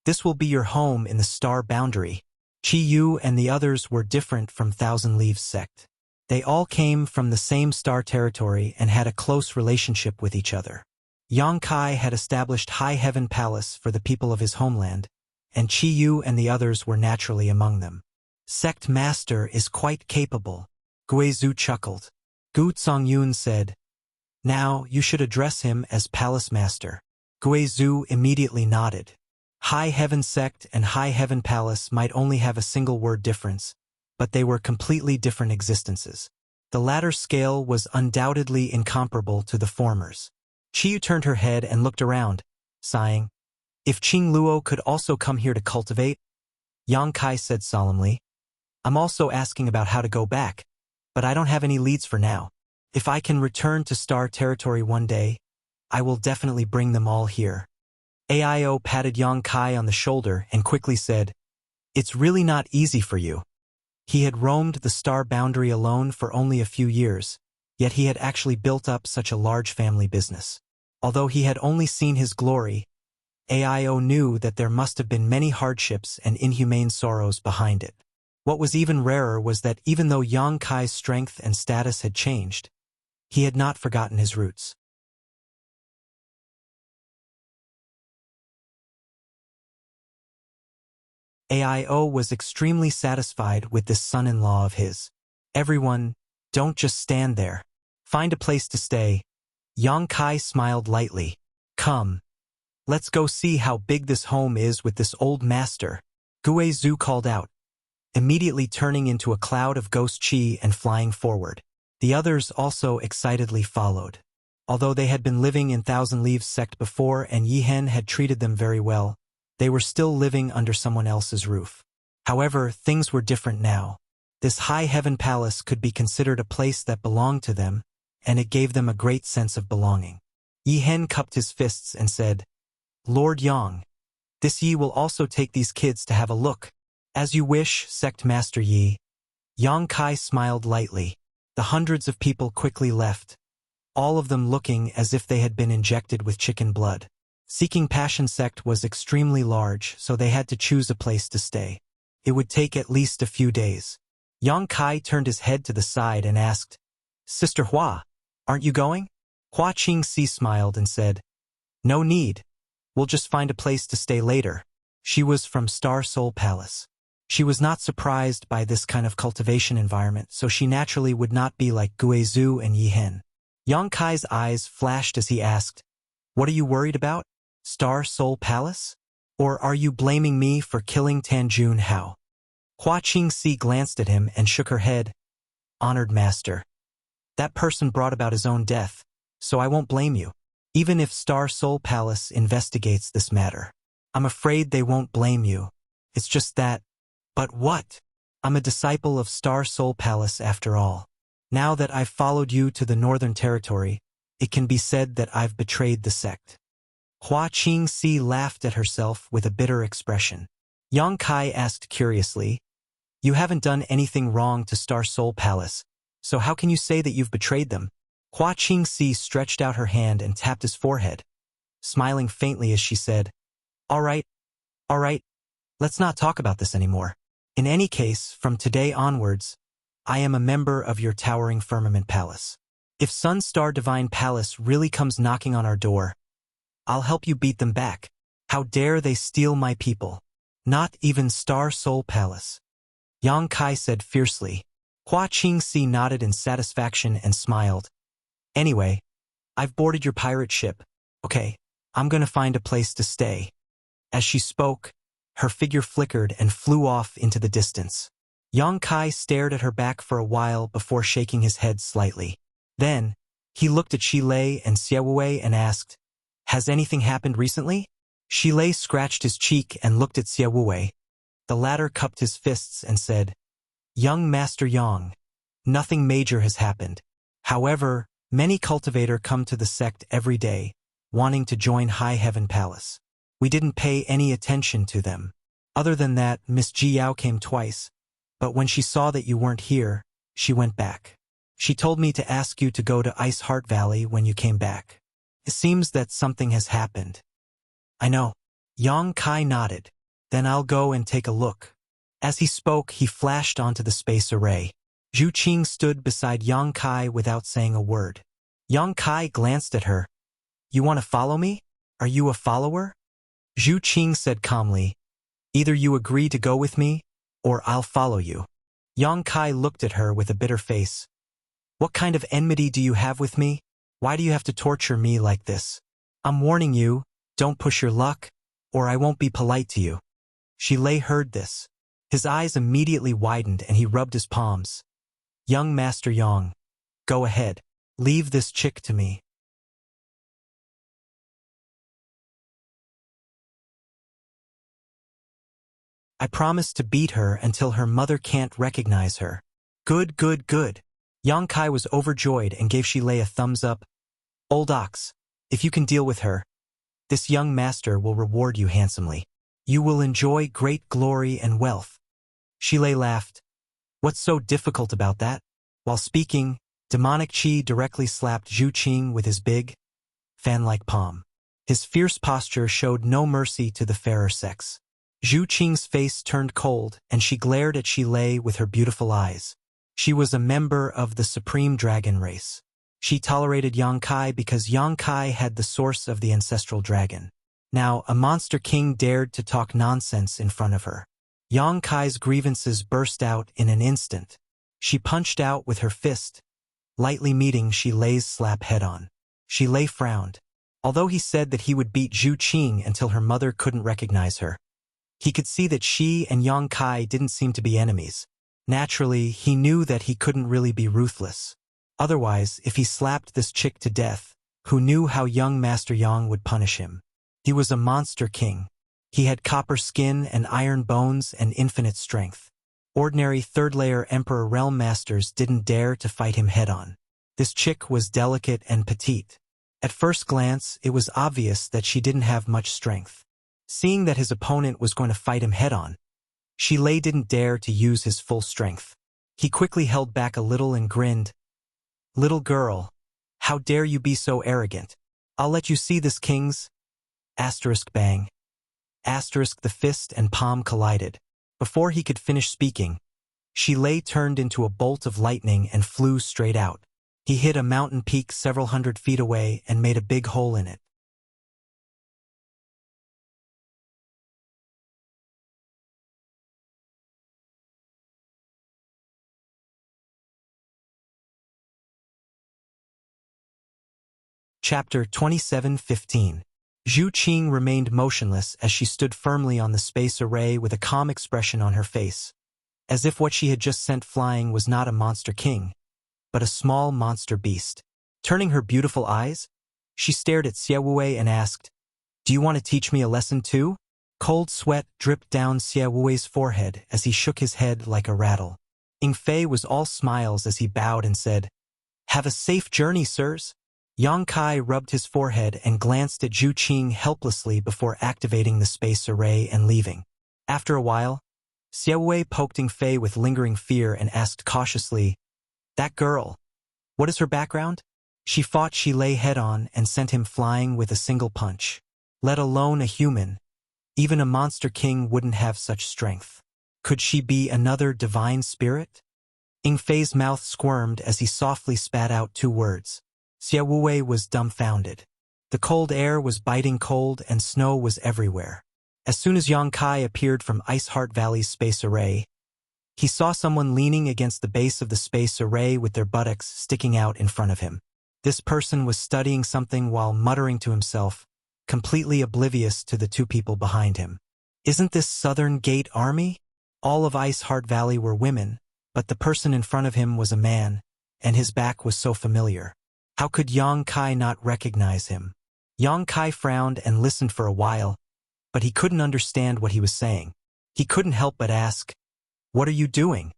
this will be your home in the Star Boundary." Qi Yu and the others were different from Thousand Leaves sect. They all came from the same star territory and had a close relationship with each other. Yang Kai had established High Heaven Palace for the people of his homeland, and Qi Yu and the others were naturally among them. Sect Master is quite capable, Guizhu chuckled. Gu Zongyun said, "Now you should address him as Palace Master." Guizhu immediately nodded. High Heaven Sect and High Heaven Palace might only have a single word difference, but they were completely different existences. The latter scale was undoubtedly incomparable to the former's. Qiyu turned her head and looked around, sighing. "If Qing Luo could also come here to cultivate," Yang Kai said solemnly. "I'm also asking about how to go back, but I don't have any leads for now. If I can return to Star Territory one day, I will definitely bring them all here." Aio patted Yang Kai on the shoulder and quickly said, "It's really not easy for you." He had roamed the Star Boundary alone for only a few years, yet he had actually built up such a large family business. Although he had only seen his glory, Aio knew that there must have been many hardships and inhumane sorrows behind it. What was even rarer was that even though Yang Kai's strength and status had changed, he had not forgotten his roots. Aio was extremely satisfied with this son-in-law of his. "Everyone, don't just stand there. Find a place to stay." Yang Kai smiled lightly. "Come. Let's go see how big this home is with this old master," Guizhu called out, immediately turning into a cloud of ghost chi and flying forward. The others also excitedly followed. Although they had been living in Thousand Leaves sect before and Yihen had treated them very well, they were still living under someone else's roof. However, things were different now. This High Heaven Palace could be considered a place that belonged to them, and it gave them a great sense of belonging. Yihen cupped his fists and said, "Lord Yang, this Yi will also take these kids to have a look." "As you wish, Sect Master Yi." Yang Kai smiled lightly. The hundreds of people quickly left, all of them looking as if they had been injected with chicken blood. Seeking Passion Sect was extremely large, so they had to choose a place to stay. It would take at least a few days. Yang Kai turned his head to the side and asked, "Sister Hua, aren't you going?" Hua Qingxi smiled and said, "No need. We'll just find a place to stay later." She was from Star Soul Palace. She was not surprised by this kind of cultivation environment, so she naturally would not be like Guizhou and Yihen. Yang Kai's eyes flashed as he asked, "What are you worried about? Star Soul Palace? Or are you blaming me for killing Tanjun Hao?" Hua Qingxi glanced at him and shook her head. "Honored master. That person brought about his own death, so I won't blame you. Even if Star Soul Palace investigates this matter, I'm afraid they won't blame you. It's just that..." "But what? I'm a disciple of Star Soul Palace after all. Now that I've followed you to the Northern Territory, it can be said that I've betrayed the sect." Hua Qingxi laughed at herself with a bitter expression. Yang Kai asked curiously, "You haven't done anything wrong to Star Soul Palace, so how can you say that you've betrayed them?" Hua Qingxi stretched out her hand and tapped his forehead, smiling faintly as she said, all right, let's not talk about this anymore. In any case, from today onwards, I am a member of your towering firmament palace. If Sunstar Divine Palace really comes knocking on our door, I'll help you beat them back. How dare they steal my people? Not even Star Soul Palace." Yang Kai said fiercely. Hua Qingxi nodded in satisfaction and smiled. "Anyway, I've boarded your pirate ship. Okay, I'm gonna find a place to stay." As she spoke, her figure flickered and flew off into the distance. Yang Kai stared at her back for a while before shaking his head slightly. Then, he looked at Shilei and Xiaowei and asked, "Has anything happened recently?" Shilei scratched his cheek and looked at Xiaowei. The latter cupped his fists and said, "Young Master Yang, nothing major has happened. However, many cultivators come to the sect every day, wanting to join High Heaven Palace. We didn't pay any attention to them. Other than that, Miss Jiyao came twice, but when she saw that you weren't here, she went back. She told me to ask you to go to Ice Heart Valley when you came back. It seems that something has happened." "I know." Yang Kai nodded. "Then I'll go and take a look." As he spoke, he flashed onto the space array. Zhu Qing stood beside Yang Kai without saying a word. Yang Kai glanced at her. "You want to follow me? Are you a follower?" Zhu Qing said calmly, "Either you agree to go with me, or I'll follow you." Yang Kai looked at her with a bitter face. "What kind of enmity do you have with me? Why do you have to torture me like this? I'm warning you, don't push your luck, or I won't be polite to you." Shilei heard this. His eyes immediately widened and he rubbed his palms. "Young Master Yang, go ahead. Leave this chick to me." "I promise to beat her until her mother can't recognize her." "Good, good, good." Yang Kai was overjoyed and gave Shilei a thumbs up. "Old ox, if you can deal with her, this young master will reward you handsomely. You will enjoy great glory and wealth." Shilei laughed. "What's so difficult about that?" While speaking, demonic chi directly slapped Zhu Qing with his big, fan-like palm. His fierce posture showed no mercy to the fairer sex. Zhu Qing's face turned cold, and she glared at Shilei with her beautiful eyes. She was a member of the Supreme Dragon race. She tolerated Yang Kai because Yang Kai had the source of the ancestral dragon. Now, a monster king dared to talk nonsense in front of her. Yang Kai's grievances burst out in an instant. She punched out with her fist, lightly meeting Shilei's slap head-on. Shilei frowned. Although he said that he would beat Zhu Qing until her mother couldn't recognize her, he could see that she and Yang Kai didn't seem to be enemies. Naturally, he knew that he couldn't really be ruthless. Otherwise, if he slapped this chick to death, who knew how young Master Yang would punish him? He was a monster king. He had copper skin and iron bones and infinite strength. Ordinary third-layer Emperor Realm Masters didn't dare to fight him head-on. This chick was delicate and petite. At first glance, it was obvious that she didn't have much strength. Seeing that his opponent was going to fight him head-on, Shilei didn't dare to use his full strength. He quickly held back a little and grinned. "Little girl, how dare you be so arrogant? I'll let you see this, kings." Asterisk bang. Asterisk the fist and palm collided. Before he could finish speaking, Shilei turned into a bolt of lightning and flew straight out. He hit a mountain peak several hundred feet away and made a big hole in it. Chapter 27:15. Zhu Qing remained motionless as she stood firmly on the space array with a calm expression on her face, as if what she had just sent flying was not a monster king, but a small monster beast. Turning her beautiful eyes, she stared at Xie Wuwei and asked, "Do you want to teach me a lesson too?" Cold sweat dripped down Xie Wuwei's forehead as he shook his head like a rattle. Ying Fei was all smiles as he bowed and said, "Have a safe journey, sirs." Yang Kai rubbed his forehead and glanced at Zhu Qing helplessly before activating the space array and leaving. After a while, Xie Wuwei poked Ying Fei with lingering fear and asked cautiously, "That girl, what is her background?" She fought Shi Lei head-on and sent him flying with a single punch. Let alone a human, even a monster king wouldn't have such strength. Could she be another divine spirit? Ying Fei's mouth squirmed as he softly spat out 2 words. Xie Wuwei was dumbfounded. The cold air was biting cold and snow was everywhere. As soon as Yang Kai appeared from Ice Heart Valley's space array, he saw someone leaning against the base of the space array with their buttocks sticking out in front of him. This person was studying something while muttering to himself, completely oblivious to the 2 people behind him. Isn't this Southern Gate Army? All of Ice Heart Valley were women, but the person in front of him was a man, and his back was so familiar. How could Yang Kai not recognize him? Yang Kai frowned and listened for a while, but he couldn't understand what he was saying. He couldn't help but ask, "What are you doing?"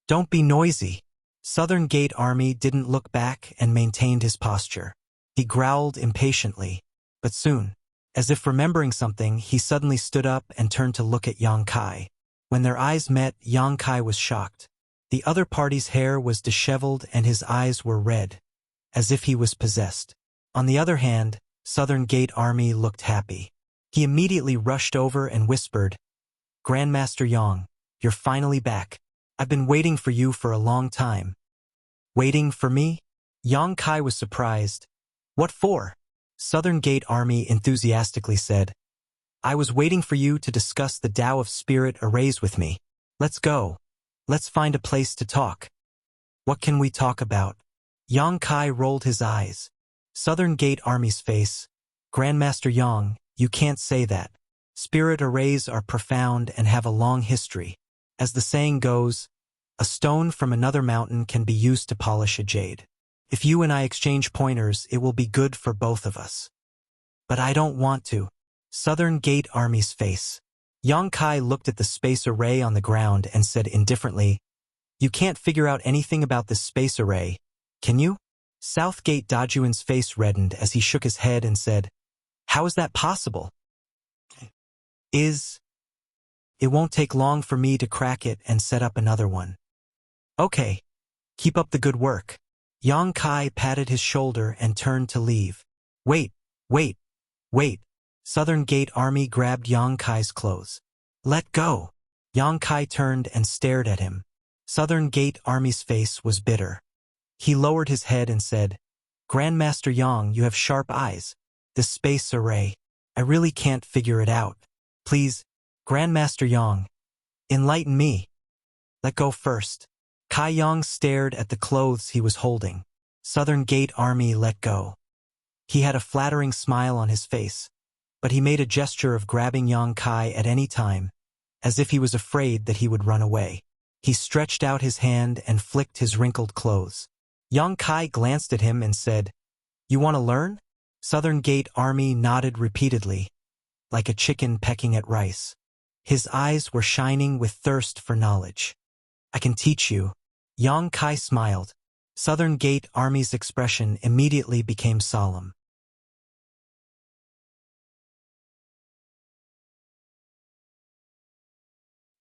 "Don't be noisy." Southern Gate Army didn't look back and maintained his posture. He growled impatiently, but soon, as if remembering something, he suddenly stood up and turned to look at Yang Kai. When their eyes met, Yang Kai was shocked. The other party's hair was disheveled and his eyes were red, as if he was possessed. On the other hand, Southern Gate Army looked happy. He immediately rushed over and whispered, "Grandmaster Yang, you're finally back. I've been waiting for you for a long time." "Waiting for me?" Yang Kai was surprised. "What for?" Southern Gate Army enthusiastically said, "I was waiting for you to discuss the Tao of Spirit arrays with me. Let's go. Let's find a place to talk." "What can we talk about?" Yang Kai rolled his eyes. Southern Gate Army's face, "Grandmaster Yang, you can't say that. Spirit arrays are profound and have a long history. As the saying goes, a stone from another mountain can be used to polish a jade. If you and I exchange pointers, it will be good for both of us." "But I don't want to." Southern Gate Army's face. Yang Kai looked at the space array on the ground and said indifferently, "You can't figure out anything about this space array, can you?" Southgate Dajuan's face reddened as he shook his head and said, "How is that possible?" It won't take long for me to crack it and set up another one." "Okay. Keep up the good work." Yang Kai patted his shoulder and turned to leave. Wait. Southern Gate Army grabbed Yang Kai's clothes. "Let go." Yang Kai turned and stared at him. Southern Gate Army's face was bitter. He lowered his head and said, "Grandmaster Yang, you have sharp eyes. This space array, I really can't figure it out. Please, Grandmaster Yang, enlighten me." "Let go first." Kai Yang stared at the clothes he was holding. Southern Gate Army let go. He had a flattering smile on his face, but he made a gesture of grabbing Yang Kai at any time, as if he was afraid that he would run away. He stretched out his hand and flicked his wrinkled clothes. Yang Kai glanced at him and said, "You want to learn?" Southern Gate Army nodded repeatedly, like a chicken pecking at rice. His eyes were shining with thirst for knowledge. "I can teach you." Yang Kai smiled. Southern Gate Army's expression immediately became solemn.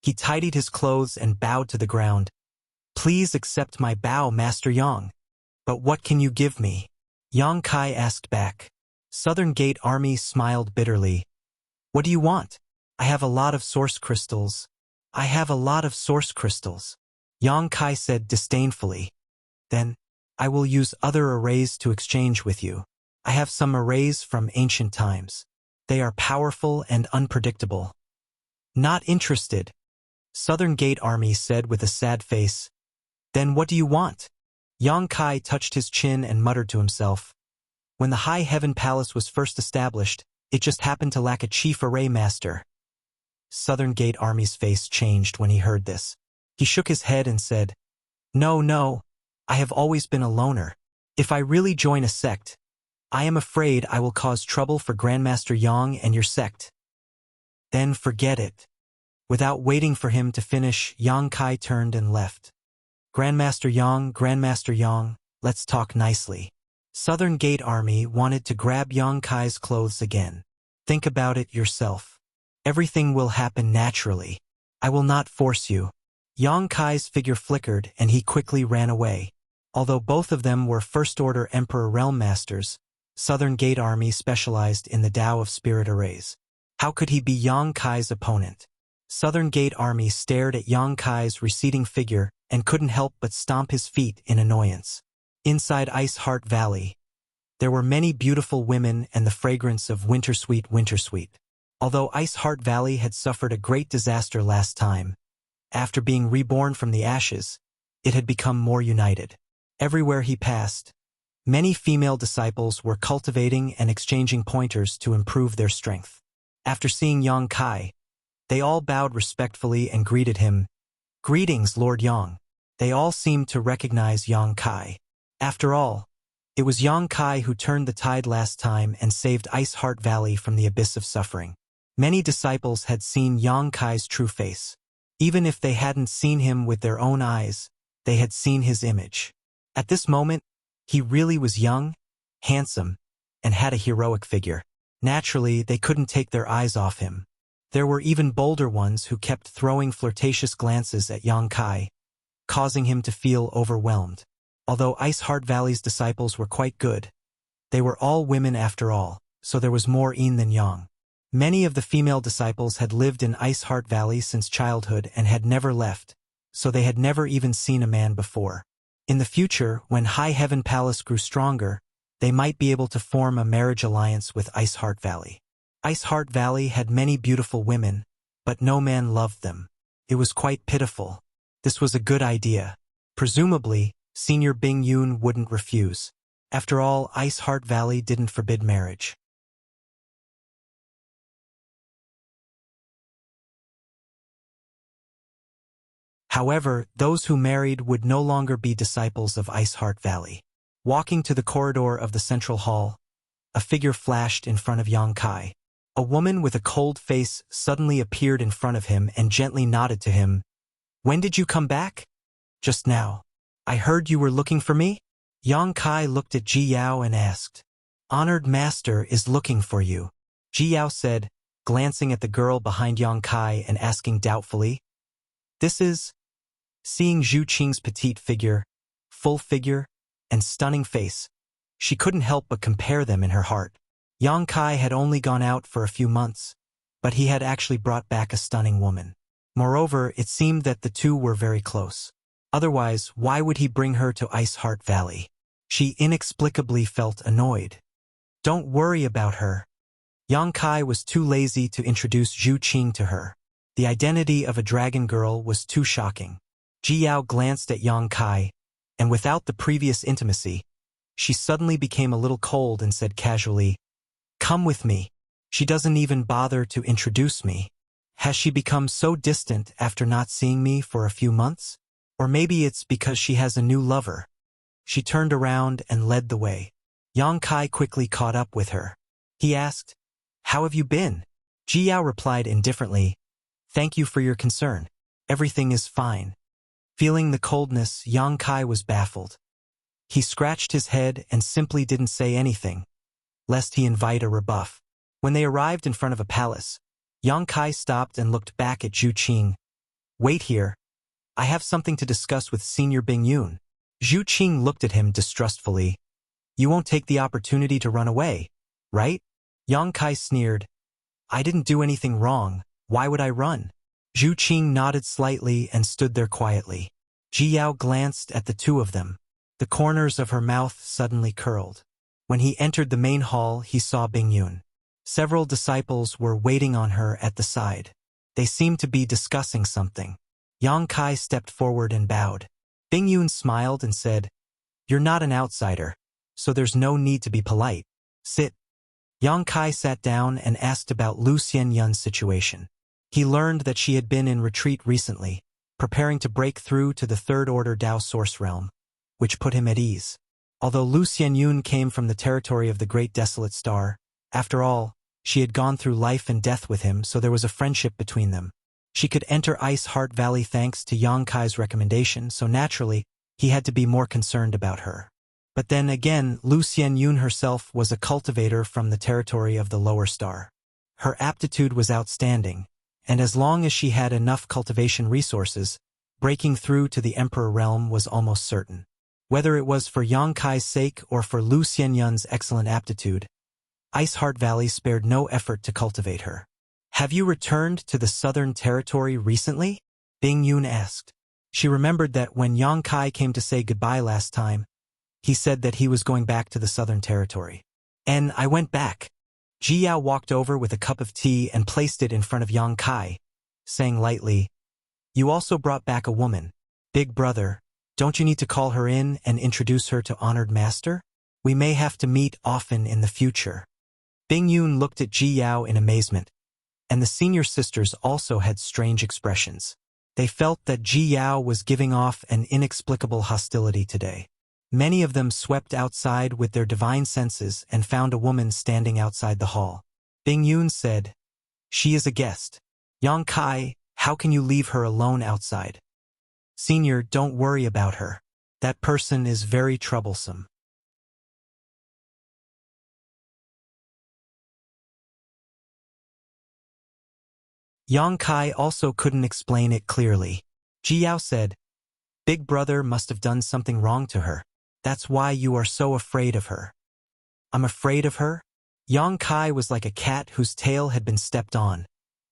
He tidied his clothes and bowed to the ground. "Please accept my bow, Master Yang." "But what can you give me?" Yang Kai asked back. Southern Gate Army smiled bitterly. "What do you want?" "I have a lot of source crystals." "I have a lot of source crystals." Yang Kai said disdainfully. "Then, I will use other arrays to exchange with you. I have some arrays from ancient times. They are powerful and unpredictable." "Not interested," Southern Gate Army said with a sad face. "Then what do you want?" Yang Kai touched his chin and muttered to himself, When the High Heaven Palace was first established, it just happened to lack a chief array master. Southern Gate Army's face changed when he heard this. He shook his head and said, "No, no, I have always been a loner. If I really join a sect, I am afraid I will cause trouble for Grandmaster Yang and your sect." "Then forget it." Without waiting for him to finish, Yang Kai turned and left. Grandmaster Yang, let's talk nicely." Southern Gate Army wanted to grab Yang Kai's clothes again. "Think about it yourself. Everything will happen naturally. I will not force you." Yang Kai's figure flickered and he quickly ran away. Although both of them were First-Order Emperor Realm Masters, Southern Gate Army specialized in the Tao of Spirit Arrays. How could he be Yang Kai's opponent? Southern Gate Army stared at Yang Kai's receding figure and couldn't help but stomp his feet in annoyance. Inside Ice Heart Valley, there were many beautiful women and the fragrance of Wintersweet. Although Ice Heart Valley had suffered a great disaster last time, after being reborn from the ashes, it had become more united. Everywhere he passed, many female disciples were cultivating and exchanging pointers to improve their strength. After seeing Yang Kai, they all bowed respectfully and greeted him. "Greetings, Lord Yang." They all seemed to recognize Yang Kai. After all, it was Yang Kai who turned the tide last time and saved Ice Heart Valley from the abyss of suffering. Many disciples had seen Yang Kai's true face. Even if they hadn't seen him with their own eyes, they had seen his image. At this moment, he really was young, handsome, and had a heroic figure. Naturally, they couldn't take their eyes off him. There were even bolder ones who kept throwing flirtatious glances at Yang Kai, causing him to feel overwhelmed. Although Ice Heart Valley's disciples were quite good, they were all women after all, so there was more yin than yang. Many of the female disciples had lived in Ice Heart Valley since childhood and had never left, so they had never even seen a man before. In the future, when High Heaven Palace grew stronger, they might be able to form a marriage alliance with Ice Heart Valley. Ice Heart Valley had many beautiful women, but no man loved them. It was quite pitiful. This was a good idea. Presumably, Senior Bing Yun wouldn't refuse. After all, Ice Heart Valley didn't forbid marriage. However, those who married would no longer be disciples of Ice Heart Valley. Walking to the corridor of the central hall, a figure flashed in front of Yang Kai. A woman with a cold face suddenly appeared in front of him and gently nodded to him. "When did you come back?" "Just now. I heard you were looking for me?" Yang Kai looked at Ji Yao and asked. "Honored Master is looking for you," Ji Yao said, glancing at the girl behind Yang Kai and asking doubtfully. "This is..." Seeing Zhu Qing's petite figure, full figure, and stunning face, she couldn't help but compare them in her heart. Yang Kai had only gone out for a few months, but he had actually brought back a stunning woman. Moreover, it seemed that the two were very close. Otherwise, why would he bring her to Ice Heart Valley? She inexplicably felt annoyed. "Don't worry about her." Yang Kai was too lazy to introduce Zhu Qing to her. The identity of a dragon girl was too shocking. Ji Yao glanced at Yang Kai, and without the previous intimacy, she suddenly became a little cold and said casually, "Come with me." She doesn't even bother to introduce me. Has she become so distant after not seeing me for a few months? Or maybe it's because she has a new lover. She turned around and led the way. Yang Kai quickly caught up with her. He asked, "How have you been?" Ji Yao replied indifferently, "Thank you for your concern. Everything is fine." Feeling the coldness, Yang Kai was baffled. He scratched his head and simply didn't say anything, lest he invite a rebuff. When they arrived in front of a palace, Yang Kai stopped and looked back at Zhu Qing. "Wait here. I have something to discuss with Senior Bing Yun." Zhu Qing looked at him distrustfully. "You won't take the opportunity to run away, right?" Yang Kai sneered. "I didn't do anything wrong. Why would I run?" Zhu Qing nodded slightly and stood there quietly. Ji Yao glanced at the two of them. The corners of her mouth suddenly curled. When he entered the main hall, he saw Bing Yun. Several disciples were waiting on her at the side. They seemed to be discussing something. Yang Kai stepped forward and bowed. Bing Yun smiled and said, "You're not an outsider, so there's no need to be polite. Sit. Yang Kai sat down and asked about Lu Xianyun's situation. He learned that she had been in retreat recently, preparing to break through to the third-order Dao Source Realm, which put him at ease. Although Lu Xianyun came from the territory of the Great Desolate Star, after all, she had gone through life and death with him, so there was a friendship between them. She could enter Ice Heart Valley thanks to Yang Kai's recommendation, so naturally, he had to be more concerned about her. But then again, Lu Xianyun herself was a cultivator from the territory of the lower star. Her aptitude was outstanding, and as long as she had enough cultivation resources, breaking through to the Emperor realm was almost certain. Whether it was for Yang Kai's sake or for Lu Xianyun's excellent aptitude, Ice Heart Valley spared no effort to cultivate her. "Have you returned to the Southern Territory recently?" Bing Yun asked. She remembered that when Yang Kai came to say goodbye last time, he said that he was going back to the Southern Territory. "And I went back." Ji Yao walked over with a cup of tea and placed it in front of Yang Kai, saying lightly, "You also brought back a woman. Big brother, don't you need to call her in and introduce her to Honored Master? We may have to meet often in the future." Bing Yun looked at Ji Yao in amazement, and the senior sisters also had strange expressions. They felt that Ji Yao was giving off an inexplicable hostility today. Many of them swept outside with their divine senses and found a woman standing outside the hall. Bing Yun said, "She is a guest. Yang Kai, how can you leave her alone outside?" "Senior, don't worry about her. That person is very troublesome." Yang Kai also couldn't explain it clearly. Ji Yao said, "Big brother must have done something wrong to her. That's why you are so afraid of her." "I'm afraid of her?" Yang Kai was like a cat whose tail had been stepped on,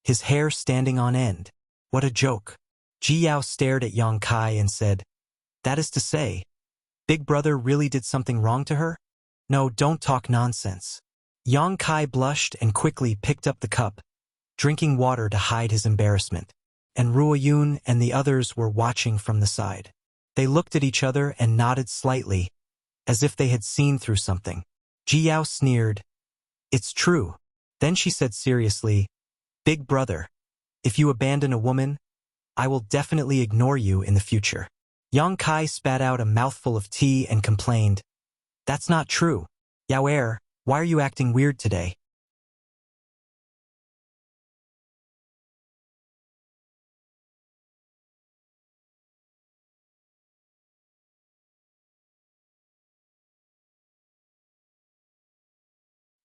his hair standing on end. What a joke. Ji Yao stared at Yang Kai and said, "That is to say, Big brother really did something wrong to her? No, don't talk nonsense." Yang Kai blushed and quickly picked up the cup, drinking water to hide his embarrassment, and Ruo Yun and the others were watching from the side. They looked at each other and nodded slightly, as if they had seen through something. Ji Yao sneered, "It's true." Then she said seriously, "Big brother, if you abandon a woman, I will definitely ignore you in the future." Yang Kai spat out a mouthful of tea and complained, "That's not true. Yao, why are you acting weird today?"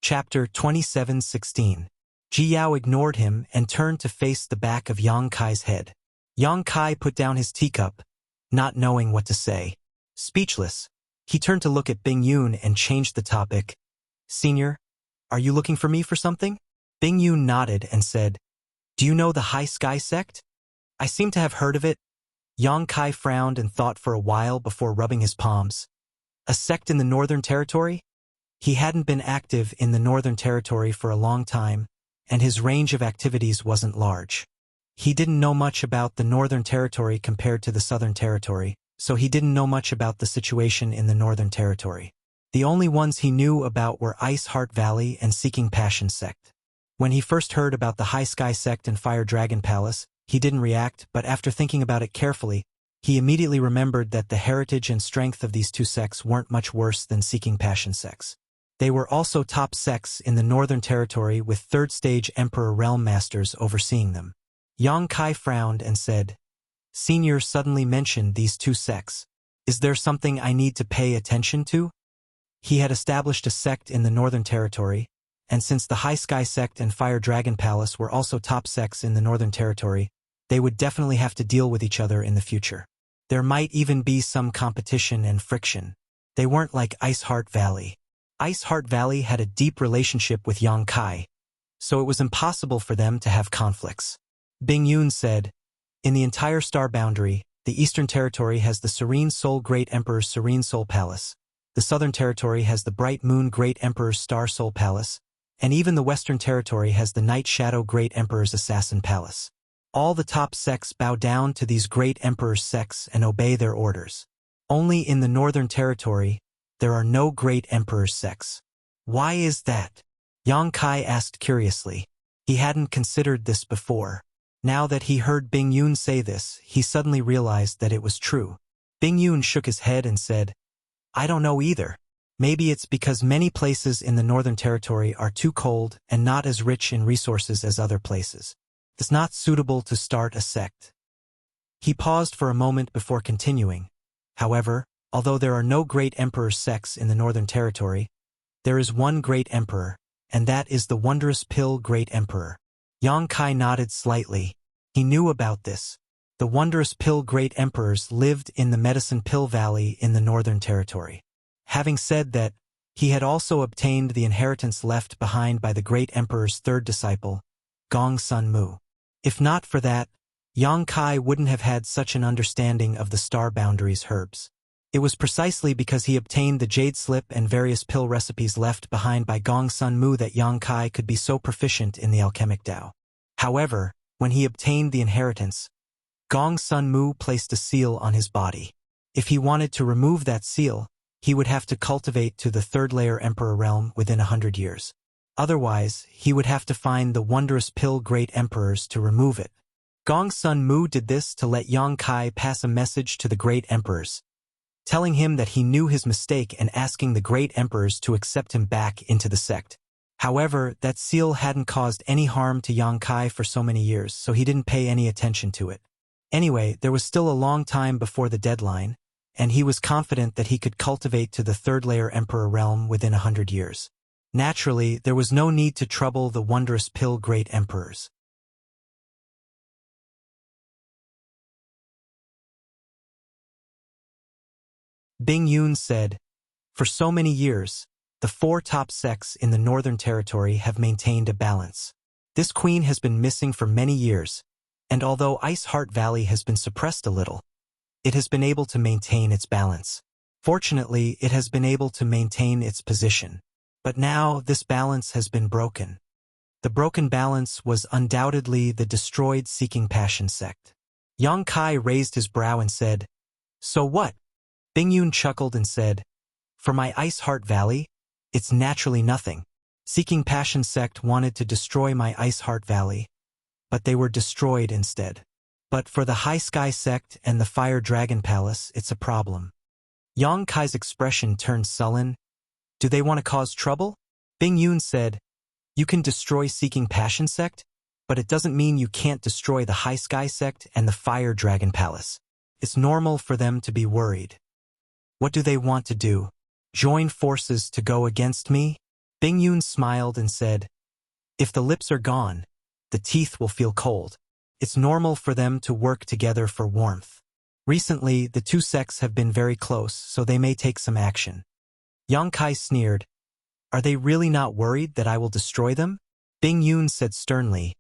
Chapter 27:16. Ji Yao ignored him and turned to face the back of Yang Kai's head. Yang Kai put down his teacup, not knowing what to say. Speechless, he turned to look at Bing Yun and changed the topic. "Senior, are you looking for me for something?" Bing Yun nodded and said, "Do you know the High Sky Sect? I seem to have heard of it." Yang Kai frowned and thought for a while before rubbing his palms. "A sect in the Northern Territory?" He hadn't been active in the Northern Territory for a long time, and his range of activities wasn't large. He didn't know much about the Northern Territory compared to the Southern Territory, so he didn't know much about the situation in the Northern Territory. The only ones he knew about were Ice Heart Valley and Seeking Passion Sect. When he first heard about the High Sky Sect and Fire Dragon Palace, he didn't react, but after thinking about it carefully, he immediately remembered that the heritage and strength of these two sects weren't much worse than Seeking Passion sects. They were also top sects in the Northern Territory with third-stage Emperor Realm Masters overseeing them. Yang Kai frowned and said, "Senior suddenly mentioned these two sects. Is there something I need to pay attention to?" He had established a sect in the Northern Territory, and since the High Sky Sect and Fire Dragon Palace were also top sects in the Northern Territory, they would definitely have to deal with each other in the future. There might even be some competition and friction. They weren't like Ice Heart Valley. Ice Heart Valley had a deep relationship with Yang Kai, so it was impossible for them to have conflicts. Bing Yun said, "In the entire star boundary, the Eastern Territory has the Serene Soul Great Emperor's Serene Soul Palace, the Southern Territory has the Bright Moon Great Emperor's Star Soul Palace, and even the Western Territory has the Night Shadow Great Emperor's Assassin Palace. All the top sects bow down to these Great Emperor's sects and obey their orders. Only in the Northern Territory, there are no great emperor sects. Why is that? Yang Kai asked curiously. He hadn't considered this before. Now that he heard Bing Yun say this, he suddenly realized that it was true. Bing Yun shook his head and said, I don't know either. Maybe it's because many places in the Northern Territory are too cold and not as rich in resources as other places. It's not suitable to start a sect. He paused for a moment before continuing. However, although there are no great emperor sects in the Northern Territory, there is one great emperor, and that is the Wondrous Pill Great Emperor. Yang Kai nodded slightly. He knew about this. The Wondrous Pill Great Emperors lived in the Medicine Pill Valley in the Northern Territory. Having said that, he had also obtained the inheritance left behind by the Great Emperor's third disciple, Gong Sun Mu. If not for that, Yang Kai wouldn't have had such an understanding of the Star Boundaries herbs. It was precisely because he obtained the Jade Slip and various pill recipes left behind by Gong Sun Mu that Yang Kai could be so proficient in the alchemic Tao. However, when he obtained the inheritance, Gong Sun Mu placed a seal on his body. If he wanted to remove that seal, he would have to cultivate to the third-layer Emperor realm within 100 years. Otherwise, he would have to find the Wondrous Pill Great Emperors to remove it. Gong Sun Mu did this to let Yang Kai pass a message to the Great Emperors, telling him that he knew his mistake and asking the Great Emperors to accept him back into the sect. However, that seal hadn't caused any harm to Yang Kai for so many years, so he didn't pay any attention to it. Anyway, there was still a long time before the deadline, and he was confident that he could cultivate to the third-layer Emperor realm within 100 years. Naturally, there was no need to trouble the Wondrous Pill Great Emperors. Bing Yun said, for so many years, the 4 top sects in the Northern Territory have maintained a balance. This queen has been missing for many years, and although Ice Heart Valley has been suppressed a little, it has been able to maintain its balance. Fortunately, it has been able to maintain its position. But now, this balance has been broken. The broken balance was undoubtedly the destroyed Seeking Passion sect. Yang Kai raised his brow and said, so what? Bing Yun chuckled and said, for my Ice Heart Valley, it's naturally nothing. Seeking Passion sect wanted to destroy my Ice Heart Valley, but they were destroyed instead. But for the High Sky sect and the Fire Dragon Palace, it's a problem. Yang Kai's expression turned sullen. Do they want to cause trouble? Bing Yun said, you can destroy Seeking Passion sect, but it doesn't mean you can't destroy the High Sky sect and the Fire Dragon Palace. It's normal for them to be worried. What do they want to do? Join forces to go against me? Bing Yun smiled and said, if the lips are gone, the teeth will feel cold. It's normal for them to work together for warmth. Recently, the 2 sects have been very close, so they may take some action. Yang Kai sneered, are they really not worried that I will destroy them? Bing Yun said sternly,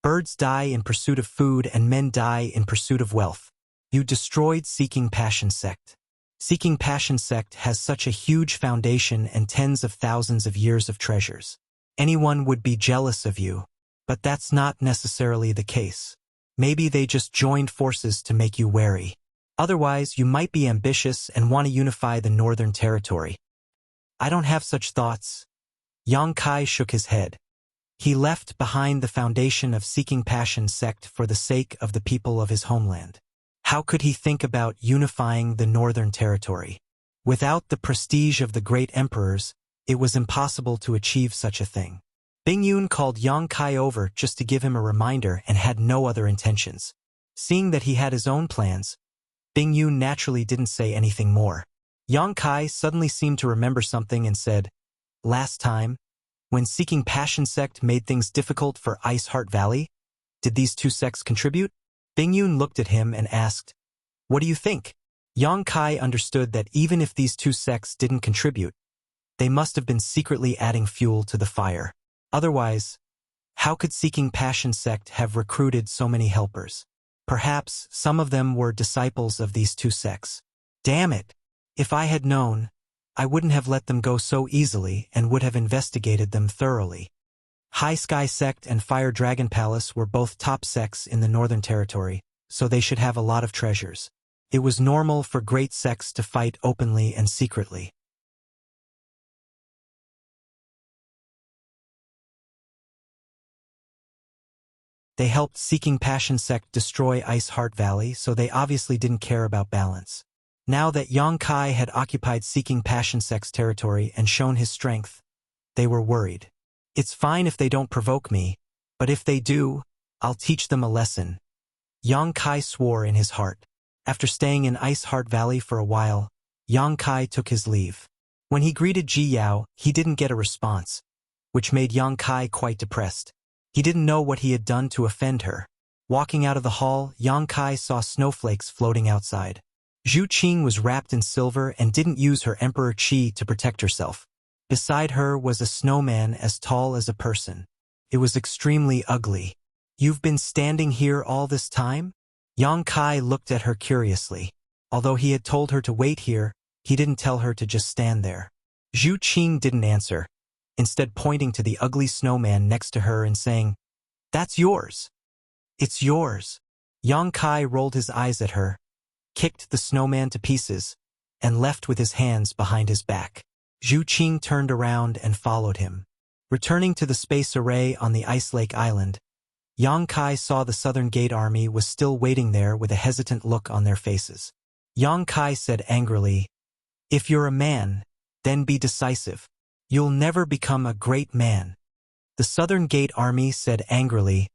birds die in pursuit of food and men die in pursuit of wealth. You destroyed Seeking Passion sect. Seeking Passion sect has such a huge foundation and tens of thousands of years of treasures. Anyone would be jealous of you, but that's not necessarily the case. Maybe they just joined forces to make you wary. Otherwise, you might be ambitious and want to unify the Northern Territory. I don't have such thoughts. Yang Kai shook his head. He left behind the foundation of Seeking Passion sect for the sake of the people of his homeland. How could he think about unifying the Northern Territory? Without the prestige of the great emperors, it was impossible to achieve such a thing. Bing Yun called Yang Kai over just to give him a reminder and had no other intentions. Seeing that he had his own plans, Bing Yun naturally didn't say anything more. Yang Kai suddenly seemed to remember something and said, last time, when Seeking Passion sect made things difficult for Ice Heart Valley, did these 2 sects contribute? Bing Yun looked at him and asked, what do you think? Yang Kai understood that even if these 2 sects didn't contribute, they must have been secretly adding fuel to the fire. Otherwise, how could Seeking Passion sect have recruited so many helpers? Perhaps some of them were disciples of these 2 sects. Damn it! If I had known, I wouldn't have let them go so easily and would have investigated them thoroughly. High Sky sect and Fire Dragon Palace were both top sects in the Northern Territory, so they should have a lot of treasures. It was normal for great sects to fight openly and secretly. They helped Seeking Passion sect destroy Ice Heart Valley, so they obviously didn't care about balance. Now that Yang Kai had occupied Seeking Passion sect's territory and shown his strength, they were worried. It's fine if they don't provoke me, but if they do, I'll teach them a lesson. Yang Kai swore in his heart. After staying in Ice Heart Valley for a while, Yang Kai took his leave. When he greeted Ji Yao, he didn't get a response, which made Yang Kai quite depressed. He didn't know what he had done to offend her. Walking out of the hall, Yang Kai saw snowflakes floating outside. Zhu Qing was wrapped in silver and didn't use her Emperor Qi to protect herself. Beside her was a snowman as tall as a person. It was extremely ugly. "You've been standing here all this time?" Yang Kai looked at her curiously. Although he had told her to wait here, he didn't tell her to just stand there. Zhu Qing didn't answer, instead pointing to the ugly snowman next to her and saying, "That's yours. It's yours." Yang Kai rolled his eyes at her, kicked the snowman to pieces, and left with his hands behind his back. Zhu Qing turned around and followed him. Returning to the space array on the Ice Lake Island, Yang Kai saw the Southern Gate Army was still waiting there with a hesitant look on their faces. Yang Kai said angrily, "If you're a man, then be decisive. You'll never become a great man." The Southern Gate Army said angrily,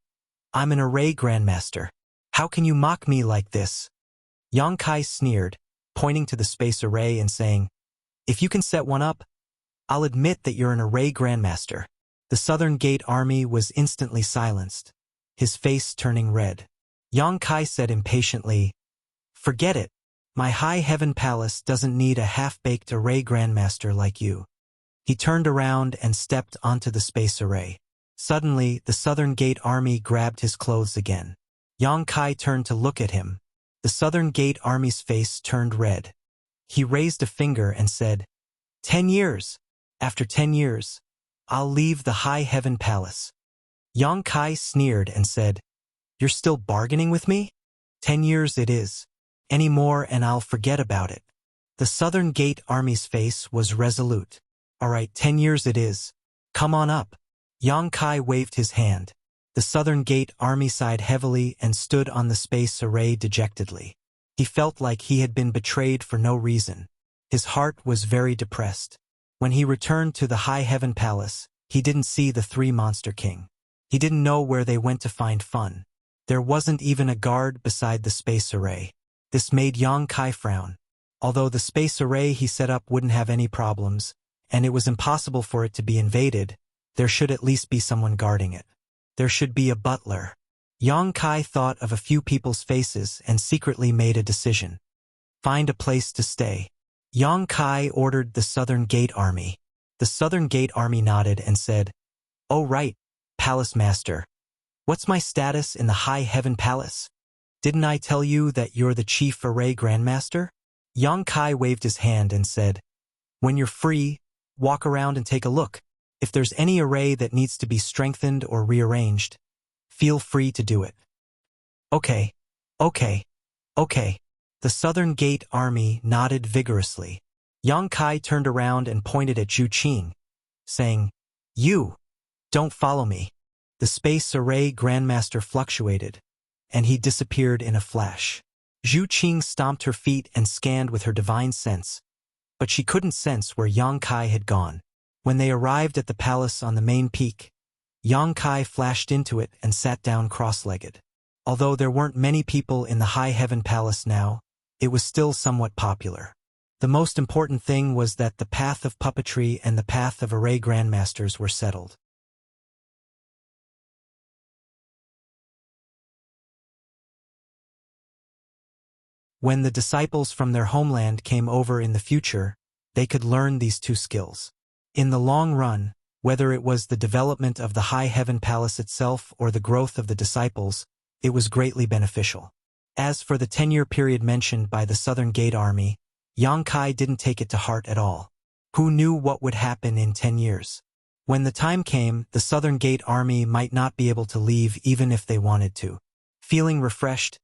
"I'm an array grandmaster. How can you mock me like this?" Yang Kai sneered, pointing to the space array and saying, "If you can set one up, I'll admit that you're an array grandmaster." The Southern Gate Army was instantly silenced, his face turning red. Yang Kai said impatiently, "Forget it. My High Heaven Palace doesn't need a half-baked array grandmaster like you." He turned around and stepped onto the space array. Suddenly, the Southern Gate Army grabbed his clothes again. Yang Kai turned to look at him. The Southern Gate Army's face turned red. He raised a finger and said, 10 years. After 10 years, I'll leave the High Heaven Palace." Yang Kai sneered and said, "You're still bargaining with me? 10 years it is. Any more and I'll forget about it." The Southern Gate Army's face was resolute. "All right, 10 years it is. Come on up." Yang Kai waved his hand. The Southern Gate Army sighed heavily and stood on the space array dejectedly. He felt like he had been betrayed for no reason. His heart was very depressed. When he returned to the High Heaven Palace, he didn't see the three Monster King. He didn't know where they went to find fun. There wasn't even a guard beside the space array. This made Yang Kai frown. Although the space array he set up wouldn't have any problems, and it was impossible for it to be invaded, there should at least be someone guarding it. There should be a butler. Yang Kai thought of a few people's faces and secretly made a decision. Find a place to stay. Yang Kai ordered the Southern Gate Army. The Southern Gate Army nodded and said, "Oh right, Palace Master. What's my status in the High Heaven Palace? Didn't I tell you that you're the Chief Array Grandmaster?" Yang Kai waved his hand and said, "When you're free, walk around and take a look. If there's any array that needs to be strengthened or rearranged, feel free to do it." Okay. The Southern Gate Army nodded vigorously. Yang Kai turned around and pointed at Zhu Qing, saying, "You, don't follow me." The Space Array Grandmaster fluctuated, and he disappeared in a flash. Zhu Qing stomped her feet and scanned with her divine sense, but she couldn't sense where Yang Kai had gone. When they arrived at the palace on the main peak, Yang Kai flashed into it and sat down cross-legged. Although there weren't many people in the High Heaven Palace now, it was still somewhat popular. The most important thing was that the path of puppetry and the path of array grandmasters were settled. When the disciples from their homeland came over in the future, they could learn these two skills. In the long run, whether it was the development of the High Heaven Palace itself or the growth of the disciples, it was greatly beneficial. As for the 10-year period mentioned by the Southern Gate Army, Yang Kai didn't take it to heart at all. Who knew what would happen in 10 years? When the time came, the Southern Gate Army might not be able to leave even if they wanted to. Feeling refreshed,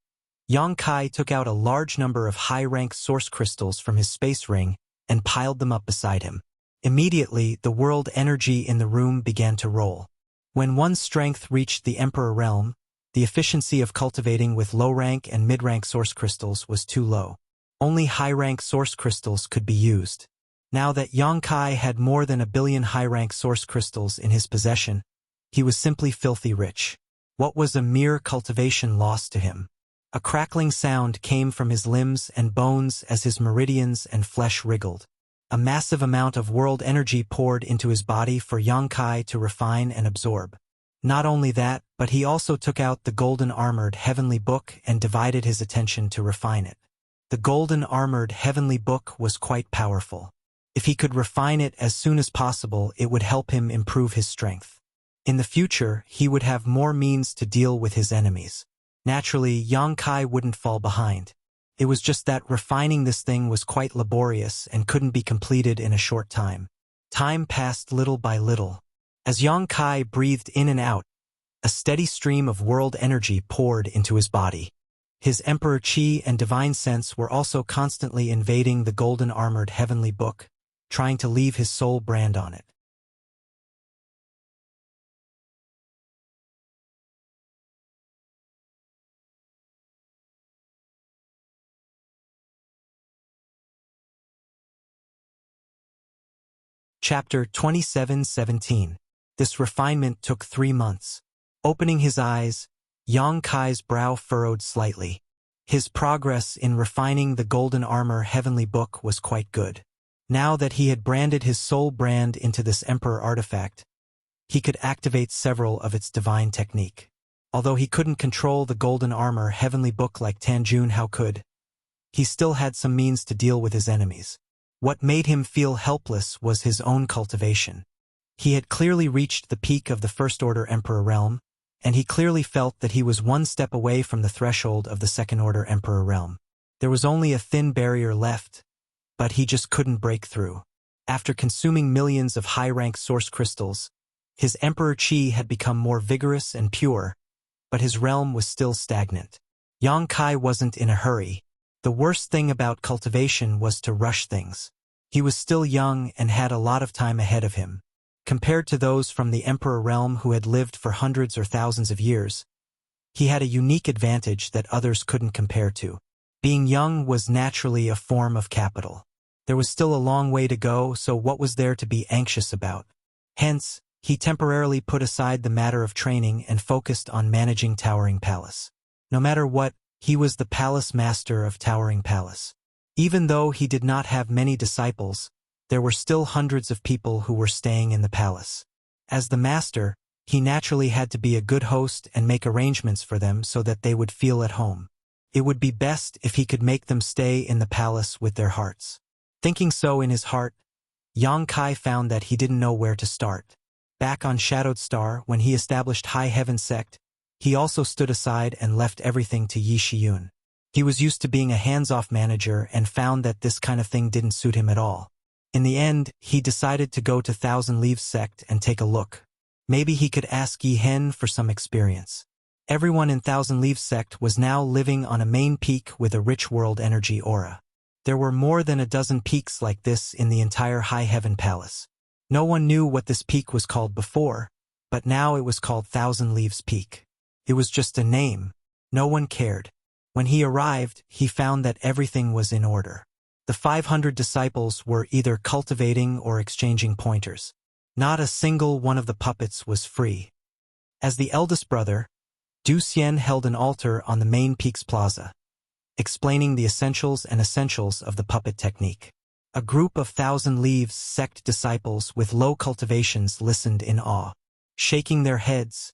Yang Kai took out a large number of high-rank source crystals from his space ring and piled them up beside him. Immediately, the world energy in the room began to roll. When one's strength reached the Emperor realm, The efficiency of cultivating with low-rank and mid-rank source crystals was too low. Only high-rank source crystals could be used. Now that Yang Kai had more than 1 billion high-rank source crystals in his possession, he was simply filthy rich. What was a mere cultivation lost to him? A crackling sound came from his limbs and bones as his meridians and flesh wriggled. A massive amount of world energy poured into his body for Yang Kai to refine and absorb. Not only that, but he also took out the golden armored heavenly book and divided his attention to refine it. The golden armored heavenly book was quite powerful. If he could refine it as soon as possible, it would help him improve his strength. In the future, he would have more means to deal with his enemies. Naturally, Yang Kai wouldn't fall behind. It was just that refining this thing was quite laborious and couldn't be completed in a short time. Time passed little by little. As Yang Kai breathed in and out, a steady stream of world energy poured into his body. His Emperor Qi and Divine Sense were also constantly invading the golden armored heavenly book, trying to leave his soul brand on it. Chapter 27:17. This refinement took 3 months. Opening his eyes, Yang Kai's brow furrowed slightly. His progress in refining the golden armor heavenly book was quite good. Now that he had branded his soul brand into this emperor artifact, he could activate several of its divine technique. Although he couldn't control the golden armor heavenly book like Tan Junhao could, he still had some means to deal with his enemies. What made him feel helpless was his own cultivation. He had clearly reached the peak of the First Order Emperor realm, and he clearly felt that he was one step away from the threshold of the Second Order Emperor realm. There was only a thin barrier left, but he just couldn't break through. After consuming millions of high-rank source crystals, his Emperor Qi had become more vigorous and pure, but his realm was still stagnant. Yang Kai wasn't in a hurry. The worst thing about cultivation was to rush things. He was still young and had a lot of time ahead of him. Compared to those from the Emperor realm who had lived for hundreds or thousands of years, he had a unique advantage that others couldn't compare to. Being young was naturally a form of capital. There was still a long way to go, so what was there to be anxious about? Hence, he temporarily put aside the matter of training and focused on managing Towering Palace. No matter what, he was the palace master of Towering Palace. Even though he did not have many disciples, there were still hundreds of people who were staying in the palace. As the master, he naturally had to be a good host and make arrangements for them so that they would feel at home. It would be best if he could make them stay in the palace with their hearts. Thinking so in his heart, Yang Kai found that he didn't know where to start. Back on Shadowed Star, when he established High Heaven Sect, he also stood aside and left everything to Yi Shiyun. He was used to being a hands-off manager and found that this kind of thing didn't suit him at all. In the end, he decided to go to Thousand Leaves Sect and take a look. Maybe he could ask Yi Hen for some experience. Everyone in Thousand Leaves Sect was now living on a main peak with a rich world energy aura. There were more than a dozen peaks like this in the entire High Heaven Palace. No one knew what this peak was called before, but now it was called Thousand Leaves Peak. It was just a name. No one cared. When he arrived, he found that everything was in order. The 500 disciples were either cultivating or exchanging pointers. Not a single one of the puppets was free. As the eldest brother, Du Xian held an altar on the main peak's plaza, explaining the essentials of the puppet technique. A group of Thousand Leaves Sect disciples with low cultivations listened in awe. Shaking their heads,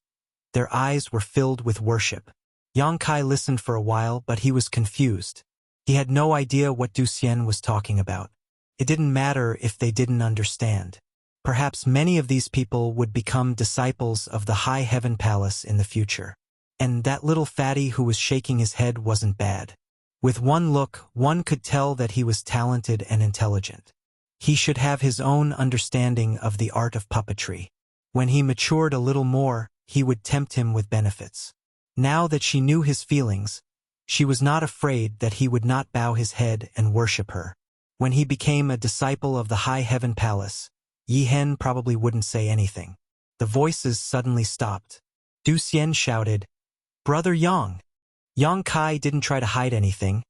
their eyes were filled with worship. Yang Kai listened for a while, but he was confused. He had no idea what Du Xian was talking about. It didn't matter if they didn't understand. Perhaps many of these people would become disciples of the High Heaven Palace in the future. And that little fatty who was shaking his head wasn't bad. With one look, one could tell that he was talented and intelligent. He should have his own understanding of the art of puppetry. When he matured a little more, he would tempt him with benefits. Now that she knew his feelings, she was not afraid that he would not bow his head and worship her. When he became a disciple of the High Heaven Palace, Yi Hen probably wouldn't say anything. The voices suddenly stopped. Du Xian shouted, Brother Yang. Yang Kai didn't try to hide anything,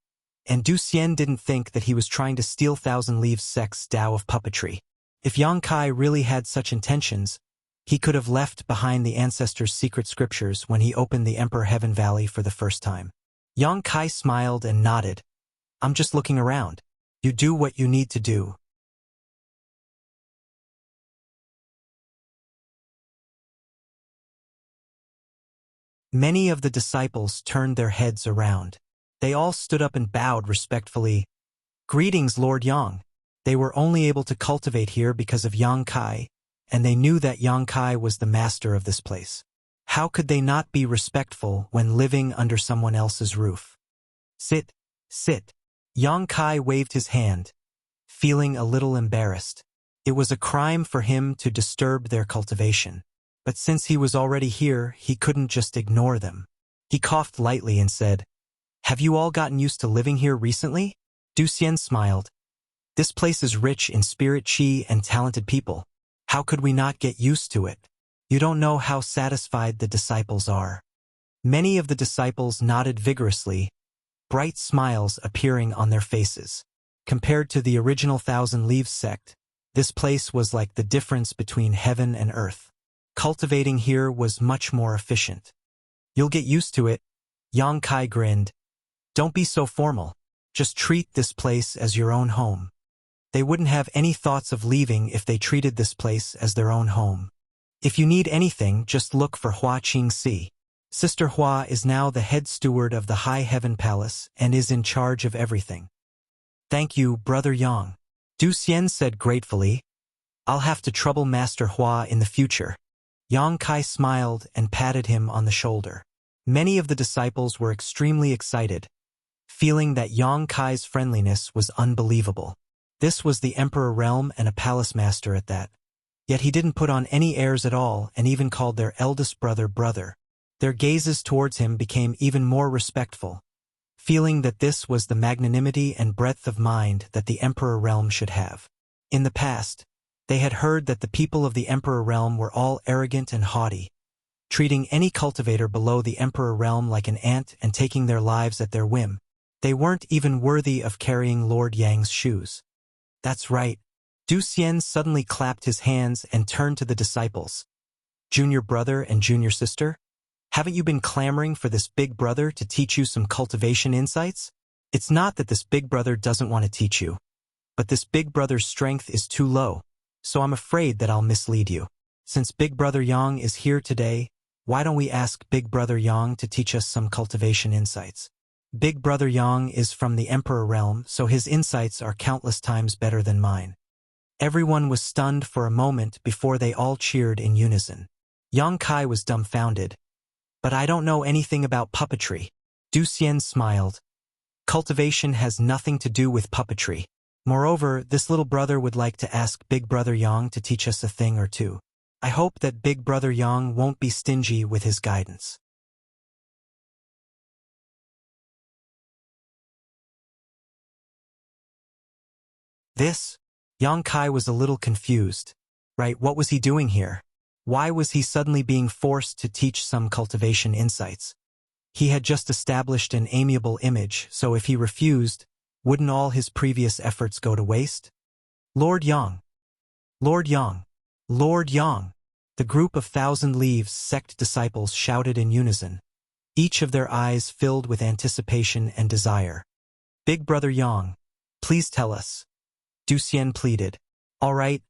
and Du Xian didn't think that he was trying to steal Thousand Leaves Sect's Tao of puppetry. If Yang Kai really had such intentions, he could have left behind the ancestors' secret scriptures when he opened the Emperor Heaven Valley for the first time. Yang Kai smiled and nodded. I'm just looking around. You do what you need to do. Many of the disciples turned their heads around. They all stood up and bowed respectfully. Greetings, Lord Yang. They were only able to cultivate here because of Yang Kai, and they knew that Yang Kai was the master of this place. How could they not be respectful when living under someone else's roof? Sit, sit. Yang Kai waved his hand, feeling a little embarrassed. It was a crime for him to disturb their cultivation. But since he was already here, he couldn't just ignore them. He coughed lightly and said, "Have you all gotten used to living here recently?" Du Xian smiled. "This place is rich in spirit qi and talented people. How could we not get used to it? You don't know how satisfied the disciples are." Many of the disciples nodded vigorously, bright smiles appearing on their faces. Compared to the original Thousand Leaves sect, this place was like the difference between heaven and earth. Cultivating here was much more efficient. "You'll get used to it," Yang Kai grinned. "Don't be so formal. Just treat this place as your own home." They wouldn't have any thoughts of leaving if they treated this place as their own home. "If you need anything, just look for Hua Qingxi. Sister Hua is now the head steward of the High Heaven Palace and is in charge of everything." "Thank you, Brother Yang," Du Xian said gratefully. "I'll have to trouble Master Hua in the future." Yang Kai smiled and patted him on the shoulder. Many of the disciples were extremely excited, feeling that Yang Kai's friendliness was unbelievable. This was the Emperor Realm and a palace master at that. Yet he didn't put on any airs at all and even called their eldest brother brother. Their gazes towards him became even more respectful, feeling that this was the magnanimity and breadth of mind that the Emperor Realm should have. In the past, they had heard that the people of the Emperor Realm were all arrogant and haughty, treating any cultivator below the Emperor Realm like an ant and taking their lives at their whim. They weren't even worthy of carrying Lord Yang's shoes. That's right. Du Xian suddenly clapped his hands and turned to the disciples. "Junior brother and junior sister, haven't you been clamoring for this big brother to teach you some cultivation insights? It's not that this big brother doesn't want to teach you, but this big brother's strength is too low. So I'm afraid that I'll mislead you. Since Big Brother Yang is here today, why don't we ask Big Brother Yang to teach us some cultivation insights? Big Brother Yang is from the Emperor Realm, so his insights are countless times better than mine." Everyone was stunned for a moment before they all cheered in unison. Yang Kai was dumbfounded. "But I don't know anything about puppetry." Du Xian smiled. "Cultivation has nothing to do with puppetry. Moreover, this little brother would like to ask Big Brother Yang to teach us a thing or two. I hope that Big Brother Yang won't be stingy with his guidance." This? Yang Kai was a little confused. Right, what was he doing here? Why was he suddenly being forced to teach some cultivation insights? He had just established an amiable image, so if he refused, wouldn't all his previous efforts go to waste? "Lord Yang! Lord Yang! Lord Yang!" The group of Thousand Leaves sect disciples shouted in unison, each of their eyes filled with anticipation and desire. "Big Brother Yang, please tell us," Du Xian pleaded. "All right."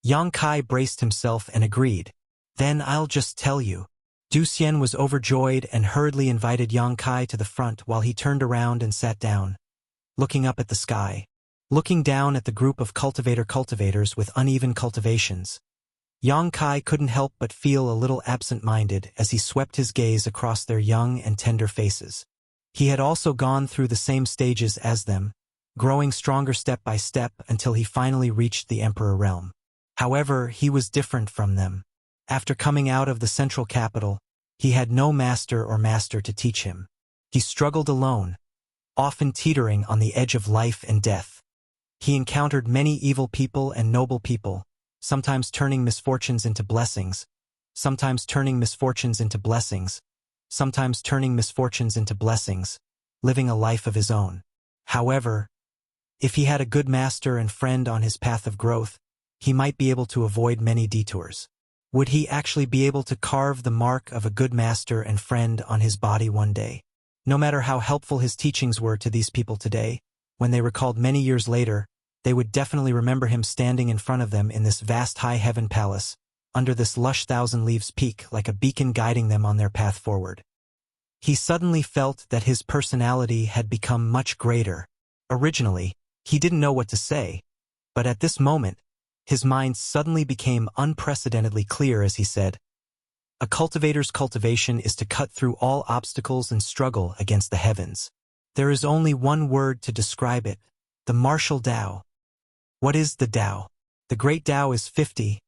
Yang Kai braced himself and agreed. "Then I'll just tell you." Du Xian was overjoyed and hurriedly invited Yang Kai to the front while he turned around and sat down, looking up at the sky, looking down at the group of cultivators with uneven cultivations. Yang Kai couldn't help but feel a little absent-minded as he swept his gaze across their young and tender faces. He had also gone through the same stages as them, growing stronger step by step until he finally reached the Emperor Realm. However, he was different from them. After coming out of the central capital, he had no master to teach him. He struggled alone, often teetering on the edge of life and death. He encountered many evil people and noble people, sometimes turning misfortunes into blessings, sometimes turning misfortunes into blessings, living a life of his own. However, if he had a good master and friend on his path of growth, he might be able to avoid many detours. Would he actually be able to carve the mark of a good master and friend on his body one day? No matter how helpful his teachings were to these people today, when they recalled many years later, they would definitely remember him standing in front of them in this vast high heaven palace, under this lush thousand leaves peak like a beacon guiding them on their path forward. He suddenly felt that his personality had become much greater. Originally, he didn't know what to say, but at this moment, his mind suddenly became unprecedentedly clear as he said, "A cultivator's cultivation is to cut through all obstacles and struggle against the heavens. There is only one word to describe it, the martial Tao." What is the Tao? The great Tao is 50,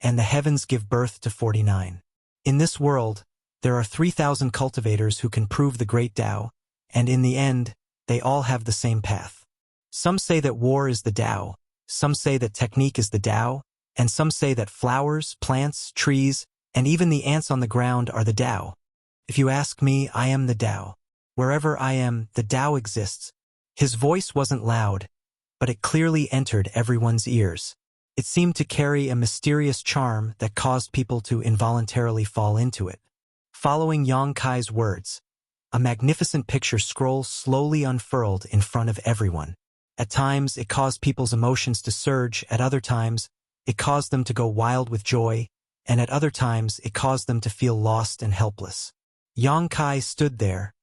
and the heavens give birth to 49. In this world, there are 3,000 cultivators who can prove the great Tao, and in the end, they all have the same path. Some say that war is the Tao, some say that technique is the Tao, and some say that flowers, plants, trees, and even the ants on the ground are the Tao. If you ask me, I am the Tao. Wherever I am, the Tao exists. His voice wasn't loud, but it clearly entered everyone's ears. It seemed to carry a mysterious charm that caused people to involuntarily fall into it. Following Yang Kai's words, a magnificent picture scroll slowly unfurled in front of everyone. At times, it caused people's emotions to surge, at other times, it caused them to go wild with joy, and at other times, it caused them to feel lost and helpless. Yang Kai stood there,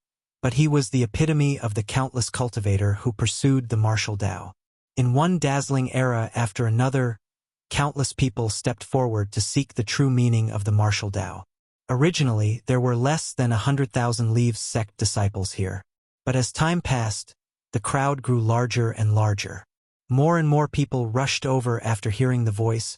but he was the epitome of the countless cultivator who pursued the martial Tao. In one dazzling era after another, countless people stepped forward to seek the true meaning of the martial Tao. Originally, there were less than 100,000 Leaves sect disciples here. But as time passed, the crowd grew larger and larger. More and more people rushed over after hearing the voice,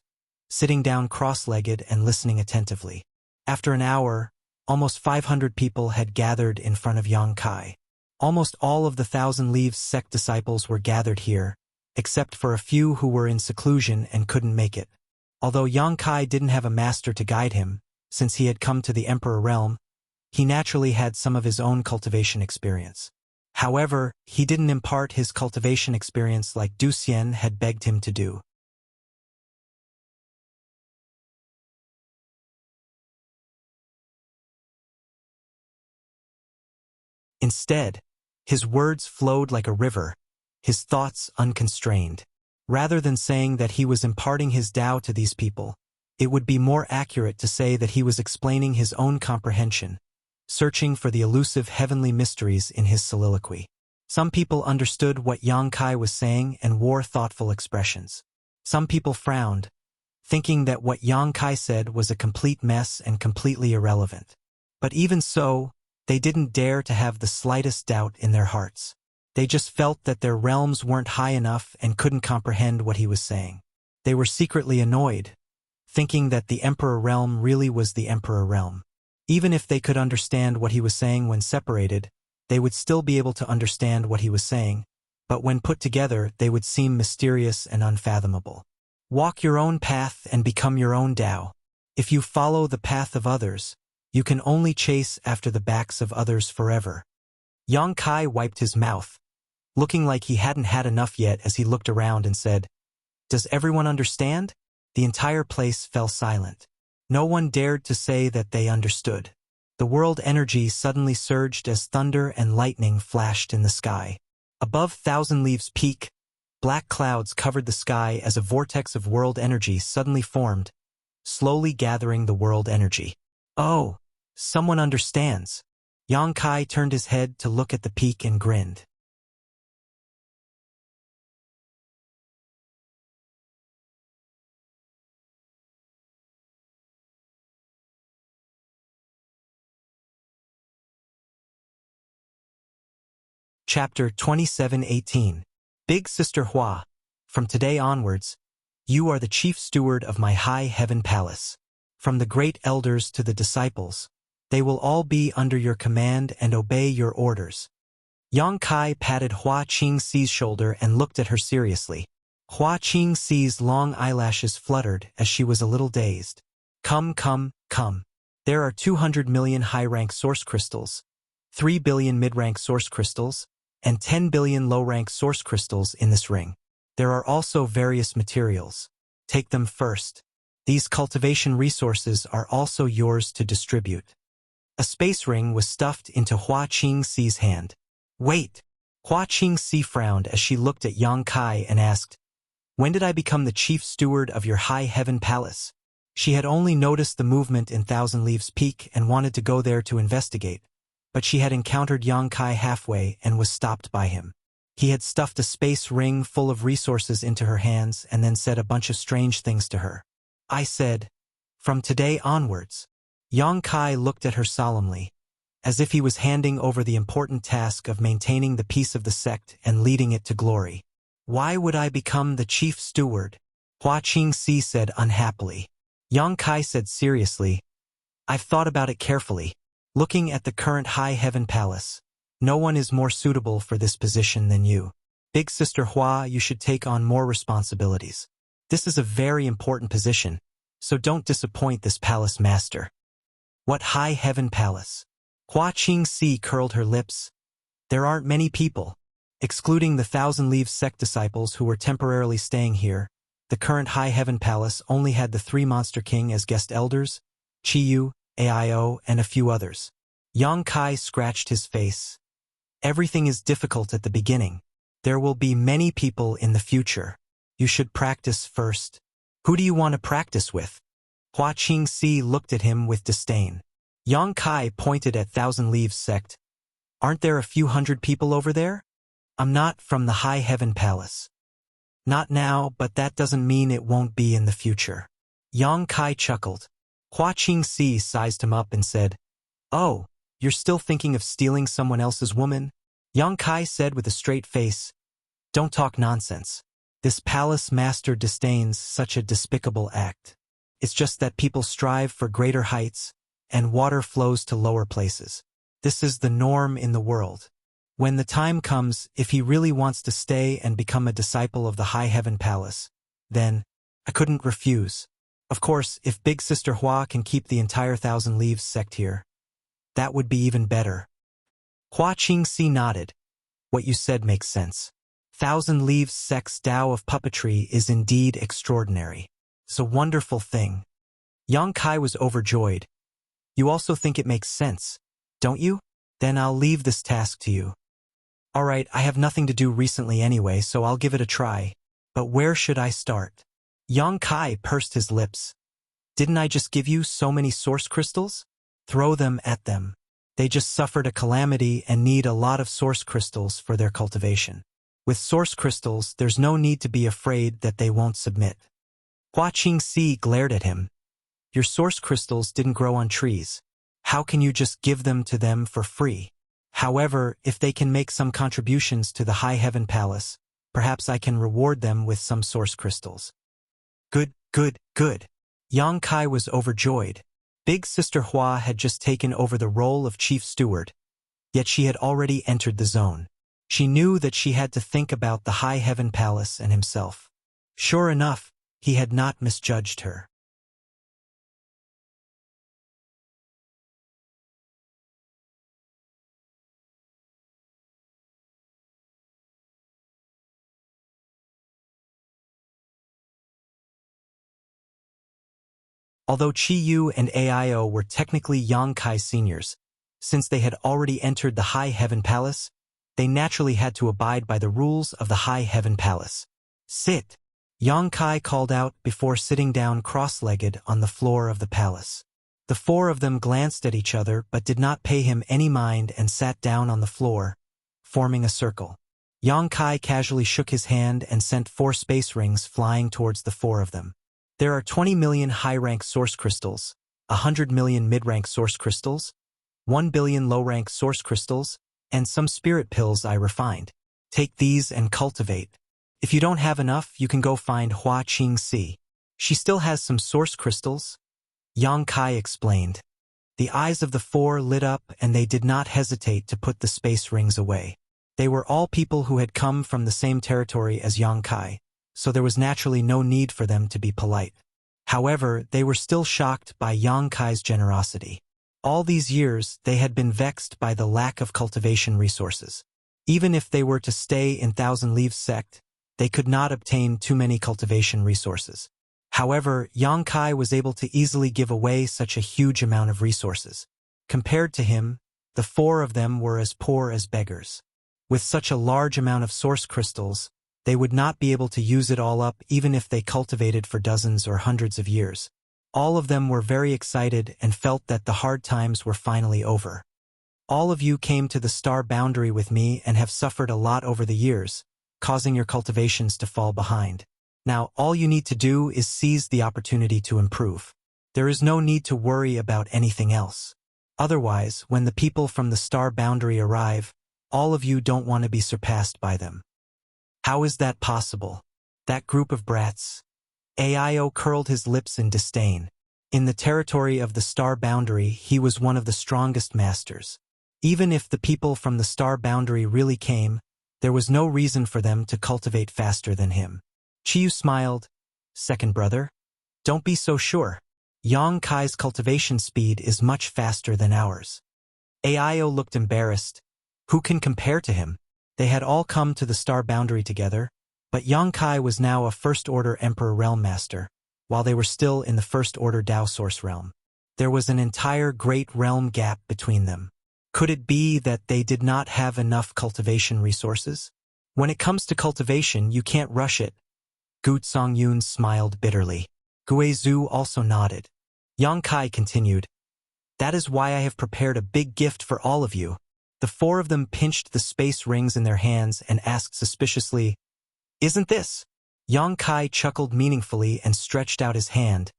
sitting down cross-legged and listening attentively. After an hour, almost 500 people had gathered in front of Yang Kai. Almost all of the 1,000 Leaves sect disciples were gathered here, except for a few who were in seclusion and couldn't make it. Although Yang Kai didn't have a master to guide him, since he had come to the Emperor realm, he naturally had some of his own cultivation experience. However, he didn't impart his cultivation experience like Du Xian had begged him to do. Instead, his words flowed like a river, his thoughts unconstrained. Rather than saying that he was imparting his Tao to these people, it would be more accurate to say that he was explaining his own comprehension, searching for the elusive heavenly mysteries in his soliloquy. Some people understood what Yang Kai was saying and wore thoughtful expressions. Some people frowned, thinking that what Yang Kai said was a complete mess and completely irrelevant. But even so, they didn't dare to have the slightest doubt in their hearts. They just felt that their realms weren't high enough and couldn't comprehend what he was saying. They were secretly annoyed, thinking that the Emperor realm really was the Emperor realm. Even if they could understand what he was saying when separated, they would still be able to understand what he was saying, but when put together, they would seem mysterious and unfathomable. Walk your own path and become your own Tao. If you follow the path of others, you can only chase after the backs of others forever. Yang Kai wiped his mouth, looking like he hadn't had enough yet as he looked around and said, "Does everyone understand?" The entire place fell silent. No one dared to say that they understood. The world energy suddenly surged as thunder and lightning flashed in the sky. Above Thousand Leaves Peak, black clouds covered the sky as a vortex of world energy suddenly formed, slowly gathering the world energy. "Oh, someone understands." Yang Kai turned his head to look at the peak and grinned. Chapter 27:18. Big Sister Hua, from today onwards, you are the chief steward of my high heaven palace. From the great elders to the disciples, they will all be under your command and obey your orders. Yang Kai patted Hua Qingxi's shoulder and looked at her seriously. Hua Qingxi's long eyelashes fluttered as she was a little dazed. Come, come, come. There are 200 million high-rank source crystals, 3 billion mid-rank source crystals, and 10 billion low-rank source crystals in this ring. There are also various materials. Take them first. These cultivation resources are also yours to distribute. A space ring was stuffed into Hua Qingxi's hand. Wait! Hua Qingxi frowned as she looked at Yang Kai and asked, "When did I become the chief steward of your high heaven palace?" She had only noticed the movement in Thousand Leaves Peak and wanted to go there to investigate, but she had encountered Yang Kai halfway and was stopped by him. He had stuffed a space ring full of resources into her hands and then said a bunch of strange things to her. I said, "From today onwards." Yang Kai looked at her solemnly, as if he was handing over the important task of maintaining the peace of the sect and leading it to glory. "Why would I become the chief steward?" Hua Qingxi said unhappily. Yang Kai said seriously, "I've thought about it carefully. Looking at the current High Heaven Palace, no one is more suitable for this position than you. Big Sister Hua, you should take on more responsibilities. This is a very important position, so don't disappoint this palace master." "What High Heaven Palace?" Hua Qingxi curled her lips. "There aren't many people. Excluding the Thousand Leaves sect disciples who were temporarily staying here, the current High Heaven Palace only had the 3 Monster King as guest elders, Chiyu, Aio, and a few others." Yang Kai scratched his face. "Everything is difficult at the beginning. There will be many people in the future. You should practice first." "Who do you want to practice with?" Hua Qingxi looked at him with disdain. Yang Kai pointed at Thousand Leaves sect. "Aren't there a few hundred people over there? I'm not from the High Heaven Palace." "Not now, but that doesn't mean it won't be in the future." Yang Kai chuckled. Hua Qingxi sized him up and said, "Oh, you're still thinking of stealing someone else's woman?" Yang Kai said with a straight face, "Don't talk nonsense. This palace master disdains such a despicable act. It's just that people strive for greater heights, and water flows to lower places. This is the norm in the world. When the time comes, if he really wants to stay and become a disciple of the High Heaven Palace, then I couldn't refuse. Of course, if Big Sister Hua can keep the entire Thousand Leaves sect here, that would be even better." Hua Qingxi nodded. "What you said makes sense. Thousand Leaves sect's Tao of puppetry is indeed extraordinary. It's a wonderful thing." Yang Kai was overjoyed. "You also think it makes sense, don't you? Then I'll leave this task to you." "All right, I have nothing to do recently anyway, so I'll give it a try. But where should I start?" Yang Kai pursed his lips. "Didn't I just give you so many source crystals? Throw them at them. They just suffered a calamity and need a lot of source crystals for their cultivation. With source crystals, there's no need to be afraid that they won't submit." Hua Qingxi glared at him. "Your source crystals didn't grow on trees. How can you just give them to them for free? However, if they can make some contributions to the High Heaven Palace, perhaps I can reward them with some source crystals." "Good, good, good." Yang Kai was overjoyed. Big Sister Hua had just taken over the role of chief steward, yet she had already entered the zone. She knew that she had to think about the High Heaven Palace and himself. Sure enough, he had not misjudged her. Although Chiyu and Aio were technically Yang Kai seniors, since they had already entered the High Heaven Palace, they naturally had to abide by the rules of the High Heaven Palace. "Sit," Yang Kai called out before sitting down cross-legged on the floor of the palace. The 4 of them glanced at each other but did not pay him any mind and sat down on the floor, forming a circle. Yang Kai casually shook his hand and sent 4 space rings flying towards the 4 of them. "There are 20 million high-rank source crystals, 100 million mid-rank source crystals, 1 billion low-rank source crystals, and some spirit pills I refined. Take these and cultivate. If you don't have enough, you can go find Hua Qingxi. She still has some source crystals," Yang Kai explained. The eyes of the 4 lit up and they did not hesitate to put the space rings away. They were all people who had come from the same territory as Yang Kai, so there was naturally no need for them to be polite. However, they were still shocked by Yang Kai's generosity. All these years, they had been vexed by the lack of cultivation resources. Even if they were to stay in Thousand Leaves sect, they could not obtain too many cultivation resources. However, Yang Kai was able to easily give away such a huge amount of resources. Compared to him, the four of them were as poor as beggars. With such a large amount of source crystals, they would not be able to use it all up even if they cultivated for dozens or hundreds of years. All of them were very excited and felt that the hard times were finally over. All of you came to the star boundary with me and have suffered a lot over the years, causing your cultivations to fall behind. Now, all you need to do is seize the opportunity to improve. There is no need to worry about anything else. Otherwise, when the people from the star boundary arrive, all of you don't want to be surpassed by them. How is that possible? That group of brats? Ao curled his lips in disdain. In the territory of the star boundary, he was one of the strongest masters. Even if the people from the star boundary really came, there was no reason for them to cultivate faster than him. Chiyu smiled. Second brother? Don't be so sure. Yang Kai's cultivation speed is much faster than ours. Ao looked embarrassed. Who can compare to him? They had all come to the star boundary together, but Yang Kai was now a First-Order Emperor Realm Master, while they were still in the First-Order Dao Source Realm. There was an entire great realm gap between them. Could it be that they did not have enough cultivation resources? When it comes to cultivation, you can't rush it. Gu Songyun smiled bitterly. Guizhu also nodded. Yang Kai continued. That is why I have prepared a big gift for all of you. The four of them pinched the space rings in their hands and asked suspiciously, Isn't this? Yang Kai chuckled meaningfully and stretched out his hand,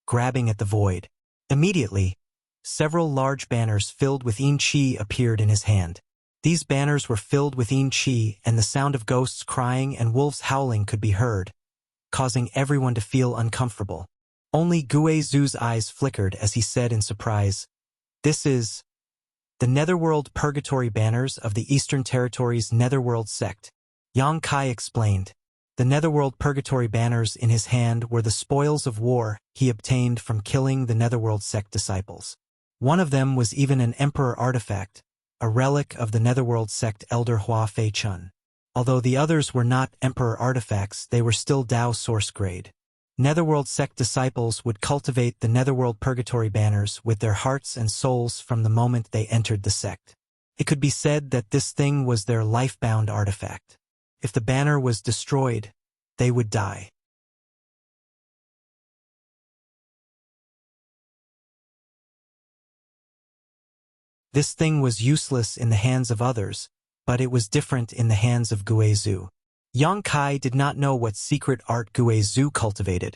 grabbing at the void. Immediately, several large banners filled with yin qi appeared in his hand. These banners were filled with yin qi, and the sound of ghosts crying and wolves howling could be heard, causing everyone to feel uncomfortable. Only Guizhu's eyes flickered as he said in surprise, This is the Netherworld Purgatory Banners of the Eastern Territories Netherworld Sect. Yang Kai explained. The Netherworld Purgatory Banners in his hand were the spoils of war he obtained from killing the Netherworld Sect disciples. One of them was even an Emperor artifact, a relic of the Netherworld Sect Elder Hua Fei Chun. Although the others were not Emperor artifacts, they were still Dao source grade. Netherworld Sect disciples would cultivate the Netherworld Purgatory Banners with their hearts and souls from the moment they entered the sect. It could be said that this thing was their life-bound artifact. If the banner was destroyed, they would die. This thing was useless in the hands of others, but it was different in the hands of Guizhu. Yang Kai did not know what secret art Guizhu cultivated,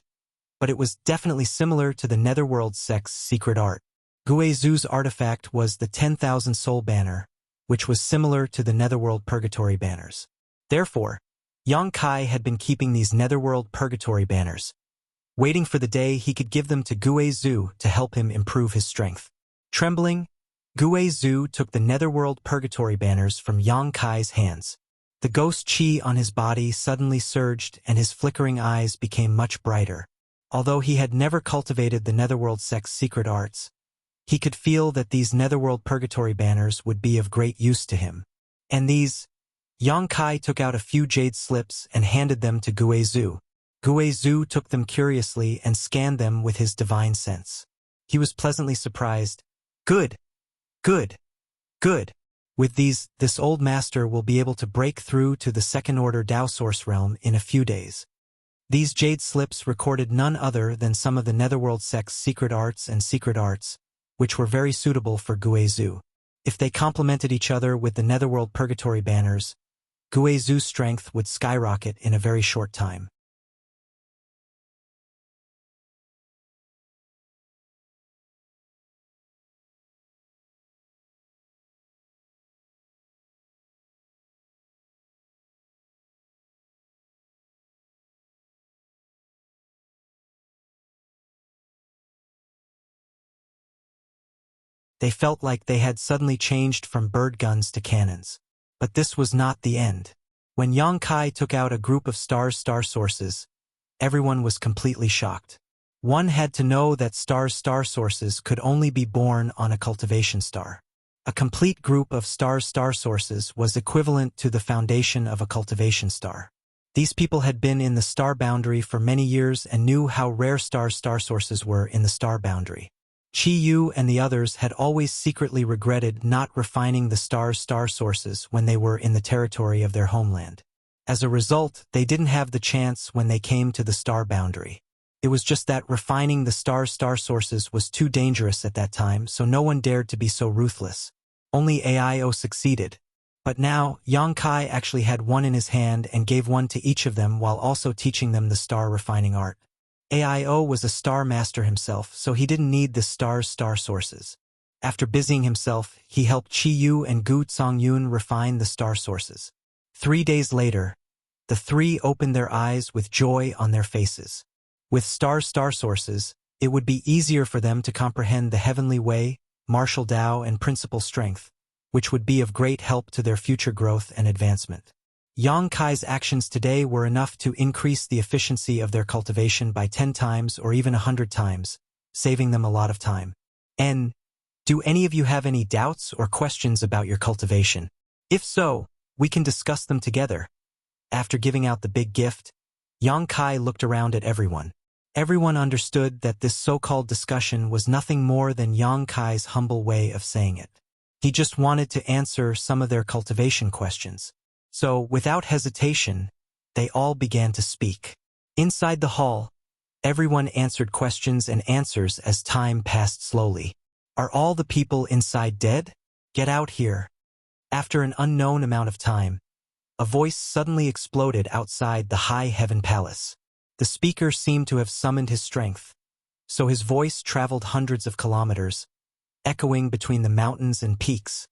but it was definitely similar to the Netherworld Sect's secret art. Guizhu's artifact was the 10,000 Soul Banner, which was similar to the Netherworld Purgatory Banners. Therefore, Yang Kai had been keeping these Netherworld Purgatory Banners, waiting for the day he could give them to Guizhu to help him improve his strength. Trembling, Guizhu took the Netherworld Purgatory Banners from Yang Kai's hands. The ghost qi on his body suddenly surged and his flickering eyes became much brighter. Although he had never cultivated the Netherworld Sect's secret arts, he could feel that these Netherworld Purgatory Banners would be of great use to him. And these, Yang Kai took out a few jade slips and handed them to Guizhu. Guizhu took them curiously and scanned them with his divine sense. He was pleasantly surprised. Good, good, good. With these, this old master will be able to break through to the second-order Dao Source realm in a few days. These jade slips recorded none other than some of the Netherworld Sect's secret arts, which were very suitable for Guizhu. If they complemented each other with the Netherworld Purgatory Banners, Guizhu's strength would skyrocket in a very short time. They felt like they had suddenly changed from bird guns to cannons. But this was not the end. When Yang Kai took out a group of star sources, everyone was completely shocked. One had to know that stars' star sources could only be born on a cultivation star. A complete group of stars' star sources was equivalent to the foundation of a cultivation star. These people had been in the star boundary for many years and knew how rare stars' star sources were in the star boundary. Chi Yu and the others had always secretly regretted not refining the stars' star sources when they were in the territory of their homeland. As a result, they didn't have the chance when they came to the star boundary. It was just that refining the stars' star sources was too dangerous at that time, so no one dared to be so ruthless. Only AIO succeeded. But now, Yang Kai actually had one in his hand and gave one to each of them while also teaching them the star refining art. AIO was a star master himself, so he didn't need the stars' star sources. After busying himself, he helped Chi Yu and Gu Zongyun refine the star sources. 3 days later, the three opened their eyes with joy on their faces. With stars' star sources, it would be easier for them to comprehend the heavenly way, martial Tao, and principal strength, which would be of great help to their future growth and advancement. Yang Kai's actions today were enough to increase the efficiency of their cultivation by 10 times or even 100 times, saving them a lot of time. And, do any of you have any doubts or questions about your cultivation? If so, we can discuss them together. After giving out the big gift, Yang Kai looked around at everyone. Everyone understood that this so-called discussion was nothing more than Yang Kai's humble way of saying it. He just wanted to answer some of their cultivation questions. So, without hesitation, they all began to speak. Inside the hall, everyone answered questions and answers as time passed slowly. Are all the people inside dead? Get out here. After an unknown amount of time, a voice suddenly exploded outside the high heaven palace. The speaker seemed to have summoned his strength, so his voice traveled hundreds of kilometers, echoing between the mountains and peaks,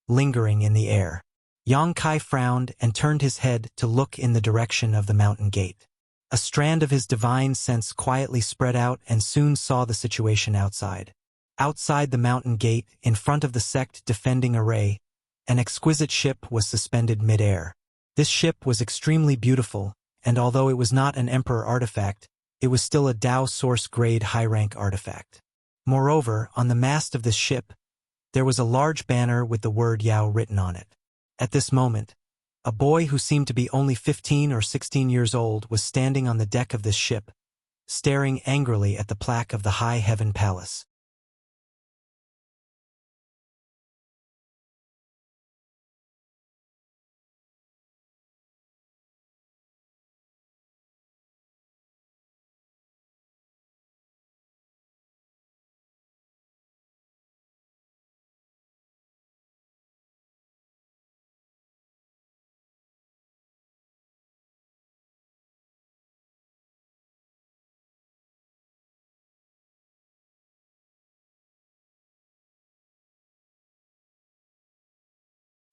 lingering in the air. Yang Kai frowned and turned his head to look in the direction of the mountain gate. A strand of his divine sense quietly spread out and soon saw the situation outside. Outside the mountain gate, in front of the sect defending array, an exquisite ship was suspended mid-air. This ship was extremely beautiful, and although it was not an emperor artifact, it was still a Tao source grade high-rank artifact. Moreover, on the mast of this ship, there was a large banner with the word Yao written on it. At this moment, a boy who seemed to be only 15 or 16 years old was standing on the deck of this ship, staring angrily at the plaque of the High Heaven Palace.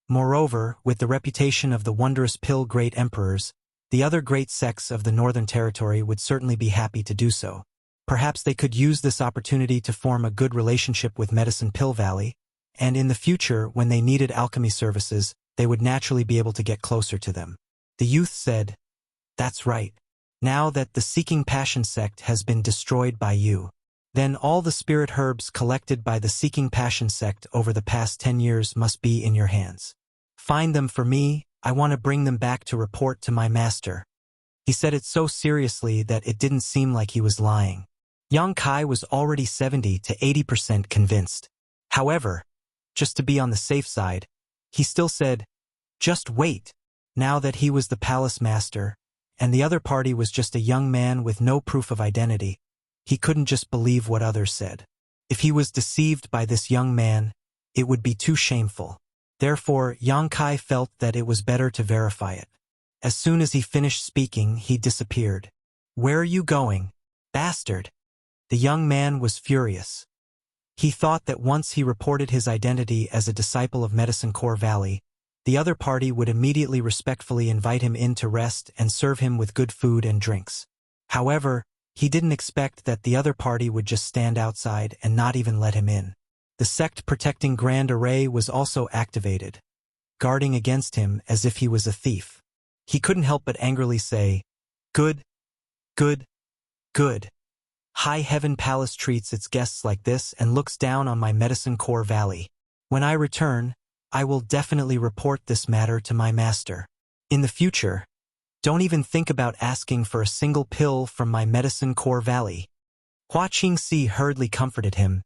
Moreover, with the reputation of the wondrous pill great emperors, the other great sects of the Northern Territory would certainly be happy to do so. Perhaps they could use this opportunity to form a good relationship with Medicine Pill Valley, and in the future, when they needed alchemy services, they would naturally be able to get closer to them. The youth said, "That's right. Now that the Seeking Passion sect has been destroyed by you, then all the spirit herbs collected by the Seeking Passion sect over the past 10 years must be in your hands. Find them for me, I want to bring them back to report to my master." He said it so seriously that it didn't seem like he was lying. Yang Kai was already 70 to 80% convinced. However, just to be on the safe side, he still said, "Just wait." Now that he was the palace master, and the other party was just a young man with no proof of identity, he couldn't just believe what others said. If he was deceived by this young man, it would be too shameful. Therefore, Yang Kai felt that it was better to verify it. As soon as he finished speaking, he disappeared. "Where are you going, bastard?" The young man was furious. He thought that once he reported his identity as a disciple of Medicine Core Valley, the other party would immediately respectfully invite him in to rest and serve him with good food and drinks. However, he didn't expect that the other party would just stand outside and not even let him in. The sect protecting Grand Array was also activated, guarding against him as if he was a thief. He couldn't help but angrily say, "Good, good, good. High Heaven Palace treats its guests like this and looks down on my Medicine Core Valley. When I return, I will definitely report this matter to my master. In the future, don't even think about asking for a single pill from my Medicine Core Valley. Hua Qingxi hurriedly comforted him.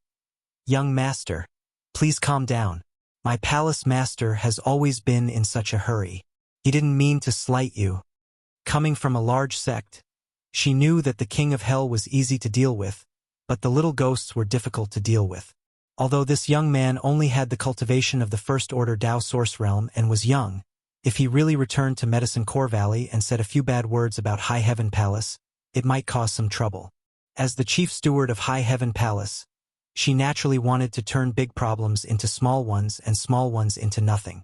Young master, please calm down. My palace master has always been in such a hurry. He didn't mean to slight you. Coming from a large sect, she knew that the king of hell was easy to deal with, but the little ghosts were difficult to deal with. Although this young man only had the cultivation of the First Order Dao Source Realm and was young, if he really returned to Medicine Core Valley and said a few bad words about High Heaven Palace, it might cause some trouble. As the chief steward of High Heaven Palace, she naturally wanted to turn big problems into small ones and small ones into nothing.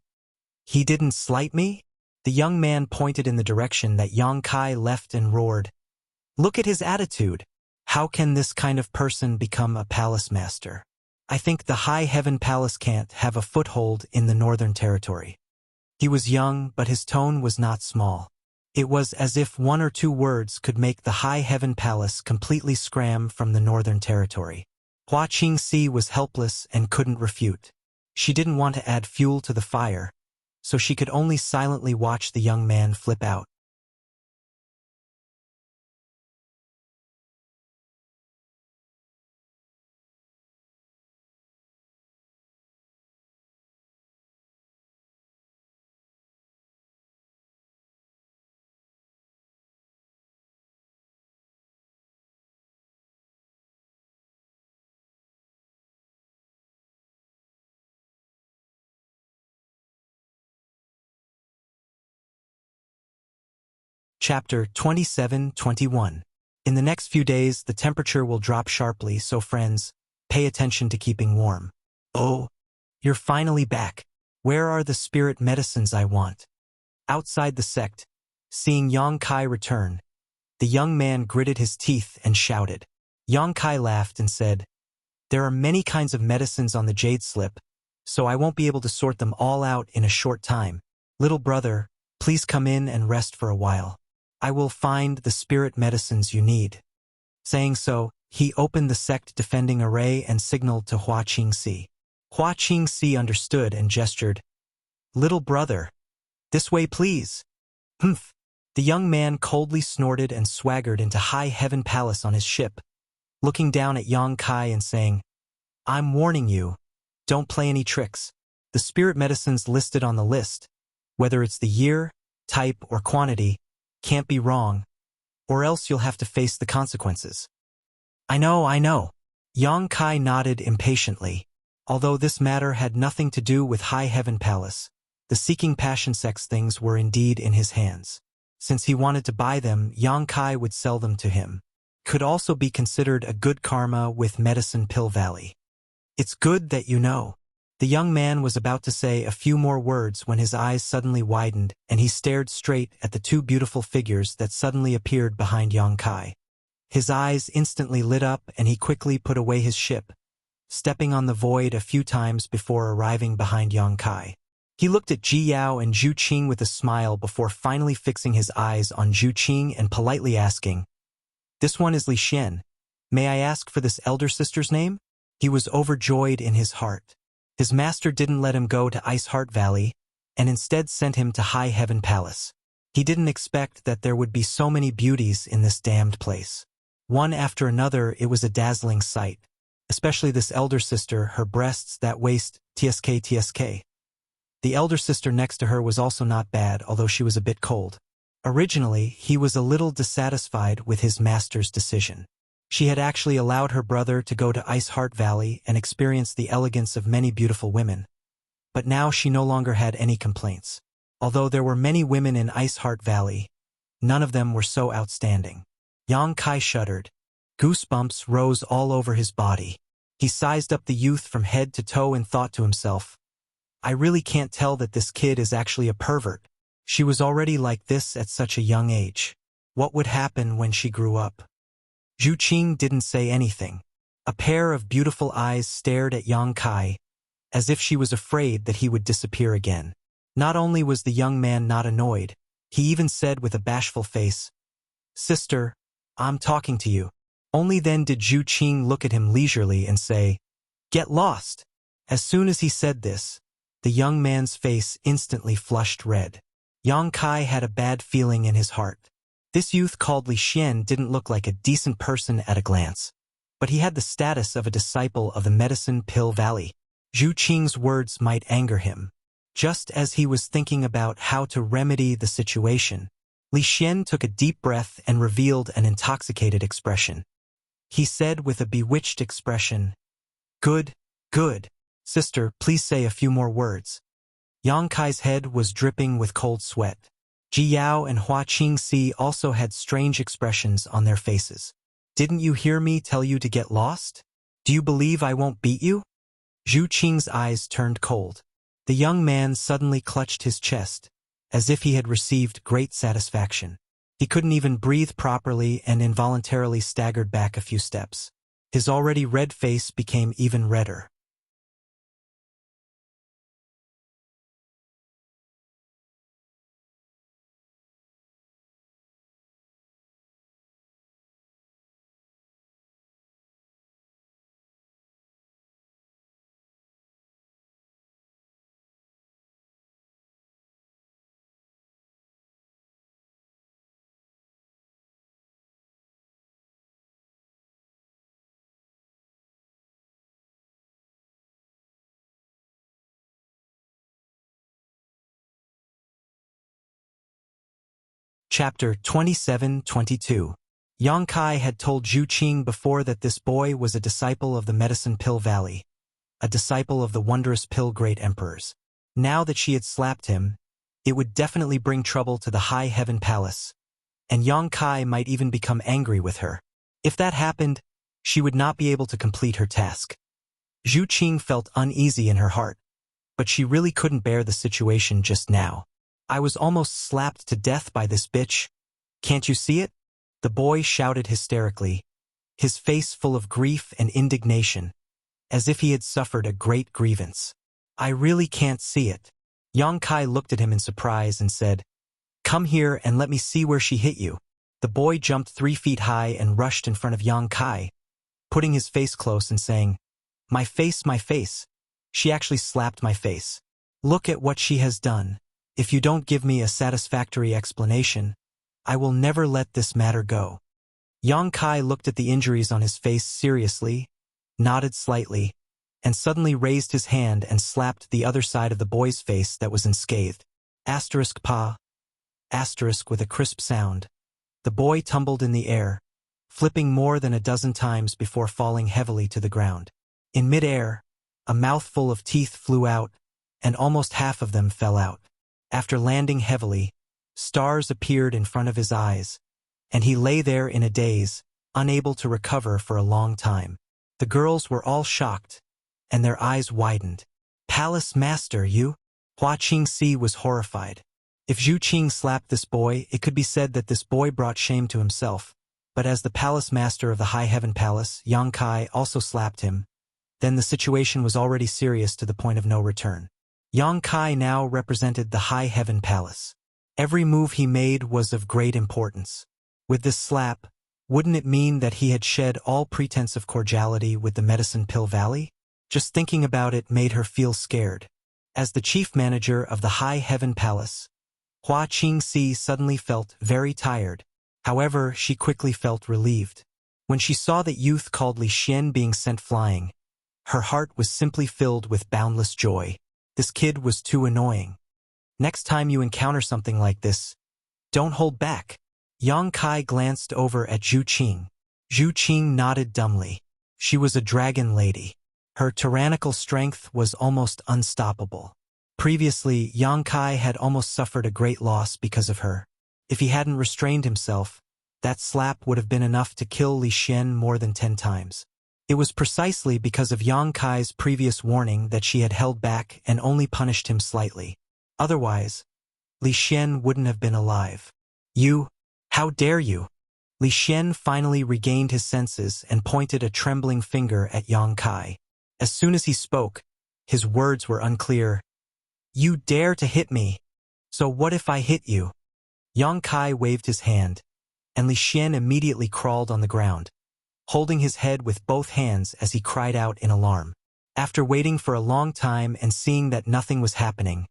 He didn't slight me? The young man pointed in the direction that Yang Kai left and roared. Look at his attitude. How can this kind of person become a palace master? I think the High Heaven Palace can't have a foothold in the Northern Territory. He was young, but his tone was not small. It was as if one or two words could make the High Heaven Palace completely scram from the Northern Territory. Hua Qingxi was helpless and couldn't refute. She didn't want to add fuel to the fire, so she could only silently watch the young man flip out. Chapter 27-21. In the next few days, the temperature will drop sharply, so friends, pay attention to keeping warm. Oh, you're finally back. Where are the spirit medicines I want? Outside the sect, seeing Yang Kai return, the young man gritted his teeth and shouted. Yang Kai laughed and said, there are many kinds of medicines on the jade slip, so I won't be able to sort them all out in a short time. Little brother, please come in and rest for a while. I will find the spirit medicines you need. Saying so, he opened the sect-defending array and signaled to Hua Qingxi. Hua Qingxi understood and gestured. Little brother, this way please. Humph. The young man coldly snorted and swaggered into High Heaven Palace on his ship, looking down at Yang Kai and saying, I'm warning you, don't play any tricks. The spirit medicines listed on the list, whether it's the year, type, or quantity, can't be wrong, or else you'll have to face the consequences. I know. Yang Kai nodded impatiently. Although this matter had nothing to do with High Heaven Palace, the seeking passion sex things were indeed in his hands. Since he wanted to buy them, Yang Kai would sell them to him. Could also be considered a good karma with Medicine Pill Valley. It's good that you know. The young man was about to say a few more words when his eyes suddenly widened and he stared straight at the two beautiful figures that suddenly appeared behind Yang Kai. His eyes instantly lit up and he quickly put away his ship, stepping on the void a few times before arriving behind Yang Kai. He looked at Ji Yao and Zhu Qing with a smile before finally fixing his eyes on Zhu Qing and politely asking, This one is Li Xian. May I ask for this elder sister's name? He was overjoyed in his heart. His master didn't let him go to Ice Heart Valley, and instead sent him to High Heaven Palace. He didn't expect that there would be so many beauties in this damned place. One after another, it was a dazzling sight. Especially this elder sister, her breasts, that waist, tsk. The elder sister next to her was also not bad, although she was a bit cold. Originally, he was a little dissatisfied with his master's decision. She had actually allowed her brother to go to Ice Heart Valley and experience the elegance of many beautiful women. But now she no longer had any complaints. Although there were many women in Ice Heart Valley, none of them were so outstanding. Yang Kai shuddered. Goosebumps rose all over his body. He sized up the youth from head to toe and thought to himself, I really can't tell that this kid is actually a pervert. She was already like this at such a young age. What would happen when she grew up? Zhu Qing didn't say anything. A pair of beautiful eyes stared at Yang Kai, as if she was afraid that he would disappear again. Not only was the young man not annoyed, he even said with a bashful face, Sister, I'm talking to you. Only then did Zhu Qing look at him leisurely and say, "Get lost." As soon as he said this, the young man's face instantly flushed red. Yang Kai had a bad feeling in his heart. This youth called Li Xian didn't look like a decent person at a glance, but he had the status of a disciple of the Medicine Pill Valley. Zhu Qing's words might anger him. Just as he was thinking about how to remedy the situation, Li Xian took a deep breath and revealed an intoxicated expression. He said with a bewitched expression, "Good, good. Sister, please say a few more words." Yang Kai's head was dripping with cold sweat. Ji Yao and Hua Qingxi also had strange expressions on their faces. "Didn't you hear me tell you to get lost? Do you believe I won't beat you?" Zhu Qing's eyes turned cold. The young man suddenly clutched his chest, as if he had received great satisfaction. He couldn't even breathe properly and involuntarily staggered back a few steps. His already red face became even redder. Chapter 27-22. Yang Kai had told Zhu Qing before that this boy was a disciple of the Medicine Pill Valley, a disciple of the wondrous pill great emperors. Now that she had slapped him, it would definitely bring trouble to the High Heaven Palace, and Yang Kai might even become angry with her. If that happened, she would not be able to complete her task. Zhu Qing felt uneasy in her heart, but she really couldn't bear the situation just now. "I was almost slapped to death by this bitch. Can't you see it?" The boy shouted hysterically, his face full of grief and indignation, as if he had suffered a great grievance. "I really can't see it." Yang Kai looked at him in surprise and said, "Come here and let me see where she hit you." The boy jumped 3 feet high and rushed in front of Yang Kai, putting his face close and saying, my face. She actually slapped my face. Look at what she has done. If you don't give me a satisfactory explanation, I will never let this matter go." Yang Kai looked at the injuries on his face seriously, nodded slightly, and suddenly raised his hand and slapped the other side of the boy's face that was unscathed. Asterisk pa. Asterisk with a crisp sound. The boy tumbled in the air, flipping more than a dozen times before falling heavily to the ground. In mid-air, a mouthful of teeth flew out, and almost half of them fell out. After landing heavily, stars appeared in front of his eyes, and he lay there in a daze, unable to recover for a long time. The girls were all shocked, and their eyes widened. "Palace Master, you?" Hua Qingxi was horrified. If Zhu Qing slapped this boy, it could be said that this boy brought shame to himself, but as the Palace Master of the High Heaven Palace, Yang Kai also slapped him, then the situation was already serious to the point of no return. Yang Kai now represented the High Heaven Palace. Every move he made was of great importance. With this slap, wouldn't it mean that he had shed all pretense of cordiality with the Medicine Pill Valley? Just thinking about it made her feel scared. As the chief manager of the High Heaven Palace, Hua Qingxi suddenly felt very tired. However, she quickly felt relieved. When she saw that youth called Li Xian being sent flying, her heart was simply filled with boundless joy. This kid was too annoying. Next time you encounter something like this, don't hold back. Yang Kai glanced over at Zhu Qing. Zhu Qing nodded dumbly. She was a dragon lady. Her tyrannical strength was almost unstoppable. Previously, Yang Kai had almost suffered a great loss because of her. If he hadn't restrained himself, that slap would have been enough to kill Li Xian more than 10 times. It was precisely because of Yang Kai's previous warning that she had held back and only punished him slightly. Otherwise, Li Xian wouldn't have been alive. "You, how dare you?" Li Xian finally regained his senses and pointed a trembling finger at Yang Kai. As soon as he spoke, his words were unclear. "You dare to hit me? So what if I hit you?" Yang Kai waved his hand, and Li Xian immediately crawled on the ground, holding his head with both hands as he cried out in alarm. After waiting for a long time and seeing that nothing was happening,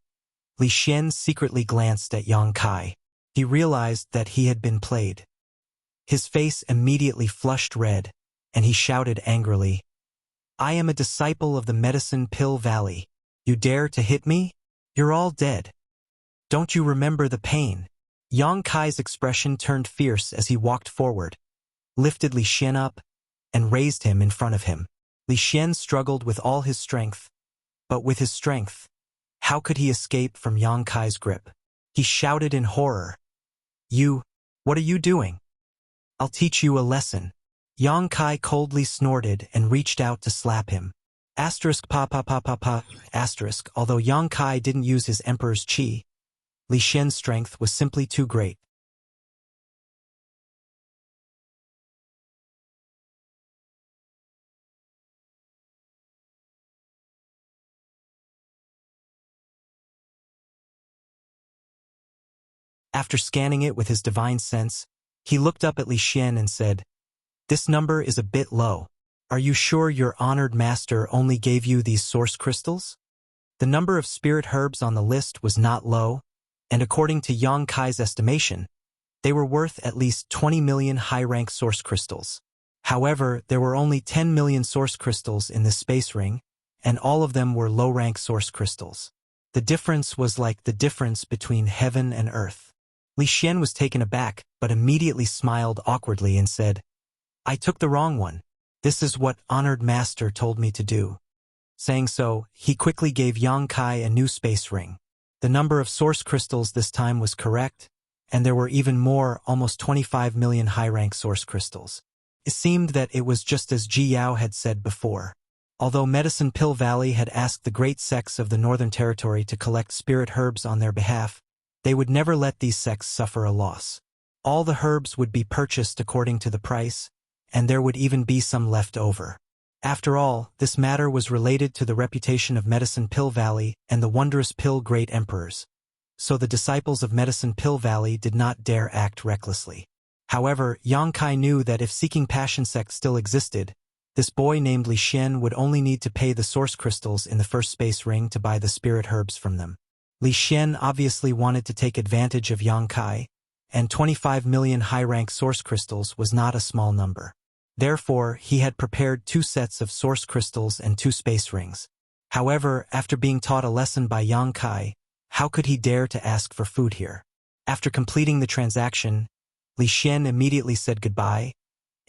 Li Xian secretly glanced at Yang Kai. He realized that he had been played. His face immediately flushed red, and he shouted angrily, "I am a disciple of the Medicine Pill Valley. You dare to hit me? You're all dead. Don't you remember the pain?" Yang Kai's expression turned fierce as he walked forward, lifted Li Xian up, and raised him in front of him. Li Xian struggled with all his strength, but with his strength, how could he escape from Yang Kai's grip? He shouted in horror, What are you doing? I'll teach you a lesson." Yang Kai coldly snorted and reached out to slap him. **********. Although Yang Kai didn't use his emperor's qi, Li Xian's strength was simply too great. After scanning it with his divine sense, he looked up at Li Xian and said, "This number is a bit low. Are you sure your honored master only gave you these source crystals?" The number of spirit herbs on the list was not low, and according to Yang Kai's estimation, they were worth at least 20 million high-rank source crystals. However, there were only 10 million source crystals in this space ring, and all of them were low-rank source crystals. The difference was like the difference between heaven and earth. Li Xian was taken aback, but immediately smiled awkwardly and said, "I took the wrong one. This is what honored master told me to do." Saying so, he quickly gave Yang Kai a new space ring. The number of source crystals this time was correct, and there were even more, almost 25 million high-rank source crystals. It seemed that it was just as Ji Yao had said before. Although Medicine Pill Valley had asked the great sects of the Northern Territory to collect spirit herbs on their behalf, they would never let these sects suffer a loss. All the herbs would be purchased according to the price, and there would even be some left over. After all, this matter was related to the reputation of Medicine Pill Valley and the wondrous pill great emperors, so the disciples of Medicine Pill Valley did not dare act recklessly. However, Yang Kai knew that if Seeking Passion sect still existed, this boy named Li Xian would only need to pay the source crystals in the first space ring to buy the spirit herbs from them. Li Xian obviously wanted to take advantage of Yang Kai, and 25 million high-rank source crystals was not a small number. Therefore, he had prepared 2 sets of source crystals and 2 space rings. However, after being taught a lesson by Yang Kai, how could he dare to ask for food here? After completing the transaction, Li Xian immediately said goodbye,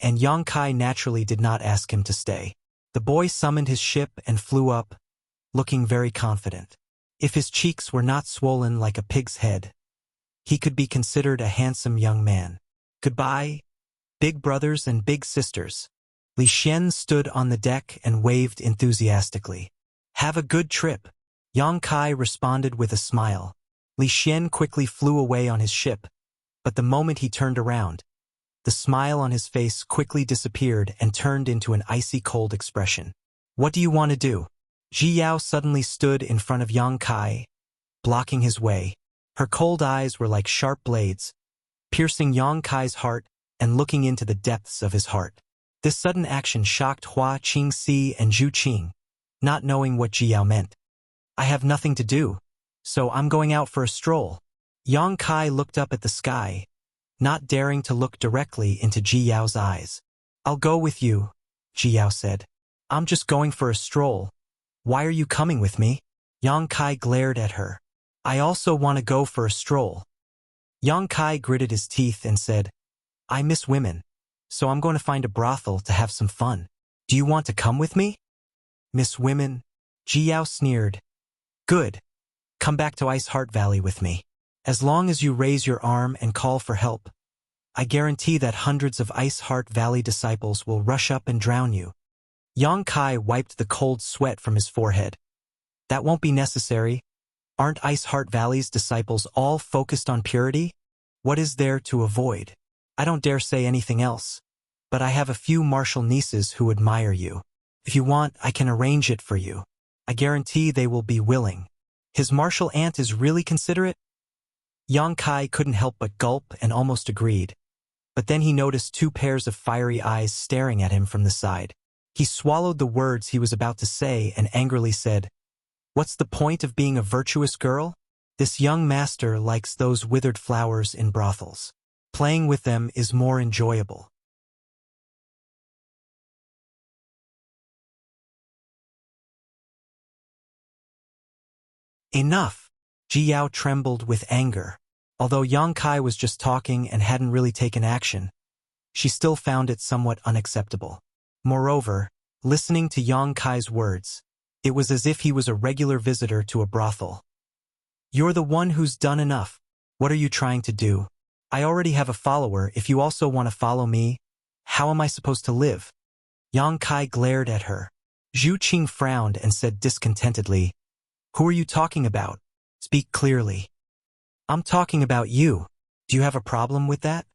and Yang Kai naturally did not ask him to stay. The boy summoned his ship and flew up, looking very confident. If his cheeks were not swollen like a pig's head, he could be considered a handsome young man. "Goodbye, big brothers and big sisters." Li Xian stood on the deck and waved enthusiastically. "Have a good trip." Yang Kai responded with a smile. Li Xian quickly flew away on his ship, but the moment he turned around, the smile on his face quickly disappeared and turned into an icy cold expression. "What do you want to do?" Ji Yao suddenly stood in front of Yang Kai, blocking his way. Her cold eyes were like sharp blades, piercing Yang Kai's heart and looking into the depths of his heart. This sudden action shocked Hua Qingxi and Zhu Qing, not knowing what Ji Yao meant. "I have nothing to do, so I'm going out for a stroll." Yang Kai looked up at the sky, not daring to look directly into Ji Yao's eyes. "I'll go with you," Ji Yao said. "I'm just going for a stroll. Why are you coming with me?" Yang Kai glared at her. "I also want to go for a stroll." Yang Kai gritted his teeth and said, "I miss women, so I'm going to find a brothel to have some fun. Do you want to come with me?" "Miss women?" Ji Yao sneered. "Good. Come back to Ice Heart Valley with me. As long as you raise your arm and call for help, I guarantee that hundreds of Ice Heart Valley disciples will rush up and drown you." Yang Kai wiped the cold sweat from his forehead. "That won't be necessary. Aren't Ice Heart Valley's disciples all focused on purity? What is there to avoid? I don't dare say anything else, but I have a few martial nieces who admire you. If you want, I can arrange it for you. I guarantee they will be willing." His martial aunt is really considerate? Yang Kai couldn't help but gulp and almost agreed. But then he noticed two pairs of fiery eyes staring at him from the side. He swallowed the words he was about to say and angrily said, "What's the point of being a virtuous girl? This young master likes those withered flowers in brothels. Playing with them is more enjoyable." Enough! Ji Yao trembled with anger. Although Yang Kai was just talking and hadn't really taken action, she still found it somewhat unacceptable. Moreover, listening to Yang Kai's words, it was as if he was a regular visitor to a brothel. "You're the one who's done enough. What are you trying to do? I already have a follower. If you also want to follow me, how am I supposed to live?" Yang Kai glared at her. Zhu Qing frowned and said discontentedly, "Who are you talking about? Speak clearly." "I'm talking about you. Do you have a problem with that?"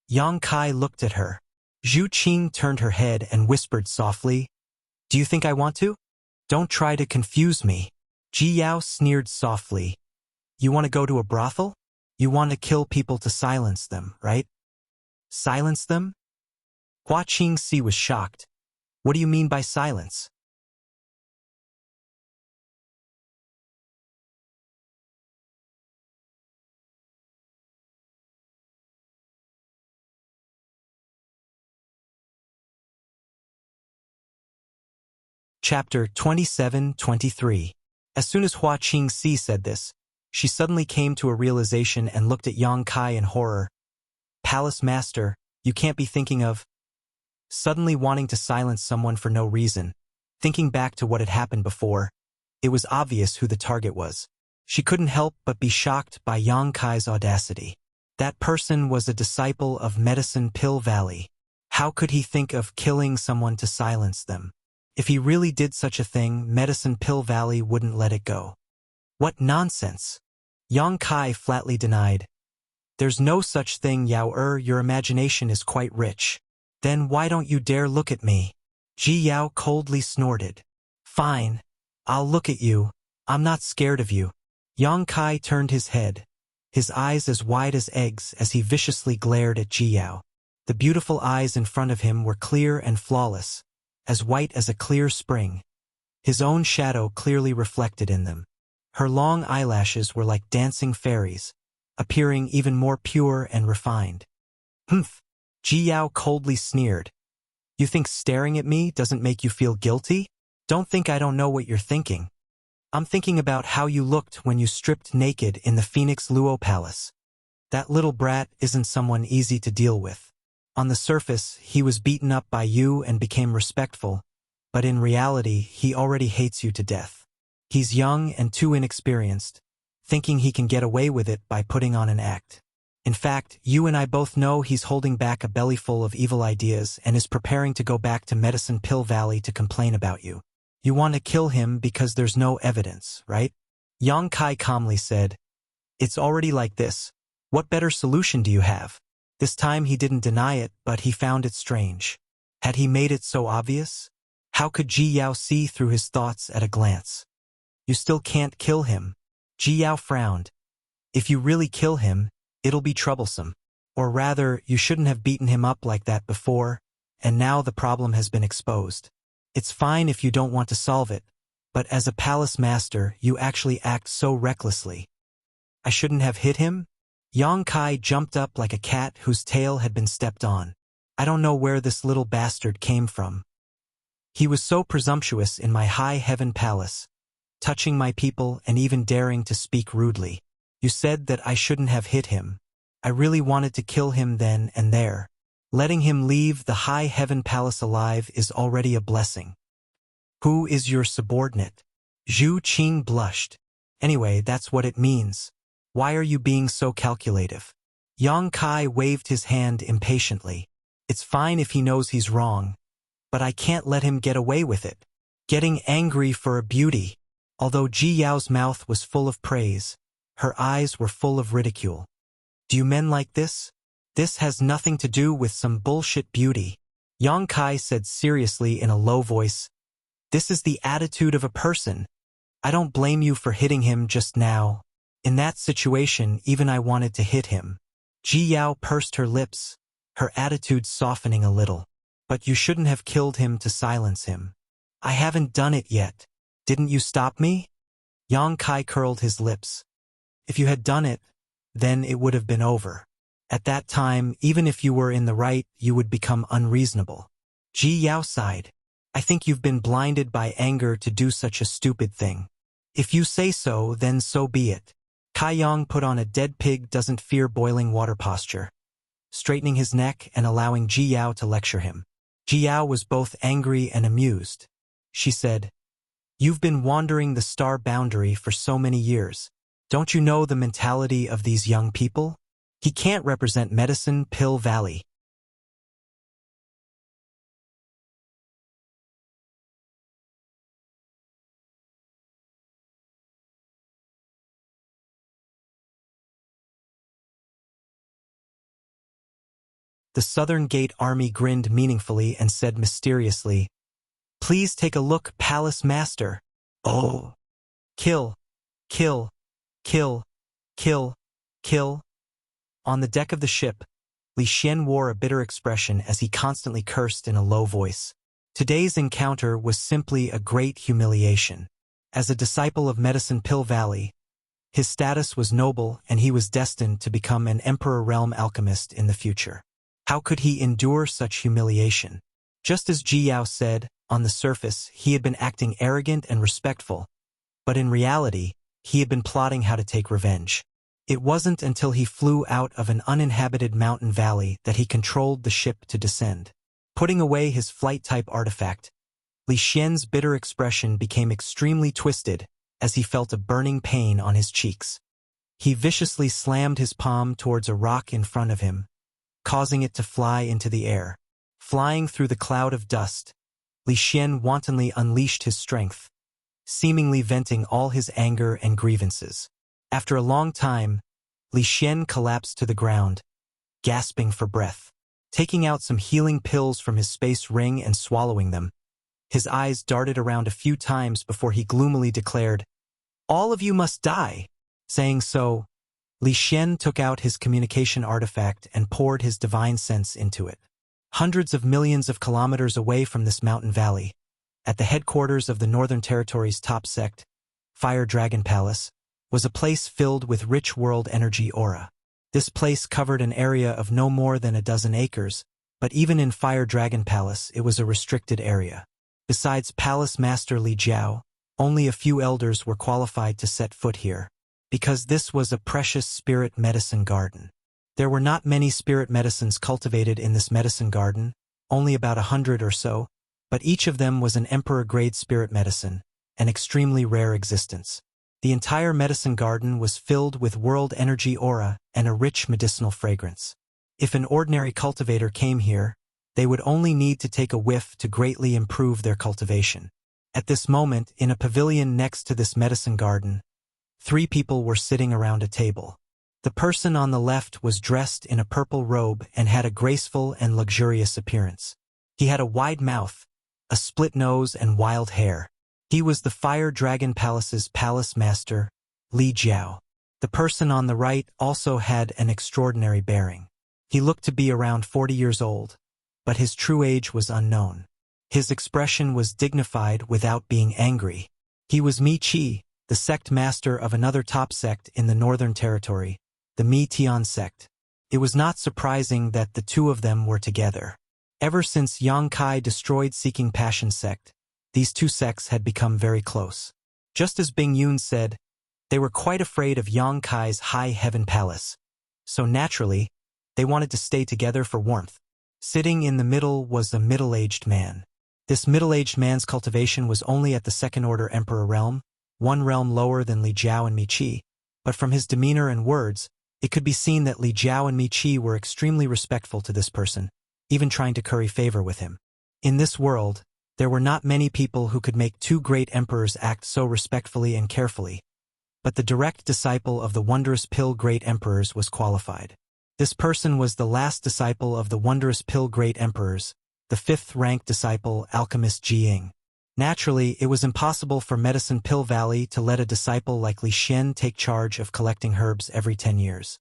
Yang Kai looked at her. Zhu Qing turned her head and whispered softly, "Do you think I want to? Don't try to confuse me." Ji Yao sneered softly. "You want to go to a brothel? You want to kill people to silence them, right?" "Silence them?" Hua Qingxi was shocked. "What do you mean by silence?" Chapter 27-23. As soon as Hua Qingxi said this, she suddenly came to a realization and looked at Yang Kai in horror. "Palace Master, you can't be thinking of..." Suddenly wanting to silence someone for no reason. Thinking back to what had happened before, it was obvious who the target was. She couldn't help but be shocked by Yang Kai's audacity. That person was a disciple of Medicine Pill Valley. How could he think of killing someone to silence them? If he really did such a thing, Medicine Pill Valley wouldn't let it go. What nonsense! Yang Kai flatly denied. "There's no such thing, Yao your imagination is quite rich." "Then why don't you dare look at me?" Ji Yao coldly snorted. "Fine. I'll look at you. I'm not scared of you." Yang Kai turned his head, his eyes as wide as eggs as he viciously glared at Ji Yao. The beautiful eyes in front of him were clear and flawless, as white as a clear spring, his own shadow clearly reflected in them. Her long eyelashes were like dancing fairies, appearing even more pure and refined. "Humph!" Ji Yao coldly sneered. "You think staring at me doesn't make you feel guilty? Don't think I don't know what you're thinking. I'm thinking about how you looked when you stripped naked in the Phoenix Luo Palace. That little brat isn't someone easy to deal with. On the surface, he was beaten up by you and became respectful, but in reality, he already hates you to death. He's young and too inexperienced, thinking he can get away with it by putting on an act. In fact, you and I both know he's holding back a bellyful of evil ideas and is preparing to go back to Medicine Pill Valley to complain about you. You want to kill him because there's no evidence, right?" Yang Kai calmly said, "It's already like this. What better solution do you have?" This time he didn't deny it, but he found it strange. Had he made it so obvious? How could Ji Yao see through his thoughts at a glance? "You still can't kill him." Ji Yao frowned. "If you really kill him, it'll be troublesome. Or rather, you shouldn't have beaten him up like that before, and now the problem has been exposed. It's fine if you don't want to solve it, but as a palace master, you actually act so recklessly." "I shouldn't have hit him?" Yang Kai jumped up like a cat whose tail had been stepped on. "I don't know where this little bastard came from. He was so presumptuous in my high heaven palace, touching my people and even daring to speak rudely. You said that I shouldn't have hit him. I really wanted to kill him then and there. Letting him leave the high heaven palace alive is already a blessing." "Who is your subordinate?" Zhu Qing blushed. "Anyway, that's what it means. Why are you being so calculative?" Yang Kai waved his hand impatiently. "It's fine if he knows he's wrong, but I can't let him get away with it." Getting angry for a beauty. Although Ji Yao's mouth was full of praise, her eyes were full of ridicule. "Do you men like this? This has nothing to do with some bullshit beauty." Yang Kai said seriously in a low voice, "This is the attitude of a person. I don't blame you for hitting him just now. In that situation, even I wanted to hit him." Ji Yao pursed her lips. her attitude softening a little. But you shouldn't have killed him to silence him. I haven't done it yet. Didn't you stop me? Yang Kai curled his lips. If you had done it, then it would have been over. At that time, even if you were in the right, you would become unreasonable. Ji Yao sighed. I think you've been blinded by anger to do such a stupid thing. If you say so, then so be it. Kai Yang put on a dead pig doesn't fear boiling water posture, straightening his neck and allowing Ji Yao to lecture him. Ji Yao was both angry and amused. She said, You've been wandering the star boundary for so many years. Don't you know the mentality of these young people? He can't represent Medicine Pill Valley. The Southern Gate Army grinned meaningfully and said mysteriously, Please take a look, Palace Master. Oh. Kill, kill, kill, kill, kill. On the deck of the ship, Li Xian wore a bitter expression as he constantly cursed in a low voice. Today's encounter was simply a great humiliation. As a disciple of Medicine Pill Valley, his status was noble and he was destined to become an Emperor Realm alchemist in the future. How could he endure such humiliation? Just as Ji Yao said, on the surface, he had been acting arrogant and respectful, but in reality, he had been plotting how to take revenge. It wasn't until he flew out of an uninhabited mountain valley that he controlled the ship to descend. Putting away his flight-type artifact, Li Xian's bitter expression became extremely twisted as he felt a burning pain on his cheeks. He viciously slammed his palm towards a rock in front of him, causing it to fly into the air. Flying through the cloud of dust, Li Xian wantonly unleashed his strength, seemingly venting all his anger and grievances. After a long time, Li Xian collapsed to the ground, gasping for breath. Taking out some healing pills from his space ring and swallowing them, his eyes darted around a few times before he gloomily declared, All of you must die. Saying so, Li Xian took out his communication artifact and poured his divine sense into it. Hundreds of millions of kilometers away from this mountain valley, at the headquarters of the Northern Territory's top sect, Fire Dragon Palace, was a place filled with rich world energy aura. This place covered an area of no more than a dozen acres, but even in Fire Dragon Palace it was a restricted area. Besides Palace Master Li Jiao, only a few elders were qualified to set foot here, because this was a precious spirit medicine garden. There were not many spirit medicines cultivated in this medicine garden, only about 100 or so, but each of them was an emperor-grade spirit medicine, an extremely rare existence. The entire medicine garden was filled with world energy aura and a rich medicinal fragrance. If an ordinary cultivator came here, they would only need to take a whiff to greatly improve their cultivation. At this moment, in a pavilion next to this medicine garden, 3 people were sitting around a table. The person on the left was dressed in a purple robe and had a graceful and luxurious appearance. He had a wide mouth, a split nose and wild hair. He was the Fire Dragon Palace's palace master, Li Jiao. The person on the right also had an extraordinary bearing. He looked to be around 40 years old, but his true age was unknown. His expression was dignified without being angry. He was Mi Qi, the sect master of another top sect in the Northern Territory, the Mi Tian sect. It was not surprising that the two of them were together. Ever since Yang Kai destroyed Seeking Passion sect, these two sects had become very close. Just as Bing Yun said, they were quite afraid of Yang Kai's High Heaven Palace. So naturally, they wanted to stay together for warmth. Sitting in the middle was a middle-aged man. This middle-aged man's cultivation was only at the second-order Emperor realm, one realm lower than Li Jiao and Mi Qi, but from his demeanor and words, it could be seen that Li Jiao and Mi Qi were extremely respectful to this person, even trying to curry favor with him. In this world, there were not many people who could make 2 great emperors act so respectfully and carefully, but the direct disciple of the Wondrous Pill Great Emperors was qualified. This person was the last disciple of the Wondrous Pill Great Emperors, the 5th-ranked disciple, Alchemist Jiying. Naturally, it was impossible for Medicine Pill Valley to let a disciple like Li Xian take charge of collecting herbs every 10 years.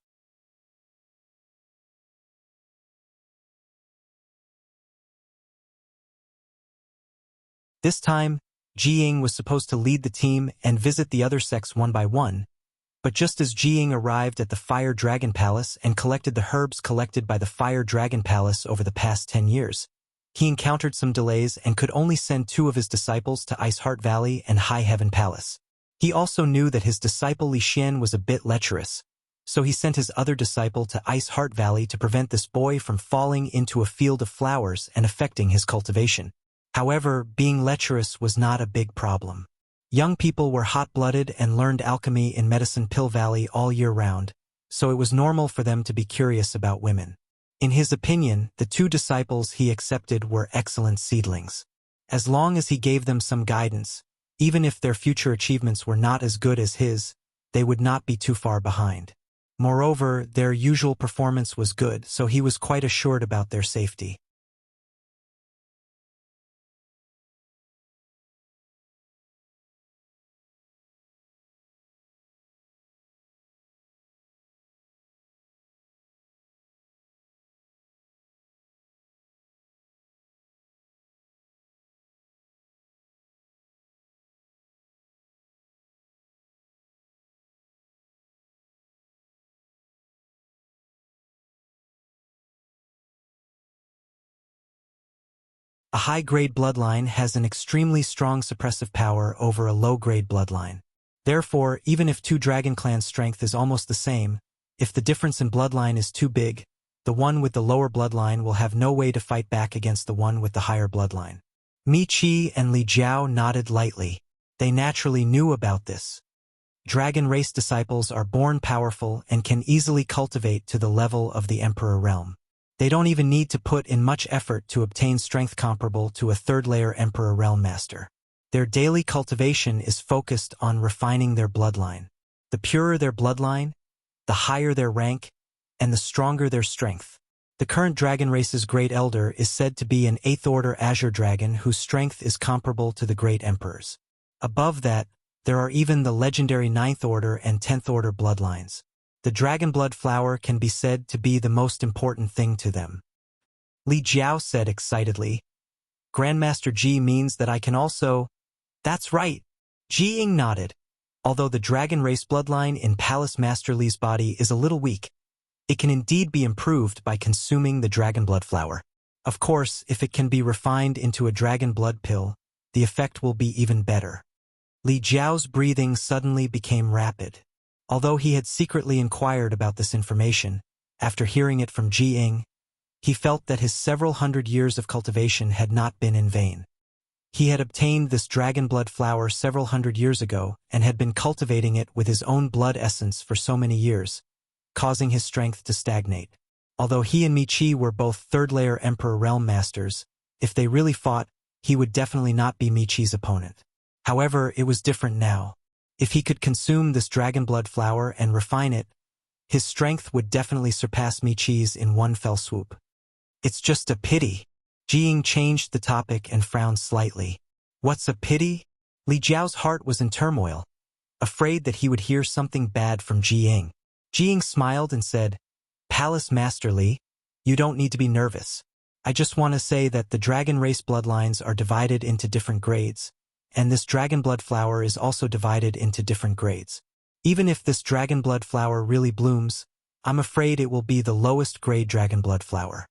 This time, Jiying was supposed to lead the team and visit the other sects one by one, but just as Jiying arrived at the Fire Dragon Palace and collected the herbs collected by the Fire Dragon Palace over the past 10 years, he encountered some delays and could only send 2 of his disciples to Ice Heart Valley and High Heaven Palace. He also knew that his disciple Li Xian was a bit lecherous, so he sent his other disciple to Ice Heart Valley to prevent this boy from falling into a field of flowers and affecting his cultivation. However, being lecherous was not a big problem. Young people were hot-blooded and learned alchemy in Medicine Pill Valley all year round, so it was normal for them to be curious about women. In his opinion, the 2 disciples he accepted were excellent seedlings. As long as he gave them some guidance, even if their future achievements were not as good as his, they would not be too far behind. Moreover, their usual performance was good, so he was quite assured about their safety. A high-grade bloodline has an extremely strong suppressive power over a low-grade bloodline. Therefore, even if 2 dragon clans' strength is almost the same, if the difference in bloodline is too big, the one with the lower bloodline will have no way to fight back against the one with the higher bloodline. Mi Qi and Li Jiao nodded lightly. They naturally knew about this. Dragon race disciples are born powerful and can easily cultivate to the level of the Emperor realm. They don't even need to put in much effort to obtain strength comparable to a 3rd-layer Emperor Realm Master. Their daily cultivation is focused on refining their bloodline. The purer their bloodline, the higher their rank, and the stronger their strength. The current dragon race's Great Elder is said to be an 8th-order Azure Dragon whose strength is comparable to the Great Emperor's. Above that, there are even the legendary 9th-order and 10th-order bloodlines. The dragon blood flower can be said to be the most important thing to them. Li Jiao said excitedly, Grandmaster Ji means that I can also... That's right. Jiying nodded. Although the dragon race bloodline in Palace Master Li's body is a little weak, it can indeed be improved by consuming the dragon blood flower. Of course, if it can be refined into a dragon blood pill, the effect will be even better. Li Jiao's breathing suddenly became rapid. Although he had secretly inquired about this information, after hearing it from Jiying, he felt that his several hundred years of cultivation had not been in vain. He had obtained this dragon blood flower several hundred years ago and had been cultivating it with his own blood essence for so many years, causing his strength to stagnate. Although he and Mi Qi were both 3rd-layer Emperor Realm Masters, if they really fought, he would definitely not be Mi Qi's opponent. However, it was different now. If he could consume this dragon blood flower and refine it, his strength would definitely surpass Mi Qi's in one fell swoop. It's just a pity. Jiying changed the topic and frowned slightly. What's a pity? Li Jiao's heart was in turmoil, afraid that he would hear something bad from Jiying. Jiying smiled and said, Palace Master Li, you don't need to be nervous. I just want to say that the dragon race bloodlines are divided into different grades, and this dragon blood flower is also divided into different grades. Even if this dragon blood flower really blooms, I'm afraid it will be the lowest grade dragon blood flower.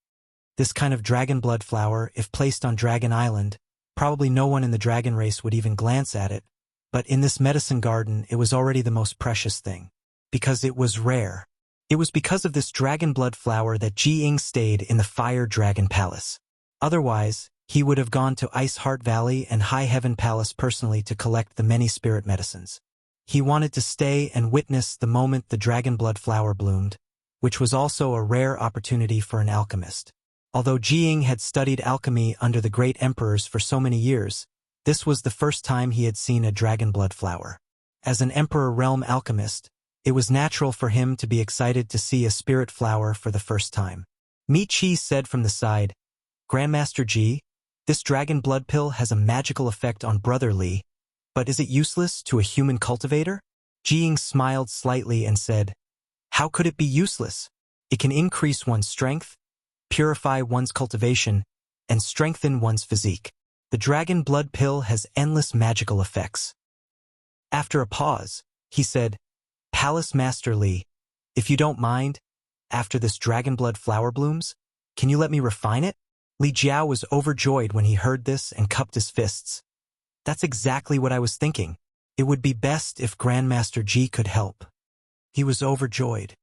This kind of dragon blood flower, if placed on Dragon Island, probably no one in the dragon race would even glance at it, but in this medicine garden it was already the most precious thing. Because it was rare. It was because of this dragon blood flower that Jiying stayed in the Fire Dragon Palace. Otherwise, he would have gone to Ice Heart Valley and High Heaven Palace personally to collect the many spirit medicines. He wanted to stay and witness the moment the dragon blood flower bloomed, which was also a rare opportunity for an alchemist. Although Jiying had studied alchemy under the great emperors for so many years, this was the first time he had seen a dragon blood flower. As an Emperor Realm alchemist, it was natural for him to be excited to see a spirit flower for the first time. Mi Qi said from the side, Grandmaster Ji, this dragon blood pill has a magical effect on Brother Li, but is it useless to a human cultivator? Jiying smiled slightly and said, How could it be useless? It can increase one's strength, purify one's cultivation, and strengthen one's physique. The dragon blood pill has endless magical effects. After a pause, he said, Palace Master Li, if you don't mind, after this dragon blood flower blooms, can you let me refine it? Li Jiao was overjoyed when he heard this and cupped his fists. That's exactly what I was thinking. It would be best if Grandmaster Ji could help. He was overjoyed.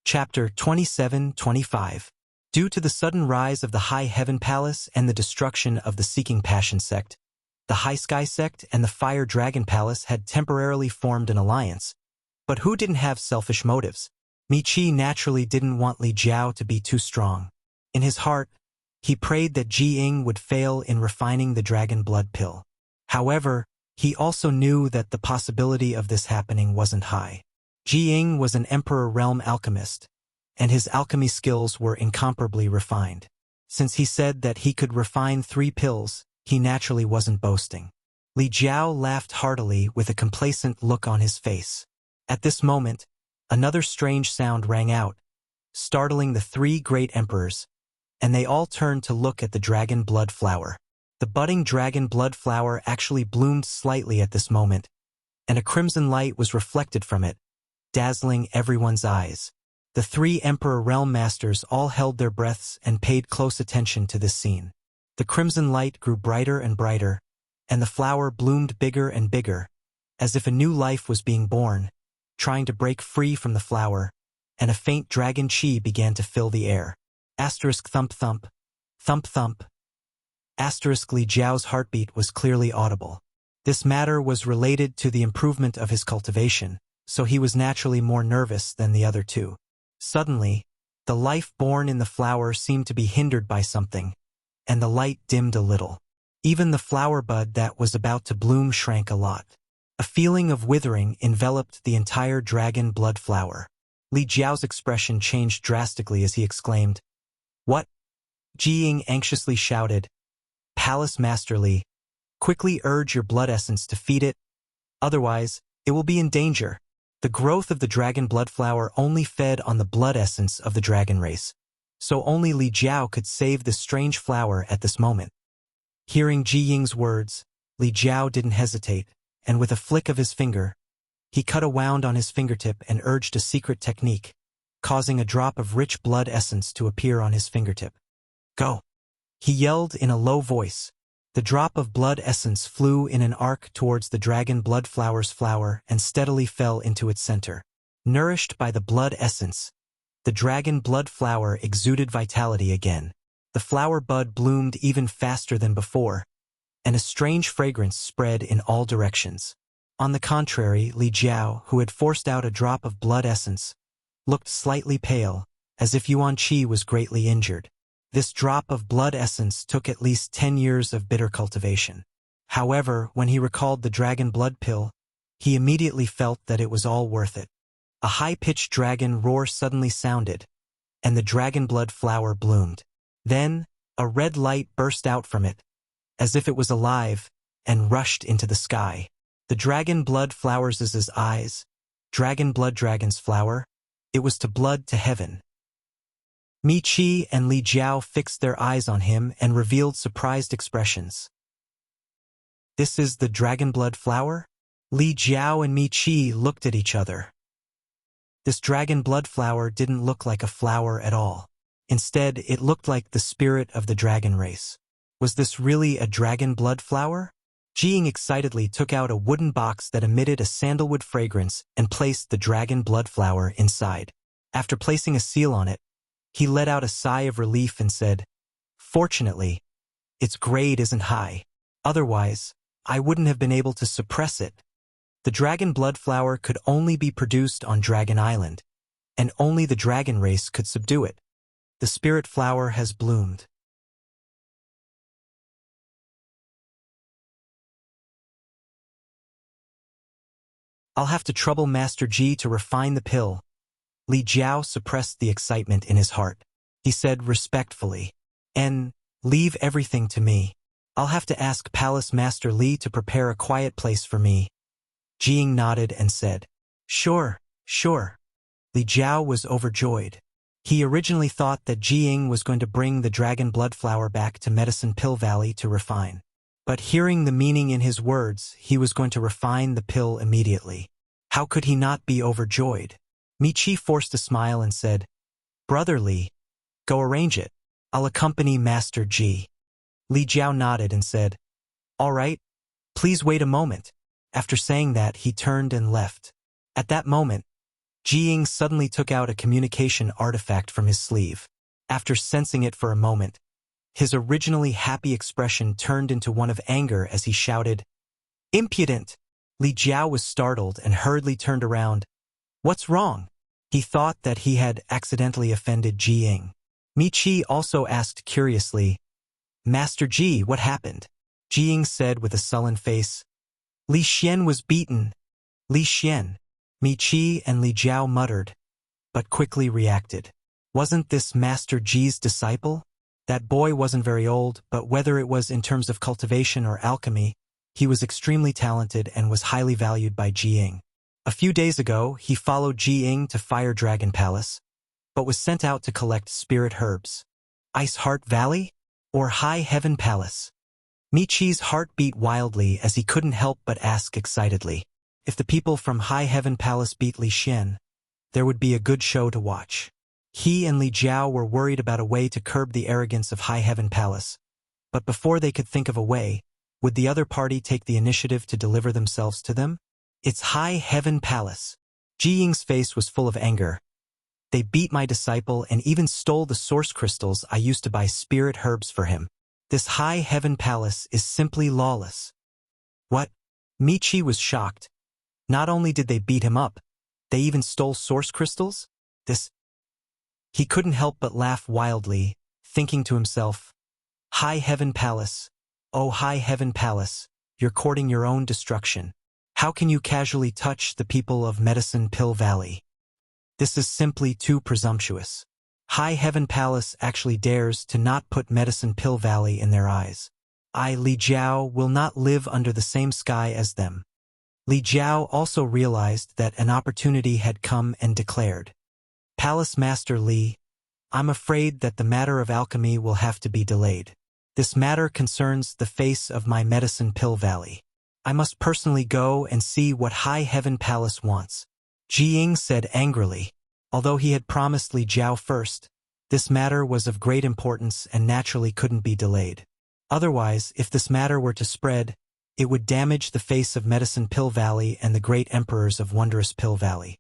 Chapter 27-25. Due to the sudden rise of the High Heaven Palace and the destruction of the Seeking Passion sect, the High Sky sect and the Fire Dragon Palace had temporarily formed an alliance. But who didn't have selfish motives? Mi Qi naturally didn't want Li Jiao to be too strong. In his heart, he prayed that Ji Ying would fail in refining the dragon blood pill. However, he also knew that the possibility of this happening wasn't high. Ji Ying was an Emperor Realm alchemist, and his alchemy skills were incomparably refined. Since he said that he could refine 3 pills, he naturally wasn't boasting. Li Jiao laughed heartily with a complacent look on his face. At this moment, another strange sound rang out, startling the 3 great emperors, and they all turned to look at the dragon blood flower. The budding dragon blood flower actually bloomed slightly at this moment, and a crimson light was reflected from it, dazzling everyone's eyes. The 3 Emperor Realm Masters all held their breaths and paid close attention to this scene. The crimson light grew brighter and brighter, and the flower bloomed bigger and bigger, as if a new life was being born, trying to break free from the flower, and a faint dragon chi began to fill the air. Asterisk thump thump, thump thump. Asterisk Li Jiao's heartbeat was clearly audible. This matter was related to the improvement of his cultivation, so he was naturally more nervous than the other 2. Suddenly, the life born in the flower seemed to be hindered by something, and the light dimmed a little. Even the flower bud that was about to bloom shrank a lot. A feeling of withering enveloped the entire dragon blood flower. Li Jiao's expression changed drastically as he exclaimed, "What?" Ji Ying anxiously shouted, "Palace Master Li, quickly urge your blood essence to feed it, otherwise, it will be in danger." The growth of the dragon blood flower only fed on the blood essence of the dragon race, so only Li Jiao could save this strange flower at this moment. Hearing Ji Ying's words, Li Jiao didn't hesitate, and with a flick of his finger, he cut a wound on his fingertip and urged a secret technique, causing a drop of rich blood essence to appear on his fingertip. "Go!" he yelled in a low voice. The drop of blood essence flew in an arc towards the dragon blood flower's flower and steadily fell into its center. Nourished by the blood essence, the dragon blood flower exuded vitality again. The flower bud bloomed even faster than before, and a strange fragrance spread in all directions. On the contrary, Li Jiao, who had forced out a drop of blood essence, looked slightly pale, as if Yuan Qi was greatly injured. This drop of blood essence took at least 10 years of bitter cultivation. However, when he recalled the dragon blood pill, he immediately felt that it was all worth it. A high-pitched dragon roar suddenly sounded, and the dragon blood flower bloomed. Then, a red light burst out from it, as if it was alive, and rushed into the sky. The dragon blood flowers is his eyes, dragon blood dragon's flower, it was to blood to heaven. Mi Qi and Li Jiao fixed their eyes on him and revealed surprised expressions. "This is the dragon blood flower?" Li Jiao and Mi Qi looked at each other. This dragon blood flower didn't look like a flower at all. Instead, it looked like the spirit of the dragon race. Was this really a dragon blood flower? Ji Ying excitedly took out a wooden box that emitted a sandalwood fragrance and placed the dragon blood flower inside. After placing a seal on it, he let out a sigh of relief and said, "Fortunately, its grade isn't high. Otherwise, I wouldn't have been able to suppress it." The dragon blood flower could only be produced on Dragon Island, and only the dragon race could subdue it. The spirit flower has bloomed. I'll have to trouble Master Ji to refine the pill. Li Jiao suppressed the excitement in his heart. He said respectfully, "And leave everything to me. I'll have to ask Palace Master Li to prepare a quiet place for me." Jiying nodded and said, "Sure, sure." Li Jiao was overjoyed. He originally thought that Jiying was going to bring the dragon blood flower back to Medicine Pill Valley to refine. But hearing the meaning in his words, he was going to refine the pill immediately. How could he not be overjoyed? Michi forced a smile and said, "Brother Li, go arrange it. I'll accompany Master Ji." Li Jiao nodded and said, "All right, please wait a moment." After saying that, he turned and left. At that moment, Jiying suddenly took out a communication artifact from his sleeve. After sensing it for a moment, his originally happy expression turned into one of anger as he shouted, "Impudent!" Li Jiao was startled and hurriedly turned around. "What's wrong?" He thought that he had accidentally offended Jiying. Michi also asked curiously, "Master Ji, what happened?" Jiying said with a sullen face, "Li Xian was beaten." "Li Xian?" Michi and Li Jiao muttered, but quickly reacted. Wasn't this Master Ji's disciple? That boy wasn't very old, but whether it was in terms of cultivation or alchemy, he was extremely talented and was highly valued by Jiying. A few days ago, he followed Jiying to Fire Dragon Palace, but was sent out to collect spirit herbs. Ice Heart Valley? Or High Heaven Palace? Michi's heart beat wildly as he couldn't help but ask excitedly. If the people from High Heaven Palace beat Li Xian, there would be a good show to watch. He and Li Jiao were worried about a way to curb the arrogance of High Heaven Palace, but before they could think of a way, would the other party take the initiative to deliver themselves to them? It's High Heaven Palace. Jiying's face was full of anger. They beat my disciple and even stole the source crystals I used to buy spirit herbs for him. This High Heaven Palace is simply lawless. What? Michi was shocked. Not only did they beat him up, they even stole source crystals? He couldn't help but laugh wildly, thinking to himself, "High Heaven Palace, oh High Heaven Palace, you're courting your own destruction. How can you casually touch the people of Medicine Pill Valley? This is simply too presumptuous. High Heaven Palace actually dares to not put Medicine Pill Valley in their eyes. I, Li Jiao, will not live under the same sky as them." Li Jiao also realized that an opportunity had come and declared, "Palace Master Li, I'm afraid that the matter of alchemy will have to be delayed. This matter concerns the face of my Medicine Pill Valley. I must personally go and see what High Heaven Palace wants." Jiying said angrily. Although he had promised Li Jiao first, this matter was of great importance and naturally couldn't be delayed. Otherwise, if this matter were to spread, it would damage the face of Medicine Pill Valley and the great emperors of Wondrous Pill Valley.